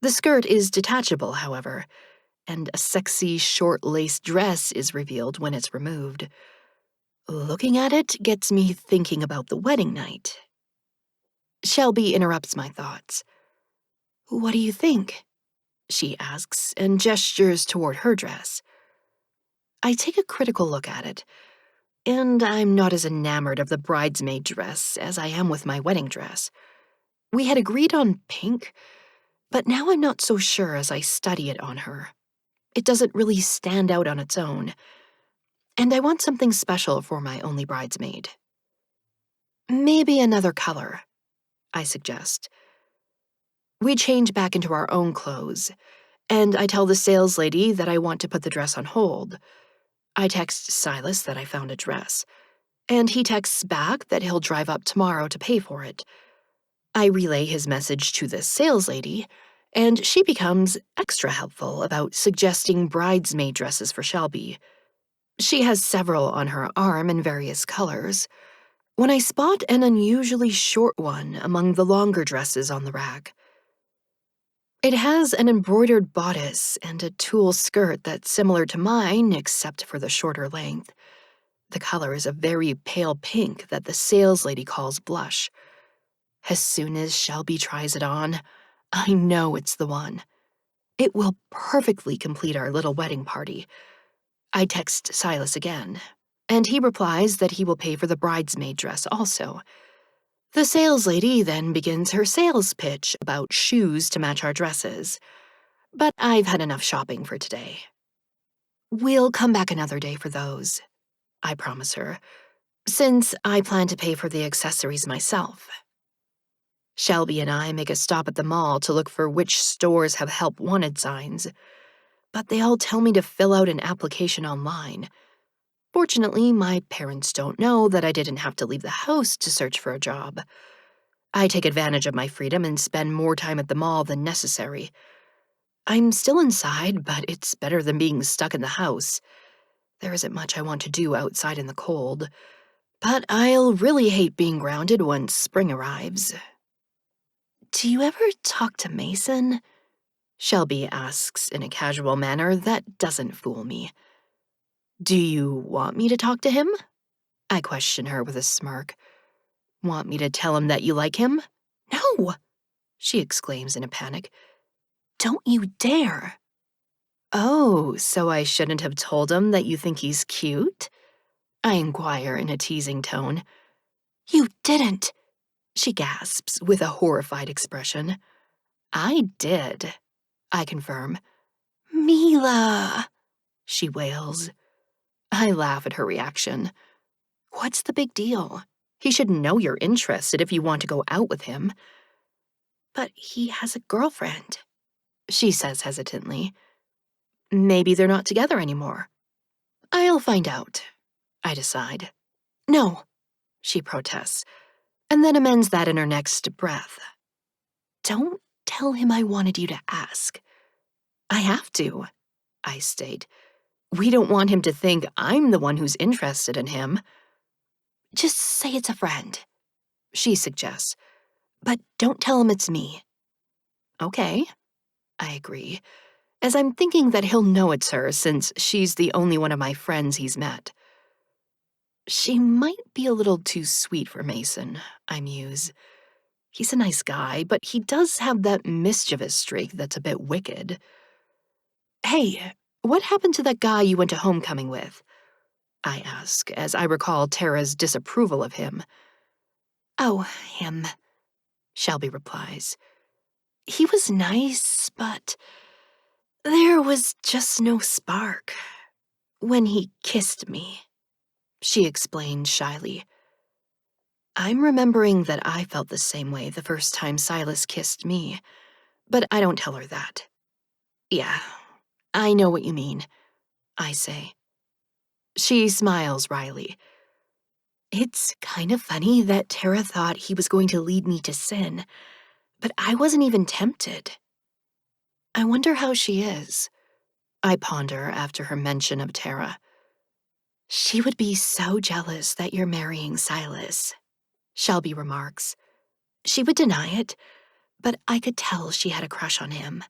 The skirt is detachable, however, and a sexy short lace dress is revealed when it's removed. Looking at it gets me thinking about the wedding night. Shelby interrupts my thoughts. What do you think? She asks and gestures toward her dress. I take a critical look at it, and I'm not as enamored of the bridesmaid dress as I am with my wedding dress. We had agreed on pink, but now I'm not so sure as I study it on her. It doesn't really stand out on its own, and I want something special for my only bridesmaid. Maybe another color, I suggest. We change back into our own clothes, and I tell the sales lady that I want to put the dress on hold. I text Silas that I found a dress, and he texts back that he'll drive up tomorrow to pay for it. I relay his message to the sales lady, and she becomes extra helpful about suggesting bridesmaid dresses for Shelby. She has several on her arm in various colors, when I spot an unusually short one among the longer dresses on the rack. It has an embroidered bodice and a tulle skirt that's similar to mine except for the shorter length. The color is a very pale pink that the sales lady calls blush. As soon as Shelby tries it on, I know it's the one. It will perfectly complete our little wedding party. I text Silas again, and he replies that he will pay for the bridesmaid dress also. The sales lady then begins her sales pitch about shoes to match our dresses. But I've had enough shopping for today. We'll come back another day for those, I promise her, since I plan to pay for the accessories myself. Shelby and I make a stop at the mall to look for which stores have help wanted signs, but they all tell me to fill out an application online. Fortunately, my parents don't know that I didn't have to leave the house to search for a job. I take advantage of my freedom and spend more time at the mall than necessary. I'm still inside, but it's better than being stuck in the house. There isn't much I want to do outside in the cold, but I'll really hate being grounded once spring arrives. Do you ever talk to Mason? Shelby asks in a casual manner that doesn't fool me. Do you want me to talk to him? I question her with a smirk. Want me to tell him that you like him? No, she exclaims in a panic. Don't you dare. Oh, so I shouldn't have told him that you think he's cute? I inquire in a teasing tone. You didn't, she gasps with a horrified expression. I did, I confirm. Mila, she wails. I laugh at her reaction. What's the big deal? He should know you're interested if you want to go out with him. But he has a girlfriend, she says hesitantly. Maybe they're not together anymore. I'll find out, I decide. No, she protests, and then amends that in her next breath. Don't tell him I wanted you to ask. I have to, I state. We don't want him to think I'm the one who's interested in him. Just say it's a friend, she suggests, but don't tell him it's me. Okay, I agree, as I'm thinking that he'll know it's her since she's the only one of my friends he's met. She might be a little too sweet for Mason, I muse. He's a nice guy, but he does have that mischievous streak that's a bit wicked. Hey, what happened to that guy you went to homecoming with? I ask, as I recall Tara's disapproval of him. Oh, him, Shelby replies. He was nice, but there was just no spark. When he kissed me, she explained shyly. I'm remembering that I felt the same way the first time Silas kissed me, but I don't tell her that. Yeah, I know what you mean, I say. She smiles wryly. It's kind of funny that Tara thought he was going to lead me to sin, but I wasn't even tempted. I wonder how she is, I ponder after her mention of Tara. She would be so jealous that you're marrying Silas, Shelby remarks. She would deny it, but I could tell she had a crush on him.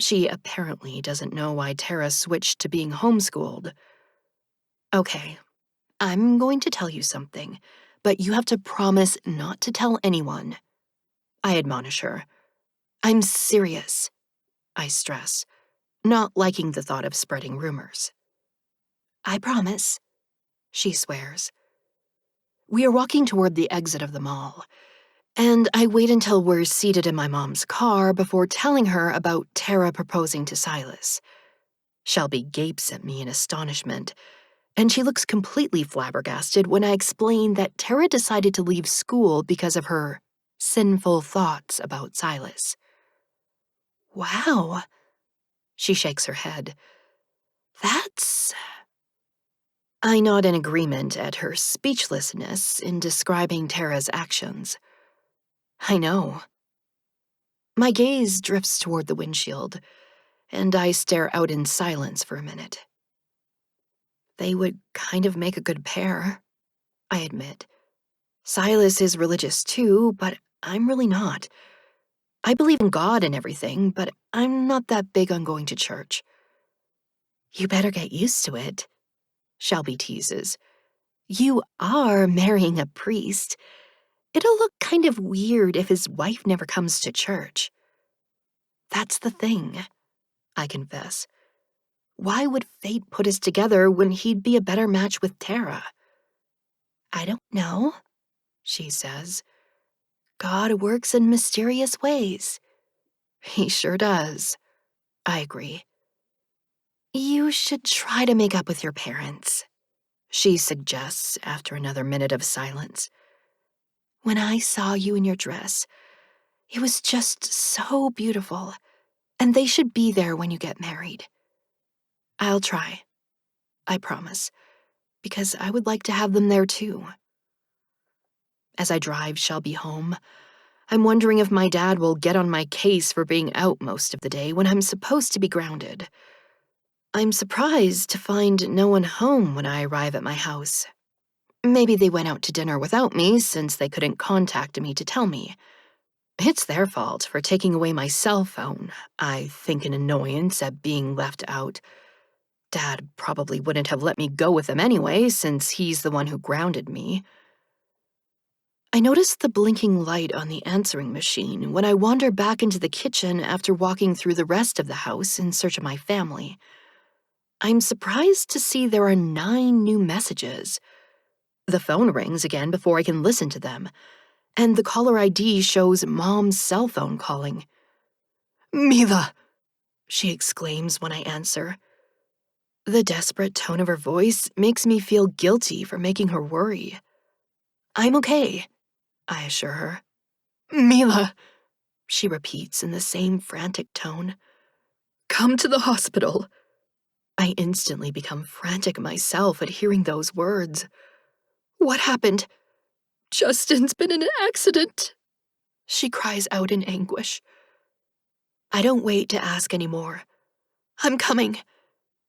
She apparently doesn't know why Tara switched to being homeschooled. Okay, I'm going to tell you something, but you have to promise not to tell anyone. I admonish her. I'm serious, I stress, not liking the thought of spreading rumors. I promise, she swears. We are walking toward the exit of the mall, and I wait until we're seated in my mom's car before telling her about Tara proposing to Silas. Shelby gapes at me in astonishment, and she looks completely flabbergasted when I explain that Tara decided to leave school because of her sinful thoughts about Silas. Wow, she shakes her head. That's... I nod in agreement at her speechlessness in describing Tara's actions. I know. My gaze drifts toward the windshield, and I stare out in silence for a minute. They would kind of make a good pair, I admit. Silas is religious too, but I'm really not. I believe in God and everything, but I'm not that big on going to church. You better get used to it, Shelby teases. You are marrying a priest. It'll look kind of weird if his wife never comes to church. That's the thing, I confess. Why would fate put us together when he'd be a better match with Tara? I don't know, she says. God works in mysterious ways. He sure does. I agree. You should try to make up with your parents, she suggests after another minute of silence. When I saw you in your dress, it was just so beautiful, and they should be there when you get married. I'll try, I promise, because I would like to have them there too. As I drive Shelby home, I'm wondering if my dad will get on my case for being out most of the day when I'm supposed to be grounded. I'm surprised to find no one home when I arrive at my house. Maybe they went out to dinner without me since they couldn't contact me to tell me. It's their fault for taking away my cell phone, I think in annoyance at being left out. Dad probably wouldn't have let me go with him anyway, since he's the one who grounded me. I notice the blinking light on the answering machine when I wander back into the kitchen after walking through the rest of the house in search of my family. I'm surprised to see there are 9 new messages. The phone rings again before I can listen to them, and the caller ID shows Mom's cell phone calling. "Mila!" she exclaims when I answer. The desperate tone of her voice makes me feel guilty for making her worry. I'm okay, I assure her. "Mila!" she repeats in the same frantic tone. "Come to the hospital." I instantly become frantic myself at hearing those words. "What happened?" "Justin's been in an accident," she cries out in anguish. I don't wait to ask anymore. "I'm coming,"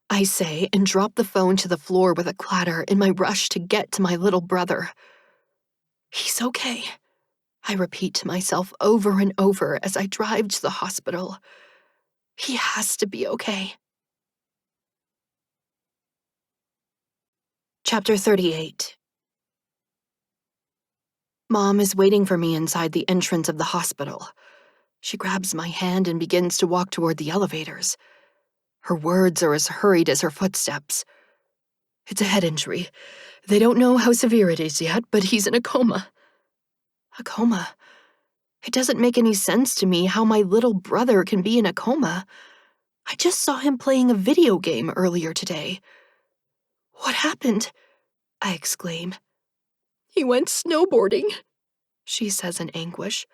I say and drop the phone to the floor with a clatter in my rush to get to my little brother. "He's okay," I repeat to myself over and over as I drive to the hospital. He has to be okay. Chapter 38. Mom is waiting for me inside the entrance of the hospital. She grabs my hand and begins to walk toward the elevators. Her words are as hurried as her footsteps. "It's a head injury. They don't know how severe it is yet, but he's in a coma." A coma? It doesn't make any sense to me how my little brother can be in a coma. I just saw him playing a video game earlier today. "What happened?" I exclaim. "He went snowboarding," she says in anguish.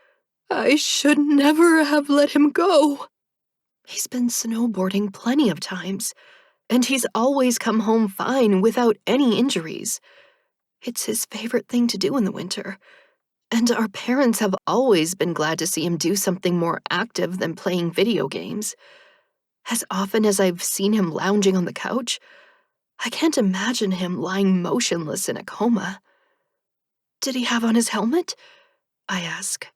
"I should never have let him go." He's been snowboarding plenty of times, and he's always come home fine without any injuries. It's his favorite thing to do in the winter, and our parents have always been glad to see him do something more active than playing video games. As often as I've seen him lounging on the couch, I can't imagine him lying motionless in a coma. "Did he have on his helmet?" I ask,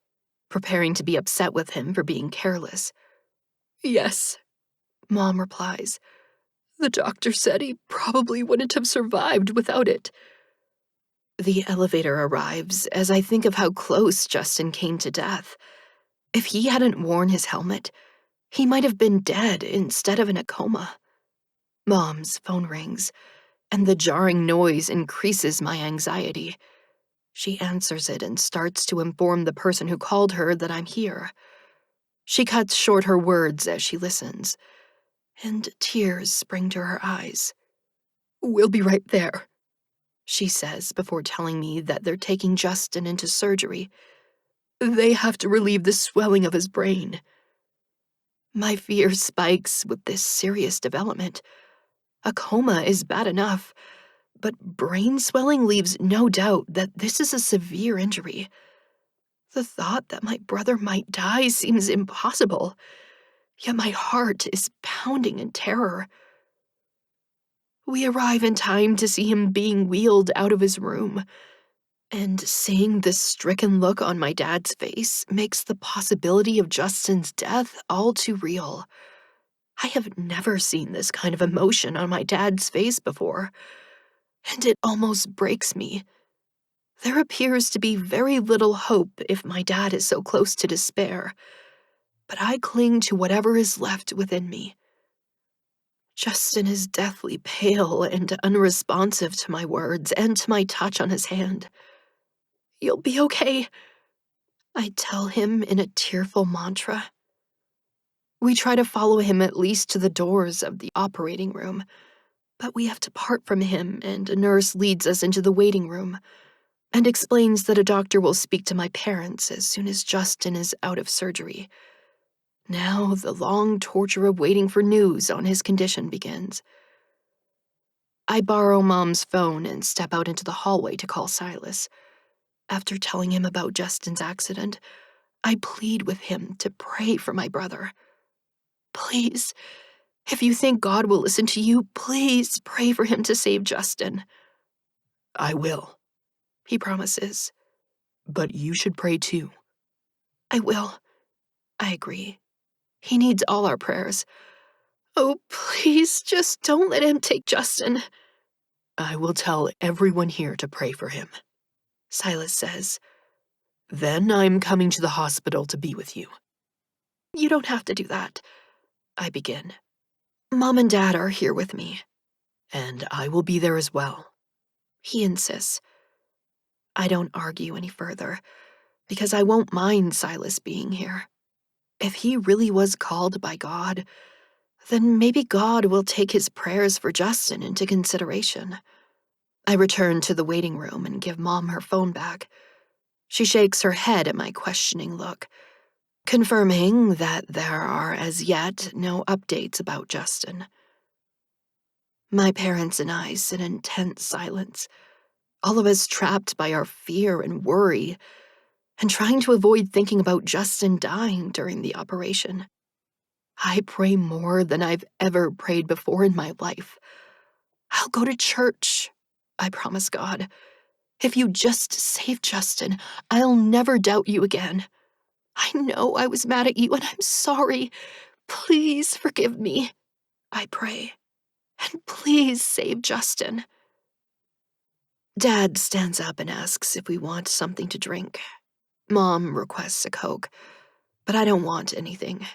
preparing to be upset with him for being careless. "Yes," Mom replies. "The doctor said he probably wouldn't have survived without it." The elevator arrives as I think of how close Justin came to death. If he hadn't worn his helmet, he might have been dead instead of in a coma. Mom's phone rings, and the jarring noise increases my anxiety. She answers it and starts to inform the person who called her that I'm here. She cuts short her words as she listens, and tears spring to her eyes. "We'll be right there," she says before telling me that they're taking Justin into surgery. "They have to relieve the swelling of his brain." My fear spikes with this serious development. A coma is bad enough, but brain swelling leaves no doubt that this is a severe injury. The thought that my brother might die seems impossible, yet my heart is pounding in terror. We arrive in time to see him being wheeled out of his room, and seeing this stricken look on my dad's face makes the possibility of Justin's death all too real. I have never seen this kind of emotion on my dad's face before, and it almost breaks me. There appears to be very little hope if my dad is so close to despair, but I cling to whatever is left within me. Justin is deathly pale and unresponsive to my words and to my touch on his hand. "You'll be okay," I tell him in a tearful mantra. We try to follow him at least to the doors of the operating room, but we have to part from him, and a nurse leads us into the waiting room and explains that a doctor will speak to my parents as soon as Justin is out of surgery. Now the long torture of waiting for news on his condition begins. I borrow Mom's phone and step out into the hallway to call Silas. After telling him about Justin's accident, I plead with him to pray for my brother. "Please, if you think God will listen to you, please pray for him to save Justin." "I will," he promises. "but you should pray too." "I will," I agree. He needs all our prayers. "Oh, please, just don't let him take Justin," "I will tell everyone here to pray for him," Silas says. "Then I'm coming to the hospital to be with you." "You don't have to do that," I begin. "Mom and Dad are here with me." "And I will be there as well," he insists. I don't argue any further, because I won't mind Silas being here. If he really was called by God, then maybe God will take his prayers for Justin into consideration. I return to the waiting room and give Mom her phone back. She shakes her head at my questioning look, confirming that there are as yet no updates about Justin. My parents and I sit in tense silence, all of us trapped by our fear and worry, and trying to avoid thinking about Justin dying during the operation. I pray more than I've ever prayed before in my life. I'll go to church, I promise God. If you just save Justin, I'll never doubt you again. I know I was mad at you and I'm sorry. Please forgive me, I pray. And please save Justin. Dad stands up and asks if we want something to drink. Mom requests a Coke, but I don't want anything.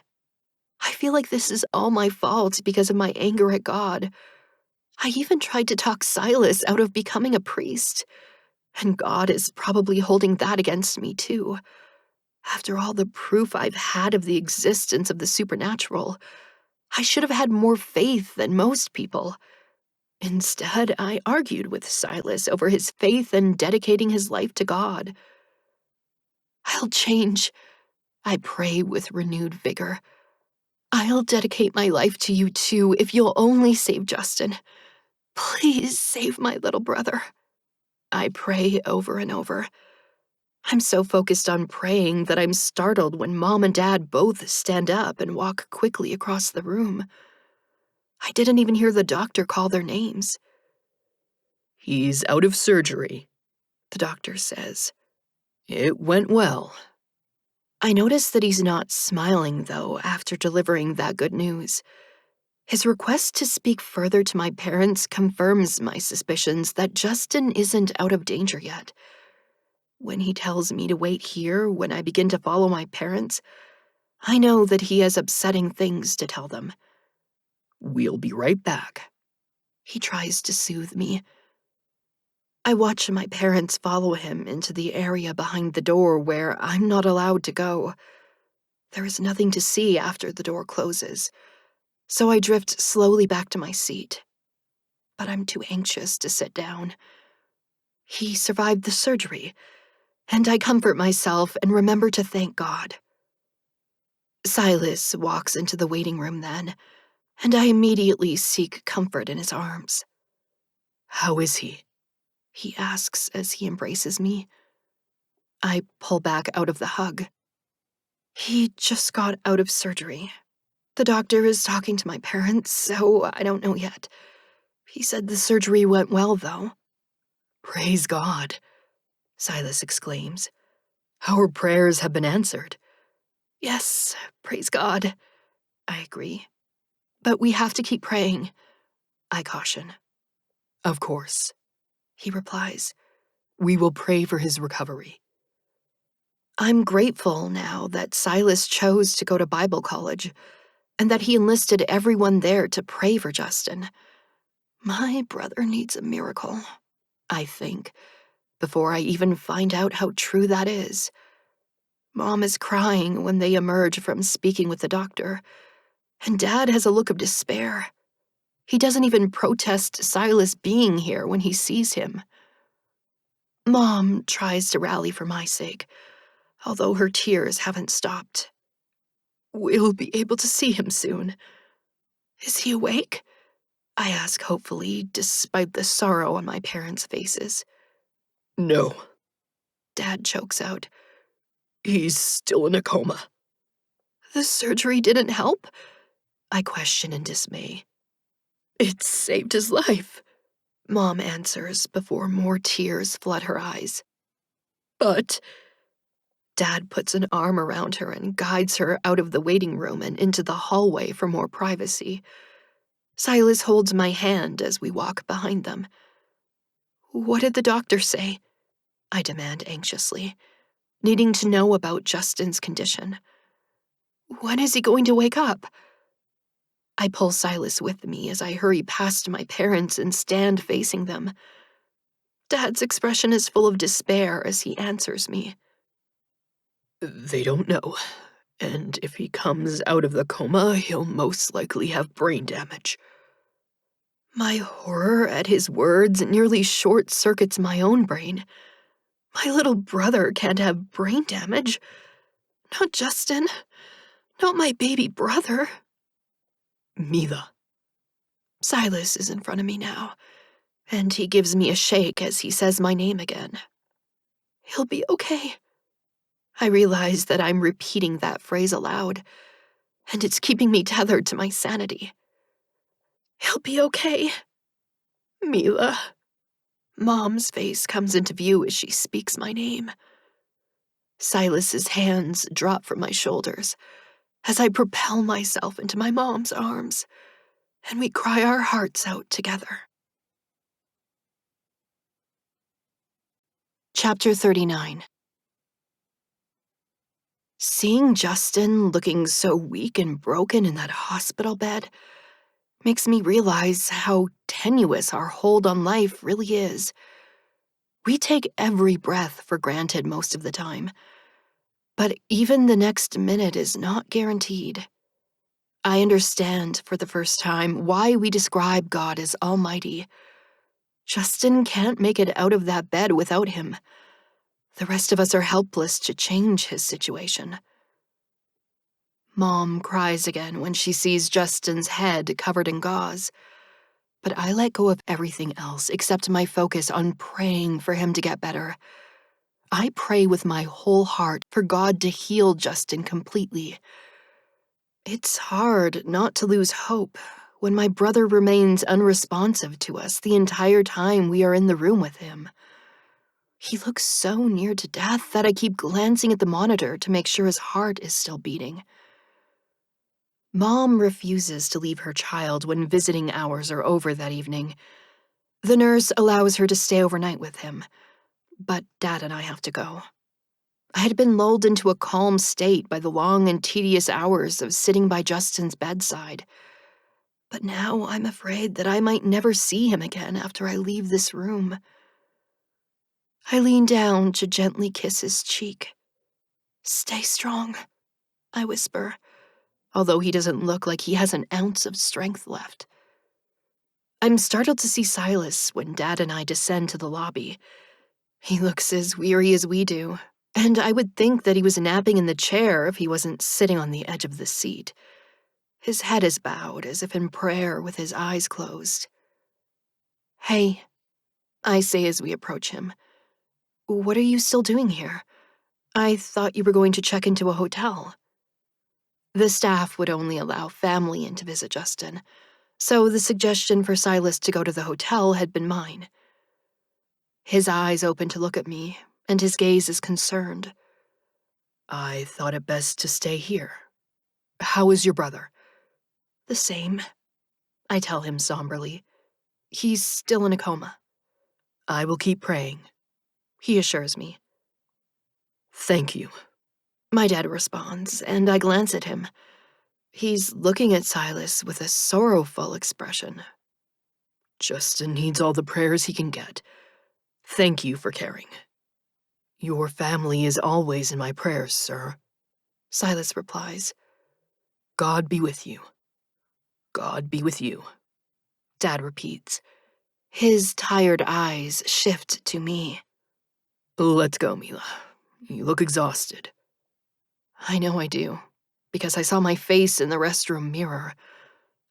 I feel like this is all my fault because of my anger at God. I even tried to talk Silas out of becoming a priest, and God is probably holding that against me too. After all the proof I've had of the existence of the supernatural, I should have had more faith than most people. Instead, I argued with Silas over his faith and dedicating his life to God. I'll change, I pray with renewed vigor. I'll dedicate my life to you too if you'll only save Justin. Please save my little brother, I pray over and over. I'm so focused on praying that I'm startled when Mom and Dad both stand up and walk quickly across the room. I didn't even hear the doctor call their names. "He's out of surgery," the doctor says. "It went well." I notice that he's not smiling, though, after delivering that good news. His request to speak further to my parents confirms my suspicions that Justin isn't out of danger yet. When he tells me to wait here when I begin to follow my parents, I know that he has upsetting things to tell them. "We'll be right back," he tries to soothe me. I watch my parents follow him into the area behind the door where I'm not allowed to go. There is nothing to see after the door closes, so I drift slowly back to my seat. But I'm too anxious to sit down. He survived the surgery, and I comfort myself and remember to thank God. Silas walks into the waiting room then, and I immediately seek comfort in his arms. "How is he?" he asks as he embraces me. I pull back out of the hug. He just got out of surgery. The doctor is talking to my parents, so I don't know yet. He said the surgery went well, though. "Praise God," Silas exclaims. "Our prayers have been answered." Yes, praise God, I agree. But we have to keep praying, I caution. "Of course," he replies. "We will pray for his recovery." I'm grateful now that Silas chose to go to Bible college, and that he enlisted everyone there to pray for Justin. My brother needs a miracle, I think, before I even find out how true that is. Mom is crying when they emerge from speaking with the doctor, and Dad has a look of despair. He doesn't even protest Silas being here when he sees him. Mom tries to rally for my sake, although her tears haven't stopped. We'll be able to see him soon. Is he awake? I ask hopefully, despite the sorrow on my parents' faces. No, Dad chokes out. he's still in a coma. The surgery didn't help? I question in dismay. It saved his life. Mom answers before more tears flood her eyes. But Dad puts an arm around her and guides her out of the waiting room and into the hallway for more privacy. Silas holds my hand as we walk behind them. What did the doctor say? I demand anxiously, needing to know about Justin's condition. When is he going to wake up? I pull Silas with me as I hurry past my parents and stand facing them. Dad's expression is full of despair as he answers me. they don't know. And if he comes out of the coma, he'll most likely have brain damage. My horror at his words nearly short-circuits my own brain. My little brother can't have brain damage. Not Justin. Not my baby brother. Mila. Silas is in front of me now, and he gives me a shake as he says my name again. He'll be okay. I realize that I'm repeating that phrase aloud, and it's keeping me tethered to my sanity. He'll be okay. Mila. Mom's face comes into view as she speaks my name. Silas's hands drop from my shoulders as I propel myself into my mom's arms, and we cry our hearts out together. Chapter 39. Seeing Justin looking so weak and broken in that hospital bed makes me realize how tenuous our hold on life really is. We take every breath for granted most of the time, but even the next minute is not guaranteed. I understand for the first time why we describe God as almighty. Justin can't make it out of that bed without him. The rest of us are helpless to change his situation. Mom cries again when she sees Justin's head covered in gauze, but I let go of everything else except my focus on praying for him to get better. I pray with my whole heart for God to heal Justin completely. It's hard not to lose hope when my brother remains unresponsive to us the entire time we are in the room with him. He looks so near to death that I keep glancing at the monitor to make sure his heart is still beating. Mom refuses to leave her child when visiting hours are over that evening. The nurse allows her to stay overnight with him, but Dad and I have to go. I had been lulled into a calm state by the long and tedious hours of sitting by Justin's bedside. But now I'm afraid that I might never see him again after I leave this room. I lean down to gently kiss his cheek. Stay strong, I whisper, although he doesn't look like he has an ounce of strength left. I'm startled to see Silas when Dad and I descend to the lobby. He looks as weary as we do, and I would think that he was napping in the chair if he wasn't sitting on the edge of the seat. His head is bowed as if in prayer with his eyes closed. Hey, I say as we approach him. What are you still doing here? I thought you were going to check into a hotel. The staff would only allow family in to visit Justin, so the suggestion for Silas to go to the hotel had been mine. His eyes open to look at me, and his gaze is concerned. I thought it best to stay here. How is your brother? The same, I tell him somberly. He's still in a coma. I will keep praying, He assures me. Thank you. My dad responds, and I glance at him. He's looking at Silas with a sorrowful expression. Justin needs all the prayers he can get. Thank you for caring. Your family is always in my prayers, sir. Silas replies. God be with you. God be with you. Dad repeats. His tired eyes shift to me. Let's go, Mila. You look exhausted. I know I do, because I saw my face in the restroom mirror.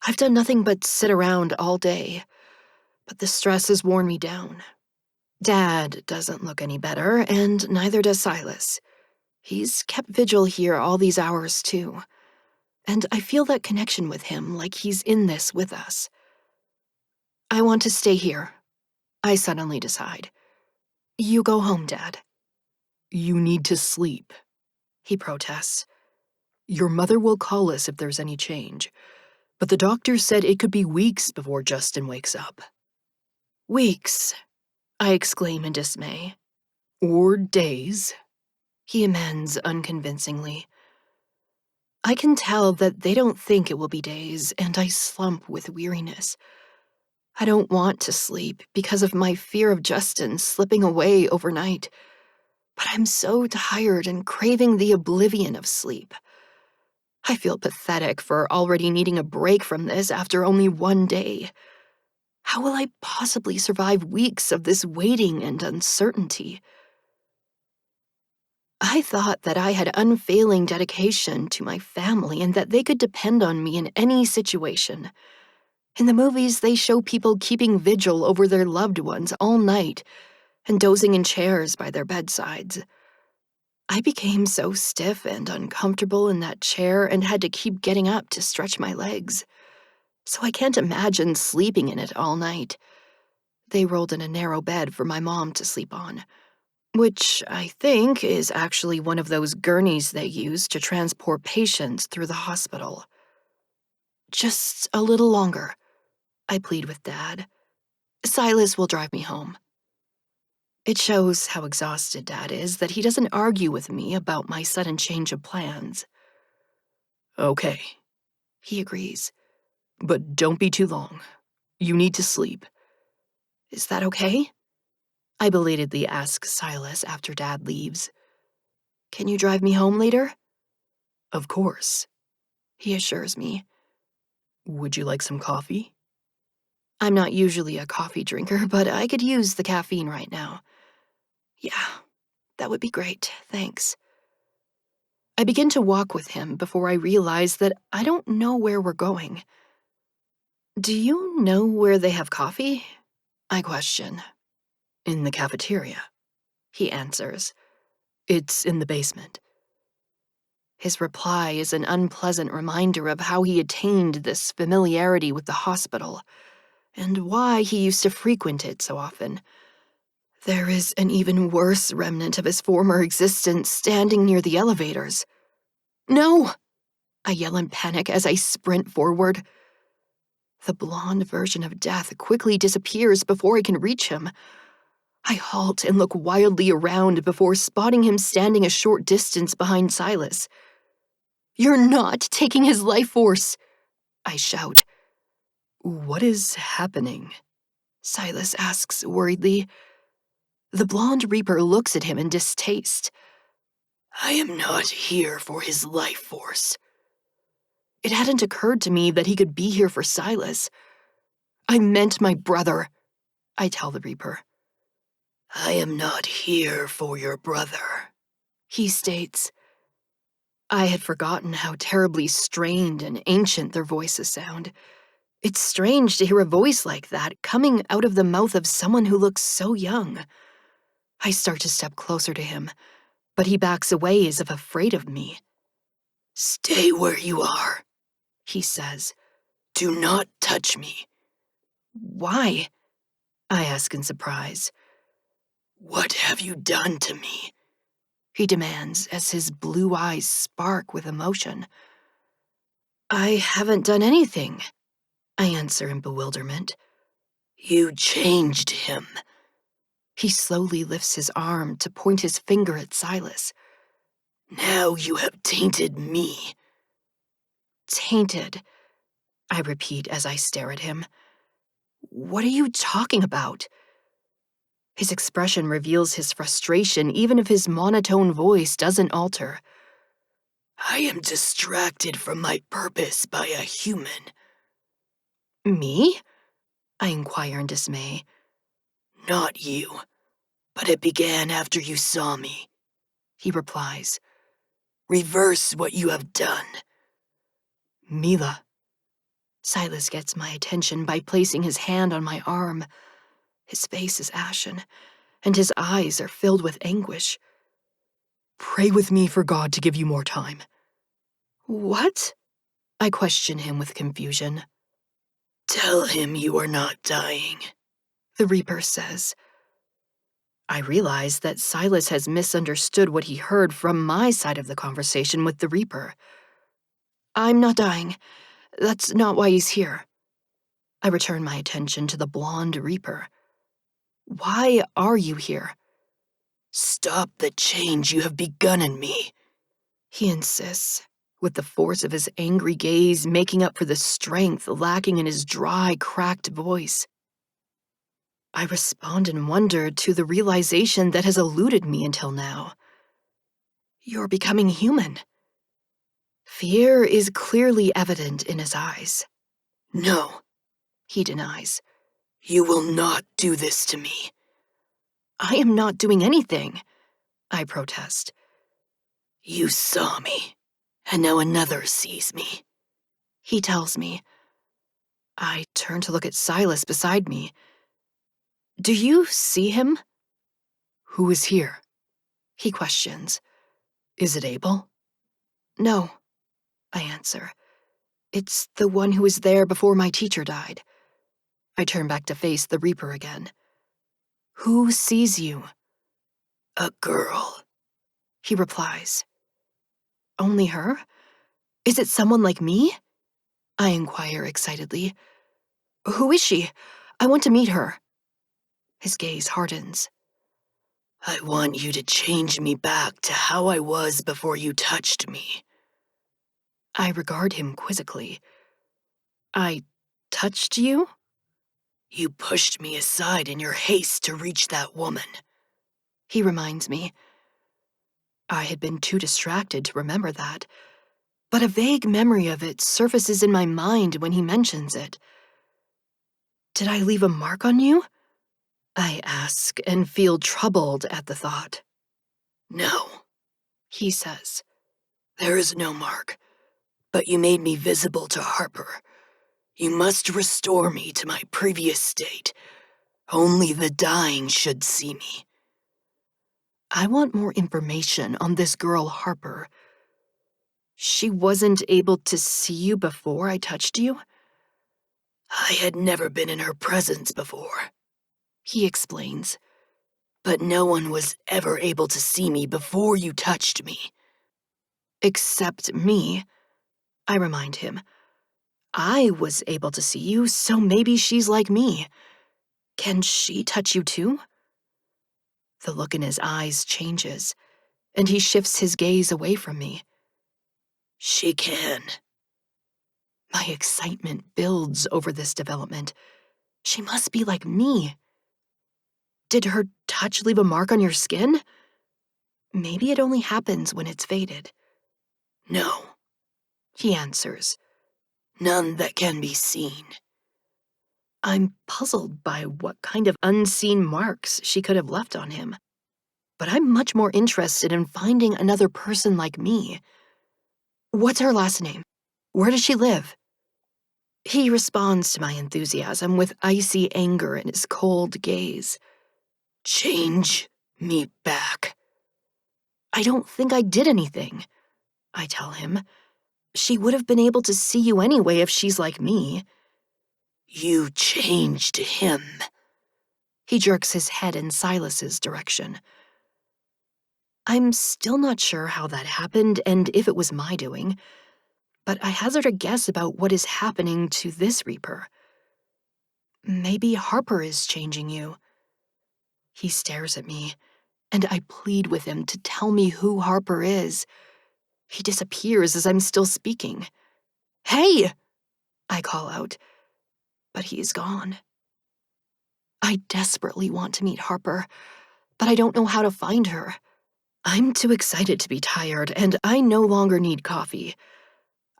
I've done nothing but sit around all day, but the stress has worn me down. Dad doesn't look any better, and neither does Silas. He's kept vigil here all these hours, too. And I feel that connection with him, like he's in this with us. I want to stay here, I suddenly decide. You go home, Dad. You need to sleep, He protests. Your mother will call us if there's any change, but the doctor said it could be weeks before Justin wakes up. Weeks, I exclaim in dismay. Or days, He amends unconvincingly. I can tell that they don't think it will be days, and I slump with weariness. I don't want to sleep because of my fear of Justin slipping away overnight, but I'm so tired and craving the oblivion of sleep. I feel pathetic for already needing a break from this after only one day. How will I possibly survive weeks of this waiting and uncertainty? I thought that I had unfailing dedication to my family and that they could depend on me in any situation. In the movies, they show people keeping vigil over their loved ones all night and dozing in chairs by their bedsides. I became so stiff and uncomfortable in that chair and had to keep getting up to stretch my legs. So I can't imagine sleeping in it all night. They rolled in a narrow bed for my mom to sleep on, which I think is actually one of those gurneys they use to transport patients through the hospital. Just a little longer, I plead with Dad. Silas will drive me home. It shows how exhausted Dad is that he doesn't argue with me about my sudden change of plans. Okay, He agrees. but don't be too long. You need to sleep. Is that okay? I belatedly ask Silas after Dad leaves. Can you drive me home later? Of course. He assures me. Would you like some coffee? I'm not usually a coffee drinker, but I could use the caffeine right now. Yeah, that would be great, thanks. I begin to walk with him before I realize that I don't know where we're going. Do you know where they have coffee? I question. In the cafeteria. He answers. It's in the basement. His reply is an unpleasant reminder of how he attained this familiarity with the hospital, and why he used to frequent it so often. There is an even worse remnant of his former existence standing near the elevators. No! I yell in panic as I sprint forward. The blonde version of death quickly disappears before I can reach him. I halt and look wildly around before spotting him standing a short distance behind Silas. You're not taking his life force, I shout. What is happening? Silas asks worriedly. The blonde reaper looks at him in distaste. I am not here for his life force. It hadn't occurred to me that he could be here for Silas. I meant my brother, I tell the reaper. I am not here for your brother, He states. I had forgotten how terribly strained and ancient their voices sound. It's strange to hear a voice like that coming out of the mouth of someone who looks so young. I start to step closer to him, but he backs away as if afraid of me. Stay where you are, He says. Do not touch me. Why? I ask in surprise. What have you done to me? He demands as his blue eyes spark with emotion. I haven't done anything, I answer in bewilderment. You changed him. He slowly lifts his arm to point his finger at Silas. Now you have tainted me. Tainted, I repeat as I stare at him. What are you talking about? His expression reveals his frustration even if his monotone voice doesn't alter. I am distracted from my purpose by a human. Me? I inquire in dismay. Not you, but it began after you saw me, He replies. Reverse what you have done. Mila. Silas gets my attention by placing his hand on my arm. His face is ashen, and his eyes are filled with anguish. Pray with me for God to give you more time. What? I question him with confusion. Tell him you are not dying, The Reaper says. I realize that Silas has misunderstood what he heard from my side of the conversation with the Reaper. I'm not dying. That's not why he's here. I return my attention to the blonde Reaper. Why are you here? Stop the change you have begun in me. He insists, with the force of his angry gaze making up for the strength lacking in his dry, cracked voice. I respond in wonder to the realization that has eluded me until now. You're becoming human. Fear is clearly evident in his eyes. No, He denies. you will not do this to me. I am not doing anything, I protest. You saw me, and now another sees me. He tells me. I turn to look at Silas beside me. Do you see him? Who is here? He questions. Is it Abel? No, I answer. It's the one who was there before my teacher died. I turn back to face the Reaper again. Who sees you? A girl. He replies. Only her? Is it someone like me? I inquire excitedly. Who is she? I want to meet her. His gaze hardens. I want you to change me back to how I was before you touched me. I regard him quizzically. I touched you? You pushed me aside in your haste to reach that woman. He reminds me. I had been too distracted to remember that, but a vague memory of it surfaces in my mind when he mentions it. Did I leave a mark on you? I ask and feel troubled at the thought. No, He says. there is no mark, but you made me visible to Harper. You must restore me to my previous state. Only the dying should see me. I want more information on this girl Harper. She wasn't able to see you before I touched you? I had never been in her presence before, He explains. but no one was ever able to see me before you touched me. Except me, I remind him. I was able to see you, so maybe she's like me. Can she touch you too? The look in his eyes changes, and he shifts his gaze away from me. She can. My excitement builds over this development. She must be like me. Did her touch leave a mark on your skin? Maybe it only happens when it's faded. No, He answers. none that can be seen. I'm puzzled by what kind of unseen marks she could have left on him. But I'm much more interested in finding another person like me. What's her last name? Where does she live? He responds to my enthusiasm with icy anger in his cold gaze. Change me back. I don't think I did anything, I tell him. She would have been able to see you anyway if she's like me. You changed him. He jerks his head in Silas's direction. I'm still not sure how that happened and if it was my doing, but I hazard a guess about what is happening to this Reaper. Maybe Harper is changing you. He stares at me, and I plead with him to tell me who Harper is. He disappears as I'm still speaking. Hey! I call out, but he is gone. I desperately want to meet Harper, but I don't know how to find her. I'm too excited to be tired, and I no longer need coffee.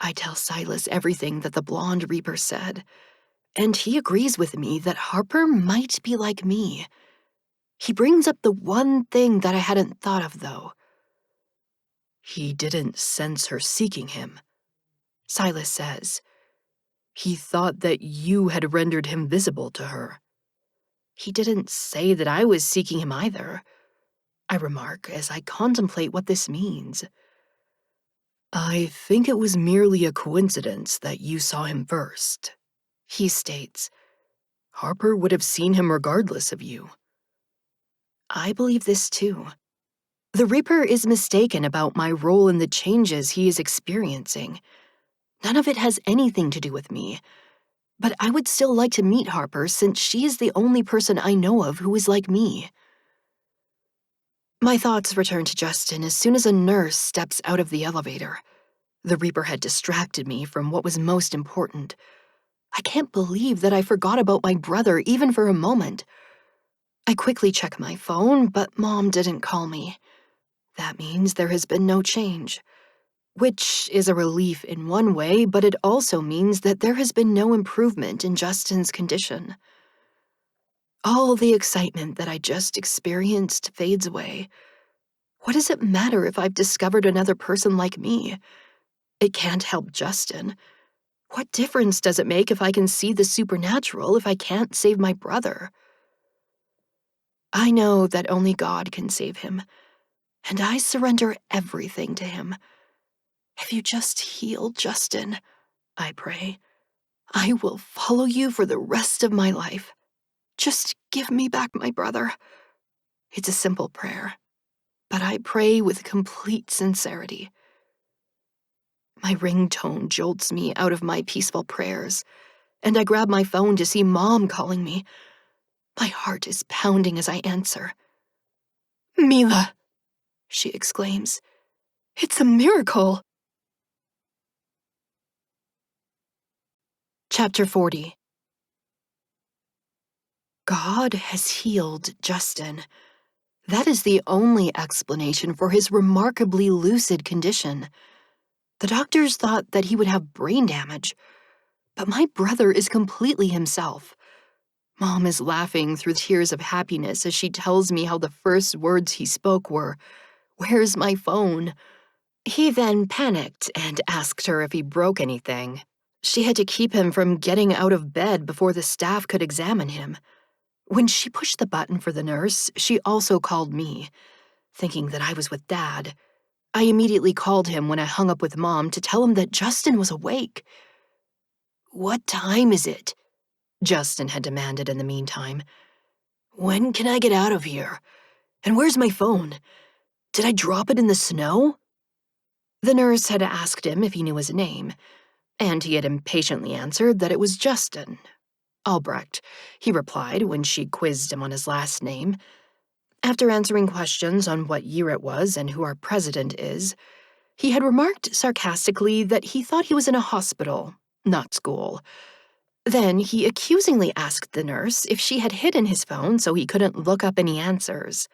I tell Silas everything that the blonde reaper said, and he agrees with me that Harper might be like me. He brings up the one thing that I hadn't thought of, though. He didn't sense her seeking him, Silas says. He thought that you had rendered him visible to her. He didn't say that I was seeking him either, I remark as I contemplate what this means. I think it was merely a coincidence that you saw him first, he states. Harper would have seen him regardless of you. I believe this too. The Reaper is mistaken about my role in the changes he is experiencing. None of it has anything to do with me, but I would still like to meet Harper since she is the only person I know of who is like me. My thoughts return to Justin as soon as a nurse steps out of the elevator. The Reaper had distracted me from what was most important. I can't believe that I forgot about my brother even for a moment. I quickly check my phone, but Mom didn't call me. That means there has been no change, which is a relief in one way, but it also means that there has been no improvement in Justin's condition. All the excitement that I just experienced fades away. What does it matter if I've discovered another person like me? It can't help Justin. What difference does it make if I can see the supernatural if I can't save my brother? I know that only God can save him, and I surrender everything to him. If you just heal Justin, I pray, I will follow you for the rest of my life. Just give me back my brother. It's a simple prayer, but I pray with complete sincerity. My ringtone jolts me out of my peaceful prayers, and I grab my phone to see Mom calling me. My heart is pounding as I answer. Mila, she exclaims. It's a miracle. Chapter 40. God has healed Justin. That is the only explanation for his remarkably lucid condition. The doctors thought that he would have brain damage, but my brother is completely himself. Mom is laughing through tears of happiness as she tells me how the first words he spoke were, "Where's my phone?" He then panicked and asked her if he broke anything. She had to keep him from getting out of bed before the staff could examine him. When she pushed the button for the nurse, she also called me. Thinking that I was with Dad, I immediately called him when I hung up with Mom to tell him that Justin was awake. "What time is it?" Justin had demanded in the meantime. "When can I get out of here? And where's my phone? Did I drop it in the snow?" The nurse had asked him if he knew his name, and he had impatiently answered that it was Justin. Albrecht, he replied when she quizzed him on his last name. After answering questions on what year it was and who our president is, he had remarked sarcastically that he thought he was in a hospital, not school. Then he accusingly asked the nurse if she had hidden his phone so he couldn't look up any answers.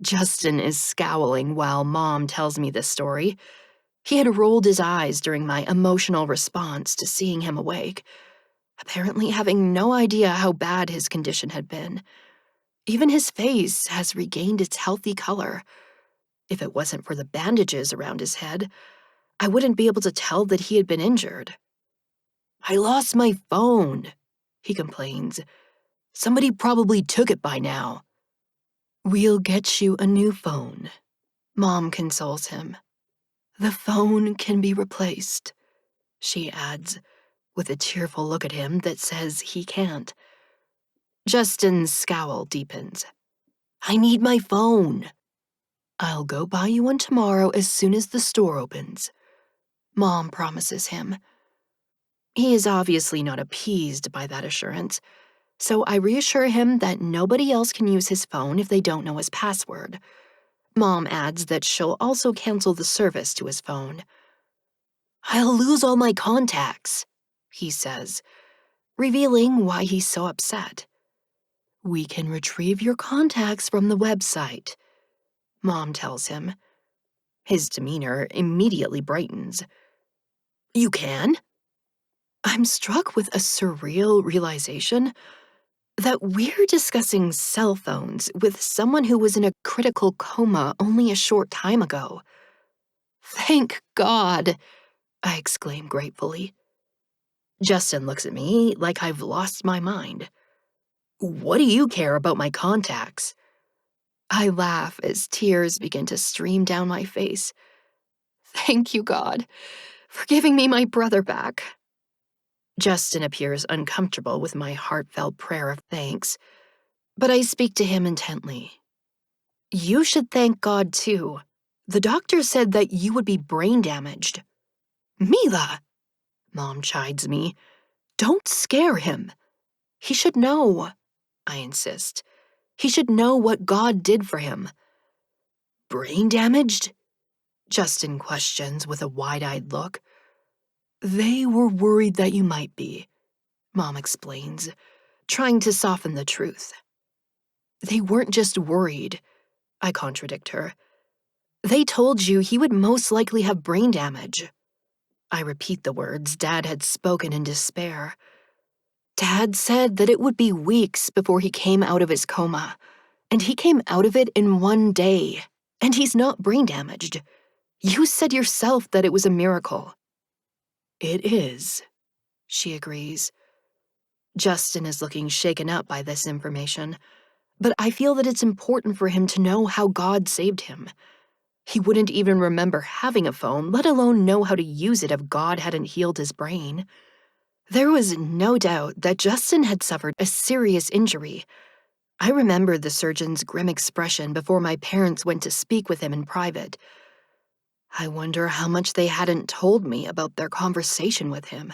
Justin is scowling while Mom tells me this story. He had rolled his eyes during my emotional response to seeing him awake, apparently having no idea how bad his condition had been. Even his face has regained its healthy color. If it wasn't for the bandages around his head, I wouldn't be able to tell that he had been injured. "I lost my phone," he complains. "Somebody probably took it by now." "We'll get you a new phone," Mom consoles him. "The phone can be replaced," she adds, with a tearful look at him that says he can't. Justin's scowl deepens. "I need my phone." "I'll go buy you one tomorrow as soon as the store opens," Mom promises him. He is obviously not appeased by that assurance, so I reassure him that nobody else can use his phone if they don't know his password. Mom adds that she'll also cancel the service to his phone. I'll lose all my contacts, he says, revealing why he's so upset. We can retrieve your contacts from the website, Mom tells him. His demeanor immediately brightens. You can? I'm struck with a surreal realization that we're discussing cell phones with someone who was in a critical coma only a short time ago. Thank God, I exclaim gratefully. Justin looks at me like I've lost my mind. What do you care about my contacts? I laugh as tears begin to stream down my face. Thank you, God, for giving me my brother back. Justin appears uncomfortable with my heartfelt prayer of thanks, but I speak to him intently. You should thank God, too. The doctor said that you would be brain damaged. Mila, Mom chides me. Don't scare him. He should know, I insist. He should know what God did for him. Brain damaged? Justin questions with a wide-eyed look. They were worried that you might be, Mom explains, trying to soften the truth. They weren't just worried, I contradict her. They told you he would most likely have brain damage. I repeat the words Dad had spoken in despair. Dad said that it would be weeks before he came out of his coma, and he came out of it in 1 day, and he's not brain damaged. You said yourself that it was a miracle. It is, she agrees. Justin is looking shaken up by this information, but I feel that it's important for him to know how God saved him. He wouldn't even remember having a phone, let alone know how to use it if God hadn't healed his brain. There was no doubt that Justin had suffered a serious injury. I remember the surgeon's grim expression before my parents went to speak with him in private. I wonder how much they hadn't told me about their conversation with him.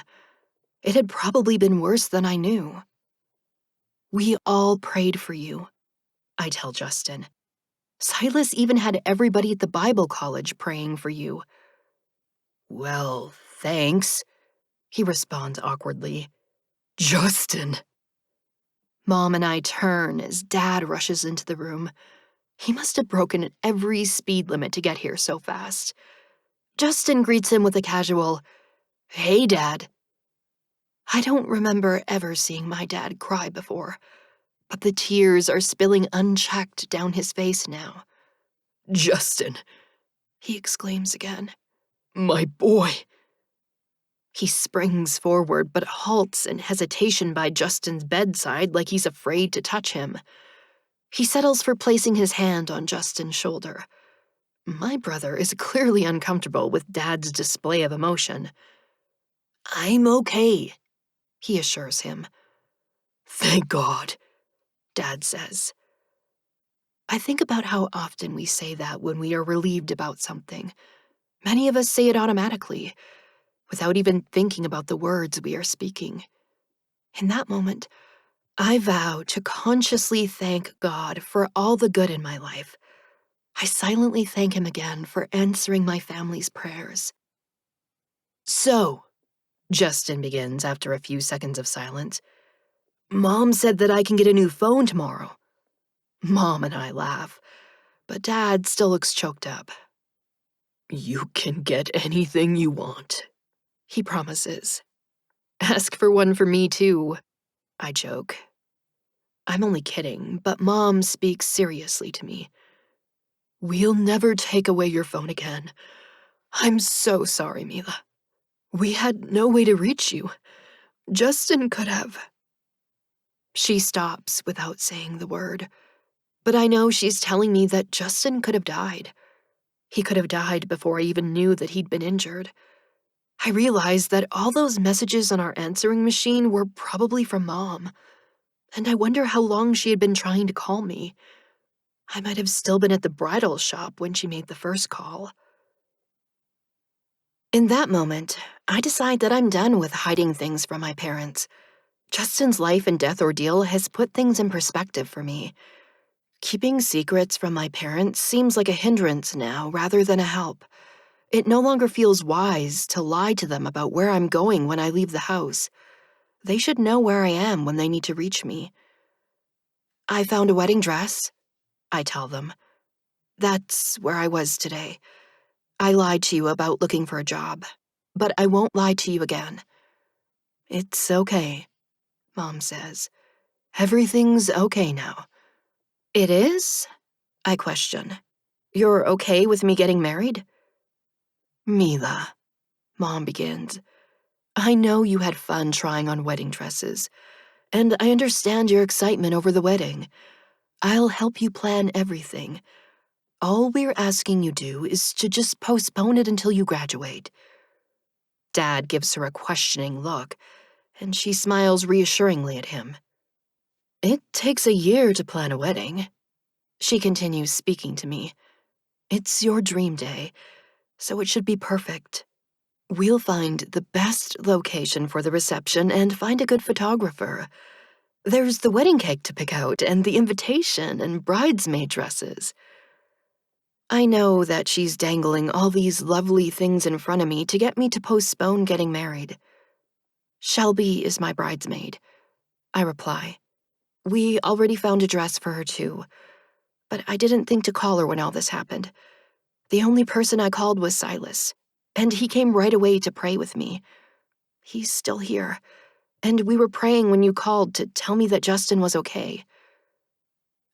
It had probably been worse than I knew. We all prayed for you, I tell Justin. Silas even had everybody at the Bible college praying for you. Well, thanks, he responds awkwardly. Justin. Mom and I turn as Dad rushes into the room. He must have broken every speed limit to get here so fast. Justin greets him with a casual, Hey, Dad. I don't remember ever seeing my dad cry before, but the tears are spilling unchecked down his face now. Justin, he exclaims again. My boy. He springs forward but halts in hesitation by Justin's bedside like he's afraid to touch him. He settles for placing his hand on Justin's shoulder. My brother is clearly uncomfortable with Dad's display of emotion. I'm okay, he assures him. Thank God, Dad says. I think about how often we say that when we are relieved about something. Many of us say it automatically, without even thinking about the words we are speaking. In that moment, I vow to consciously thank God for all the good in my life. I silently thank him again for answering my family's prayers. So, Justin begins after a few seconds of silence, Mom said that I can get a new phone tomorrow. Mom and I laugh, but Dad still looks choked up. You can get anything you want, he promises. Ask for one for me, too, I joke. I'm only kidding, but Mom speaks seriously to me. We'll never take away your phone again. I'm so sorry, Mila. We had no way to reach you. Justin could have. She stops without saying the word, but I know she's telling me that Justin could have died. He could have died before I even knew that he'd been injured. I realized that all those messages on our answering machine were probably from Mom, and I wonder how long she had been trying to call me. I might have still been at the bridal shop when she made the first call. In that moment, I decide that I'm done with hiding things from my parents. Justin's life and death ordeal has put things in perspective for me. Keeping secrets from my parents seems like a hindrance now rather than a help. It no longer feels wise to lie to them about where I'm going when I leave the house. They should know where I am when they need to reach me. I found a wedding dress, I tell them. That's where I was today. I lied to you about looking for a job, but I won't lie to you again. It's okay, Mom says. Everything's okay now. It is? I question. You're okay with me getting married? Mila, Mom begins. I know you had fun trying on wedding dresses, and I understand your excitement over the wedding. I'll help you plan everything. All we're asking you do is to just postpone it until you graduate. Dad gives her a questioning look, and she smiles reassuringly at him. It takes a year to plan a wedding. She continues speaking to me. It's your dream day, so it should be perfect. We'll find the best location for the reception and find a good photographer. There's the wedding cake to pick out and the invitation and bridesmaid dresses. I know that she's dangling all these lovely things in front of me to get me to postpone getting married. Shelby is my bridesmaid, I reply. We already found a dress for her too, but I didn't think to call her when all this happened. The only person I called was Silas, and he came right away to pray with me. He's still here, and we were praying when you called to tell me that Justin was okay.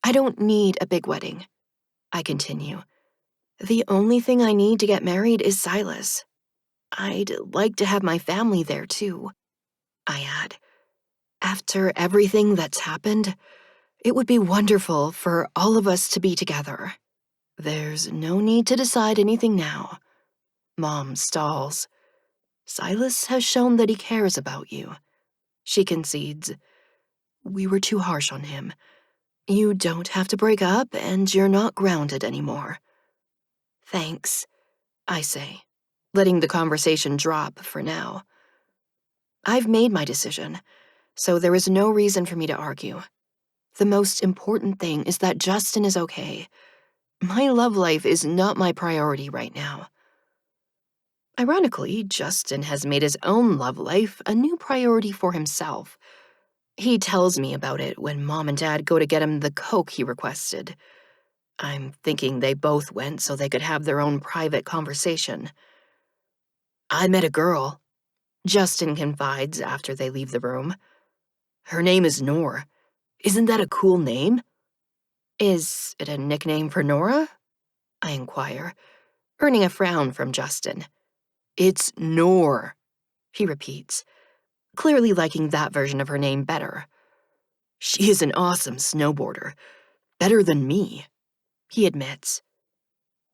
I don't need a big wedding, I continue. The only thing I need to get married is Silas. I'd like to have my family there too, I add. After everything that's happened, it would be wonderful for all of us to be together. There's no need to decide anything now. Mom stalls. Silas has shown that he cares about you. She concedes. We were too harsh on him. You don't have to break up, and you're not grounded anymore. Thanks, I say, letting the conversation drop for now. I've made my decision, so there is no reason for me to argue. The most important thing is that Justin is okay. My love life is not my priority right now. Ironically, Justin has made his own love life a new priority for himself. He tells me about it when Mom and Dad go to get him the Coke he requested. I'm thinking they both went so they could have their own private conversation. I met a girl, Justin confides after they leave the room. Her name is Noor. Isn't that a cool name? Is it a nickname for Nora? I inquire, earning a frown from Justin. It's Noor, he repeats, clearly liking that version of her name better. She is an awesome snowboarder, better than me, he admits.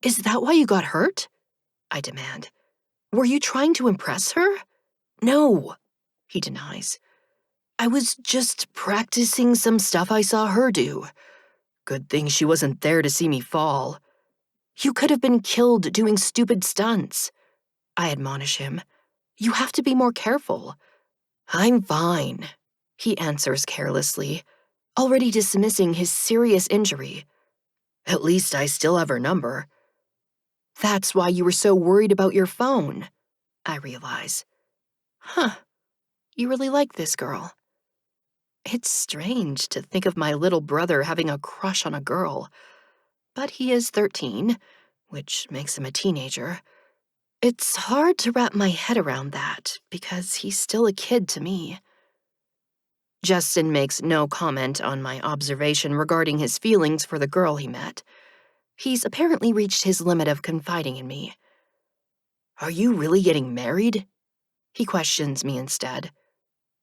Is that why you got hurt? I demand. Were you trying to impress her? No, he denies. I was just practicing some stuff I saw her do. Good thing she wasn't there to see me fall. You could have been killed doing stupid stunts. I admonish him. You have to be more careful. I'm fine, he answers carelessly, already dismissing his serious injury. At least I still have her number. That's why you were so worried about your phone, I realize. Huh, you really like this girl. It's strange to think of my little brother having a crush on a girl, but he is 13, which makes him a teenager. It's hard to wrap my head around that, because he's still a kid to me. Justin makes no comment on my observation regarding his feelings for the girl he met. He's apparently reached his limit of confiding in me. Are you really getting married? He questions me instead.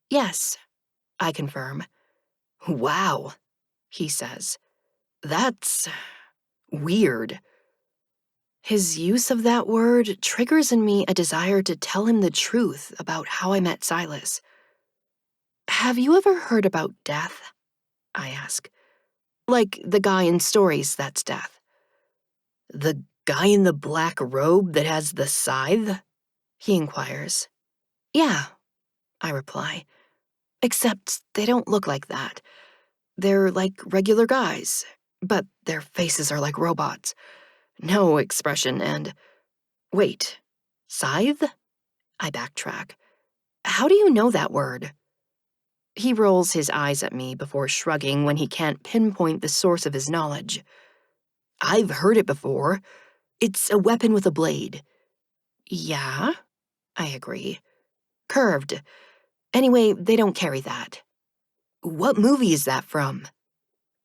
Yes, I confirm. Wow, he says. That's weird. His use of that word triggers in me a desire to tell him the truth about how I met Silas. Have you ever heard about death? I ask. Like the guy in stories that's death. The guy in the black robe that has the scythe? He inquires. Yeah, I reply. Except they don't look like that. They're like regular guys, but their faces are like robots. No expression and Wait, scythe? I backtrack. How do you know that word? He rolls his eyes at me before shrugging when he can't pinpoint the source of his knowledge. I've heard it before. It's a weapon with a blade. Yeah, I agree. Curved. Anyway, they don't carry that. What movie is that from?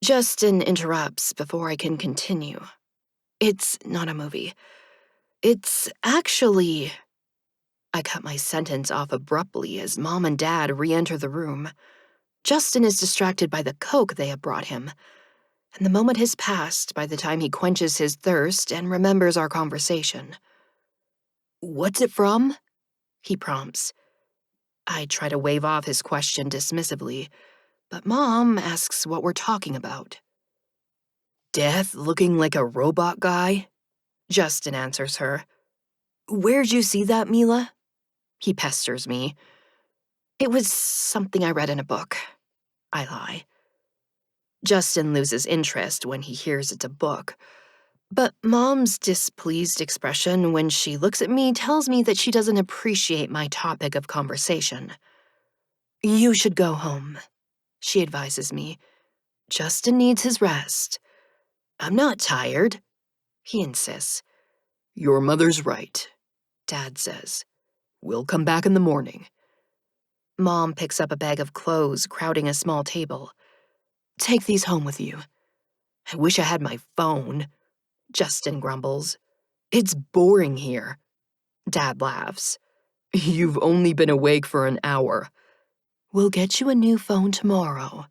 Justin interrupts before I can continue. It's not a movie. It's actually... I cut my sentence off abruptly as Mom and Dad re-enter the room. Justin is distracted by the Coke they have brought him, and the moment has passed by the time he quenches his thirst and remembers our conversation. What's it from? He prompts. I try to wave off his question dismissively, but Mom asks what we're talking about. Death looking like a robot guy? Justin answers her. Where'd you see that, Mila? He pesters me. It was something I read in a book. I lie. Justin loses interest when he hears it's a book, but Mom's displeased expression when she looks at me tells me that she doesn't appreciate my topic of conversation. You should go home, she advises me. Justin needs his rest. I'm not tired, he insists. Your mother's right, Dad says. We'll come back in the morning. Mom picks up a bag of clothes crowding a small table. Take these home with you. I wish I had my phone, Justin grumbles. It's boring here. Dad laughs. You've only been awake for an hour. We'll get you a new phone tomorrow,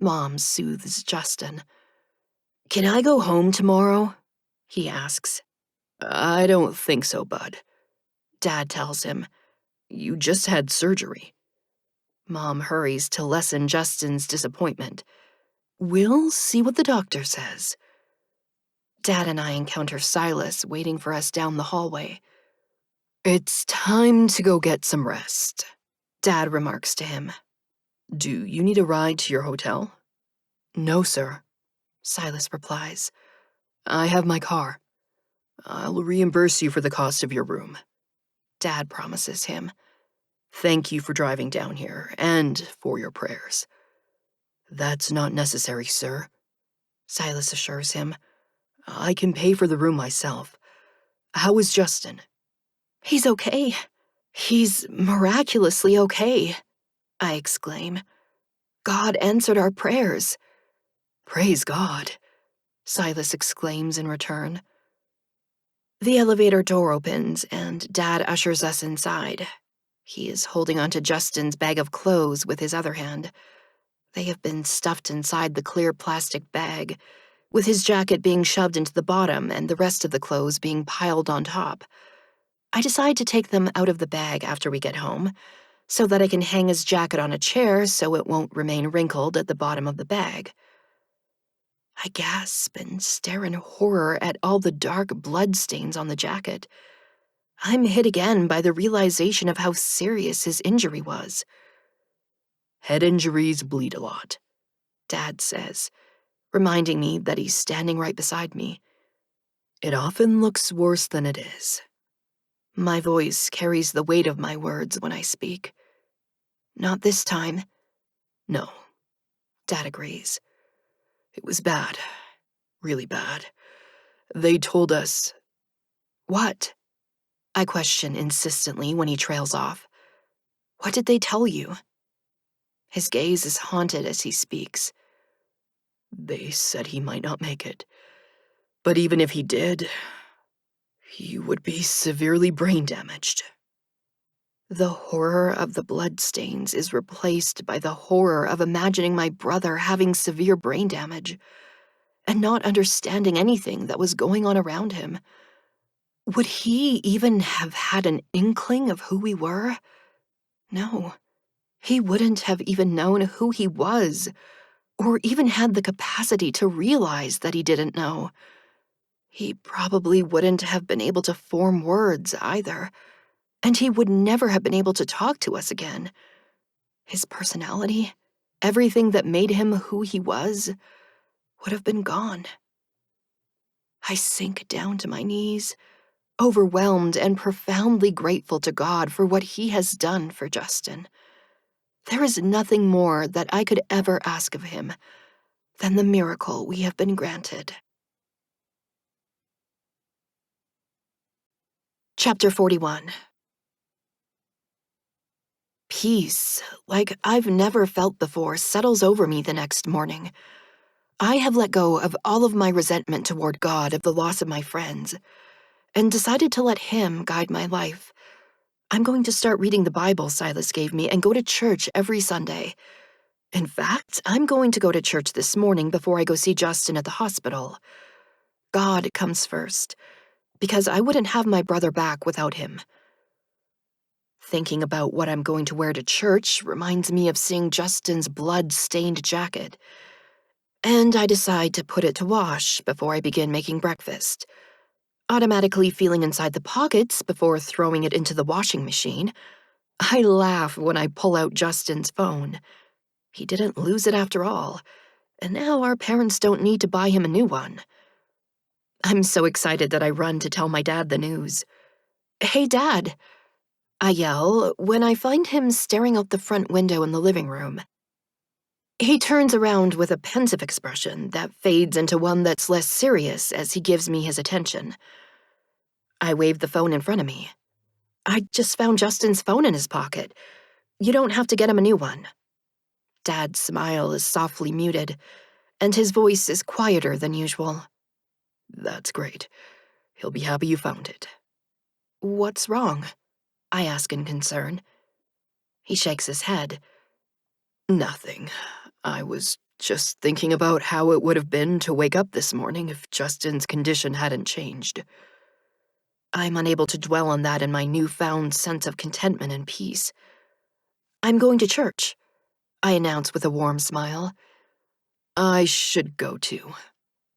Mom soothes Justin. Can I go home tomorrow? He asks. I don't think so, bud. Dad tells him. You just had surgery. Mom hurries to lessen Justin's disappointment. We'll see what the doctor says. Dad and I encounter Silas waiting for us down the hallway. It's time to go get some rest, Dad remarks to him. Do you need a ride to your hotel? No, sir, Silas replies. I have my car. I'll reimburse you for the cost of your room, Dad promises him. Thank you for driving down here and for your prayers. That's not necessary, sir, Silas assures him. I can pay for the room myself. How is Justin? He's okay. He's miraculously okay, I exclaim. God answered our prayers. Praise God, Silas exclaims in return. The elevator door opens and Dad ushers us inside. He is holding onto Justin's bag of clothes with his other hand. They have been stuffed inside the clear plastic bag, with his jacket being shoved into the bottom and the rest of the clothes being piled on top. I decide to take them out of the bag after we get home, so that I can hang his jacket on a chair so it won't remain wrinkled at the bottom of the bag. I gasp and stare in horror at all the dark blood stains on the jacket. I'm hit again by the realization of how serious his injury was. Head injuries bleed a lot, Dad says, reminding me that he's standing right beside me. It often looks worse than it is. My voice carries the weight of my words when I speak. Not this time. No, Dad agrees. It was bad. Really bad. They told us... What? I question insistently when he trails off. What did they tell you? His gaze is haunted as he speaks. They said he might not make it. But even if he did, he would be severely brain damaged. The horror of the bloodstains is replaced by the horror of imagining my brother having severe brain damage and not understanding anything that was going on around him. Would he even have had an inkling of who we were? No, he wouldn't have even known who he was, or even had the capacity to realize that he didn't know. He probably wouldn't have been able to form words either, and he would never have been able to talk to us again. His personality, everything that made him who he was, would have been gone. I sink down to my knees, overwhelmed and profoundly grateful to God for what He has done for Justin. There is nothing more that I could ever ask of Him than the miracle we have been granted. Chapter 41. Peace, like I've never felt before, settles over me the next morning. I have let go of all of my resentment toward God of the loss of my friends, and decided to let Him guide my life. I'm going to start reading the Bible Silas gave me and go to church every Sunday. In fact, I'm going to go to church this morning before I go see Justin at the hospital. God comes first, because I wouldn't have my brother back without him. Thinking about what I'm going to wear to church reminds me of seeing Justin's blood-stained jacket, and I decide to put it to wash before I begin making breakfast. Automatically feeling inside the pockets before throwing it into the washing machine, I laugh when I pull out Justin's phone. He didn't lose it after all, and now our parents don't need to buy him a new one. I'm so excited that I run to tell my dad the news. "Hey, Dad," I yell when I find him staring out the front window in the living room. He turns around with a pensive expression that fades into one that's less serious as he gives me his attention. I wave the phone in front of me. "I just found Justin's phone in his pocket. You don't have to get him a new one." Dad's smile is softly muted, and his voice is quieter than usual. That's great. He'll be happy you found it. "What's wrong?" I ask in concern. He shakes his head. Nothing. I was just thinking about how it would have been to wake up this morning if Justin's condition hadn't changed. I'm unable to dwell on that in my newfound sense of contentment and peace. "I'm going to church," I announce with a warm smile. I should go too,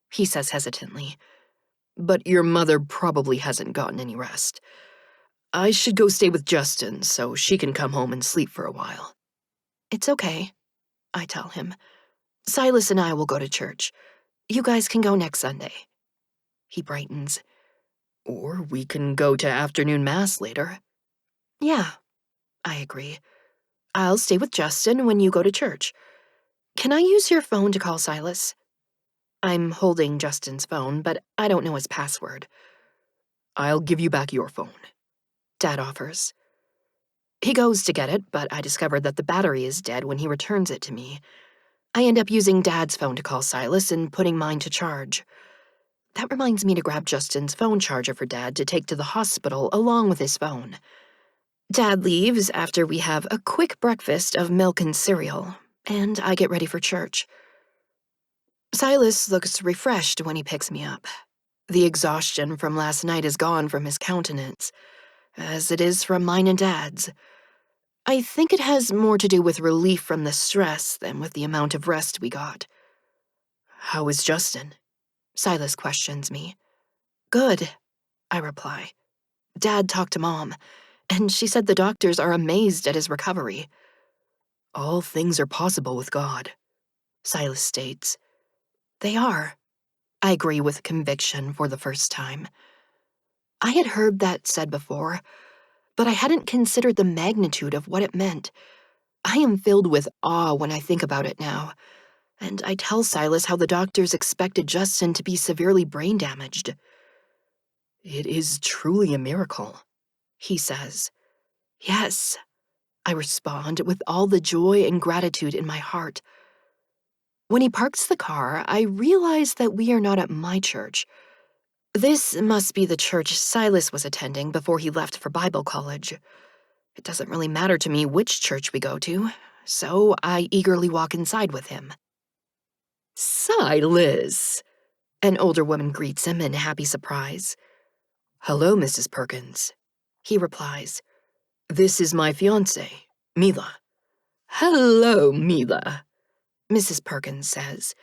He says hesitantly. but your mother probably hasn't gotten any rest. I should go stay with Justin so she can come home and sleep for a while. "It's okay," I tell him. "Silas and I will go to church. You guys can go next Sunday." He brightens. Or we can go to afternoon mass later. "Yeah," I agree. "I'll stay with Justin when you go to church. Can I use your phone to call Silas?" I'm holding Justin's phone, but I don't know his password. I'll give you back your phone, Dad offers. He goes to get it, but I discover that the battery is dead when he returns it to me. I end up using Dad's phone to call Silas and putting mine to charge. That reminds me to grab Justin's phone charger for Dad to take to the hospital along with his phone. Dad leaves after we have a quick breakfast of milk and cereal, and I get ready for church. Silas looks refreshed when he picks me up. The exhaustion from last night is gone from his countenance, as it is from mine and Dad's. I think it has more to do with relief from the stress than with the amount of rest we got. How is Justin? Silas questions me. Good, I reply. Dad talked to Mom, and she said the doctors are amazed at his recovery. All things are possible with God, Silas states. They are. I agree with conviction for the first time. I had heard that said before, but I hadn't considered the magnitude of what it meant. I am filled with awe when I think about it now, and I tell Silas how the doctors expected Justin to be severely brain damaged. It is truly a miracle, He says. Yes, I respond with all the joy and gratitude in my heart. When he parks the car, I realize that we are not at my church. This must be the church Silas was attending before he left for Bible college. It doesn't really matter to me which church we go to, so I eagerly walk inside with him. Silas! An older woman greets him in happy surprise. Hello, Mrs. Perkins, He replies. This is my fiancée, Mila. Hello, Mila, Mrs. Perkins says.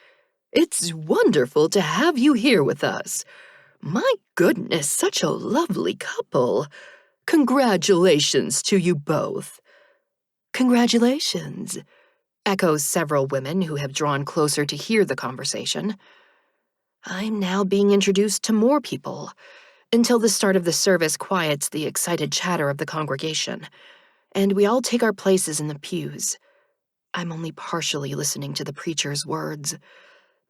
It's wonderful to have you here with us. My goodness, such a lovely couple. Congratulations to you both. Congratulations, echoes several women who have drawn closer to hear the conversation. I'm now being introduced to more people, until the start of the service quiets the excited chatter of the congregation, and we all take our places in the pews. I'm only partially listening to the preacher's words,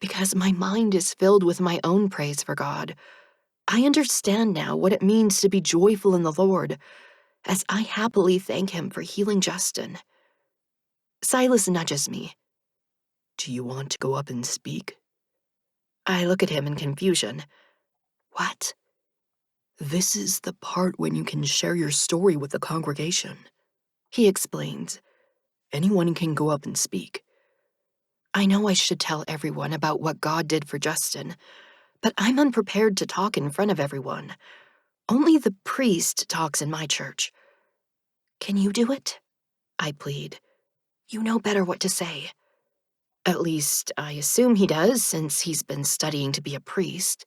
because my mind is filled with my own praise for God. I understand now what it means to be joyful in the Lord, as I happily thank him for healing Justin. Silas nudges me. Do you want to go up and speak? I look at him in confusion. What? This is the part when you can share your story with the congregation. He explains. Anyone can go up and speak. I know I should tell everyone about what God did for Justin, but I'm unprepared to talk in front of everyone. Only the priest talks in my church. Can you do it? I plead. You know better what to say. At least, I assume he does, since he's been studying to be a priest.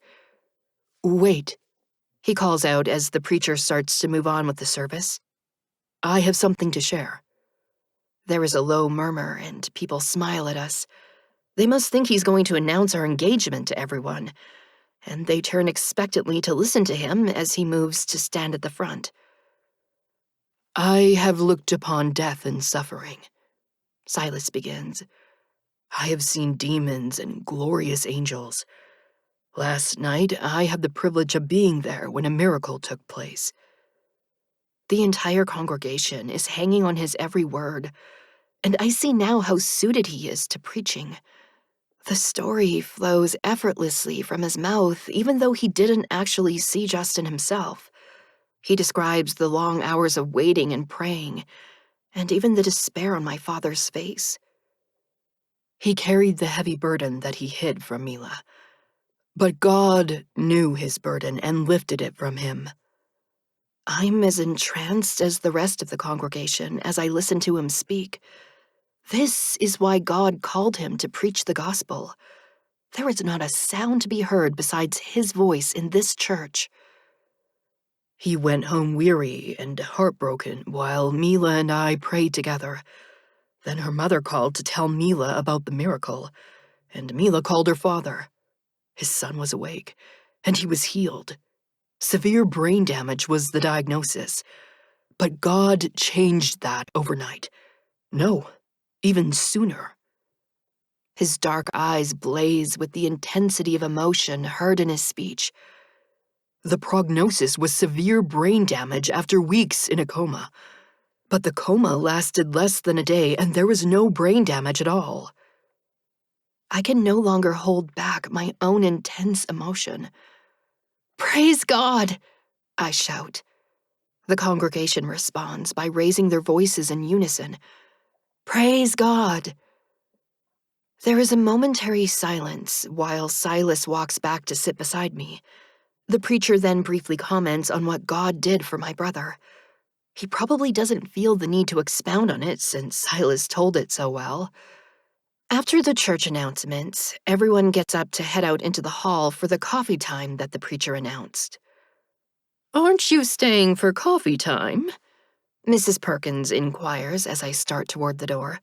Wait, He calls out as the preacher starts to move on with the service. I have something to share. There is a low murmur, and people smile at us. They must think he's going to announce our engagement to everyone, and they turn expectantly to listen to him as he moves to stand at the front. I have looked upon death and suffering. Silas begins. I have seen demons and glorious angels. Last night, I had the privilege of being there when a miracle took place. The entire congregation is hanging on his every word, and I see now how suited he is to preaching. The story flows effortlessly from his mouth, even though he didn't actually see Justin himself. He describes the long hours of waiting and praying, and even the despair on my father's face. He carried the heavy burden that he hid from Mila. But God knew his burden and lifted it from him. I'm as entranced as the rest of the congregation as I listen to him speak. This is why God called him to preach the gospel. There is not a sound to be heard besides his voice in this church. He went home weary and heartbroken while Mila and I prayed together. Then her mother called to tell Mila about the miracle, and Mila called her father. His son was awake, and he was healed. Severe brain damage was the diagnosis, but God changed that overnight. No, even sooner. His dark eyes blaze with the intensity of emotion heard in his speech. The prognosis was severe brain damage after weeks in a coma. But the coma lasted less than a day, and there was no brain damage at all. I can no longer hold back my own intense emotion. Praise God! I shout. The congregation responds by raising their voices in unison. Praise God! There is a momentary silence while Silas walks back to sit beside me. The preacher then briefly comments on what God did for my brother. He probably doesn't feel the need to expound on it since Silas told it so well. After the church announcements, everyone gets up to head out into the hall for the coffee time that the preacher announced. Aren't you staying for coffee time? Mrs. Perkins inquires as I start toward the door.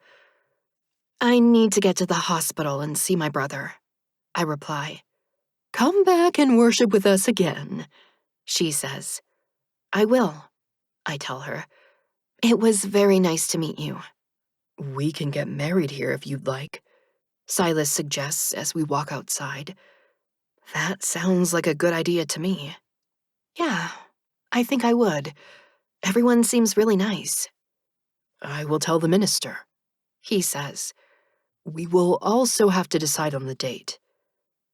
I need to get to the hospital and see my brother, I reply. Come back and worship with us again, She says. I will, I tell her. It was very nice to meet you. We can get married here if you'd like, Silas suggests as we walk outside. That sounds like a good idea to me. Yeah, I think I would. Everyone seems really nice. I will tell the minister, He says. We will also have to decide on the date.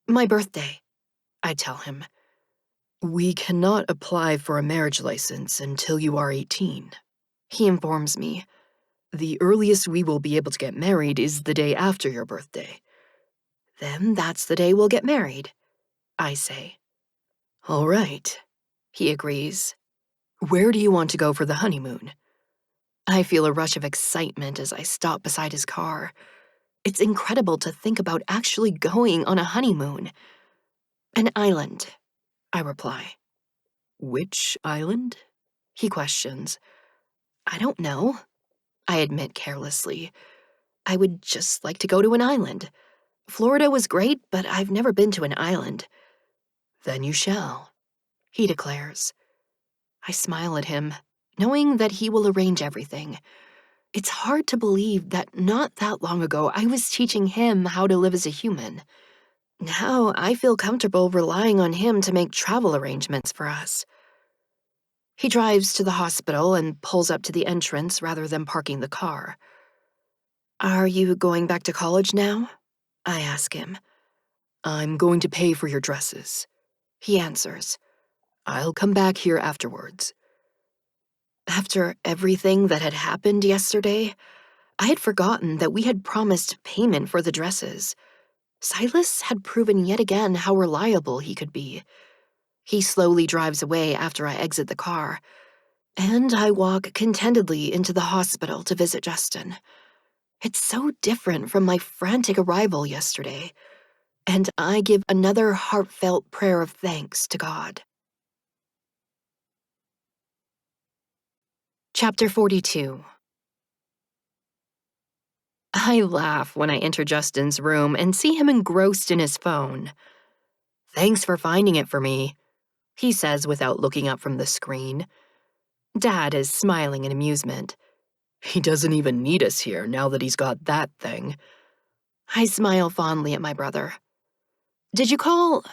My birthday, I tell him. We cannot apply for a marriage license until you are 18. He informs me. The earliest we will be able to get married is the day after your birthday. Then that's the day we'll get married, I say. All right, He agrees. Where do you want to go for the honeymoon? I feel a rush of excitement as I stop beside his car. It's incredible to think about actually going on a honeymoon. An island, I reply. Which island? He questions. I don't know, I admit carelessly. I would just like to go to an island. Florida was great, but I've never been to an island. Then you shall. he declares. I smile at him, knowing that he will arrange everything. It's hard to believe that not that long ago I was teaching him how to live as a human. Now I feel comfortable relying on him to make travel arrangements for us. He drives to the hospital and pulls up to the entrance rather than parking the car. Are you going back to college now? I ask him. I'm going to pay for your dresses, He answers. I'll come back here afterwards. After everything that had happened yesterday, I had forgotten that we had promised payment for the dresses. Silas had proven yet again how reliable he could be. He slowly drives away after I exit the car, and I walk contentedly into the hospital to visit Justin. It's so different from my frantic arrival yesterday, and I give another heartfelt prayer of thanks to God. Chapter 42. I laugh when I enter Justin's room and see him engrossed in his phone. "Thanks for finding it for me," he says without looking up from the screen. Dad is smiling in amusement. He doesn't even need us here now that he's got that thing. I smile fondly at my brother. "Did you call?"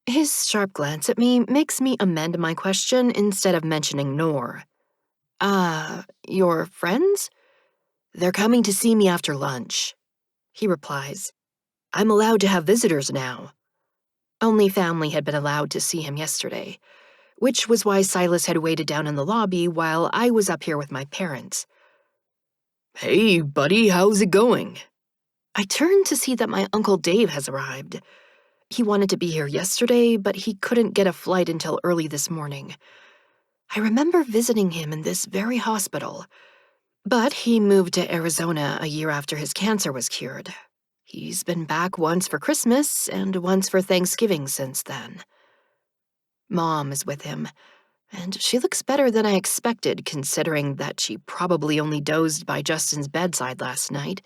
His sharp glance at me makes me amend my question instead of mentioning Nor. Your friends?" They're coming to see me after lunch, he replies. I'm allowed to have visitors now. Only family had been allowed to see him yesterday, which was why Silas had waited down in the lobby while I was up here with my parents. "Hey, buddy, how's it going?" I turn to see that my Uncle Dave has arrived. He wanted to be here yesterday, but he couldn't get a flight until early this morning. I remember visiting him in this very hospital, but he moved to Arizona a year after his cancer was cured. He's been back once for Christmas and once for Thanksgiving since then. Mom is with him, and she looks better than I expected considering that she probably only dozed by Justin's bedside last night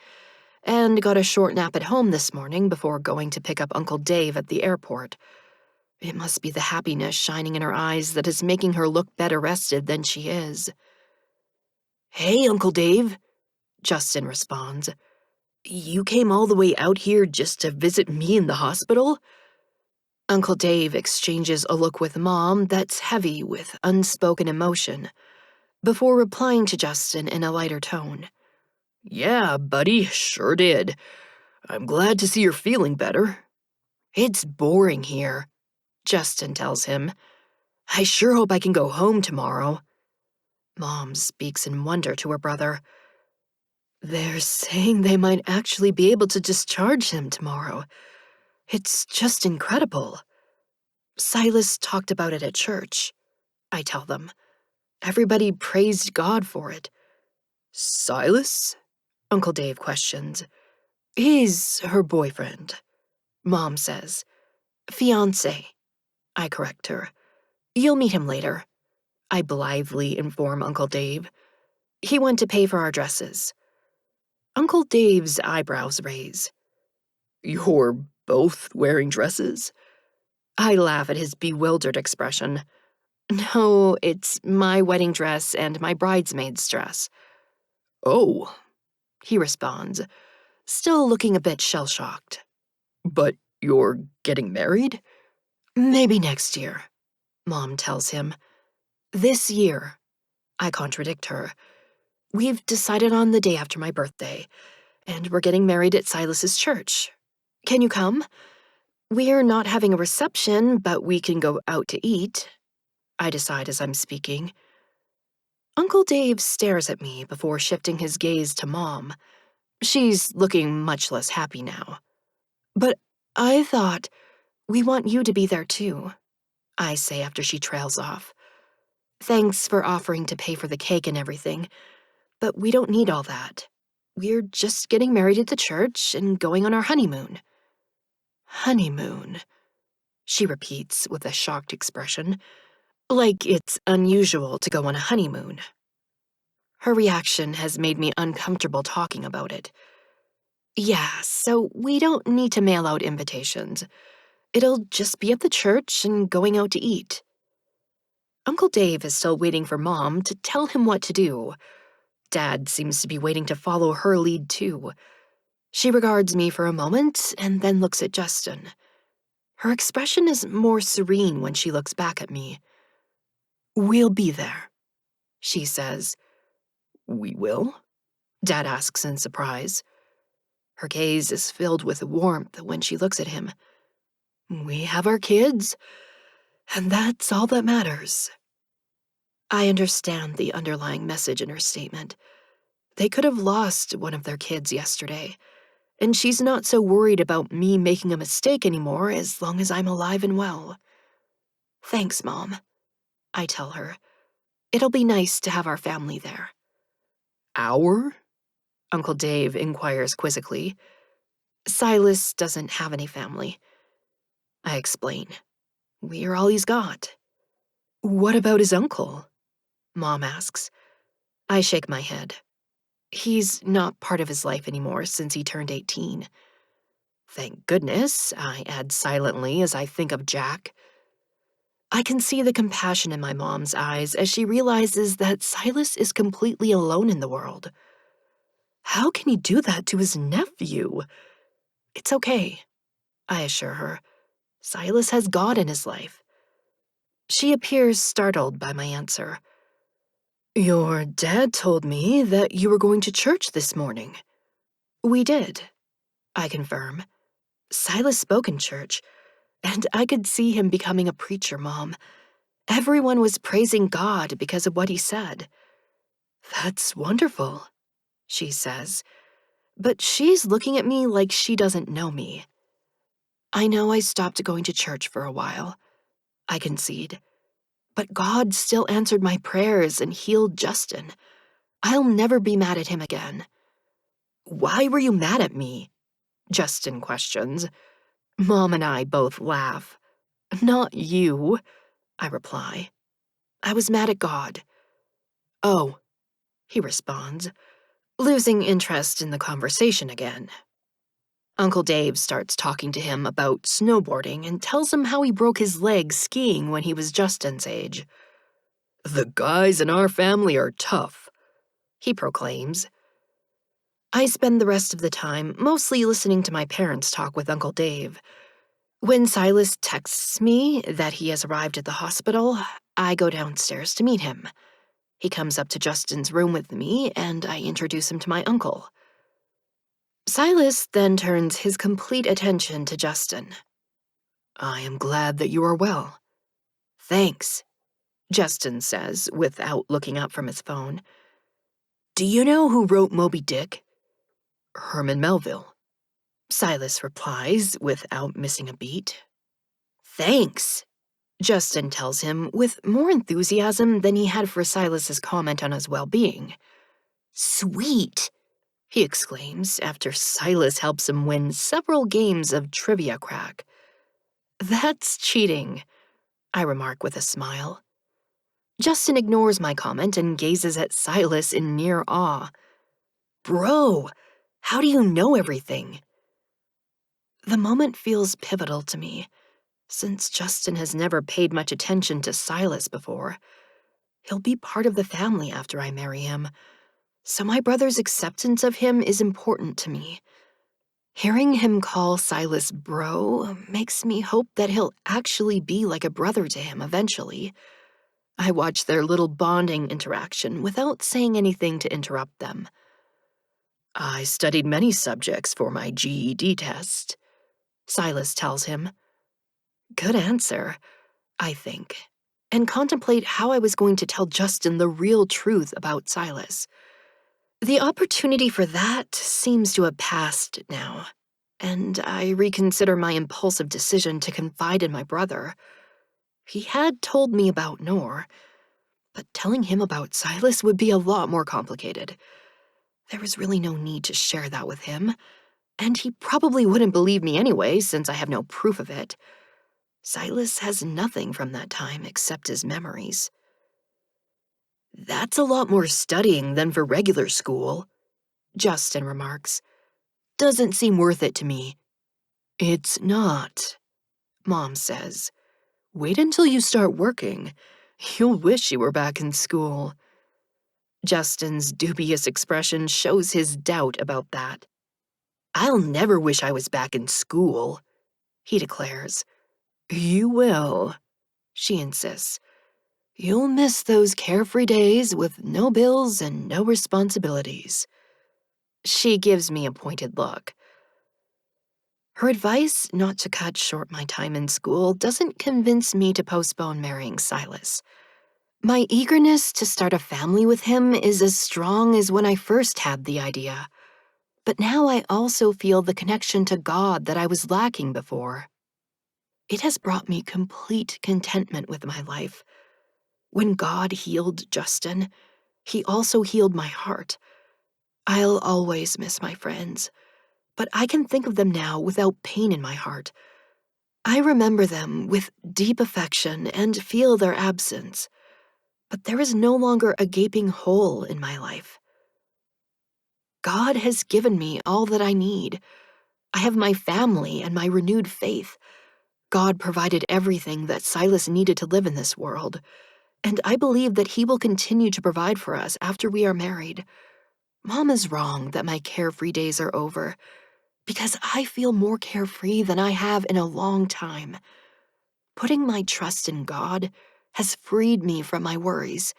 and got a short nap at home this morning before going to pick up Uncle Dave at the airport. It must be the happiness shining in her eyes that is making her look better rested than she is. "Hey, Uncle Dave," Justin responds. "You came all the way out here just to visit me in the hospital?" Uncle Dave exchanges a look with Mom that's heavy with unspoken emotion, before replying to Justin in a lighter tone. "Yeah, buddy, sure did. I'm glad to see you're feeling better." "It's boring here," Justin tells him. "I sure hope I can go home tomorrow." Mom speaks in wonder to her brother. "They're saying they might actually be able to discharge him tomorrow. It's just incredible. Silas talked about it at church," I tell them. "Everybody praised God for it." "Silas?" Uncle Dave questions. "He's her boyfriend," Mom says. "Fiancé," I correct her. "You'll meet him later," I blithely inform Uncle Dave. "He went to pay for our dresses." Uncle Dave's eyebrows raise. "You're both wearing dresses?" I laugh at his bewildered expression. "No, it's my wedding dress and my bridesmaid's dress." "Oh," he responds, still looking a bit shell-shocked. "But you're getting married?" "Maybe next year," Mom tells him. "This year," I contradict her. "We've decided on the day after my birthday, and we're getting married at Silas's church. Can you come? We're not having a reception, but we can go out to eat," I decide as I'm speaking. Uncle Dave stares at me before shifting his gaze to Mom. She's looking much less happy now. "But I thought, we want you to be there too," I say after she trails off. "Thanks for offering to pay for the cake and everything, but we don't need all that. We're just getting married at the church and going on our honeymoon." "Honeymoon," she repeats with a shocked expression, like it's unusual to go on a honeymoon. Her reaction has made me uncomfortable talking about it. "Yeah, so we don't need to mail out invitations. It'll just be at the church and going out to eat." Uncle Dave is still waiting for Mom to tell him what to do. Dad seems to be waiting to follow her lead, too. She regards me for a moment and then looks at Justin. Her expression is more serene when she looks back at me. "We'll be there," she says. "We will?" Dad asks in surprise. Her gaze is filled with warmth when she looks at him. "We have our kids, and that's all that matters." I understand the underlying message in her statement. They could have lost one of their kids yesterday, and she's not so worried about me making a mistake anymore as long as I'm alive and well. Thanks, Mom, I tell her. It'll be nice to have our family there. "Our?" Uncle Dave inquires quizzically. Silas doesn't have any family. I explain. We're all he's got. "What about his uncle?" Mom asks. I shake my head. He's not part of his life anymore since he turned 18. Thank goodness, I add silently as I think of Jack. I can see the compassion in my mom's eyes as she realizes that Silas is completely alone in the world. How can he do that to his nephew? It's okay, I assure her. Silas has God in his life. She appears startled by my answer. "Your dad told me that you were going to church this morning." We did, I confirm. Silas spoke in church, and I could see him becoming a preacher, Mom. Everyone was praising God because of what he said. "That's wonderful," she says, but she's looking at me like she doesn't know me. I know I stopped going to church for a while, I concede, but God still answered my prayers and healed Justin. I'll never be mad at him again. "Why were you mad at me?" Justin questions. Mom and I both laugh. Not you, I reply. I was mad at God. "Oh," he responds, losing interest in the conversation again. Uncle Dave starts talking to him about snowboarding and tells him how he broke his leg skiing when he was Justin's age. "The guys in our family are tough," he proclaims. I spend the rest of the time mostly listening to my parents talk with Uncle Dave. When Silas texts me that he has arrived at the hospital, I go downstairs to meet him. He comes up to Justin's room with me, and I introduce him to my uncle. Silas then turns his complete attention to Justin. "I am glad that you are well." Thanks, Justin says without looking up from his phone. "Do you know who wrote Moby Dick?" Herman Melville, Silas replies without missing a beat. Thanks, Justin tells him with more enthusiasm than he had for Silas's comment on his well-being. Sweet, he exclaims after Silas helps him win several games of trivia crack. That's cheating, I remark with a smile. Justin ignores my comment and gazes at Silas in near awe. Bro, how do you know everything? The moment feels pivotal to me, since Justin has never paid much attention to Silas before. He'll be part of the family after I marry him, so my brother's acceptance of him is important to me. Hearing him call Silas bro makes me hope that he'll actually be like a brother to him eventually. I watch their little bonding interaction without saying anything to interrupt them. "I studied many subjects for my GED test," Silas tells him. Good answer, I think, and contemplate how I was going to tell Justin the real truth about Silas. The opportunity for that seems to have passed now, and I reconsider my impulsive decision to confide in my brother. He had told me about Noor, but telling him about Silas would be a lot more complicated. There was really no need to share that with him, and he probably wouldn't believe me anyway since I have no proof of it. Silas has nothing from that time except his memories. "That's a lot more studying than for regular school," Justin remarks. "Doesn't seem worth it to me." It's not, Mom says. Wait until you start working. You'll wish you were back in school. Justin's dubious expression shows his doubt about that. I'll never wish I was back in school, he declares. You will, she insists. You'll miss those carefree days with no bills and no responsibilities. She gives me a pointed look. Her advice not to cut short my time in school doesn't convince me to postpone marrying Silas. My eagerness to start a family with him is as strong as when I first had the idea. But now I also feel the connection to God that I was lacking before. It has brought me complete contentment with my life. When God healed Justin, he also healed my heart. I'll always miss my friends, but I can think of them now without pain in my heart. I remember them with deep affection and feel their absence, but there is no longer a gaping hole in my life. God has given me all that I need. I have my family and my renewed faith. God provided everything that Silas needed to live in this world, and I believe that he will continue to provide for us after we are married. Mom is wrong that my carefree days are over, because I feel more carefree than I have in a long time. Putting my trust in God has freed me from my worries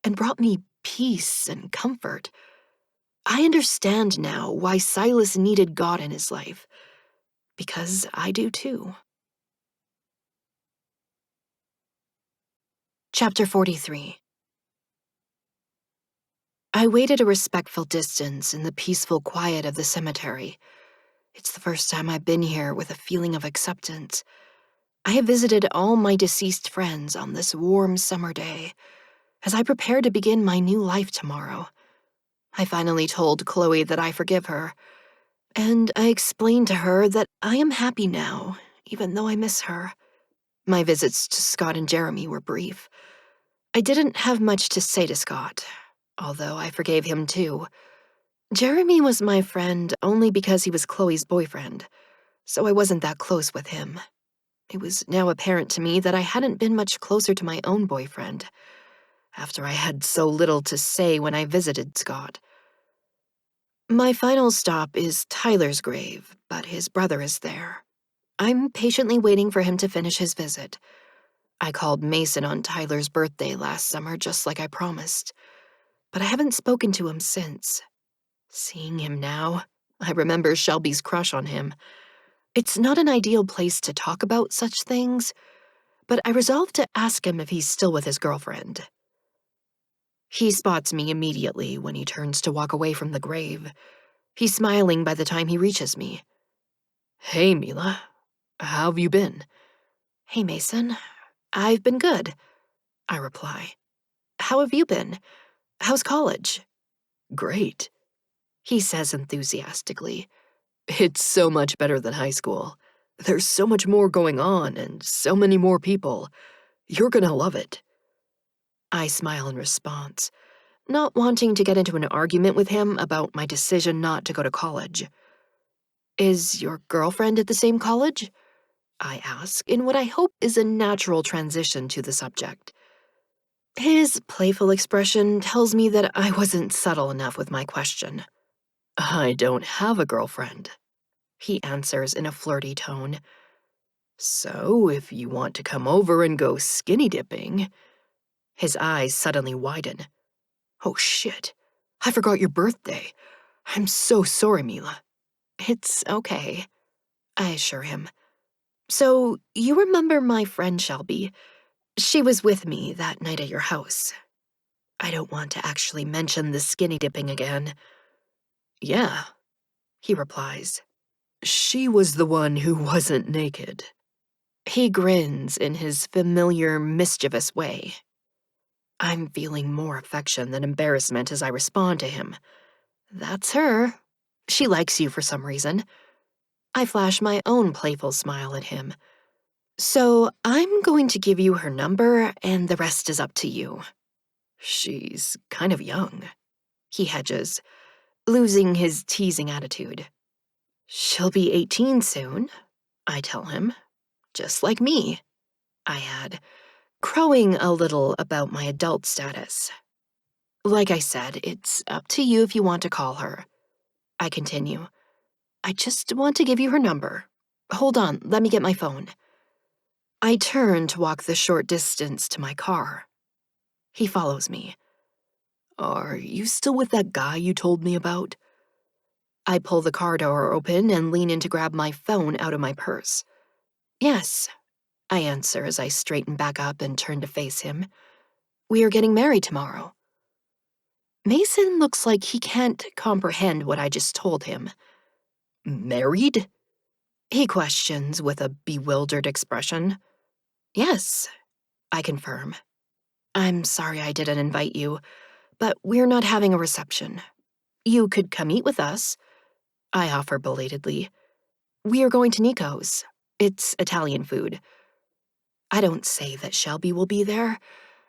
and brought me peace and comfort. I understand now why Silas needed God in his life, because I do too. Chapter 43. I waited a respectful distance in the peaceful quiet of the cemetery. It's the first time I've been here with a feeling of acceptance. I have visited all my deceased friends on this warm summer day, as I prepare to begin my new life tomorrow. I finally told Chloe that I forgive her, and I explained to her that I am happy now, even though I miss her. My visits to Scott and Jeremy were brief. I didn't have much to say to Scott, although I forgave him too. Jeremy was my friend only because he was Chloe's boyfriend, so I wasn't that close with him. It was now apparent to me that I hadn't been much closer to my own boyfriend, after I had so little to say when I visited Scott. My final stop is Tyler's grave, but his brother is there. I'm patiently waiting for him to finish his visit. I called Mason on Tyler's birthday last summer just like I promised, but I haven't spoken to him since. Seeing him now, I remember Shelby's crush on him. It's not an ideal place to talk about such things, but I resolved to ask him if he's still with his girlfriend. He spots me immediately when he turns to walk away from the grave. He's smiling by the time he reaches me. Hey, Mila. How have you been? Hey, Mason. I've been good, I reply. How have you been? How's college? Great, he says enthusiastically. It's so much better than high school. There's so much more going on and so many more people. You're gonna love it. I smile in response, not wanting to get into an argument with him about my decision not to go to college. Is your girlfriend at the same college? I ask, in what I hope is a natural transition to the subject. His playful expression tells me that I wasn't subtle enough with my question. I don't have a girlfriend, he answers in a flirty tone. So, if you want to come over and go skinny dipping... His eyes suddenly widen. Oh shit, I forgot your birthday. I'm so sorry, Mila. It's okay, I assure him. So, you remember my friend Shelby? She was with me that night at your house. I don't want to actually mention the skinny dipping again. Yeah, he replies. She was the one who wasn't naked. He grins in his familiar, mischievous way. I'm feeling more affection than embarrassment as I respond to him. That's her. She likes you for some reason. I flash my own playful smile at him. So I'm going to give you her number, and the rest is up to you. She's kind of young, he hedges, losing his teasing attitude. She'll be 18 soon, I tell him. Just like me, I add. crowing a little about my adult status. Like I said, it's up to you if you want to call her. I continue. I just want to give you her number. Hold on, let me get my phone. I turn to walk the short distance to my car. He follows me. Are you still with that guy you told me about? I pull the car door open and lean in to grab my phone out of my purse. Yes, I answer as I straighten back up and turn to face him. We are getting married tomorrow. Mason looks like he can't comprehend what I just told him. Married? He questions with a bewildered expression. Yes, I confirm. I'm sorry I didn't invite you, but we're not having a reception. You could come eat with us, I offer belatedly. We are going to Nico's. It's Italian food. I don't say that Shelby will be there,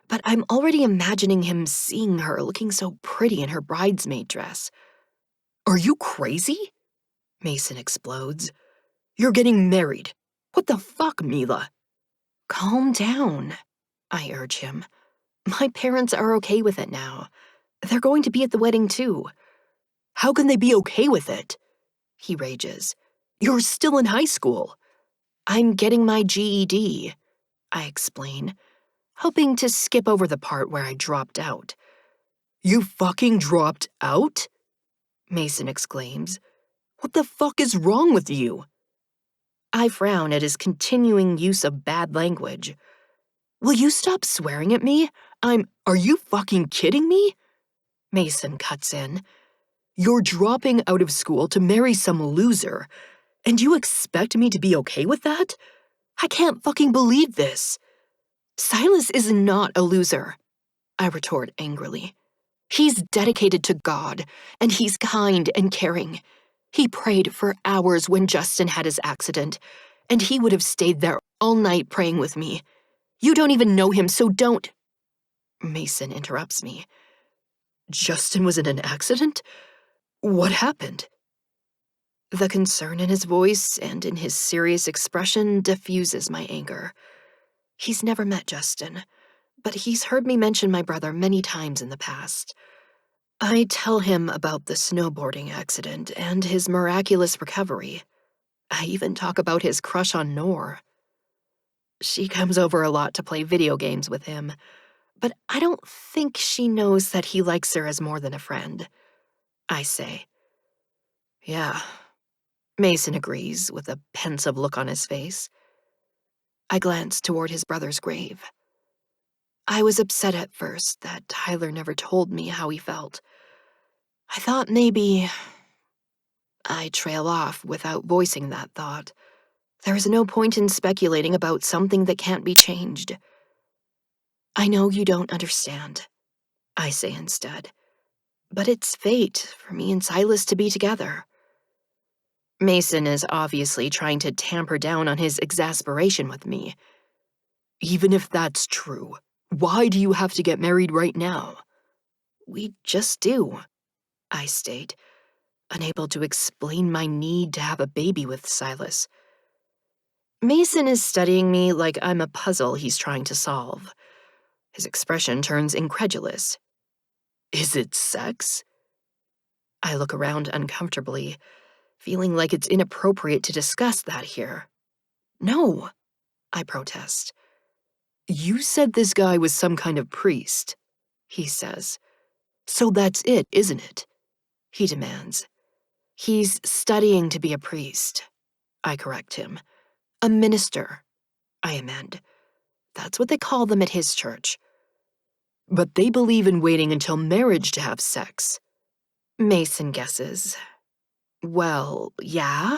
but I'm already imagining him seeing her looking so pretty in her bridesmaid dress. Are you crazy? Mason explodes. You're getting married. What the fuck, Mila? Calm down, I urge him. My parents are okay with it now. They're going to be at the wedding too. How can they be okay with it? He rages. You're still in high school. I'm getting my GED, I explain, hoping to skip over the part where I dropped out. You fucking dropped out? Mason exclaims. What the fuck is wrong with you? I frown at his continuing use of bad language. Will you stop swearing at me? Are you fucking kidding me? Mason cuts in. You're dropping out of school to marry some loser, and you expect me to be okay with that? I can't fucking believe this. Silas is not a loser, I retort angrily. He's dedicated to God, and he's kind and caring. He prayed for hours when Justin had his accident, and he would have stayed there all night praying with me. You don't even know him, so don't. Mason interrupts me. Justin was in an accident? What happened? The concern in his voice and in his serious expression diffuses my anger. He's never met Justin, but he's heard me mention my brother many times in the past. I tell him about the snowboarding accident and his miraculous recovery. I even talk about his crush on Noor. She comes over a lot to play video games with him, but I don't think she knows that he likes her as more than a friend. I say. Yeah. Mason agrees with a pensive look on his face. I glance toward his brother's grave. I was upset at first that Tyler never told me how he felt. I thought maybe I trail off without voicing that thought. There is no point in speculating about something that can't be changed. I know you don't understand, I say instead, but it's fate for me and Silas to be together. Mason is obviously trying to tamper down on his exasperation with me. Even if that's true, why do you have to get married right now? We just do, I state, unable to explain my need to have a baby with Silas. Mason is studying me like I'm a puzzle he's trying to solve. His expression turns incredulous. Is it sex? I look around uncomfortably, feeling like it's inappropriate to discuss that here. No, I protest. You said this guy was some kind of priest, he says. So that's it, isn't it? He demands. He's studying to be a priest, I correct him. A minister, I amend. That's what they call them at his church. But they believe in waiting until marriage to have sex. Mason guesses. Well, yeah,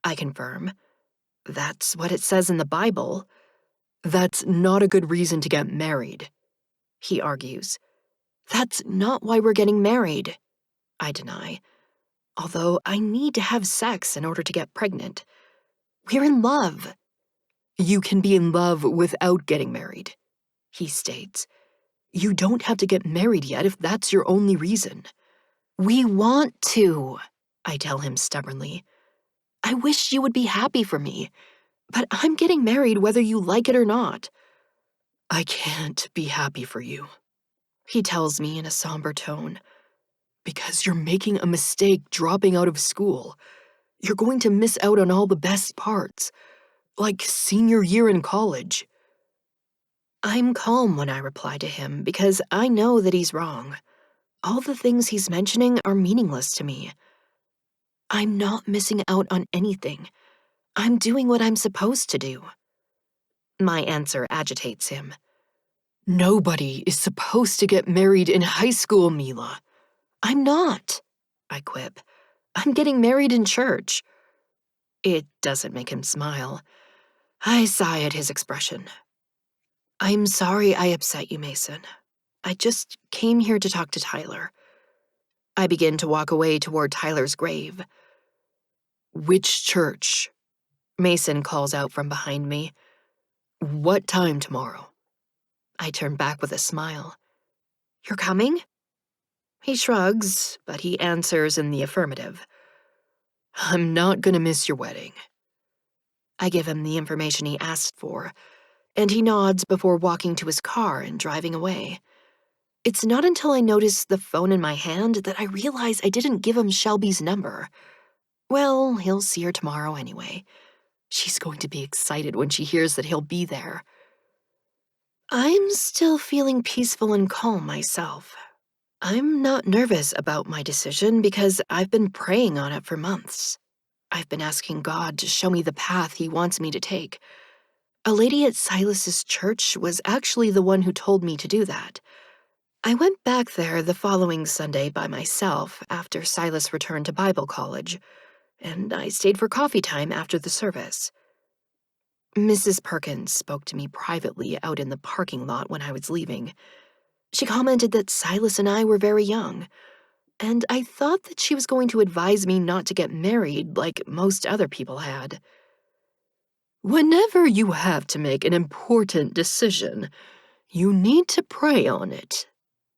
I confirm. That's what it says in the Bible. That's not a good reason to get married, he argues. That's not why we're getting married, I deny. Although I need to have sex in order to get pregnant. We're in love. You can be in love without getting married, he states. You don't have to get married yet if that's your only reason. We want to, I tell him stubbornly. I wish you would be happy for me, but I'm getting married whether you like it or not. I can't be happy for you, he tells me in a somber tone, because you're making a mistake dropping out of school. You're going to miss out on all the best parts, like senior year in college. I'm calm when I reply to him because I know that he's wrong. All the things he's mentioning are meaningless to me. I'm not missing out on anything. I'm doing what I'm supposed to do. My answer agitates him. Nobody is supposed to get married in high school, Mila. I'm not, I quip. I'm getting married in church. It doesn't make him smile. I sigh at his expression. I'm sorry I upset you, Mason. I just came here to talk to Tyler. I begin to walk away toward Tyler's grave. Which church? Mason calls out from behind me. What time tomorrow? I turn back with a smile. You're coming? He shrugs, but he answers in the affirmative. I'm not gonna miss your wedding. I give him the information he asked for, and he nods before walking to his car and driving away. It's not until I notice the phone in my hand that I realize I didn't give him Shelby's number. Well, he'll see her tomorrow anyway. She's going to be excited when she hears that he'll be there. I'm still feeling peaceful and calm myself. I'm not nervous about my decision because I've been praying on it for months. I've been asking God to show me the path he wants me to take. A lady at Silas's church was actually the one who told me to do that. I went back there the following Sunday by myself after Silas returned to Bible college, and I stayed for coffee time after the service. Mrs. Perkins spoke to me privately out in the parking lot when I was leaving. She commented that Silas and I were very young, and I thought that she was going to advise me not to get married like most other people had. Whenever you have to make an important decision, you need to pray on it,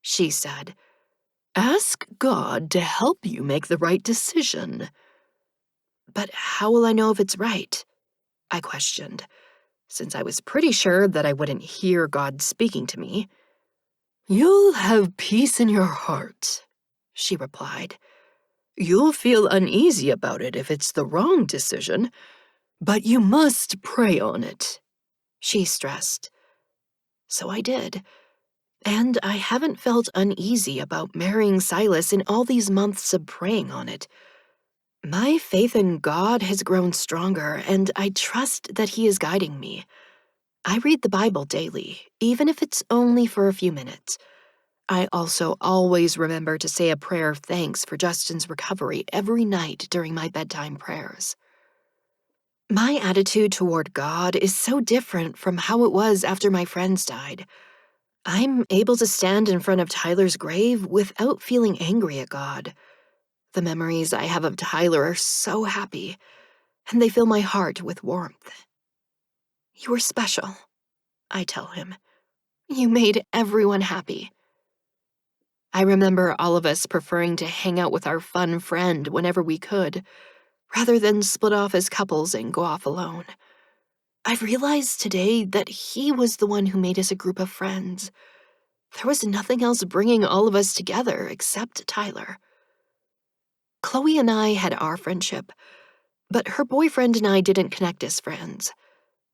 she said. Ask God to help you make the right decision. But how will I know if it's right? I questioned, since I was pretty sure that I wouldn't hear God speaking to me. You'll have peace in your heart, she replied. You'll feel uneasy about it if it's the wrong decision, but you must pray on it, she stressed. So I did, and I haven't felt uneasy about marrying Silas in all these months of praying on it. My faith in God has grown stronger, and I trust that He is guiding me. I read the Bible daily, even if it's only for a few minutes. I also always remember to say a prayer of thanks for Justin's recovery every night during my bedtime prayers. My attitude toward God is so different from how it was after my friends died. I'm able to stand in front of Tyler's grave without feeling angry at God. The memories I have of Tyler are so happy, and they fill my heart with warmth. You were special, I tell him. You made everyone happy. I remember all of us preferring to hang out with our fun friend whenever we could, rather than split off as couples and go off alone. I've realized today that he was the one who made us a group of friends. There was nothing else bringing all of us together except Tyler. Chloe and I had our friendship, but her boyfriend and I didn't connect as friends.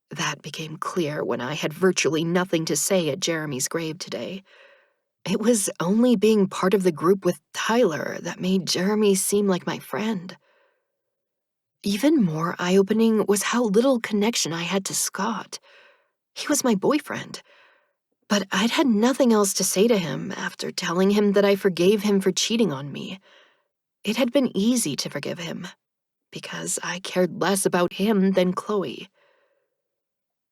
That became clear when I had virtually nothing to say at Jeremy's grave today. It was only being part of the group with Tyler that made Jeremy seem like my friend. Even more eye-opening was how little connection I had to Scott. He was my boyfriend, but I'd had nothing else to say to him after telling him that I forgave him for cheating on me. It had been easy to forgive him, because I cared less about him than Chloe.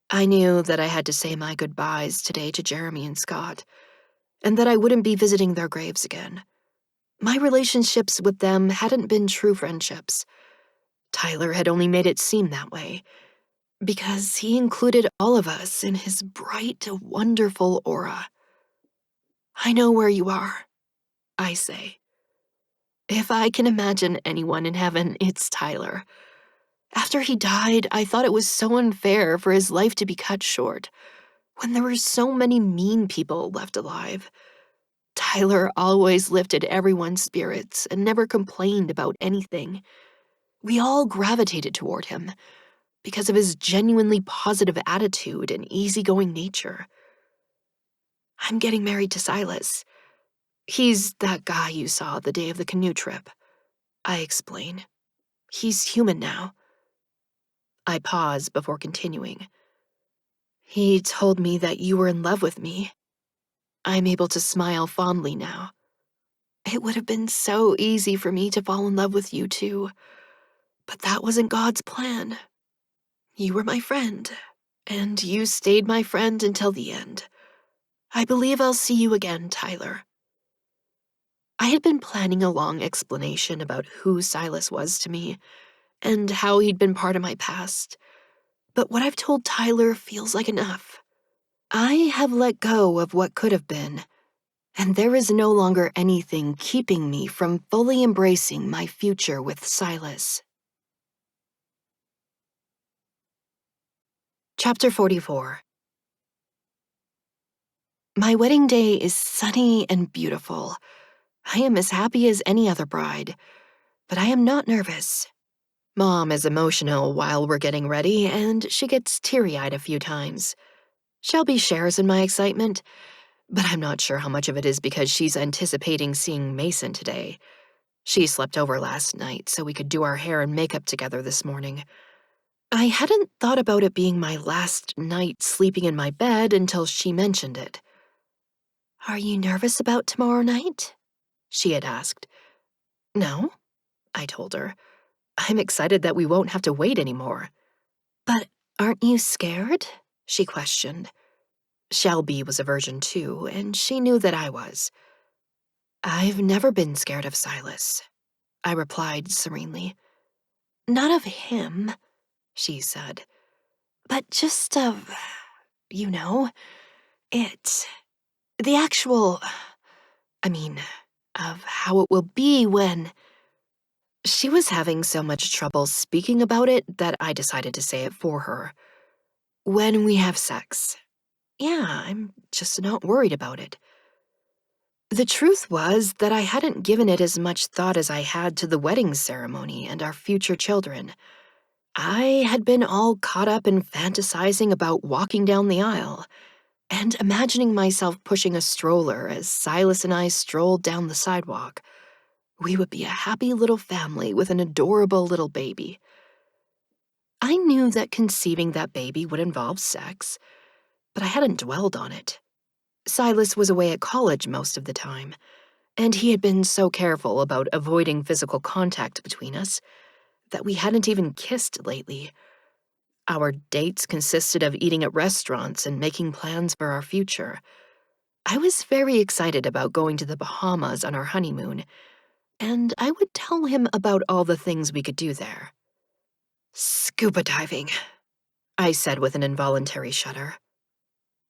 I knew that I had to say my goodbyes today to Jeremy and Scott, and that I wouldn't be visiting their graves again. My relationships with them hadn't been true friendships. Tyler had only made it seem that way, because he included all of us in his bright, wonderful aura. I know where you are, I say. If I can imagine anyone in heaven, it's Tyler. After he died, I thought it was so unfair for his life to be cut short. when there were so many mean people left alive. Tyler always lifted everyone's spirits and never complained about anything. We all gravitated toward him because of his genuinely positive attitude and easygoing nature. I'm getting married to Silas. He's that guy you saw the day of the canoe trip. I explain. He's human now. I pause before continuing. He told me that you were in love with me. I'm able to smile fondly now. It would have been so easy for me to fall in love with you too, but that wasn't God's plan. You were my friend, and you stayed my friend until the end. I believe I'll see you again, Tyler. I had been planning a long explanation about who Silas was to me and how he'd been part of my past, but what I've told Tyler feels like enough. I have let go of what could have been, and there is no longer anything keeping me from fully embracing my future with Silas. Chapter 44. My wedding day is sunny and beautiful. I am as happy as any other bride, but I am not nervous. Mom is emotional while we're getting ready, and she gets teary-eyed a few times. Shelby shares in my excitement, but I'm not sure how much of it is because she's anticipating seeing Mason today. She slept over last night so we could do our hair and makeup together this morning. I hadn't thought about it being my last night sleeping in my bed until she mentioned it. "Are you nervous about tomorrow night?" she had asked. "No," I told her. "I'm excited that we won't have to wait anymore." "But aren't you scared?" she questioned. Shelby was a virgin too, and she knew that I was. "I've never been scared of Silas," I replied serenely. "Not of him," she said, "but just of, you know, it. The actual, I mean, of how it will be when." She was having so much trouble speaking about it that I decided to say it for her. "When we have sex. Yeah, I'm just not worried about it." The truth was that I hadn't given it as much thought as I had to the wedding ceremony and our future children. I had been all caught up in fantasizing about walking down the aisle and imagining myself pushing a stroller as Silas and I strolled down the sidewalk. We would be a happy little family with an adorable little baby. I knew that conceiving that baby would involve sex, but I hadn't dwelled on it. Silas was away at college most of the time, and he had been so careful about avoiding physical contact between us that we hadn't even kissed lately. Our dates consisted of eating at restaurants and making plans for our future. I was very excited about going to the Bahamas on our honeymoon, and I would tell him about all the things we could do there. "Scuba diving," I said with an involuntary shudder.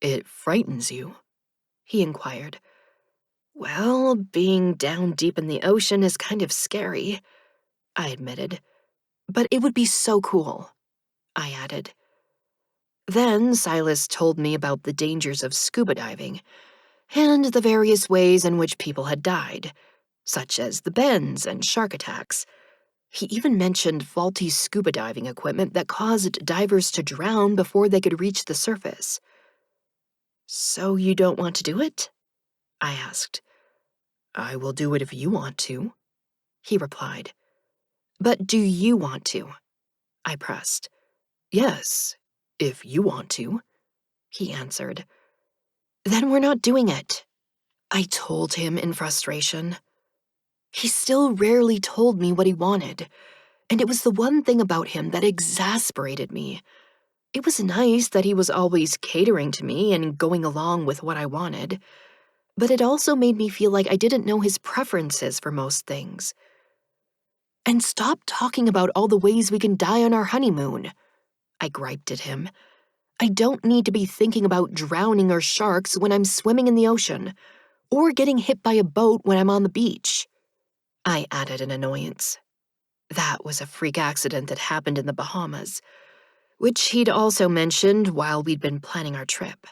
"It frightens you?" he inquired. "Well, being down deep in the ocean is kind of scary," I admitted. "But it would be so cool," I added. Then Silas told me about the dangers of scuba diving and the various ways in which people had died, such as the bends and shark attacks. He even mentioned faulty scuba diving equipment that caused divers to drown before they could reach the surface. "So you don't want to do it?" I asked. "I will do it if you want to," he replied. "But do you want to?" I pressed. "Yes, if you want to," he answered. "Then we're not doing it," I told him in frustration. He still rarely told me what he wanted, and it was the one thing about him that exasperated me. It was nice that he was always catering to me and going along with what I wanted, but it also made me feel like I didn't know his preferences for most things. "And stop talking about all the ways we can die on our honeymoon," I griped at him. "I don't need to be thinking about drowning or sharks when I'm swimming in the ocean, or getting hit by a boat when I'm on the beach." I added in annoyance. That was a freak accident that happened in the Bahamas, which he'd also mentioned while we'd been planning our trip.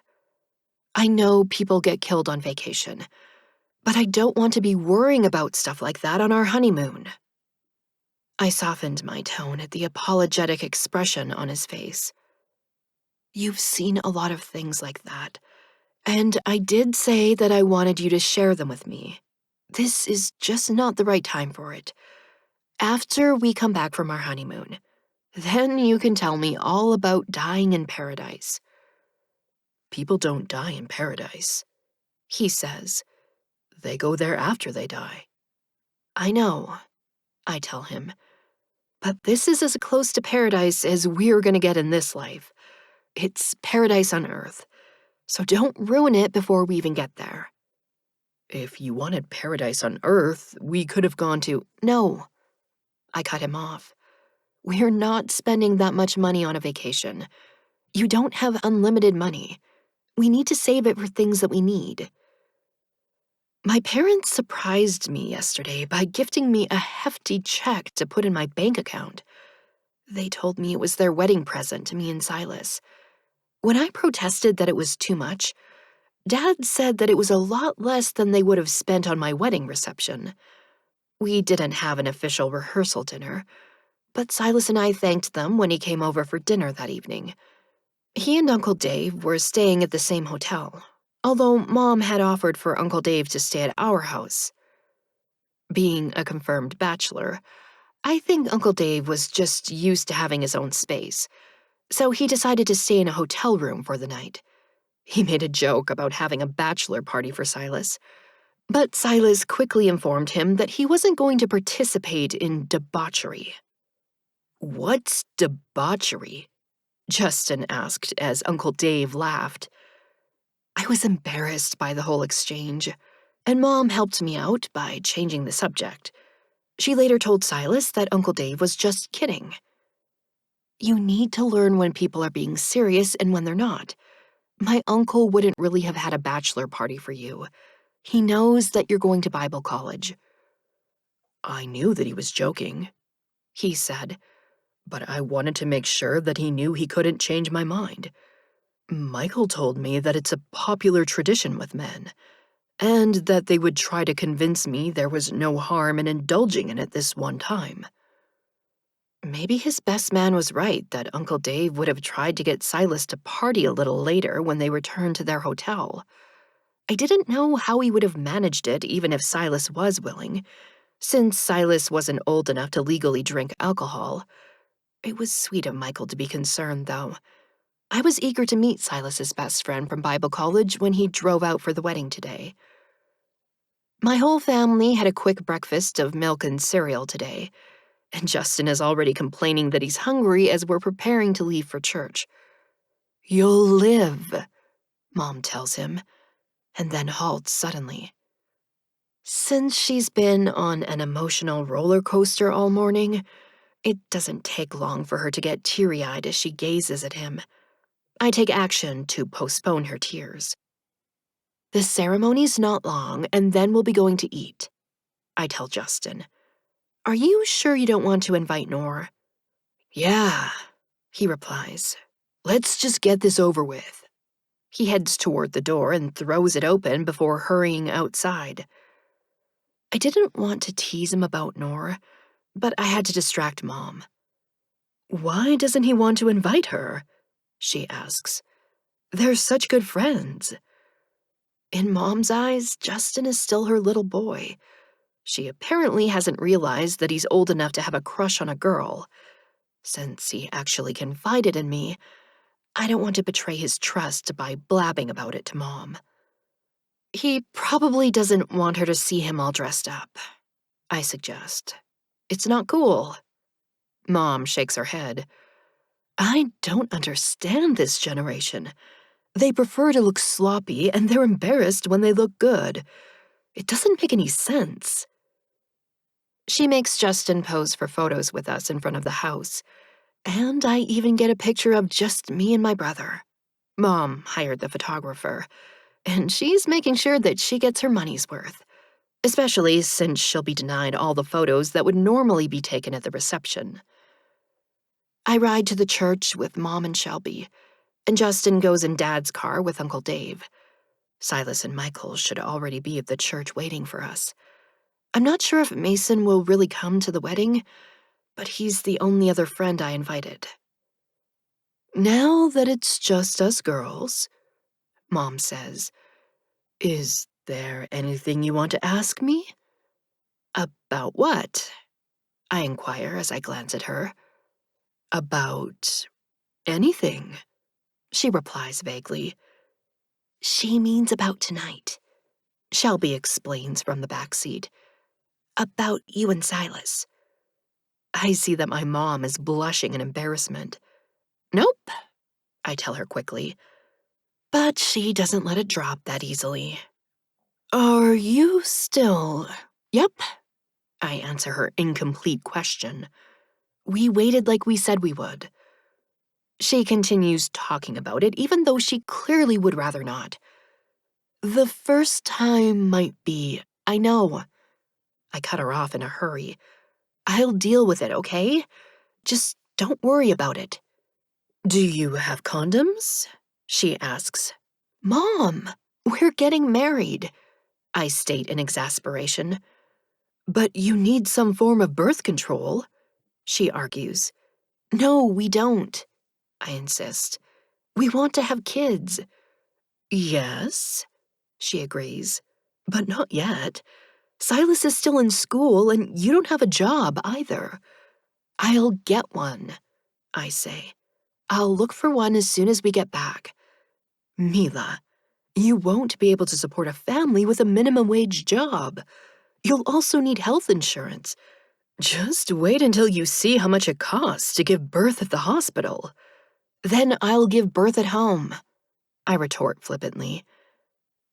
I know people get killed on vacation, but I don't want to be worrying about stuff like that on our honeymoon. I softened my tone at the apologetic expression on his face. You've seen a lot of things like that, and I did say that I wanted you to share them with me. This is just not the right time for it. After we come back from our honeymoon, then you can tell me all about dying in paradise. People don't die in paradise, He says. they go there after they die. I know, I tell him, but this is as close to paradise as we're gonna get in this life. It's paradise on earth, so don't ruin it before we even get there. If you wanted paradise on earth, we could have gone to— No, I cut him off. We're not spending that much money on a vacation. You don't have unlimited money. We need to save it for things that we need. My parents surprised me yesterday by gifting me a hefty check to put in my bank account. They told me it was their wedding present to me and Silas. When I protested that it was too much, Dad said that it was a lot less than they would have spent on my wedding reception. We didn't have an official rehearsal dinner, but Silas and I thanked them when he came over for dinner that evening. He and Uncle Dave were staying at the same hotel, although Mom had offered for Uncle Dave to stay at our house. Being a confirmed bachelor, I think Uncle Dave was just used to having his own space, so he decided to stay in a hotel room for the night. He made a joke about having a bachelor party for Silas, but Silas quickly informed him that he wasn't going to participate in debauchery. What's debauchery? Justin asked as Uncle Dave laughed. I was embarrassed by the whole exchange, and Mom helped me out by changing the subject. She later told Silas that Uncle Dave was just kidding. You need to learn when people are being serious and when they're not. My uncle wouldn't really have had a bachelor party for you. He knows that you're going to Bible college. I knew that he was joking, He said. but I wanted to make sure that he knew he couldn't change my mind. Michael told me that it's a popular tradition with men, and that they would try to convince me there was no harm in indulging in it this one time. Maybe his best man was right that Uncle Dave would have tried to get Silas to party a little later when they returned to their hotel. I didn't know how he would have managed it even if Silas was willing, since Silas wasn't old enough to legally drink alcohol. It was sweet of Michael to be concerned, though. I was eager to meet Silas's best friend from Bible college when he drove out for the wedding today. My whole family had a quick breakfast of milk and cereal today, and Justin is already complaining that he's hungry as we're preparing to leave for church. You'll live, Mom tells him, and then halts suddenly. Since she's been on an emotional roller coaster all morning, it doesn't take long for her to get teary-eyed as she gazes at him. I take action to postpone her tears. The ceremony's not long, and then we'll be going to eat, I tell Justin. Are you sure you don't want to invite Nor? Yeah, He replies. let's just get this over with. He heads toward the door and throws it open before hurrying outside. I didn't want to tease him about Nor, but I had to distract Mom. Why doesn't he want to invite her? She asks. They're such good friends. In Mom's eyes, Justin is still her little boy. She apparently hasn't realized that he's old enough to have a crush on a girl. Since he actually confided in me, I don't want to betray his trust by blabbing about it to Mom. He probably doesn't want her to see him all dressed up, I suggest. It's not cool. Mom shakes her head. I don't understand this generation. They prefer to look sloppy, and they're embarrassed when they look good. It doesn't make any sense. She makes Justin pose for photos with us in front of the house, and I even get a picture of just me and my brother. Mom hired the photographer, and she's making sure that she gets her money's worth, especially since she'll be denied all the photos that would normally be taken at the reception. I ride to the church with Mom and Shelby, and Justin goes in Dad's car with Uncle Dave. Silas and Michael should already be at the church waiting for us. I'm not sure if Mason will really come to the wedding, but he's the only other friend I invited. Now that it's just us girls, Mom says, is there anything you want to ask me? About what? I inquire as I glance at her. About anything, she replies vaguely. She means about tonight, Shelby explains from the back seat. About you and Silas. I see that my mom is blushing in embarrassment. Nope, I tell her quickly. But she doesn't let it drop that easily. Are you still? Yep, I answer her incomplete question. We waited like we said we would. She continues talking about it, even though she clearly would rather not. The first time might be, I know. I cut her off in a hurry. I'll deal with it, okay? Just don't worry about it. Do you have condoms? She asks. Mom, we're getting married, I state in exasperation. But you need some form of birth control, she argues. No, we don't, I insist. We want to have kids. Yes, she agrees. But not yet. Silas is still in school, and you don't have a job either. I'll get one, I say. I'll look for one as soon as we get back. Mila, you won't be able to support a family with a minimum wage job. You'll also need health insurance. Just wait until you see how much it costs to give birth at the hospital. Then I'll give birth at home, I retort flippantly.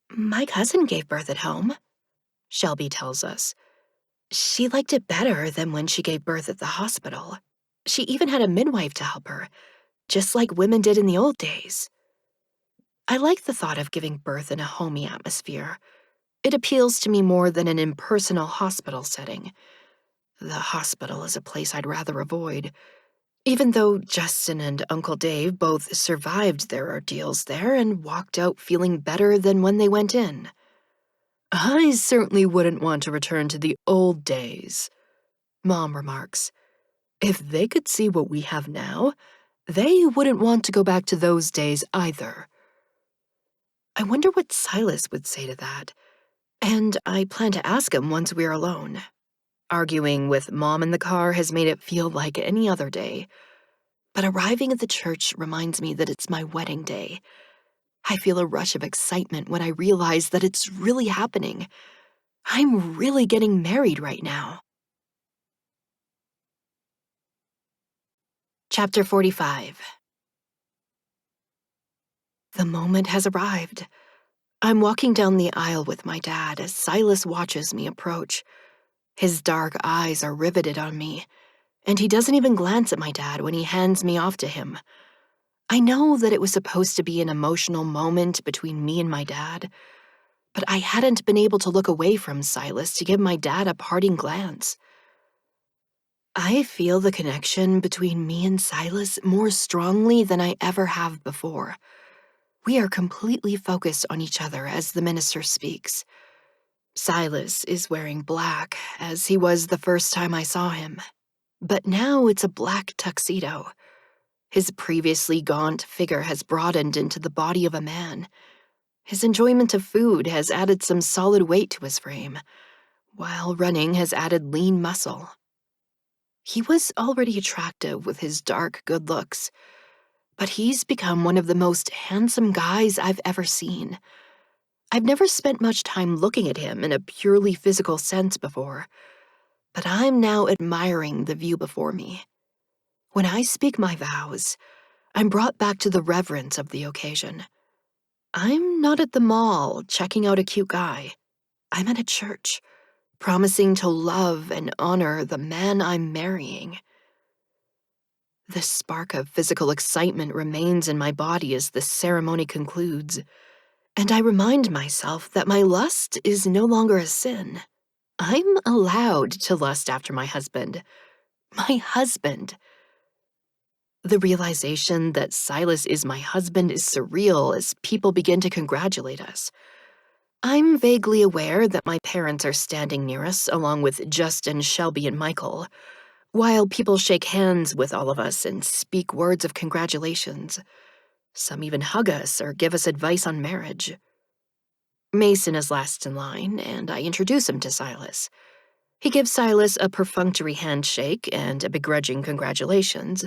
My cousin gave birth at home, Shelby tells us. She liked it better than when she gave birth at the hospital. She even had a midwife to help her, just like women did in the old days. I like the thought of giving birth in a homey atmosphere. It appeals to me more than an impersonal hospital setting. The hospital is a place I'd rather avoid, even though Justin and Uncle Dave both survived their ordeals there and walked out feeling better than when they went in. I certainly wouldn't want to return to the old days, Mom remarks. If they could see what we have now, they wouldn't want to go back to those days either. I wonder what Silas would say to that, and I plan to ask him once we're alone. Arguing with Mom in the car has made it feel like any other day, but arriving at the church reminds me that it's my wedding day. I feel a rush of excitement when I realize that it's really happening. I'm really getting married right now. Chapter 45. The moment has arrived. I'm walking down the aisle with my dad as Silas watches me approach. His dark eyes are riveted on me, and he doesn't even glance at my dad when he hands me off to him. I know that it was supposed to be an emotional moment between me and my dad, but I hadn't been able to look away from Silas to give my dad a parting glance. I feel the connection between me and Silas more strongly than I ever have before. We are completely focused on each other as the minister speaks. Silas is wearing black, as he was the first time I saw him, but now it's a black tuxedo. His previously gaunt figure has broadened into the body of a man. His enjoyment of food has added some solid weight to his frame, while running has added lean muscle. He was already attractive with his dark good looks, but he's become one of the most handsome guys I've ever seen. I've never spent much time looking at him in a purely physical sense before, but I'm now admiring the view before me. When I speak my vows, I'm brought back to the reverence of the occasion. I'm not at the mall checking out a cute guy. I'm at a church, promising to love and honor the man I'm marrying. The spark of physical excitement remains in my body as the ceremony concludes, and I remind myself that my lust is no longer a sin. I'm allowed to lust after my husband. My husband. The realization that Silas is my husband is surreal as people begin to congratulate us. I'm vaguely aware that my parents are standing near us, along with Justin, Shelby, and Michael, while people shake hands with all of us and speak words of congratulations. Some even hug us or give us advice on marriage. Mason is last in line, and I introduce him to Silas. He gives Silas a perfunctory handshake and a begrudging congratulations,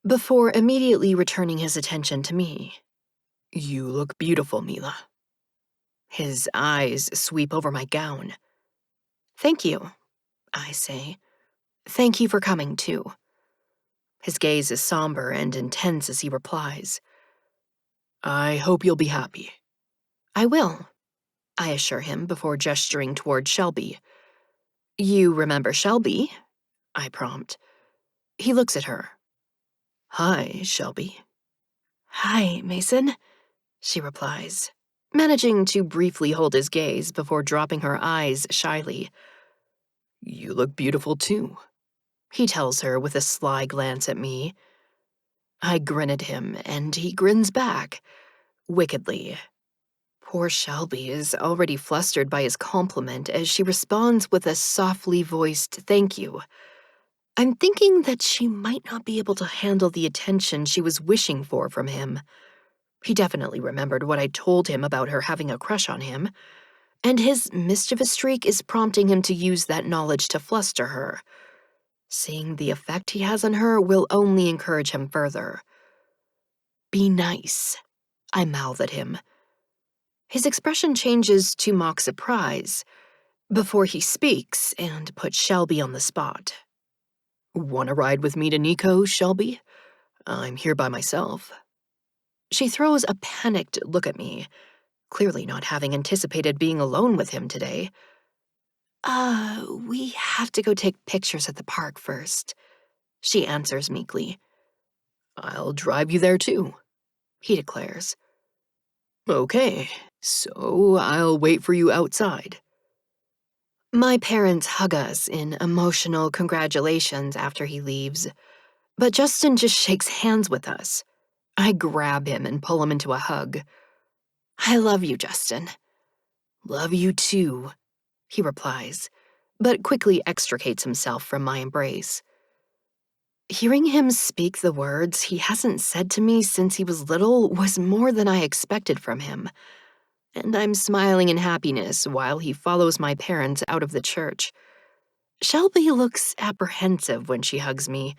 before immediately returning his attention to me. You look beautiful, Mila. His eyes sweep over my gown. Thank you, I say. Thank you for coming, too. His gaze is somber and intense as he replies. I hope you'll be happy. I will, I assure him before gesturing toward Shelby. You remember Shelby? I prompt. He looks at her. Hi, Shelby. Hi, Mason, she replies, managing to briefly hold his gaze before dropping her eyes shyly. You look beautiful too, He tells her with a sly glance at me. I grin at him, and he grins back, wickedly. Poor Shelby is already flustered by his compliment as she responds with a softly voiced thank you. I'm thinking that she might not be able to handle the attention she was wishing for from him. He definitely remembered what I told him about her having a crush on him, and his mischievous streak is prompting him to use that knowledge to fluster her. Seeing the effect he has on her will only encourage him further. Be nice, I mouth at him. His expression changes to mock surprise before he speaks and puts Shelby on the spot. Want to ride with me to Nico, Shelby? I'm here by myself. She throws a panicked look at me, clearly not having anticipated being alone with him today. We have to go take pictures at the park first, she answers meekly. I'll drive you there too, He declares. Okay, so I'll wait for you outside. My parents hug us in emotional congratulations after he leaves, but Justin just shakes hands with us. I grab him and pull him into a hug. I love you, Justin. Love you too, he replies, but quickly extricates himself from my embrace. Hearing him speak the words he hasn't said to me since he was little was more than I expected from him, and I'm smiling in happiness while he follows my parents out of the church. Shelby looks apprehensive when she hugs me,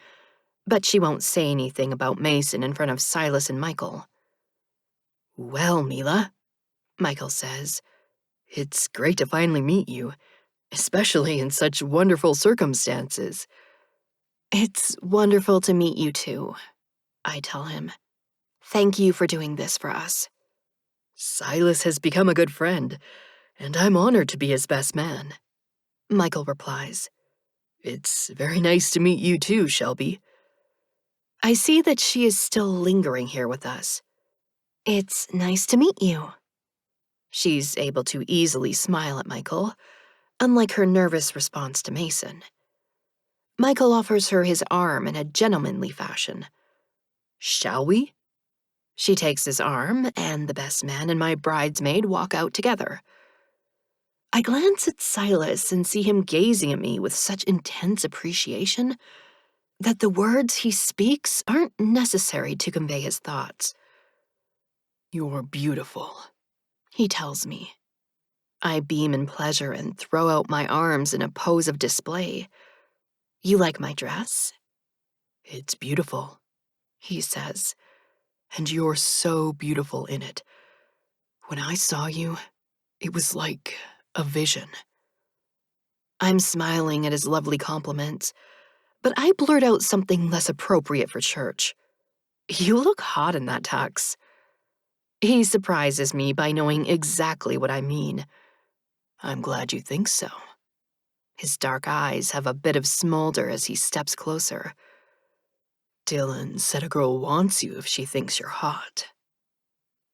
but she won't say anything about Mason in front of Silas and Michael. Well, Mila, Michael says, it's great to finally meet you, especially in such wonderful circumstances. It's wonderful to meet you too, I tell him. Thank you for doing this for us. Silas has become a good friend, and I'm honored to be his best man, Michael replies. It's very nice to meet you too, Shelby. I see that she is still lingering here with us. It's nice to meet you. She's able to easily smile at Michael, unlike her nervous response to Mason. Michael offers her his arm in a gentlemanly fashion. Shall we? She takes his arm, and the best man and my bridesmaid walk out together. I glance at Silas and see him gazing at me with such intense appreciation that the words he speaks aren't necessary to convey his thoughts. You're beautiful, he tells me. I beam in pleasure and throw out my arms in a pose of display. You like my dress? It's beautiful, he says. And you're so beautiful in it. When I saw you, it was like a vision. I'm smiling at his lovely compliments, but I blurt out something less appropriate for church. You look hot in that tux. He surprises me by knowing exactly what I mean. I'm glad you think so. His dark eyes have a bit of smolder as he steps closer. Dylan said a girl wants you if she thinks you're hot.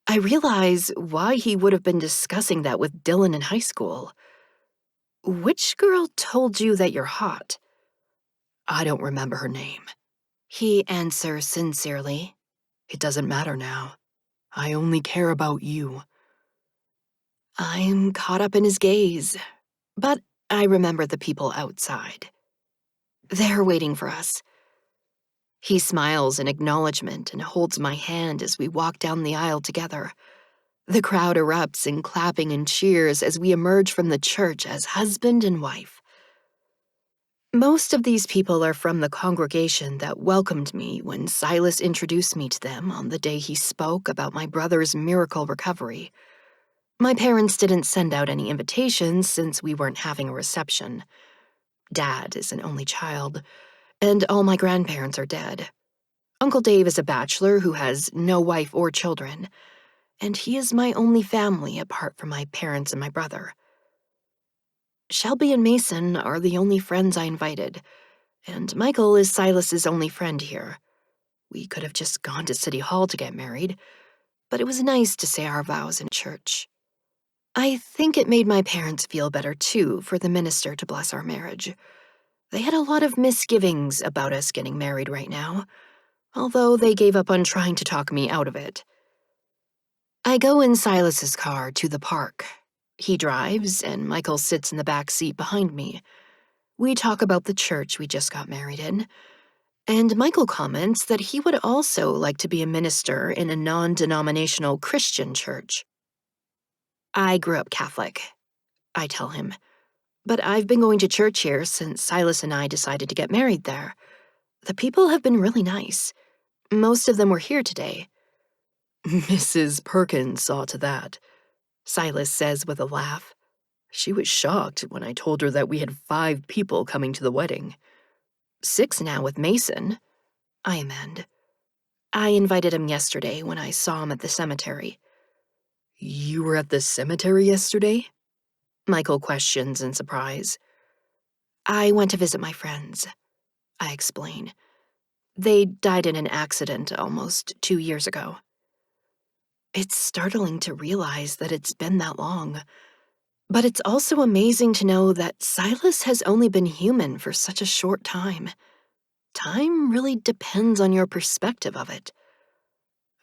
I realize why he would have been discussing that with Dylan in high school. Which girl told you that you're hot? I don't remember her name. He answers sincerely. It doesn't matter now. I only care about you. I'm caught up in his gaze, but I remember the people outside. They're waiting for us. He smiles in acknowledgement and holds my hand as we walk down the aisle together. The crowd erupts in clapping and cheers as we emerge from the church as husband and wife. Most of these people are from the congregation that welcomed me when Silas introduced me to them on the day he spoke about my brother's miracle recovery. My parents didn't send out any invitations since we weren't having a reception. Dad is an only child, and all my grandparents are dead. Uncle Dave is a bachelor who has no wife or children, and he is my only family apart from my parents and my brother. Shelby and Mason are the only friends I invited, and Michael is Silas's only friend here. We could have just gone to City Hall to get married, but it was nice to say our vows in church. I think it made my parents feel better, too, for the minister to bless our marriage. They had a lot of misgivings about us getting married right now, although they gave up on trying to talk me out of it. I go in Silas's car to the park. He drives, and Michael sits in the back seat behind me. We talk about the church we just got married in, and Michael comments that he would also like to be a minister in a non-denominational Christian church. I grew up Catholic, I tell him, but I've been going to church here since Silas and I decided to get married there. The people have been really nice. Most of them were here today. Mrs. Perkins saw to that, Silas says with a laugh. She was shocked when I told her that we had 5 people coming to the wedding. 6 now with Mason, I amend. I invited him yesterday when I saw him at the cemetery. You were at the cemetery yesterday? Michael questions in surprise. I went to visit my friends, I explain. They died in an accident almost 2 years ago. It's startling to realize that it's been that long. But it's also amazing to know that Silas has only been human for such a short time. Time really depends on your perspective of it.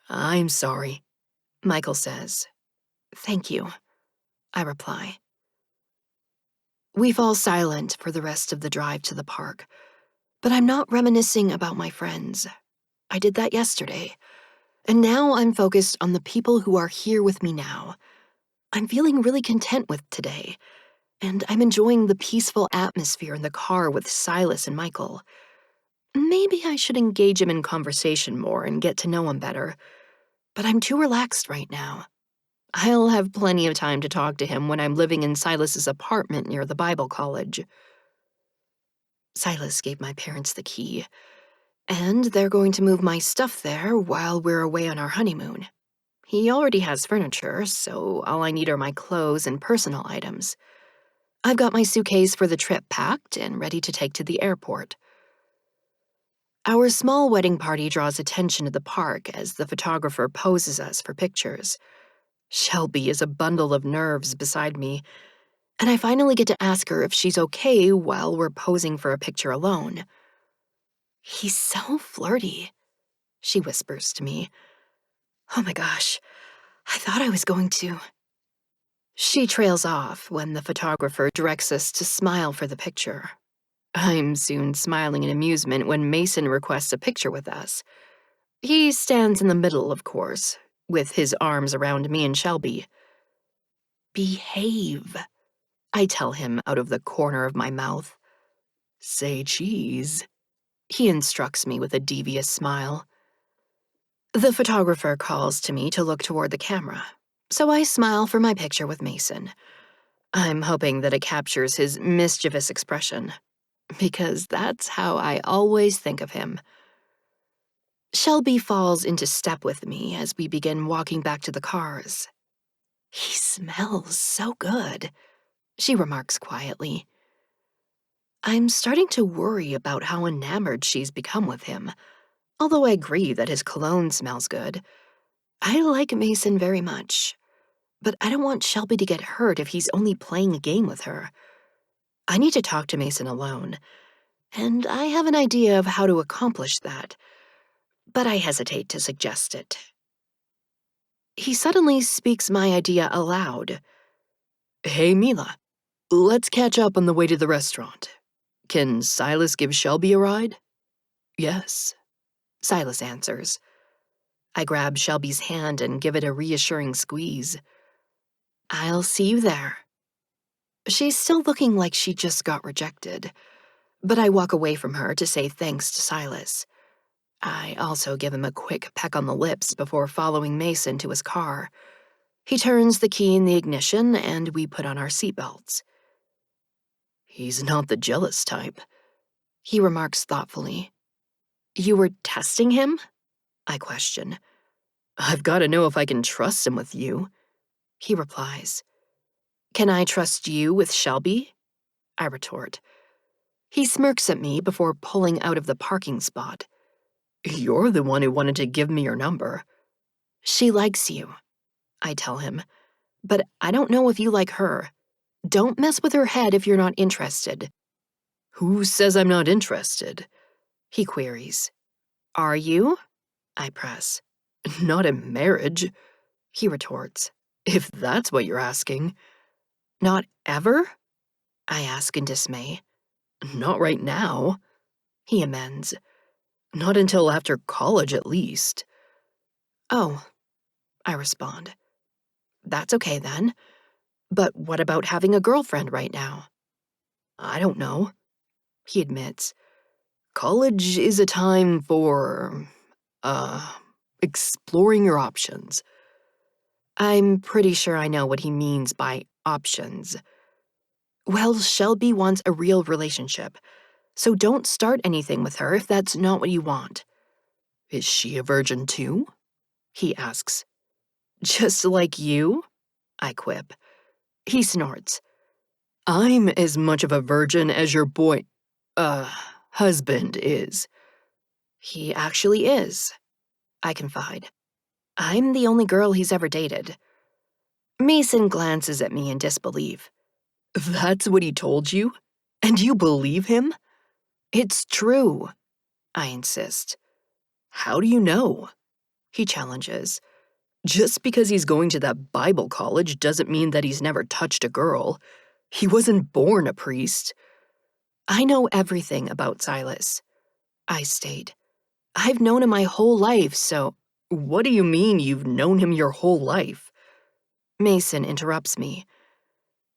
I'm sorry, Michael says. Thank you, I reply. We fall silent for the rest of the drive to the park, but I'm not reminiscing about my friends. I did that yesterday, and now I'm focused on the people who are here with me now. I'm feeling really content with today, and I'm enjoying the peaceful atmosphere in the car with Silas and Michael. Maybe I should engage him in conversation more and get to know him better, but I'm too relaxed right now. I'll have plenty of time to talk to him when I'm living in Silas's apartment near the Bible college. Silas gave my parents the key, and they're going to move my stuff there while we're away on our honeymoon. He already has furniture, so all I need are my clothes and personal items. I've got my suitcase for the trip packed and ready to take to the airport. Our small wedding party draws attention to the park as the photographer poses us for pictures. Shelby is a bundle of nerves beside me, and I finally get to ask her if she's okay while we're posing for a picture alone. He's so flirty, she whispers to me. Oh my gosh, I thought I was going to. She trails off when the photographer directs us to smile for the picture. I'm soon smiling in amusement when Mason requests a picture with us. He stands in the middle, of course, with his arms around me and Shelby. Behave, I tell him out of the corner of my mouth. Say cheese, he instructs me with a devious smile. The photographer calls to me to look toward the camera, so I smile for my picture with Mason. I'm hoping that it captures his mischievous expression, because that's how I always think of him. Shelby falls into step with me as we begin walking back to the cars. He smells so good, she remarks quietly. I'm starting to worry about how enamored she's become with him, although I agree that his cologne smells good. I like Mason very much, but I don't want Shelby to get hurt if he's only playing a game with her. I need to talk to Mason alone, and I have an idea of how to accomplish that, but I hesitate to suggest it. He suddenly speaks my idea aloud. Hey, Mila, let's catch up on the way to the restaurant. Can Silas give Shelby a ride? Yes, Silas answers. I grab Shelby's hand and give it a reassuring squeeze. I'll see you there. She's still looking like she just got rejected, but I walk away from her to say thanks to Silas. I also give him a quick peck on the lips before following Mason to his car. He turns the key in the ignition and we put on our seatbelts. He's not the jealous type, He remarks thoughtfully. You were testing him? I question. I've got to know if I can trust him with you, He replies. Can I trust you with Shelby? I retort. He smirks at me before pulling out of the parking spot. You're the one who wanted to give me your number. She likes you, I tell him, but I don't know if you like her. Don't mess with her head if you're not interested. Who says I'm not interested? He queries. Are you? I press. Not in marriage, He retorts. if that's what you're asking. Not ever? I ask in dismay. Not right now. He amends. Not until after college, at least. Oh, I respond. That's okay then. But what about having a girlfriend right now? I don't know. He admits. College is a time for, uh, exploring your options. I'm pretty sure I know what he means by options. Well, Shelby wants a real relationship, so don't start anything with her if that's not what you want. Is she a virgin too? He asks. Just like you? I quip. He snorts. I'm as much of a virgin as your husband is. He actually is, I confide. I'm the only girl he's ever dated. Mason glances at me in disbelief. That's what he told you? And you believe him? It's true, I insist. How do you know? He challenges. Just because he's going to that Bible college doesn't mean that he's never touched a girl. He wasn't born a priest. I know everything about Silas, I state. I've known him my whole life, so… What do you mean you've known him your whole life? Mason interrupts me.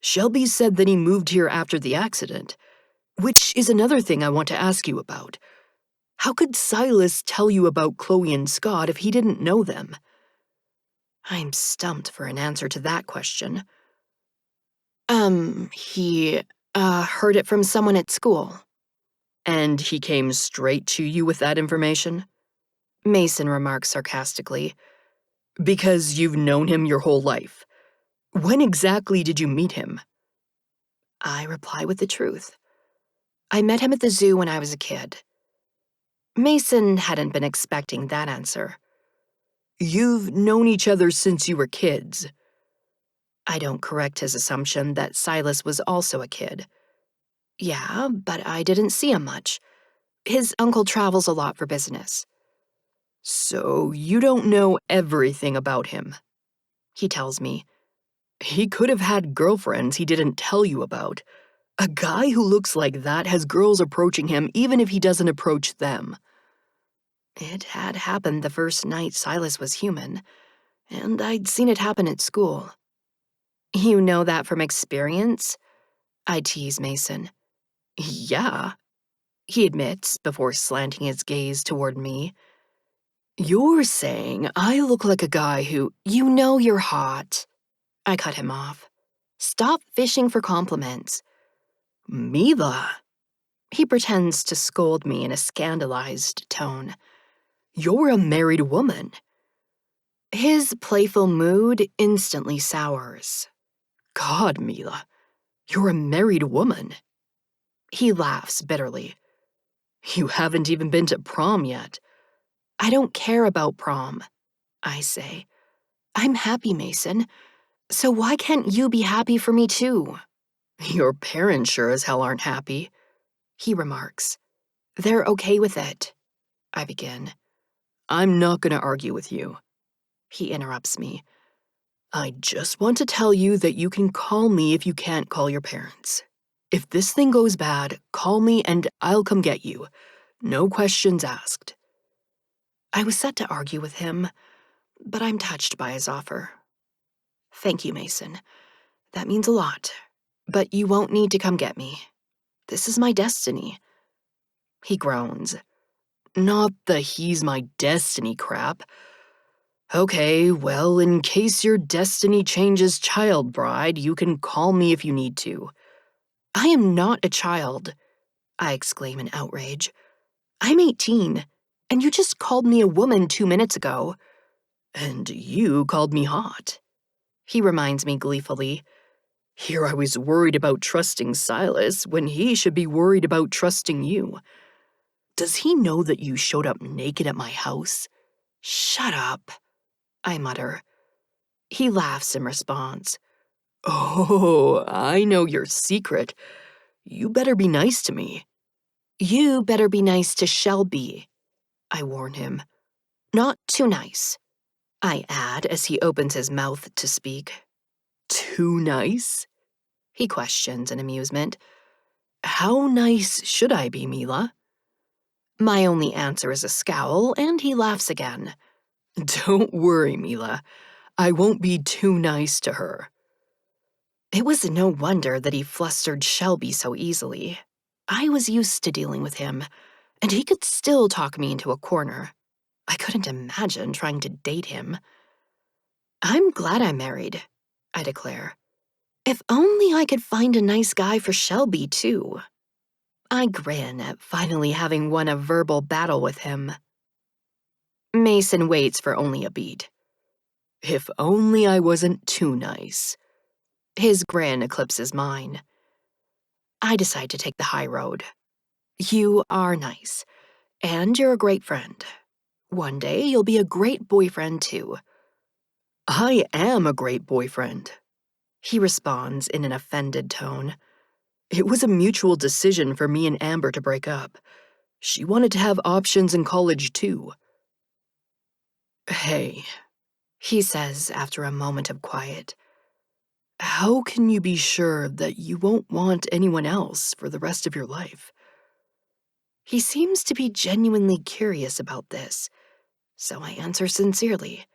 Shelby said that he moved here after the accident, which is another thing I want to ask you about. How could Silas tell you about Chloe and Scott if he didn't know them? I'm stumped for an answer to that question. He heard it from someone at school. And he came straight to you with that information? Mason remarks sarcastically. Because you've known him your whole life. When exactly did you meet him? I reply with the truth. I met him at the zoo when I was a kid. Mason hadn't been expecting that answer. You've known each other since you were kids. I don't correct his assumption that Silas was also a kid. Yeah, but I didn't see him much. His uncle travels a lot for business. So you don't know everything about him, He tells me. He could have had girlfriends he didn't tell you about. A guy who looks like that has girls approaching him even if he doesn't approach them. It had happened the first night Silas was human, and I'd seen it happen at school. You know that from experience? I tease Mason. Yeah, He admits before slanting his gaze toward me. you're saying I look like a guy who… You know you're hot. I cut him off. Stop fishing for compliments. Mila. He pretends to scold me in a scandalized tone. You're a married woman. His playful mood instantly sours. God, Mila, you're a married woman. He laughs bitterly. You haven't even been to prom yet. I don't care about prom, I say. I'm happy, Mason. So why can't you be happy for me too? Your parents sure as hell aren't happy, He remarks. They're okay with it, I begin. I'm not gonna argue with you. He interrupts me. I just want to tell you that you can call me if you can't call your parents. If this thing goes bad, call me and I'll come get you. No questions asked. I was set to argue with him, but I'm touched by his offer. Thank you, Mason. That means a lot. But you won't need to come get me. This is my destiny. He groans. Not the he's my destiny crap. Okay, well, in case your destiny changes, child bride, you can call me if you need to. I am not a child, I exclaim in outrage. I'm 18, and you just called me a woman 2 minutes ago. And you called me hot. He reminds me gleefully. Here I was worried about trusting Silas when he should be worried about trusting you. Does he know that you showed up naked at my house? Shut up, I mutter. He laughs in response. Oh, I know your secret. You better be nice to me. You better be nice to Shelby, I warn him. Not too nice, I add as he opens his mouth to speak. Too nice? He questions in amusement. How nice should I be, Mila? My only answer is a scowl, and he laughs again. Don't worry, Mila. I won't be too nice to her. It was no wonder that he flustered Shelby so easily. I was used to dealing with him, and he could still talk me into a corner. I couldn't imagine trying to date him. I'm glad I'm married, I declare. If only I could find a nice guy for Shelby, too. I grin at finally having won a verbal battle with him. Mason waits for only a beat. If only I wasn't too nice. His grin eclipses mine. I decide to take the high road. You are nice, and you're a great friend. One day you'll be a great boyfriend, too. I am a great boyfriend, he responds in an offended tone. It was a mutual decision for me and Amber to break up. She wanted to have options in college, too. Hey, he says after a moment of quiet. How can you be sure that you won't want anyone else for the rest of your life? He seems to be genuinely curious about this, so I answer sincerely.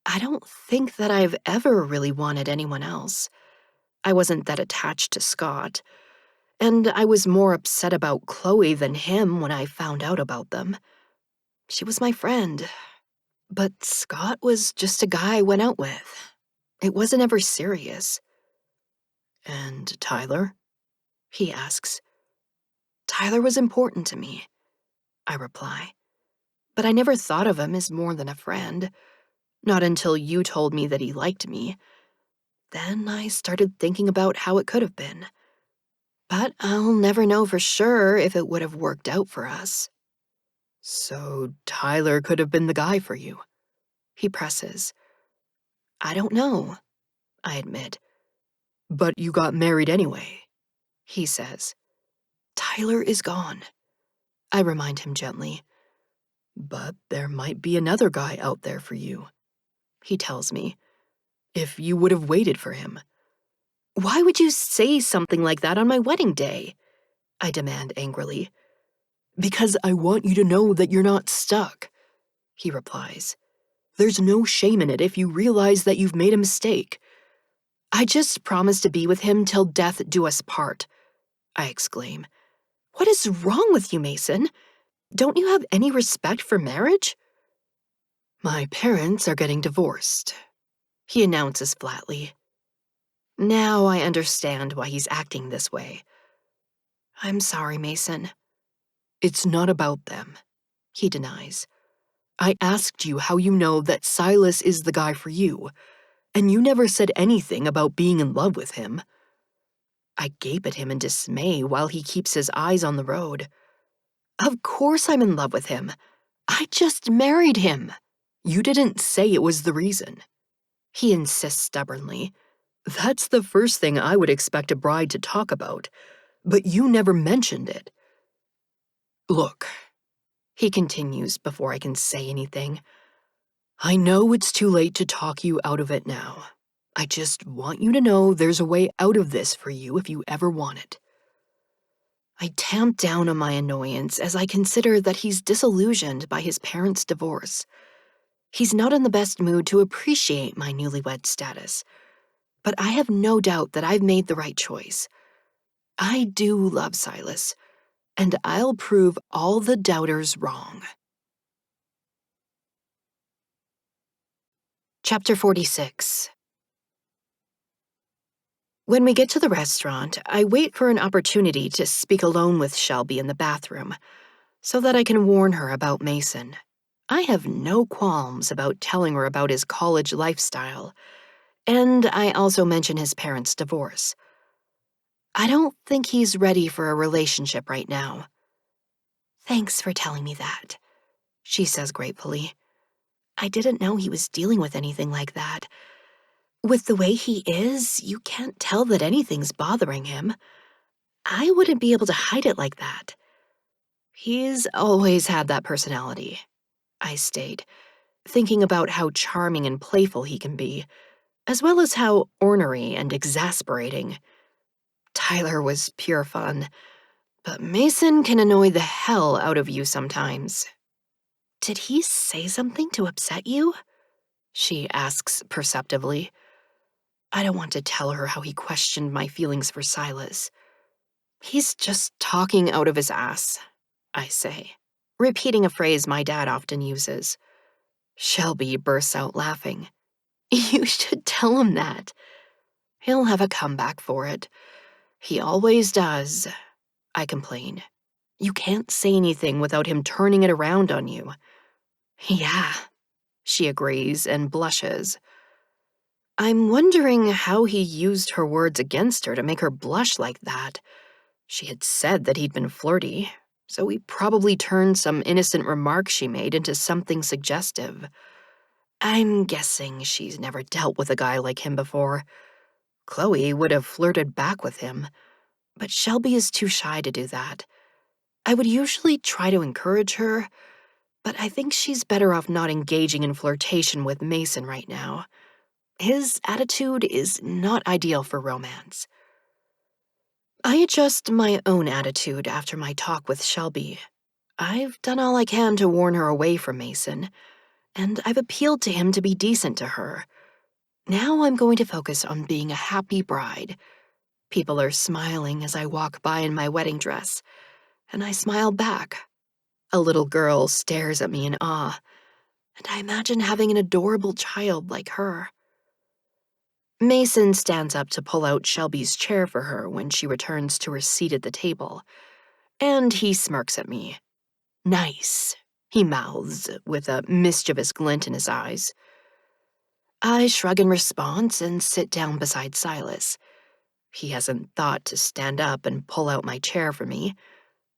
I don't think that I've ever really wanted anyone else. I wasn't that attached to Scott, and I was more upset about Chloe than him when I found out about them. She was my friend, but Scott was just a guy I went out with. It wasn't ever serious. And Tyler? He asks. Tyler was important to me, I reply. But I never thought of him as more than a friend. Not until you told me that he liked me. Then I started thinking about how it could have been. But I'll never know for sure if it would have worked out for us. So Tyler could have been the guy for you, he presses. I don't know, I admit. But you got married anyway, he says. Tyler is gone, I remind him gently. But there might be another guy out there for you, he tells me, if you would have waited for him. Why would you say something like that on my wedding day? I demand angrily. Because I want you to know that you're not stuck, he replies. There's no shame in it if you realize that you've made a mistake. I just promised to be with him till death do us part, I exclaim. What is wrong with you, Mason? Don't you have any respect for marriage? My parents are getting divorced, he announces flatly. Now I understand why he's acting this way. I'm sorry, Mason. It's not about them, he denies. I asked you how you know that Silas is the guy for you, and you never said anything about being in love with him. I gape at him in dismay while he keeps his eyes on the road. Of course I'm in love with him. I just married him. You didn't say it was the reason. He insists stubbornly. That's the first thing I would expect a bride to talk about, but you never mentioned it. Look, he continues before I can say anything. I know it's too late to talk you out of it now. I just want you to know there's a way out of this for you if you ever want it. I tamp down on my annoyance as I consider that he's disillusioned by his parents' divorce. He's not in the best mood to appreciate my newlywed status, but I have no doubt that I've made the right choice. I do love Silas, and I'll prove all the doubters wrong. Chapter 46. When we get to the restaurant, I wait for an opportunity to speak alone with Shelby in the bathroom, so that I can warn her about Mason. I have no qualms about telling her about his college lifestyle, and I also mention his parents' divorce. I don't think he's ready for a relationship right now. Thanks for telling me that, she says gratefully. I didn't know he was dealing with anything like that. With the way he is, you can't tell that anything's bothering him. I wouldn't be able to hide it like that. He's always had that personality, I state, thinking about how charming and playful he can be, as well as how ornery and exasperating. Tyler was pure fun, but Mason can annoy the hell out of you sometimes. Did he say something to upset you? She asks perceptively. I don't want to tell her how he questioned my feelings for Silas. He's just talking out of his ass, I say, repeating a phrase my dad often uses. Shelby bursts out laughing. You should tell him that. He'll have a comeback for it. He always does, I complain. You can't say anything without him turning it around on you. Yeah, she agrees and blushes. I'm wondering how he used her words against her to make her blush like that. She had said that he'd been flirty, so he probably turned some innocent remark she made into something suggestive. I'm guessing she's never dealt with a guy like him before. Chloe would have flirted back with him, but Shelby is too shy to do that. I would usually try to encourage her, but I think she's better off not engaging in flirtation with Mason right now. His attitude is not ideal for romance. I adjust my own attitude after my talk with Shelby. I've done all I can to warn her away from Mason, and I've appealed to him to be decent to her. Now I'm going to focus on being a happy bride. People are smiling as I walk by in my wedding dress, and I smile back. A little girl stares at me in awe, and I imagine having an adorable child like her. Mason stands up to pull out Shelby's chair for her when she returns to her seat at the table, and he smirks at me. Nice, he mouths with a mischievous glint in his eyes. I shrug in response and sit down beside Silas. He hasn't thought to stand up and pull out my chair for me,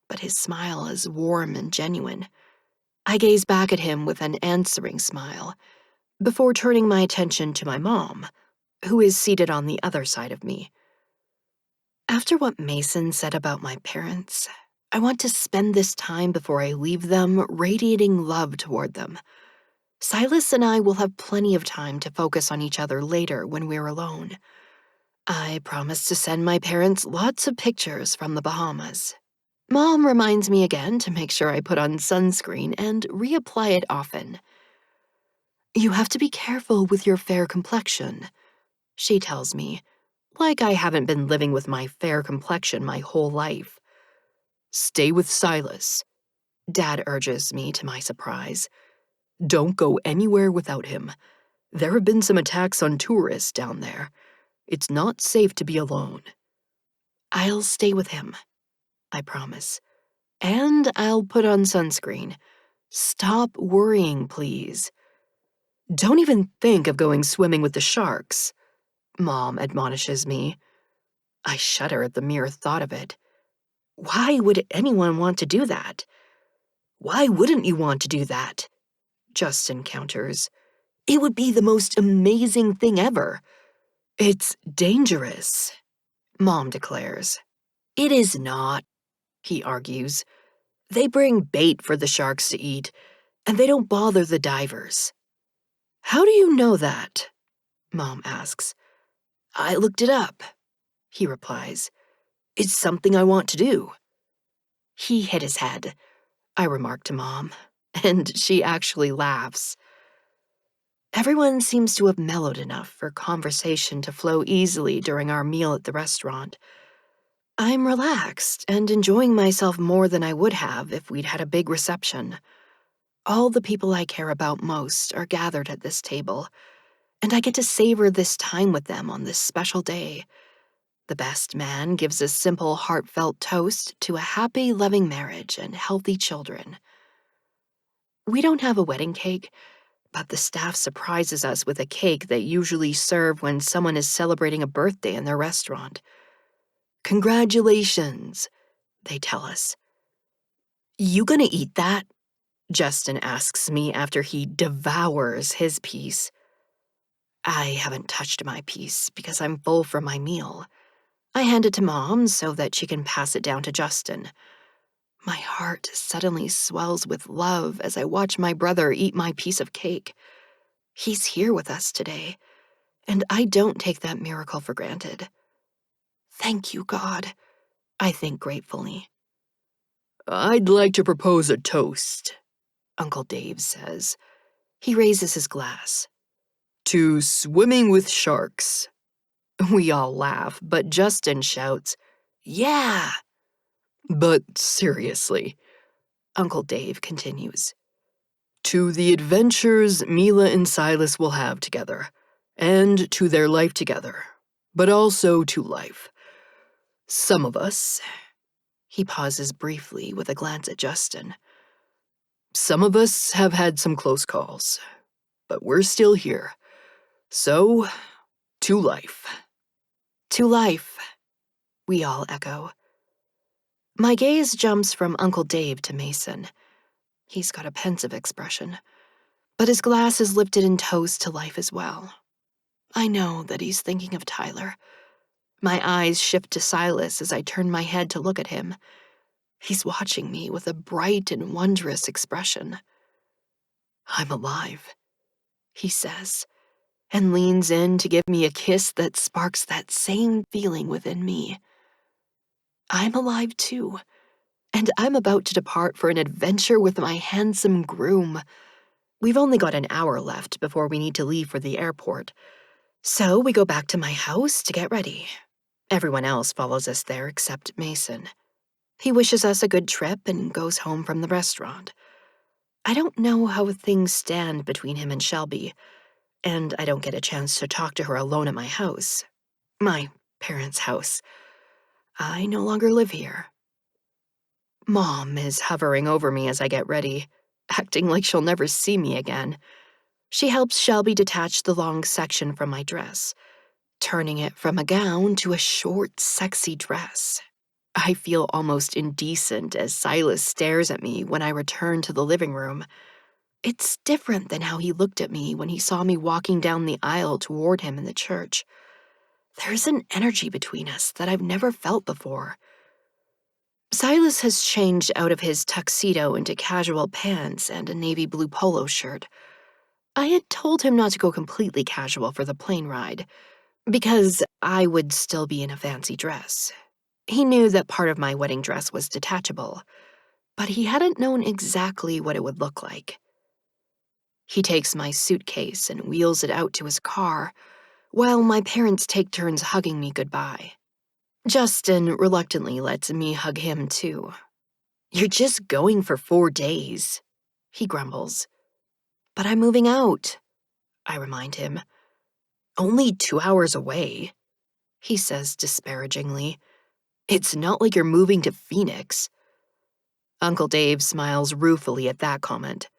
but his smile is warm and genuine. I gaze back at him with an answering smile, before turning my attention to my mom, who is seated on the other side of me. After what Mason said about my parents, I want to spend this time before I leave them radiating love toward them. Silas and I will have plenty of time to focus on each other later when we're alone. I promise to send my parents lots of pictures from the Bahamas. Mom reminds me again to make sure I put on sunscreen and reapply it often. You have to be careful with your fair complexion, she tells me, like I haven't been living with my fair complexion my whole life. Stay with Silas, Dad urges me to my surprise. Don't go anywhere without him. There have been some attacks on tourists down there. It's not safe to be alone. I'll stay with him, I promise. And I'll put on sunscreen. Stop worrying, please. Don't even think of going swimming with the sharks, Mom admonishes me. I shudder at the mere thought of it. Why would anyone want to do that? Why wouldn't you want to do that? Justin counters. It would be the most amazing thing ever. It's dangerous, Mom declares. It is not, he argues. They bring bait for the sharks to eat, and they don't bother the divers. How do you know that? Mom asks. I looked it up, he replies. It's something I want to do. He hit his head, I remark to Mom, and she actually laughs. Everyone seems to have mellowed enough for conversation to flow easily during our meal at the restaurant. I'm relaxed and enjoying myself more than I would have if we'd had a big reception. All the people I care about most are gathered at this table, and I get to savor this time with them on this special day. The best man gives a simple, heartfelt toast to a happy, loving marriage and healthy children. We don't have a wedding cake, but the staff surprises us with a cake they usually serve when someone is celebrating a birthday in their restaurant. Congratulations, they tell us. You gonna eat that? Justin asks me after he devours his piece. I haven't touched my piece because I'm full from my meal. I hand it to Mom so that she can pass it down to Justin. My heart suddenly swells with love as I watch my brother eat my piece of cake. He's here with us today, and I don't take that miracle for granted. Thank you, God, I think gratefully. I'd like to propose a toast, Uncle Dave says. He raises his glass. To swimming with sharks. We all laugh, but Justin shouts, "Yeah!" But seriously, Uncle Dave continues. To the adventures Mila and Silas will have together, and to their life together, but also to life. Some of us, He pauses briefly with a glance at Justin. Some of us have had some close calls, but we're still here. So, to life. To life, we all echo. My gaze jumps from Uncle Dave to Mason. He's got a pensive expression, but his glass is lifted in toast to life as well. I know that he's thinking of Tyler. My eyes shift to Silas as I turn my head to look at him. He's watching me with a bright and wondrous expression. I'm alive, he says, and leans in to give me a kiss that sparks that same feeling within me. I'm alive too, and I'm about to depart for an adventure with my handsome groom. We've only got an hour left before we need to leave for the airport, so we go back to my house to get ready. Everyone else follows us there except Mason. He wishes us a good trip and goes home from the restaurant. I don't know how things stand between him and Shelby, and I don't get a chance to talk to her alone at my house. My parents' house. I no longer live here. Mom is hovering over me as I get ready, acting like she'll never see me again. She helps Shelby detach the long section from my dress, turning it from a gown to a short, sexy dress. I feel almost indecent as Silas stares at me when I return to the living room. It's different than how he looked at me when he saw me walking down the aisle toward him in the church. There's an energy between us that I've never felt before. Silas has changed out of his tuxedo into casual pants and a navy blue polo shirt. I had told him not to go completely casual for the plane ride, because I would still be in a fancy dress. He knew that part of my wedding dress was detachable, but he hadn't known exactly what it would look like. He takes my suitcase and wheels it out to his car, while my parents take turns hugging me goodbye. Justin reluctantly lets me hug him too. You're just going for 4 days, he grumbles. But I'm moving out, I remind him. Only 2 hours away, he says disparagingly. It's not like you're moving to Phoenix. Uncle Dave smiles ruefully at that comment.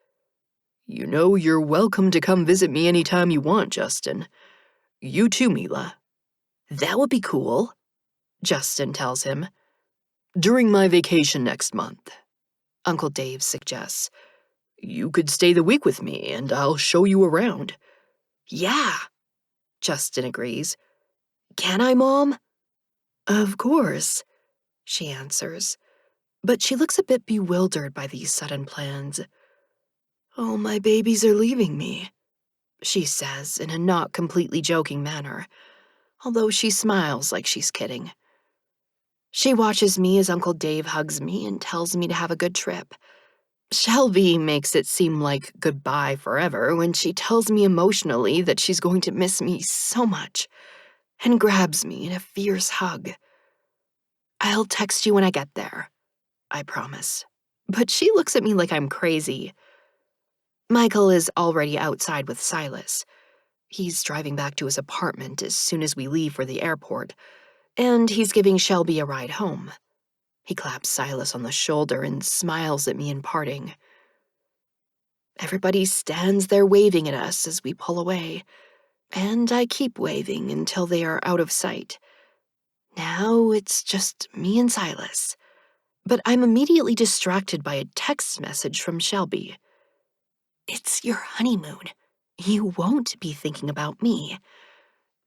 You know you're welcome to come visit me anytime you want, Justin. You too, Mila. That would be cool, Justin tells him. During my vacation next month, Uncle Dave suggests. You could stay the week with me, and I'll show you around. Yeah, Justin agrees. Can I, Mom? Of course, she answers, but she looks a bit bewildered by these sudden plans. Oh, my babies are leaving me. she says in a not completely joking manner, although she smiles like she's kidding. She watches me as Uncle Dave hugs me and tells me to have a good trip. Shelby makes it seem like goodbye forever when she tells me emotionally that she's going to miss me so much and grabs me in a fierce hug. I'll text you when I get there, I promise. But she looks at me like I'm crazy. Michael is already outside with Silas. He's driving back to his apartment as soon as we leave for the airport, and he's giving Shelby a ride home. He claps Silas on the shoulder and smiles at me in parting. Everybody stands there waving at us as we pull away, and I keep waving until they are out of sight. Now it's just me and Silas, but I'm immediately distracted by a text message from Shelby. "It's your honeymoon. You won't be thinking about me,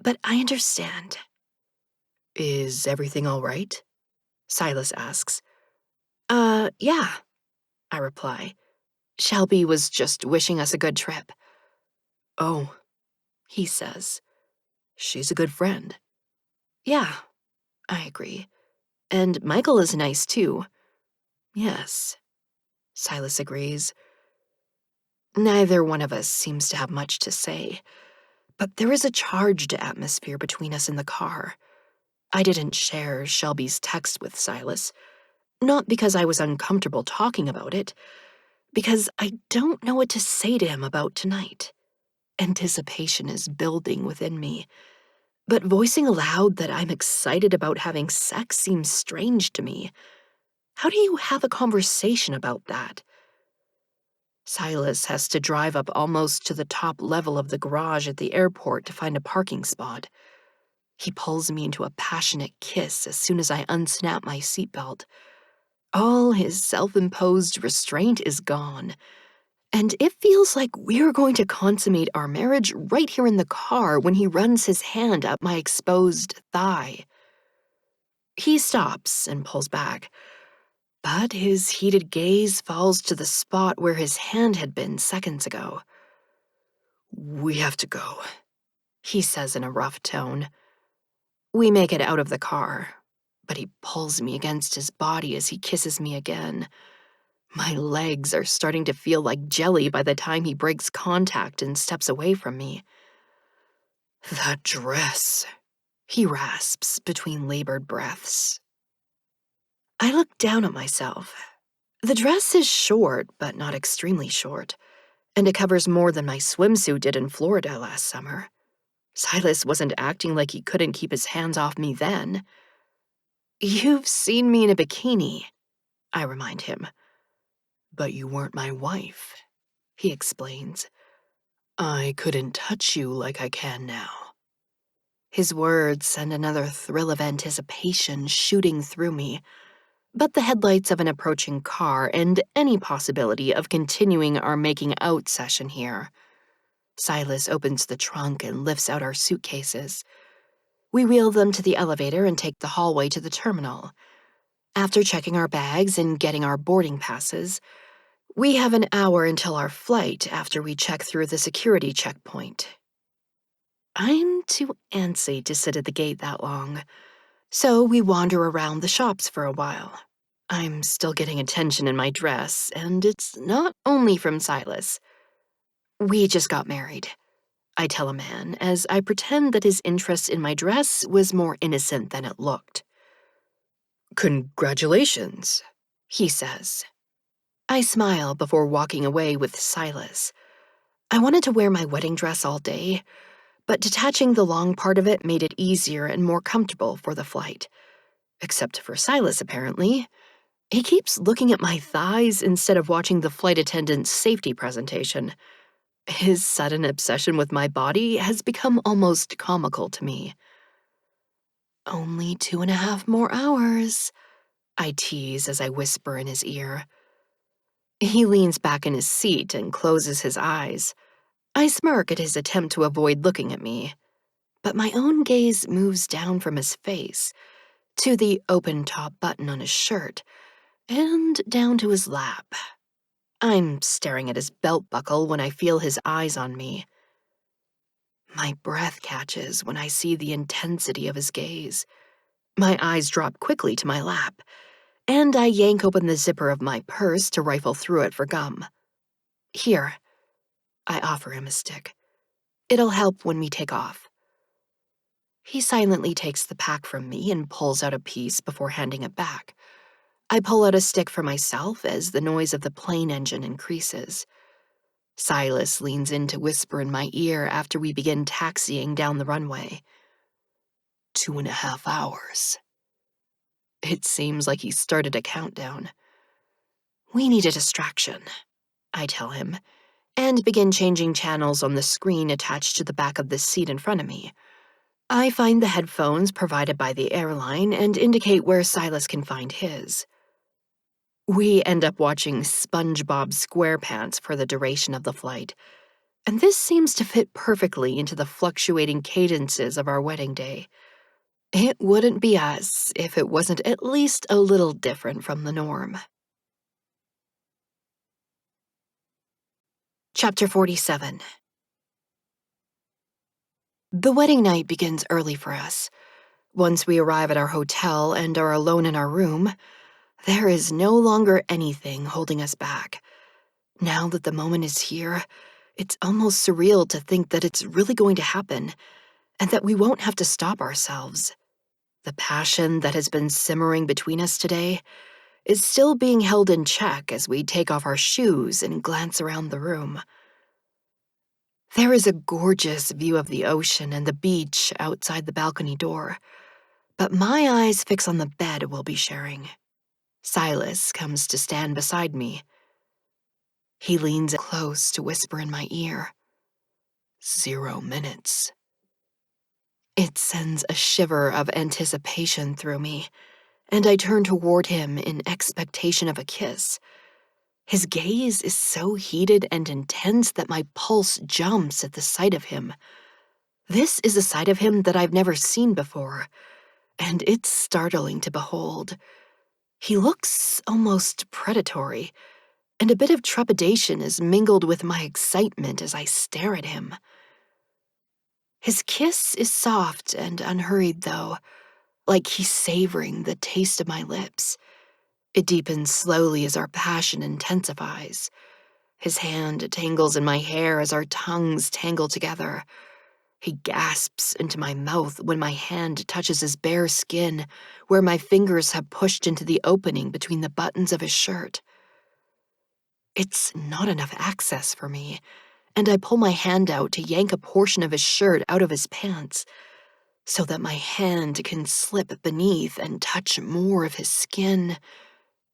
but I understand." "Is everything all right?" Silas asks. Yeah," I reply. "Shelby was just wishing us a good trip." "Oh," he says. "She's a good friend." "Yeah," I agree. "And Michael is nice, too." "Yes," Silas agrees. Neither one of us seems to have much to say, but there is a charged atmosphere between us in the car. I didn't share Shelby's text with Silas, not because I was uncomfortable talking about it, because I don't know what to say to him about tonight. Anticipation is building within me, but voicing aloud that I'm excited about having sex seems strange to me. How do you have a conversation about that? Silas has to drive up almost to the top level of the garage at the airport to find a parking spot. He pulls me into a passionate kiss as soon as I unsnap my seatbelt. All his self-imposed restraint is gone, and it feels like we're going to consummate our marriage right here in the car when he runs his hand up my exposed thigh. He stops and pulls back, but his heated gaze falls to the spot where his hand had been seconds ago. "We have to go," he says in a rough tone. We make it out of the car, but he pulls me against his body as he kisses me again. My legs are starting to feel like jelly by the time he breaks contact and steps away from me. "That dress," he rasps between labored breaths. I look down at myself. The dress is short, but not extremely short, and it covers more than my swimsuit did in Florida last summer. Silas wasn't acting like he couldn't keep his hands off me then. "You've seen me in a bikini," I remind him. "But you weren't my wife," he explains. "I couldn't touch you like I can now." His words send another thrill of anticipation shooting through me, but the headlights of an approaching car and any possibility of continuing our making out session here. Silas opens the trunk and lifts out our suitcases. We wheel them to the elevator and take the hallway to the terminal. After checking our bags and getting our boarding passes, we have an hour until our flight after we check through the security checkpoint. I'm too antsy to sit at the gate that long, so we wander around the shops for a while. I'm still getting attention in my dress, and it's not only from Silas. "We just got married," I tell a man as I pretend that his interest in my dress was more innocent than it looked. "Congratulations," he says. I smile before walking away with Silas. I wanted to wear my wedding dress all day, but detaching the long part of it made it easier and more comfortable for the flight. Except for Silas, apparently. He keeps looking at my thighs instead of watching the flight attendant's safety presentation. His sudden obsession with my body has become almost comical to me. "Only 2.5 more hours," I tease as I whisper in his ear. He leans back in his seat and closes his eyes. I smirk at his attempt to avoid looking at me, but my own gaze moves down from his face to the open top button on his shirt and down to his lap. I'm staring at his belt buckle when I feel his eyes on me. My breath catches when I see the intensity of his gaze. My eyes drop quickly to my lap, and I yank open the zipper of my purse to rifle through it for gum. Here, I offer him a stick. It'll help when we take off. He silently takes the pack from me and pulls out a piece before handing it back. I pull out a stick for myself as the noise of the plane engine increases. Silas leans in to whisper in my ear after we begin taxiing down the runway. 2.5 hours. It seems like he started a countdown. We need a distraction, I tell him, and begin changing channels on the screen attached to the back of the seat in front of me. I find the headphones provided by the airline and indicate where Silas can find his. We end up watching SpongeBob SquarePants for the duration of the flight, and this seems to fit perfectly into the fluctuating cadences of our wedding day. It wouldn't be us if it wasn't at least a little different from the norm. Chapter 47. The wedding night begins early for us. Once we arrive at our hotel and are alone in our room, there is no longer anything holding us back. Now that the moment is here, it's almost surreal to think that it's really going to happen, and that we won't have to stop ourselves. The passion that has been simmering between us today is still being held in check as we take off our shoes and glance around the room. There is a gorgeous view of the ocean and the beach outside the balcony door, but my eyes fix on the bed we'll be sharing. Silas comes to stand beside me. He leans close to whisper in my ear. 0 minutes. It sends a shiver of anticipation through me, and I turn toward him in expectation of a kiss. His gaze is so heated and intense that my pulse jumps at the sight of him. This is a side of him that I've never seen before, and it's startling to behold. He looks almost predatory, and a bit of trepidation is mingled with my excitement as I stare at him. His kiss is soft and unhurried, though, like he's savoring the taste of my lips. It deepens slowly as our passion intensifies. His hand tangles in my hair as our tongues tangle together. He gasps into my mouth when my hand touches his bare skin, where my fingers have pushed into the opening between the buttons of his shirt. It's not enough access for me, and I pull my hand out to yank a portion of his shirt out of his pants, so that my hand can slip beneath and touch more of his skin.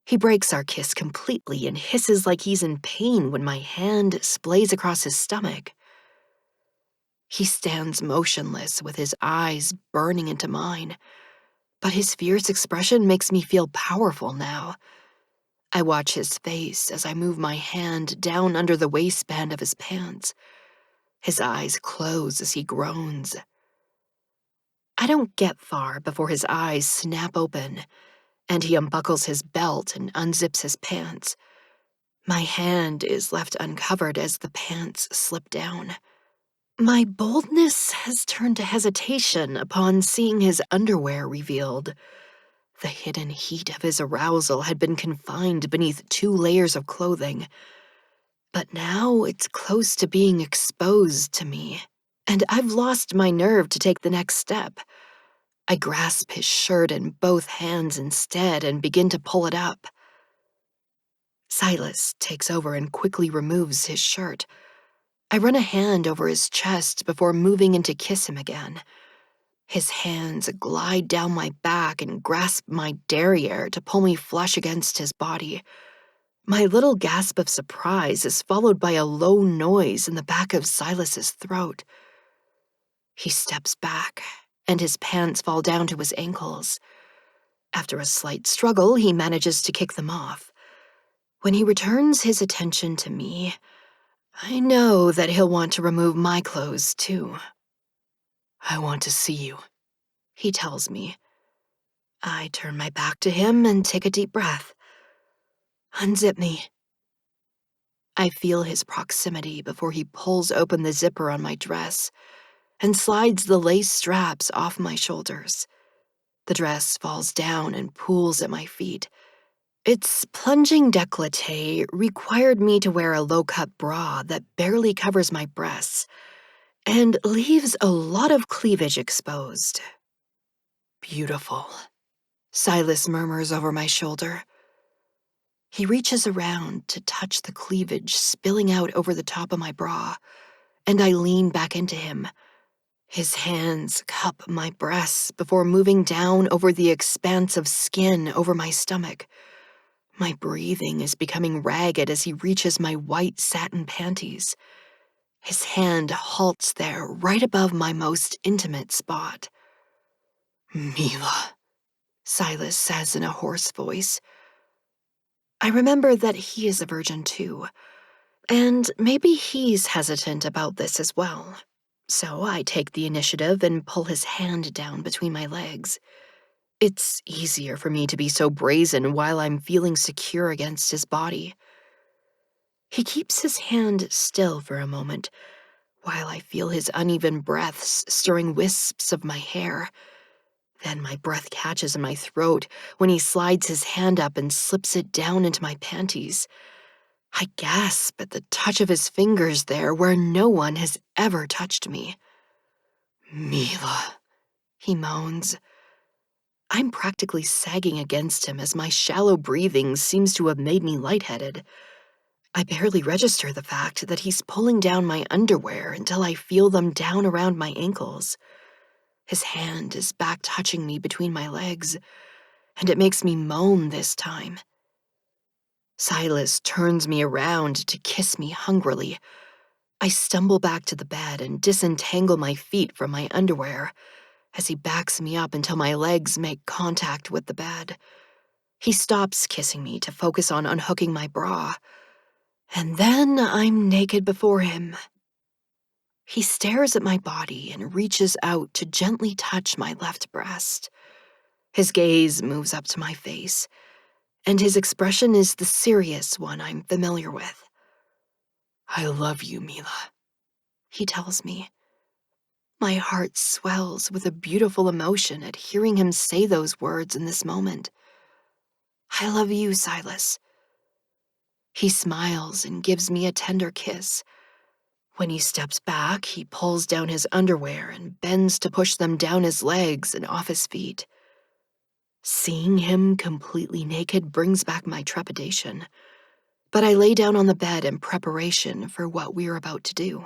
He breaks our kiss completely and hisses like he's in pain when my hand splays across his stomach. He stands motionless with his eyes burning into mine, but his fierce expression makes me feel powerful now. I watch his face as I move my hand down under the waistband of his pants. His eyes close as he groans. I don't get far before his eyes snap open, and he unbuckles his belt and unzips his pants. My hand is left uncovered as the pants slip down. My boldness has turned to hesitation upon seeing his underwear revealed. The hidden heat of his arousal had been confined beneath 2 layers of clothing, but now it's close to being exposed to me, and I've lost my nerve to take the next step. I grasp his shirt in both hands instead and begin to pull it up. Silas takes over and quickly removes his shirt. I run a hand over his chest before moving in to kiss him again. His hands glide down my back and grasp my derriere to pull me flush against his body. My little gasp of surprise is followed by a low noise in the back of Silas's throat. He steps back, and his pants fall down to his ankles. After a slight struggle, he manages to kick them off. When he returns his attention to me, I know that he'll want to remove my clothes, too. I want to see you, he tells me. I turn my back to him and take a deep breath. Unzip me. I feel his proximity before he pulls open the zipper on my dress. and slides the lace straps off my shoulders. The dress falls down and pools at my feet. Its plunging décolleté required me to wear a low-cut bra that barely covers my breasts and leaves a lot of cleavage exposed. "Beautiful," Silas murmurs over my shoulder. He reaches around to touch the cleavage spilling out over the top of my bra, and I lean back into him. His hands cup my breasts before moving down over the expanse of skin over my stomach. My breathing is becoming ragged as he reaches my white satin panties. His hand halts there, right above my most intimate spot. "Mila," Silas says in a hoarse voice. I remember that he is a virgin too, and maybe he's hesitant about this as well. So I take the initiative and pull his hand down between my legs. It's easier for me to be so brazen while I'm feeling secure against his body. He keeps his hand still for a moment, while I feel his uneven breaths stirring wisps of my hair. Then my breath catches in my throat when he slides his hand up and slips it down into my panties. I gasp at the touch of his fingers there where no one has ever touched me. "Mila," he moans. I'm practically sagging against him as my shallow breathing seems to have made me lightheaded. I barely register the fact that he's pulling down my underwear until I feel them down around my ankles. His hand is back touching me between my legs, and it makes me moan this time. Silas turns me around to kiss me hungrily. I stumble back to the bed and disentangle my feet from my underwear as he backs me up until my legs make contact with the bed. He stops kissing me to focus on unhooking my bra, and then I'm naked before him. He stares at my body and reaches out to gently touch my left breast. His gaze moves up to my face, and his expression is the serious one I'm familiar with. "I love you, Mila," he tells me. My heart swells with a beautiful emotion at hearing him say those words in this moment. "I love you, Silas." He smiles and gives me a tender kiss. When he steps back, he pulls down his underwear and bends to push them down his legs and off his feet. Seeing him completely naked brings back my trepidation, but I lay down on the bed in preparation for what we're about to do.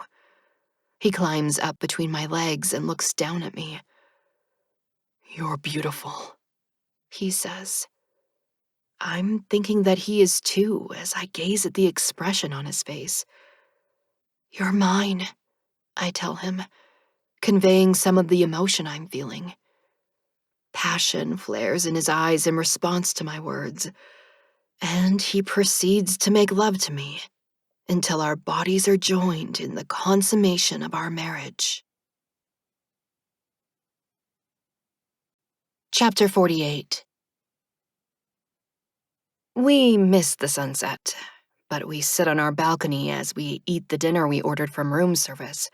He climbs up between my legs and looks down at me. "You're beautiful," he says. I'm thinking that he is too as I gaze at the expression on his face. "You're mine," I tell him, conveying some of the emotion I'm feeling. Passion flares in his eyes in response to my words, and he proceeds to make love to me until our bodies are joined in the consummation of our marriage. Chapter 48. We miss the sunset, but we sit on our balcony as we eat the dinner we ordered from room service.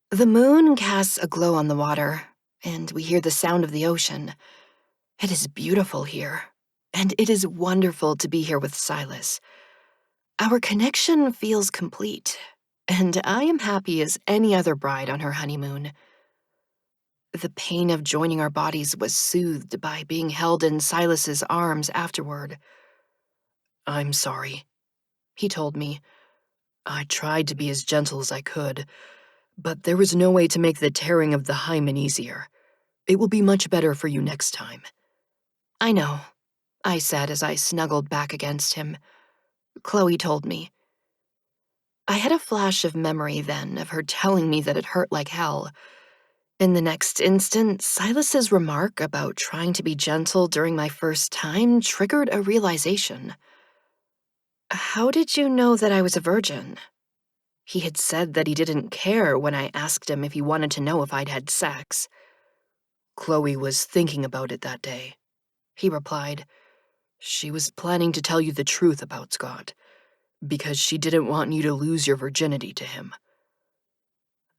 The moon casts a glow on the water, and we hear the sound of the ocean. It is beautiful here, and it is wonderful to be here with Silas. Our connection feels complete, and I am happy as any other bride on her honeymoon. The pain of joining our bodies was soothed by being held in Silas's arms afterward. "I'm sorry," he told me. "I tried to be as gentle as I could, but there was no way to make the tearing of the hymen easier. It will be much better for you next time." "I know," I said as I snuggled back against him. "Chloe told me." I had a flash of memory then of her telling me that it hurt like hell. In the next instant, Silas's remark about trying to be gentle during my first time triggered a realization. "How did you know that I was a virgin?" He had said that he didn't care when I asked him if he wanted to know if I'd had sex. "Chloe was thinking about it that day," he replied. "She was planning to tell you the truth about Scott, because she didn't want you to lose your virginity to him."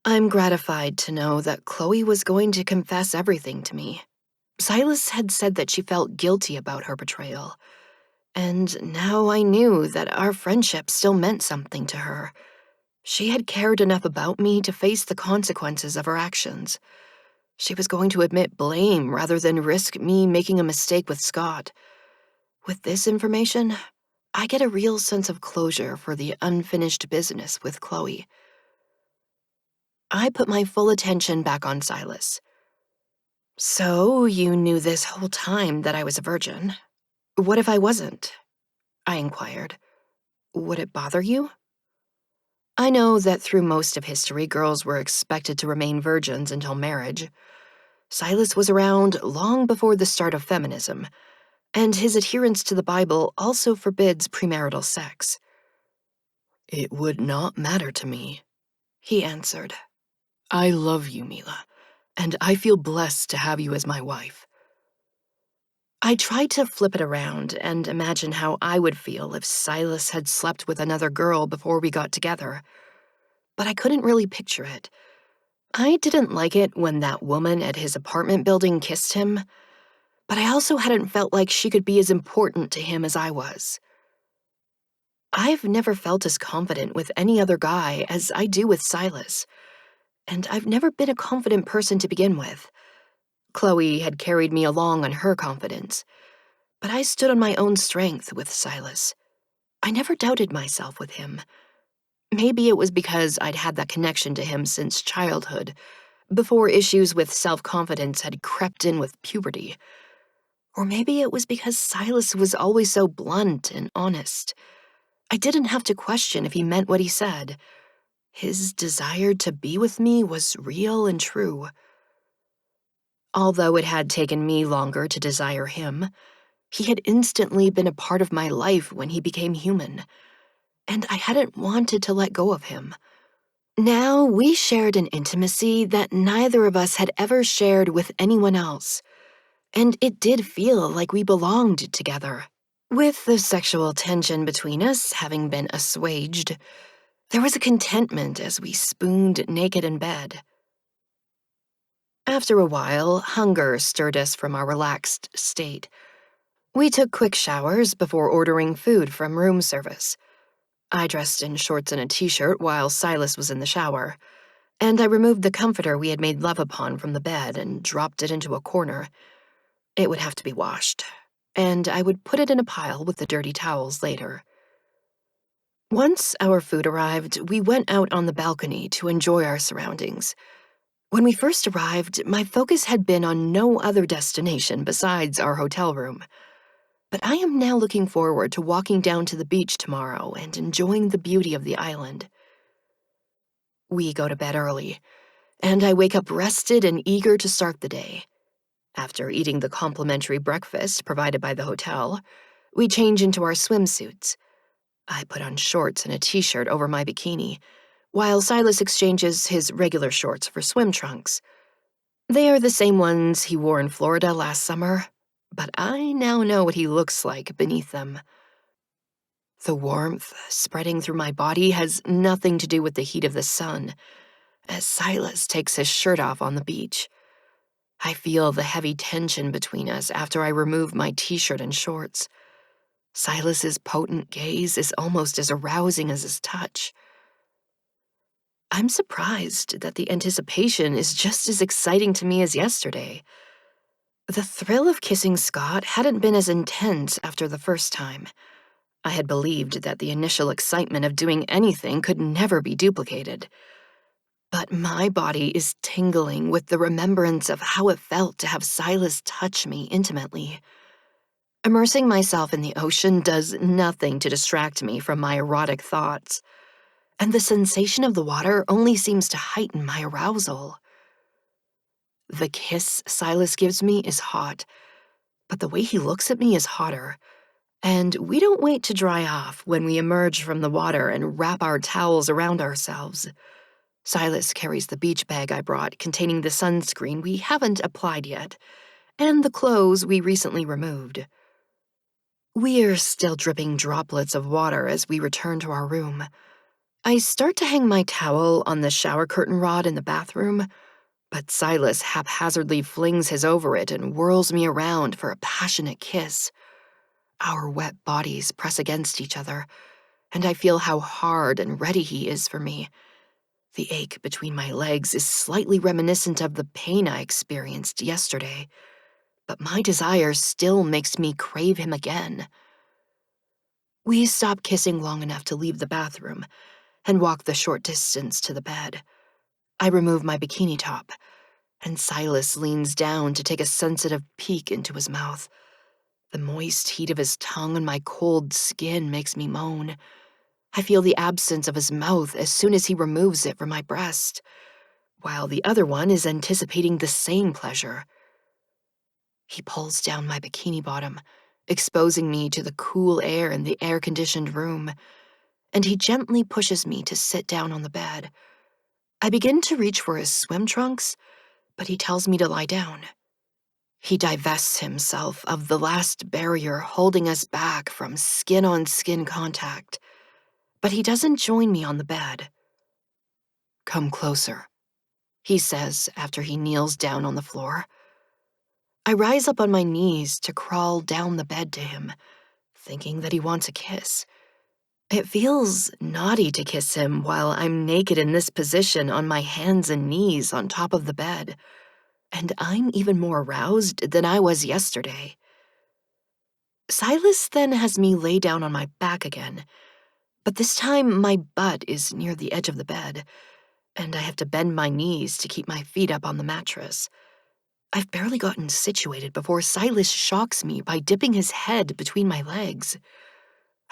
I'm gratified to know that Chloe was going to confess everything to me. Silas had said that she felt guilty about her betrayal, and now I knew that our friendship still meant something to her. She had cared enough about me to face the consequences of her actions. She was going to admit blame rather than risk me making a mistake with Scott. With this information, I get a real sense of closure for the unfinished business with Chloe. I put my full attention back on Silas. So, you knew this whole time that I was a virgin. What if I wasn't? I inquired. Would it bother you? I know that through most of history, girls were expected to remain virgins until marriage. Silas was around long before the start of feminism, and his adherence to the Bible also forbids premarital sex. It would not matter to me, He answered. I love you, Mila, and I feel blessed to have you as my wife. I tried to flip it around and imagine how I would feel if Silas had slept with another girl before we got together, but I couldn't really picture it. I didn't like it when that woman at his apartment building kissed him, but I also hadn't felt like she could be as important to him as I was. I've never felt as confident with any other guy as I do with Silas, and I've never been a confident person to begin with. Chloe had carried me along on her confidence, but I stood on my own strength with Silas. I never doubted myself with him. Maybe it was because I'd had that connection to him since childhood, before issues with self-confidence had crept in with puberty. Or maybe it was because Silas was always so blunt and honest. I didn't have to question if he meant what he said. His desire to be with me was real and true. Although it had taken me longer to desire him, he had instantly been a part of my life when he became human, and I hadn't wanted to let go of him. Now we shared an intimacy that neither of us had ever shared with anyone else, and it did feel like we belonged together. With the sexual tension between us having been assuaged, there was a contentment as we spooned naked in bed. After a while, hunger stirred us from our relaxed state. We took quick showers before ordering food from room service. I dressed in shorts and a t-shirt while Silas was in the shower, and I removed the comforter we had made love upon from the bed and dropped it into a corner. It would have to be washed, and I would put it in a pile with the dirty towels later. Once our food arrived, we went out on the balcony to enjoy our surroundings. When we first arrived, my focus had been on no other destination besides our hotel room. But I am now looking forward to walking down to the beach tomorrow and enjoying the beauty of the island. We go to bed early, and I wake up rested and eager to start the day. After eating the complimentary breakfast provided by the hotel, we change into our swimsuits. I put on shorts and a t-shirt over my bikini, while Silas exchanges his regular shorts for swim trunks. They are the same ones he wore in Florida last summer, but I now know what he looks like beneath them. The warmth spreading through my body has nothing to do with the heat of the sun, as Silas takes his shirt off on the beach. I feel the heavy tension between us after I remove my t-shirt and shorts. Silas's potent gaze is almost as arousing as his touch. I'm surprised that the anticipation is just as exciting to me as yesterday. The thrill of kissing Scott hadn't been as intense after the first time. I had believed that the initial excitement of doing anything could never be duplicated. But my body is tingling with the remembrance of how it felt to have Silas touch me intimately. Immersing myself in the ocean does nothing to distract me from my erotic thoughts, and the sensation of the water only seems to heighten my arousal. The kiss Silas gives me is hot, but the way he looks at me is hotter, and we don't wait to dry off when we emerge from the water and wrap our towels around ourselves. Silas carries the beach bag I brought containing the sunscreen we haven't applied yet, and the clothes we recently removed. We're still dripping droplets of water as we return to our room. I start to hang my towel on the shower curtain rod in the bathroom, but Silas haphazardly flings his over it and whirls me around for a passionate kiss. Our wet bodies press against each other, and I feel how hard and ready he is for me. The ache between my legs is slightly reminiscent of the pain I experienced yesterday, but my desire still makes me crave him again. We stop kissing long enough to leave the bathroom and walk the short distance to the bed. I remove my bikini top, and Silas leans down to take a sensitive peek into his mouth. The moist heat of his tongue on my cold skin makes me moan. I feel the absence of his mouth as soon as he removes it from my breast, while the other one is anticipating the same pleasure. He pulls down my bikini bottom, exposing me to the cool air in the air-conditioned room, and he gently pushes me to sit down on the bed. I begin to reach for his swim trunks, but he tells me to lie down. He divests himself of the last barrier holding us back from skin-on-skin contact, but he doesn't join me on the bed. "Come closer," he says after he kneels down on the floor. I rise up on my knees to crawl down the bed to him, thinking that he wants a kiss. It feels naughty to kiss him while I'm naked in this position on my hands and knees on top of the bed, and I'm even more aroused than I was yesterday. Silas then has me lay down on my back again, but this time my butt is near the edge of the bed, and I have to bend my knees to keep my feet up on the mattress. I've barely gotten situated before Silas shocks me by dipping his head between my legs.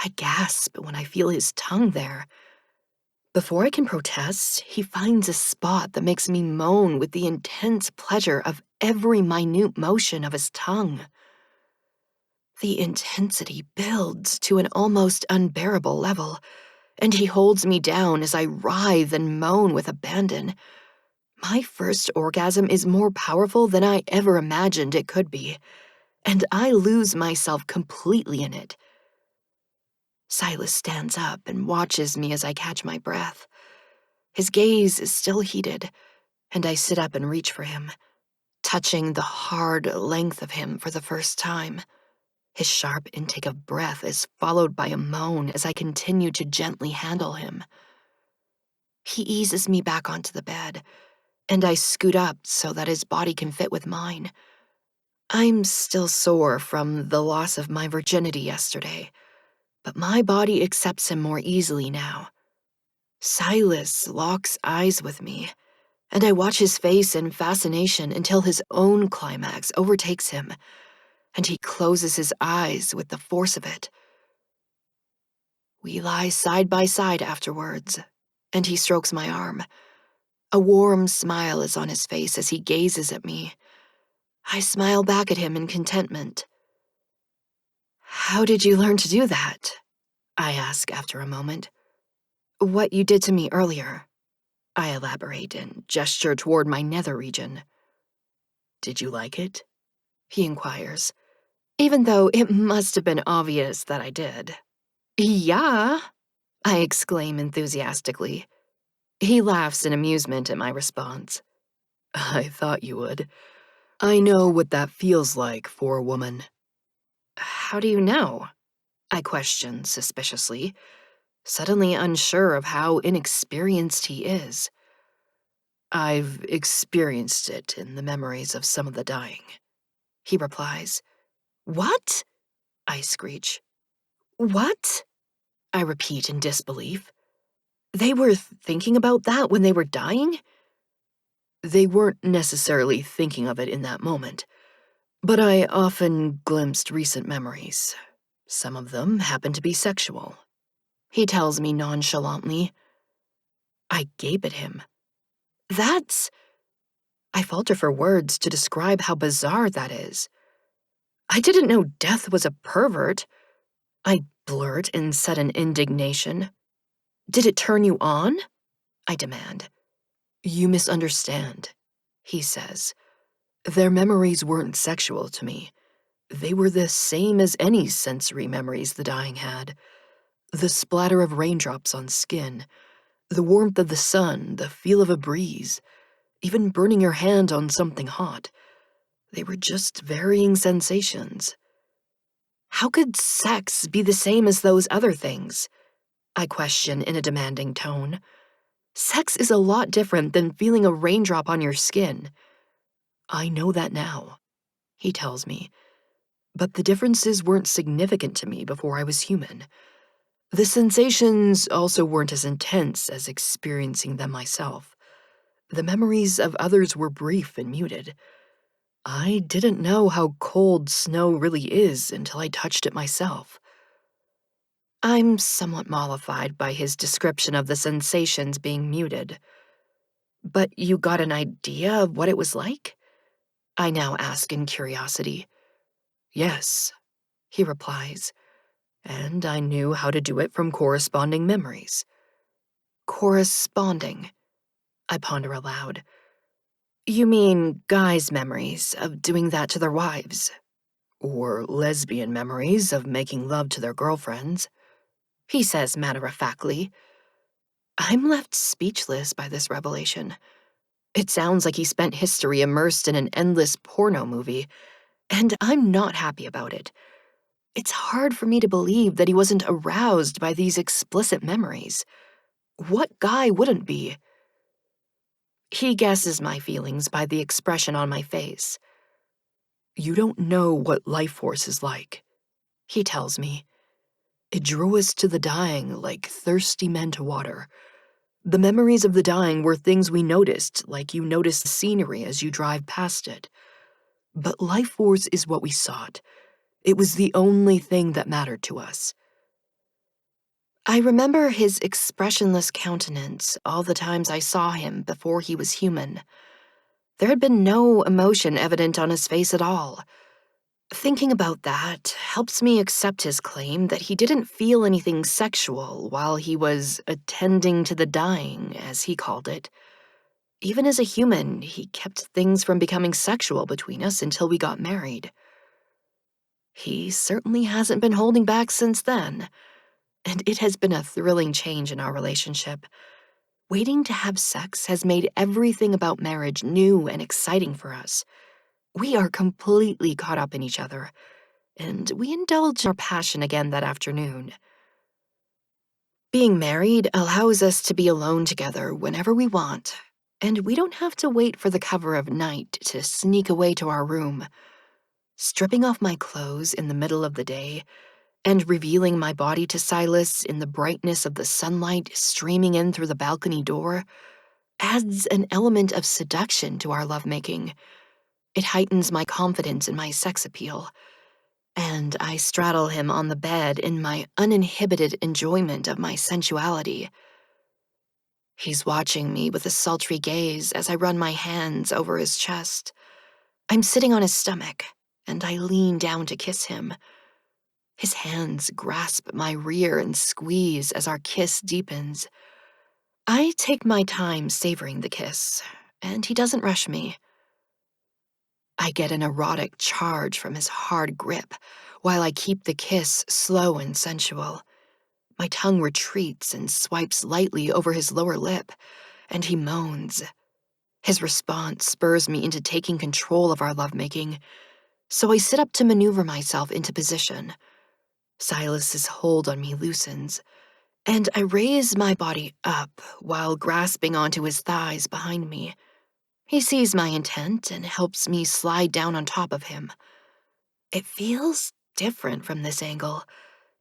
I gasp when I feel his tongue there. Before I can protest, he finds a spot that makes me moan with the intense pleasure of every minute motion of his tongue. The intensity builds to an almost unbearable level, and he holds me down as I writhe and moan with abandon. My first orgasm is more powerful than I ever imagined it could be, and I lose myself completely in it. Silas stands up and watches me as I catch my breath. His gaze is still heated, and I sit up and reach for him, touching the hard length of him for the first time. His sharp intake of breath is followed by a moan as I continue to gently handle him. He eases me back onto the bed, and I scoot up so that his body can fit with mine. I'm still sore from the loss of my virginity yesterday, but my body accepts him more easily now. Silas locks eyes with me, and I watch his face in fascination until his own climax overtakes him, and he closes his eyes with the force of it. We lie side by side afterwards, and he strokes my arm. A warm smile is on his face as he gazes at me. I smile back at him in contentment. "How did you learn to do that?" I ask after a moment. "What you did to me earlier," I elaborate and gesture toward my nether region. "Did you like it?" he inquires, even though it must have been obvious that I did. "Yeah," I exclaim enthusiastically. He laughs in amusement at my response. "I thought you would. I know what that feels like for a woman." "How do you know?" I question suspiciously, suddenly unsure of how inexperienced he is. "I've experienced it in the memories of some of the dying," he replies. "What?" I screech. "What?" I repeat in disbelief. "They were thinking about that when they were dying?" "They weren't necessarily thinking of it in that moment, but I often glimpsed recent memories. Some of them happen to be sexual," he tells me nonchalantly. I gape at him. "That's—" I falter for words to describe how bizarre that is. "I didn't know Death was a pervert," I blurt in sudden indignation. "Did it turn you on?" I demand. "You misunderstand," he says. "Their memories weren't sexual to me. They were the same as any sensory memories the dying had. The splatter of raindrops on skin, The warmth of the sun, the feel of a breeze, even burning your hand on something hot. They were just varying sensations. How could sex be the same as those other things? I question in a demanding tone. Sex is a lot different than feeling a raindrop on your skin. I know that now, he tells me, but the differences weren't significant to me before I was human. The sensations also weren't as intense as experiencing them myself. The memories of others were brief and muted. I didn't know how cold snow really is until I touched it myself. I'm somewhat mollified by his description of the sensations being muted. But you got an idea of what it was like? I now ask in curiosity. Yes, he replies, and I knew how to do it from corresponding memories. Corresponding, I ponder aloud. You mean guys' memories of doing that to their wives? Or lesbian memories of making love to their girlfriends? He says matter-of-factly. I'm left speechless by this revelation. It sounds like he spent history immersed in an endless porno movie, and I'm not happy about it. It's hard for me to believe that he wasn't aroused by these explicit memories. What guy wouldn't be? He guesses my feelings by the expression on my face. You don't know what life force is like, he tells me. It drew us to the dying like thirsty men to water. The memories of the dying were things we noticed, like you notice the scenery as you drive past it. But life force is what we sought. It was the only thing that mattered to us. I remember his expressionless countenance all the times I saw him before he was human. There had been no emotion evident on his face at all. Thinking about that helps me accept his claim that he didn't feel anything sexual while he was attending to the dying, as he called it. Even as a human, he kept things from becoming sexual between us until we got married. He certainly hasn't been holding back since then, and it has been a thrilling change in our relationship. Waiting to have sex has made everything about marriage new and exciting for us. We are completely caught up in each other, and we indulged our passion again that afternoon. Being married allows us to be alone together whenever we want, and we don't have to wait for the cover of night to sneak away to our room. Stripping off my clothes in the middle of the day and revealing my body to Silas in the brightness of the sunlight streaming in through the balcony door adds an element of seduction to our lovemaking. It heightens my confidence in my sex appeal, and I straddle him on the bed in my uninhibited enjoyment of my sensuality. He's watching me with a sultry gaze as I run my hands over his chest. I'm sitting on his stomach, and I lean down to kiss him. His hands grasp my rear and squeeze as our kiss deepens. I take my time savoring the kiss, and he doesn't rush me. I get an erotic charge from his hard grip, while I keep the kiss slow and sensual. My tongue retreats and swipes lightly over his lower lip, and he moans. His response spurs me into taking control of our lovemaking, so I sit up to maneuver myself into position. Silas's hold on me loosens, and I raise my body up while grasping onto his thighs behind me. He sees my intent and helps me slide down on top of him. It feels different from this angle,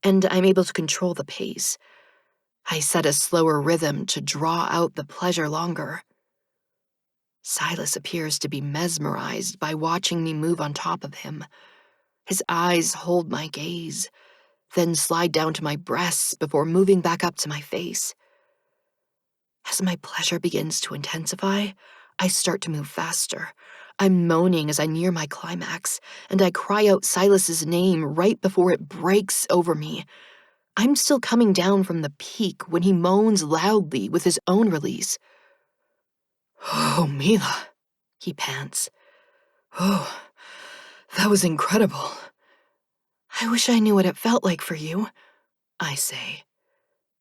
and I'm able to control the pace. I set a slower rhythm to draw out the pleasure longer. Silas appears to be mesmerized by watching me move on top of him. His eyes hold my gaze, then slide down to my breasts before moving back up to my face. As my pleasure begins to intensify, I start to move faster. I'm moaning as I near my climax, and I cry out Silas's name right before it breaks over me. I'm still coming down from the peak when he moans loudly with his own release. "Oh, Mila," he pants. "Oh, that was incredible." "I wish I knew what it felt like for you," I say.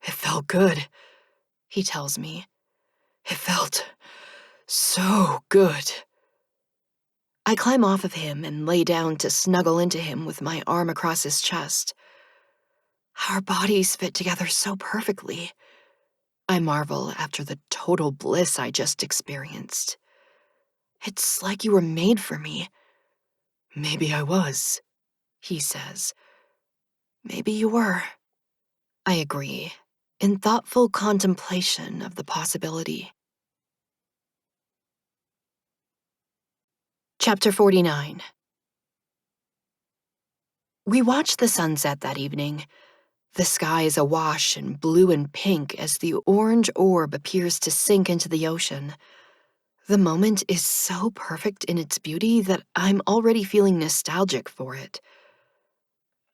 "It felt good." he tells me. It felt so good. I climb off of him and lay down to snuggle into him with my arm across his chest. Our bodies fit together so perfectly. I marvel after the total bliss I just experienced. It's like you were made for me. Maybe I was, He says. Maybe you were. I agree, in thoughtful contemplation of the possibility. Chapter 49. We watched the sunset that evening. The sky is awash in blue and pink as the orange orb appears to sink into the ocean. The moment is so perfect in its beauty that I'm already feeling nostalgic for it.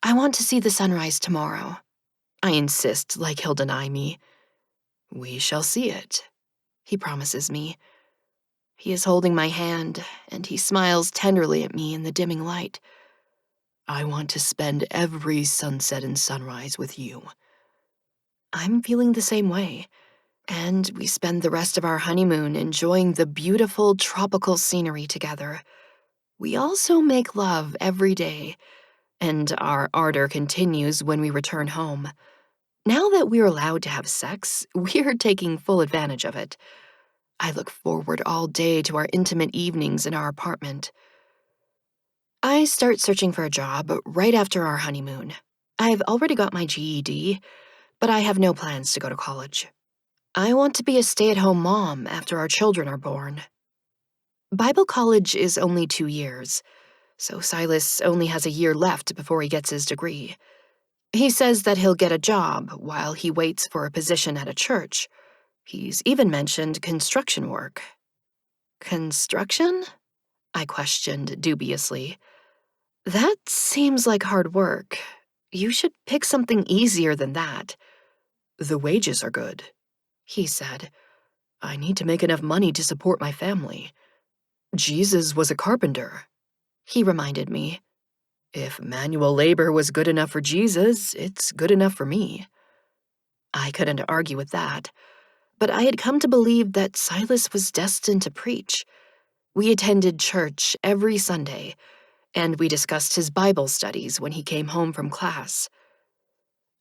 I want to see the sunrise tomorrow. I insist, like he'll deny me. We shall see it, He promises me. He is holding my hand, and he smiles tenderly at me in the dimming light. I want to spend every sunset and sunrise with you. I'm feeling the same way, and we spend the rest of our honeymoon enjoying the beautiful tropical scenery together. We also make love every day, and our ardor continues when we return home. Now that we're allowed to have sex, we're taking full advantage of it. I look forward all day to our intimate evenings in our apartment. I start searching for a job right after our honeymoon. I've already got my GED, but I have no plans to go to college. I want to be a stay-at-home mom after our children are born. Bible college is only 2 years, so Silas only has a year left before he gets his degree. He says that he'll get a job while he waits for a position at a church. He's even mentioned construction work. Construction? I questioned dubiously. That seems like hard work. You should pick something easier than that. The wages are good, He said. I need to make enough money to support my family. Jesus was a carpenter, He reminded me. If manual labor was good enough for Jesus, it's good enough for me. I couldn't argue with that, but I had come to believe that Silas was destined to preach. We attended church every Sunday, and we discussed his Bible studies when he came home from class.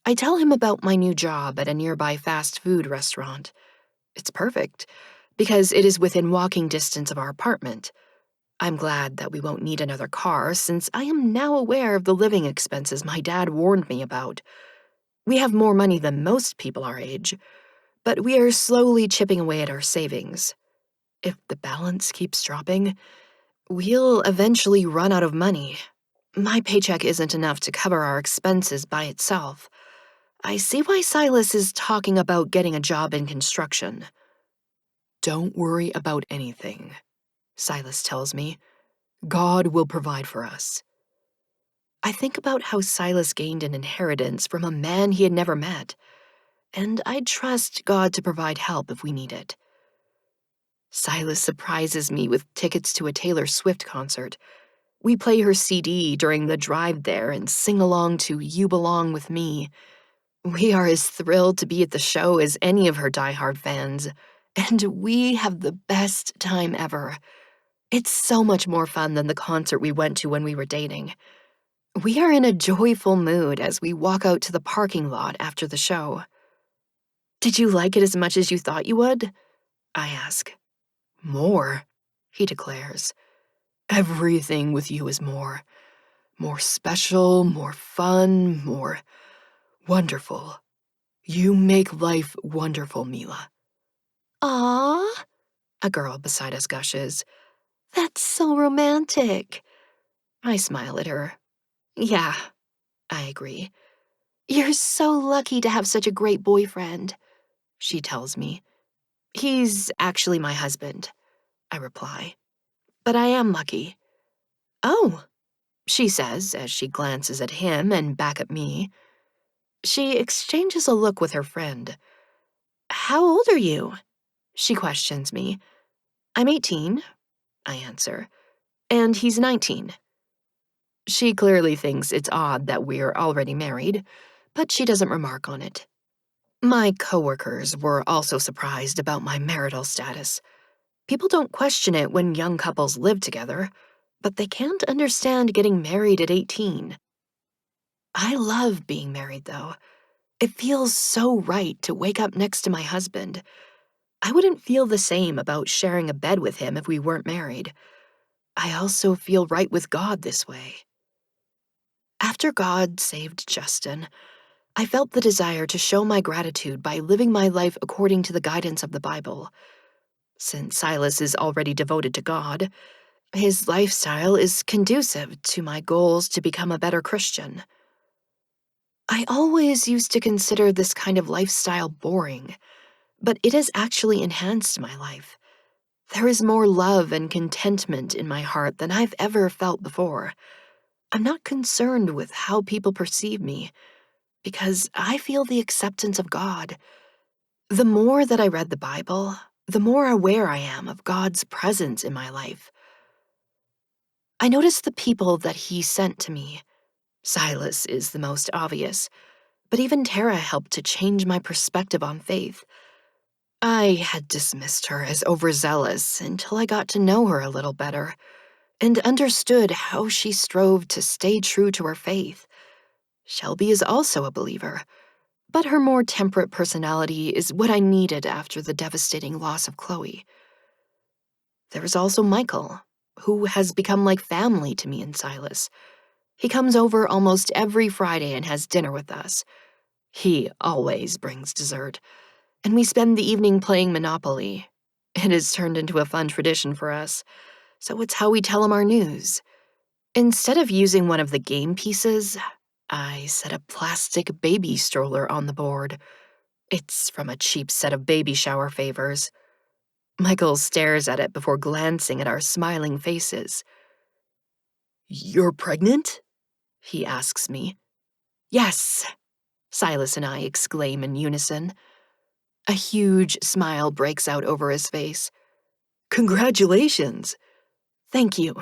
I tell him about my new job at a nearby fast food restaurant. It's perfect, because it is within walking distance of our apartment. I'm glad that we won't need another car, since I am now aware of the living expenses my dad warned me about. We have more money than most people our age, but we are slowly chipping away at our savings. If the balance keeps dropping, we'll eventually run out of money. My paycheck isn't enough to cover our expenses by itself. I see why Silas is talking about getting a job in construction. Don't worry about anything, Silas tells me. God will provide for us. I think about how Silas gained an inheritance from a man he had never met, and I trust God to provide help if we need it. Silas surprises me with tickets to a Taylor Swift concert. We play her CD during the drive there and sing along to You Belong With Me. We are as thrilled to be at the show as any of her diehard fans, and we have the best time ever. It's so much more fun than the concert we went to when we were dating. We are in a joyful mood as we walk out to the parking lot after the show. Did you like it as much as you thought you would? I ask. More, He declares. Everything with you is more. More special, more fun, more wonderful. You make life wonderful, Mila. Aww, a girl beside us gushes. That's so romantic. I smile at her. Yeah, I agree. You're so lucky to have such a great boyfriend, she tells me. He's actually my husband, I reply. But I am lucky. Oh, she says as she glances at him and back at me. She exchanges a look with her friend. How old are you? She questions me. I'm 18, I answer, and he's 19. She clearly thinks it's odd that we're already married, but she doesn't remark on it. My coworkers were also surprised about my marital status. People don't question it when young couples live together, but they can't understand getting married at 18. I love being married, though. It feels so right to wake up next to my husband. I wouldn't feel the same about sharing a bed with him if we weren't married. I also feel right with God this way. After God saved Justin, I felt the desire to show my gratitude by living my life according to the guidance of the Bible. Since Silas is already devoted to God, his lifestyle is conducive to my goals to become a better Christian. I always used to consider this kind of lifestyle boring, but it has actually enhanced my life. There is more love and contentment in my heart than I've ever felt before. I'm not concerned with how people perceive me, because I feel the acceptance of God. The more that I read the Bible, the more aware I am of God's presence in my life. I noticed the people that He sent to me. Silas is the most obvious, but even Tara helped to change my perspective on faith. I had dismissed her as overzealous until I got to know her a little better and understood how she strove to stay true to her faith. Shelby is also a believer, but her more temperate personality is what I needed after the devastating loss of Chloe. There is also Michael, who has become like family to me and Silas. He comes over almost every Friday and has dinner with us. He always brings dessert, and we spend the evening playing Monopoly. It has turned into a fun tradition for us, so it's how we tell him our news. Instead of using one of the game pieces, I set a plastic baby stroller on the board. It's from a cheap set of baby shower favors. Michael stares at it before glancing at our smiling faces. You're pregnant? He asks me. Yes, Silas and I exclaim in unison. A huge smile breaks out over his face. Congratulations! Thank you,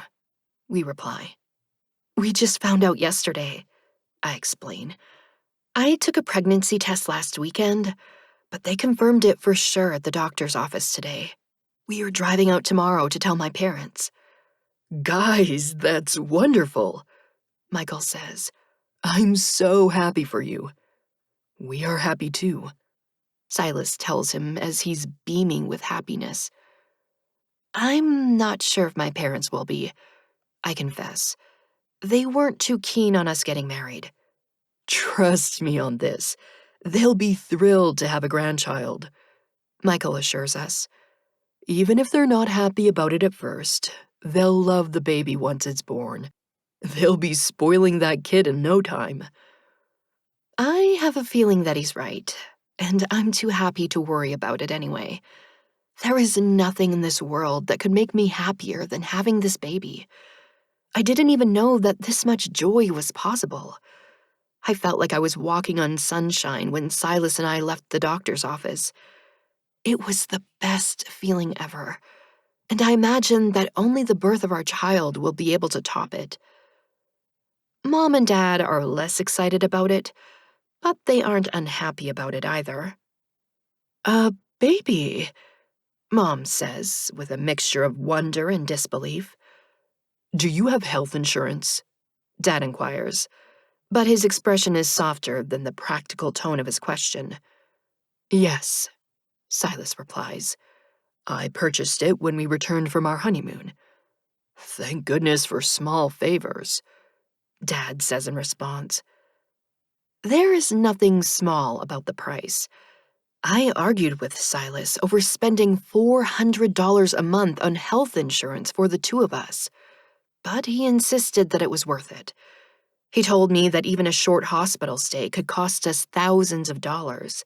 we reply. We just found out yesterday, I explain. I took a pregnancy test last weekend, but they confirmed it for sure at the doctor's office today. We are driving out tomorrow to tell my parents. Guys, that's wonderful, Michael says. I'm so happy for you. We are happy too. Silas tells him as he's beaming with happiness. I'm not sure if my parents will be, I confess. They weren't too keen on us getting married. Trust me on this. They'll be thrilled to have a grandchild, Michael assures us. even if they're not happy about it at first. They'll love the baby once it's born. They'll be spoiling that kid in no time. I have a feeling that he's right, and I'm too happy to worry about it anyway. There is nothing in this world that could make me happier than having this baby. I didn't even know that this much joy was possible. I felt like I was walking on sunshine when Silas and I left the doctor's office. It was the best feeling ever, and I imagine that only the birth of our child will be able to top it. Mom and Dad are less excited about it, but they aren't unhappy about it either. A baby, Mom says, with a mixture of wonder and disbelief. do you have health insurance? Dad inquires, but his expression is softer than the practical tone of his question. Yes, Silas replies. I purchased it when we returned from our honeymoon. Thank goodness for small favors, Dad says in response. There is nothing small about the price. I argued with Silas over spending $400 a month on health insurance for the two of us, but he insisted that it was worth it. He told me that even a short hospital stay could cost us thousands of dollars.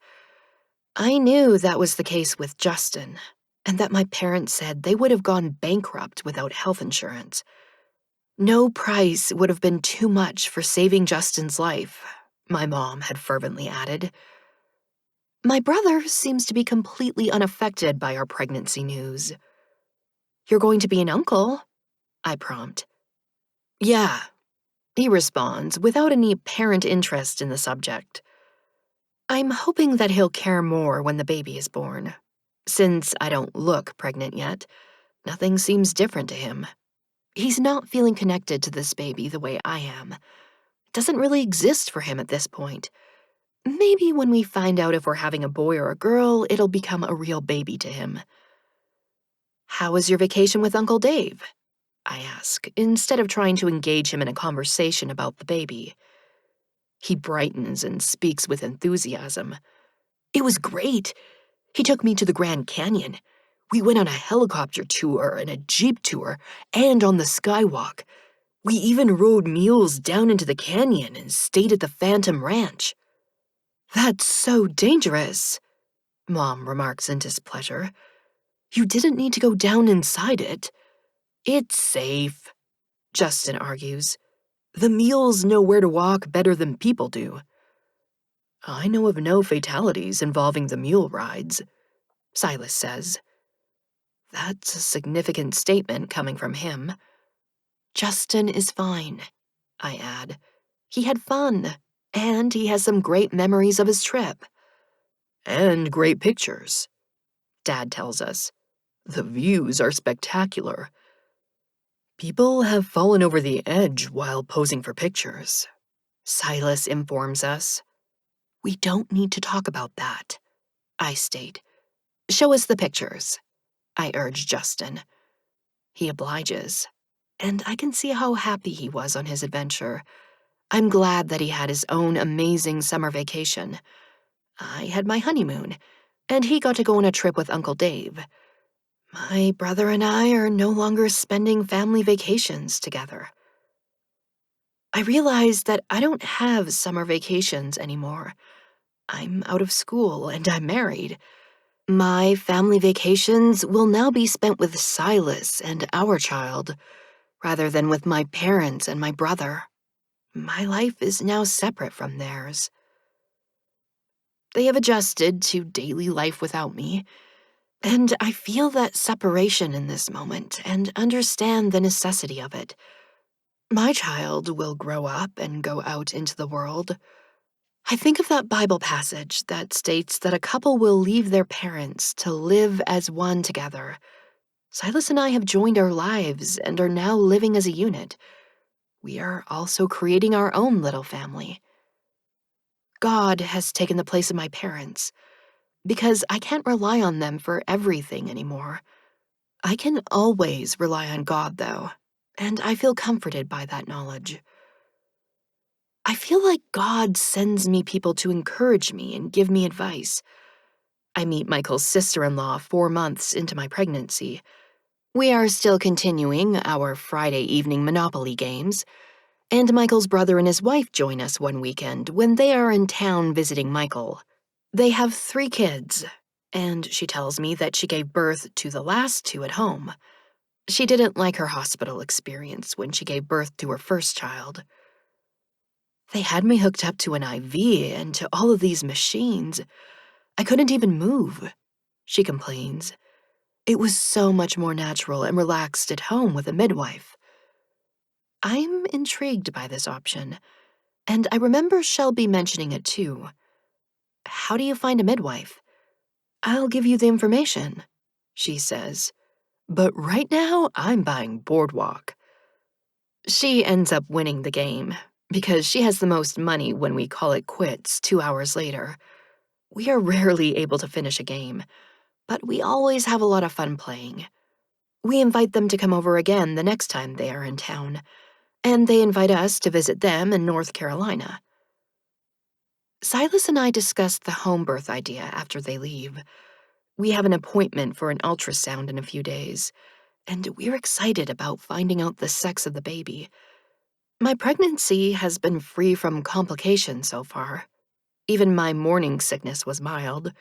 I knew that was the case with Justin, and that my parents said they would have gone bankrupt without health insurance. No price would have been too much for saving Justin's life, my mom had fervently added. My brother seems to be completely unaffected by our pregnancy news. You're going to be an uncle? I prompt. Yeah, he responds without any apparent interest in the subject. I'm hoping that he'll care more when the baby is born. Since I don't look pregnant yet, nothing seems different to him. He's not feeling connected to this baby the way I am. It doesn't really exist for him at this point. Maybe when we find out if we're having a boy or a girl, it'll become a real baby to him. How was your vacation with Uncle Dave? I ask, instead of trying to engage him in a conversation about the baby. He brightens and speaks with enthusiasm. It was great. He took me to the Grand Canyon. We went on a helicopter tour and a jeep tour, and on the skywalk. We even rode mules down into the canyon and stayed at the Phantom Ranch. That's so dangerous, Mom remarks in displeasure. You didn't need to go down inside it. It's safe, Justin argues. The mules know where to walk better than people do. I know of no fatalities involving the mule rides, Silas says. That's a significant statement coming from him. Justin is fine, I add. He had fun, and he has some great memories of his trip. And great pictures, Dad tells us. The views are spectacular. People have fallen over the edge while posing for pictures, Silas informs us. We don't need to talk about that, I state. Show us the pictures, I urge Justin. He obliges, and I can see how happy he was on his adventure. I'm glad that he had his own amazing summer vacation. I had my honeymoon, and he got to go on a trip with Uncle Dave. My brother and I are no longer spending family vacations together. I realize that I don't have summer vacations anymore. I'm out of school and I'm married. My family vacations will now be spent with Silas and our child, rather than with my parents and my brother. My life is now separate from theirs. They have adjusted to daily life without me, and I feel that separation in this moment and understand the necessity of it. My child will grow up and go out into the world. I think of that Bible passage that states that a couple will leave their parents to live as one together. Silas and I have joined our lives and are now living as a unit. We are also creating our own little family. God has taken the place of my parents, because I can't rely on them for everything anymore. I can always rely on God, though, and I feel comforted by that knowledge. I feel like God sends me people to encourage me and give me advice. I meet Michael's sister-in-law 4 months into my pregnancy. We are still continuing our Friday evening Monopoly games, and Michael's brother and his wife join us one weekend when they are in town visiting Michael. They have 3 kids, and she tells me that she gave birth to the last 2 at home. She didn't like her hospital experience when she gave birth to her first child. They had me hooked up to an IV and to all of these machines. I couldn't even move, she complains. It was so much more natural and relaxed at home with a midwife. I'm intrigued by this option, and I remember Shelby mentioning it too. How do you find a midwife? I'll give you the information, she says. But right now, I'm buying Boardwalk. She ends up winning the game, because she has the most money when we call it quits 2 hours later. We are rarely able to finish a game, but we always have a lot of fun playing. We invite them to come over again the next time they are in town, and they invite us to visit them in North Carolina. Silas and I discuss the home birth idea after they leave. We have an appointment for an ultrasound in a few days, and we're excited about finding out the sex of the baby. My pregnancy has been free from complications so far. Even my morning sickness was mild.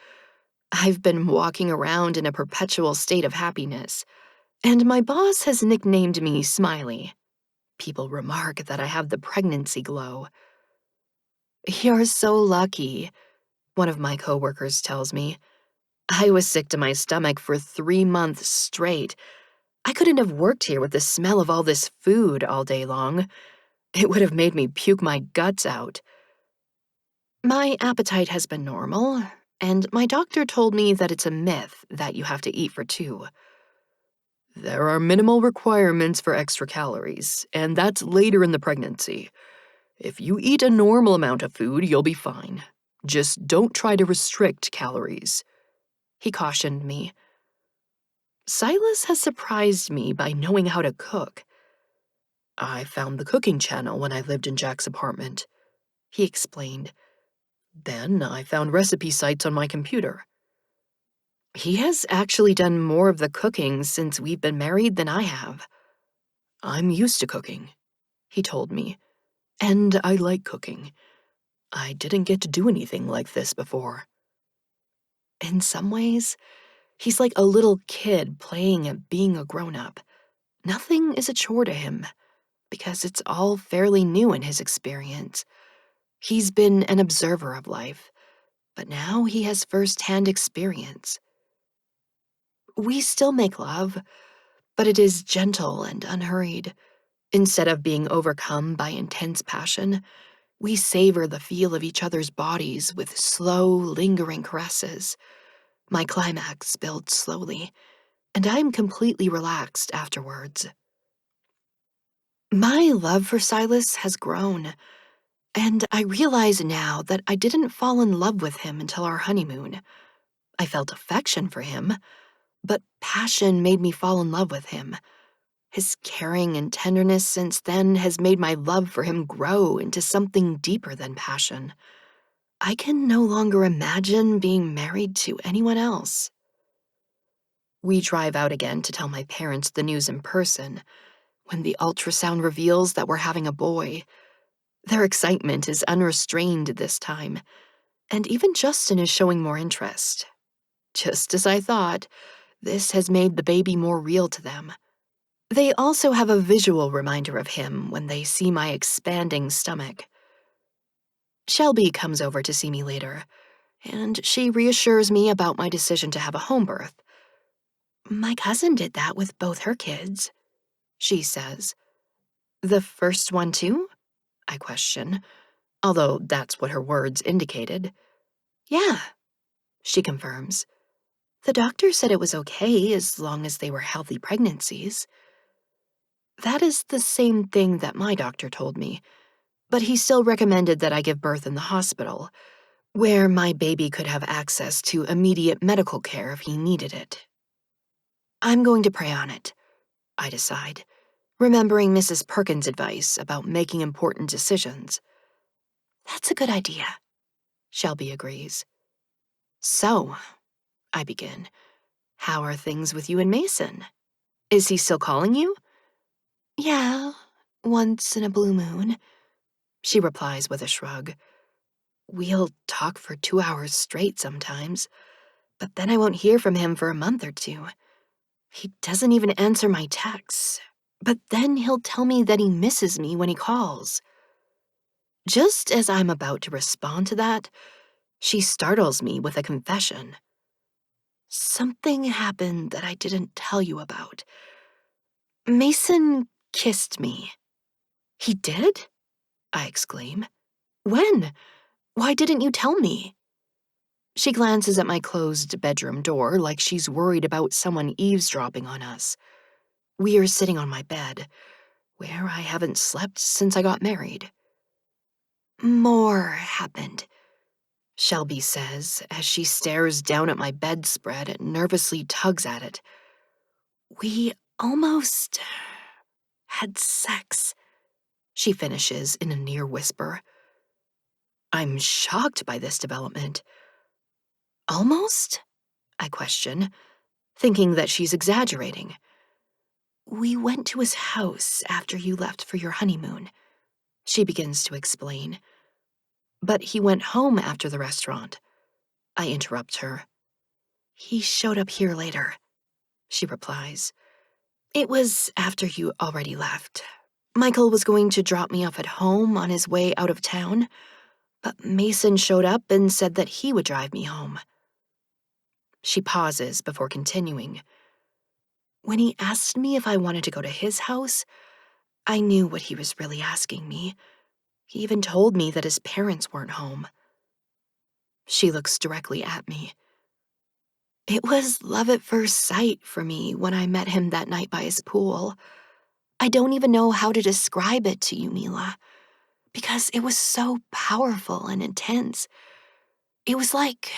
I've been walking around in a perpetual state of happiness, and my boss has nicknamed me Smiley. People remark that I have the pregnancy glow. You're so lucky, one of my coworkers tells me. I was sick to my stomach for 3 months straight. I couldn't have worked here with the smell of all this food all day long. It would have made me puke my guts out. My appetite has been normal, and my doctor told me that it's a myth that you have to eat for two. There are minimal requirements for extra calories, and that's later in the pregnancy. If you eat a normal amount of food, you'll be fine. Just don't try to restrict calories. He cautioned me. Silas has surprised me by knowing how to cook. I found the cooking channel when I lived in Jack's apartment, He explained. Then I found recipe sites on my computer. He has actually done more of the cooking since we've been married than I have. I'm used to cooking, He told me. and I like cooking. I didn't get to do anything like this before. In some ways, he's like a little kid playing at being a grown-up. Nothing is a chore to him, because it's all fairly new in his experience. He's been an observer of life, but now he has first-hand experience. We still make love, but it is gentle and unhurried. Instead of being overcome by intense passion, we savor the feel of each other's bodies with slow, lingering caresses. My climax builds slowly, and I'm completely relaxed afterwards. My love for Silas has grown, and I realize now that I didn't fall in love with him until our honeymoon. I felt affection for him, but passion made me fall in love with him. His caring and tenderness since then has made my love for him grow into something deeper than passion. I can no longer imagine being married to anyone else. We drive out again to tell my parents the news in person. When the ultrasound reveals that we're having a boy, their excitement is unrestrained this time, and even Justin is showing more interest. Just as I thought, this has made the baby more real to them. They also have a visual reminder of him when they see my expanding stomach. Shelby comes over to see me later, and she reassures me about my decision to have a home birth. My cousin did that with both her kids, she says. The first one too? I question, although that's what her words indicated. Yeah, she confirms. The doctor said it was okay as long as they were healthy pregnancies. That is the same thing that my doctor told me, but he still recommended that I give birth in the hospital, where my baby could have access to immediate medical care if he needed it. I'm going to pray on it, I decide, remembering Mrs. Perkins' advice about making important decisions. That's a good idea, Shelby agrees. So, I begin, how are things with you and Mason? Is he still calling you? Yeah, once in a blue moon, she replies with a shrug. We'll talk for 2 hours straight sometimes, but then I won't hear from him for a month or two. He doesn't even answer my texts, but then he'll tell me that he misses me when he calls. Just as I'm about to respond to that, she startles me with a confession. Something happened that I didn't tell you about. Mason kissed me. He did? I exclaim. When? Why didn't you tell me? She glances at my closed bedroom door like she's worried about someone eavesdropping on us. We are sitting on my bed, where I haven't slept since I got married. More happened, Shelby says as she stares down at my bedspread and nervously tugs at it. We almost had sex, she finishes in a near whisper. I'm shocked by this development. Almost? I question, thinking that she's exaggerating. We went to his house after you left for your honeymoon, she begins to explain. But he went home after the restaurant. I interrupt her. He showed up here later, she replies. It was after you already left. Michael was going to drop me off at home on his way out of town, but Mason showed up and said that he would drive me home. She pauses before continuing. When he asked me if I wanted to go to his house, I knew what he was really asking me. He even told me that his parents weren't home. She looks directly at me. It was love at first sight for me when I met him that night by his pool. I don't even know how to describe it to you, Mila, because it was so powerful and intense. It was like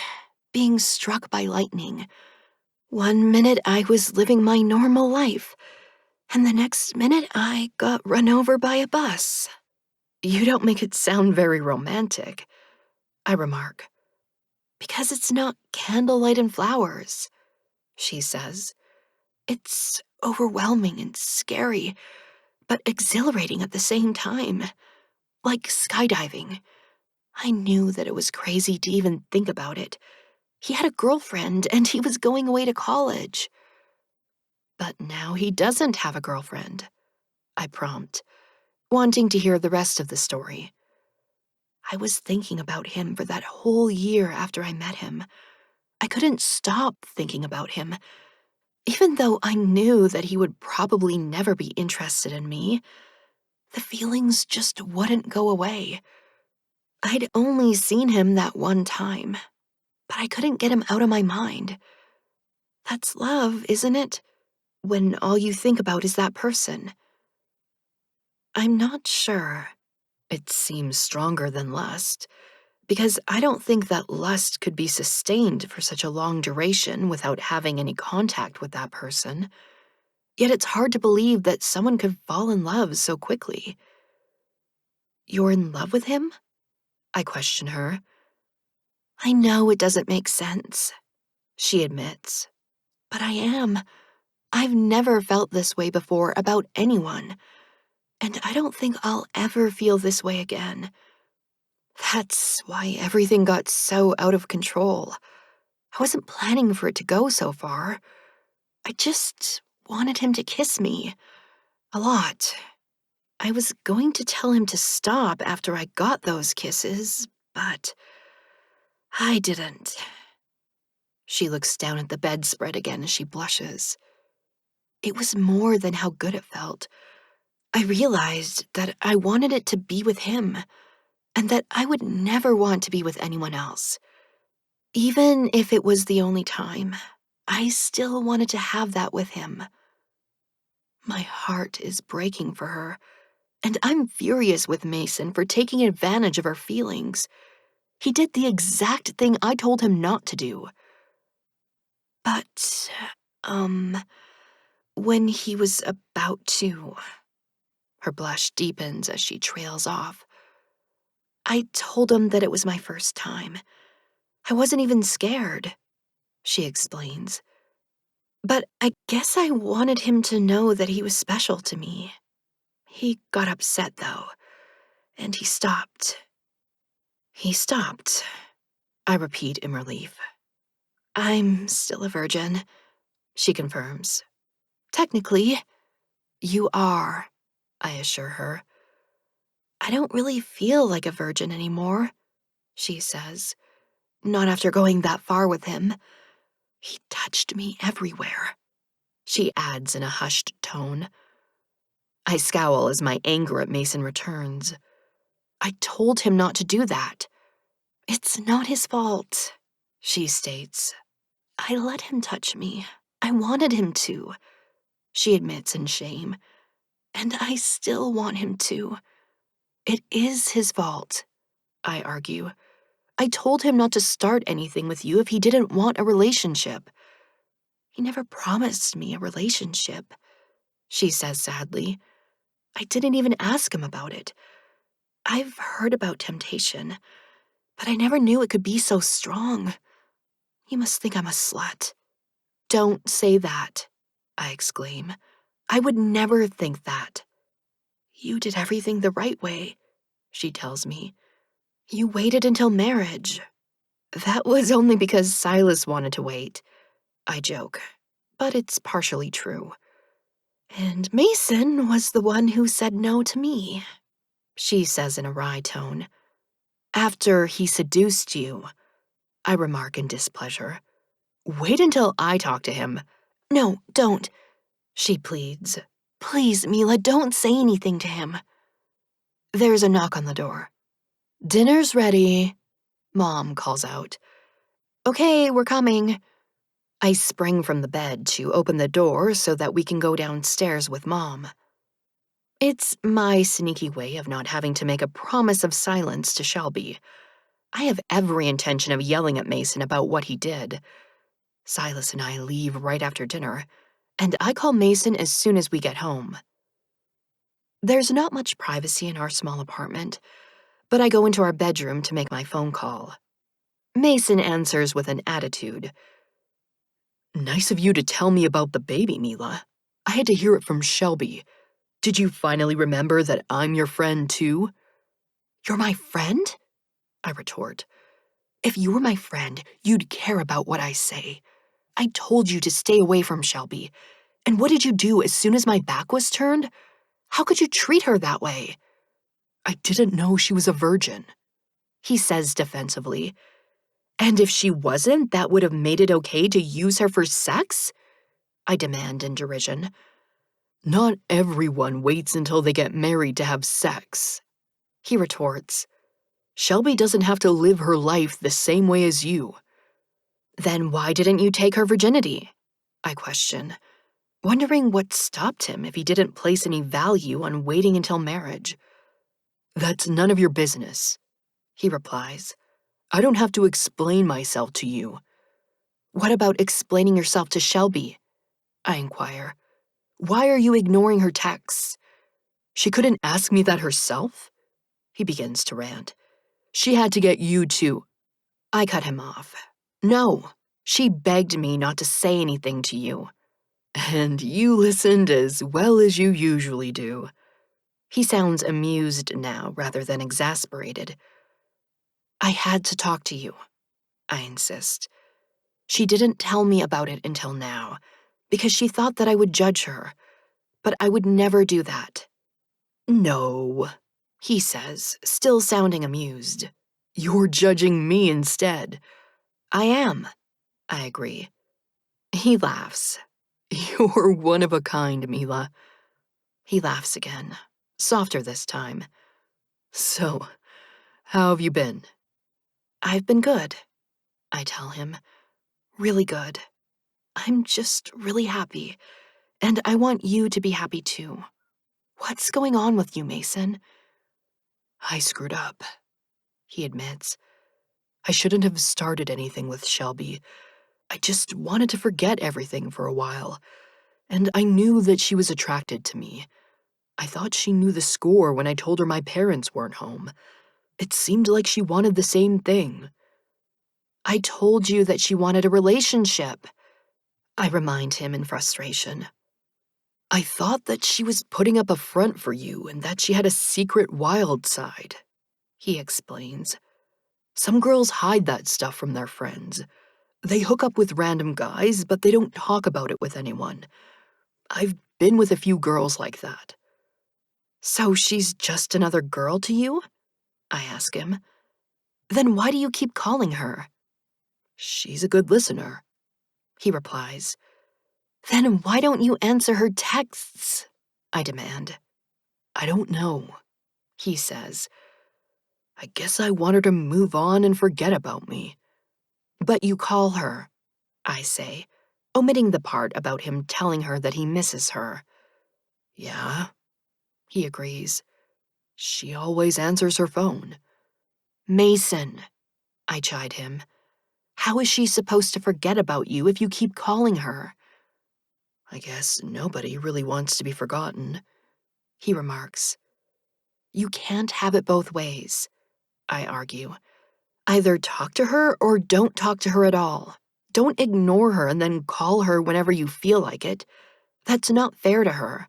being struck by lightning. One minute I was living my normal life, and the next minute I got run over by a bus. You don't make it sound very romantic, I remark. Because it's not candlelight and flowers, she says. It's overwhelming and scary, but exhilarating at the same time. Like skydiving. I knew that it was crazy to even think about it. He had a girlfriend and he was going away to college. But now he doesn't have a girlfriend, I prompt, wanting to hear the rest of the story. I was thinking about him for that whole year after I met him. I couldn't stop thinking about him. Even though I knew that he would probably never be interested in me, the feelings just wouldn't go away. I'd only seen him that one time, but I couldn't get him out of my mind. That's love, isn't it? When all you think about is that person. I'm not sure. It seems stronger than lust, because I don't think that lust could be sustained for such a long duration without having any contact with that person. Yet it's hard to believe that someone could fall in love so quickly. You're in love with him? I question her. I know it doesn't make sense, she admits. But I am. I've never felt this way before about anyone, and I don't think I'll ever feel this way again. That's why everything got so out of control. I wasn't planning for it to go so far. I just wanted him to kiss me. A lot. I was going to tell him to stop after I got those kisses, but I didn't. She looks down at the bedspread again as she blushes. It was more than how good it felt. I realized that I wanted it to be with him, and that I would never want to be with anyone else. Even if it was the only time, I still wanted to have that with him. My heart is breaking for her, and I'm furious with Mason for taking advantage of her feelings. He did the exact thing I told him not to do. But, when he was about to... Her blush deepens as she trails off. I told him that it was my first time. I wasn't even scared, she explains. But I guess I wanted him to know that he was special to me. He got upset, though, and he stopped. He stopped, I repeat in relief. I'm still a virgin, she confirms. Technically, you are, I assure her. I don't really feel like a virgin anymore, she says. Not after going that far with him. He touched me everywhere, she adds in a hushed tone. I scowl as my anger at Mason returns. I told him not to do that. It's not his fault, she states. I let him touch me. I wanted him to, she admits in shame. And I still want him to. It is his fault, I argue. I told him not to start anything with you if he didn't want a relationship. He never promised me a relationship, she says sadly. I didn't even ask him about it. I've heard about temptation, but I never knew it could be so strong. You must think I'm a slut. Don't say that, I exclaim. I would never think that. You did everything the right way, she tells me. You waited until marriage. That was only because Silas wanted to wait, I joke, but it's partially true. And Mason was the one who said no to me, she says in a wry tone. After he seduced you, I remark in displeasure. Wait until I talk to him. No, don't, she pleads. Please, Mila, don't say anything to him. There's a knock on the door. Dinner's ready, Mom calls out. Okay, we're coming. I spring from the bed to open the door so that we can go downstairs with Mom. It's my sneaky way of not having to make a promise of silence to Shelby. I have every intention of yelling at Mason about what he did. Silas and I leave right after dinner, and I call Mason as soon as we get home. There's not much privacy in our small apartment, but I go into our bedroom to make my phone call. Mason answers with an attitude. Nice of you to tell me about the baby, Mila. I had to hear it from Shelby. Did you finally remember that I'm your friend, too? You're my friend? I retort. If you were my friend, you'd care about what I say. I told you to stay away from Shelby. And what did you do as soon as my back was turned? How could you treat her that way? I didn't know she was a virgin, he says defensively. And if she wasn't, that would have made it okay to use her for sex? I demand in derision. Not everyone waits until they get married to have sex, he retorts. Shelby doesn't have to live her life the same way as you. Then why didn't you take her virginity? I question, wondering what stopped him if he didn't place any value on waiting until marriage. That's none of your business, he replies. I don't have to explain myself to you. What about explaining yourself to Shelby? I inquire. Why are you ignoring her texts? She couldn't ask me that herself? He begins to rant. She had to get you to. I cut him off. No, she begged me not to say anything to you. And you listened as well as you usually do. He sounds amused now rather than exasperated. I had to talk to you, I insist. She didn't tell me about it until now, because she thought that I would judge her, but I would never do that. No, he says, still sounding amused. You're judging me instead. I am, I agree. He laughs. You're one of a kind, Mila. He laughs again, softer this time. So, how have you been? I've been good, I tell him. Really good. I'm just really happy, and I want you to be happy too. What's going on with you, Mason? I screwed up, he admits. I shouldn't have started anything with Shelby. I just wanted to forget everything for a while, and I knew that she was attracted to me. I thought she knew the score when I told her my parents weren't home. It seemed like she wanted the same thing. I told you that she wanted a relationship, I remind him in frustration. I thought that she was putting up a front for you and that she had a secret wild side, he explains. Some girls hide that stuff from their friends. They hook up with random guys, but they don't talk about it with anyone. I've been with a few girls like that. So she's just another girl to you? I ask him. Then why do you keep calling her? She's a good listener, he replies. Then why don't you answer her texts? I demand. I don't know, he says. I guess I want her to move on and forget about me. But you call her, I say, omitting the part about him telling her that he misses her. Yeah, he agrees. She always answers her phone. Mason, I chide him. How is she supposed to forget about you if you keep calling her? I guess nobody really wants to be forgotten, he remarks. You can't have it both ways, I argue. Either talk to her or don't talk to her at all. Don't ignore her and then call her whenever you feel like it. That's not fair to her.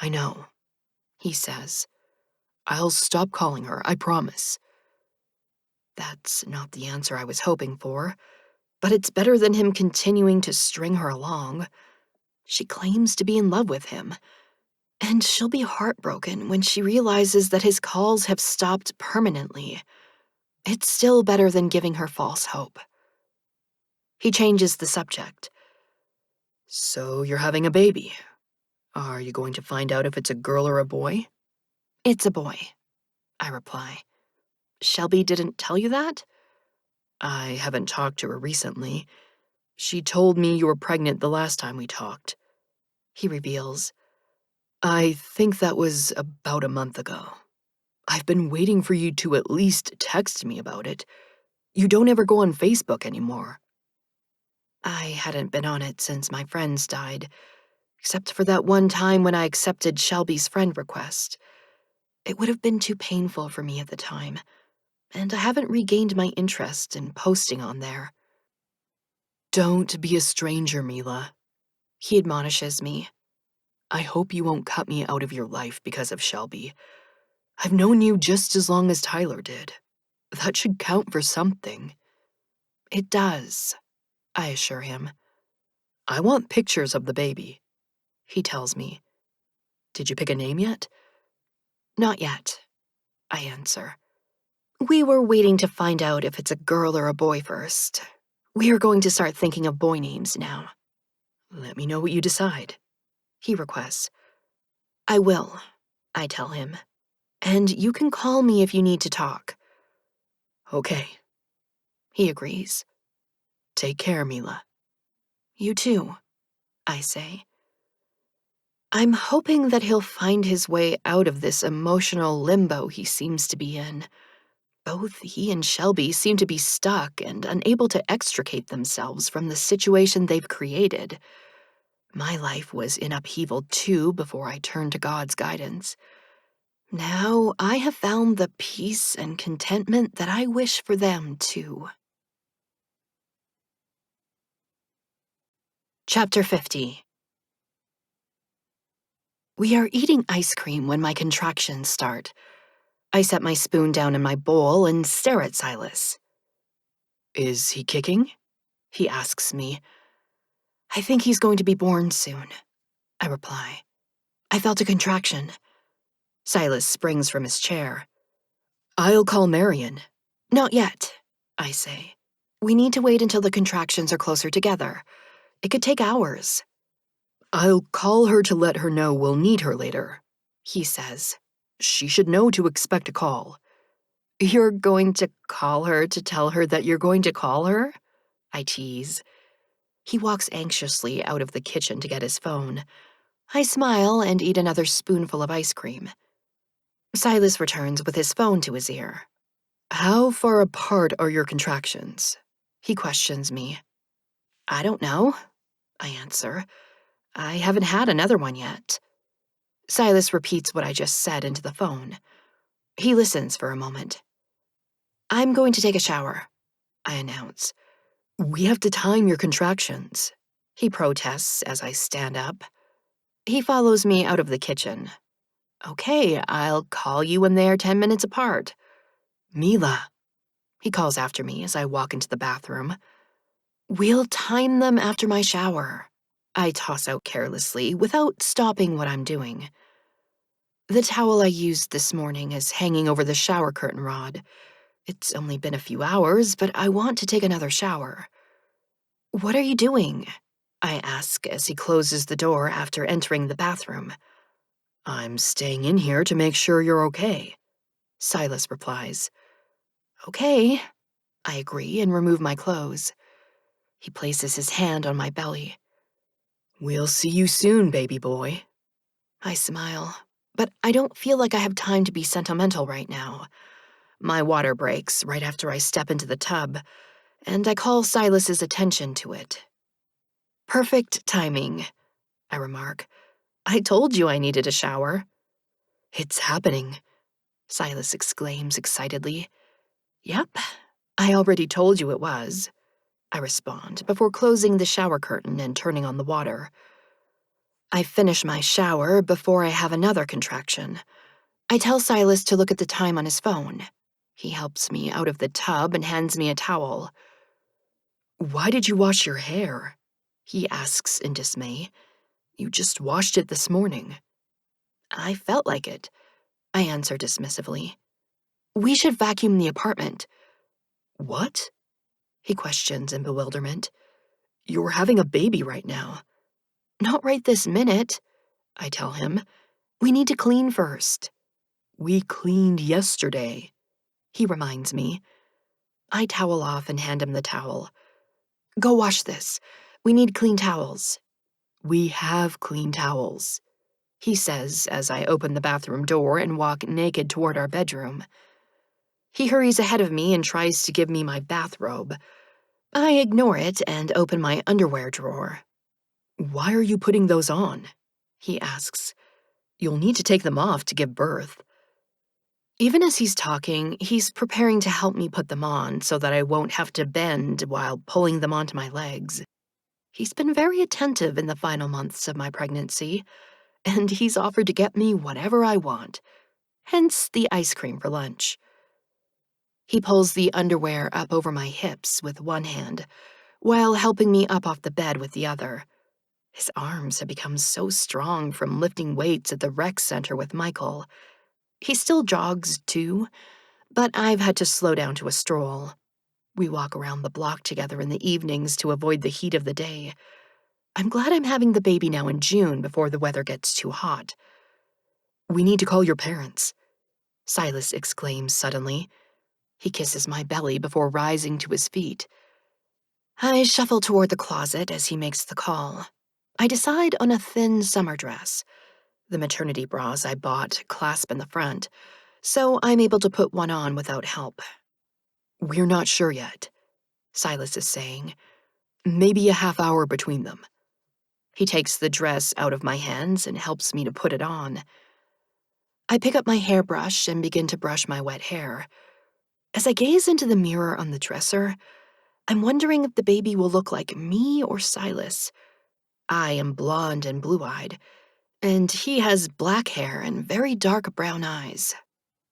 I know, he says. I'll stop calling her, I promise. That's not the answer I was hoping for, but it's better than him continuing to string her along. She claims to be in love with him, and she'll be heartbroken when she realizes that his calls have stopped permanently. It's still better than giving her false hope. He changes the subject. So you're having a baby. Are you going to find out if it's a girl or a boy? It's a boy, I reply. Shelby didn't tell you that? I haven't talked to her recently. She told me you were pregnant the last time we talked. He reveals. I think that was about a month ago. I've been waiting for you to at least text me about it. You don't ever go on Facebook anymore. I hadn't been on it since my friends died, except for that one time when I accepted Shelby's friend request. It would have been too painful for me at the time, and I haven't regained my interest in posting on there. Don't be a stranger, Mila, he admonishes me. I hope you won't cut me out of your life because of Shelby. I've known you just as long as Tyler did. That should count for something. It does, I assure him. I want pictures of the baby, he tells me. Did you pick a name yet? Not yet, I answer. We were waiting to find out if it's a girl or a boy first. We are going to start thinking of boy names now. Let me know what you decide, he requests. I will, I tell him. And you can call me if you need to talk. Okay, he agrees. Take care, Mila. You too, I say. I'm hoping that he'll find his way out of this emotional limbo he seems to be in. Both he and Shelby seem to be stuck and unable to extricate themselves from the situation they've created. My life was in upheaval too before I turned to God's guidance. Now I have found the peace and contentment that I wish for them too. Chapter 50. We are eating ice cream when my contractions start. I set my spoon down in my bowl and stare at Silas. Is he kicking? He asks me. I think he's going to be born soon, I reply. I felt a contraction. Silas springs from his chair. I'll call Marion. Not yet, I say. We need to wait until the contractions are closer together. It could take hours. I'll call her to let her know we'll need her later, he says. She should know to expect a call. You're going to call her to tell her that you're going to call her? I tease. He walks anxiously out of the kitchen to get his phone. I smile and eat another spoonful of ice cream. Silas returns with his phone to his ear. How far apart are your contractions? He questions me. I don't know, I answer. I haven't had another one yet. Silas repeats what I just said into the phone. He listens for a moment. I'm going to take a shower, I announce. We have to time your contractions, he protests as I stand up. He follows me out of the kitchen. Okay, I'll call you when they're 10 minutes apart. Mila, he calls after me as I walk into the bathroom. We'll time them after my shower, I toss out carelessly without stopping what I'm doing. The towel I used this morning is hanging over the shower curtain rod. It's only been a few hours, but I want to take another shower. What are you doing? I ask as he closes the door after entering the bathroom. I'm staying in here to make sure you're okay, Silas replies. Okay, I agree and remove my clothes. He places his hand on my belly. We'll see you soon, baby boy. I smile, but I don't feel like I have time to be sentimental right now. My water breaks right after I step into the tub, and I call Silas's attention to it. Perfect timing, I remark. I told you I needed a shower. It's happening, Silas exclaims excitedly. Yep, I already told you it was, I respond before closing the shower curtain and turning on the water. I finish my shower before I have another contraction. I tell Silas to look at the time on his phone. He helps me out of the tub and hands me a towel. Why did you wash your hair? He asks in dismay. You just washed it this morning. I felt like it, I answer dismissively. We should vacuum the apartment. What? He questions in bewilderment. You're having a baby right now. Not right this minute, I tell him. We need to clean first. We cleaned yesterday, he reminds me. I towel off and hand him the towel. Go wash this. We need clean towels. We have clean towels, he says as I open the bathroom door and walk naked toward our bedroom. He hurries ahead of me and tries to give me my bathrobe. I ignore it and open my underwear drawer. Why are you putting those on? He asks. You'll need to take them off to give birth. Even as he's talking, he's preparing to help me put them on so that I won't have to bend while pulling them onto my legs. He's been very attentive in the final months of my pregnancy, and he's offered to get me whatever I want, hence the ice cream for lunch. He pulls the underwear up over my hips with one hand, while helping me up off the bed with the other. His arms have become so strong from lifting weights at the rec center with Michael. He still jogs, too, but I've had to slow down to a stroll. We walk around the block together in the evenings to avoid the heat of the day. I'm glad I'm having the baby now in June before the weather gets too hot. We need to call your parents, Silas exclaims suddenly. He kisses my belly before rising to his feet. I shuffle toward the closet as he makes the call. I decide on a thin summer dress. The maternity bras I bought clasp in the front, so I'm able to put one on without help. We're not sure yet, Silas is saying. Maybe a half hour between them. He takes the dress out of my hands and helps me to put it on. I pick up my hairbrush and begin to brush my wet hair. As I gaze into the mirror on the dresser, I'm wondering if the baby will look like me or Silas. I am blonde and blue-eyed, and he has black hair and very dark brown eyes.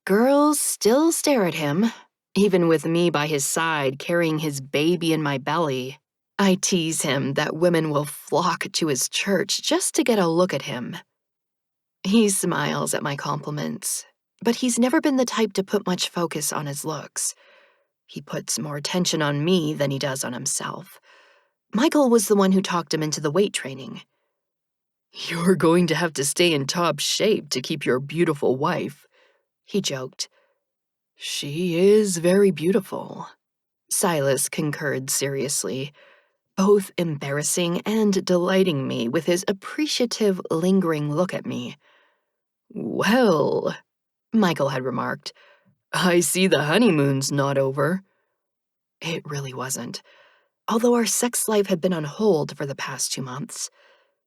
Girls still stare at him, even with me by his side carrying his baby in my belly. I tease him that women will flock to his church just to get a look at him. He smiles at my compliments, but he's never been the type to put much focus on his looks. He puts more attention on me than he does on himself. Michael was the one who talked him into the weight training. You're going to have to stay in top shape to keep your beautiful wife, he joked. She is very beautiful, Silas concurred seriously, both embarrassing and delighting me with his appreciative, lingering look at me. Well, Michael had remarked, I see the honeymoon's not over. It really wasn't. Although our sex life had been on hold for the past 2 months,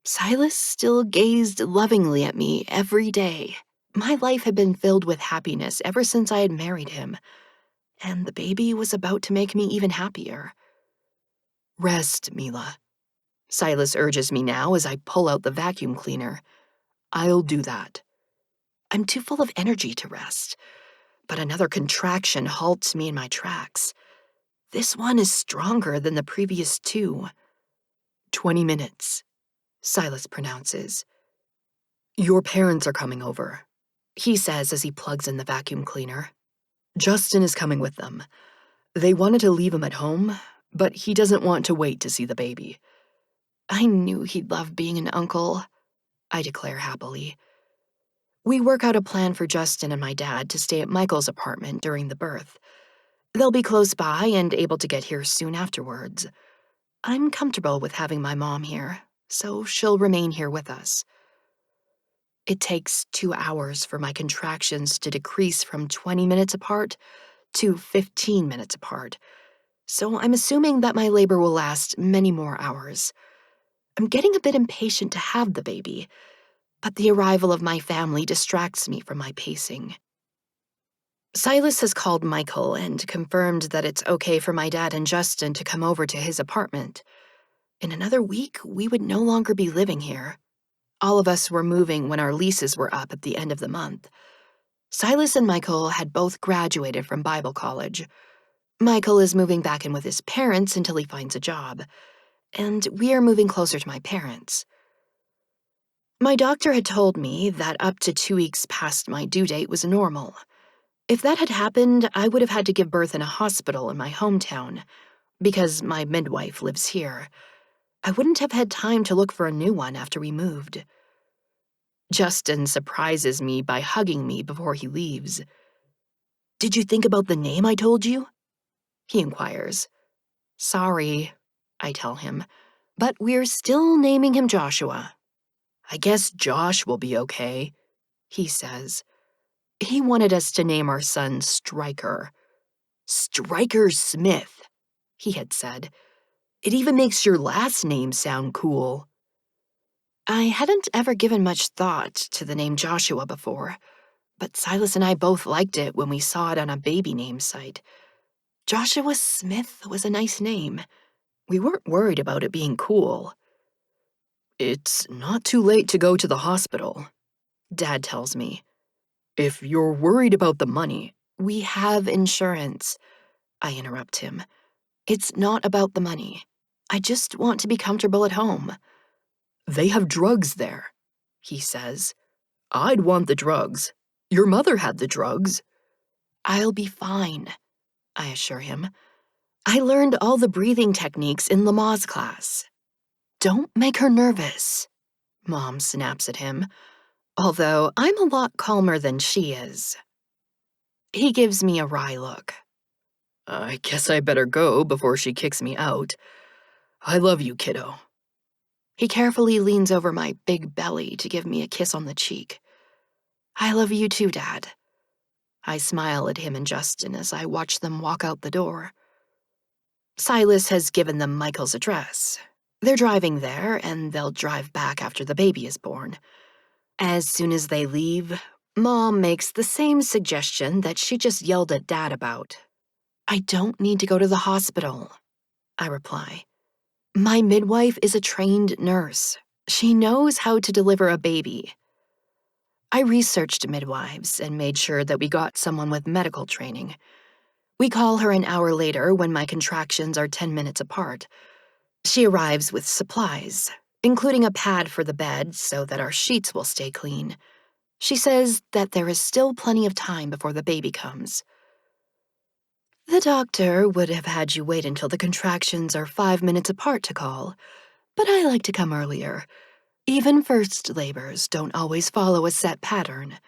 Silas still gazed lovingly at me every day. My life had been filled with happiness ever since I had married him, and the baby was about to make me even happier. Rest, Mila. Silas urges me now as I pull out the vacuum cleaner. I'll do that. I'm too full of energy to rest, but another contraction halts me in my tracks. This one is stronger than the previous 2. 20 minutes, Silas pronounces. Your parents are coming over, he says as he plugs in the vacuum cleaner. Justin is coming with them. They wanted to leave him at home, but he doesn't want to wait to see the baby. I knew he'd love being an uncle, I declare happily. We work out a plan for Justin and my dad to stay at Michael's apartment during the birth. They'll be close by and able to get here soon afterwards. I'm comfortable with having my mom here, so she'll remain here with us. It takes 2 hours for my contractions to decrease from 20 minutes apart to 15 minutes apart, so I'm assuming that my labor will last many more hours. I'm getting a bit impatient to have the baby, but the arrival of my family distracts me from my pacing. Silas has called Michael and confirmed that it's okay for my dad and Justin to come over to his apartment. In another week, we would no longer be living here. All of us were moving when our leases were up at the end of the month. Silas and Michael had both graduated from Bible college. Michael is moving back in with his parents until he finds a job, and we are moving closer to my parents. My doctor had told me that up to 2 weeks past my due date was normal. If that had happened, I would have had to give birth in a hospital in my hometown, because my midwife lives here. I wouldn't have had time to look for a new one after we moved. Justin surprises me by hugging me before he leaves. Did you think about the name I told you? he inquires. Sorry, I tell him, but we're still naming him Joshua. I guess Josh will be okay, He says. He wanted us to name our son Stryker. Stryker Smith, He had said. It even makes your last name sound cool. I hadn't ever given much thought to the name Joshua before, but Silas and I both liked it when we saw it on a baby name site. Joshua Smith was a nice name. We weren't worried about it being cool. It's not too late to go to the hospital, Dad tells me. if you're worried about the money. We have insurance, I interrupt him. It's not about the money. I just want to be comfortable at home. They have drugs there, He says. I'd want the drugs. Your mother had the drugs. I'll be fine, I assure him. I learned all the breathing techniques in Lamaze class. Don't make her nervous, Mom snaps at him, although I'm a lot calmer than she is. He gives me a wry look. I guess I better go before she kicks me out. I love you, kiddo. He carefully leans over my big belly to give me a kiss on the cheek. I love you too, Dad. I smile at him and Justin as I watch them walk out the door. Silas has given them Michael's address. They're driving there, and they'll drive back after the baby is born. As soon as they leave, Mom makes the same suggestion that she just yelled at Dad about. I don't need to go to the hospital, I reply. My midwife is a trained nurse. She knows how to deliver a baby. I researched midwives and made sure that we got someone with medical training. We call her an hour later when my contractions are 10 minutes apart. She arrives with supplies, including a pad for the bed so that our sheets will stay clean. She says that there is still plenty of time before the baby comes. The doctor would have had you wait until the contractions are 5 minutes apart to call, but I like to come earlier. Even first labors don't always follow a set pattern.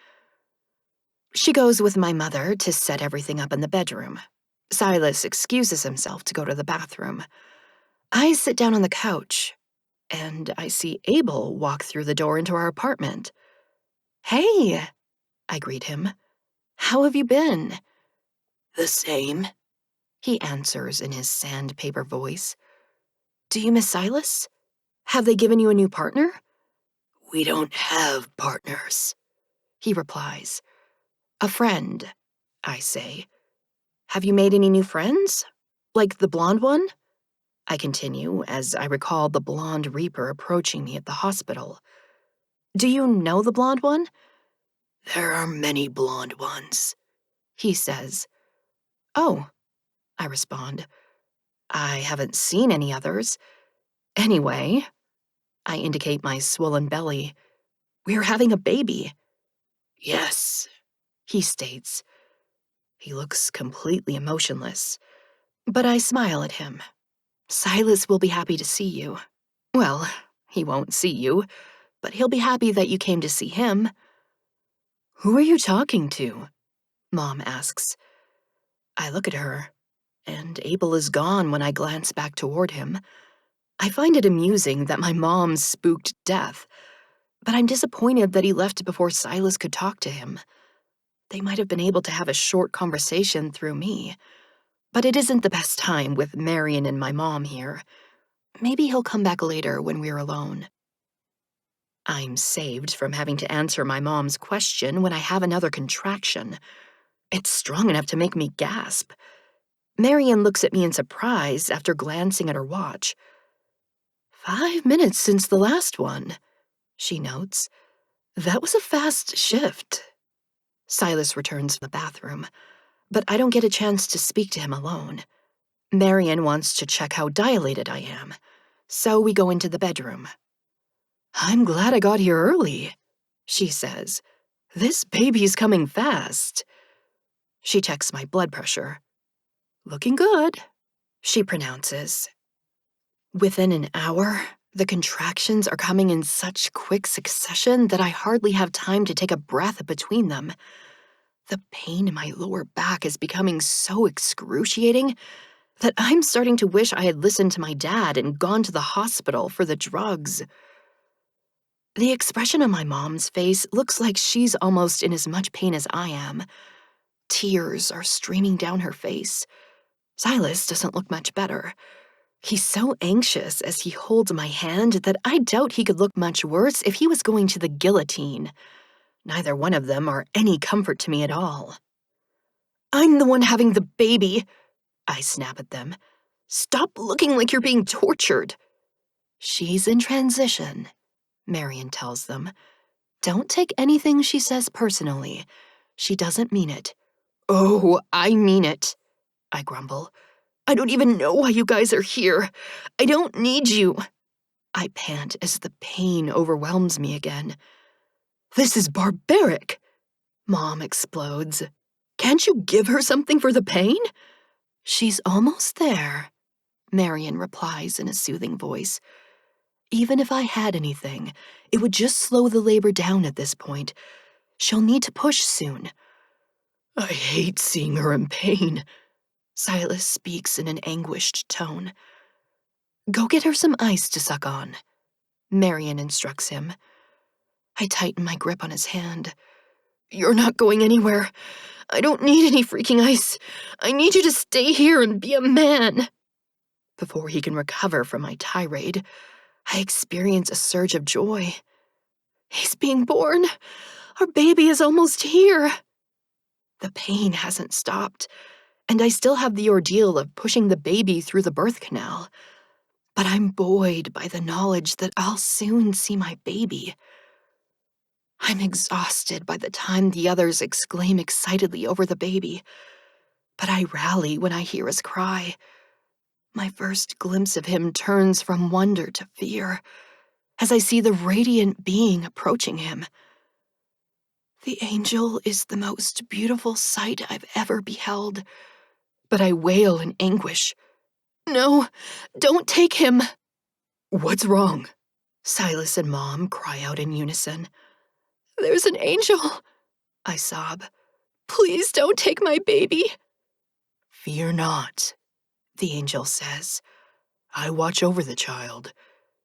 She goes with my mother to set everything up in the bedroom. Silas excuses himself to go to the bathroom. I sit down on the couch, and I see Abel walk through the door into our apartment. Hey, I greet him. How have you been? The same, He answers in his sandpaper voice. Do you miss Silas? Have they given you a new partner? We don't have partners, He replies. A friend, I say. Have you made any new friends? Like the blonde one? I continue as I recall the blonde reaper approaching me at the hospital. Do you know the blonde one? There are many blonde ones, He says. Oh, I respond. I haven't seen any others. Anyway, I indicate my swollen belly. We're having a baby, Yes, he states. He looks completely emotionless, but I smile at him. Silas will be happy to see you. Well, he won't see you, but he'll be happy that you came to see him. Who are you talking to? Mom asks. I look at her, and Abel is gone when I glance back toward him. I find it amusing that my mom spooked death, but I'm disappointed that he left before Silas could talk to him. They might have been able to have a short conversation through me, but it isn't the best time with Marion and my mom here. Maybe he'll come back later when we're alone. I'm saved from having to answer my mom's question when I have another contraction. It's strong enough to make me gasp. Marion looks at me in surprise after glancing at her watch. 5 minutes since the last one, she notes. That was a fast shift. Silas returns from the bathroom, but I don't get a chance to speak to him alone. Marion wants to check how dilated I am, so we go into the bedroom. I'm glad I got here early, she says. This baby's coming fast. She checks my blood pressure. Looking good, she pronounces. Within an hour, the contractions are coming in such quick succession that I hardly have time to take a breath between them. The pain in my lower back is becoming so excruciating that I'm starting to wish I had listened to my dad and gone to the hospital for the drugs. The expression on my mom's face looks like she's almost in as much pain as I am. Tears are streaming down her face. Silas doesn't look much better. He's so anxious as he holds my hand that I doubt he could look much worse if he was going to the guillotine. Neither one of them are any comfort to me at all. I'm the one having the baby, I snap at them. Stop looking like you're being tortured. She's in transition, Marion tells them. Don't take anything she says personally. She doesn't mean it. Oh, I mean it, I grumble. I don't even know why you guys are here. I don't need you. I pant as the pain overwhelms me again. This is barbaric, Mom explodes. Can't you give her something for the pain? She's almost there, Marion replies in a soothing voice. Even if I had anything, it would just slow the labor down at this point. She'll need to push soon. I hate seeing her in pain, Silas speaks in an anguished tone. Go get her some ice to suck on, Marion instructs him. I tighten my grip on his hand. You're not going anywhere. I don't need any freaking ice. I need you to stay here and be a man. Before he can recover from my tirade, I experience a surge of joy. He's being born. Our baby is almost here. The pain hasn't stopped, and I still have the ordeal of pushing the baby through the birth canal. But I'm buoyed by the knowledge that I'll soon see my baby. I'm exhausted by the time the others exclaim excitedly over the baby, but I rally when I hear his cry. My first glimpse of him turns from wonder to fear as I see the radiant being approaching him. The angel is the most beautiful sight I've ever beheld, but I wail in anguish. No, don't take him! What's wrong? Silas and Mom cry out in unison. There's an angel, I sob. Please don't take my baby. Fear not, the angel says. I watch over the child.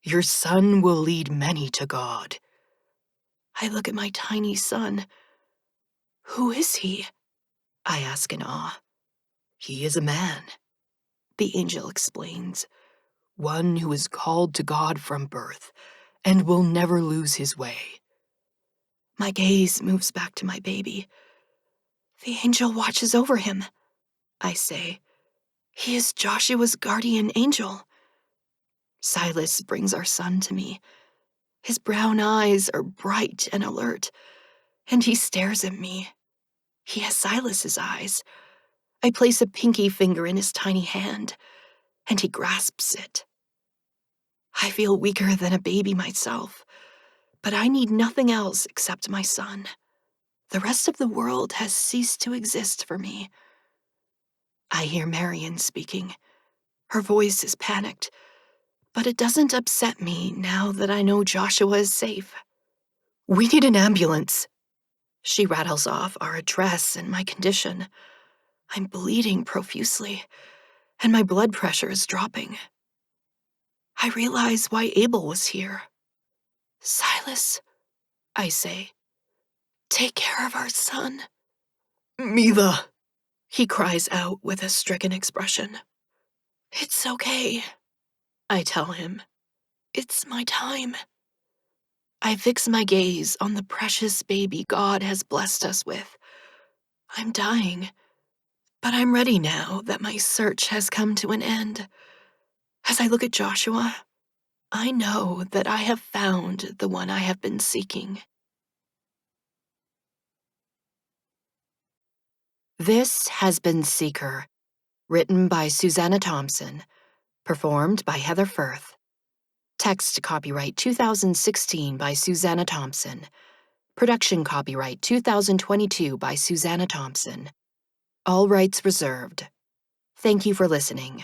Your son will lead many to God. I look at my tiny son. Who is he? I ask in awe. He is a man, the angel explains. One who is called to God from birth and will never lose his way. My gaze moves back to my baby. The angel watches over him, I say. He is Joshua's guardian angel. Silas brings our son to me. His brown eyes are bright and alert, and he stares at me. He has Silas's eyes. I place a pinky finger in his tiny hand, and he grasps it. I feel weaker than a baby myself, but I need nothing else except my son. The rest of the world has ceased to exist for me. I hear Marion speaking. Her voice is panicked, but it doesn't upset me now that I know Joshua is safe. We need an ambulance. She rattles off our address and my condition. I'm bleeding profusely, and my blood pressure is dropping. I realize why Abel was here. Silas, I say, take care of our son. Mila, he cries out with a stricken expression. It's okay, I tell him. It's my time. I fix my gaze on the precious baby God has blessed us with. I'm dying, but I'm ready now that my search has come to an end. As I look at Joshua, I know that I have found the one I have been seeking. This has been Seeker, written by Susanna Thompson, performed by Heather Firth. Text copyright 2016 by Susanna Thompson. Production copyright 2022 by Susanna Thompson. All rights reserved. Thank you for listening.